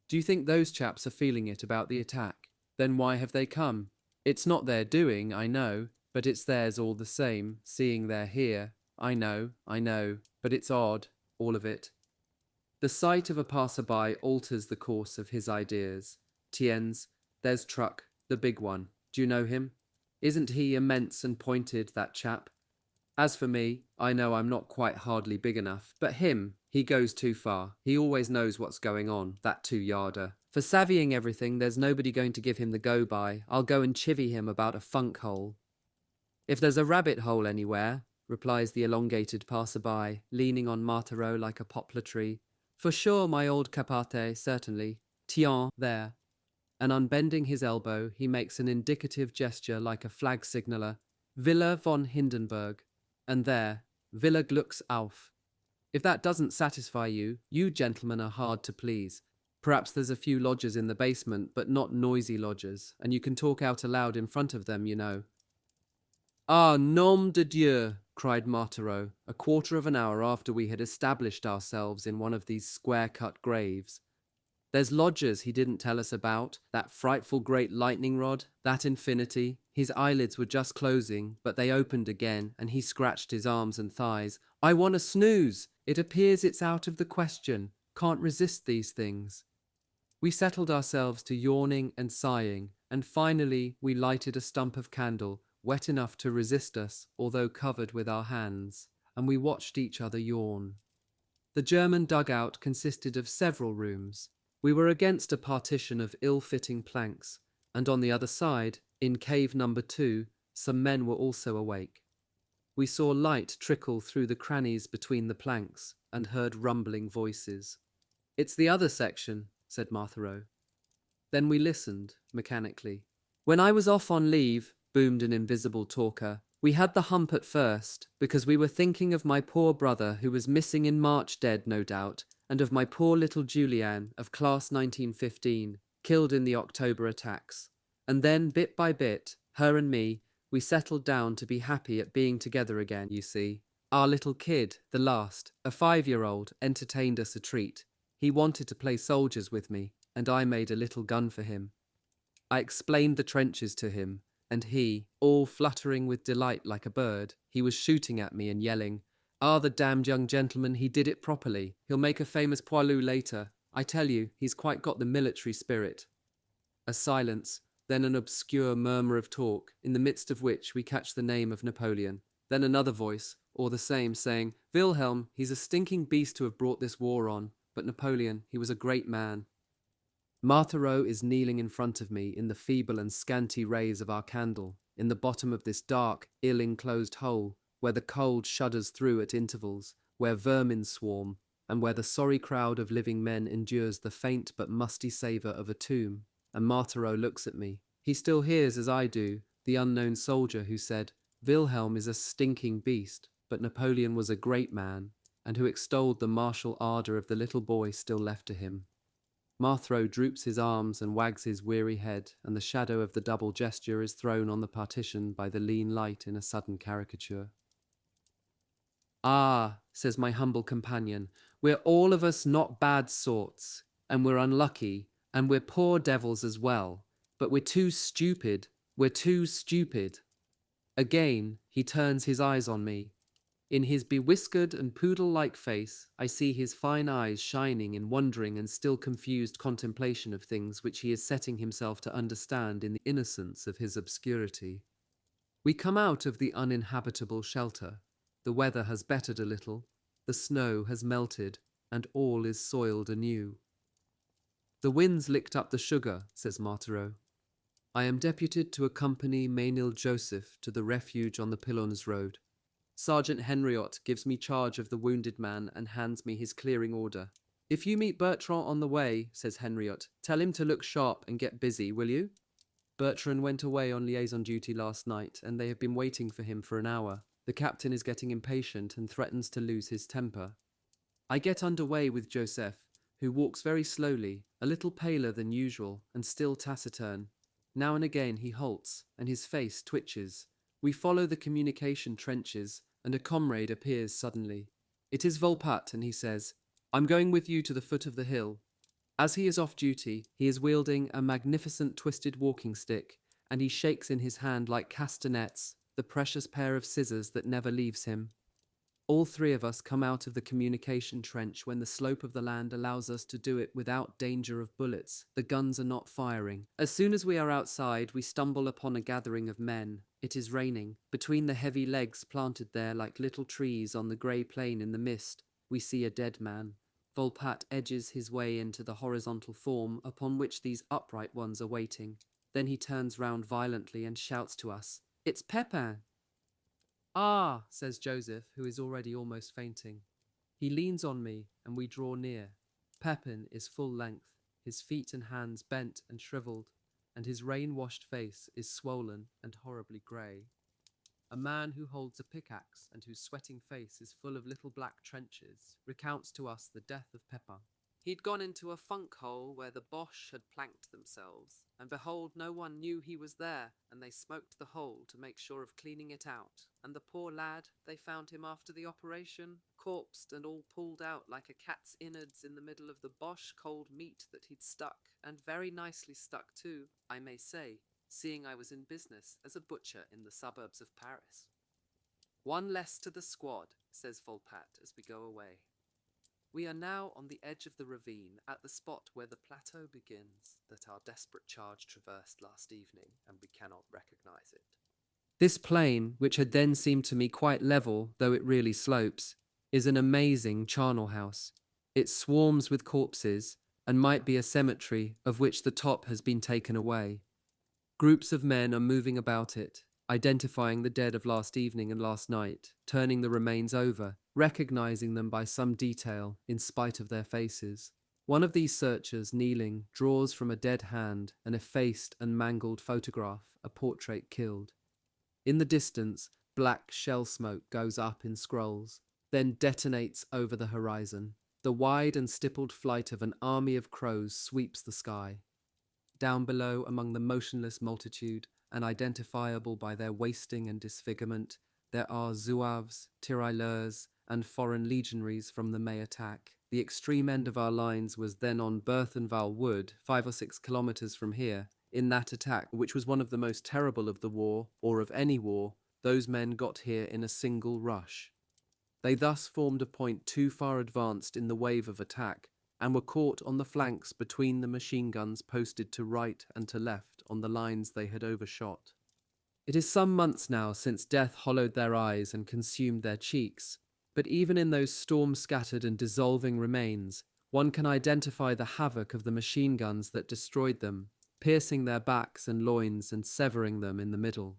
Do you think those chaps are feeling it about the attack? Then why have they come? It's not their doing, I know, but it's theirs all the same, seeing they're here. I know, but it's odd, all of it. The sight of a passer-by alters the course of his ideas. Tiens, there's Truck, the big one. Do you know him? Isn't he immense and pointed, that chap? As for me, I know I'm not quite hardly big enough, but him, he goes too far. He always knows what's going on, that 2-yarder. For savvying everything, there's nobody going to give him the go-by. I'll go and chivvy him about a funk hole. If there's a rabbit hole anywhere, replies the elongated passer-by, leaning on Marthereau like a poplar tree. For sure, my old capate, certainly. Tiens, there. And unbending his elbow, he makes an indicative gesture like a flag signaller. Villa von Hindenburg. And there, Villa Glucks auf. If that doesn't satisfy you, you gentlemen are hard to please. Perhaps there's a few lodgers in the basement, but not noisy lodgers, and you can talk out aloud in front of them, you know. Ah, nom de Dieu, cried Marthereau, a quarter of an hour after we had established ourselves in one of these square-cut graves. There's lodgers he didn't tell us about, that frightful great lightning rod, that infinity. His eyelids were just closing, but they opened again, and he scratched his arms and thighs. I want to snooze! It appears it's out of the question. Can't resist these things. We settled ourselves to yawning and sighing, and finally we lighted a stump of candle, wet enough to resist us, although covered with our hands, and we watched each other yawn. The German dugout consisted of several rooms. We were against a partition of ill-fitting planks, and on the other side, in cave number 2, some men were also awake. We saw light trickle through the crannies between the planks, and heard rumbling voices. It's the other section, said Marthereau. Then we listened, mechanically. When I was off on leave, boomed an invisible talker, we had the hump at first, because we were thinking of my poor brother who was missing in March, dead, no doubt, and of my poor little Julianne of class 1915, killed in the October attacks. And then, bit by bit, her and me, we settled down to be happy at being together again, you see. Our little kid, the last, a 5-year-old, entertained us a treat. He wanted to play soldiers with me, and I made a little gun for him. I explained the trenches to him, and he, all fluttering with delight like a bird, he was shooting at me and yelling, "Ah, the damned young gentleman, he did it properly. He'll make a famous poilu later. I tell you, he's quite got the military spirit." A silence, then an obscure murmur of talk, in the midst of which we catch the name of Napoleon. Then another voice, or the same, saying, "Wilhelm, he's a stinking beast to have brought this war on. But Napoleon, he was a great man." Marthereau is kneeling in front of me in the feeble and scanty rays of our candle, in the bottom of this dark, ill-enclosed hole, where the cold shudders through at intervals, where vermin swarm, and where the sorry crowd of living men endures the faint but musty savour of a tomb. And Marthereau looks at me. He still hears, as I do, the unknown soldier who said, "Wilhelm is a stinking beast, but Napoleon was a great man," and who extolled the martial ardour of the little boy still left to him. Marthereau droops his arms and wags his weary head, and the shadow of the double gesture is thrown on the partition by the lean light in a sudden caricature. "Ah," says my humble companion, "we're all of us not bad sorts, and we're unlucky, and we're poor devils as well, but we're too stupid. Again, he turns his eyes on me. In his bewhiskered and poodle-like face, I see his fine eyes shining in wondering and still confused contemplation of things which he is setting himself to understand in the innocence of his obscurity. We come out of the uninhabitable shelter. The weather has bettered a little, the snow has melted, and all is soiled anew. "The wind's licked up the sugar," says Marthereau. "I am deputed to accompany Maynil Joseph to the refuge on the Pylons Road. Sergeant Henriot gives me charge of the wounded man and hands me his clearing order. If you meet Bertrand on the way," says Henriot, "tell him to look sharp and get busy, will you? Bertrand went away on liaison duty last night, and they have been waiting for him for an hour. The captain is getting impatient and threatens to lose his temper." I get under way with Joseph, who walks very slowly, a little paler than usual, and still taciturn. Now and again he halts, and his face twitches. We follow the communication trenches, and a comrade appears suddenly. It is Volpatte, and he says, "I'm going with you to the foot of the hill." As he is off duty, he is wielding a magnificent twisted walking stick, and he shakes in his hand like castanets the precious pair of scissors that never leaves him. All three of us come out of the communication trench when the slope of the land allows us to do it without danger of bullets. The guns are not firing. As soon as we are outside, we stumble upon a gathering of men. It is raining. Between the heavy legs planted there like little trees on the grey plain in the mist, we see a dead man. Volpatte edges his way into the horizontal form upon which these upright ones are waiting. Then he turns round violently and shouts to us, "It's Pepin!" "Ah," says Joseph, who is already almost fainting. He leans on me, and we draw near. Pepin is full length, his feet and hands bent and shriveled, and his rain-washed face is swollen and horribly grey. A man who holds a pickaxe and whose sweating face is full of little black trenches recounts to us the death of Pepin. He'd gone into a funk hole where the Boche had planked themselves, and behold, no one knew he was there, and they smoked the hole to make sure of cleaning it out. And the poor lad, they found him after the operation, corpsed and all pulled out like a cat's innards in the middle of the Boche cold meat that he'd stuck, and very nicely stuck too, I may say, seeing I was in business as a butcher in the suburbs of Paris. One less to the squad, says Volpatte as we go away. We are now on the edge of the ravine, at the spot where the plateau begins that our desperate charge traversed last evening, and we cannot recognize it. This plain, which had then seemed to me quite level, though it really slopes, is an amazing charnel house. It swarms with corpses, and might be a cemetery of which the top has been taken away. Groups of men are moving about it, identifying the dead of last evening and last night, turning the remains over, recognizing them by some detail in spite of their faces. One of these searchers, kneeling, draws from a dead hand an effaced and mangled photograph, a portrait killed. In the distance, black shell smoke goes up in scrolls, then detonates over the horizon. The wide and stippled flight of an army of crows sweeps the sky. Down below, among the motionless multitude, and identifiable by their wasting and disfigurement, there are zouaves, tirailleurs, and foreign legionaries from the May attack. The extreme end of our lines was then on Berthenval Wood, 5 or 6 kilometres from here. In that attack, which was one of the most terrible of the war, or of any war, those men got here in a single rush. They thus formed a point too far advanced in the wave of attack, and were caught on the flanks between the machine guns posted to right and to left on the lines they had overshot. It is some months now since death hollowed their eyes and consumed their cheeks, but even in those storm-scattered and dissolving remains, one can identify the havoc of the machine guns that destroyed them, piercing their backs and loins and severing them in the middle.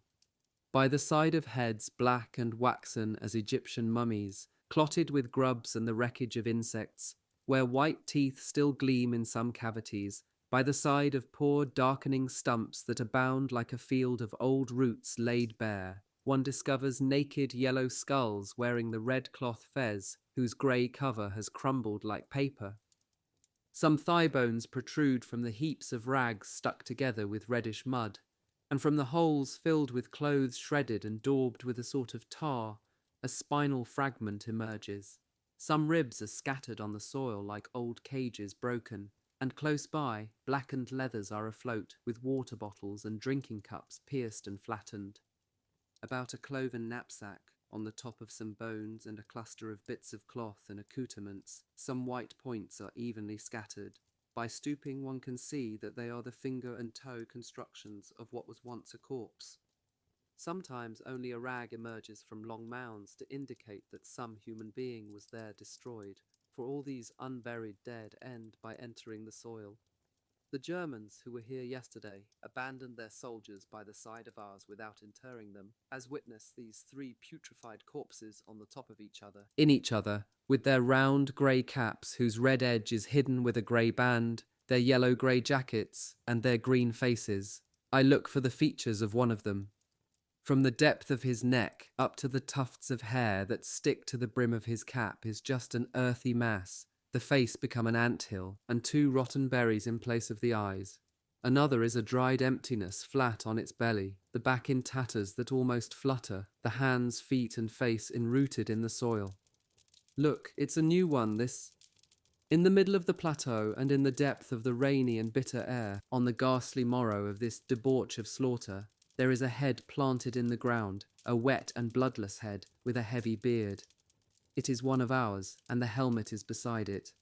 By the side of heads black and waxen as Egyptian mummies, clotted with grubs and the wreckage of insects, where white teeth still gleam in some cavities, by the side of poor darkening stumps that abound like a field of old roots laid bare, one discovers naked yellow skulls wearing the red cloth fez, whose grey cover has crumbled like paper. Some thigh bones protrude from the heaps of rags stuck together with reddish mud, and from the holes filled with clothes shredded and daubed with a sort of tar, a spinal fragment emerges. Some ribs are scattered on the soil like old cages broken, and close by, blackened leathers are afloat, with water bottles and drinking cups pierced and flattened. About a cloven knapsack, on the top of some bones and a cluster of bits of cloth and accoutrements, some white points are evenly scattered. By stooping, one can see that they are the finger and toe constructions of what was once a corpse. Sometimes only a rag emerges from long mounds to indicate that some human being was there destroyed, for all these unburied dead end by entering the soil. The Germans, who were here yesterday, abandoned their soldiers by the side of ours without interring them, as witness these 3 putrefied corpses on the top of each other, in each other, with their round grey caps whose red edge is hidden with a grey band, their yellow-grey jackets, and their green faces. I look for the features of one of them. From the depth of his neck up to the tufts of hair that stick to the brim of his cap is just an earthy mass, the face become an anthill, and 2 rotten berries in place of the eyes. Another is a dried emptiness flat on its belly, the back in tatters that almost flutter, the hands, feet and face enrooted in the soil. Look, it's a new one, this. In the middle of the plateau and in the depth of the rainy and bitter air, on the ghastly morrow of this debauch of slaughter, there is a head planted in the ground, a wet and bloodless head with a heavy beard. It is one of ours, and the helmet is beside it.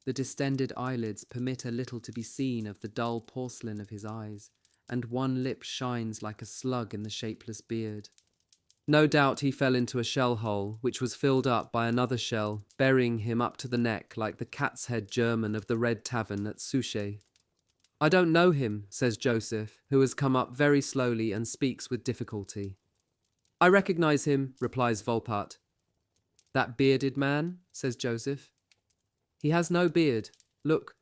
The distended eyelids permit a little to be seen of the dull porcelain of his eyes, and one lip shines like a slug in the shapeless beard. No doubt he fell into a shell hole, which was filled up by another shell, burying him up to the neck like the cat's head German of the Red Tavern at Souchez. I don't know him, says Joseph, who has come up very slowly and speaks with difficulty. I recognize him, replies Volpatte. That bearded man, says Joseph. He has no beard. Look.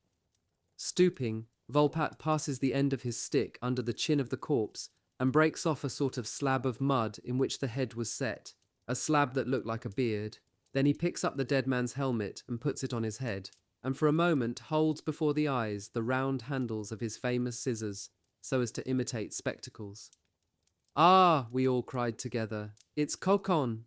Stooping, Volpatte passes the end of his stick under the chin of the corpse and breaks off a sort of slab of mud in which the head was set, a slab that looked like a beard. Then he picks up the dead man's helmet and puts it on his head, and for a moment holds before the eyes the round handles of his famous scissors, so as to imitate spectacles. "Ah," we all cried together, "it's Cocon!"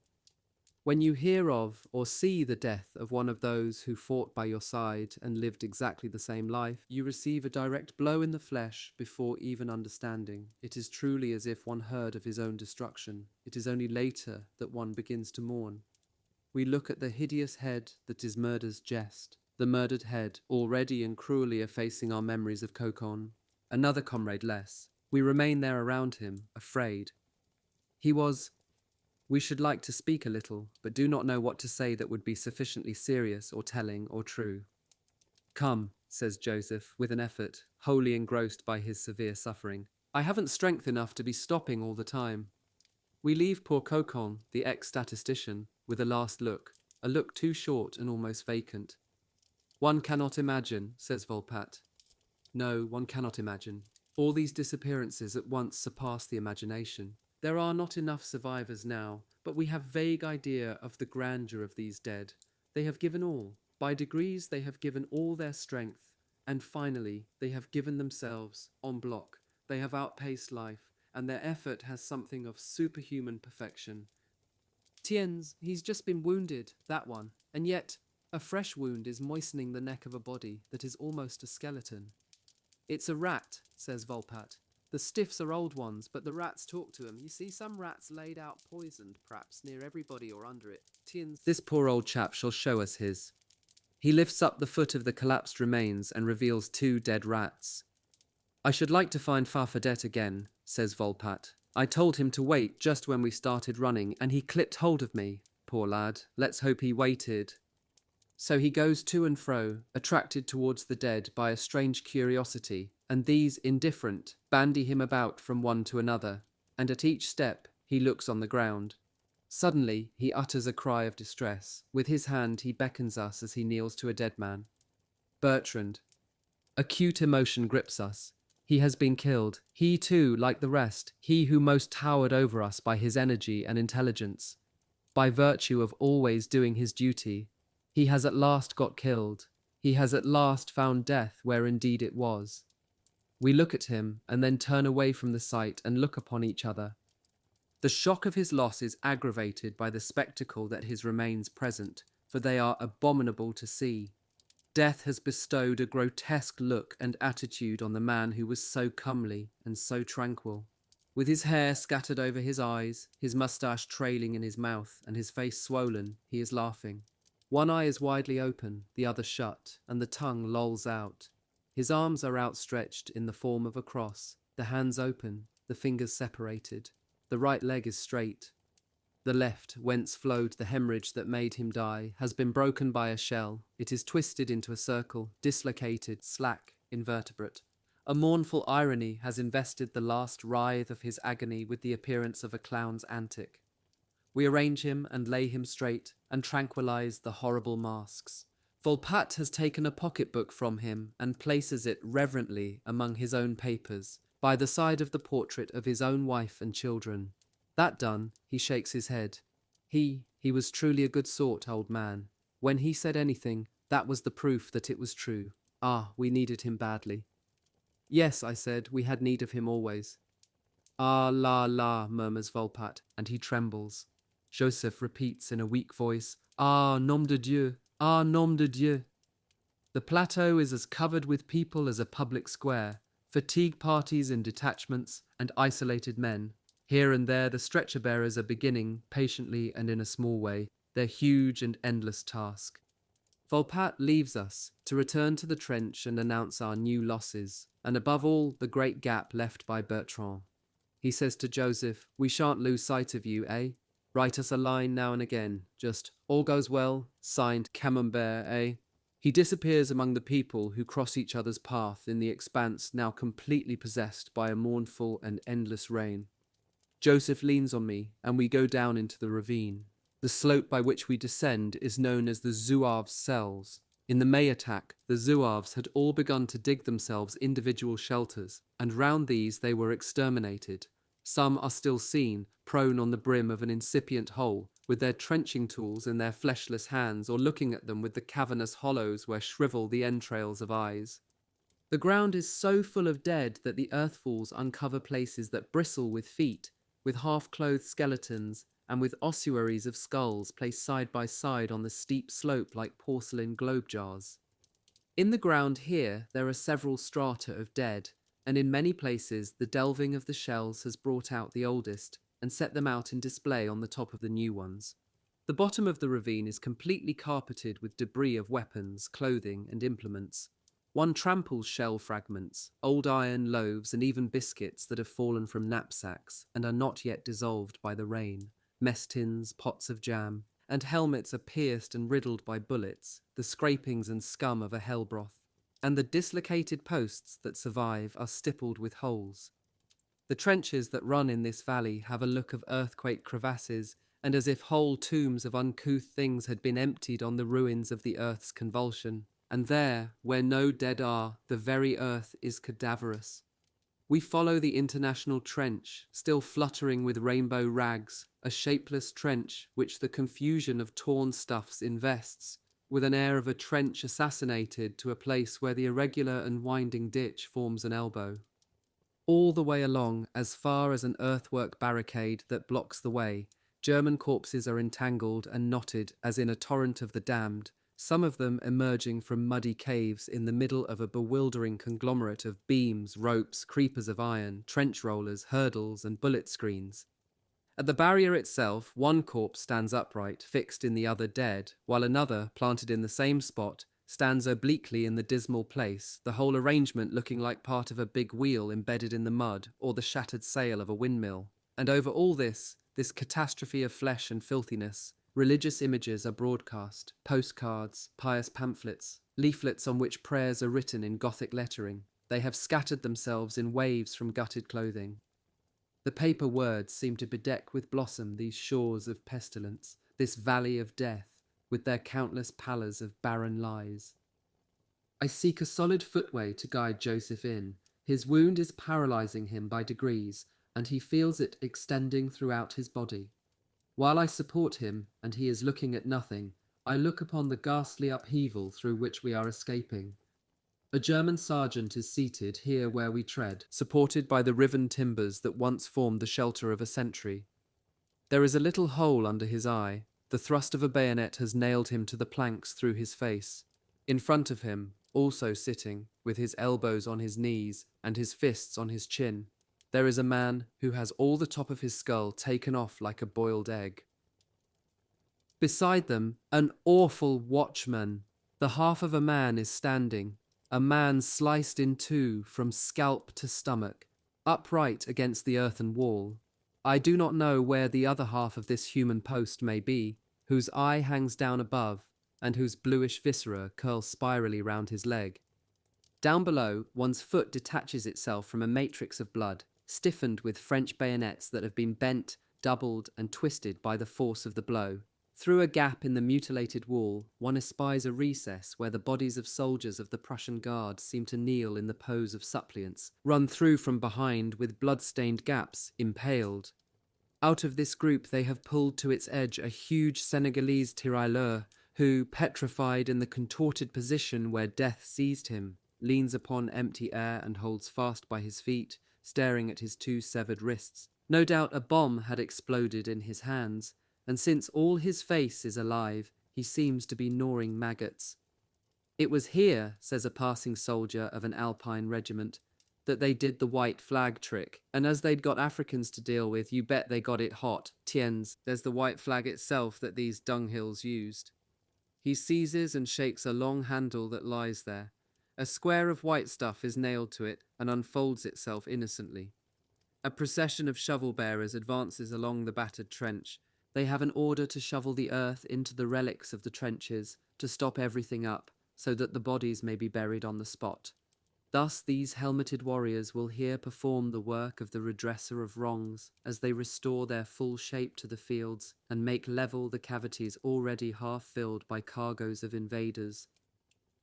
When you hear of or see the death of one of those who fought by your side and lived exactly the same life, you receive a direct blow in the flesh before even understanding. It is truly as if one heard of his own destruction. It is only later that one begins to mourn. We look at the hideous head that is murder's jest, the murdered head, already and cruelly effacing our memories of Cocon. Another comrade less. We remain there around him, afraid. He was... We should like to speak a little, but do not know what to say that would be sufficiently serious or telling or true. "Come," says Joseph, with an effort, wholly engrossed by his severe suffering. "I haven't strength enough to be stopping all the time." We leave poor Cocon, the ex-statistician, with a last look, a look too short and almost vacant. "One cannot imagine," says Volpatte. "No, one cannot imagine. All these disappearances at once surpass the imagination. There are not enough survivors now, but we have vague idea of the grandeur of these dead. They have given all. By degrees they have given all their strength, and finally they have given themselves, en bloc. They have outpaced life, and their effort has something of superhuman perfection. Tiens, he's just been wounded, that one, and yet a fresh wound is moistening the neck of a body that is almost a skeleton." "It's a rat," says Volpatte. "The stiffs are old ones, but the rats talk to him. You see some rats laid out poisoned, perhaps, near everybody or under it. Tiens, this poor old chap shall show us his." He lifts up the foot of the collapsed remains and reveals 2 dead rats. "I should like to find Farfadet again," says Volpatte. "I told him to wait just when we started running, and he clipped hold of me. Poor lad, let's hope he waited." So he goes to and fro, attracted towards the dead by a strange curiosity, and these, indifferent, bandy him about from one to another, and at each step he looks on the ground. Suddenly he utters a cry of distress. With his hand he beckons us as he kneels to a dead man. "Bertrand." Acute emotion grips us. He has been killed. He too, like the rest, he who most towered over us by his energy and intelligence, by virtue of always doing his duty. He has at last got killed. He has at last found death where indeed it was. We look at him and then turn away from the sight and look upon each other. The shock of his loss is aggravated by the spectacle that his remains present, for they are abominable to see. Death has bestowed a grotesque look and attitude on the man who was so comely and so tranquil. With his hair scattered over his eyes, his moustache trailing in his mouth, and his face swollen, he is laughing. One eye is widely open, the other shut, and the tongue lolls out. His arms are outstretched in the form of a cross, the hands open, the fingers separated. The right leg is straight. The left, whence flowed the hemorrhage that made him die, has been broken by a shell. It is twisted into a circle, dislocated, slack, invertebrate. A mournful irony has invested the last writhe of his agony with the appearance of a clown's antic. We arrange him and lay him straight, and tranquilize the horrible masks. Volpatte has taken a pocketbook from him and places it reverently among his own papers, by the side of the portrait of his own wife and children. That done, he shakes his head. He was truly a good sort, old man. When he said anything, that was the proof that it was true. Ah, we needed him badly. Yes, I said, we had need of him always. Ah, la, murmurs Volpatte, and he trembles. Joseph repeats in a weak voice, Ah, nom de Dieu, ah, nom de Dieu. The plateau is as covered with people as a public square, fatigue parties in detachments, and isolated men. Here and there the stretcher-bearers are beginning, patiently and in a small way, their huge and endless task. Volpatte leaves us, to return to the trench and announce our new losses, and above all, the great gap left by Bertrand. He says to Joseph, we shan't lose sight of you, eh? Write us a line now and again, just, all goes well, signed Camembert, eh? He disappears among the people who cross each other's path in the expanse now completely possessed by a mournful and endless rain. Joseph leans on me, and we go down into the ravine. The slope by which we descend is known as the Zouaves' cells. In the May attack, the Zouaves had all begun to dig themselves individual shelters, and round these they were exterminated. Some are still seen, prone on the brim of an incipient hole, with their trenching tools in their fleshless hands, or looking at them with the cavernous hollows where shrivel the entrails of eyes. The ground is so full of dead that the earthfalls uncover places that bristle with feet, with half-clothed skeletons, and with ossuaries of skulls placed side by side on the steep slope like porcelain globe jars. In the ground here there are several strata of dead, and in many places the delving of the shells has brought out the oldest and set them out in display on the top of the new ones. The bottom of the ravine is completely carpeted with debris of weapons, clothing, and implements. One tramples shell fragments, old iron, loaves, and even biscuits that have fallen from knapsacks and are not yet dissolved by the rain, mess tins, pots of jam, and helmets are pierced and riddled by bullets, the scrapings and scum of a hell broth, and the dislocated posts that survive are stippled with holes. The trenches that run in this valley have a look of earthquake crevasses, and as if whole tombs of uncouth things had been emptied on the ruins of the earth's convulsion. And there, where no dead are, the very earth is cadaverous. We follow the international trench, still fluttering with rainbow rags, a shapeless trench which the confusion of torn stuffs invests, with an air of a trench assassinated, to a place where the irregular and winding ditch forms an elbow. All the way along, as far as an earthwork barricade that blocks the way, German corpses are entangled and knotted as in a torrent of the damned, some of them emerging from muddy caves in the middle of a bewildering conglomerate of beams, ropes, creepers of iron, trench rollers, hurdles, and bullet screens. At the barrier itself, one corpse stands upright, fixed in the other dead, while another, planted in the same spot, stands obliquely in the dismal place, the whole arrangement looking like part of a big wheel embedded in the mud, or the shattered sail of a windmill. And over all this catastrophe of flesh and filthiness, religious images are broadcast, postcards, pious pamphlets, leaflets on which prayers are written in Gothic lettering. They have scattered themselves in waves from gutted clothing. The paper words seem to bedeck with blossom these shores of pestilence, this valley of death, with their countless pallors of barren lies. I seek a solid footway to guide Joseph in. His wound is paralyzing him by degrees, and he feels it extending throughout his body. While I support him, and he is looking at nothing, I look upon the ghastly upheaval through which we are escaping. A German sergeant is seated here where we tread, supported by the riven timbers that once formed the shelter of a sentry. There is a little hole under his eye. The thrust of a bayonet has nailed him to the planks through his face. In front of him, also sitting, with his elbows on his knees and his fists on his chin, there is a man who has all the top of his skull taken off like a boiled egg. Beside them, an awful watchman. The half of a man is standing, a man sliced in two from scalp to stomach, upright against the earthen wall. I do not know where the other half of this human post may be, whose eye hangs down above, and whose bluish viscera curls spirally round his leg. Down below, one's foot detaches itself from a matrix of blood, stiffened with French bayonets that have been bent, doubled, and twisted by the force of the blow. Through a gap in the mutilated wall, one espies a recess where the bodies of soldiers of the Prussian Guard seem to kneel in the pose of suppliants, run through from behind with blood-stained gaps, impaled. Out of this group they have pulled to its edge a huge Senegalese tirailleur, who, petrified in the contorted position where death seized him, leans upon empty air and holds fast by his feet, staring at his two severed wrists. No doubt a bomb had exploded in his hands, and since all his face is alive, he seems to be gnawing maggots. It was here, says a passing soldier of an Alpine regiment, that they did the white flag trick, and as they'd got Africans to deal with, you bet they got it hot. Tiens, there's the white flag itself that these dunghills used. He seizes and shakes a long handle that lies there. A square of white stuff is nailed to it and unfolds itself innocently. A procession of shovel-bearers advances along the battered trench. They have an order to shovel the earth into the relics of the trenches, to stop everything up, so that the bodies may be buried on the spot. Thus these helmeted warriors will here perform the work of the redresser of wrongs, as they restore their full shape to the fields and make level the cavities already half filled by cargoes of invaders.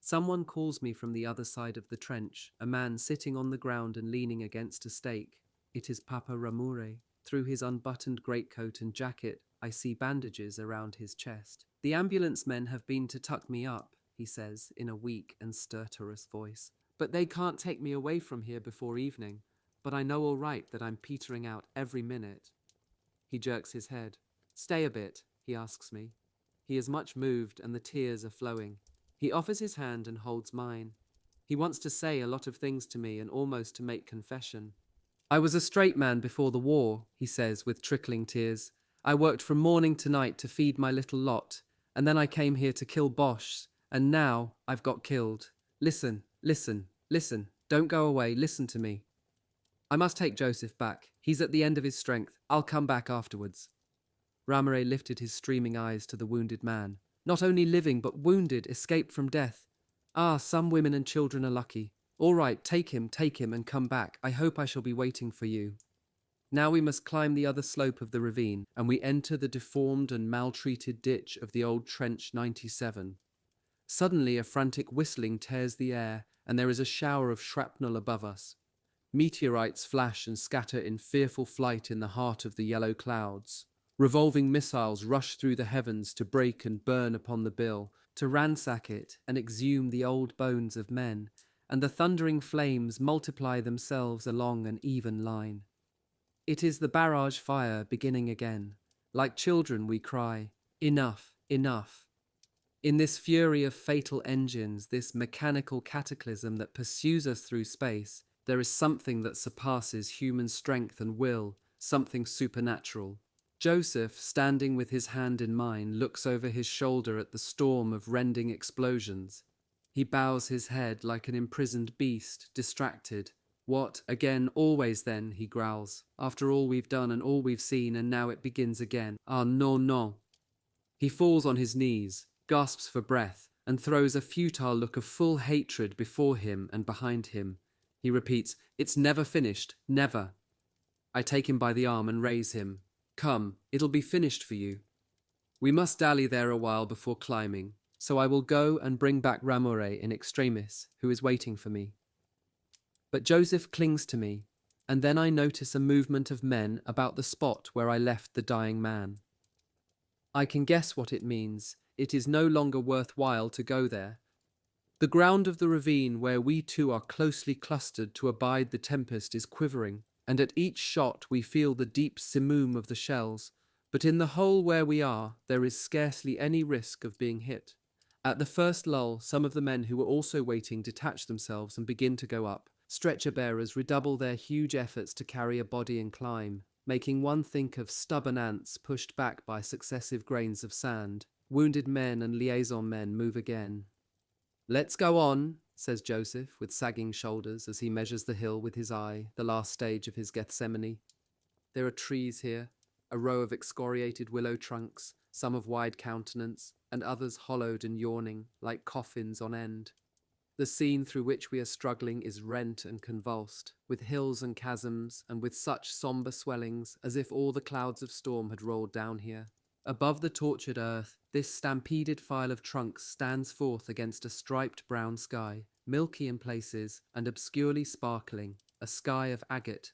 Someone calls me from the other side of the trench, a man sitting on the ground and leaning against a stake. It is Papa Ramure. Through his unbuttoned greatcoat and jacket, I see bandages around his chest. The ambulance men have been to tuck me up, he says in a weak and stertorous voice. But they can't take me away from here before evening. But I know all right that I'm petering out every minute. He jerks his head. Stay a bit, he asks me. He is much moved and the tears are flowing. He offers his hand and holds mine. He wants to say a lot of things to me and almost to make confession. I was a straight man before the war, he says with trickling tears. I worked from morning to night to feed my little lot, and then I came here to kill Bosch, and now I've got killed. Listen, listen, listen. Don't go away, listen to me. I must take Joseph back. He's at the end of his strength. I'll come back afterwards. Ramire lifted his streaming eyes to the wounded man. Not only living, but wounded, escaped from death. Ah, some women and children are lucky. All right, take him, and come back. I hope I shall be waiting for you. Now we must climb the other slope of the ravine, and we enter the deformed and maltreated ditch of the old Trench 97. Suddenly a frantic whistling tears the air, and there is a shower of shrapnel above us. Meteorites flash and scatter in fearful flight in the heart of the yellow clouds. Revolving missiles rush through the heavens to break and burn upon the bill, to ransack it and exhume the old bones of men, and the thundering flames multiply themselves along an even line. It is the barrage fire beginning again. Like children we cry, enough, enough. In this fury of fatal engines, this mechanical cataclysm that pursues us through space, there is something that surpasses human strength and will, something supernatural. Joseph, standing with his hand in mine, looks over his shoulder at the storm of rending explosions. He bows his head like an imprisoned beast, distracted. What, again, always then, he growls. After all we've done and all we've seen, and now it begins again. Ah, non, non. He falls on his knees, gasps for breath, and throws a futile look of full hatred before him and behind him. He repeats, it's never finished, never. I take him by the arm and raise him. Come, it'll be finished for you. We must dally there a while before climbing, so I will go and bring back Ramure in extremis, who is waiting for me. But Joseph clings to me, and then I notice a movement of men about the spot where I left the dying man. I can guess what it means. It is no longer worthwhile to go there. The ground of the ravine where we two are closely clustered to abide the tempest is quivering, and at each shot we feel the deep simoom of the shells, but in the hole where we are, there is scarcely any risk of being hit. At the first lull, some of the men who were also waiting detach themselves and begin to go up. Stretcher bearers redouble their huge efforts to carry a body and climb, making one think of stubborn ants pushed back by successive grains of sand. Wounded men and liaison men move again. Let's go on, says Joseph, with sagging shoulders as he measures the hill with his eye, the last stage of his Gethsemane. There are trees here, a row of excoriated willow trunks, some of wide countenance, and others hollowed and yawning, like coffins on end. The scene through which we are struggling is rent and convulsed, with hills and chasms, and with such sombre swellings as if all the clouds of storm had rolled down here. Above the tortured earth, this stampeded file of trunks stands forth against a striped brown sky, milky in places and obscurely sparkling, a sky of agate.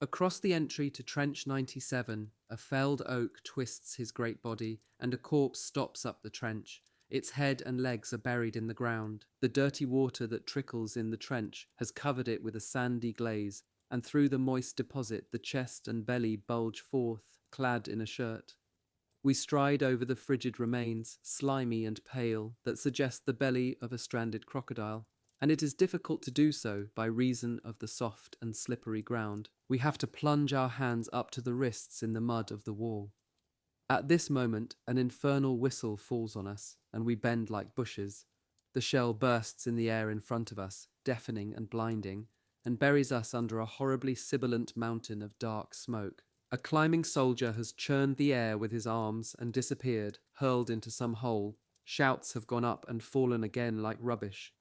Across the entry to Trench 97, a felled oak twists his great body, and a corpse stops up the trench. Its head and legs are buried in the ground. The dirty water that trickles in the trench has covered it with a sandy glaze, and through the moist deposit the chest and belly bulge forth, clad in a shirt. We stride over the frigid remains, slimy and pale, that suggest the belly of a stranded crocodile, and it is difficult to do so by reason of the soft and slippery ground. We have to plunge our hands up to the wrists in the mud of the wall. At this moment, an infernal whistle falls on us, and we bend like bushes. The shell bursts in the air in front of us, deafening and blinding, and buries us under a horribly sibilant mountain of dark smoke. A climbing soldier has churned the air with his arms and disappeared, hurled into some hole. Shouts have gone up and fallen again like rubbish.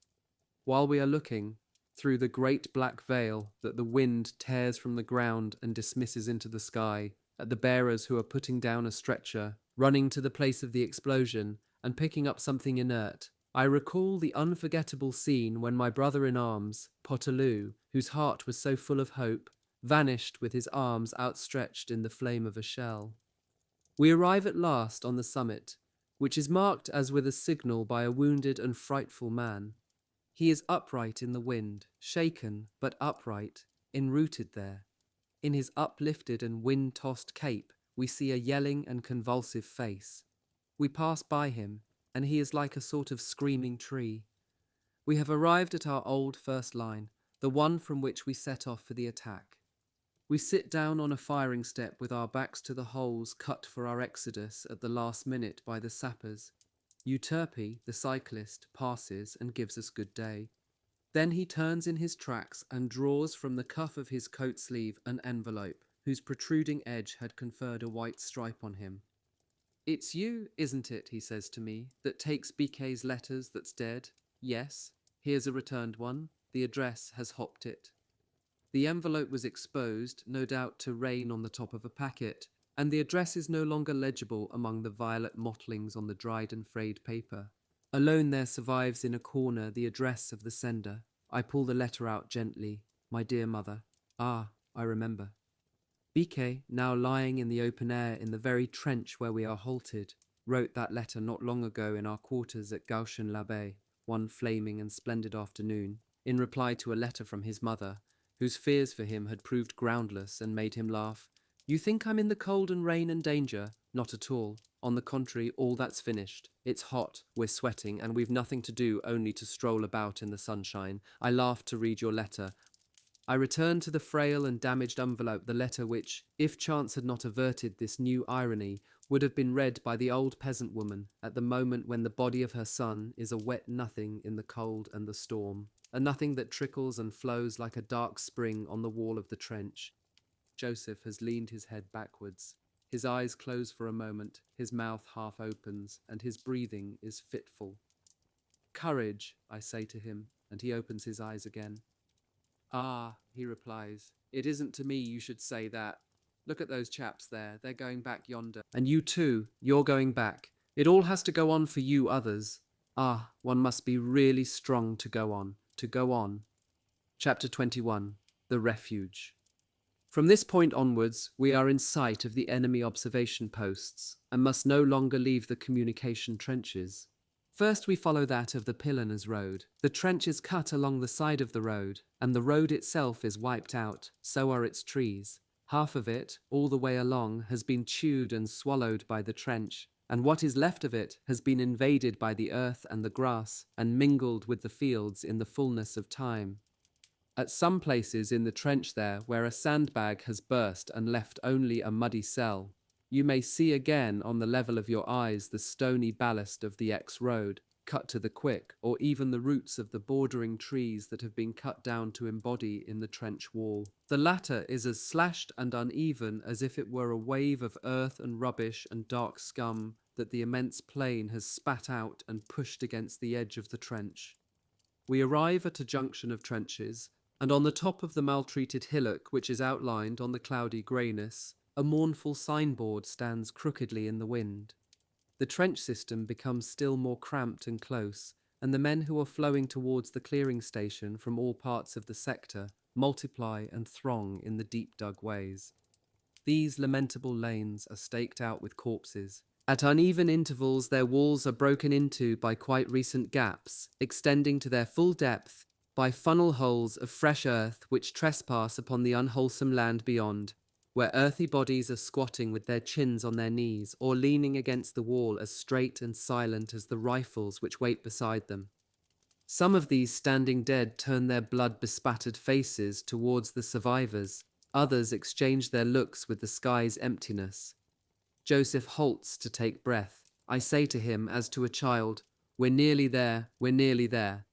While we are looking, through the great black veil that the wind tears from the ground and dismisses into the sky, at the bearers who are putting down a stretcher, running to the place of the explosion, and picking up something inert, I recall the unforgettable scene when my brother-in-arms, Potelou, whose heart was so full of hope, vanished with his arms outstretched in the flame of a shell. We arrive at last on the summit, which is marked as with a signal by a wounded and frightful man. He is upright in the wind, shaken but upright, enrooted there. In his uplifted and wind-tossed cape, we see a yelling and convulsive face. We pass by him, and he is like a sort of screaming tree. We have arrived at our old first line, the one from which we set off for the attack. We sit down on a firing step with our backs to the holes cut for our exodus at the last minute by the sappers. Euterpe, the cyclist, passes and gives us good day. Then he turns in his tracks and draws from the cuff of his coat sleeve an envelope, whose protruding edge had conferred a white stripe on him. "It's you, isn't it," he says to me, "that takes Biquet's letters that's dead? Yes. Here's a returned one. The address has hopped it." The envelope was exposed, no doubt to rain on the top of a packet, and the address is no longer legible among the violet mottlings on the dried and frayed paper. Alone there survives in a corner the address of the sender. I pull the letter out gently. "My dear mother." Ah, I remember. Biquet, now lying in the open air in the very trench where we are halted, wrote that letter not long ago in our quarters at Gauchin-l'Abbe, one flaming and splendid afternoon, in reply to a letter from his mother, whose fears for him had proved groundless and made him laugh. "You think I'm in the cold and rain and danger? Not at all. On the contrary, all that's finished. It's hot, we're sweating, and we've nothing to do only to stroll about in the sunshine. I laughed to read your letter. I returned to the frail and damaged envelope the letter which, if chance had not averted this new irony, would have been read by the old peasant woman at the moment when the body of her son is a wet nothing in the cold and the storm, a nothing that trickles and flows like a dark spring on the wall of the trench. Joseph has leaned his head backwards. His eyes close for a moment, his mouth half opens, and his breathing is fitful. "Courage," I say to him, and he opens his eyes again. "Ah," he replies, "it isn't to me you should say that. Look at those chaps there, they're going back yonder. And you too, you're going back. It all has to go on for you others. Ah, one must be really strong to go on, to go on." Chapter 21. The Refuge. From this point onwards, we are in sight of the enemy observation posts, and must no longer leave the communication trenches. First we follow that of the Pillaner's Road. The trench is cut along the side of the road, and the road itself is wiped out, so are its trees. Half of it, all the way along, has been chewed and swallowed by the trench, and what is left of it has been invaded by the earth and the grass, and mingled with the fields in the fullness of time. At some places in the trench there, where a sandbag has burst and left only a muddy cell, you may see again on the level of your eyes the stony ballast of the X-road, cut to the quick, or even the roots of the bordering trees that have been cut down to embody in the trench wall. The latter is as slashed and uneven as if it were a wave of earth and rubbish and dark scum that the immense plain has spat out and pushed against the edge of the trench. We arrive at a junction of trenches, and on the top of the maltreated hillock which is outlined on the cloudy greyness, a mournful signboard stands crookedly in the wind. The trench system becomes still more cramped and close, and the men who are flowing towards the clearing station from all parts of the sector multiply and throng in the deep dug ways. These lamentable lanes are staked out with corpses. At uneven intervals their walls are broken into by quite recent gaps, extending to their full depth by funnel holes of fresh earth which trespass upon the unwholesome land beyond, where earthy bodies are squatting with their chins on their knees or leaning against the wall as straight and silent as the rifles which wait beside them. Some of these standing dead turn their blood-bespattered faces towards the survivors. Others exchange their looks with the sky's emptiness. Joseph halts to take breath. I say to him as to a child, "We're nearly there, we're nearly there."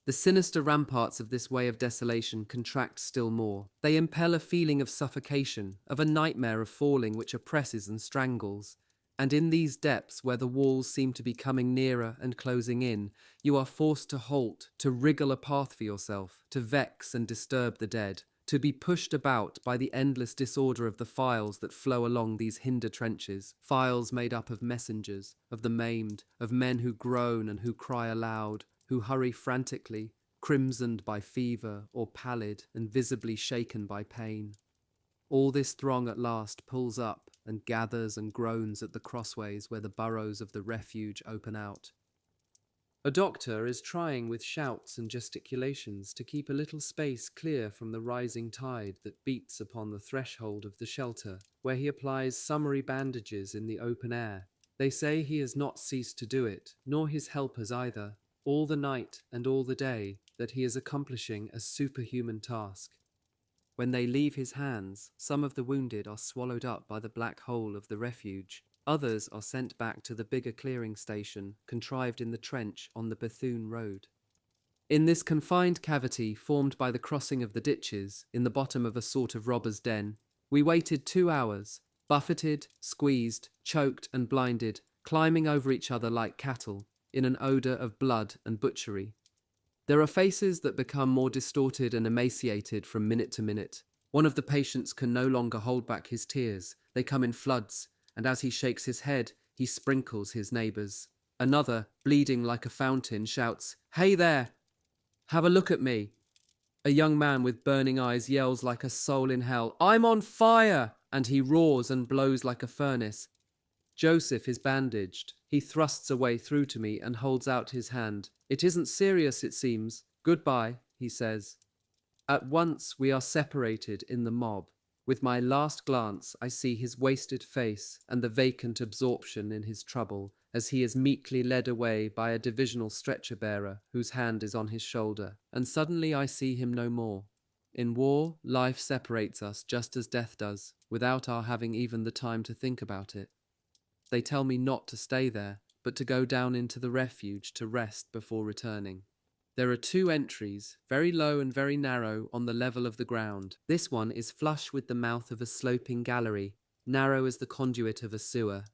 The sinister ramparts of this way of desolation contract still more. They impel a feeling of suffocation, of a nightmare of falling which oppresses and strangles. And in these depths where the walls seem to be coming nearer and closing in, you are forced to halt, to wriggle a path for yourself, to vex and disturb the dead, to be pushed about by the endless disorder of the files that flow along these hinder trenches, files made up of messengers, of the maimed, of men who groan and who cry aloud, who hurry frantically, crimsoned by fever or pallid and visibly shaken by pain. All this throng at last pulls up and gathers and groans at the crossways where the burrows of the refuge open out. A doctor is trying with shouts and gesticulations to keep a little space clear from the rising tide that beats upon the threshold of the shelter, where he applies summary bandages in the open air. They say he has not ceased to do it, nor his helpers either, all the night and all the day, that he is accomplishing a superhuman task. When they leave his hands, some of the wounded are swallowed up by the black hole of the refuge. Others are sent back to the bigger clearing station, contrived in the trench on the Bethune Road. In this confined cavity formed by the crossing of the ditches, in the bottom of a sort of robber's den, we waited 2 hours, buffeted, squeezed, choked and blinded, climbing over each other like cattle, in an odour of blood and butchery. There are faces that become more distorted and emaciated from minute to minute. One of the patients can no longer hold back his tears. They come in floods, and as he shakes his head, he sprinkles his neighbours. Another, bleeding like a fountain, shouts, "Hey there! Have a look at me!" A young man with burning eyes yells like a soul in hell, "I'm on fire!" And he roars and blows like a furnace. Joseph is bandaged. He thrusts a way through to me and holds out his hand. "It isn't serious, it seems. Goodbye," he says. At once we are separated in the mob. With my last glance, I see his wasted face and the vacant absorption in his trouble as he is meekly led away by a divisional stretcher-bearer whose hand is on his shoulder. And suddenly I see him no more. In war, life separates us just as death does, without our having even the time to think about it. They tell me not to stay there, but to go down into the refuge to rest before returning. There are 2 entries, very low and very narrow, on the level of the ground. This one is flush with the mouth of a sloping gallery, narrow as the conduit of a sewer.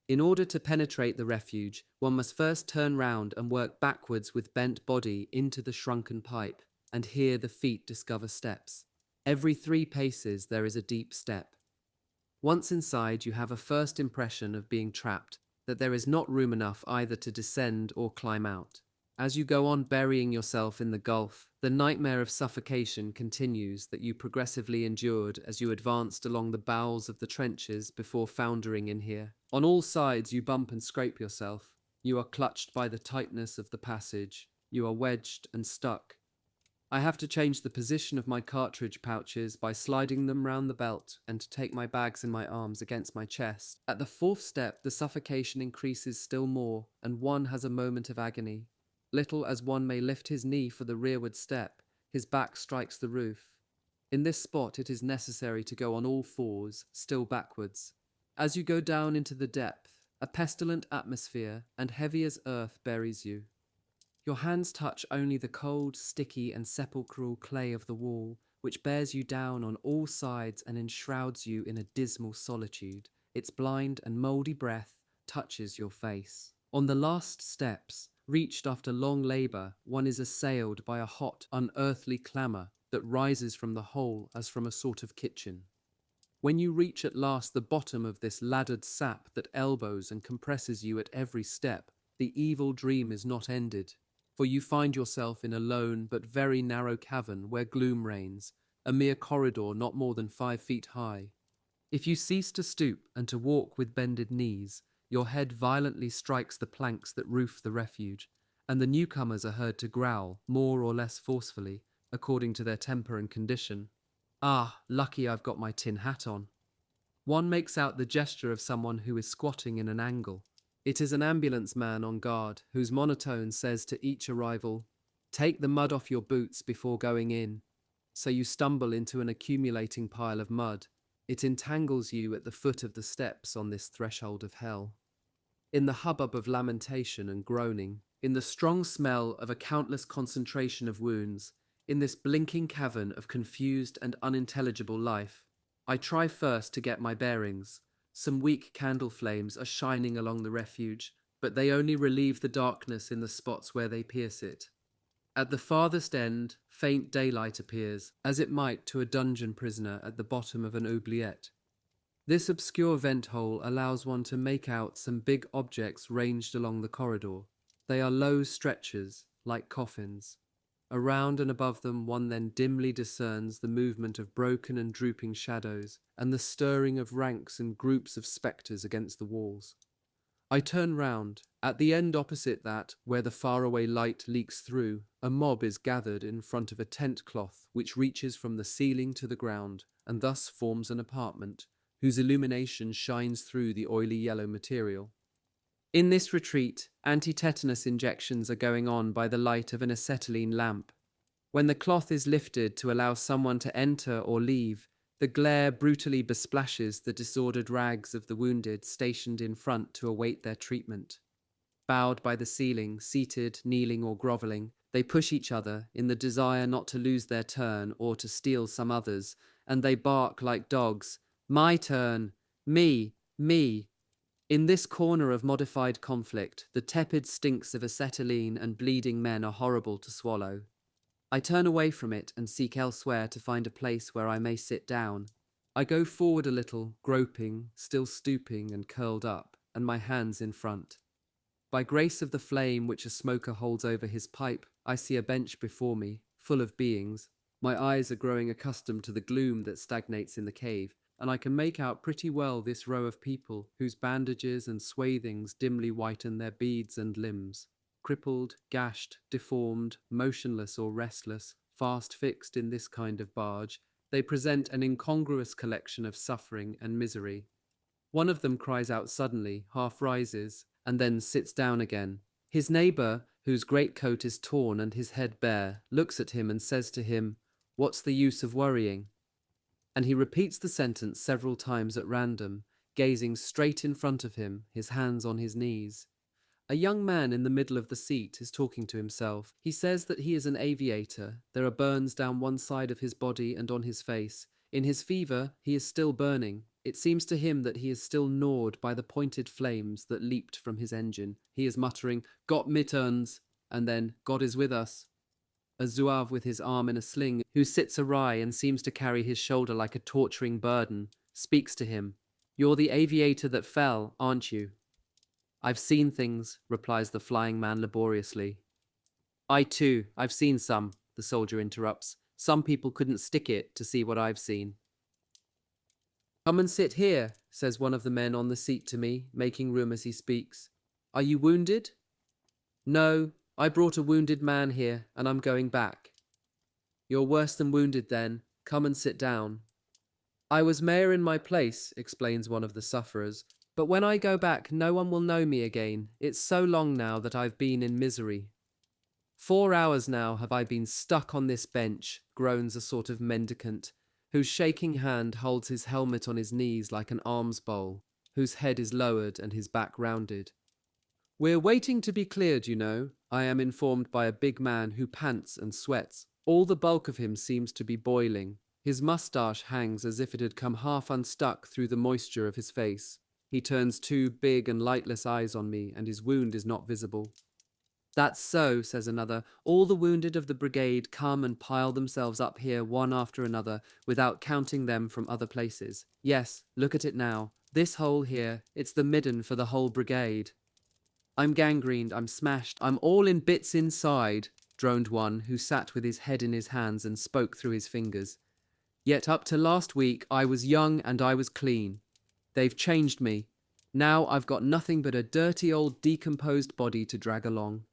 In order to penetrate the refuge, one must first turn round and work backwards with bent body into the shrunken pipe, and here the feet discover steps. Every 3 paces there is a deep step. Once inside, you have a first impression of being trapped, that there is not room enough either to descend or climb out. As you go on burying yourself in the gulf, the nightmare of suffocation continues that you progressively endured as you advanced along the bowels of the trenches before foundering in here. On all sides you bump and scrape yourself. You are clutched by the tightness of the passage. You are wedged and stuck. I have to change the position of my cartridge pouches by sliding them round the belt and to take my bags in my arms against my chest. At the 4th step, the suffocation increases still more, and one has a moment of agony. Little as one may lift his knee for the rearward step, his back strikes the roof. In this spot it is necessary to go on all 4s, still backwards. As you go down into the depth, a pestilent atmosphere and heavy as earth buries you. Your hands touch only the cold, sticky and sepulchral clay of the wall, which bears you down on all sides and enshrouds you in a dismal solitude. Its blind and mouldy breath touches your face. On the last steps, reached after long labour, one is assailed by a hot, unearthly clamour that rises from the hole as from a sort of kitchen. When you reach at last the bottom of this laddered sap that elbows and compresses you at every step, the evil dream is not ended. For you find yourself in a lone but very narrow cavern where gloom reigns, a mere corridor not more than 5 feet high. If you cease to stoop and to walk with bended knees, your head violently strikes the planks that roof the refuge, and the newcomers are heard to growl, more or less forcefully, according to their temper and condition. "Ah, lucky I've got my tin hat on." One makes out the gesture of someone who is squatting in an angle. It is an ambulance man on guard, whose monotone says to each arrival, "Take the mud off your boots before going in." So you stumble into an accumulating pile of mud. It entangles you at the foot of the steps on this threshold of hell. In the hubbub of lamentation and groaning, in the strong smell of a countless concentration of wounds, in this blinking cavern of confused and unintelligible life, I try first to get my bearings. Some weak candle flames are shining along the refuge, but they only relieve the darkness in the spots where they pierce it. At the farthest end, faint daylight appears, as it might to a dungeon prisoner at the bottom of an oubliette. This obscure vent hole allows one to make out some big objects ranged along the corridor. They are low stretchers, like coffins. Around and above them one then dimly discerns the movement of broken and drooping shadows, and the stirring of ranks and groups of spectres against the walls. I turn round. At the end opposite that, where the faraway light leaks through, a mob is gathered in front of a tent cloth which reaches from the ceiling to the ground, and thus forms an apartment, whose illumination shines through the oily yellow material. In this retreat, anti-tetanus injections are going on by the light of an acetylene lamp. When the cloth is lifted to allow someone to enter or leave, the glare brutally besplashes the disordered rags of the wounded stationed in front to await their treatment. Bowed by the ceiling, seated, kneeling or grovelling, they push each other in the desire not to lose their turn or to steal some others, and they bark like dogs, "My turn! Me! Me!" In this corner of modified conflict, the tepid stinks of acetylene and bleeding men are horrible to swallow. I turn away from it and seek elsewhere to find a place where I may sit down. I go forward a little, groping, still stooping and curled up, and my hands in front. By grace of the flame which a smoker holds over his pipe, I see a bench before me, full of beings. My eyes are growing accustomed to the gloom that stagnates in the cave, and I can make out pretty well this row of people whose bandages and swathings dimly whiten their beads and limbs. Crippled, gashed, deformed, motionless or restless, fast fixed in this kind of barge, they present an incongruous collection of suffering and misery. One of them cries out suddenly, half rises, and then sits down again. His neighbour, whose greatcoat is torn and his head bare, looks at him and says to him, "What's the use of worrying?" And he repeats the sentence several times at random, gazing straight in front of him, his hands on his knees. A young man in the middle of the seat is talking to himself. He says that he is an aviator. There are burns down one side of his body and on his face. In his fever, he is still burning. It seems to him that he is still gnawed by the pointed flames that leaped from his engine. He is muttering, "Got mittens," and then, "God is with us." A zouave with his arm in a sling, who sits awry and seems to carry his shoulder like a torturing burden, speaks to him. "You're the aviator that fell, aren't you?" "I've seen things," replies the flying man laboriously. "I too, I've seen some," the soldier interrupts. "Some people couldn't stick it to see what I've seen." "Come and sit here," says one of the men on the seat to me, making room as he speaks. "Are you wounded?" "No, I brought a wounded man here, and I'm going back." "You're worse than wounded then. Come and sit down." "I was mayor in my place," explains one of the sufferers, "but when I go back no one will know me again. It's so long now that I've been in misery." 4 hours now have I been stuck on this bench," groans a sort of mendicant, whose shaking hand holds his helmet on his knees like an alms bowl, whose head is lowered and his back rounded. "We're waiting to be cleared, you know," I am informed by a big man who pants and sweats. All the bulk of him seems to be boiling. His moustache hangs as if it had come half unstuck through the moisture of his face. He turns 2 big and lightless eyes on me, and his wound is not visible. "That's so," says another. "All the wounded of the brigade come and pile themselves up here one after another, without counting them from other places. Yes, look at it now. This hole here, it's the midden for the whole brigade." "I'm gangrened, I'm smashed, I'm all in bits inside," droned one who sat with his head in his hands and spoke through his fingers. "Yet up to last week I was young and I was clean. They've changed me. Now I've got nothing but a dirty old decomposed body to drag along."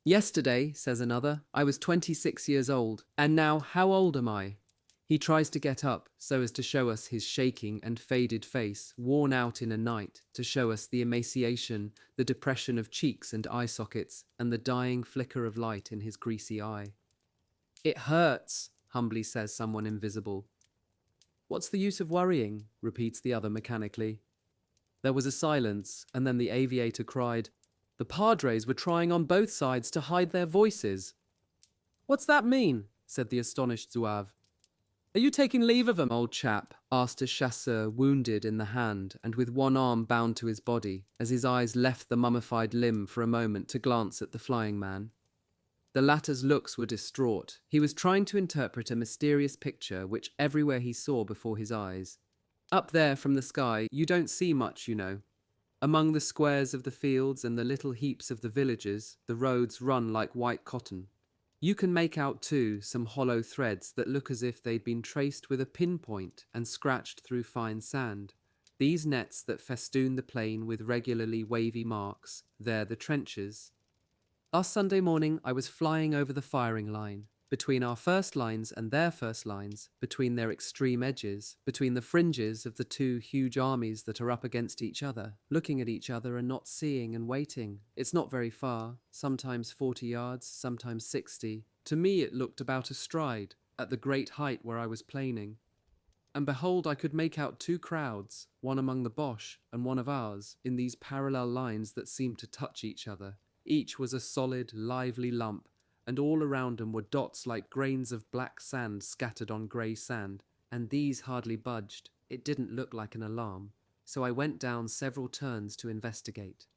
"Yesterday," says another, "I was 26 years old, and now how old am I?" He tries to get up so as to show us his shaking and faded face, worn out in a night, to show us the emaciation, the depression of cheeks and eye sockets, and the dying flicker of light in his greasy eye. "It hurts," humbly says someone invisible. "What's the use of worrying?" repeats the other mechanically. There was a silence, and then the aviator cried, "The padres were trying on both sides to hide their voices." "What's that mean?" said the astonished zouave. "Are you taking leave of 'em, old chap?" asked a chasseur wounded in the hand and with one arm bound to his body, as his eyes left the mummified limb for a moment to glance at the flying man. The latter's looks were distraught. He was trying to interpret a mysterious picture which everywhere he saw before his eyes. Up there from the sky you don't see much, you know. Among the squares of the fields and the little heaps of the villages, the roads run like white cotton. You can make out, too, some hollow threads that look as if they'd been traced with a pinpoint and scratched through fine sand. These nets that festoon the plain with regularly wavy marks, they're the trenches. Last Sunday morning, I was flying over the firing line, between our first lines and their first lines, between their extreme edges, between the fringes of the two huge armies that are up against each other, looking at each other and not seeing and waiting. It's not very far, sometimes 40 yards, sometimes 60. To me it looked about a stride, at the great height where I was planing. And behold, I could make out two crowds, one among the Boche and one of ours, in these parallel lines that seemed to touch each other. Each was a solid, lively lump, and all around them were dots like grains of black sand scattered on grey sand, and these hardly budged. It didn't look like an alarm, so I went down several turns to investigate.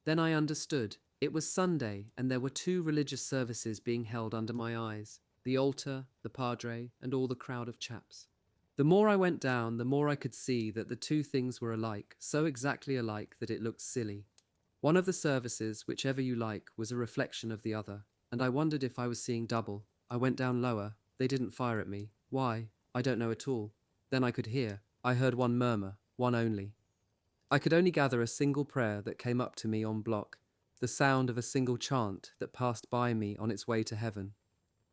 Then I understood. It was Sunday, and there were two religious services being held under my eyes, the altar, the padre, and all the crowd of chaps. The more I went down, the more I could see that the two things were alike, so exactly alike that it looked silly. One of the services, whichever you like, was a reflection of the other, and I wondered if I was seeing double. I went down lower. They didn't fire at me. Why? I don't know at all. Then I could hear. I heard one murmur, one only. I could only gather a single prayer that came up to me en bloc, the sound of a single chant that passed by me on its way to heaven.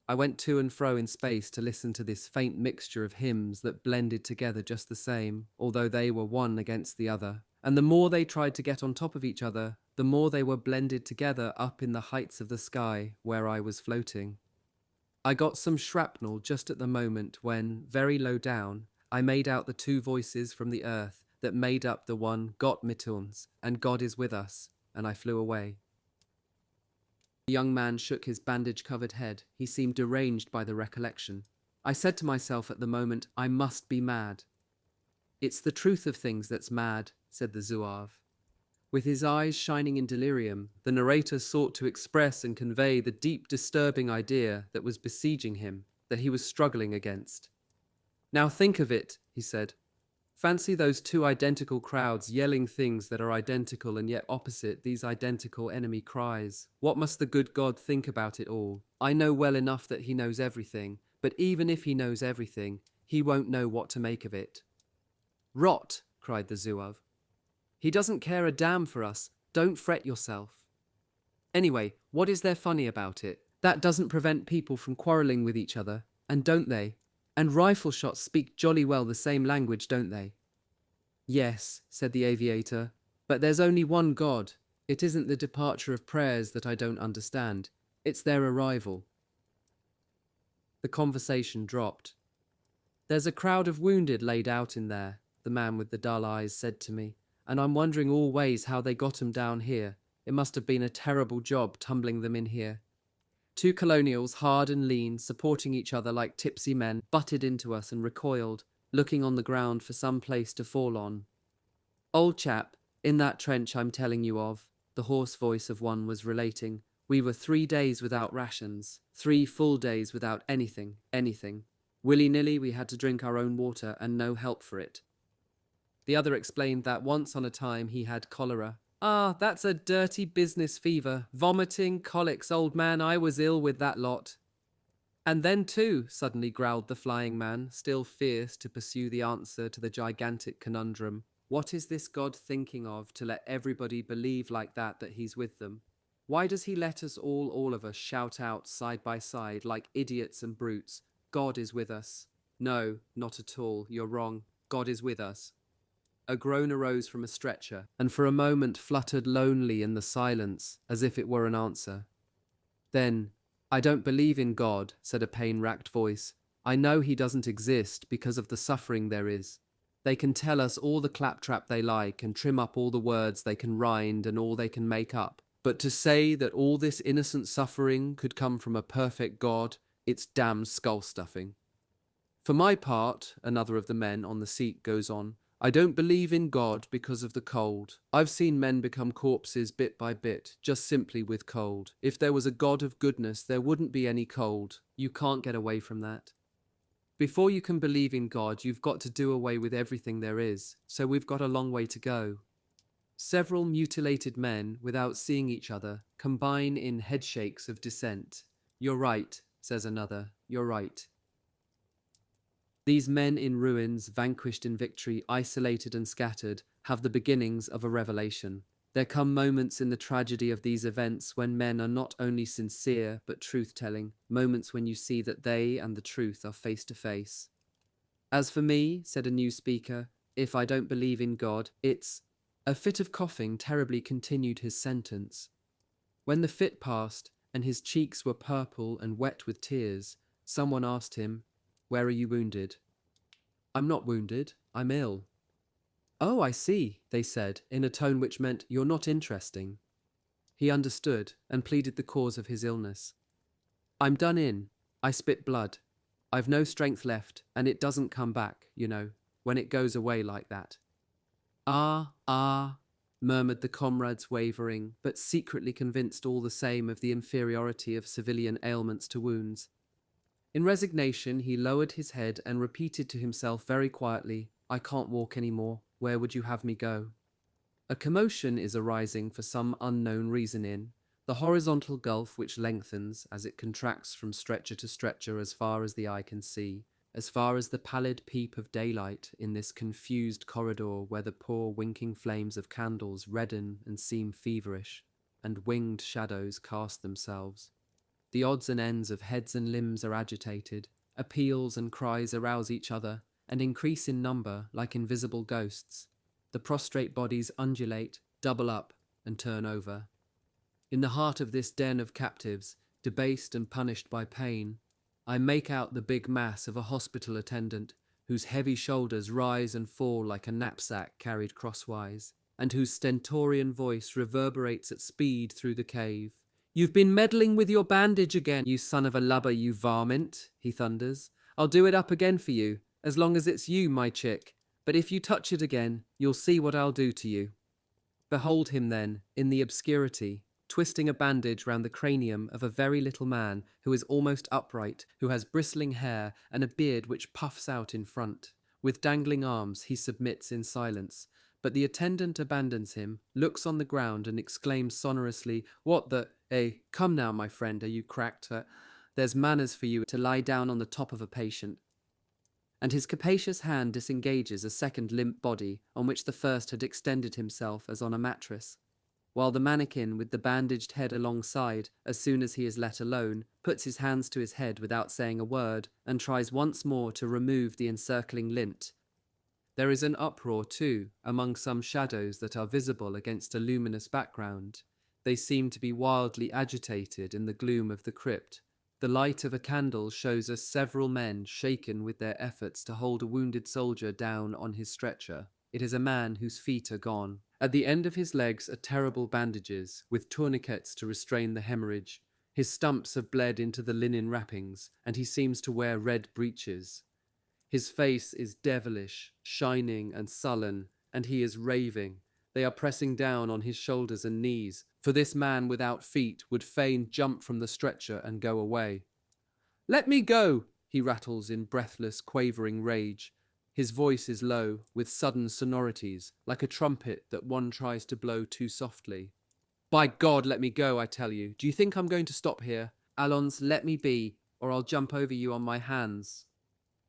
I went to and fro in space to listen to this faint mixture of hymns that blended together just the same, although they were one against the other. And the more they tried to get on top of each other, the more they were blended together up in the heights of the sky where I was floating. I got some shrapnel just at the moment when, very low down, I made out the two voices from the earth that made up the one Gott mit uns, and God is with us, and I flew away. The young man shook his bandage-covered head. He seemed deranged by the recollection. I said to myself at the moment, I must be mad. It's the truth of things that's mad, said the Zouave. With his eyes shining in delirium, the narrator sought to express and convey the deep, disturbing idea that was besieging him, that he was struggling against. Now think of it, he said. Fancy those two identical crowds yelling things that are identical and yet opposite these identical enemy cries. What must the good God think about it all? I know well enough that he knows everything, but even if he knows everything, he won't know what to make of it. Rot, cried the Zouave. He doesn't care a damn for us. Don't fret yourself. Anyway, what is there funny about it? That doesn't prevent people from quarrelling with each other, and don't they? And rifle shots speak jolly well the same language, don't they? Yes, said the aviator, but there's only one God. It isn't the departure of prayers that I don't understand. It's their arrival. The conversation dropped. There's a crowd of wounded laid out in there, the man with the dull eyes said to me, and I'm wondering all ways how they got 'em down here. It must have been a terrible job tumbling them in here. Two colonials, hard and lean, supporting each other like tipsy men, butted into us and recoiled, looking on the ground for some place to fall on. Old chap, in that trench I'm telling you of, the hoarse voice of one was relating, we were 3 days without rations, 3 full days without anything. Willy-nilly we had to drink our own water and no help for it. The other explained that once on a time he had cholera. Ah, that's a dirty business fever. Vomiting, colics, old man, I was ill with that lot. And then too, suddenly growled the flying man, still fierce to pursue the answer to the gigantic conundrum. What is this God thinking of to let everybody believe like that he's with them? Why does he let us all of us, shout out side by side like idiots and brutes, God is with us? No, not at all, you're wrong. God is with us. A groan arose from a stretcher, and for a moment fluttered lonely in the silence, as if it were an answer. Then, I don't believe in God, said a pain-racked voice. I know he doesn't exist because of the suffering there is. They can tell us all the claptrap they like and trim up all the words they can rind and all they can make up. But to say that all this innocent suffering could come from a perfect God, it's damn skull-stuffing. For my part, another of the men on the seat goes on, I don't believe in God because of the cold. I've seen men become corpses bit by bit, just simply with cold. If there was a God of goodness, there wouldn't be any cold. You can't get away from that. Before you can believe in God, you've got to do away with everything there is, so we've got a long way to go. Several mutilated men, without seeing each other, combine in headshakes of dissent. You're right, says another. You're right. These men in ruins, vanquished in victory, isolated and scattered, have the beginnings of a revelation. There come moments in the tragedy of these events when men are not only sincere but truth-telling, moments when you see that they and the truth are face to face. As for me, said a new speaker, if I don't believe in God, it's... A fit of coughing terribly continued his sentence. When the fit passed, and his cheeks were purple and wet with tears, someone asked him, "Where are you wounded?" "I'm not wounded, I'm ill." "Oh, I see," they said, in a tone which meant, "You're not interesting." He understood, and pleaded the cause of his illness. "I'm done in. I spit blood. I've no strength left, and it doesn't come back, you know, when it goes away like that." Ah, murmured the comrades, wavering, but secretly convinced all the same of the inferiority of civilian ailments to wounds. In resignation, he lowered his head and repeated to himself very quietly, "I can't walk any more. Where would you have me go?" A commotion is arising for some unknown reason in the horizontal gulf which lengthens as it contracts from stretcher to stretcher as far as the eye can see, as far as the pallid peep of daylight in this confused corridor where the poor winking flames of candles redden and seem feverish, and winged shadows cast themselves. The odds and ends of heads and limbs are agitated, appeals and cries arouse each other, and increase in number like invisible ghosts. The prostrate bodies undulate, double up, and turn over. In the heart of this den of captives, debased and punished by pain, I make out the big mass of a hospital attendant, whose heavy shoulders rise and fall like a knapsack carried crosswise, and whose stentorian voice reverberates at speed through the cave. "You've been meddling with your bandage again, you son of a lubber, you varmint," he thunders. "I'll do it up again for you, as long as it's you, my chick. But if you touch it again, you'll see what I'll do to you." Behold him then, in the obscurity, twisting a bandage round the cranium of a very little man who is almost upright, who has bristling hair and a beard which puffs out in front. With dangling arms he submits in silence, but the attendant abandons him, looks on the ground and exclaims sonorously, "What the... come now, my friend, are you cracked? There's manners for you to lie down on the top of a patient." And his capacious hand disengages a second limp body on which the first had extended himself as on a mattress, while the mannequin with the bandaged head alongside, as soon as he is let alone, puts his hands to his head without saying a word, and tries once more to remove the encircling lint. There is an uproar, too, among some shadows that are visible against a luminous background. They seem to be wildly agitated in the gloom of the crypt. The light of a candle shows us several men shaken with their efforts to hold a wounded soldier down on his stretcher. It is a man whose feet are gone. At the end of his legs are terrible bandages, with tourniquets to restrain the hemorrhage. His stumps have bled into the linen wrappings, and he seems to wear red breeches. His face is devilish, shining and sullen, and he is raving. They are pressing down on his shoulders and knees, for this man without feet would fain jump from the stretcher and go away. "Let me go," he rattles in breathless, quavering rage. His voice is low, with sudden sonorities, like a trumpet that one tries to blow too softly. "By God, let me go, I tell you. Do you think I'm going to stop here? Allons, let me be, or I'll jump over you on my hands."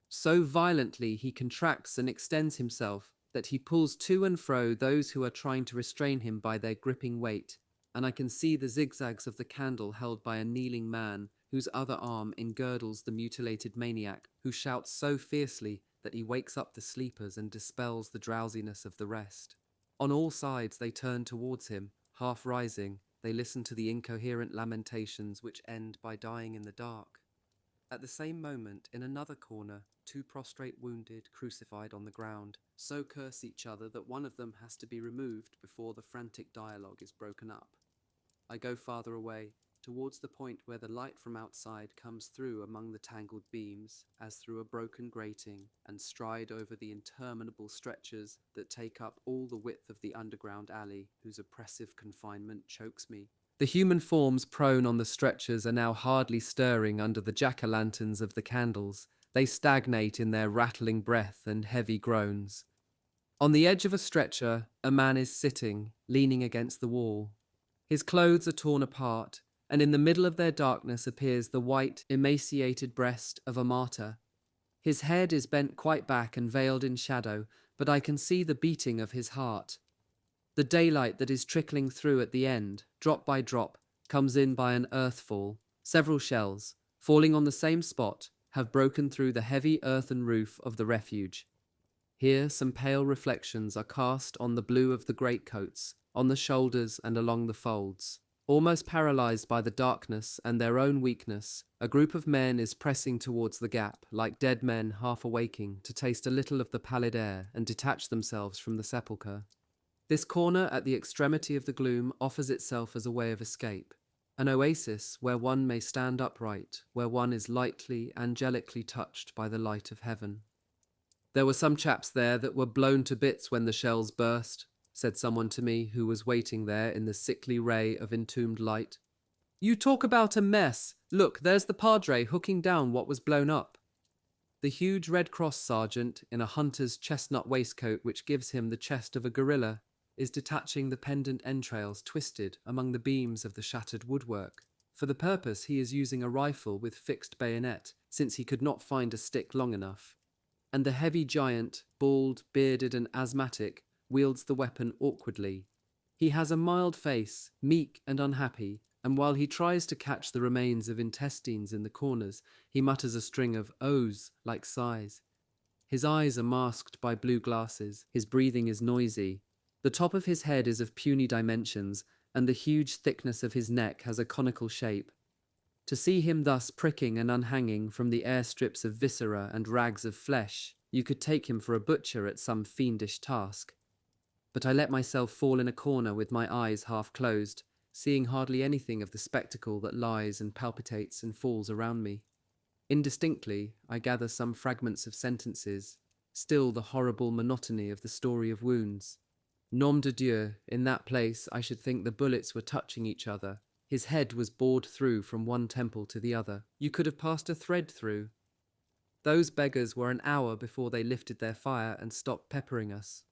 So violently he contracts and extends himself that he pulls to and fro those who are trying to restrain him by their gripping weight, and I can see the zigzags of the candle held by a kneeling man, whose other arm engirdles the mutilated maniac, who shouts so fiercely that he wakes up the sleepers and dispels the drowsiness of the rest. On all sides they turn towards him, half rising, they listen to the incoherent lamentations which end by dying in the dark. At the same moment, in another corner, two prostrate wounded, crucified on the ground, so curse each other that one of them has to be removed before the frantic dialogue is broken up. I go farther away, towards the point where the light from outside comes through among the tangled beams, as through a broken grating, and stride over the interminable stretchers that take up all the width of the underground alley, whose oppressive confinement chokes me. The human forms prone on the stretchers are now hardly stirring under the jack-o'-lanterns of the candles. They stagnate in their rattling breath and heavy groans. On the edge of a stretcher, a man is sitting, leaning against the wall. His clothes are torn apart, and in the middle of their darkness appears the white, emaciated breast of a martyr. His head is bent quite back and veiled in shadow, but I can see the beating of his heart. The daylight that is trickling through at the end, drop by drop, comes in by an earthfall. Several shells, falling on the same spot, have broken through the heavy earthen roof of the refuge. Here some pale reflections are cast on the blue of the greatcoats, on the shoulders and along the folds. Almost paralyzed by the darkness and their own weakness, a group of men is pressing towards the gap, like dead men half awaking, to taste a little of the pallid air and detach themselves from the sepulchre. This corner at the extremity of the gloom offers itself as a way of escape, an oasis where one may stand upright, where one is lightly, angelically touched by the light of heaven. "There were some chaps there that were blown to bits when the shells burst," said someone to me who was waiting there in the sickly ray of entombed light. "You talk about a mess. Look, there's the padre hooking down what was blown up." The huge Red Cross sergeant, in a hunter's chestnut waistcoat which gives him the chest of a gorilla, is detaching the pendant entrails twisted among the beams of the shattered woodwork. For the purpose he is using a rifle with fixed bayonet, since he could not find a stick long enough. And the heavy giant, bald, bearded and asthmatic, wields the weapon awkwardly. He has a mild face, meek and unhappy, and while he tries to catch the remains of intestines in the corners, he mutters a string of ohs like sighs. His eyes are masked by blue glasses, his breathing is noisy. The top of his head is of puny dimensions, and the huge thickness of his neck has a conical shape. To see him thus pricking and unhanging from the airstrips of viscera and rags of flesh, you could take him for a butcher at some fiendish task. But I let myself fall in a corner with my eyes half closed, seeing hardly anything of the spectacle that lies and palpitates and falls around me. Indistinctly, I gather some fragments of sentences, still the horrible monotony of the story of wounds. Nom de Dieu, in that place I should think the bullets were touching each other. His head was bored through from one temple to the other. You could have passed a thread through. Those beggars were an hour before they lifted their fire and stopped peppering us.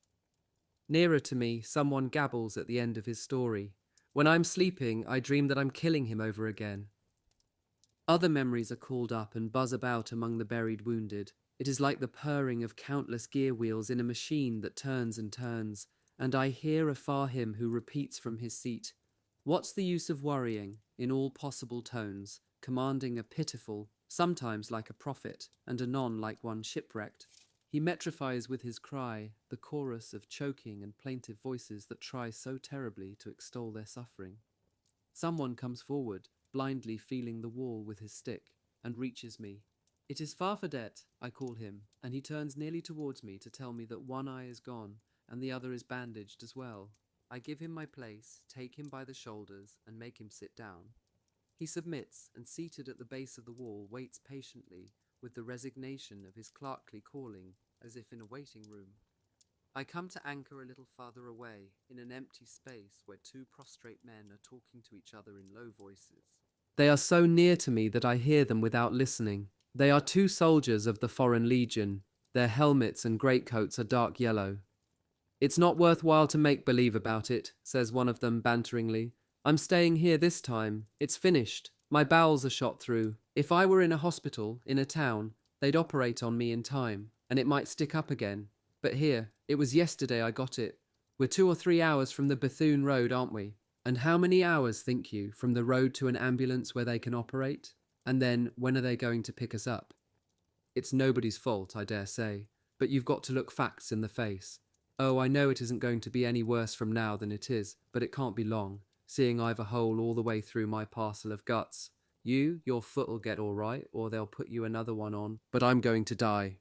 Nearer to me, someone gabbles at the end of his story. When I'm sleeping, I dream that I'm killing him over again. Other memories are called up and buzz about among the buried wounded. It is like the purring of countless gear wheels in a machine that turns and turns, and I hear afar him who repeats from his seat, "What's the use of worrying?" in all possible tones, commanding a pitiful, sometimes like a prophet, and anon like one shipwrecked. He metrifies with his cry the chorus of choking and plaintive voices that try so terribly to extol their suffering. Someone comes forward, blindly feeling the wall with his stick, and reaches me. "It is Farfadet," I call him, and he turns nearly towards me to tell me that one eye is gone, and the other is bandaged as well. I give him my place, take him by the shoulders, and make him sit down. He submits, and seated at the base of the wall, waits patiently, with the resignation of his clerkly calling, as if in a waiting room. I come to anchor a little farther away, in an empty space where two prostrate men are talking to each other in low voices. They are so near to me that I hear them without listening. They are two soldiers of the Foreign Legion. Their helmets and greatcoats are dark yellow. "It's not worthwhile to make believe about it," says one of them banteringly. "I'm staying here this time. It's finished. My bowels are shot through. If I were in a hospital, in a town, they'd operate on me in time, and it might stick up again. But here, it was yesterday I got it. We're 2 or 3 hours from the Bethune Road, aren't we? And how many hours, think you, from the road to an ambulance where they can operate? And then, when are they going to pick us up? It's nobody's fault, I dare say, but you've got to look facts in the face. Oh, I know it isn't going to be any worse from now than it is, but it can't be long, seeing I've a hole all the way through my parcel of guts. Your foot'll get all right, or they'll put you another one on, but I'm going to die."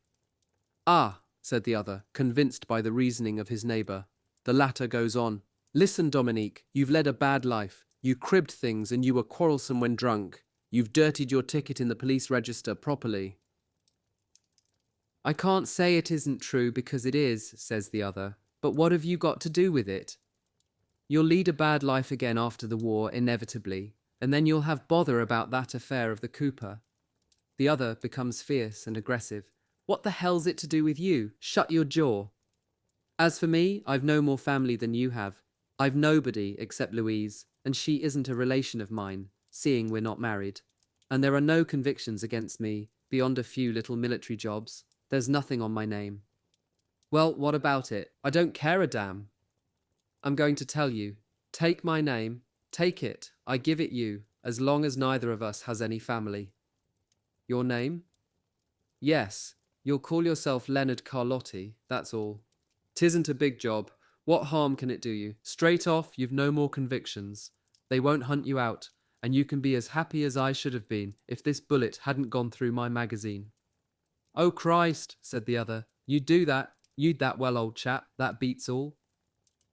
"Ah," said the other, convinced by the reasoning of his neighbour. The latter goes on, "Listen, Dominique, you've led a bad life. You cribbed things and you were quarrelsome when drunk. You've dirtied your ticket in the police register properly." "I can't say it isn't true because it is," says the other, "but what have you got to do with it? You'll lead a bad life again after the war, inevitably, and then you'll have bother about that affair of the Cooper." The other becomes fierce and aggressive. "What the hell's it to do with you? Shut your jaw. As for me, I've no more family than you have. I've nobody except Louise, and she isn't a relation of mine. seeing we're not married. And there are no convictions against me, beyond a few little military jobs. There's nothing on my name. Well, what about it? I don't care a damn. I'm going to tell you. Take my name. Take it. I give it you, as long as neither of us has any family. Your name? Yes, you'll call yourself Leonard Carlotti, that's all. 'Tisn't a big job. What harm can it do you? Straight off, you've no more convictions. They won't hunt you out, and you can be as happy as I should have been if this bullet hadn't gone through my magazine. Oh Christ, said the other. You'd do that. You'd that well, old chap. That beats all.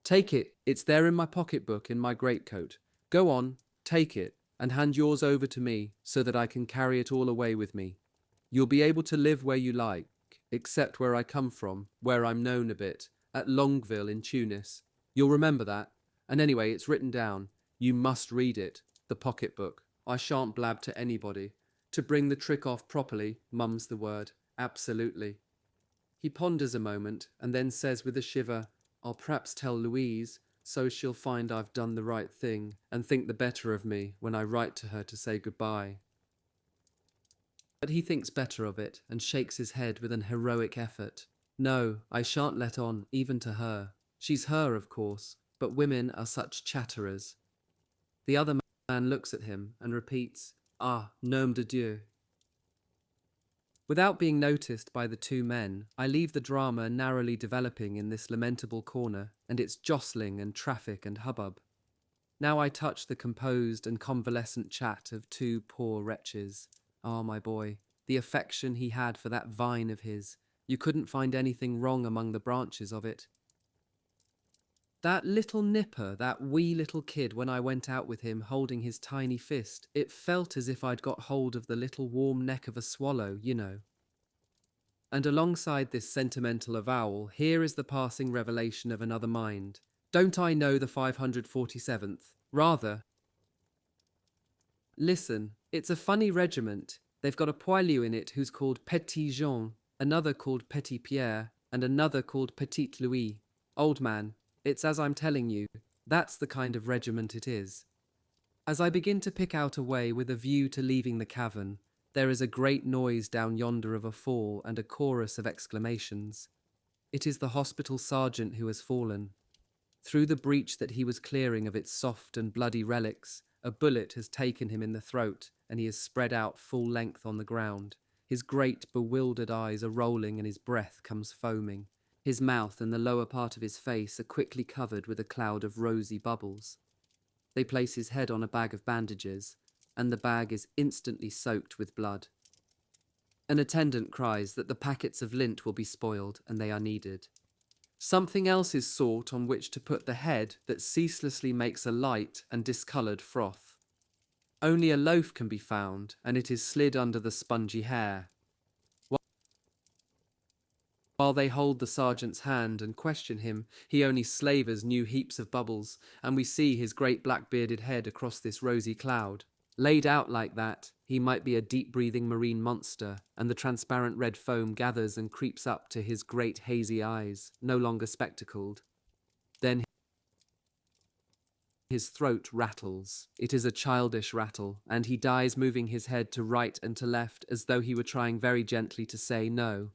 Take it. It's there in my pocketbook in my greatcoat. Go on, take it, and hand yours over to me so that I can carry it all away with me. You'll be able to live where you like, except where I come from, where I'm known a bit, at Longueville in Tunis. You'll remember that. And anyway, it's written down. You must read it, the pocketbook. I shan't blab to anybody. To bring the trick off properly, mum's the word. Absolutely. He ponders a moment, and then says with a shiver, I'll perhaps tell Louise, so she'll find I've done the right thing, and think the better of me when I write to her to say goodbye. But he thinks better of it, and shakes his head with an heroic effort. No, I shan't let on, even to her. She's her, of course, but women are such chatterers. The other man looks at him and repeats, Ah, nom de Dieu. Without being noticed by the two men, I leave the drama narrowly developing in this lamentable corner, and its jostling and traffic and hubbub. Now I touch the composed and convalescent chat of two poor wretches. Ah, my boy, the affection he had for that vine of his. You couldn't find anything wrong among the branches of it. That little nipper, that wee little kid, when I went out with him holding his tiny fist, it felt as if I'd got hold of the little warm neck of a swallow, you know. And alongside this sentimental avowal, here is the passing revelation of another mind. Don't I know the 547th? Rather. Listen, it's a funny regiment. They've got a poilu in it who's called Petit Jean, another called Petit Pierre, and another called Petit Louis. Old man, it's as I'm telling you, that's the kind of regiment it is. As I begin to pick out a way with a view to leaving the cavern, there is a great noise down yonder of a fall and a chorus of exclamations. It is the hospital sergeant who has fallen. Through the breach that he was clearing of its soft and bloody relics, a bullet has taken him in the throat, and he is spread out full length on the ground. His great, bewildered eyes are rolling, and his breath comes foaming. His mouth and the lower part of his face are quickly covered with a cloud of rosy bubbles. They place his head on a bag of bandages, and the bag is instantly soaked with blood. An attendant cries that the packets of lint will be spoiled, and they are needed. Something else is sought on which to put the head that ceaselessly makes a light and discoloured froth. Only a loaf can be found, and it is slid under the spongy hair. While they hold the sergeant's hand and question him, he only slavers new heaps of bubbles, and we see his great black-bearded head across this rosy cloud. Laid out like that, he might be a deep-breathing marine monster, and the transparent red foam gathers and creeps up to his great hazy eyes, no longer spectacled. Then his throat rattles. It is a childish rattle, and he dies moving his head to right and to left as though he were trying very gently to say no.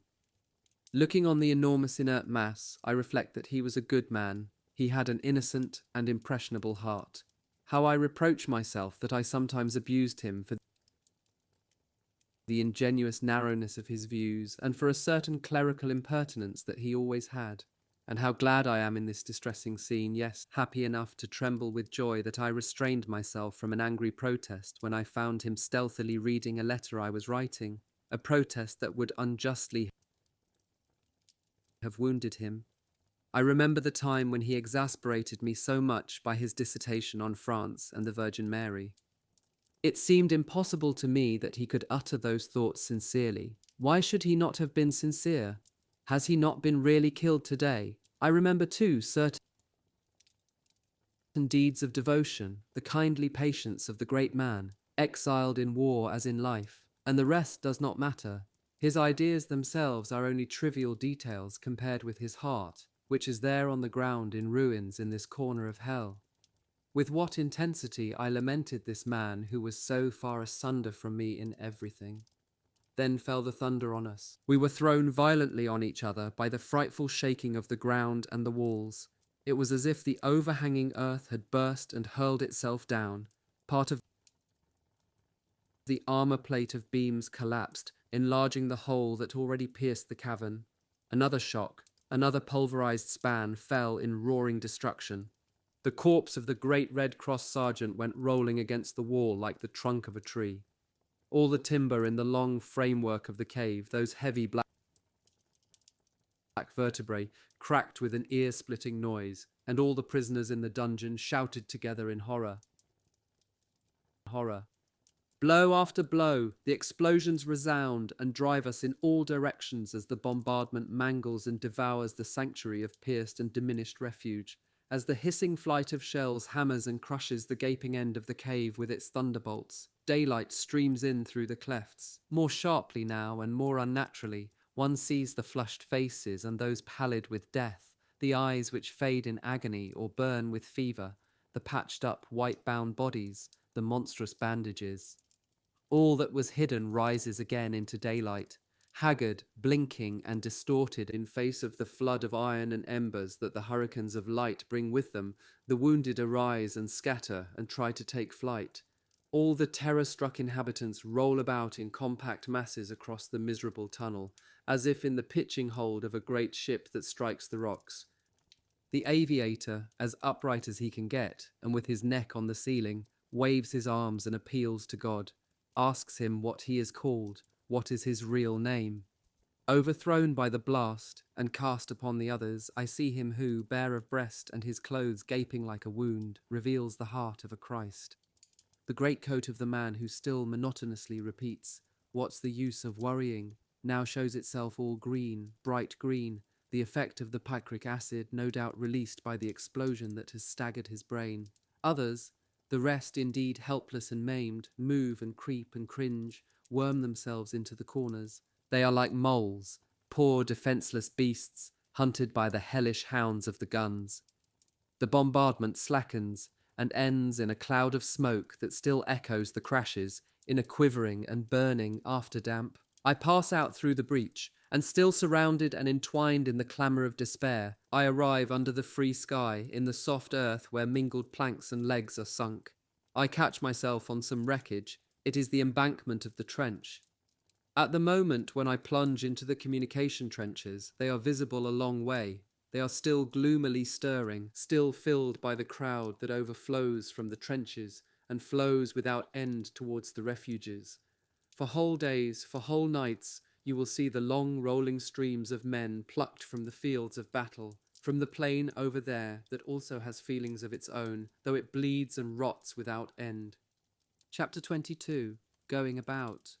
Looking on the enormous inert mass, I reflect that he was a good man. He had an innocent and impressionable heart. How I reproach myself that I sometimes abused him for the ingenuous narrowness of his views, and for a certain clerical impertinence that he always had. And how glad I am in this distressing scene, yes, happy enough to tremble with joy that I restrained myself from an angry protest when I found him stealthily reading a letter I was writing, a protest that would unjustly have wounded him. I remember the time when he exasperated me so much by his dissertation on France and the Virgin Mary. It seemed impossible to me that he could utter those thoughts sincerely. Why should he not have been sincere? Has he not been really killed today? I remember too certain deeds of devotion, the kindly patience of the great man, exiled in war as in life, and the rest does not matter. His ideas themselves are only trivial details compared with his heart, which is there on the ground in ruins in this corner of hell. With what intensity I lamented this man who was so far asunder from me in everything. Then fell the thunder on us. We were thrown violently on each other by the frightful shaking of the ground and the walls. It was as if the overhanging earth had burst and hurled itself down. Part of the armor plate of beams collapsed, enlarging the hole that already pierced the cavern. Another shock, another pulverized span fell in roaring destruction. The corpse of the great Red Cross sergeant went rolling against the wall like the trunk of a tree. All the timber in the long framework of the cave, those heavy black vertebrae, cracked with an ear-splitting noise, and all the prisoners in the dungeon shouted together in horror. Blow after blow, the explosions resound and drive us in all directions as the bombardment mangles and devours the sanctuary of pierced and diminished refuge, as the hissing flight of shells hammers and crushes the gaping end of the cave with its thunderbolts. Daylight streams in through the clefts. More sharply now and more unnaturally, one sees the flushed faces and those pallid with death, the eyes which fade in agony or burn with fever, the patched-up, white-bound bodies, the monstrous bandages. All that was hidden rises again into daylight, haggard, blinking, and distorted in face of the flood of iron and embers that the hurricanes of light bring with them. The wounded arise and scatter and try to take flight. All the terror-struck inhabitants roll about in compact masses across the miserable tunnel, as if in the pitching hold of a great ship that strikes the rocks. The aviator, as upright as he can get, and with his neck on the ceiling, waves his arms and appeals to God, asks him what he is called, what is his real name. Overthrown by the blast and cast upon the others, I see him who, bare of breast and his clothes gaping like a wound, reveals the heart of a Christ. The greatcoat of the man who still monotonously repeats, "What's the use of worrying?" now shows itself all green, bright green, the effect of the picric acid no doubt released by the explosion that has staggered his brain. Others, the rest indeed helpless and maimed, move and creep and cringe, worm themselves into the corners. They are like moles, poor defenceless beasts, hunted by the hellish hounds of the guns. The bombardment slackens and ends in a cloud of smoke that still echoes the crashes, in a quivering and burning afterdamp. I pass out through the breach, and still surrounded and entwined in the clamour of despair, I arrive under the free sky, in the soft earth where mingled planks and legs are sunk. I catch myself on some wreckage. It is the embankment of the trench. At the moment when I plunge into the communication trenches, they are visible a long way. They are still gloomily stirring, still filled by the crowd that overflows from the trenches and flows without end towards the refuges. For whole days, for whole nights, you will see the long rolling streams of men plucked from the fields of battle, from the plain over there that also has feelings of its own, though it bleeds and rots without end. Chapter 22. Going About.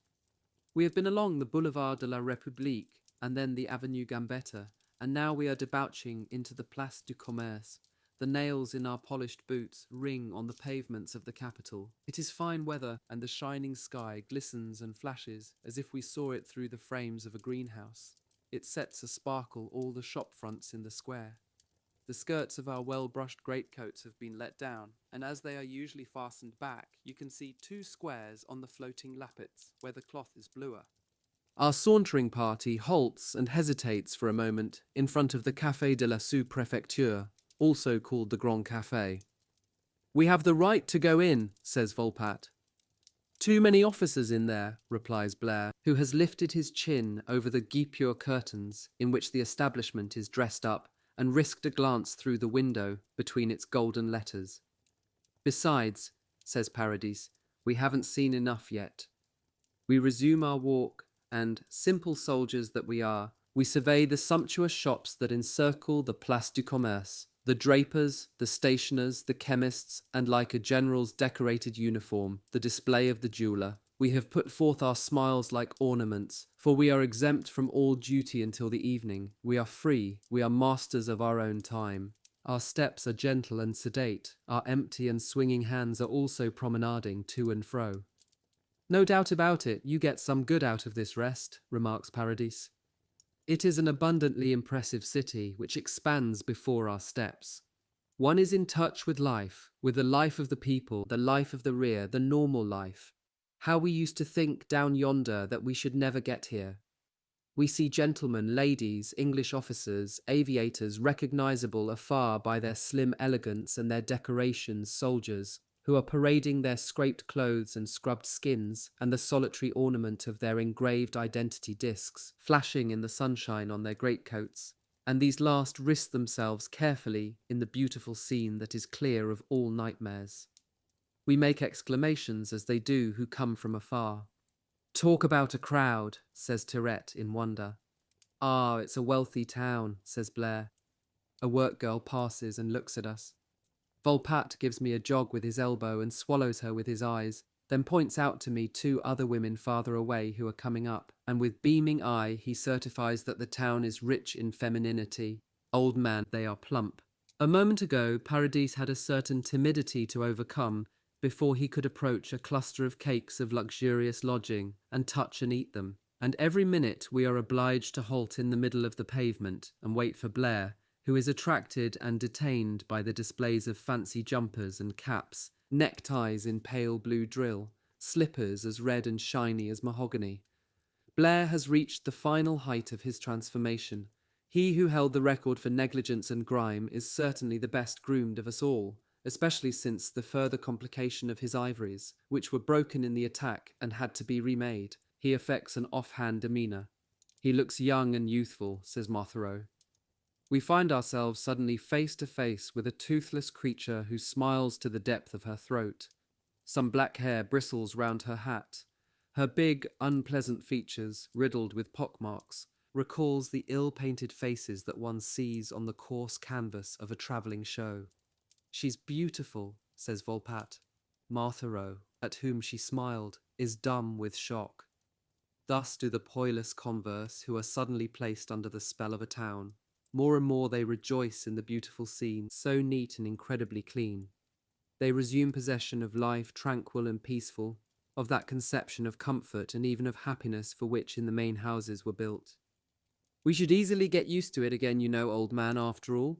We have been along the Boulevard de la République, and then the Avenue Gambetta, and now we are debouching into the Place du Commerce. The nails in our polished boots ring on the pavements of the capital. It is fine weather, and the shining sky glistens and flashes as if we saw it through the frames of a greenhouse. It sets a sparkle all the shop fronts in the square. The skirts of our well-brushed greatcoats have been let down, and as they are usually fastened back, you can see 2 squares on the floating lappets, where the cloth is bluer. Our sauntering party halts and hesitates for a moment in front of the Café de la Sous-Préfecture, also called the Grand Café. "We have the right to go in," says Volpat. "Too many officers in there," replies Blair, who has lifted his chin over the guipure curtains in which the establishment is dressed up, and risked a glance through the window between its golden letters. "Besides," says Paradis, "we haven't seen enough yet." We resume our walk, and, simple soldiers that we are, we survey the sumptuous shops that encircle the Place du Commerce, the drapers, the stationers, the chemists, and like a general's decorated uniform, the display of the jeweller. We have put forth our smiles like ornaments, for we are exempt from all duty until the evening. We are free, we are masters of our own time. Our steps are gentle and sedate, our empty and swinging hands are also promenading to and fro. "No doubt about it, you get some good out of this rest," remarks Paradis. It is an abundantly impressive city which expands before our steps. One is in touch with life, with the life of the people, the life of the rear, the normal life. How we used to think down yonder that we should never get here. We see gentlemen, ladies, English officers, aviators, recognizable afar by their slim elegance and their decorations, soldiers, who are parading their scraped clothes and scrubbed skins, and the solitary ornament of their engraved identity discs, flashing in the sunshine on their greatcoats. And these last risk themselves carefully in the beautiful scene that is clear of all nightmares. We make exclamations as they do who come from afar. Talk about a crowd, says Tirette in wonder. Ah, it's a wealthy town, says Blair. A work girl passes and looks at us. Volpatte gives me a jog with his elbow and swallows her with his eyes, then points out to me two other women farther away who are coming up, and with beaming eye he certifies that the town is rich in femininity. Old man, they are plump. A moment ago, Paradis had a certain timidity to overcome before he could approach a cluster of cakes of luxurious lodging and touch and eat them. And every minute we are obliged to halt in the middle of the pavement and wait for Blair, who is attracted and detained by the displays of fancy jumpers and caps, neckties in pale blue drill, slippers as red and shiny as mahogany. Blair has reached the final height of his transformation. He who held the record for negligence and grime is certainly the best groomed of us all, especially since the further complication of his ivories, which were broken in the attack and had to be remade. He affects an offhand demeanour. He looks young and youthful, says Marthereau. We find ourselves suddenly face to face with a toothless creature who smiles to the depth of her throat. Some black hair bristles round her hat. Her big, unpleasant features, riddled with pockmarks, recalls the ill-painted faces that one sees on the coarse canvas of a travelling show. She's beautiful, says Volpatte. Marthereau, at whom she smiled, is dumb with shock. Thus do the poilus converse who are suddenly placed under the spell of a town. More and more they rejoice in the beautiful scene, so neat and incredibly clean. They resume possession of life tranquil and peaceful, of that conception of comfort and even of happiness for which in the main houses were built. We should easily get used to it again, you know, old man, after all.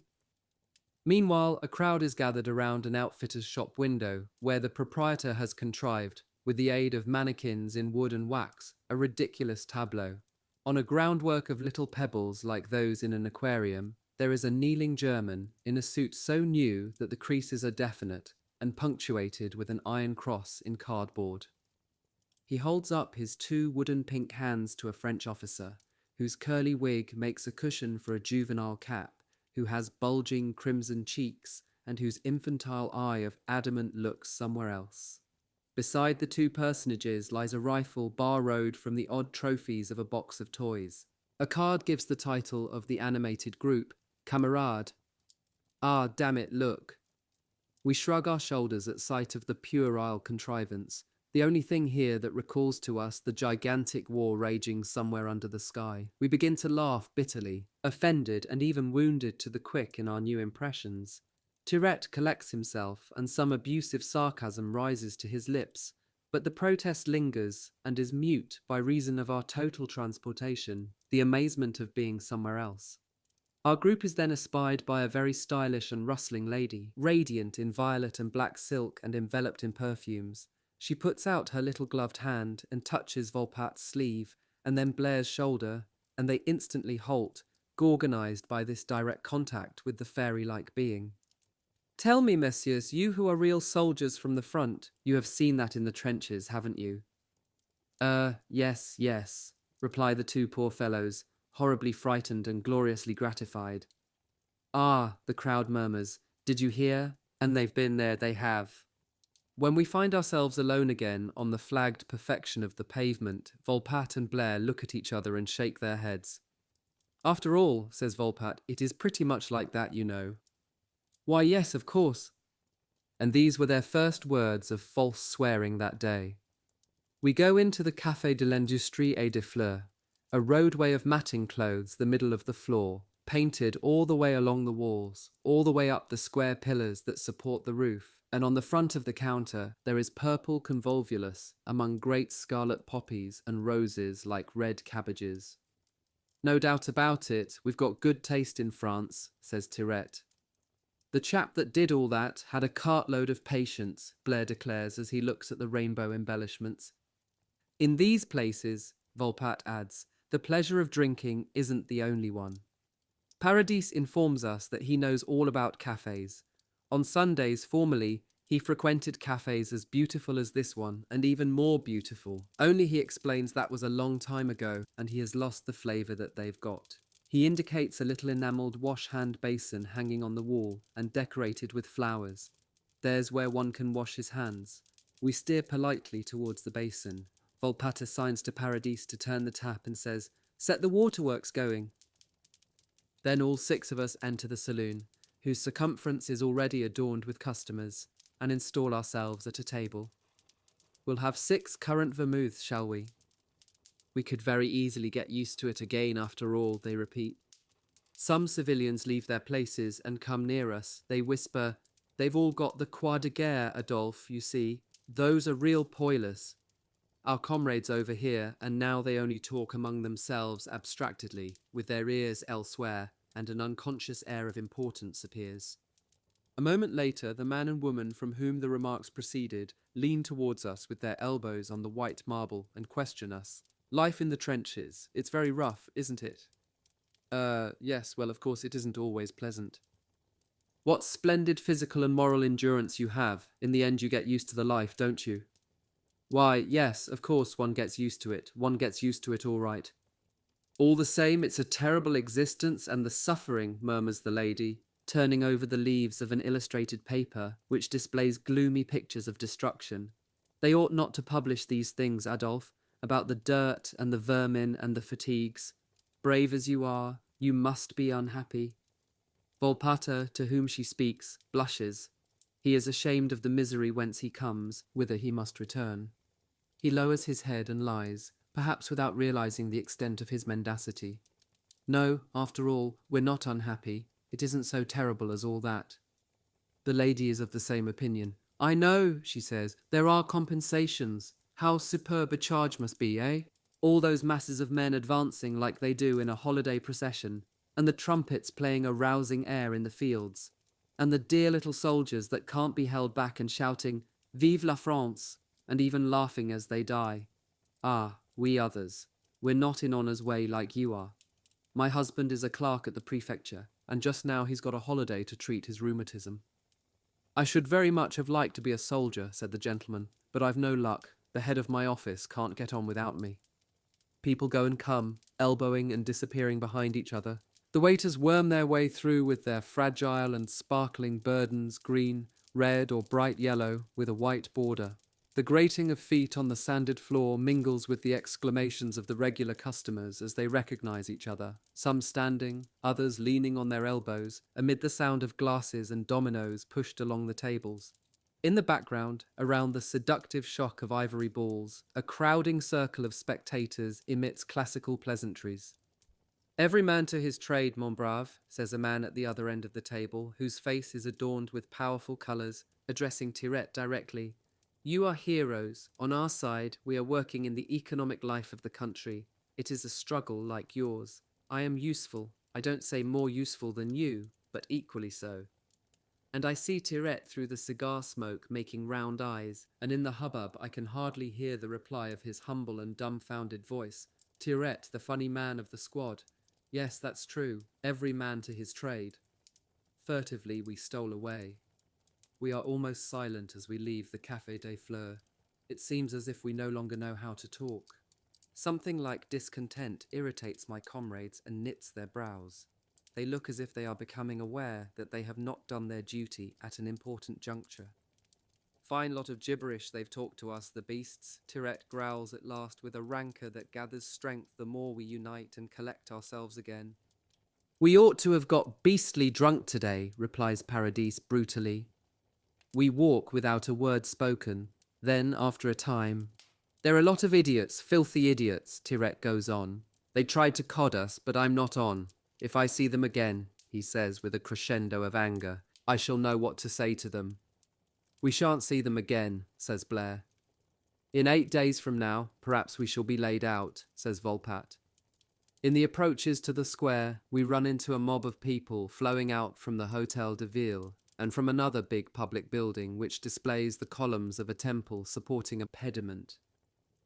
Meanwhile, a crowd is gathered around an outfitter's shop window, where the proprietor has contrived, with the aid of mannequins in wood and wax, a ridiculous tableau. On a groundwork of little pebbles like those in an aquarium, there is a kneeling German in a suit so new that the creases are definite and punctuated with an iron cross in cardboard. He holds up his two wooden pink hands to a French officer, whose curly wig makes a cushion for a juvenile cap, who has bulging crimson cheeks and whose infantile eye of adamant looks somewhere else. Beside the two personages lies a rifle borrowed from the odd trophies of a box of toys. A card gives the title of the animated group, Camarade. Ah, damn it, look. We shrug our shoulders at sight of the puerile contrivance, the only thing here that recalls to us the gigantic war raging somewhere under the sky. We begin to laugh bitterly, offended and even wounded to the quick in our new impressions. Tirette collects himself, and some abusive sarcasm rises to his lips, but the protest lingers and is mute by reason of our total transportation, the amazement of being somewhere else. Our group is then espied by a very stylish and rustling lady, radiant in violet and black silk and enveloped in perfumes. She puts out her little gloved hand and touches Volpatte's sleeve, and then Blair's shoulder, and they instantly halt, gorgonized by this direct contact with the fairy-like being. Tell me, messieurs, you who are real soldiers from the front, you have seen that in the trenches, haven't you? Yes, reply the two poor fellows, horribly frightened and gloriously gratified. Ah, the crowd murmurs, did you hear? And they've been there, they have. When we find ourselves alone again on the flagged perfection of the pavement, Volpatte and Blair look at each other and shake their heads. After all, says Volpatte, it is pretty much like that, you know. Why, yes, of course. And these were their first words of false swearing that day. We go into the Café de l'Industrie et des Fleurs, a roadway of matting clothes the middle of the floor, painted all the way along the walls, all the way up the square pillars that support the roof, and on the front of the counter there is purple convolvulus among great scarlet poppies and roses like red cabbages. No doubt about it, we've got good taste in France, says Tirette. The chap that did all that had a cartload of patience, Blair declares as he looks at the rainbow embellishments. In these places, Volpatte adds, the pleasure of drinking isn't the only one. Paradis informs us that he knows all about cafes. On Sundays, formerly, he frequented cafes as beautiful as this one, and even more beautiful. Only he explains that was a long time ago, and he has lost the flavour that they've got. He indicates a little enamelled wash-hand basin hanging on the wall and decorated with flowers. There's where one can wash his hands. We steer politely towards the basin. Volpatte signs to Paradis to turn the tap and says, "Set the waterworks going." Then all 6 of us enter the saloon, whose circumference is already adorned with customers, and install ourselves at a table. We'll have 6 currant vermouths, shall we? We could very easily get used to it again after all, they repeat. Some civilians leave their places and come near us. They whisper, "They've all got the croix de guerre, Adolphe, you see. Those are real poilus." Our comrades overhear, and now they only talk among themselves abstractedly, with their ears elsewhere, and an unconscious air of importance appears. A moment later, the man and woman from whom the remarks proceeded lean towards us with their elbows on the white marble and question us. "Life in the trenches. It's very rough, isn't it?" Yes, well, of course it isn't always pleasant." "What splendid physical and moral endurance you have. In the end you get used to the life, don't you?" "Why, yes, of course one gets used to it. One gets used to it all right." "All the same, it's a terrible existence, and the suffering," murmurs the lady, turning over the leaves of an illustrated paper which displays gloomy pictures of destruction. "They ought not to publish these things, Adolphe, about the dirt and the vermin and the fatigues. Brave as you are, you must be unhappy." Volpatte, to whom she speaks, blushes. He is ashamed of the misery whence he comes, whither he must return. He lowers his head and lies, perhaps without realizing the extent of his mendacity. "No, after all, we're not unhappy. It isn't so terrible as all that." The lady is of the same opinion. "I know," she says, "there are compensations. How superb a charge must be, eh? All those masses of men advancing like they do in a holiday procession, and the trumpets playing a rousing air in the fields, and the dear little soldiers that can't be held back and shouting, 'Vive la France!' and even laughing as they die. Ah, we others, we're not in honour's way like you are. My husband is a clerk at the prefecture, and just now he's got a holiday to treat his rheumatism." "I should very much have liked to be a soldier," said the gentleman, "but I've no luck. The head of my office can't get on without me." People go and come, elbowing and disappearing behind each other. The waiters worm their way through with their fragile and sparkling burdens, green, red or bright yellow, with a white border. The grating of feet on the sanded floor mingles with the exclamations of the regular customers as they recognize each other, some standing, others leaning on their elbows, amid the sound of glasses and dominoes pushed along the tables. In the background, around the seductive shock of ivory balls, a crowding circle of spectators emits classical pleasantries. "Every man to his trade, mon brave," says a man at the other end of the table, whose face is adorned with powerful colours, addressing Tirette directly. "You are heroes. On our side, we are working in the economic life of the country. It is a struggle like yours. I am useful. I don't say more useful than you, but equally so." And I see Tirette through the cigar smoke making round eyes, and in the hubbub I can hardly hear the reply of his humble and dumbfounded voice. Tirette, the funny man of the squad. Yes, that's true. Every man to his trade. Furtively we stole away. We are almost silent as we leave the Café des Fleurs. It seems as if we no longer know how to talk. Something like discontent irritates my comrades and knits their brows. They look as if they are becoming aware that they have not done their duty at an important juncture. "Fine lot of gibberish they've talked to us, the beasts," Tirette growls at last with a rancour that gathers strength the more we unite and collect ourselves again. "We ought to have got beastly drunk today," replies Paradis brutally. We walk without a word spoken. Then, after a time, "They're a lot of idiots, filthy idiots," Tirette goes on. "They tried to cod us, but I'm not on. If I see them again," he says with a crescendo of anger, "I shall know what to say to them." "We shan't see them again," says Blair. "In 8 days from now, perhaps we shall be laid out," says Volpatte. In the approaches to the square, we run into a mob of people flowing out from the Hotel de Ville and from another big public building which displays the columns of a temple supporting a pediment.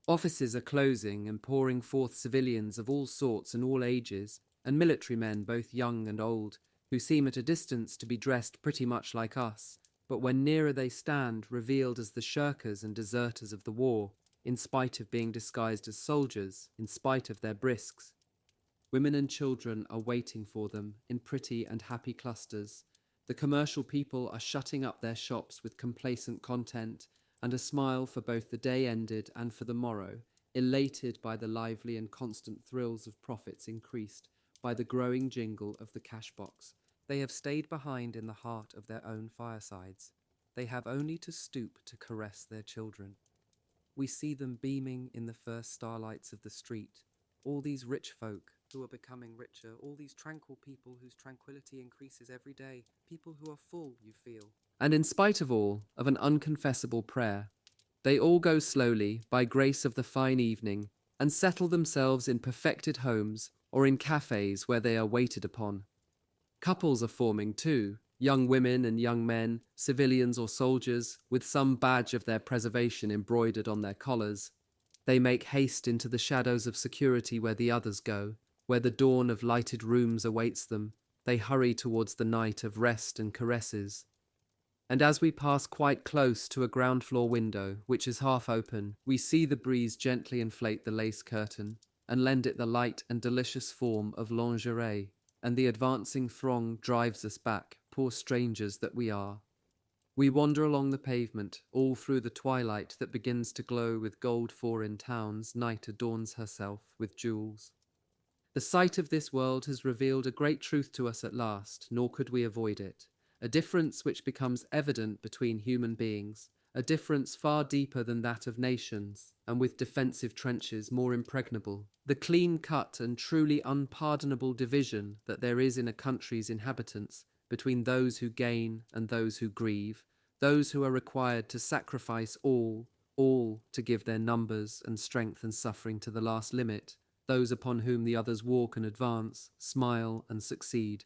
Offices are closing and pouring forth civilians of all sorts and all ages, and military men both young and old, who seem at a distance to be dressed pretty much like us, but when nearer they stand revealed as the shirkers and deserters of the war, in spite of being disguised as soldiers, in spite of their brisks. Women and children are waiting for them in pretty and happy clusters. The commercial people are shutting up their shops with complacent content and a smile for both the day ended and for the morrow, elated by the lively and constant thrills of profits increased by the growing jingle of the cash box. They have stayed behind in the heart of their own firesides. They have only to stoop to caress their children. We see them beaming in the first starlights of the street, all these rich folk who are becoming richer, all these tranquil people whose tranquility increases every day, people who are full, you feel. And in spite of all, of an unconfessable prayer, they all go slowly, by grace of the fine evening, and settle themselves in perfected homes or in cafes where they are waited upon. Couples are forming too, young women and young men, civilians or soldiers, with some badge of their preservation embroidered on their collars. They make haste into the shadows of security where the others go, where the dawn of lighted rooms awaits them. They hurry towards the night of rest and caresses. And as we pass quite close to a ground floor window, which is half open, we see the breeze gently inflate the lace curtain and lend it the light and delicious form of lingerie, and the advancing throng drives us back, poor strangers that we are. We wander along the pavement, all through the twilight that begins to glow with gold, for in towns night adorns herself with jewels. The sight of this world has revealed a great truth to us at last, nor could we avoid it. A difference which becomes evident between human beings, a difference far deeper than that of nations, and with defensive trenches more impregnable. The clean-cut and truly unpardonable division that there is in a country's inhabitants between those who gain and those who grieve, those who are required to sacrifice all to give their numbers and strength and suffering to the last limit, those upon whom the others walk and advance, smile and succeed.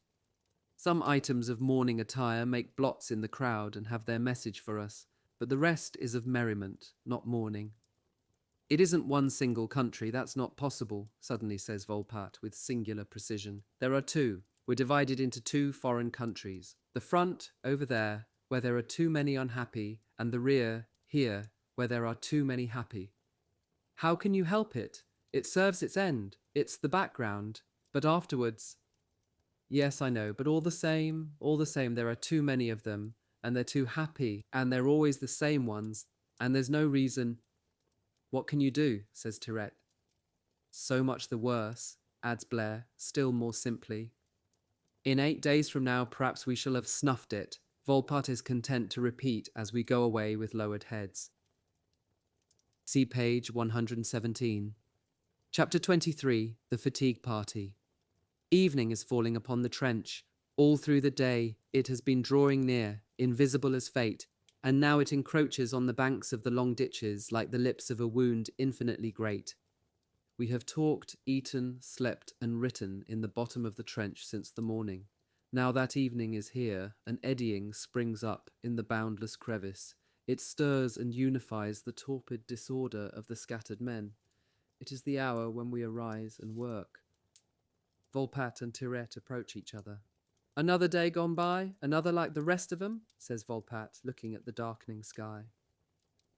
Some items of mourning attire make blots in the crowd and have their message for us, but the rest is of merriment, not mourning. It isn't one single country, that's not possible, suddenly says Volpatte with singular precision. There are two. We're divided into two foreign countries. The front, over there, where there are too many unhappy, and the rear, here, where there are too many happy. How can you help it? It serves its end. It's the background. But afterwards... Yes, I know, but all the same, there are too many of them, and they're too happy, and they're always the same ones, and there's no reason... What can you do? Says Tirette. So much the worse, adds Blair, still more simply. In 8 days from now, perhaps we shall have snuffed it, Volpatte is content to repeat as we go away with lowered heads. See page 117. Chapter 23, The Fatigue Party. Evening is falling upon the trench. All through the day it has been drawing near, invisible as fate, and now it encroaches on the banks of the long ditches like the lips of a wound infinitely great. We have talked, eaten, slept, and written in the bottom of the trench since the morning. Now that evening is here, an eddying springs up in the boundless crevice. It stirs and unifies the torpid disorder of the scattered men. It is the hour when we arise and work. Volpatte and Tirette approach each other. Another day gone by, another like the rest of 'em, says Volpatte, looking at the darkening sky.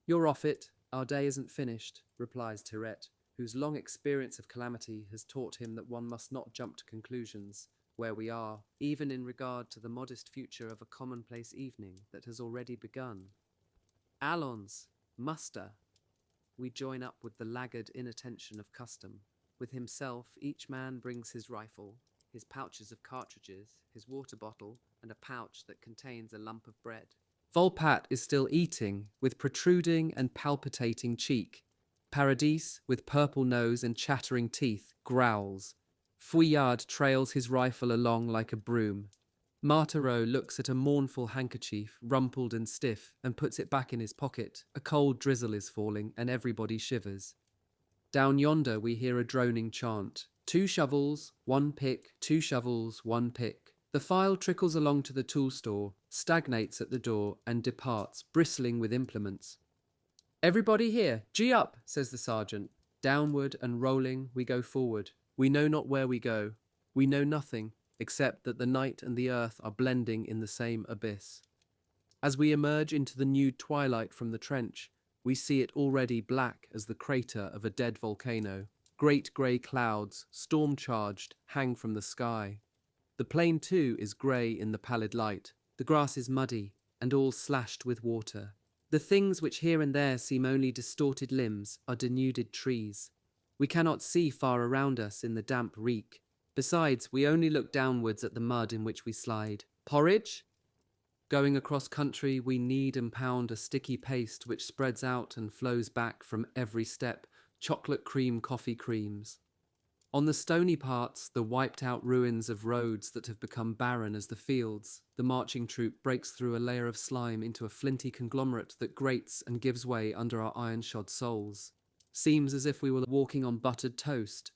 You're off it. Our day isn't finished, replies Tirette, whose long experience of calamity has taught him that one must not jump to conclusions where we are, even in regard to the modest future of a commonplace evening that has already begun. Allons, muster. We join up with the laggard inattention of custom. With himself, each man brings his rifle, his pouches of cartridges, his water bottle, and a pouch that contains a lump of bread. Volpatte is still eating, with protruding and palpitating cheek. Paradis, with purple nose and chattering teeth, growls. Fouillade trails his rifle along like a broom. Marthereau looks at a mournful handkerchief, rumpled and stiff, and puts it back in his pocket. A cold drizzle is falling, and everybody shivers. Down yonder we hear a droning chant. 2 shovels, 1 pick, 2 shovels, 1 pick. The file trickles along to the tool store, stagnates at the door, and departs, bristling with implements. Everybody here, gee up, says the sergeant. Downward and rolling, we go forward. We know not where we go. We know nothing, except that the night and the earth are blending in the same abyss. As we emerge into the nude twilight from the trench, we see it already black as the crater of a dead volcano. Great grey clouds, storm-charged, hang from the sky. The plain, too, is grey in the pallid light. The grass is muddy, and all slashed with water. The things which here and there seem only distorted limbs are denuded trees. We cannot see far around us in the damp reek. Besides, we only look downwards at the mud in which we slide. Porridge? Going across country, we knead and pound a sticky paste which spreads out and flows back from every step, chocolate cream coffee creams. On the stony parts, the wiped-out ruins of roads that have become barren as the fields, the marching troop breaks through a layer of slime into a flinty conglomerate that grates and gives way under our iron-shod soles. Seems as if we were walking on buttered toast.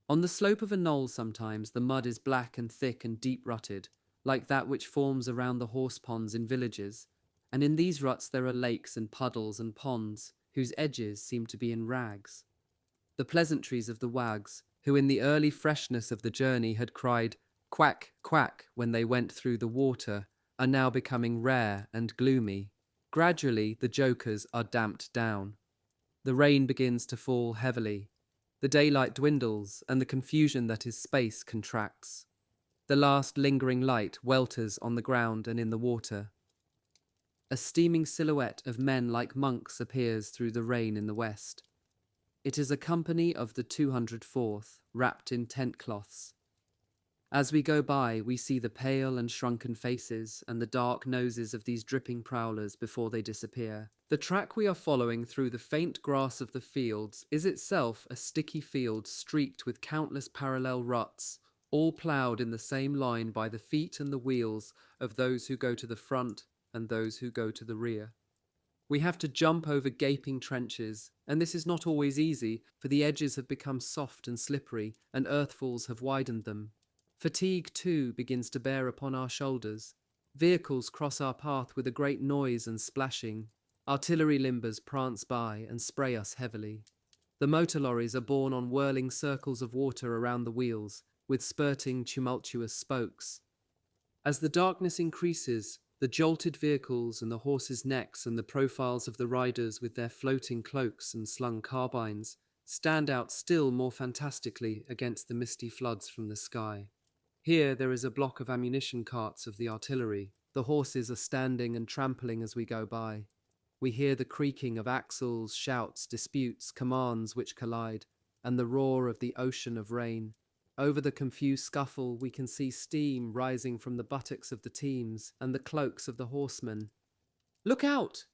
On the slope of a knoll sometimes, the mud is black and thick and deep-rutted, like that which forms around the horse ponds in villages, and in these ruts there are lakes and puddles and ponds, whose edges seem to be in rags. The pleasantries of the wags, who in the early freshness of the journey had cried quack, quack when they went through the water, are now becoming rare and gloomy. Gradually the jokers are damped down. The rain begins to fall heavily. The daylight dwindles, and the confusion that is space contracts. The last lingering light welters on the ground and in the water. A steaming silhouette of men like monks appears through the rain in the west. It is a company of the 204th, wrapped in tent cloths. As we go by, we see the pale and shrunken faces and the dark noses of these dripping prowlers before they disappear. The track we are following through the faint grass of the fields is itself a sticky field streaked with countless parallel ruts, all ploughed in the same line by the feet and the wheels of those who go to the front and those who go to the rear. We have to jump over gaping trenches, and this is not always easy, for the edges have become soft and slippery, and earthfalls have widened them. Fatigue, too, begins to bear upon our shoulders. Vehicles cross our path with a great noise and splashing. Artillery limbers prance by and spray us heavily. The motor lorries are borne on whirling circles of water around the wheels, with spurting, tumultuous spokes. As the darkness increases, the jolted vehicles and the horses' necks and the profiles of the riders with their floating cloaks and slung carbines stand out still more fantastically against the misty floods from the sky. Here there is a block of ammunition carts of the artillery. The horses are standing and trampling as we go by. We hear the creaking of axles, shouts, disputes, commands which collide, and the roar of the ocean of rain. Over the confused scuffle we can see steam rising from the buttocks of the teams and the cloaks of the horsemen. Look out!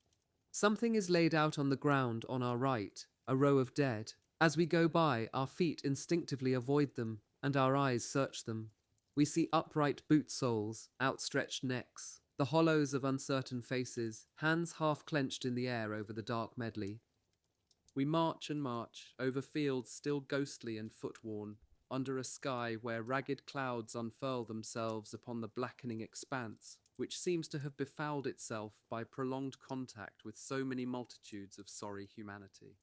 Something is laid out on the ground on our right, a row of dead. As we go by, our feet instinctively avoid them, and our eyes search them. We see upright boot soles, outstretched necks, the hollows of uncertain faces, hands half clenched in the air over the dark medley. We march and march, over fields still ghostly and foot-worn, under a sky where ragged clouds unfurl themselves upon the blackening expanse, which seems to have befouled itself by prolonged contact with so many multitudes of sorry humanity.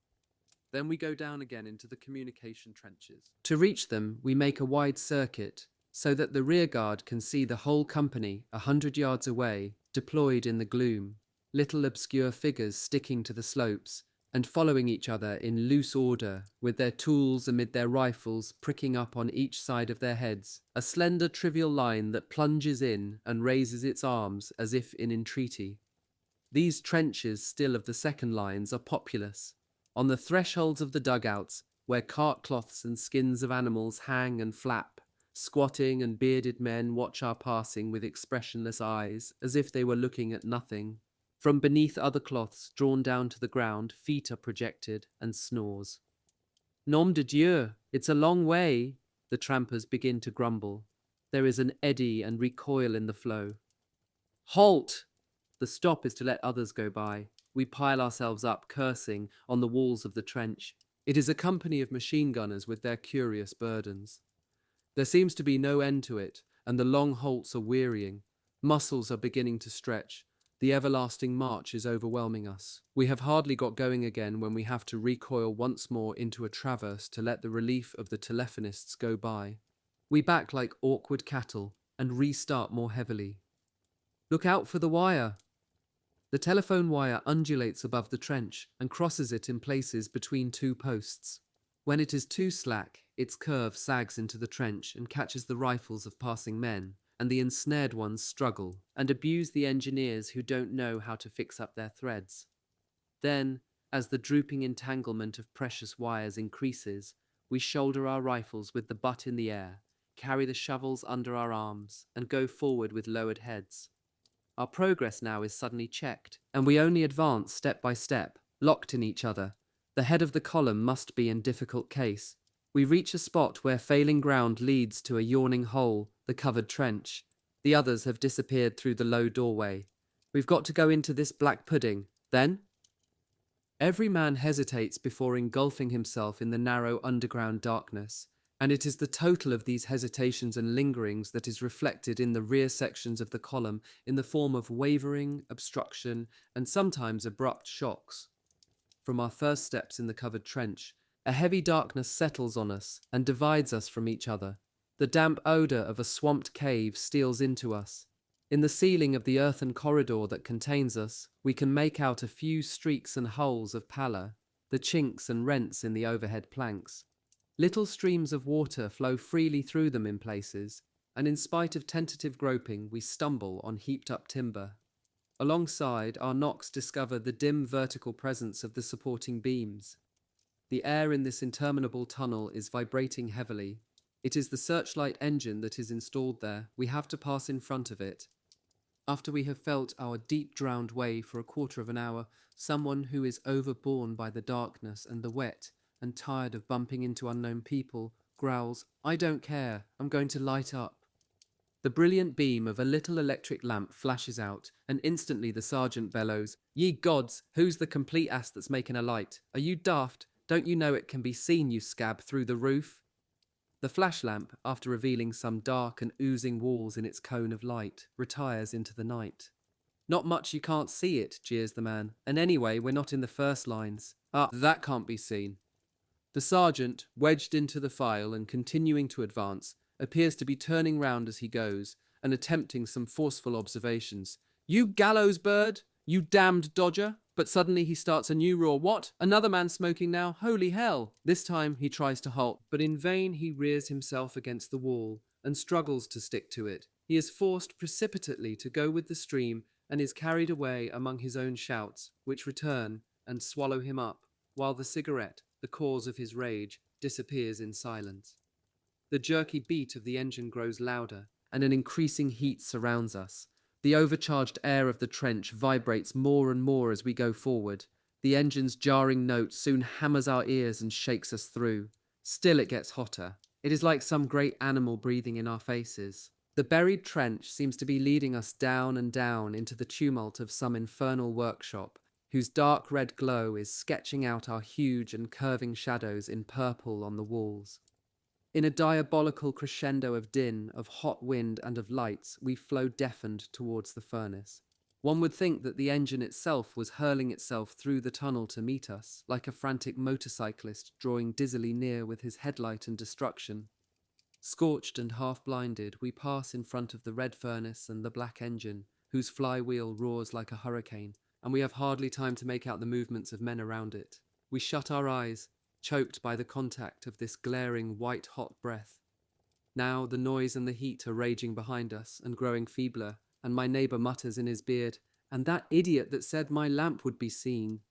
Then we go down again into the communication trenches. To reach them, we make a wide circuit, so that the rearguard can see the whole company 100 yards away, deployed in the gloom, little obscure figures sticking to the slopes, and following each other in loose order, with their tools amid their rifles pricking up on each side of their heads, a slender trivial line that plunges in and raises its arms as if in entreaty. These trenches still of the second lines are populous. On the thresholds of the dugouts, where cart cloths and skins of animals hang and flap, squatting and bearded men watch our passing with expressionless eyes, as if they were looking at nothing. From beneath other cloths drawn down to the ground, feet are projected and snores. Nom de Dieu, it's a long way, the trampers begin to grumble. There is an eddy and recoil in the flow. Halt! The stop is to let others go by. We pile ourselves up, cursing, on the walls of the trench. It is a company of machine gunners with their curious burdens. There seems to be no end to it, and the long halts are wearying. Muscles are beginning to stretch. The everlasting march is overwhelming us. We have hardly got going again when we have to recoil once more into a traverse to let the relief of the telephonists go by. We back like awkward cattle and restart more heavily. Look out for the wire! The telephone wire undulates above the trench and crosses it in places between two posts. When it is too slack, its curve sags into the trench and catches the rifles of passing men, and the ensnared ones struggle and abuse the engineers who don't know how to fix up their threads. Then, as the drooping entanglement of precious wires increases, we shoulder our rifles with the butt in the air, carry the shovels under our arms, and go forward with lowered heads. Our progress now is suddenly checked, and we only advance step by step, locked in each other. The head of the column must be in difficult case. We reach a spot where failing ground leads to a yawning hole, the covered trench. The others have disappeared through the low doorway. We've got to go into this black pudding. Then? Every man hesitates before engulfing himself in the narrow underground darkness, and it is the total of these hesitations and lingerings that is reflected in the rear sections of the column in the form of wavering, obstruction, and sometimes abrupt shocks. From our first steps in the covered trench, a heavy darkness settles on us and divides us from each other. The damp odour of a swamped cave steals into us. In the ceiling of the earthen corridor that contains us, we can make out a few streaks and holes of pallor, the chinks and rents in the overhead planks. Little streams of water flow freely through them in places, and in spite of tentative groping, we stumble on heaped-up timber. Alongside, our knocks discover the dim vertical presence of the supporting beams. The air in this interminable tunnel is vibrating heavily. It is the searchlight engine that is installed there. We have to pass in front of it. After we have felt our deep-drowned way for a quarter of an hour, someone who is overborne by the darkness and the wet and tired of bumping into unknown people growls, "I don't care, I'm going to light up." The brilliant beam of a little electric lamp flashes out, and instantly the sergeant bellows, "Ye gods, who's the complete ass that's making a light? Are you daft? Don't you know it can be seen, you scab, through the roof?" The flash lamp, after revealing some dark and oozing walls in its cone of light, retires into the night. "Not much you can't see it," jeers the man, "and anyway, we're not in the first lines." "Ah, that can't be seen." The sergeant, wedged into the file and continuing to advance, appears to be turning round as he goes and attempting some forceful observations. "You gallows bird! You damned dodger!" But suddenly he starts a new roar. "What? Another man smoking now? Holy hell!" This time he tries to halt, but in vain he rears himself against the wall and struggles to stick to it. He is forced precipitately to go with the stream and is carried away among his own shouts, which return and swallow him up, while the cigarette, the cause of his rage, disappears in silence. The jerky beat of the engine grows louder, and an increasing heat surrounds us. The overcharged air of the trench vibrates more and more as we go forward. The engine's jarring note soon hammers our ears and shakes us through. Still it gets hotter. It is like some great animal breathing in our faces. The buried trench seems to be leading us down and down into the tumult of some infernal workshop, whose dark red glow is sketching out our huge and curving shadows in purple on the walls. In a diabolical crescendo of din, of hot wind and of lights, we flow deafened towards the furnace. One would think that the engine itself was hurling itself through the tunnel to meet us, like a frantic motorcyclist drawing dizzily near with his headlight and destruction. Scorched and half-blinded, we pass in front of the red furnace and the black engine, whose flywheel roars like a hurricane, and we have hardly time to make out the movements of men around it. We shut our eyes, choked by the contact of this glaring white-hot breath. Now the noise and the heat are raging behind us and growing feebler, and my neighbour mutters in his beard, "And that idiot that said my lamp would be seen."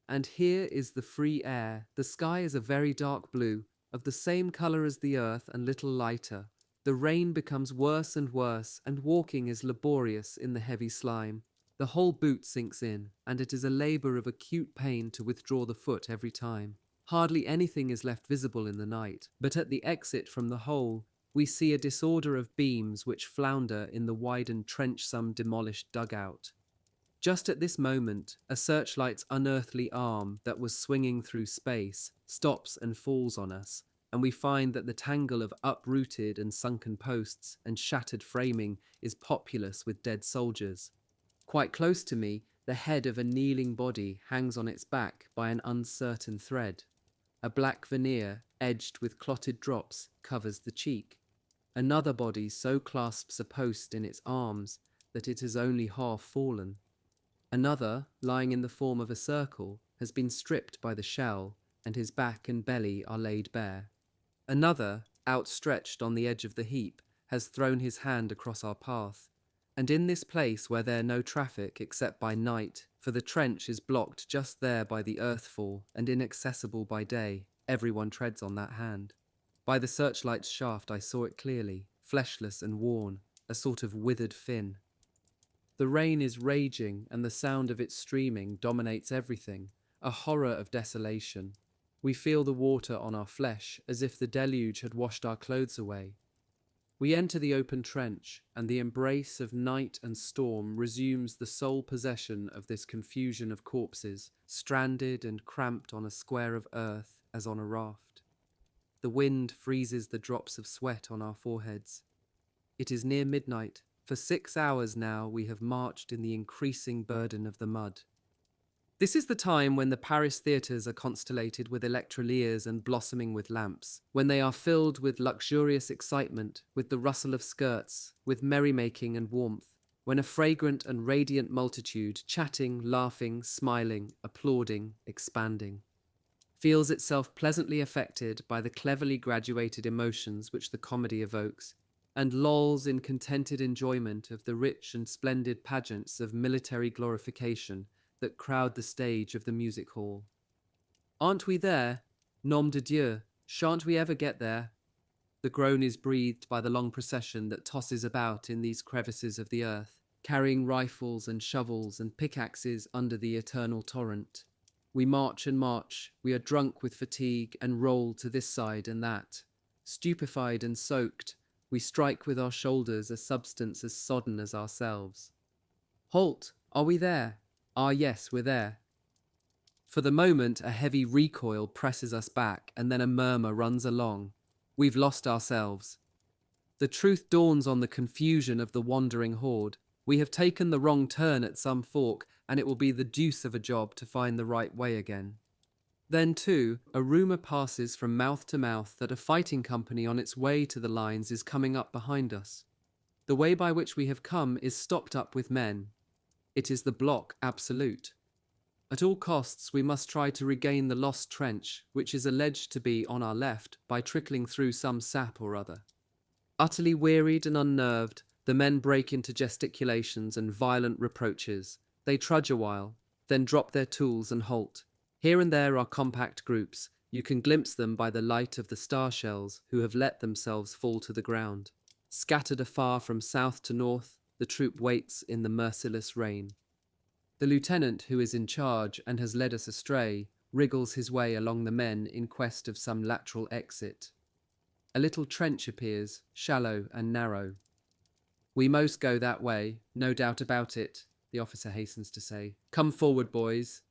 And here is the free air. The sky is a very dark blue, of the same colour as the earth and little lighter. The rain becomes worse and worse, and walking is laborious in the heavy slime. The whole boot sinks in, and it is a labour of acute pain to withdraw the foot every time. Hardly anything is left visible in the night, but at the exit from the hole, we see a disorder of beams which flounder in the widened trench some demolished dugout. Just at this moment, a searchlight's unearthly arm that was swinging through space stops and falls on us, and we find that the tangle of uprooted and sunken posts and shattered framing is populous with dead soldiers. Quite close to me, the head of a kneeling body hangs on its back by an uncertain thread. A black veneer, edged with clotted drops, covers the cheek. Another body so clasps a post in its arms that it has only half fallen. Another, lying in the form of a circle, has been stripped by the shell, and his back and belly are laid bare. Another, outstretched on the edge of the heap, has thrown his hand across our path. And in this place where there no traffic except by night, for the trench is blocked just there by the earthfall and inaccessible by day, everyone treads on that hand. By the searchlight's shaft I saw it clearly, fleshless and worn, a sort of withered fin. The rain is raging, and the sound of its streaming dominates everything, a horror of desolation. We feel the water on our flesh, as if the deluge had washed our clothes away. We enter the open trench, and the embrace of night and storm resumes the sole possession of this confusion of corpses, stranded and cramped on a square of earth as on a raft. The wind freezes the drops of sweat on our foreheads. It is near midnight. For 6 hours now we have marched in the increasing burden of the mud. This is the time when the Paris theatres are constellated with electroliers and blossoming with lamps, when they are filled with luxurious excitement, with the rustle of skirts, with merrymaking and warmth, when a fragrant and radiant multitude, chatting, laughing, smiling, applauding, expanding, feels itself pleasantly affected by the cleverly graduated emotions which the comedy evokes, and lolls in contented enjoyment of the rich and splendid pageants of military glorification that crowd the stage of the music hall. Aren't we there? Nom de Dieu, shan't we ever get there? The groan is breathed by the long procession that tosses about in these crevices of the earth, carrying rifles and shovels and pickaxes under the eternal torrent. We march and march, we are drunk with fatigue and roll to this side and that. Stupefied and soaked, we strike with our shoulders a substance as sodden as ourselves. Halt! Are we there? Ah, yes, we're there. For the moment, a heavy recoil presses us back, and then a murmur runs along. We've lost ourselves. The truth dawns on the confusion of the wandering horde. We have taken the wrong turn at some fork, and it will be the deuce of a job to find the right way again. Then, too, a rumour passes from mouth to mouth that a fighting company on its way to the lines is coming up behind us. The way by which we have come is stopped up with men. It is the block absolute. At all costs, we must try to regain the lost trench, which is alleged to be on our left, by trickling through some sap or other. Utterly wearied and unnerved, the men break into gesticulations and violent reproaches. They trudge a while, then drop their tools and halt. Here and there are compact groups. You can glimpse them by the light of the star shells who have let themselves fall to the ground. Scattered afar from south to north, the troop waits in the merciless rain. The lieutenant who is in charge and has led us astray wriggles his way along the men in quest of some lateral exit. A little trench appears, shallow and narrow. We most go that way, no doubt about it, the officer hastens to say. Come forward, boys.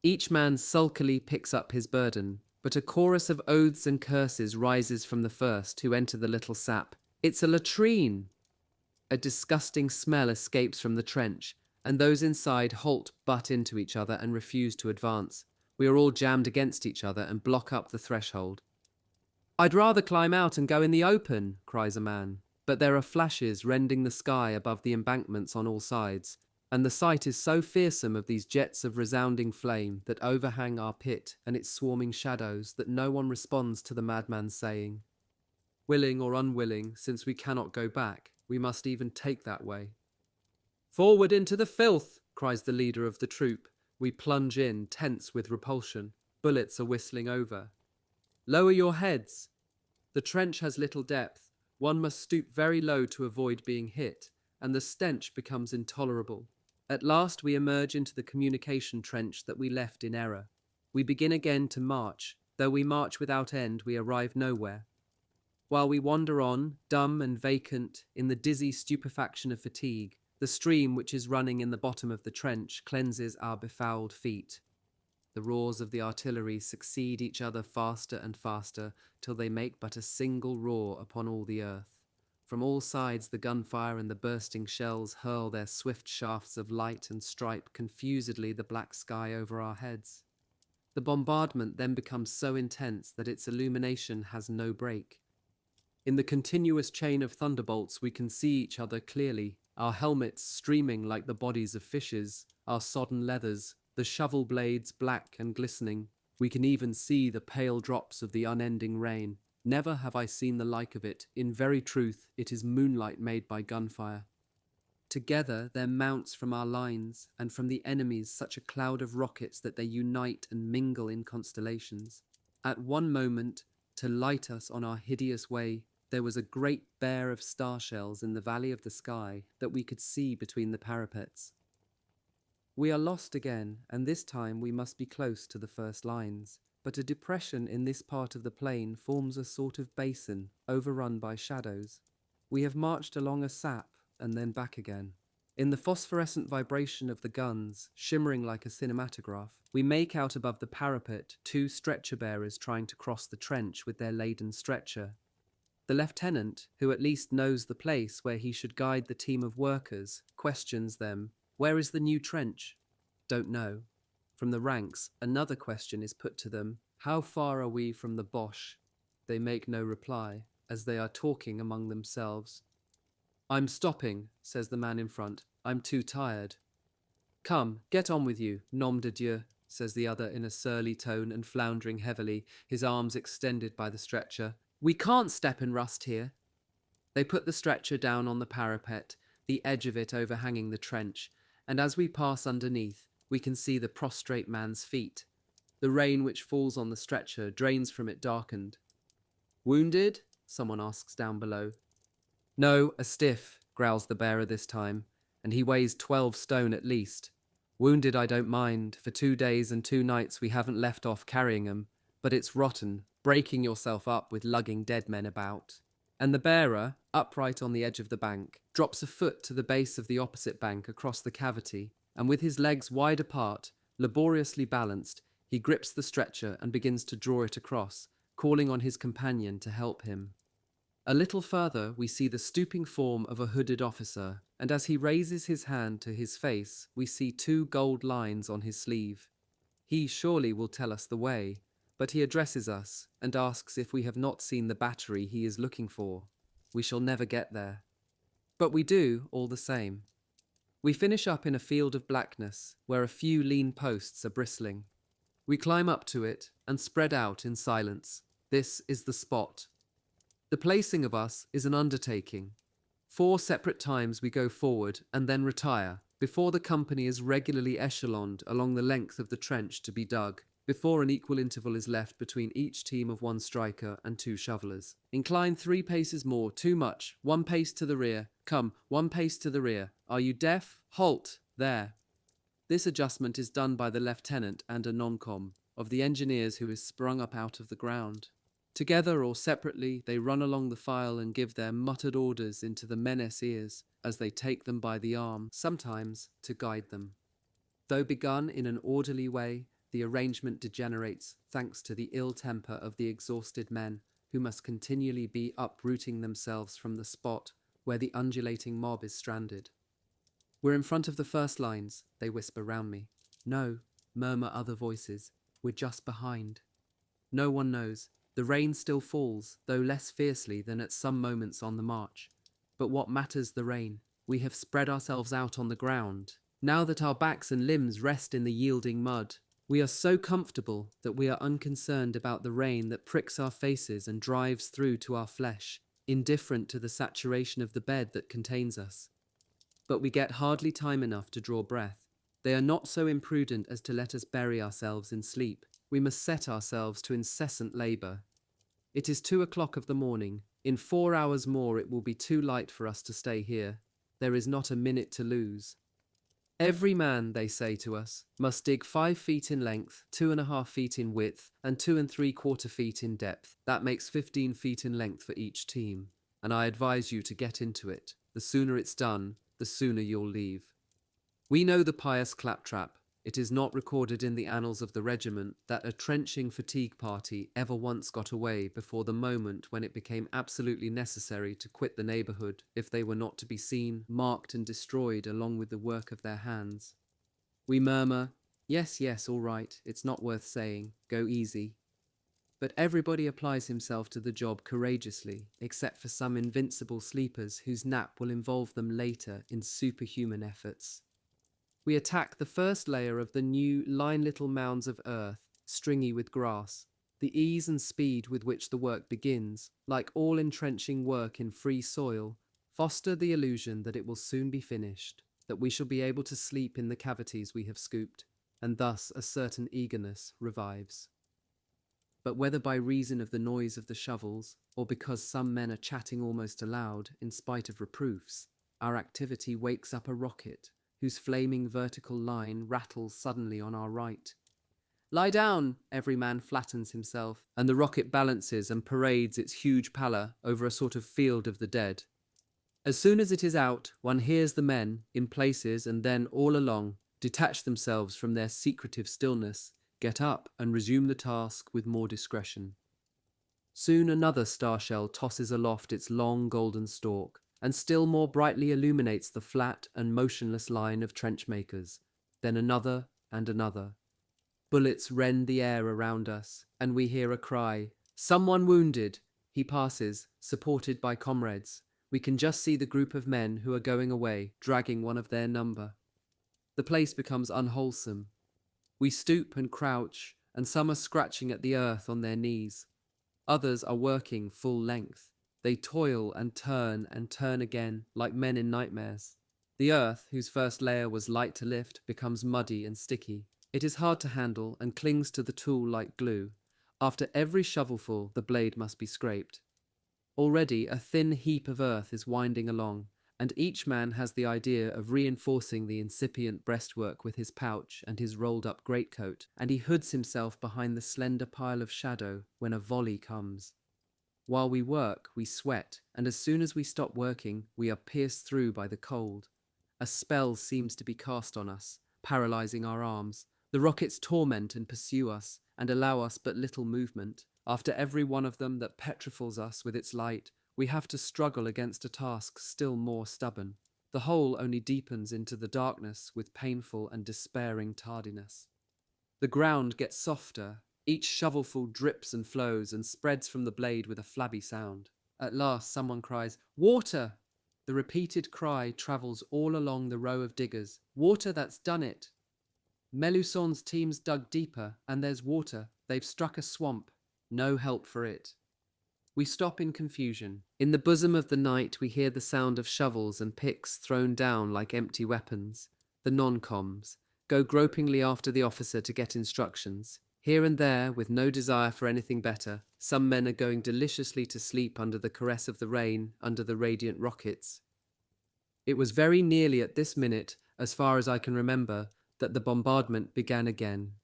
Each man sulkily picks up his burden, but a chorus of oaths and curses rises from the first who enter the little sap. It's a latrine! A disgusting smell escapes from the trench, and those inside butt into each other and refuse to advance. We are all jammed against each other and block up the threshold. I'd rather climb out and go in the open, cries a man, but there are flashes rending the sky above the embankments on all sides, and the sight is so fearsome of these jets of resounding flame that overhang our pit and its swarming shadows that no one responds to the madman's saying. Willing or unwilling, since we cannot go back, we must even take that way. Forward into the filth, cries the leader of the troop. We plunge in, tense with repulsion. Bullets are whistling over. Lower your heads. The trench has little depth. One must stoop very low to avoid being hit, and the stench becomes intolerable. At last we emerge into the communication trench that we left in error. We begin again to march. Though we march without end, we arrive nowhere. While we wander on, dumb and vacant, in the dizzy stupefaction of fatigue, The stream which is running in the bottom of the trench cleanses our befouled feet. The roars of the artillery succeed each other faster and faster, till they make but a single roar upon all the earth. From all sides the gunfire and the bursting shells hurl their swift shafts of light and stripe confusedly the black sky over our heads. The bombardment then becomes so intense that its illumination has no break. In the continuous chain of thunderbolts we can see each other clearly, our helmets streaming like the bodies of fishes, our sodden leathers, the shovel blades black and glistening. We can even see the pale drops of the unending rain. Never have I seen the like of it. In very truth, it is moonlight made by gunfire. Together there mounts from our lines and from the enemies such a cloud of rockets that they unite and mingle in constellations. At one moment, to light us on our hideous way, there was a great bear of star shells in the valley of the sky that we could see between the parapets. We are lost again, and this time we must be close to the first lines. But a depression in this part of the plain forms a sort of basin, overrun by shadows. We have marched along a sap, and then back again. In the phosphorescent vibration of the guns, shimmering like a cinematograph, we make out above the parapet 2 stretcher-bearers trying to cross the trench with their laden stretcher. The lieutenant, who at least knows the place where he should guide the team of workers, questions them, "Where is the new trench?" "Don't know." From the ranks, another question is put to them, "How far are we from the Boche?" They make no reply, as they are talking among themselves. "I'm stopping," says the man in front. "I'm too tired." "Come, get on with you, nom de Dieu," says the other in a surly tone and floundering heavily, his arms extended by the stretcher. "We can't step in rust here." They put the stretcher down on the parapet, the edge of it overhanging the trench, and as we pass underneath, we can see the prostrate man's feet. The rain which falls on the stretcher drains from it darkened. "Wounded?" someone asks down below. "No, a stiff," growls the bearer this time, and he weighs 12 stone at least. "Wounded I don't mind, for 2 days and 2 nights we haven't left off carrying 'em, but it's rotten, breaking yourself up with lugging dead men about." And the bearer, upright on the edge of the bank, drops a foot to the base of the opposite bank across the cavity, and with his legs wide apart, laboriously balanced, he grips the stretcher and begins to draw it across, calling on his companion to help him. A little further we see the stooping form of a hooded officer, and as he raises his hand to his face, we see 2 gold lines on his sleeve. He surely will tell us the way, but he addresses us and asks if we have not seen the battery he is looking for. We shall never get there. But we do, all the same. We finish up in a field of blackness, where a few lean posts are bristling. We climb up to it and spread out in silence. This is the spot. The placing of us is an undertaking. 4 separate times we go forward and then retire, before the company is regularly echeloned along the length of the trench to be dug, before an equal interval is left between each team of 1 striker and 2 shovelers. "Incline 3 paces more, too much, 1 pace to the rear. Come, 1 pace to the rear. Are you deaf? Halt! There." This adjustment is done by the lieutenant and a non-com of the engineers who is sprung up out of the ground. Together or separately, they run along the file and give their muttered orders into the men's ears as they take them by the arm, sometimes to guide them. Though begun in an orderly way, the arrangement degenerates thanks to the ill temper of the exhausted men, who must continually be uprooting themselves from the spot where the undulating mob is stranded. "We're in front of the first lines," they whisper round me. "No," murmur other voices, "we're just behind." No one knows. The rain still falls, though less fiercely than at some moments on the march. But what matters the rain? We have spread ourselves out on the ground. Now that our backs and limbs rest in the yielding mud, we are so comfortable that we are unconcerned about the rain that pricks our faces and drives through to our flesh, indifferent to the saturation of the bed that contains us. But we get hardly time enough to draw breath. They are not so imprudent as to let us bury ourselves in sleep. We must set ourselves to incessant labour. It is 2 o'clock of the morning. In 4 hours more it will be too light for us to stay here. There is not a minute to lose. Every man, they say to us, must dig 5 feet in length, 2.5 feet in width, and 2 3/4 feet in depth. That makes 15 feet in length for each team, and I advise you to get into it. The sooner it's done, the sooner you'll leave. We know the pious claptrap. It is not recorded in the annals of the regiment that a trenching fatigue party ever once got away before the moment when it became absolutely necessary to quit the neighbourhood if they were not to be seen, marked and destroyed along with the work of their hands. We murmur, yes, yes, all right, it's not worth saying, go easy. But everybody applies himself to the job courageously, except for some invincible sleepers whose nap will involve them later in superhuman efforts. We attack the first layer of the new little mounds of earth, stringy with grass. The ease and speed with which the work begins, like all entrenching work in free soil, foster the illusion that it will soon be finished, that we shall be able to sleep in the cavities we have scooped, and thus a certain eagerness revives. But whether by reason of the noise of the shovels, or because some men are chatting almost aloud in spite of reproofs, our activity wakes up a rocket, whose flaming vertical line rattles suddenly on our right. Lie down! Every man flattens himself, and the rocket balances and parades its huge pallor over a sort of field of the dead. As soon as it is out, one hears the men, in places and then all along, detach themselves from their secretive stillness, get up and resume the task with more discretion. Soon another star shell tosses aloft its long golden stalk, and still more brightly illuminates the flat and motionless line of trench-makers, then another and another. Bullets rend the air around us, and we hear a cry, "Someone wounded!" He passes, supported by comrades. We can just see the group of men who are going away, dragging one of their number. The place becomes unwholesome. We stoop and crouch, and some are scratching at the earth on their knees. Others are working full length. They toil and turn again, like men in nightmares. The earth, whose first layer was light to lift, becomes muddy and sticky. It is hard to handle and clings to the tool like glue. After every shovelful, the blade must be scraped. Already a thin heap of earth is winding along, and each man has the idea of reinforcing the incipient breastwork with his pouch and his rolled-up greatcoat, and he hoods himself behind the slender pile of shadow when a volley comes. While we work, we sweat, and as soon as we stop working, we are pierced through by the cold. A spell seems to be cast on us, paralyzing our arms. The rockets torment and pursue us, and allow us but little movement. After every one of them that petrifies us with its light, we have to struggle against a task still more stubborn. The hole only deepens into the darkness with painful and despairing tardiness. The ground gets softer. Each shovelful drips and flows and spreads from the blade with a flabby sound. At last someone cries, "Water!" The repeated cry travels all along the row of diggers. "Water, that's done it!" Meluson's team's dug deeper, and there's water. They've struck a swamp. No help for it. We stop in confusion. In the bosom of the night we hear the sound of shovels and picks thrown down like empty weapons. The non-coms go gropingly after the officer to get instructions. Here and there, with no desire for anything better, some men are going deliciously to sleep under the caress of the rain, under the radiant rockets. It was very nearly at this minute, as far as I can remember, that the bombardment began again.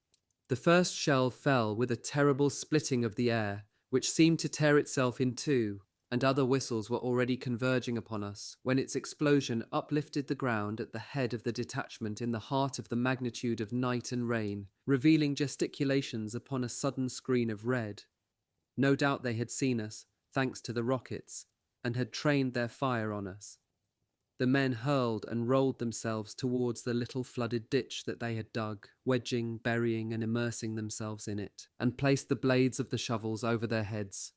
The first shell fell with a terrible splitting of the air, which seemed to tear itself in two, and other whistles were already converging upon us, when its explosion uplifted the ground at the head of the detachment in the heart of the magnitude of night and rain, revealing gesticulations upon a sudden screen of red. No doubt they had seen us, thanks to the rockets, and had trained their fire on us. The men hurled and rolled themselves towards the little flooded ditch that they had dug, wedging, burying, and immersing themselves in it, and placed the blades of the shovels over their heads.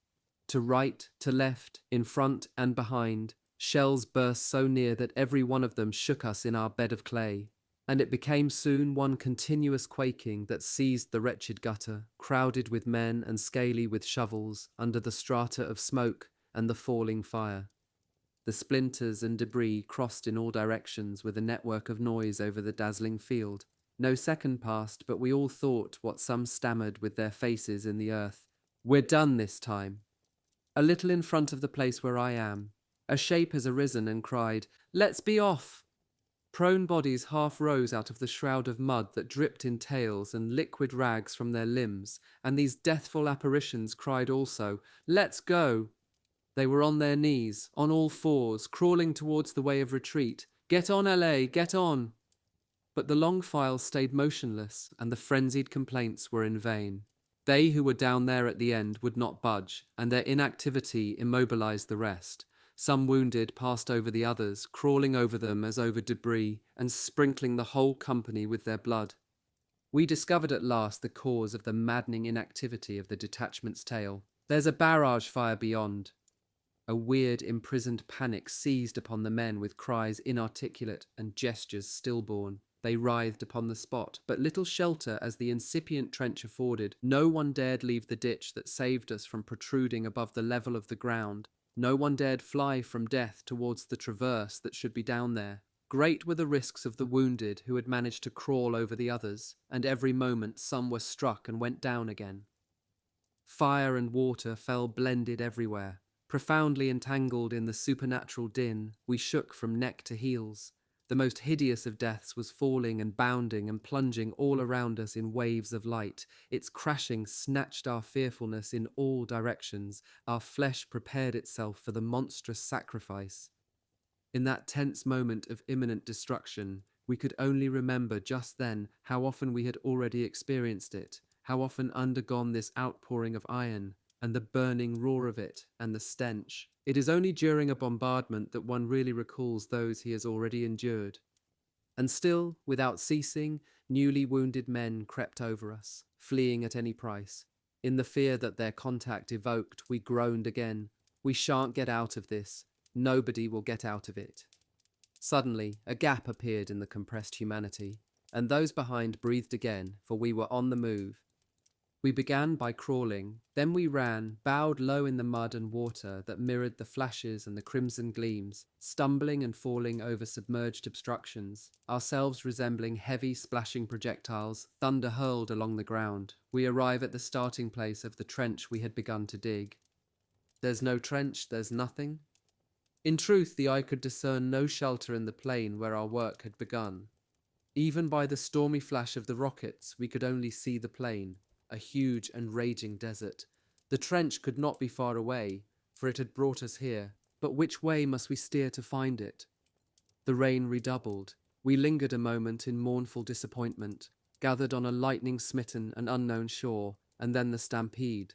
To right, to left, in front and behind, shells burst so near that every one of them shook us in our bed of clay, and it became soon one continuous quaking that seized the wretched gutter, crowded with men and scaly with shovels, under the strata of smoke and the falling fire. The splinters and debris crossed in all directions with a network of noise over the dazzling field. No second passed, but we all thought what some stammered with their faces in the earth. "We're done this time." A little in front of the place where I am, a shape has arisen and cried, "Let's be off!" Prone bodies half rose out of the shroud of mud that dripped in tails and liquid rags from their limbs, and these deathful apparitions cried also, "Let's go!" They were on their knees, on all fours, crawling towards the way of retreat, Get on, LA, get on! But the long file stayed motionless, and the frenzied complaints were in vain. They who were down there at the end would not budge, and their inactivity immobilized the rest. Some wounded passed over the others, crawling over them as over debris, and sprinkling the whole company with their blood. We discovered at last the cause of the maddening inactivity of the detachment's tail. There's a barrage fire beyond. A weird, imprisoned panic seized upon the men with cries inarticulate and gestures stillborn. They writhed upon the spot, but little shelter as the incipient trench afforded. No one dared leave the ditch that saved us from protruding above the level of the ground. No one dared fly from death towards the traverse that should be down there. Great were the risks of the wounded who had managed to crawl over the others, and every moment some were struck and went down again. Fire and water fell blended everywhere. Profoundly entangled in the supernatural din, we shook from neck to heels. The most hideous of deaths was falling and bounding and plunging all around us in waves of light. Its crashing snatched our fearfulness in all directions. Our flesh prepared itself for the monstrous sacrifice. In that tense moment of imminent destruction, we could only remember just then how often we had already experienced it, how often undergone this outpouring of iron, and the burning roar of it, and the stench. It is only during a bombardment that one really recalls those he has already endured. And still, without ceasing, newly wounded men crept over us, fleeing at any price. In the fear that their contact evoked, we groaned again. We shan't get out of this. Nobody will get out of it. Suddenly, a gap appeared in the compressed humanity, and those behind breathed again, for we were on the move. We began by crawling, then we ran, bowed low in the mud and water that mirrored the flashes and the crimson gleams, stumbling and falling over submerged obstructions, ourselves resembling heavy splashing projectiles, thunder hurled along the ground. We arrive at the starting place of the trench we had begun to dig. There's no trench, there's nothing. In truth, the eye could discern no shelter in the plain where our work had begun. Even by the stormy flash of the rockets, we could only see the plain, a huge and raging desert. The trench could not be far away, for it had brought us here, but which way must we steer to find it? The rain redoubled. We lingered a moment in mournful disappointment, gathered on a lightning-smitten and unknown shore, and then the stampede.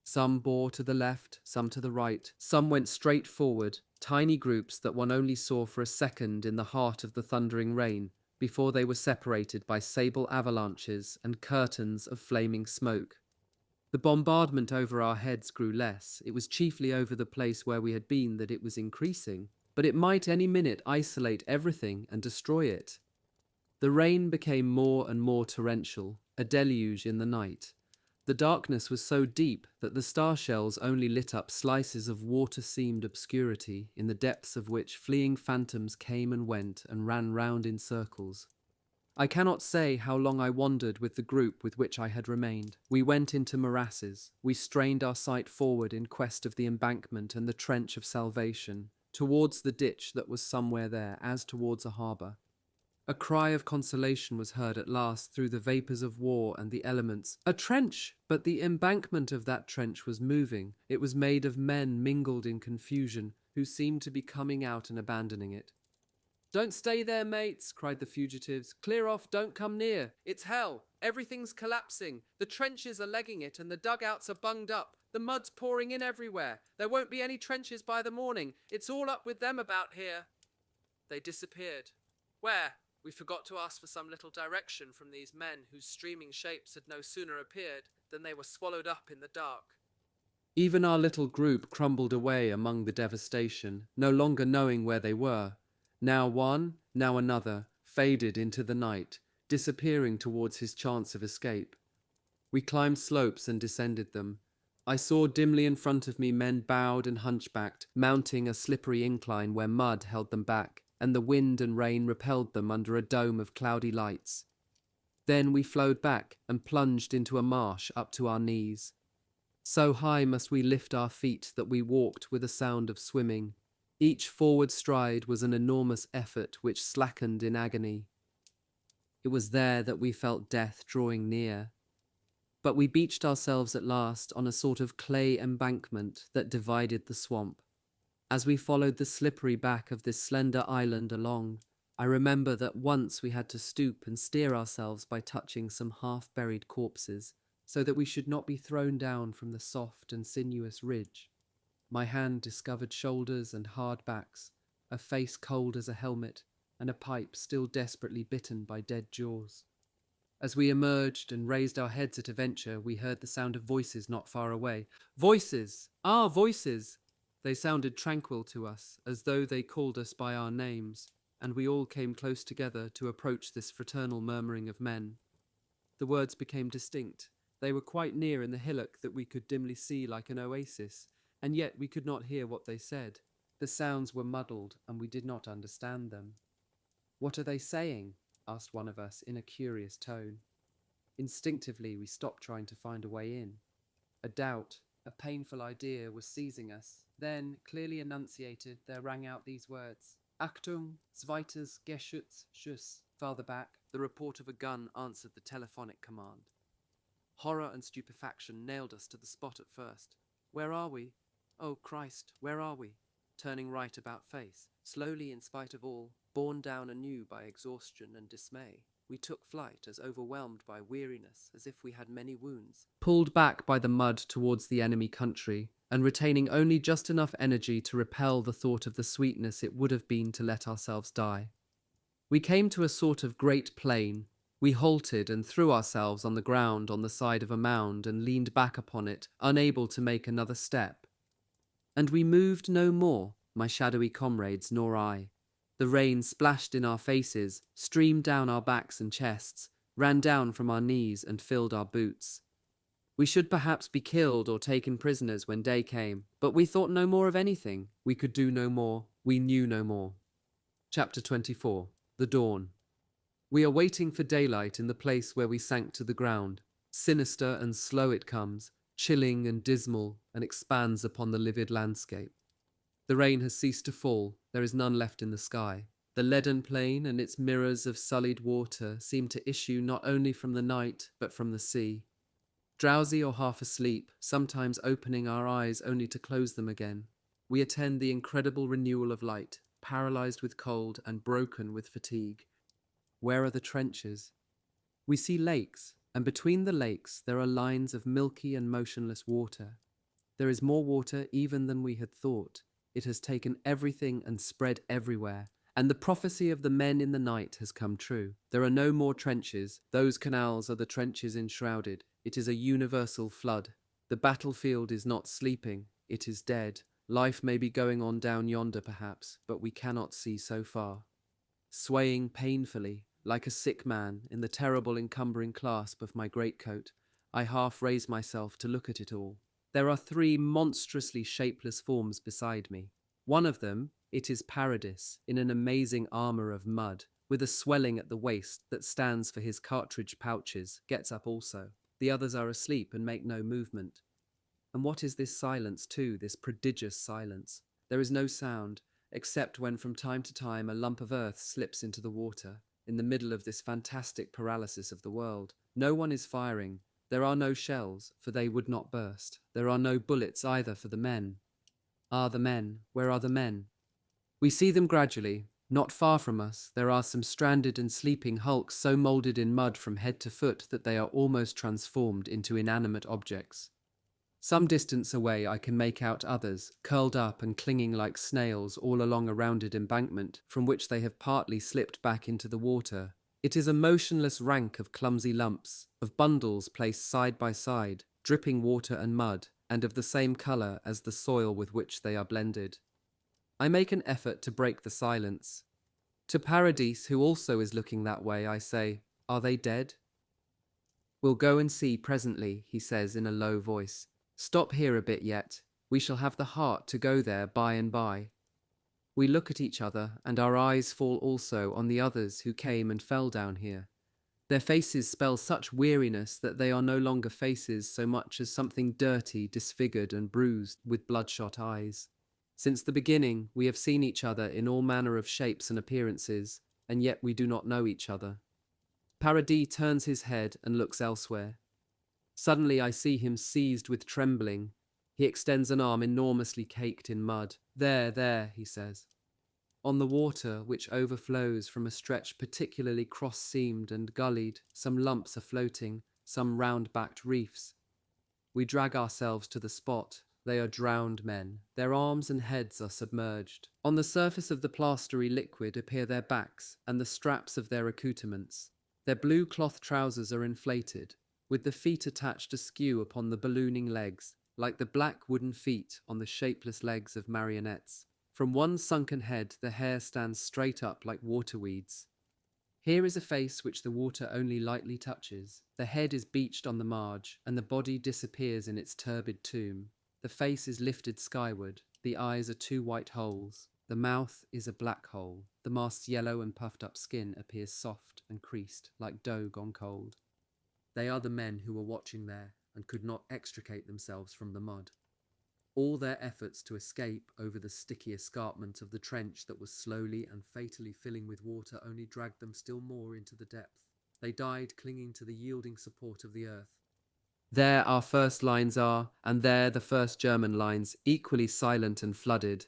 Some bore to the left, some to the right, some went straight forward, tiny groups that one only saw for a second in the heart of the thundering rain, before they were separated by sable avalanches and curtains of flaming smoke. The bombardment over our heads grew less. It was chiefly over the place where we had been that it was increasing, but it might any minute isolate everything and destroy it. The rain became more and more torrential, a deluge in the night. The darkness was so deep that the star shells only lit up slices of water-seamed obscurity, in the depths of which fleeing phantoms came and went and ran round in circles. I cannot say how long I wandered with the group with which I had remained. We went into morasses. We strained our sight forward in quest of the embankment and the trench of salvation, towards the ditch that was somewhere there, as towards a harbour. A cry of consolation was heard at last through the vapours of war and the elements. A trench! But the embankment of that trench was moving. It was made of men mingled in confusion, who seemed to be coming out and abandoning it. "Don't stay there, mates," cried the fugitives. "Clear off, don't come near. It's hell. Everything's collapsing. The trenches are legging it and the dugouts are bunged up. The mud's pouring in everywhere. There won't be any trenches by the morning. It's all up with them about here." They disappeared. Where? We forgot to ask for some little direction from these men whose streaming shapes had no sooner appeared than they were swallowed up in the dark. Even our little group crumbled away among the devastation, no longer knowing where they were. Now one, now another, faded into the night, disappearing towards his chance of escape. We climbed slopes and descended them. I saw dimly in front of me men bowed and hunchbacked, mounting a slippery incline where mud held them back, and the wind and rain repelled them under a dome of cloudy lights. Then we flowed back and plunged into a marsh up to our knees. So high must we lift our feet that we walked with a sound of swimming. Each forward stride was an enormous effort which slackened in agony. It was there that we felt death drawing near. But we beached ourselves at last on a sort of clay embankment that divided the swamp. As we followed the slippery back of this slender island along, I remember that once we had to stoop and steer ourselves by touching some half-buried corpses, so that we should not be thrown down from the soft and sinuous ridge. My hand discovered shoulders and hard backs, a face cold as a helmet, and a pipe still desperately bitten by dead jaws. As we emerged and raised our heads at a venture, we heard the sound of voices not far away. Voices! Ah, voices! They sounded tranquil to us, as though they called us by our names, and we all came close together to approach this fraternal murmuring of men. The words became distinct. They were quite near in the hillock that we could dimly see like an oasis, and yet we could not hear what they said. The sounds were muddled, and we did not understand them. "What are they saying?" asked one of us in a curious tone. Instinctively, we stopped trying to find a way in. A doubt, a painful idea was seizing us. Then, clearly enunciated, there rang out these words: "Achtung, zweites Geschützschuss." Farther back, the report of a gun answered the telephonic command. Horror and stupefaction nailed us to the spot at first. Where are we? Oh, Christ, where are we? Turning right about face, slowly in spite of all, borne down anew by exhaustion and dismay, we took flight as overwhelmed by weariness as if we had many wounds, pulled back by the mud towards the enemy country, and retaining only just enough energy to repel the thought of the sweetness it would have been to let ourselves die. We came to a sort of great plain. We halted and threw ourselves on the ground on the side of a mound and leaned back upon it, unable to make another step. And we moved no more, my shadowy comrades nor I. The rain splashed in our faces, streamed down our backs and chests, ran down from our knees and filled our boots. We should perhaps be killed or taken prisoners when day came, but we thought no more of anything. We could do no more. We knew no more. Chapter 24. The Dawn. We are waiting for daylight in the place where we sank to the ground. Sinister and slow it comes, chilling and dismal, and expands upon the livid landscape. The rain has ceased to fall, there is none left in the sky. The leaden plain and its mirrors of sullied water seem to issue not only from the night, but from the sea. Drowsy or half asleep, sometimes opening our eyes only to close them again, we attend the incredible renewal of light, paralyzed with cold and broken with fatigue. Where are the trenches? We see lakes, and between the lakes there are lines of milky and motionless water. There is more water even than we had thought. It has taken everything and spread everywhere, and the prophecy of the men in the night has come true. There are no more trenches. Those canals are the trenches enshrouded. It is a universal flood. The battlefield is not sleeping. It is dead. Life may be going on down yonder, perhaps, but we cannot see so far. Swaying painfully, like a sick man, in the terrible encumbering clasp of my greatcoat, I half raise myself to look at it all. There are 3 monstrously shapeless forms beside me. One of them, it is Paradis, in an amazing armour of mud, with a swelling at the waist that stands for his cartridge pouches, gets up also. The others are asleep and make no movement. And what is this silence too, this prodigious silence? There is no sound, except when from time to time a lump of earth slips into the water, in the middle of this fantastic paralysis of the world. No one is firing. There are no shells, for they would not burst. There are no bullets either for the men. Ah, the men, where are the men? We see them gradually. Not far from us, there are some stranded and sleeping hulks so moulded in mud from head to foot that they are almost transformed into inanimate objects. Some distance away I can make out others, curled up and clinging like snails all along a rounded embankment, from which they have partly slipped back into the water. It is a motionless rank of clumsy lumps, of bundles placed side by side, dripping water and mud, and of the same colour as the soil with which they are blended. I make an effort to break the silence. To Paradis, who also is looking that way, I say, "Are they dead?" "We'll go and see presently," he says in a low voice. "Stop here a bit yet. We shall have the heart to go there by and by." We look at each other, and our eyes fall also on the others who came and fell down here. Their faces spell such weariness that they are no longer faces so much as something dirty, disfigured and bruised, with bloodshot eyes. Since the beginning, we have seen each other in all manner of shapes and appearances, and yet we do not know each other. Paradis turns his head and looks elsewhere. Suddenly I see him seized with trembling. He extends an arm enormously caked in mud. There, he says. On the water, which overflows from a stretch particularly cross-seamed and gullied, some lumps are floating, some round-backed reefs. We drag ourselves to the spot. They are drowned men. Their arms and heads are submerged. On the surface of the plastery liquid appear their backs and the straps of their accoutrements. Their blue cloth trousers are inflated, with the feet attached askew upon the ballooning legs, like the black wooden feet on the shapeless legs of marionettes. From one sunken head the hair stands straight up like water weeds. Here is a face which the water only lightly touches. The head is beached on the marge, and the body disappears in its turbid tomb. The face is lifted skyward. The eyes are two white holes. The mouth is a black hole. The mask's yellow and puffed up skin appears soft and creased, like dough gone cold. They are the men who were watching there and could not extricate themselves from the mud. All their efforts to escape over the sticky escarpment of the trench that was slowly and fatally filling with water only dragged them still more into the depth. They died clinging to the yielding support of the earth. There our first lines are, and there the first German lines, equally silent and flooded.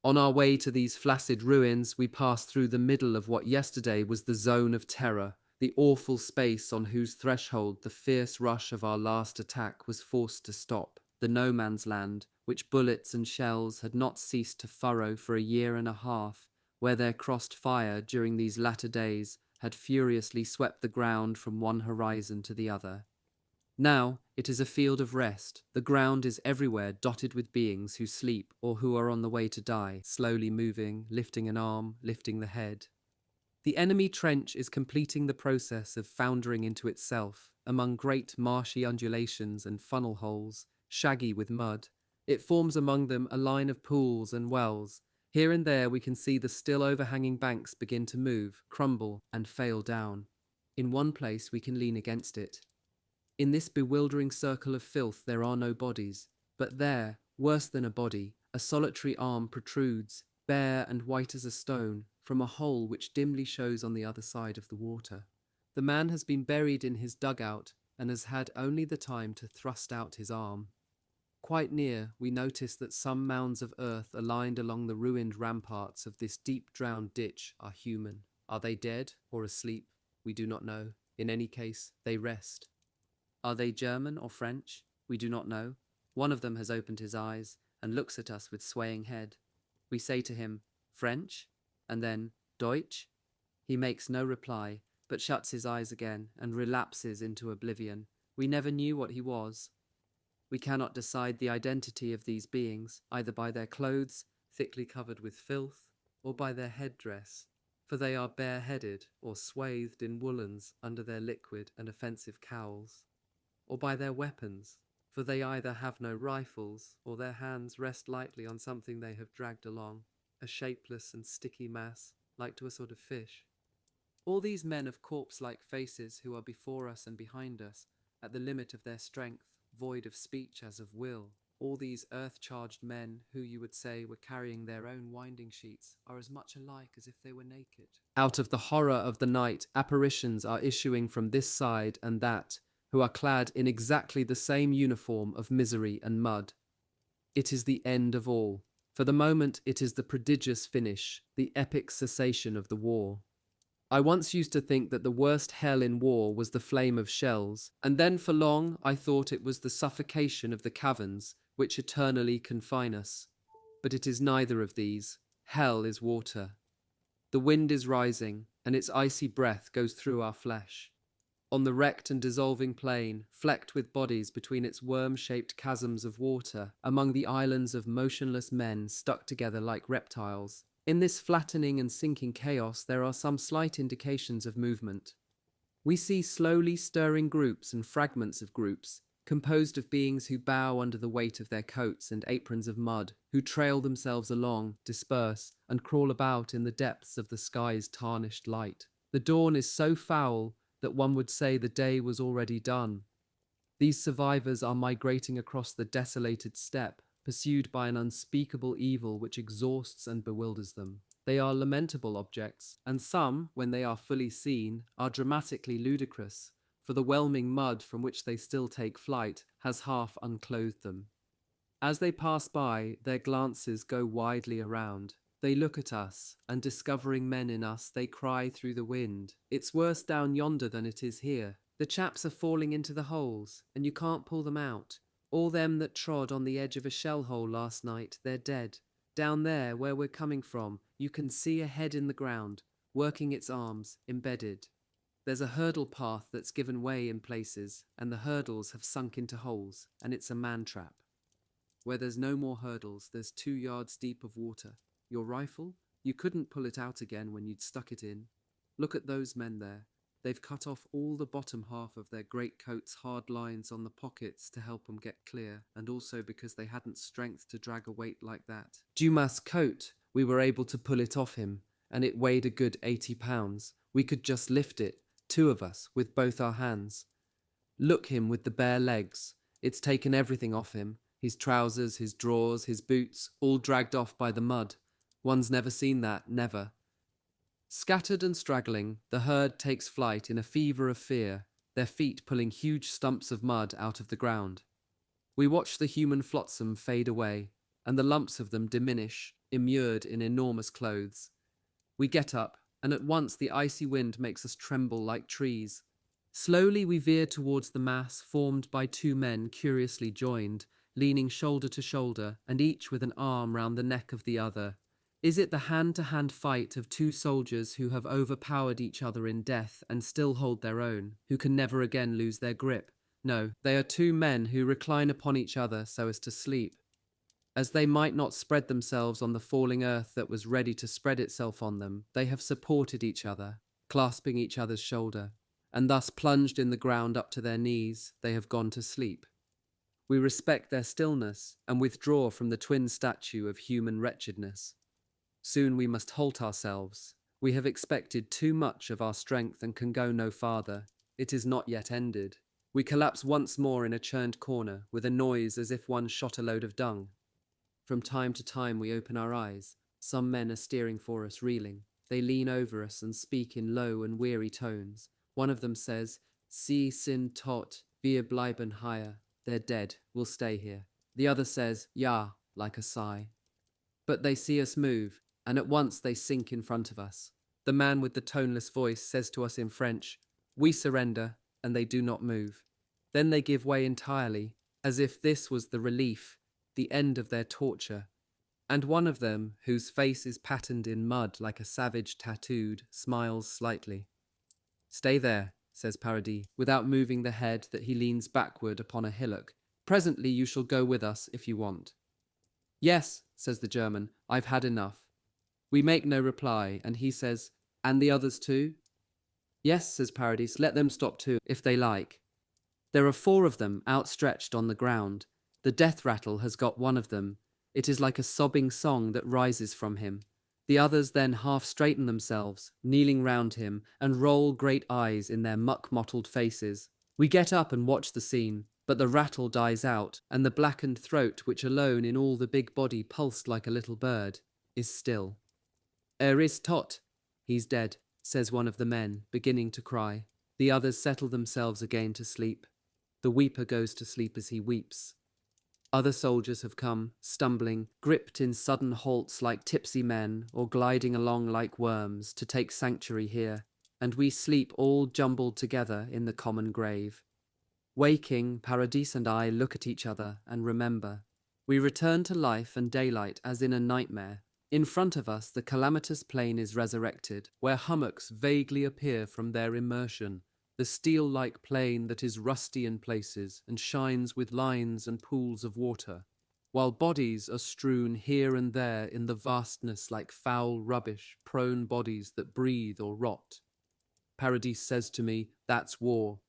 On our way to these flaccid ruins, we pass through the middle of what yesterday was the zone of terror, the awful space on whose threshold the fierce rush of our last attack was forced to stop, the no man's land, which bullets and shells had not ceased to furrow for a year and a half, where their crossed fire during these latter days had furiously swept the ground from one horizon to the other. Now it is a field of rest. The ground is everywhere dotted with beings who sleep or who are on the way to die, slowly moving, lifting an arm, lifting the head. The enemy trench is completing the process of foundering into itself among great marshy undulations and funnel holes, shaggy with mud. It forms among them a line of pools and wells. Here and there we can see the still overhanging banks begin to move, crumble, and fail down. In one place we can lean against it. In this bewildering circle of filth there are no bodies, but there, worse than a body, a solitary arm protrudes, bare and white as a stone, from a hole which dimly shows on the other side of the water. The man has been buried in his dugout and has had only the time to thrust out his arm. Quite near, we notice that some mounds of earth aligned along the ruined ramparts of this deep-drowned ditch are human. Are they dead or asleep? We do not know. In any case, they rest. Are they German or French? We do not know. One of them has opened his eyes and looks at us with swaying head. We say to him, French? And then, Deutsch? He makes no reply, but shuts his eyes again and relapses into oblivion. We never knew what he was. We cannot decide the identity of these beings, either by their clothes, thickly covered with filth, or by their headdress, for they are bareheaded or swathed in woolens under their liquid and offensive cowls, or by their weapons, for they either have no rifles, or their hands rest lightly on something they have dragged along, a shapeless and sticky mass, like to a sort of fish. All these men of corpse-like faces who are before us and behind us, at the limit of their strength, void of speech as of will, all these earth-charged men who you would say were carrying their own winding sheets are as much alike as if they were naked. Out of the horror of the night, apparitions are issuing from this side and that, who are clad in exactly the same uniform of misery and mud. It is the end of all. For the moment it is the prodigious finish, the epic cessation of the war. I once used to think that the worst hell in war was the flame of shells, and then for long I thought it was the suffocation of the caverns which eternally confine us. But it is neither of these. Hell is water. The wind is rising, and its icy breath goes through our flesh. On the wrecked and dissolving plain, flecked with bodies between its worm-shaped chasms of water, among the islands of motionless men stuck together like reptiles, in this flattening and sinking chaos there are some slight indications of movement. We see slowly stirring groups and fragments of groups, composed of beings who bow under the weight of their coats and aprons of mud, who trail themselves along, disperse, and crawl about in the depths of the sky's tarnished light. The dawn is so foul that one would say the day was already done. These survivors are migrating across the desolated steppe, pursued by an unspeakable evil which exhausts and bewilders them. They are lamentable objects, and some, when they are fully seen, are dramatically ludicrous, for the whelming mud from which they still take flight has half unclothed them. As they pass by, their glances go widely around. They look at us, and discovering men in us, they cry through the wind. It's worse down yonder than it is here. The chaps are falling into the holes, and you can't pull them out. All them that trod on the edge of a shell hole last night, they're dead. Down there, where we're coming from, you can see a head in the ground, working its arms, embedded. There's a hurdle path that's given way in places, and the hurdles have sunk into holes, and it's a man-trap. Where there's no more hurdles, there's 2 yards deep of water. Your rifle? You couldn't pull it out again when you'd stuck it in. Look at those men there. They've cut off all the bottom half of their greatcoats' hard lines on the pockets to help them get clear, and also because they hadn't strength to drag a weight like that. Dumas' coat, we were able to pull it off him, and it weighed a good 80 pounds. We could just lift it, 2 of us, with both our hands. Look him with the bare legs. It's taken everything off him. His trousers, his drawers, his boots, all dragged off by the mud. One's never seen that, never. Scattered and straggling, the herd takes flight in a fever of fear, their feet pulling huge stumps of mud out of the ground. We watch the human flotsam fade away, and the lumps of them diminish, immured in enormous clothes. We get up, and at once the icy wind makes us tremble like trees. Slowly we veer towards the mass formed by 2 men curiously joined, leaning shoulder to shoulder, and each with an arm round the neck of the other. Is it the hand-to-hand fight of 2 soldiers who have overpowered each other in death and still hold their own, who can never again lose their grip? No, they are 2 men who recline upon each other so as to sleep. As they might not spread themselves on the falling earth that was ready to spread itself on them, they have supported each other, clasping each other's shoulder, and thus plunged in the ground up to their knees, they have gone to sleep. We respect their stillness and withdraw from the twin statue of human wretchedness. Soon we must halt ourselves. We have expected too much of our strength and can go no farther. It is not yet ended. We collapse once more in a churned corner, with a noise as if one shot a load of dung. From time to time we open our eyes. Some men are steering for us, reeling. They lean over us and speak in low and weary tones. One of them says, "Sie sind tot, wir bleiben hier." They're dead, we'll stay here. The other says, "Ja," like a sigh. But they see us move, and at once they sink in front of us. The man with the toneless voice says to us in French, "We surrender," and they do not move. Then they give way entirely, as if this was the relief, the end of their torture. And one of them, whose face is patterned in mud like a savage tattooed, smiles slightly. "Stay there," says Paradis, without moving the head that he leans backward upon a hillock. "Presently you shall go with us if you want." "Yes," says the German, "I've had enough." We make no reply, and he says, "And the others too?" "Yes," says Paradis, "let them stop too, if they like." There are 4 of them outstretched on the ground. The death rattle has got one of them. It is like a sobbing song that rises from him. The others then half straighten themselves, kneeling round him, and roll great eyes in their muck-mottled faces. We get up and watch the scene, but the rattle dies out, and the blackened throat, which alone in all the big body pulsed like a little bird, is still. Is tot. He's dead, says one of the men, beginning to cry. The others settle themselves again to sleep. The weeper goes to sleep as he weeps. Other soldiers have come, stumbling, gripped in sudden halts like tipsy men, or gliding along like worms, to take sanctuary here, and we sleep all jumbled together in the common grave. Waking, Paradis and I look at each other and remember. We return to life and daylight as in a nightmare. In front of us the calamitous plain is resurrected, where hummocks vaguely appear from their immersion, the steel-like plain that is rusty in places and shines with lines and pools of water, while bodies are strewn here and there in the vastness like foul rubbish, prone bodies that breathe or rot. Paradis says to me, "That's war."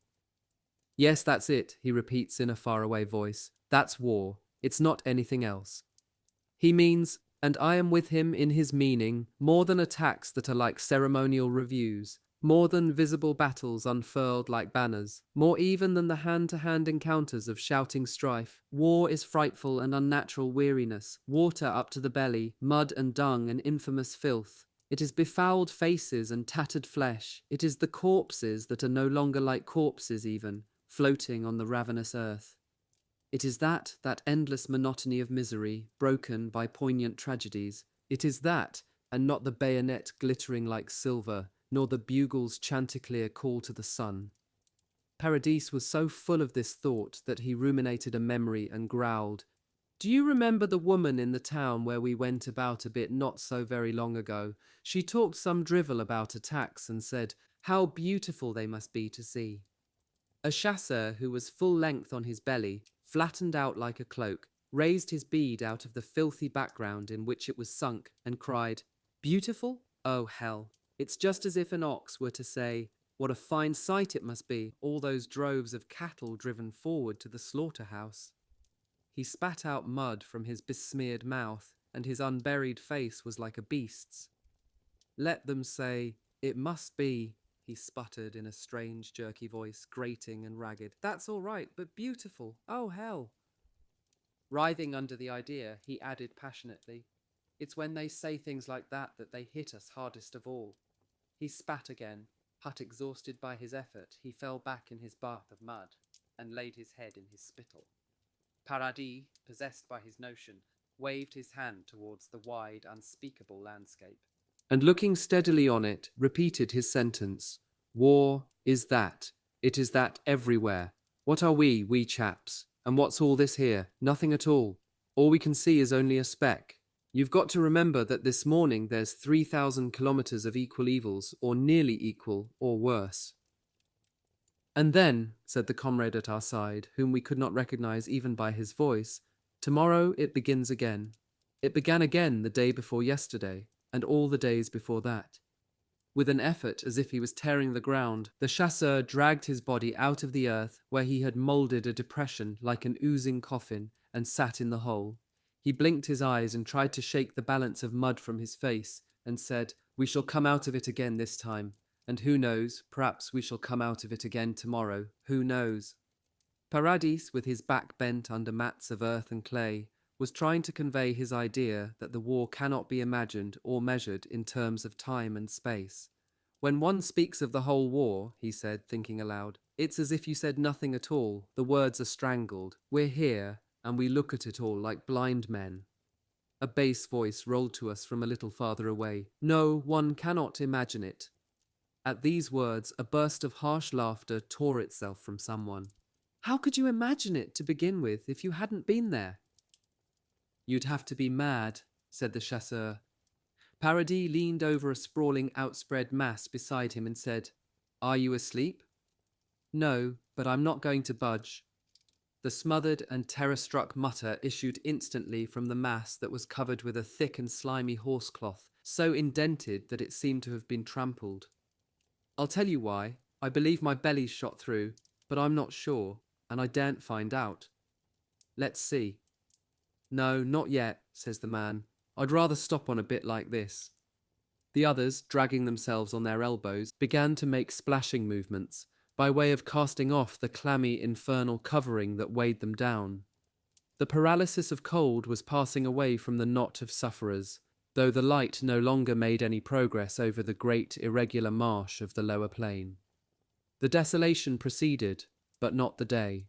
"Yes, that's it," he repeats in a faraway voice. "That's war. It's not anything else." He means, and I am with him in his meaning, more than attacks that are like ceremonial reviews, more than visible battles unfurled like banners, more even than the hand-to-hand encounters of shouting strife. War is frightful and unnatural weariness, water up to the belly, mud and dung and infamous filth. It is befouled faces and tattered flesh. It is the corpses that are no longer like corpses even, floating on the ravenous earth. It is that endless monotony of misery, broken by poignant tragedies. It is that, and not the bayonet glittering like silver, nor the bugle's chanticleer call to the sun. Paradis was so full of this thought that he ruminated a memory and growled, "Do you remember the woman in the town where we went about a bit not so very long ago? She talked some drivel about attacks and said, how beautiful they must be to see." A chasseur who was full length on his belly, flattened out like a cloak, raised his bead out of the filthy background in which it was sunk and cried, "Beautiful? Oh, hell. It's just as if an ox were to say, what a fine sight it must be, all those droves of cattle driven forward to the slaughterhouse." He spat out mud from his besmeared mouth, and his unburied face was like a beast's. "Let them say, it must be," he sputtered in a strange, jerky voice, grating and ragged. "That's all right, but beautiful. Oh, hell." Writhing under the idea, he added passionately, "It's when they say things like that that they hit us hardest of all." He spat again, but exhausted by his effort, he fell back in his bath of mud and laid his head in his spittle. Paradis, possessed by his notion, waved his hand towards the wide, unspeakable landscape, and looking steadily on it, repeated his sentence. "War is that. It is that everywhere. What are we chaps? And what's all this here? Nothing at all. All we can see is only a speck. You've got to remember that this morning there's 3,000 kilometers of equal evils, or nearly equal, or worse." "And then," said the comrade at our side, whom we could not recognize even by his voice, "tomorrow it begins again. It began again the day before yesterday, and all the days before that." With an effort, as if he was tearing the ground, the chasseur dragged his body out of the earth, where he had moulded a depression like an oozing coffin, and sat in the hole. He blinked his eyes and tried to shake the balance of mud from his face, and said, "We shall come out of it again this time. And who knows, perhaps we shall come out of it again tomorrow. Who knows?" Paradis, with his back bent under mats of earth and clay, was trying to convey his idea that the war cannot be imagined or measured in terms of time and space. "When one speaks of the whole war," he said, thinking aloud, "it's as if you said nothing at all. The words are strangled. We're here, and we look at it all like blind men." A bass voice rolled to us from a little farther away. "No, one cannot imagine it." At these words, a burst of harsh laughter tore itself from someone. "How could you imagine it, to begin with, if you hadn't been there?" "You'd have to be mad," said the chasseur. Paradis leaned over a sprawling outspread mass beside him and said, "Are you asleep?" "No, but I'm not going to budge." The smothered and terror-struck mutter issued instantly from the mass that was covered with a thick and slimy horsecloth, so indented that it seemed to have been trampled. "I'll tell you why. I believe my belly's shot through, but I'm not sure, and I daren't find out." "Let's see." "No, not yet," says the man. "I'd rather stop on a bit like this." The others, dragging themselves on their elbows, began to make splashing movements, by way of casting off the clammy infernal covering that weighed them down. The paralysis of cold was passing away from the knot of sufferers, though the light no longer made any progress over the great irregular marsh of the lower plain. The desolation proceeded, but not the day.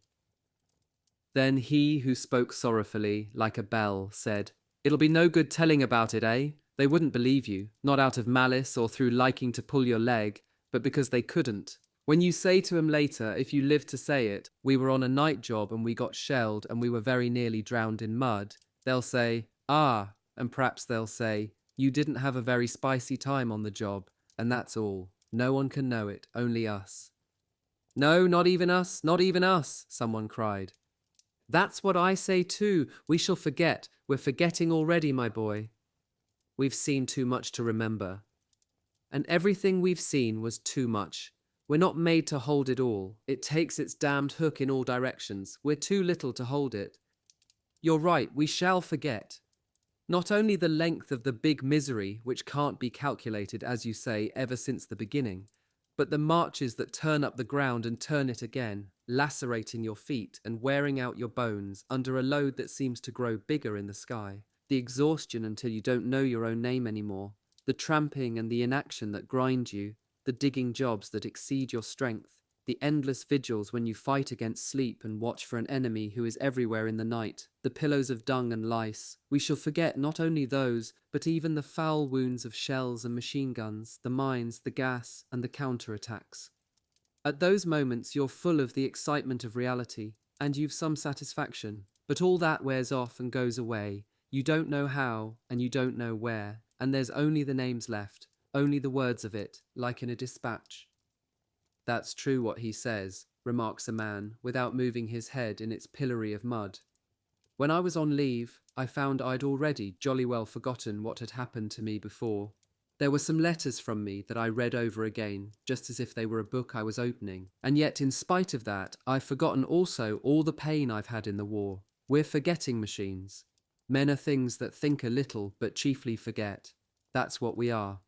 Then he who spoke sorrowfully, like a bell, said, "It'll be no good telling about it, eh? They wouldn't believe you, not out of malice or through liking to pull your leg, but because they couldn't. When you say to 'em later, if you live to say it, 'We were on a night job and we got shelled and we were very nearly drowned in mud,' they'll say, 'Ah,' and perhaps they'll say, 'You didn't have a very spicy time on the job,' and that's all. No one can know it, only us." "No, not even us, not even us," someone cried. "That's what I say too. We shall forget. We're forgetting already, my boy. We've seen too much to remember. And everything we've seen was too much. We're not made to hold it all. It takes its damned hook in all directions. We're too little to hold it. You're right, we shall forget. Not only the length of the big misery, which can't be calculated, as you say, ever since the beginning, but the marches that turn up the ground and turn it again, lacerating your feet and wearing out your bones under a load that seems to grow bigger in the sky, the exhaustion until you don't know your own name anymore, the tramping and the inaction that grind you, the digging jobs that exceed your strength, The endless vigils when you fight against sleep and watch for an enemy who is everywhere in the night, the pillows of dung and lice. We shall forget not only those, but even the foul wounds of shells and machine guns, the mines, the gas, and the counterattacks. At those moments you're full of the excitement of reality, and you've some satisfaction, but all that wears off and goes away. You don't know how, and you don't know where, and there's only the names left, only the words of it, like in a dispatch. That's true what he says, remarks a man, without moving his head in its pillory of mud. When I was on leave, I found I'd already jolly well forgotten what had happened to me before. There were some letters from me that I read over again, just as if they were a book I was opening. And yet, in spite of that, I've forgotten also all the pain I've had in the war. We're forgetting machines. Men are things that think a little, but chiefly forget. That's what we are.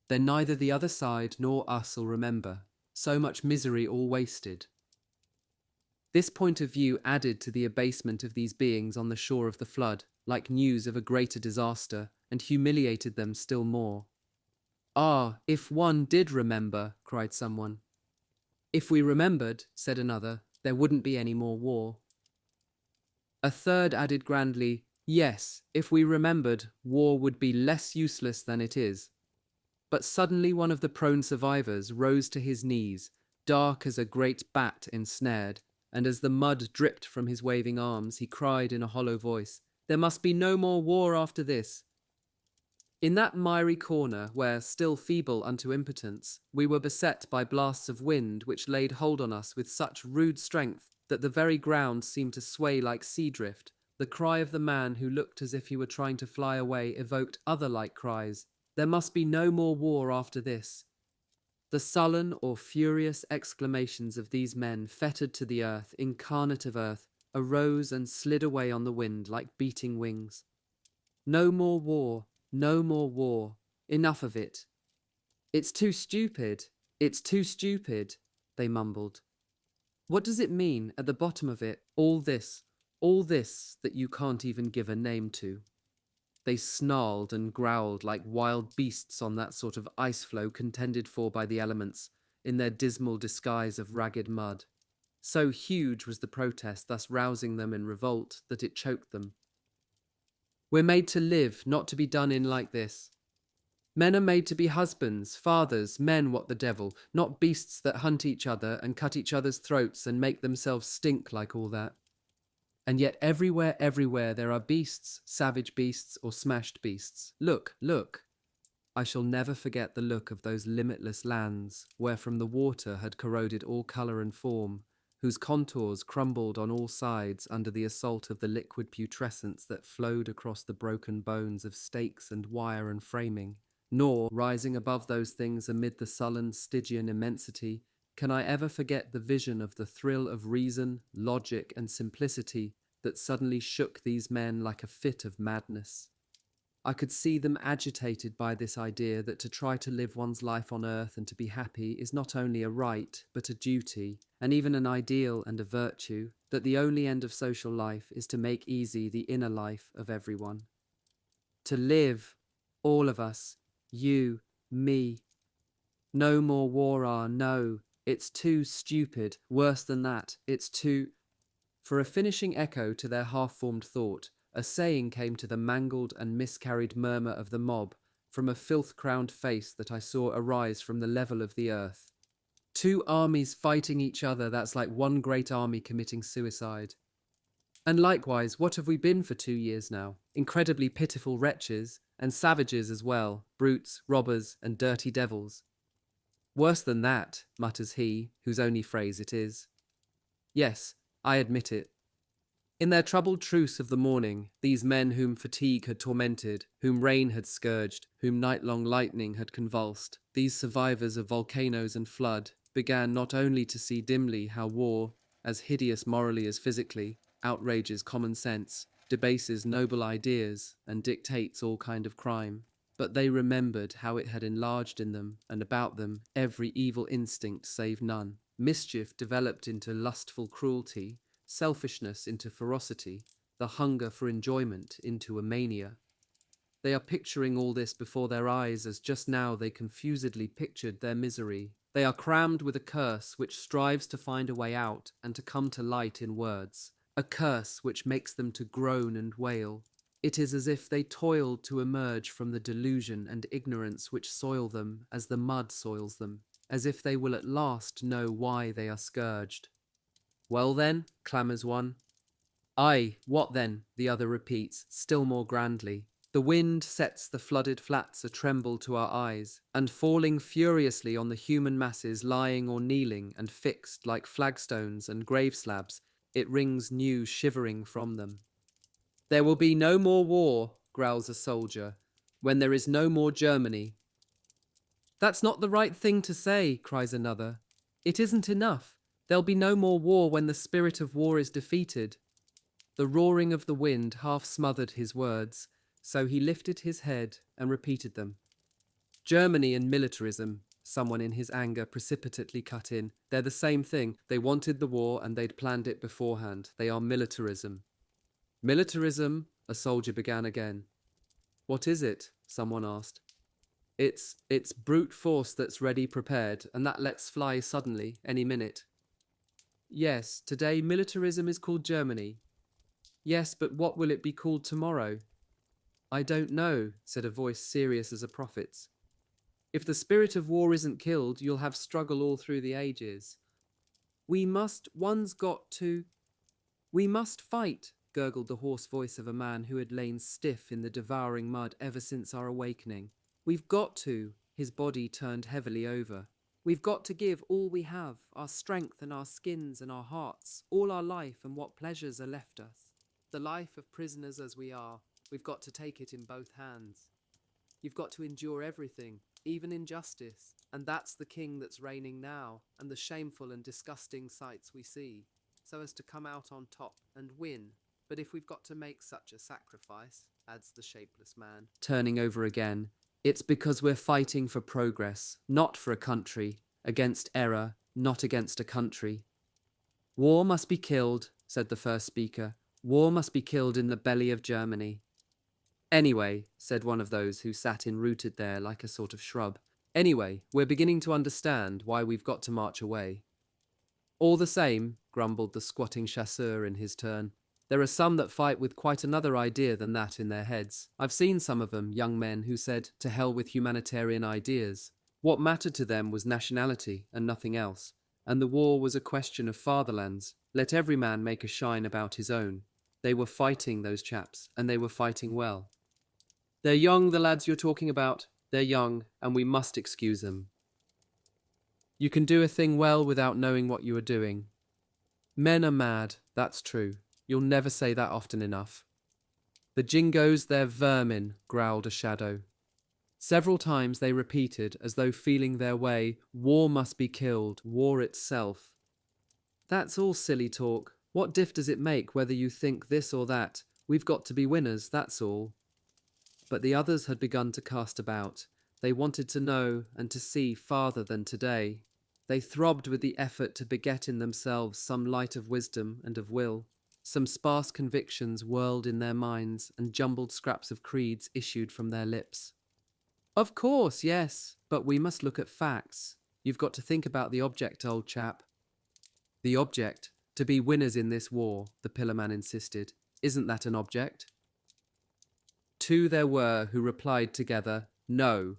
Then neither the other side nor us'll remember. So much misery all wasted. This point of view added to the abasement of these beings on the shore of the flood, like news of a greater disaster, and humiliated them still more. Ah, if one did remember, cried someone. If we remembered, said another, there wouldn't be any more war. A third added grandly, yes, if we remembered, war would be less useless than it is. But suddenly one of the prone survivors rose to his knees, dark as a great bat ensnared, and as the mud dripped from his waving arms, he cried in a hollow voice, "There must be no more war after this." In that miry corner, where, still feeble unto impotence, we were beset by blasts of wind which laid hold on us with such rude strength that the very ground seemed to sway like sea drift, the cry of the man who looked as if he were trying to fly away evoked other like cries. There must be no more war after this. The sullen or furious exclamations of these men fettered to the earth, incarnate of earth, arose and slid away on the wind like beating wings. No more war, no more war, enough of it. It's too stupid, they mumbled. What does it mean at the bottom of it, all this that you can't even give a name to? They snarled and growled like wild beasts on that sort of ice floe contended for by the elements, in their dismal disguise of ragged mud. So huge was the protest thus rousing them in revolt that it choked them. We're made to live, not to be done in like this. Men are made to be husbands, fathers, men, what the devil, not beasts that hunt each other and cut each other's throats and make themselves stink like all that. And yet everywhere there are beasts, savage beasts or smashed beasts. Look, look. I shall never forget the look of those limitless lands, where from the water had corroded all colour and form, whose contours crumbled on all sides under the assault of the liquid putrescence that flowed across the broken bones of stakes and wire and framing. Nor, rising above those things amid the sullen Stygian immensity, can I ever forget the vision of the thrill of reason, logic, and simplicity that suddenly shook these men like a fit of madness. I could see them agitated by this idea that to try to live one's life on earth and to be happy is not only a right, but a duty, and even an ideal and a virtue, that the only end of social life is to make easy the inner life of everyone. To live, all of us, you, me. No more war, no. It's too stupid. Worse than that, it's too... For a finishing echo to their half-formed thought, a saying came to the mangled and miscarried murmur of the mob from a filth-crowned face that I saw arise from the level of the earth. Two armies fighting each other, that's like one great army committing suicide. And likewise, what have we been for 2 years now? Incredibly pitiful wretches, and savages as well, brutes, robbers, and dirty devils. Worse than that, mutters he, whose only phrase it is. Yes, I admit it. In their troubled truce of the morning, these men whom fatigue had tormented, whom rain had scourged, whom night-long lightning had convulsed, these survivors of volcanoes and flood, began not only to see dimly how war, as hideous morally as physically, outrages common sense, debases noble ideas, and dictates all kind of crime, but they remembered how it had enlarged in them and about them every evil instinct save none. Mischief developed into lustful cruelty, selfishness into ferocity, the hunger for enjoyment into a mania. They are picturing all this before their eyes as just now they confusedly pictured their misery. They are crammed with a curse which strives to find a way out and to come to light in words, a curse which makes them to groan and wail. It is as if they toiled to emerge from the delusion and ignorance which soil them as the mud soils them, as if they will at last know why they are scourged. Well then, clamours one. Aye, what then? The other repeats, still more grandly. The wind sets the flooded flats a-tremble to our eyes, and falling furiously on the human masses lying or kneeling and fixed like flagstones and grave slabs, it wrings new shivering from them. There will be no more war, growls a soldier, when there is no more Germany. That's not the right thing to say, cries another. It isn't enough. There'll be no more war when the spirit of war is defeated. The roaring of the wind half smothered his words, so he lifted his head and repeated them. Germany and militarism, someone in his anger precipitately cut in. They're the same thing. They wanted the war and they'd planned it beforehand. They are militarism. Militarism, a soldier began again. What is it? Someone asked. It's brute force that's ready prepared, and that lets fly suddenly, any minute. Yes, today militarism is called Germany. Yes, but what will it be called tomorrow? I don't know, said a voice serious as a prophet's. If the spirit of war isn't killed, you'll have struggle all through the ages. We must fight, gurgled the hoarse voice of a man who had lain stiff in the devouring mud ever since our awakening. We've got to, his body turned heavily over. We've got to give all we have, our strength and our skins and our hearts, all our life and what pleasures are left us. The life of prisoners as we are, we've got to take it in both hands. You've got to endure everything, even injustice, and that's the king that's reigning now, and the shameful and disgusting sights we see, so as to come out on top and win. But if we've got to make such a sacrifice, adds the shapeless man, turning over again, it's because we're fighting for progress, not for a country, against error, not against a country. War must be killed, said the first speaker. War must be killed in the belly of Germany. Anyway, said one of those who sat enrooted there like a sort of shrub. Anyway, we're beginning to understand why we've got to march away. All the same, grumbled the squatting chasseur in his turn, there are some that fight with quite another idea than that in their heads. I've seen some of them, young men, who said, to hell with humanitarian ideas. What mattered to them was nationality and nothing else, and the war was a question of fatherlands. Let every man make a shine about his own. They were fighting, those chaps, and they were fighting well. They're young, the lads you're talking about. They're young, and we must excuse them. You can do a thing well without knowing what you are doing. Men are mad, that's true. You'll never say that often enough. The Jingoes, they're vermin, growled a shadow. Several times they repeated, as though feeling their way, war must be killed, war itself. That's all silly talk. What diff does it make whether you think this or that? We've got to be winners, that's all. But the others had begun to cast about. They wanted to know and to see farther than today. They throbbed with the effort to beget in themselves some light of wisdom and of will. Some sparse convictions whirled in their minds, and jumbled scraps of creeds issued from their lips. Of course, yes, but we must look at facts. You've got to think about the object, old chap. The object? To be winners in this war, the pillarman insisted. Isn't that an object? Two there were who replied together, no.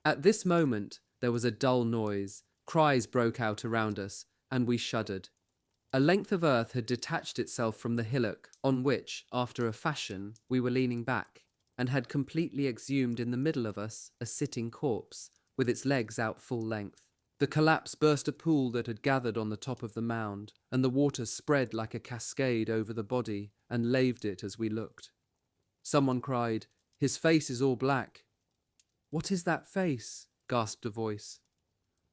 At this moment there was a dull noise. Cries broke out around us, and we shuddered. A length of earth had detached itself from the hillock, on which, after a fashion, we were leaning back, and had completely exhumed in the middle of us a sitting corpse, with its legs out full length. The collapse burst a pool that had gathered on the top of the mound, and the water spread like a cascade over the body and laved it as we looked. Someone cried, "His face is all black." "What is that face?" gasped a voice.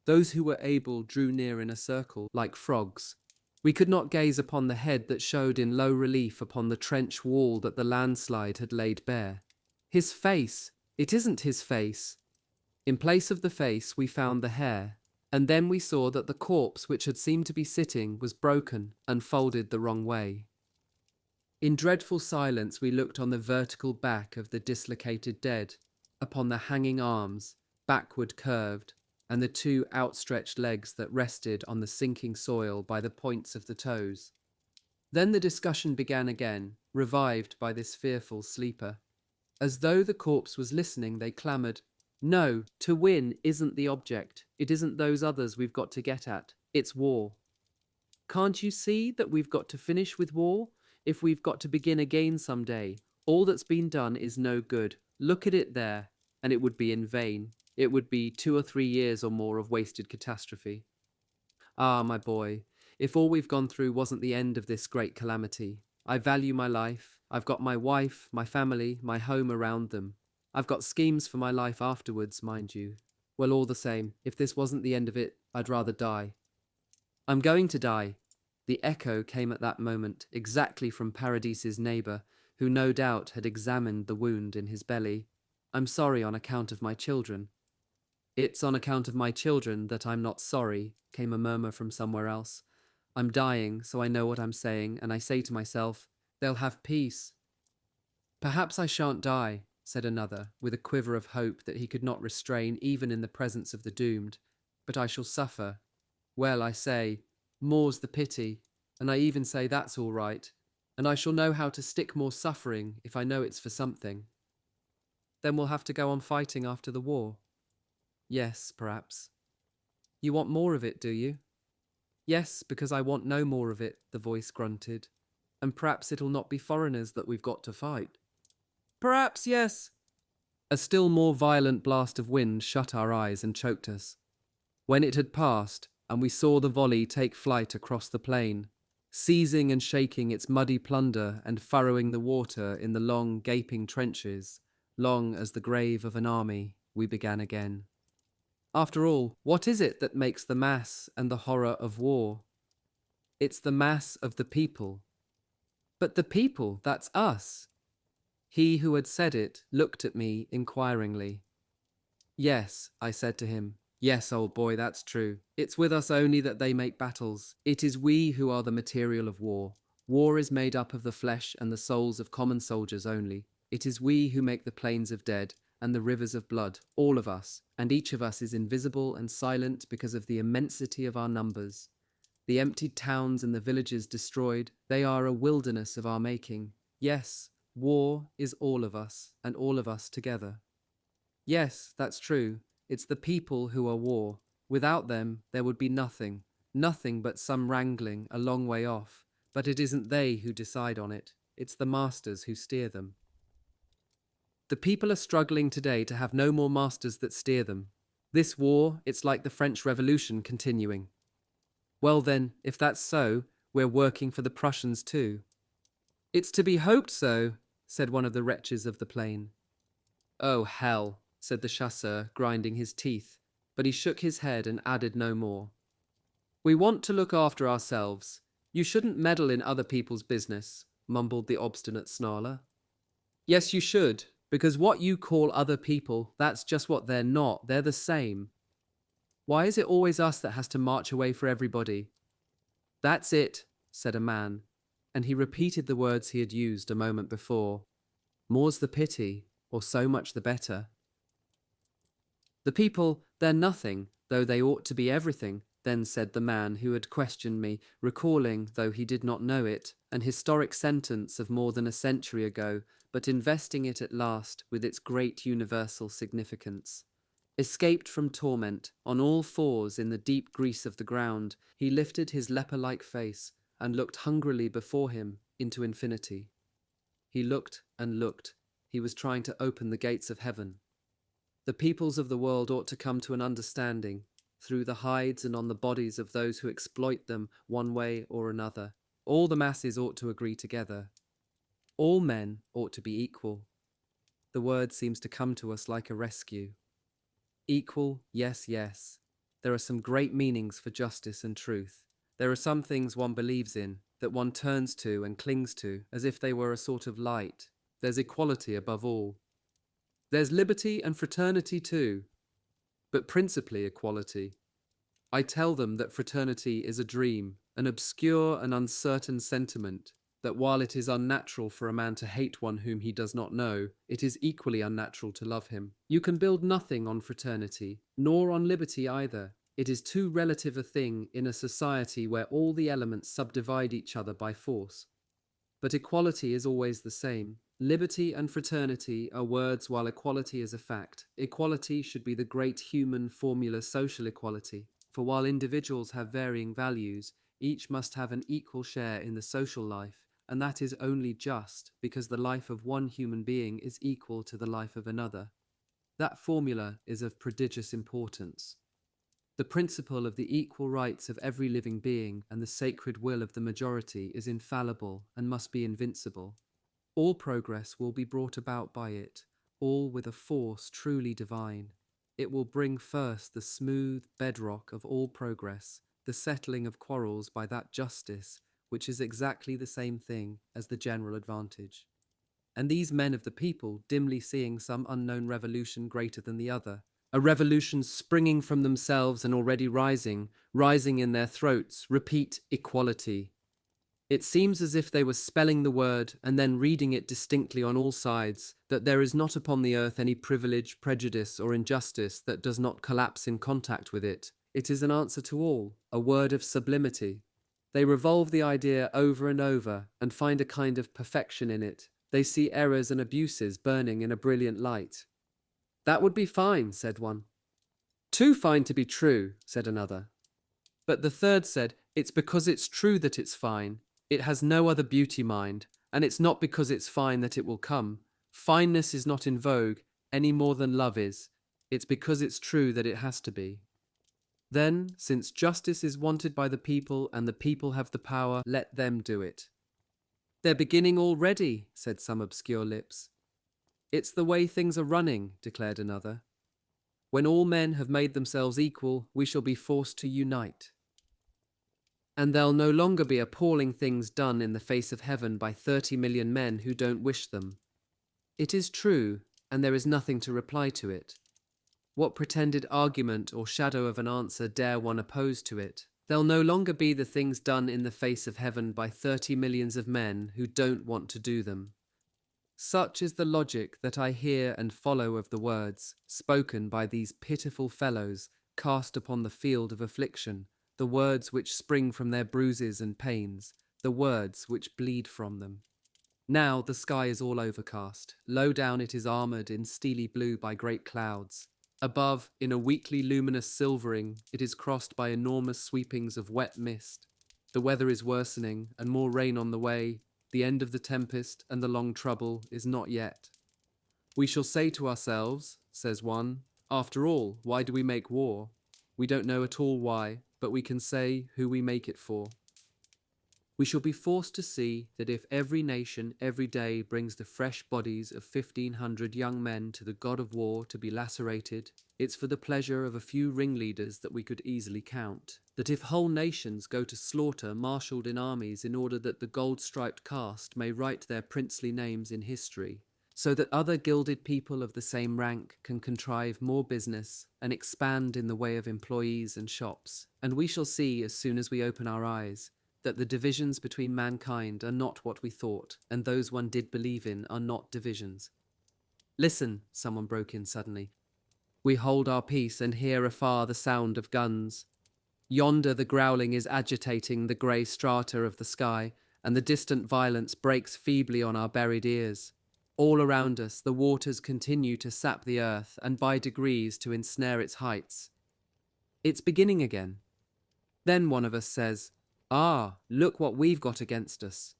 Those who were able drew near in a circle, like frogs. We could not gaze upon the head that showed in low relief upon the trench wall that the landslide had laid bare. His face! It isn't his face! In place of the face we found the hair, and then we saw that the corpse which had seemed to be sitting was broken and folded the wrong way. In dreadful silence we looked on the vertical back of the dislocated dead, upon the hanging arms, backward curved, and the two outstretched legs that rested on the sinking soil by the points of the toes. Then the discussion began again, revived by this fearful sleeper. As though the corpse was listening, they clamoured, "No, to win isn't the object. It isn't those others we've got to get at. It's war. Can't you see that we've got to finish with war? If we've got to begin again someday, all that's been done is no good. Look at it there, and it would be in vain. It would be 2 or 3 years or more of wasted catastrophe. Ah, my boy, if all we've gone through wasn't the end of this great calamity. I value my life. I've got my wife, my family, my home around them. I've got schemes for my life afterwards, mind you. Well, all the same, if this wasn't the end of it, I'd rather die. I'm going to die." The echo came at that moment, exactly from Paradise's neighbour, who no doubt had examined the wound in his belly. "I'm sorry on account of my children." "It's on account of my children that I'm not sorry," came a murmur from somewhere else. "I'm dying, so I know what I'm saying, and I say to myself, they'll have peace." "Perhaps I shan't die," said another, with a quiver of hope that he could not restrain even in the presence of the doomed. "But I shall suffer. Well, I say, more's the pity, and I even say that's all right, and I shall know how to stick more suffering if I know it's for something." "Then we'll have to go on fighting after the war." "Yes, perhaps." "You want more of it, do you?" "Yes, because I want no more of it," the voice grunted. "And perhaps it'll not be foreigners that we've got to fight." "Perhaps, yes." A still more violent blast of wind shut our eyes and choked us. When it had passed, and we saw the volley take flight across the plain, seizing and shaking its muddy plunder and furrowing the water in the long, gaping trenches, long as the grave of an army, we began again. After all, what is it that makes the mass and the horror of war? It's the mass of the people. But the people, that's us. He who had said it looked at me inquiringly. "Yes," I said to him. "Yes, old boy, that's true. It's with us only that they make battles. It is we who are the material of war. War is made up of the flesh and the souls of common soldiers only. It is we who make the plains of dead and the rivers of blood, all of us, and each of us is invisible and silent because of the immensity of our numbers. The emptied towns and the villages destroyed, they are a wilderness of our making. Yes, war is all of us, and all of us together." "Yes, that's true. It's the people who are war. Without them, there would be nothing. Nothing but some wrangling a long way off. But it isn't they who decide on it. It's the masters who steer them. The people are struggling today to have no more masters that steer them. This war, it's like the French Revolution continuing. Well then, if that's so, we're working for the Prussians too." "It's to be hoped so," said one of the wretches of the plain. "Oh, hell," said the chasseur, grinding his teeth, but he shook his head and added no more. "We want to look after ourselves. You shouldn't meddle in other people's business," mumbled the obstinate snarler. "Yes, you should, because what you call other people, that's just what they're not. They're the same. Why is it always us that has to march away for everybody?" "That's it," said a man, and he repeated the words he had used a moment before. "More's the pity, or so much the better." "The people, they're nothing, though they ought to be everything," then said the man who had questioned me, recalling, though he did not know it, an historic sentence of more than a century ago, but investing it at last with its great universal significance. Escaped from torment, on all fours in the deep grease of the ground, he lifted his leper-like face and looked hungrily before him into infinity. He looked and looked. He was trying to open the gates of heaven. The peoples of the world ought to come to an understanding, through the hides and on the bodies of those who exploit them one way or another. All the masses ought to agree together. All men ought to be equal. The word seems to come to us like a rescue. Equal, yes, yes. There are some great meanings for justice and truth. There are some things one believes in, that one turns to and clings to, as if they were a sort of light. There's equality above all. There's liberty and fraternity too, but principally equality. I tell them that fraternity is a dream, an obscure and uncertain sentiment. that while it is unnatural for a man to hate one whom he does not know, it is equally unnatural to love him. You can build nothing on fraternity, nor on liberty either. It is too relative a thing in a society where all the elements subdivide each other by force. But equality is always the same. Liberty and fraternity are words while equality is a fact. Equality should be the great human formula social equality, for while individuals have varying values, each must have an equal share in the social life, and that is only just because the life of one human being is equal to the life of another. That formula is of prodigious importance. The principle of the equal rights of every living being and the sacred will of the majority is infallible and must be invincible. All progress will be brought about by it, all with a force truly divine. It will bring first the smooth bedrock of all progress, the settling of quarrels by that justice, which is exactly the same thing as the general advantage. And these men of the people, dimly seeing some unknown revolution greater than the other, a revolution springing from themselves and already rising in their throats, repeat equality. It seems as if they were spelling the word and then reading it distinctly on all sides, that there is not upon the earth any privilege, prejudice, or injustice that does not collapse in contact with it. It is an answer to all, a word of sublimity. They revolve the idea over and over and find a kind of perfection in it. They see errors and abuses burning in a brilliant light. That would be fine, said one. Too fine to be true, said another. But the third said, it's because it's true that it's fine. It has no other beauty, mind, and it's not because it's fine that it will come. Fineness is not in vogue any more than love is. It's because it's true that it has to be. Then, since justice is wanted by the people and the people have the power, let them do it. They're beginning already, said some obscure lips. It's the way things are running, declared another. When all men have made themselves equal, we shall be forced to unite. And there'll no longer be appalling things done in the face of heaven by 30 million men who don't wish them. It is true, and there is nothing to reply to it. What pretended argument or shadow of an answer dare one oppose to it? There'll no longer be the things done in the face of heaven by 30 millions of men who don't want to do them. Such is the logic that I hear and follow of the words spoken by these pitiful fellows cast upon the field of affliction, the words which spring from their bruises and pains, the words which bleed from them. Now the sky is all overcast. Low down it is armoured in steely blue by great clouds. Above, in a weakly luminous silvering, it is crossed by enormous sweepings of wet mist. The weather is worsening, and more rain on the way. The end of the tempest and the long trouble is not yet. We shall say to ourselves, says one, after all, why do we make war? We don't know at all why, but we can say who we make it for. We shall be forced to see that if every nation every day brings the fresh bodies of 1,500 young men to the god of war to be lacerated, it's for the pleasure of a few ringleaders that we could easily count. That if whole nations go to slaughter marshalled in armies in order that the gold-striped caste may write their princely names in history, so that other gilded people of the same rank can contrive more business and expand in the way of employees and shops. And we shall see as soon as we open our eyes that the divisions between mankind are not what we thought, and those one did believe in are not divisions. Listen, someone broke in suddenly. We hold our peace and hear afar the sound of guns. Yonder the growling is agitating the grey strata of the sky, and the distant violence breaks feebly on our buried ears. All around us the waters continue to sap the earth and by degrees to ensnare its heights. It's beginning again. Then one of us says, "Ah, look what we've got against us."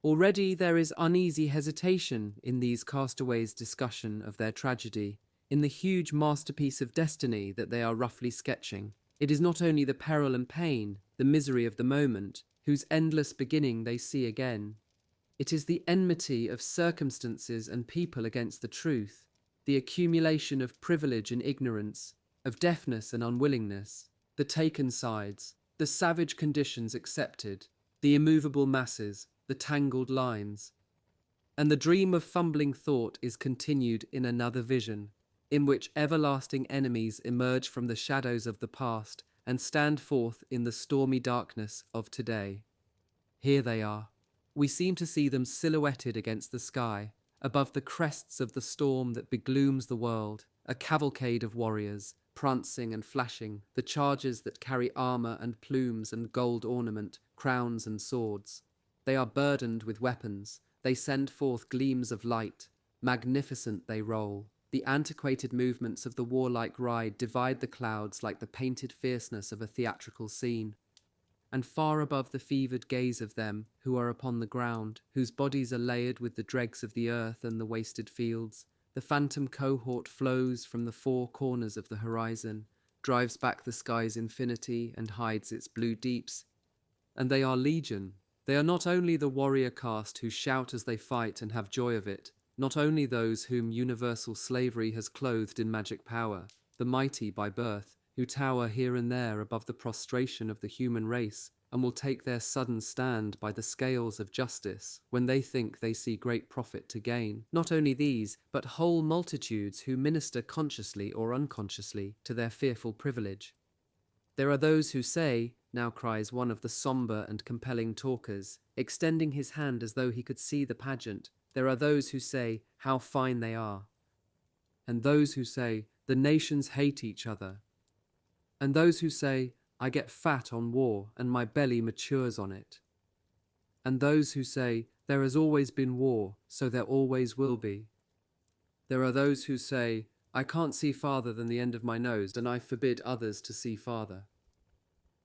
Already there is uneasy hesitation in these castaways' discussion of their tragedy, in the huge masterpiece of destiny that they are roughly sketching. It is not only the peril and pain, the misery of the moment, whose endless beginning they see again. It is the enmity of circumstances and people against the truth, the accumulation of privilege and ignorance, of deafness and unwillingness, the taken sides, the savage conditions accepted, the immovable masses, the tangled lines. And the dream of fumbling thought is continued in another vision, in which everlasting enemies emerge from the shadows of the past and stand forth in the stormy darkness of today. Here they are. We seem to see them silhouetted against the sky, above the crests of the storm that beglooms the world, a cavalcade of warriors, prancing and flashing, the chargers that carry armor and plumes and gold ornament, crowns and swords. They are burdened with weapons, they send forth gleams of light, magnificent they roll. The antiquated movements of the warlike ride divide the clouds like the painted fierceness of a theatrical scene. And far above the fevered gaze of them who are upon the ground, whose bodies are layered with the dregs of the earth and the wasted fields, the phantom cohort flows from the four corners of the horizon, drives back the sky's infinity and hides its blue deeps. And they are legion. They are not only the warrior caste who shout as they fight and have joy of it, not only those whom universal slavery has clothed in magic power, the mighty by birth, who tower here and there above the prostration of the human race, and will take their sudden stand by the scales of justice when they think they see great profit to gain. Not only these, but whole multitudes who minister consciously or unconsciously to their fearful privilege. There are those who say, now cries one of the sombre and compelling talkers, extending his hand as though he could see the pageant, there are those who say, how fine they are. And those who say, the nations hate each other. And those who say, I get fat on war and my belly matures on it. And those who say, there has always been war, so there always will be. There are those who say, I can't see farther than the end of my nose, and I forbid others to see farther.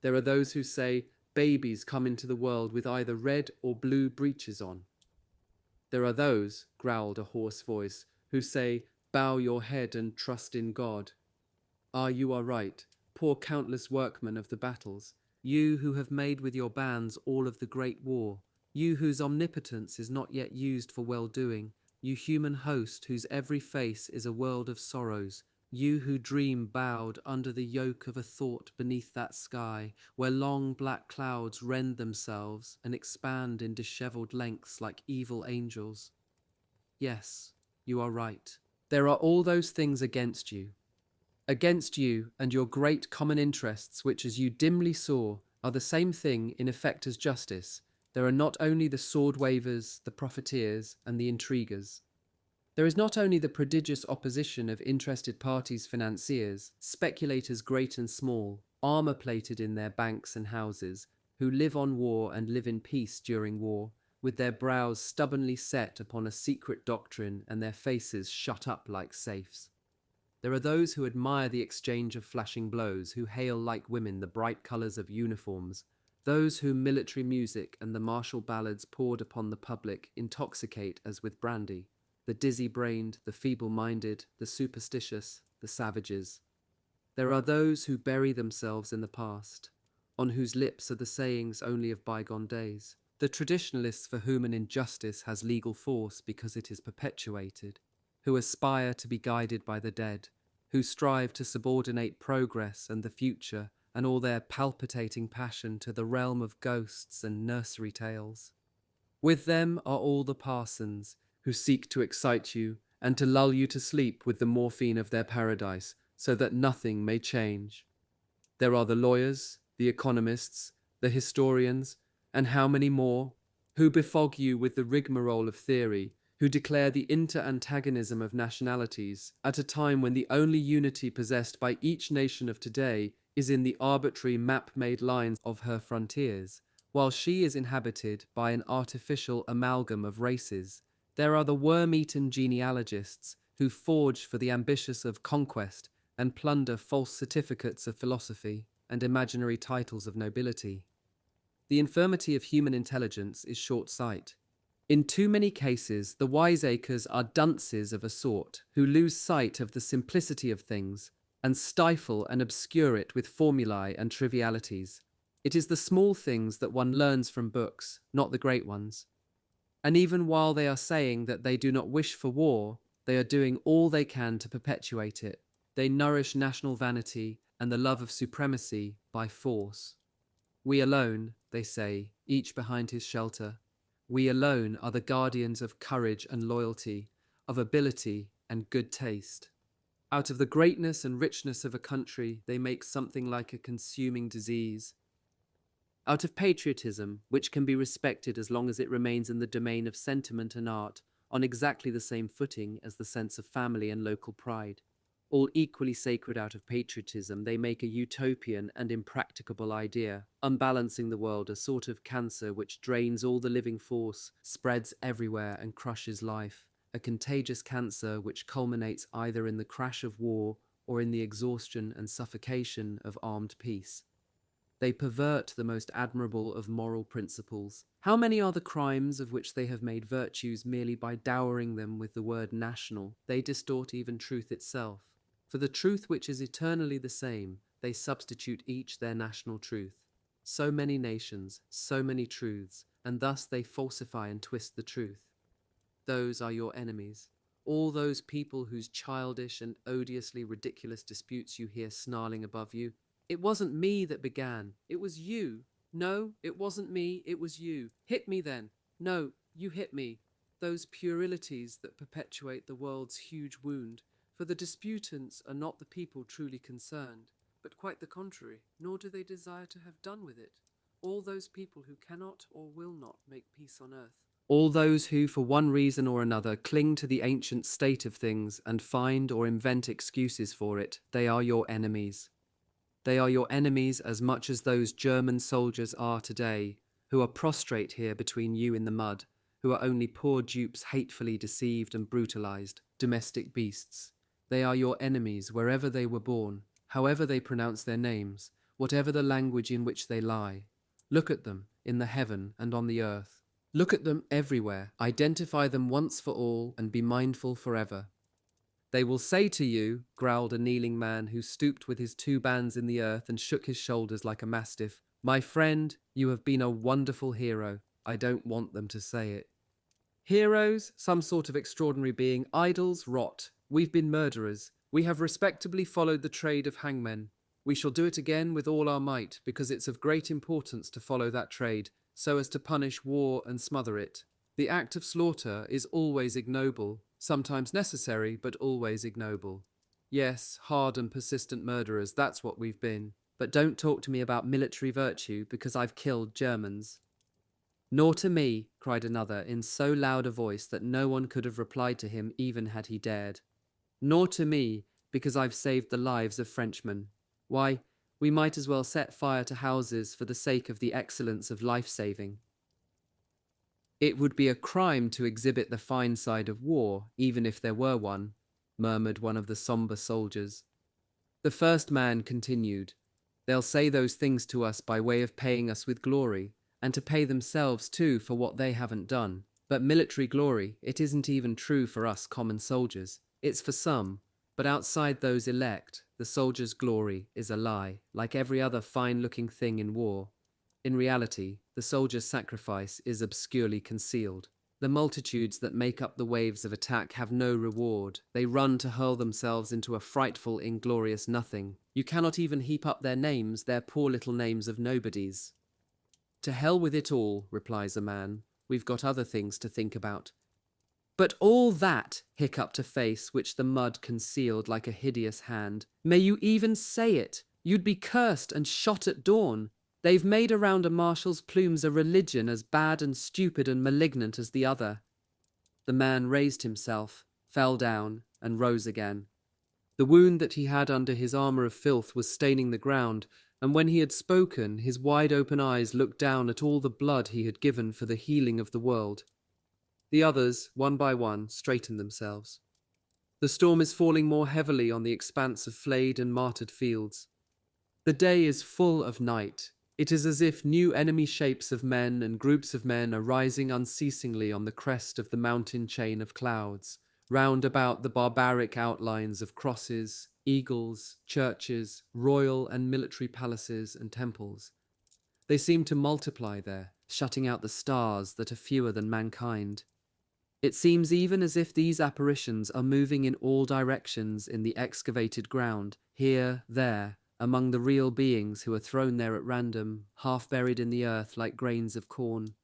There are those who say, babies come into the world with either red or blue breeches on. There are those, growled a hoarse voice, who say, bow your head and trust in God. Ah, you are right, poor countless workmen of the battles, you who have made with your bands all of the great war, you whose omnipotence is not yet used for well-doing, you human host whose every face is a world of sorrows, you who dream bowed under the yoke of a thought beneath that sky, where long black clouds rend themselves and expand in dishevelled lengths like evil angels. Yes, you are right. There are all those things against you and your great common interests, which, as you dimly saw, are the same thing in effect as justice. There are not only the sword-wavers, the profiteers, and the intriguers. There is not only the prodigious opposition of interested parties, financiers, speculators great and small, armour-plated in their banks and houses, who live on war and live in peace during war, with their brows stubbornly set upon a secret doctrine and their faces shut up like safes. There are those who admire the exchange of flashing blows, who hail like women the bright colours of uniforms, those whom military music and the martial ballads poured upon the public intoxicate as with brandy, the dizzy-brained, the feeble-minded, the superstitious, the savages. There are those who bury themselves in the past, on whose lips are the sayings only of bygone days, the traditionalists for whom an injustice has legal force because it is perpetuated, who aspire to be guided by the dead, who strive to subordinate progress and the future and all their palpitating passion to the realm of ghosts and nursery tales. With them are all the parsons, who seek to excite you and to lull you to sleep with the morphine of their paradise, so that nothing may change. There are the lawyers, the economists, the historians, and how many more, who befog you with the rigmarole of theory, who declare the inter-antagonism of nationalities at a time when the only unity possessed by each nation of today is in the arbitrary map-made lines of her frontiers, while she is inhabited by an artificial amalgam of races. There are the worm-eaten genealogists who forge for the ambitious of conquest and plunder false certificates of philosophy and imaginary titles of nobility. The infirmity of human intelligence is short sight. In too many cases, the wiseacres are dunces of a sort who lose sight of the simplicity of things and stifle and obscure it with formulae and trivialities. It is the small things that one learns from books, not the great ones. And even while they are saying that they do not wish for war, they are doing all they can to perpetuate it. They nourish national vanity and the love of supremacy by force. We alone, they say, each behind his shelter, we alone are the guardians of courage and loyalty, of ability and good taste. Out of the greatness and richness of a country, they make something like a consuming disease. out of patriotism, which can be respected as long as it remains in the domain of sentiment and art, on exactly the same footing as the sense of family and local pride. All equally sacred out of patriotism, they make a utopian and impracticable idea, unbalancing the world, a sort of cancer which drains all the living force, spreads everywhere and crushes life, a contagious cancer which culminates either in the crash of war or in the exhaustion and suffocation of armed peace. They pervert the most admirable of moral principles. How many are the crimes of which they have made virtues merely by dowering them with the word national? They distort even truth itself. For the truth which is eternally the same, they substitute each their national truth. So many nations, so many truths, and thus they falsify and twist the truth. Those are your enemies. All those people whose childish and odiously ridiculous disputes you hear snarling above you. It wasn't me that began. It was you. No, it wasn't me. It was you. Hit me then. No, you hit me. Those puerilities that perpetuate the world's huge wound. For the disputants are not the people truly concerned, but quite the contrary, nor do they desire to have done with it. All those people who cannot or will not make peace on earth. All those who, for one reason or another, cling to the ancient state of things and find or invent excuses for it, they are your enemies. They are your enemies as much as those German soldiers are today, who are prostrate here between you in the mud, who are only poor dupes hatefully deceived and brutalized, domestic beasts. They are your enemies wherever they were born, however they pronounce their names, whatever the language in which they lie. Look at them in the heaven and on the earth. Look at them everywhere, identify them once for all, and be mindful forever. They will say to you, growled a kneeling man who stooped with his two bands in the earth and shook his shoulders like a mastiff, my friend, you have been a wonderful hero. I don't want them to say it. Heroes, some sort of extraordinary being, idols, rot. We've been murderers. We have respectably followed the trade of hangmen. We shall do it again with all our might, because it's of great importance to follow that trade, so as to punish war and smother it. The act of slaughter is always ignoble, sometimes necessary, but always ignoble. Yes, hard and persistent murderers, that's what we've been. But don't talk to me about military virtue, because I've killed Germans. Nor to me, cried another, in so loud a voice that no one could have replied to him even had he dared. Nor to me, because I've saved the lives of Frenchmen. Why, we might as well set fire to houses for the sake of the excellence of life-saving. It would be a crime to exhibit the fine side of war, even if there were one, murmured one of the sombre soldiers. The first man continued, they'll say those things to us by way of paying us with glory, and to pay themselves too for what they haven't done. But military glory, it isn't even true for us common soldiers. It's for some, but outside those elect, the soldier's glory is a lie, like every other fine-looking thing in war. In reality, the soldier's sacrifice is obscurely concealed. The multitudes that make up the waves of attack have no reward. They run to hurl themselves into a frightful, inglorious nothing. You cannot even heap up their names, their poor little names of nobodies. To hell with it all, replies a man. We've got other things to think about. But all that, hiccuped a face which the mud concealed like a hideous hand. May you even say it? You'd be cursed and shot at dawn. They've made around a marshal's plumes a religion as bad and stupid and malignant as the other. The man raised himself, fell down, and rose again. The wound that he had under his armour of filth was staining the ground, and when he had spoken, his wide-open eyes looked down at all the blood he had given for the healing of the world. The others, one by one, straightened themselves. The storm is falling more heavily on the expanse of flayed and martyred fields. The day is full of night. It is as if new enemy shapes of men and groups of men are rising unceasingly on the crest of the mountain chain of clouds, round about the barbaric outlines of crosses, eagles, churches, royal and military palaces and temples. They seem to multiply there, shutting out the stars that are fewer than mankind. It seems even as if these apparitions are moving in all directions in the excavated ground, here, there, among the real beings who are thrown there at random, half buried in the earth like grains of corn.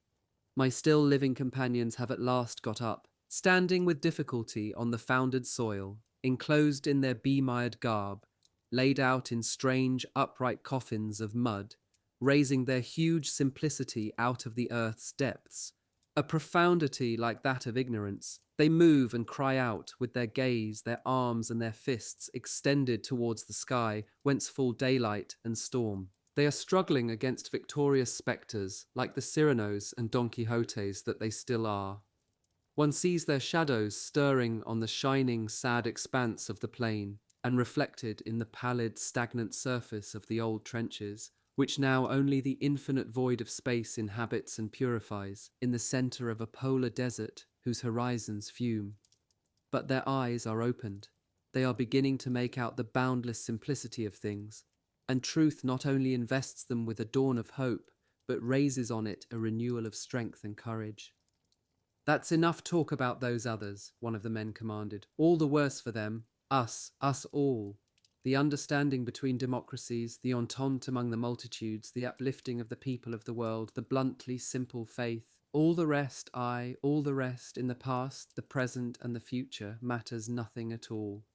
My still living companions have at last got up, standing with difficulty on the foundered soil, enclosed in their bemired garb, laid out in strange upright coffins of mud, raising their huge simplicity out of the earth's depths. A profundity like that of ignorance. They move and cry out with their gaze, their arms and their fists extended towards the sky, whence fall daylight and storm. They are struggling against victorious spectres, like the Cyranos and Don Quixotes that they still are. One sees their shadows stirring on the shining, sad expanse of the plain, and reflected in the pallid, stagnant surface of the old trenches, which now only the infinite void of space inhabits and purifies, in the centre of a polar desert whose horizons fume. But their eyes are opened. They are beginning to make out the boundless simplicity of things, and truth not only invests them with a dawn of hope, but raises on it a renewal of strength and courage. "That's enough talk about those others," one of the men commanded. "All the worse for them. Us all. The understanding between democracies, the entente among the multitudes, the uplifting of the people of the world, the bluntly simple faith. All the rest, all the rest, in the past, the present, and the future, matters nothing at all."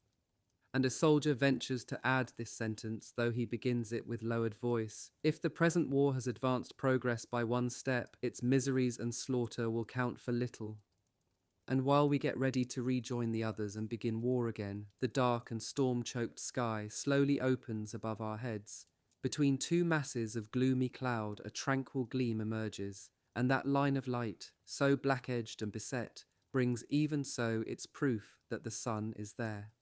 And a soldier ventures to add this sentence, though he begins it with lowered voice. "If the present war has advanced progress by one step, its miseries and slaughter will count for little." And while we get ready to rejoin the others and begin war again, the dark and storm-choked sky slowly opens above our heads. Between two masses of gloomy cloud, a tranquil gleam emerges, and that line of light, so black-edged and beset, brings even so its proof that the sun is there.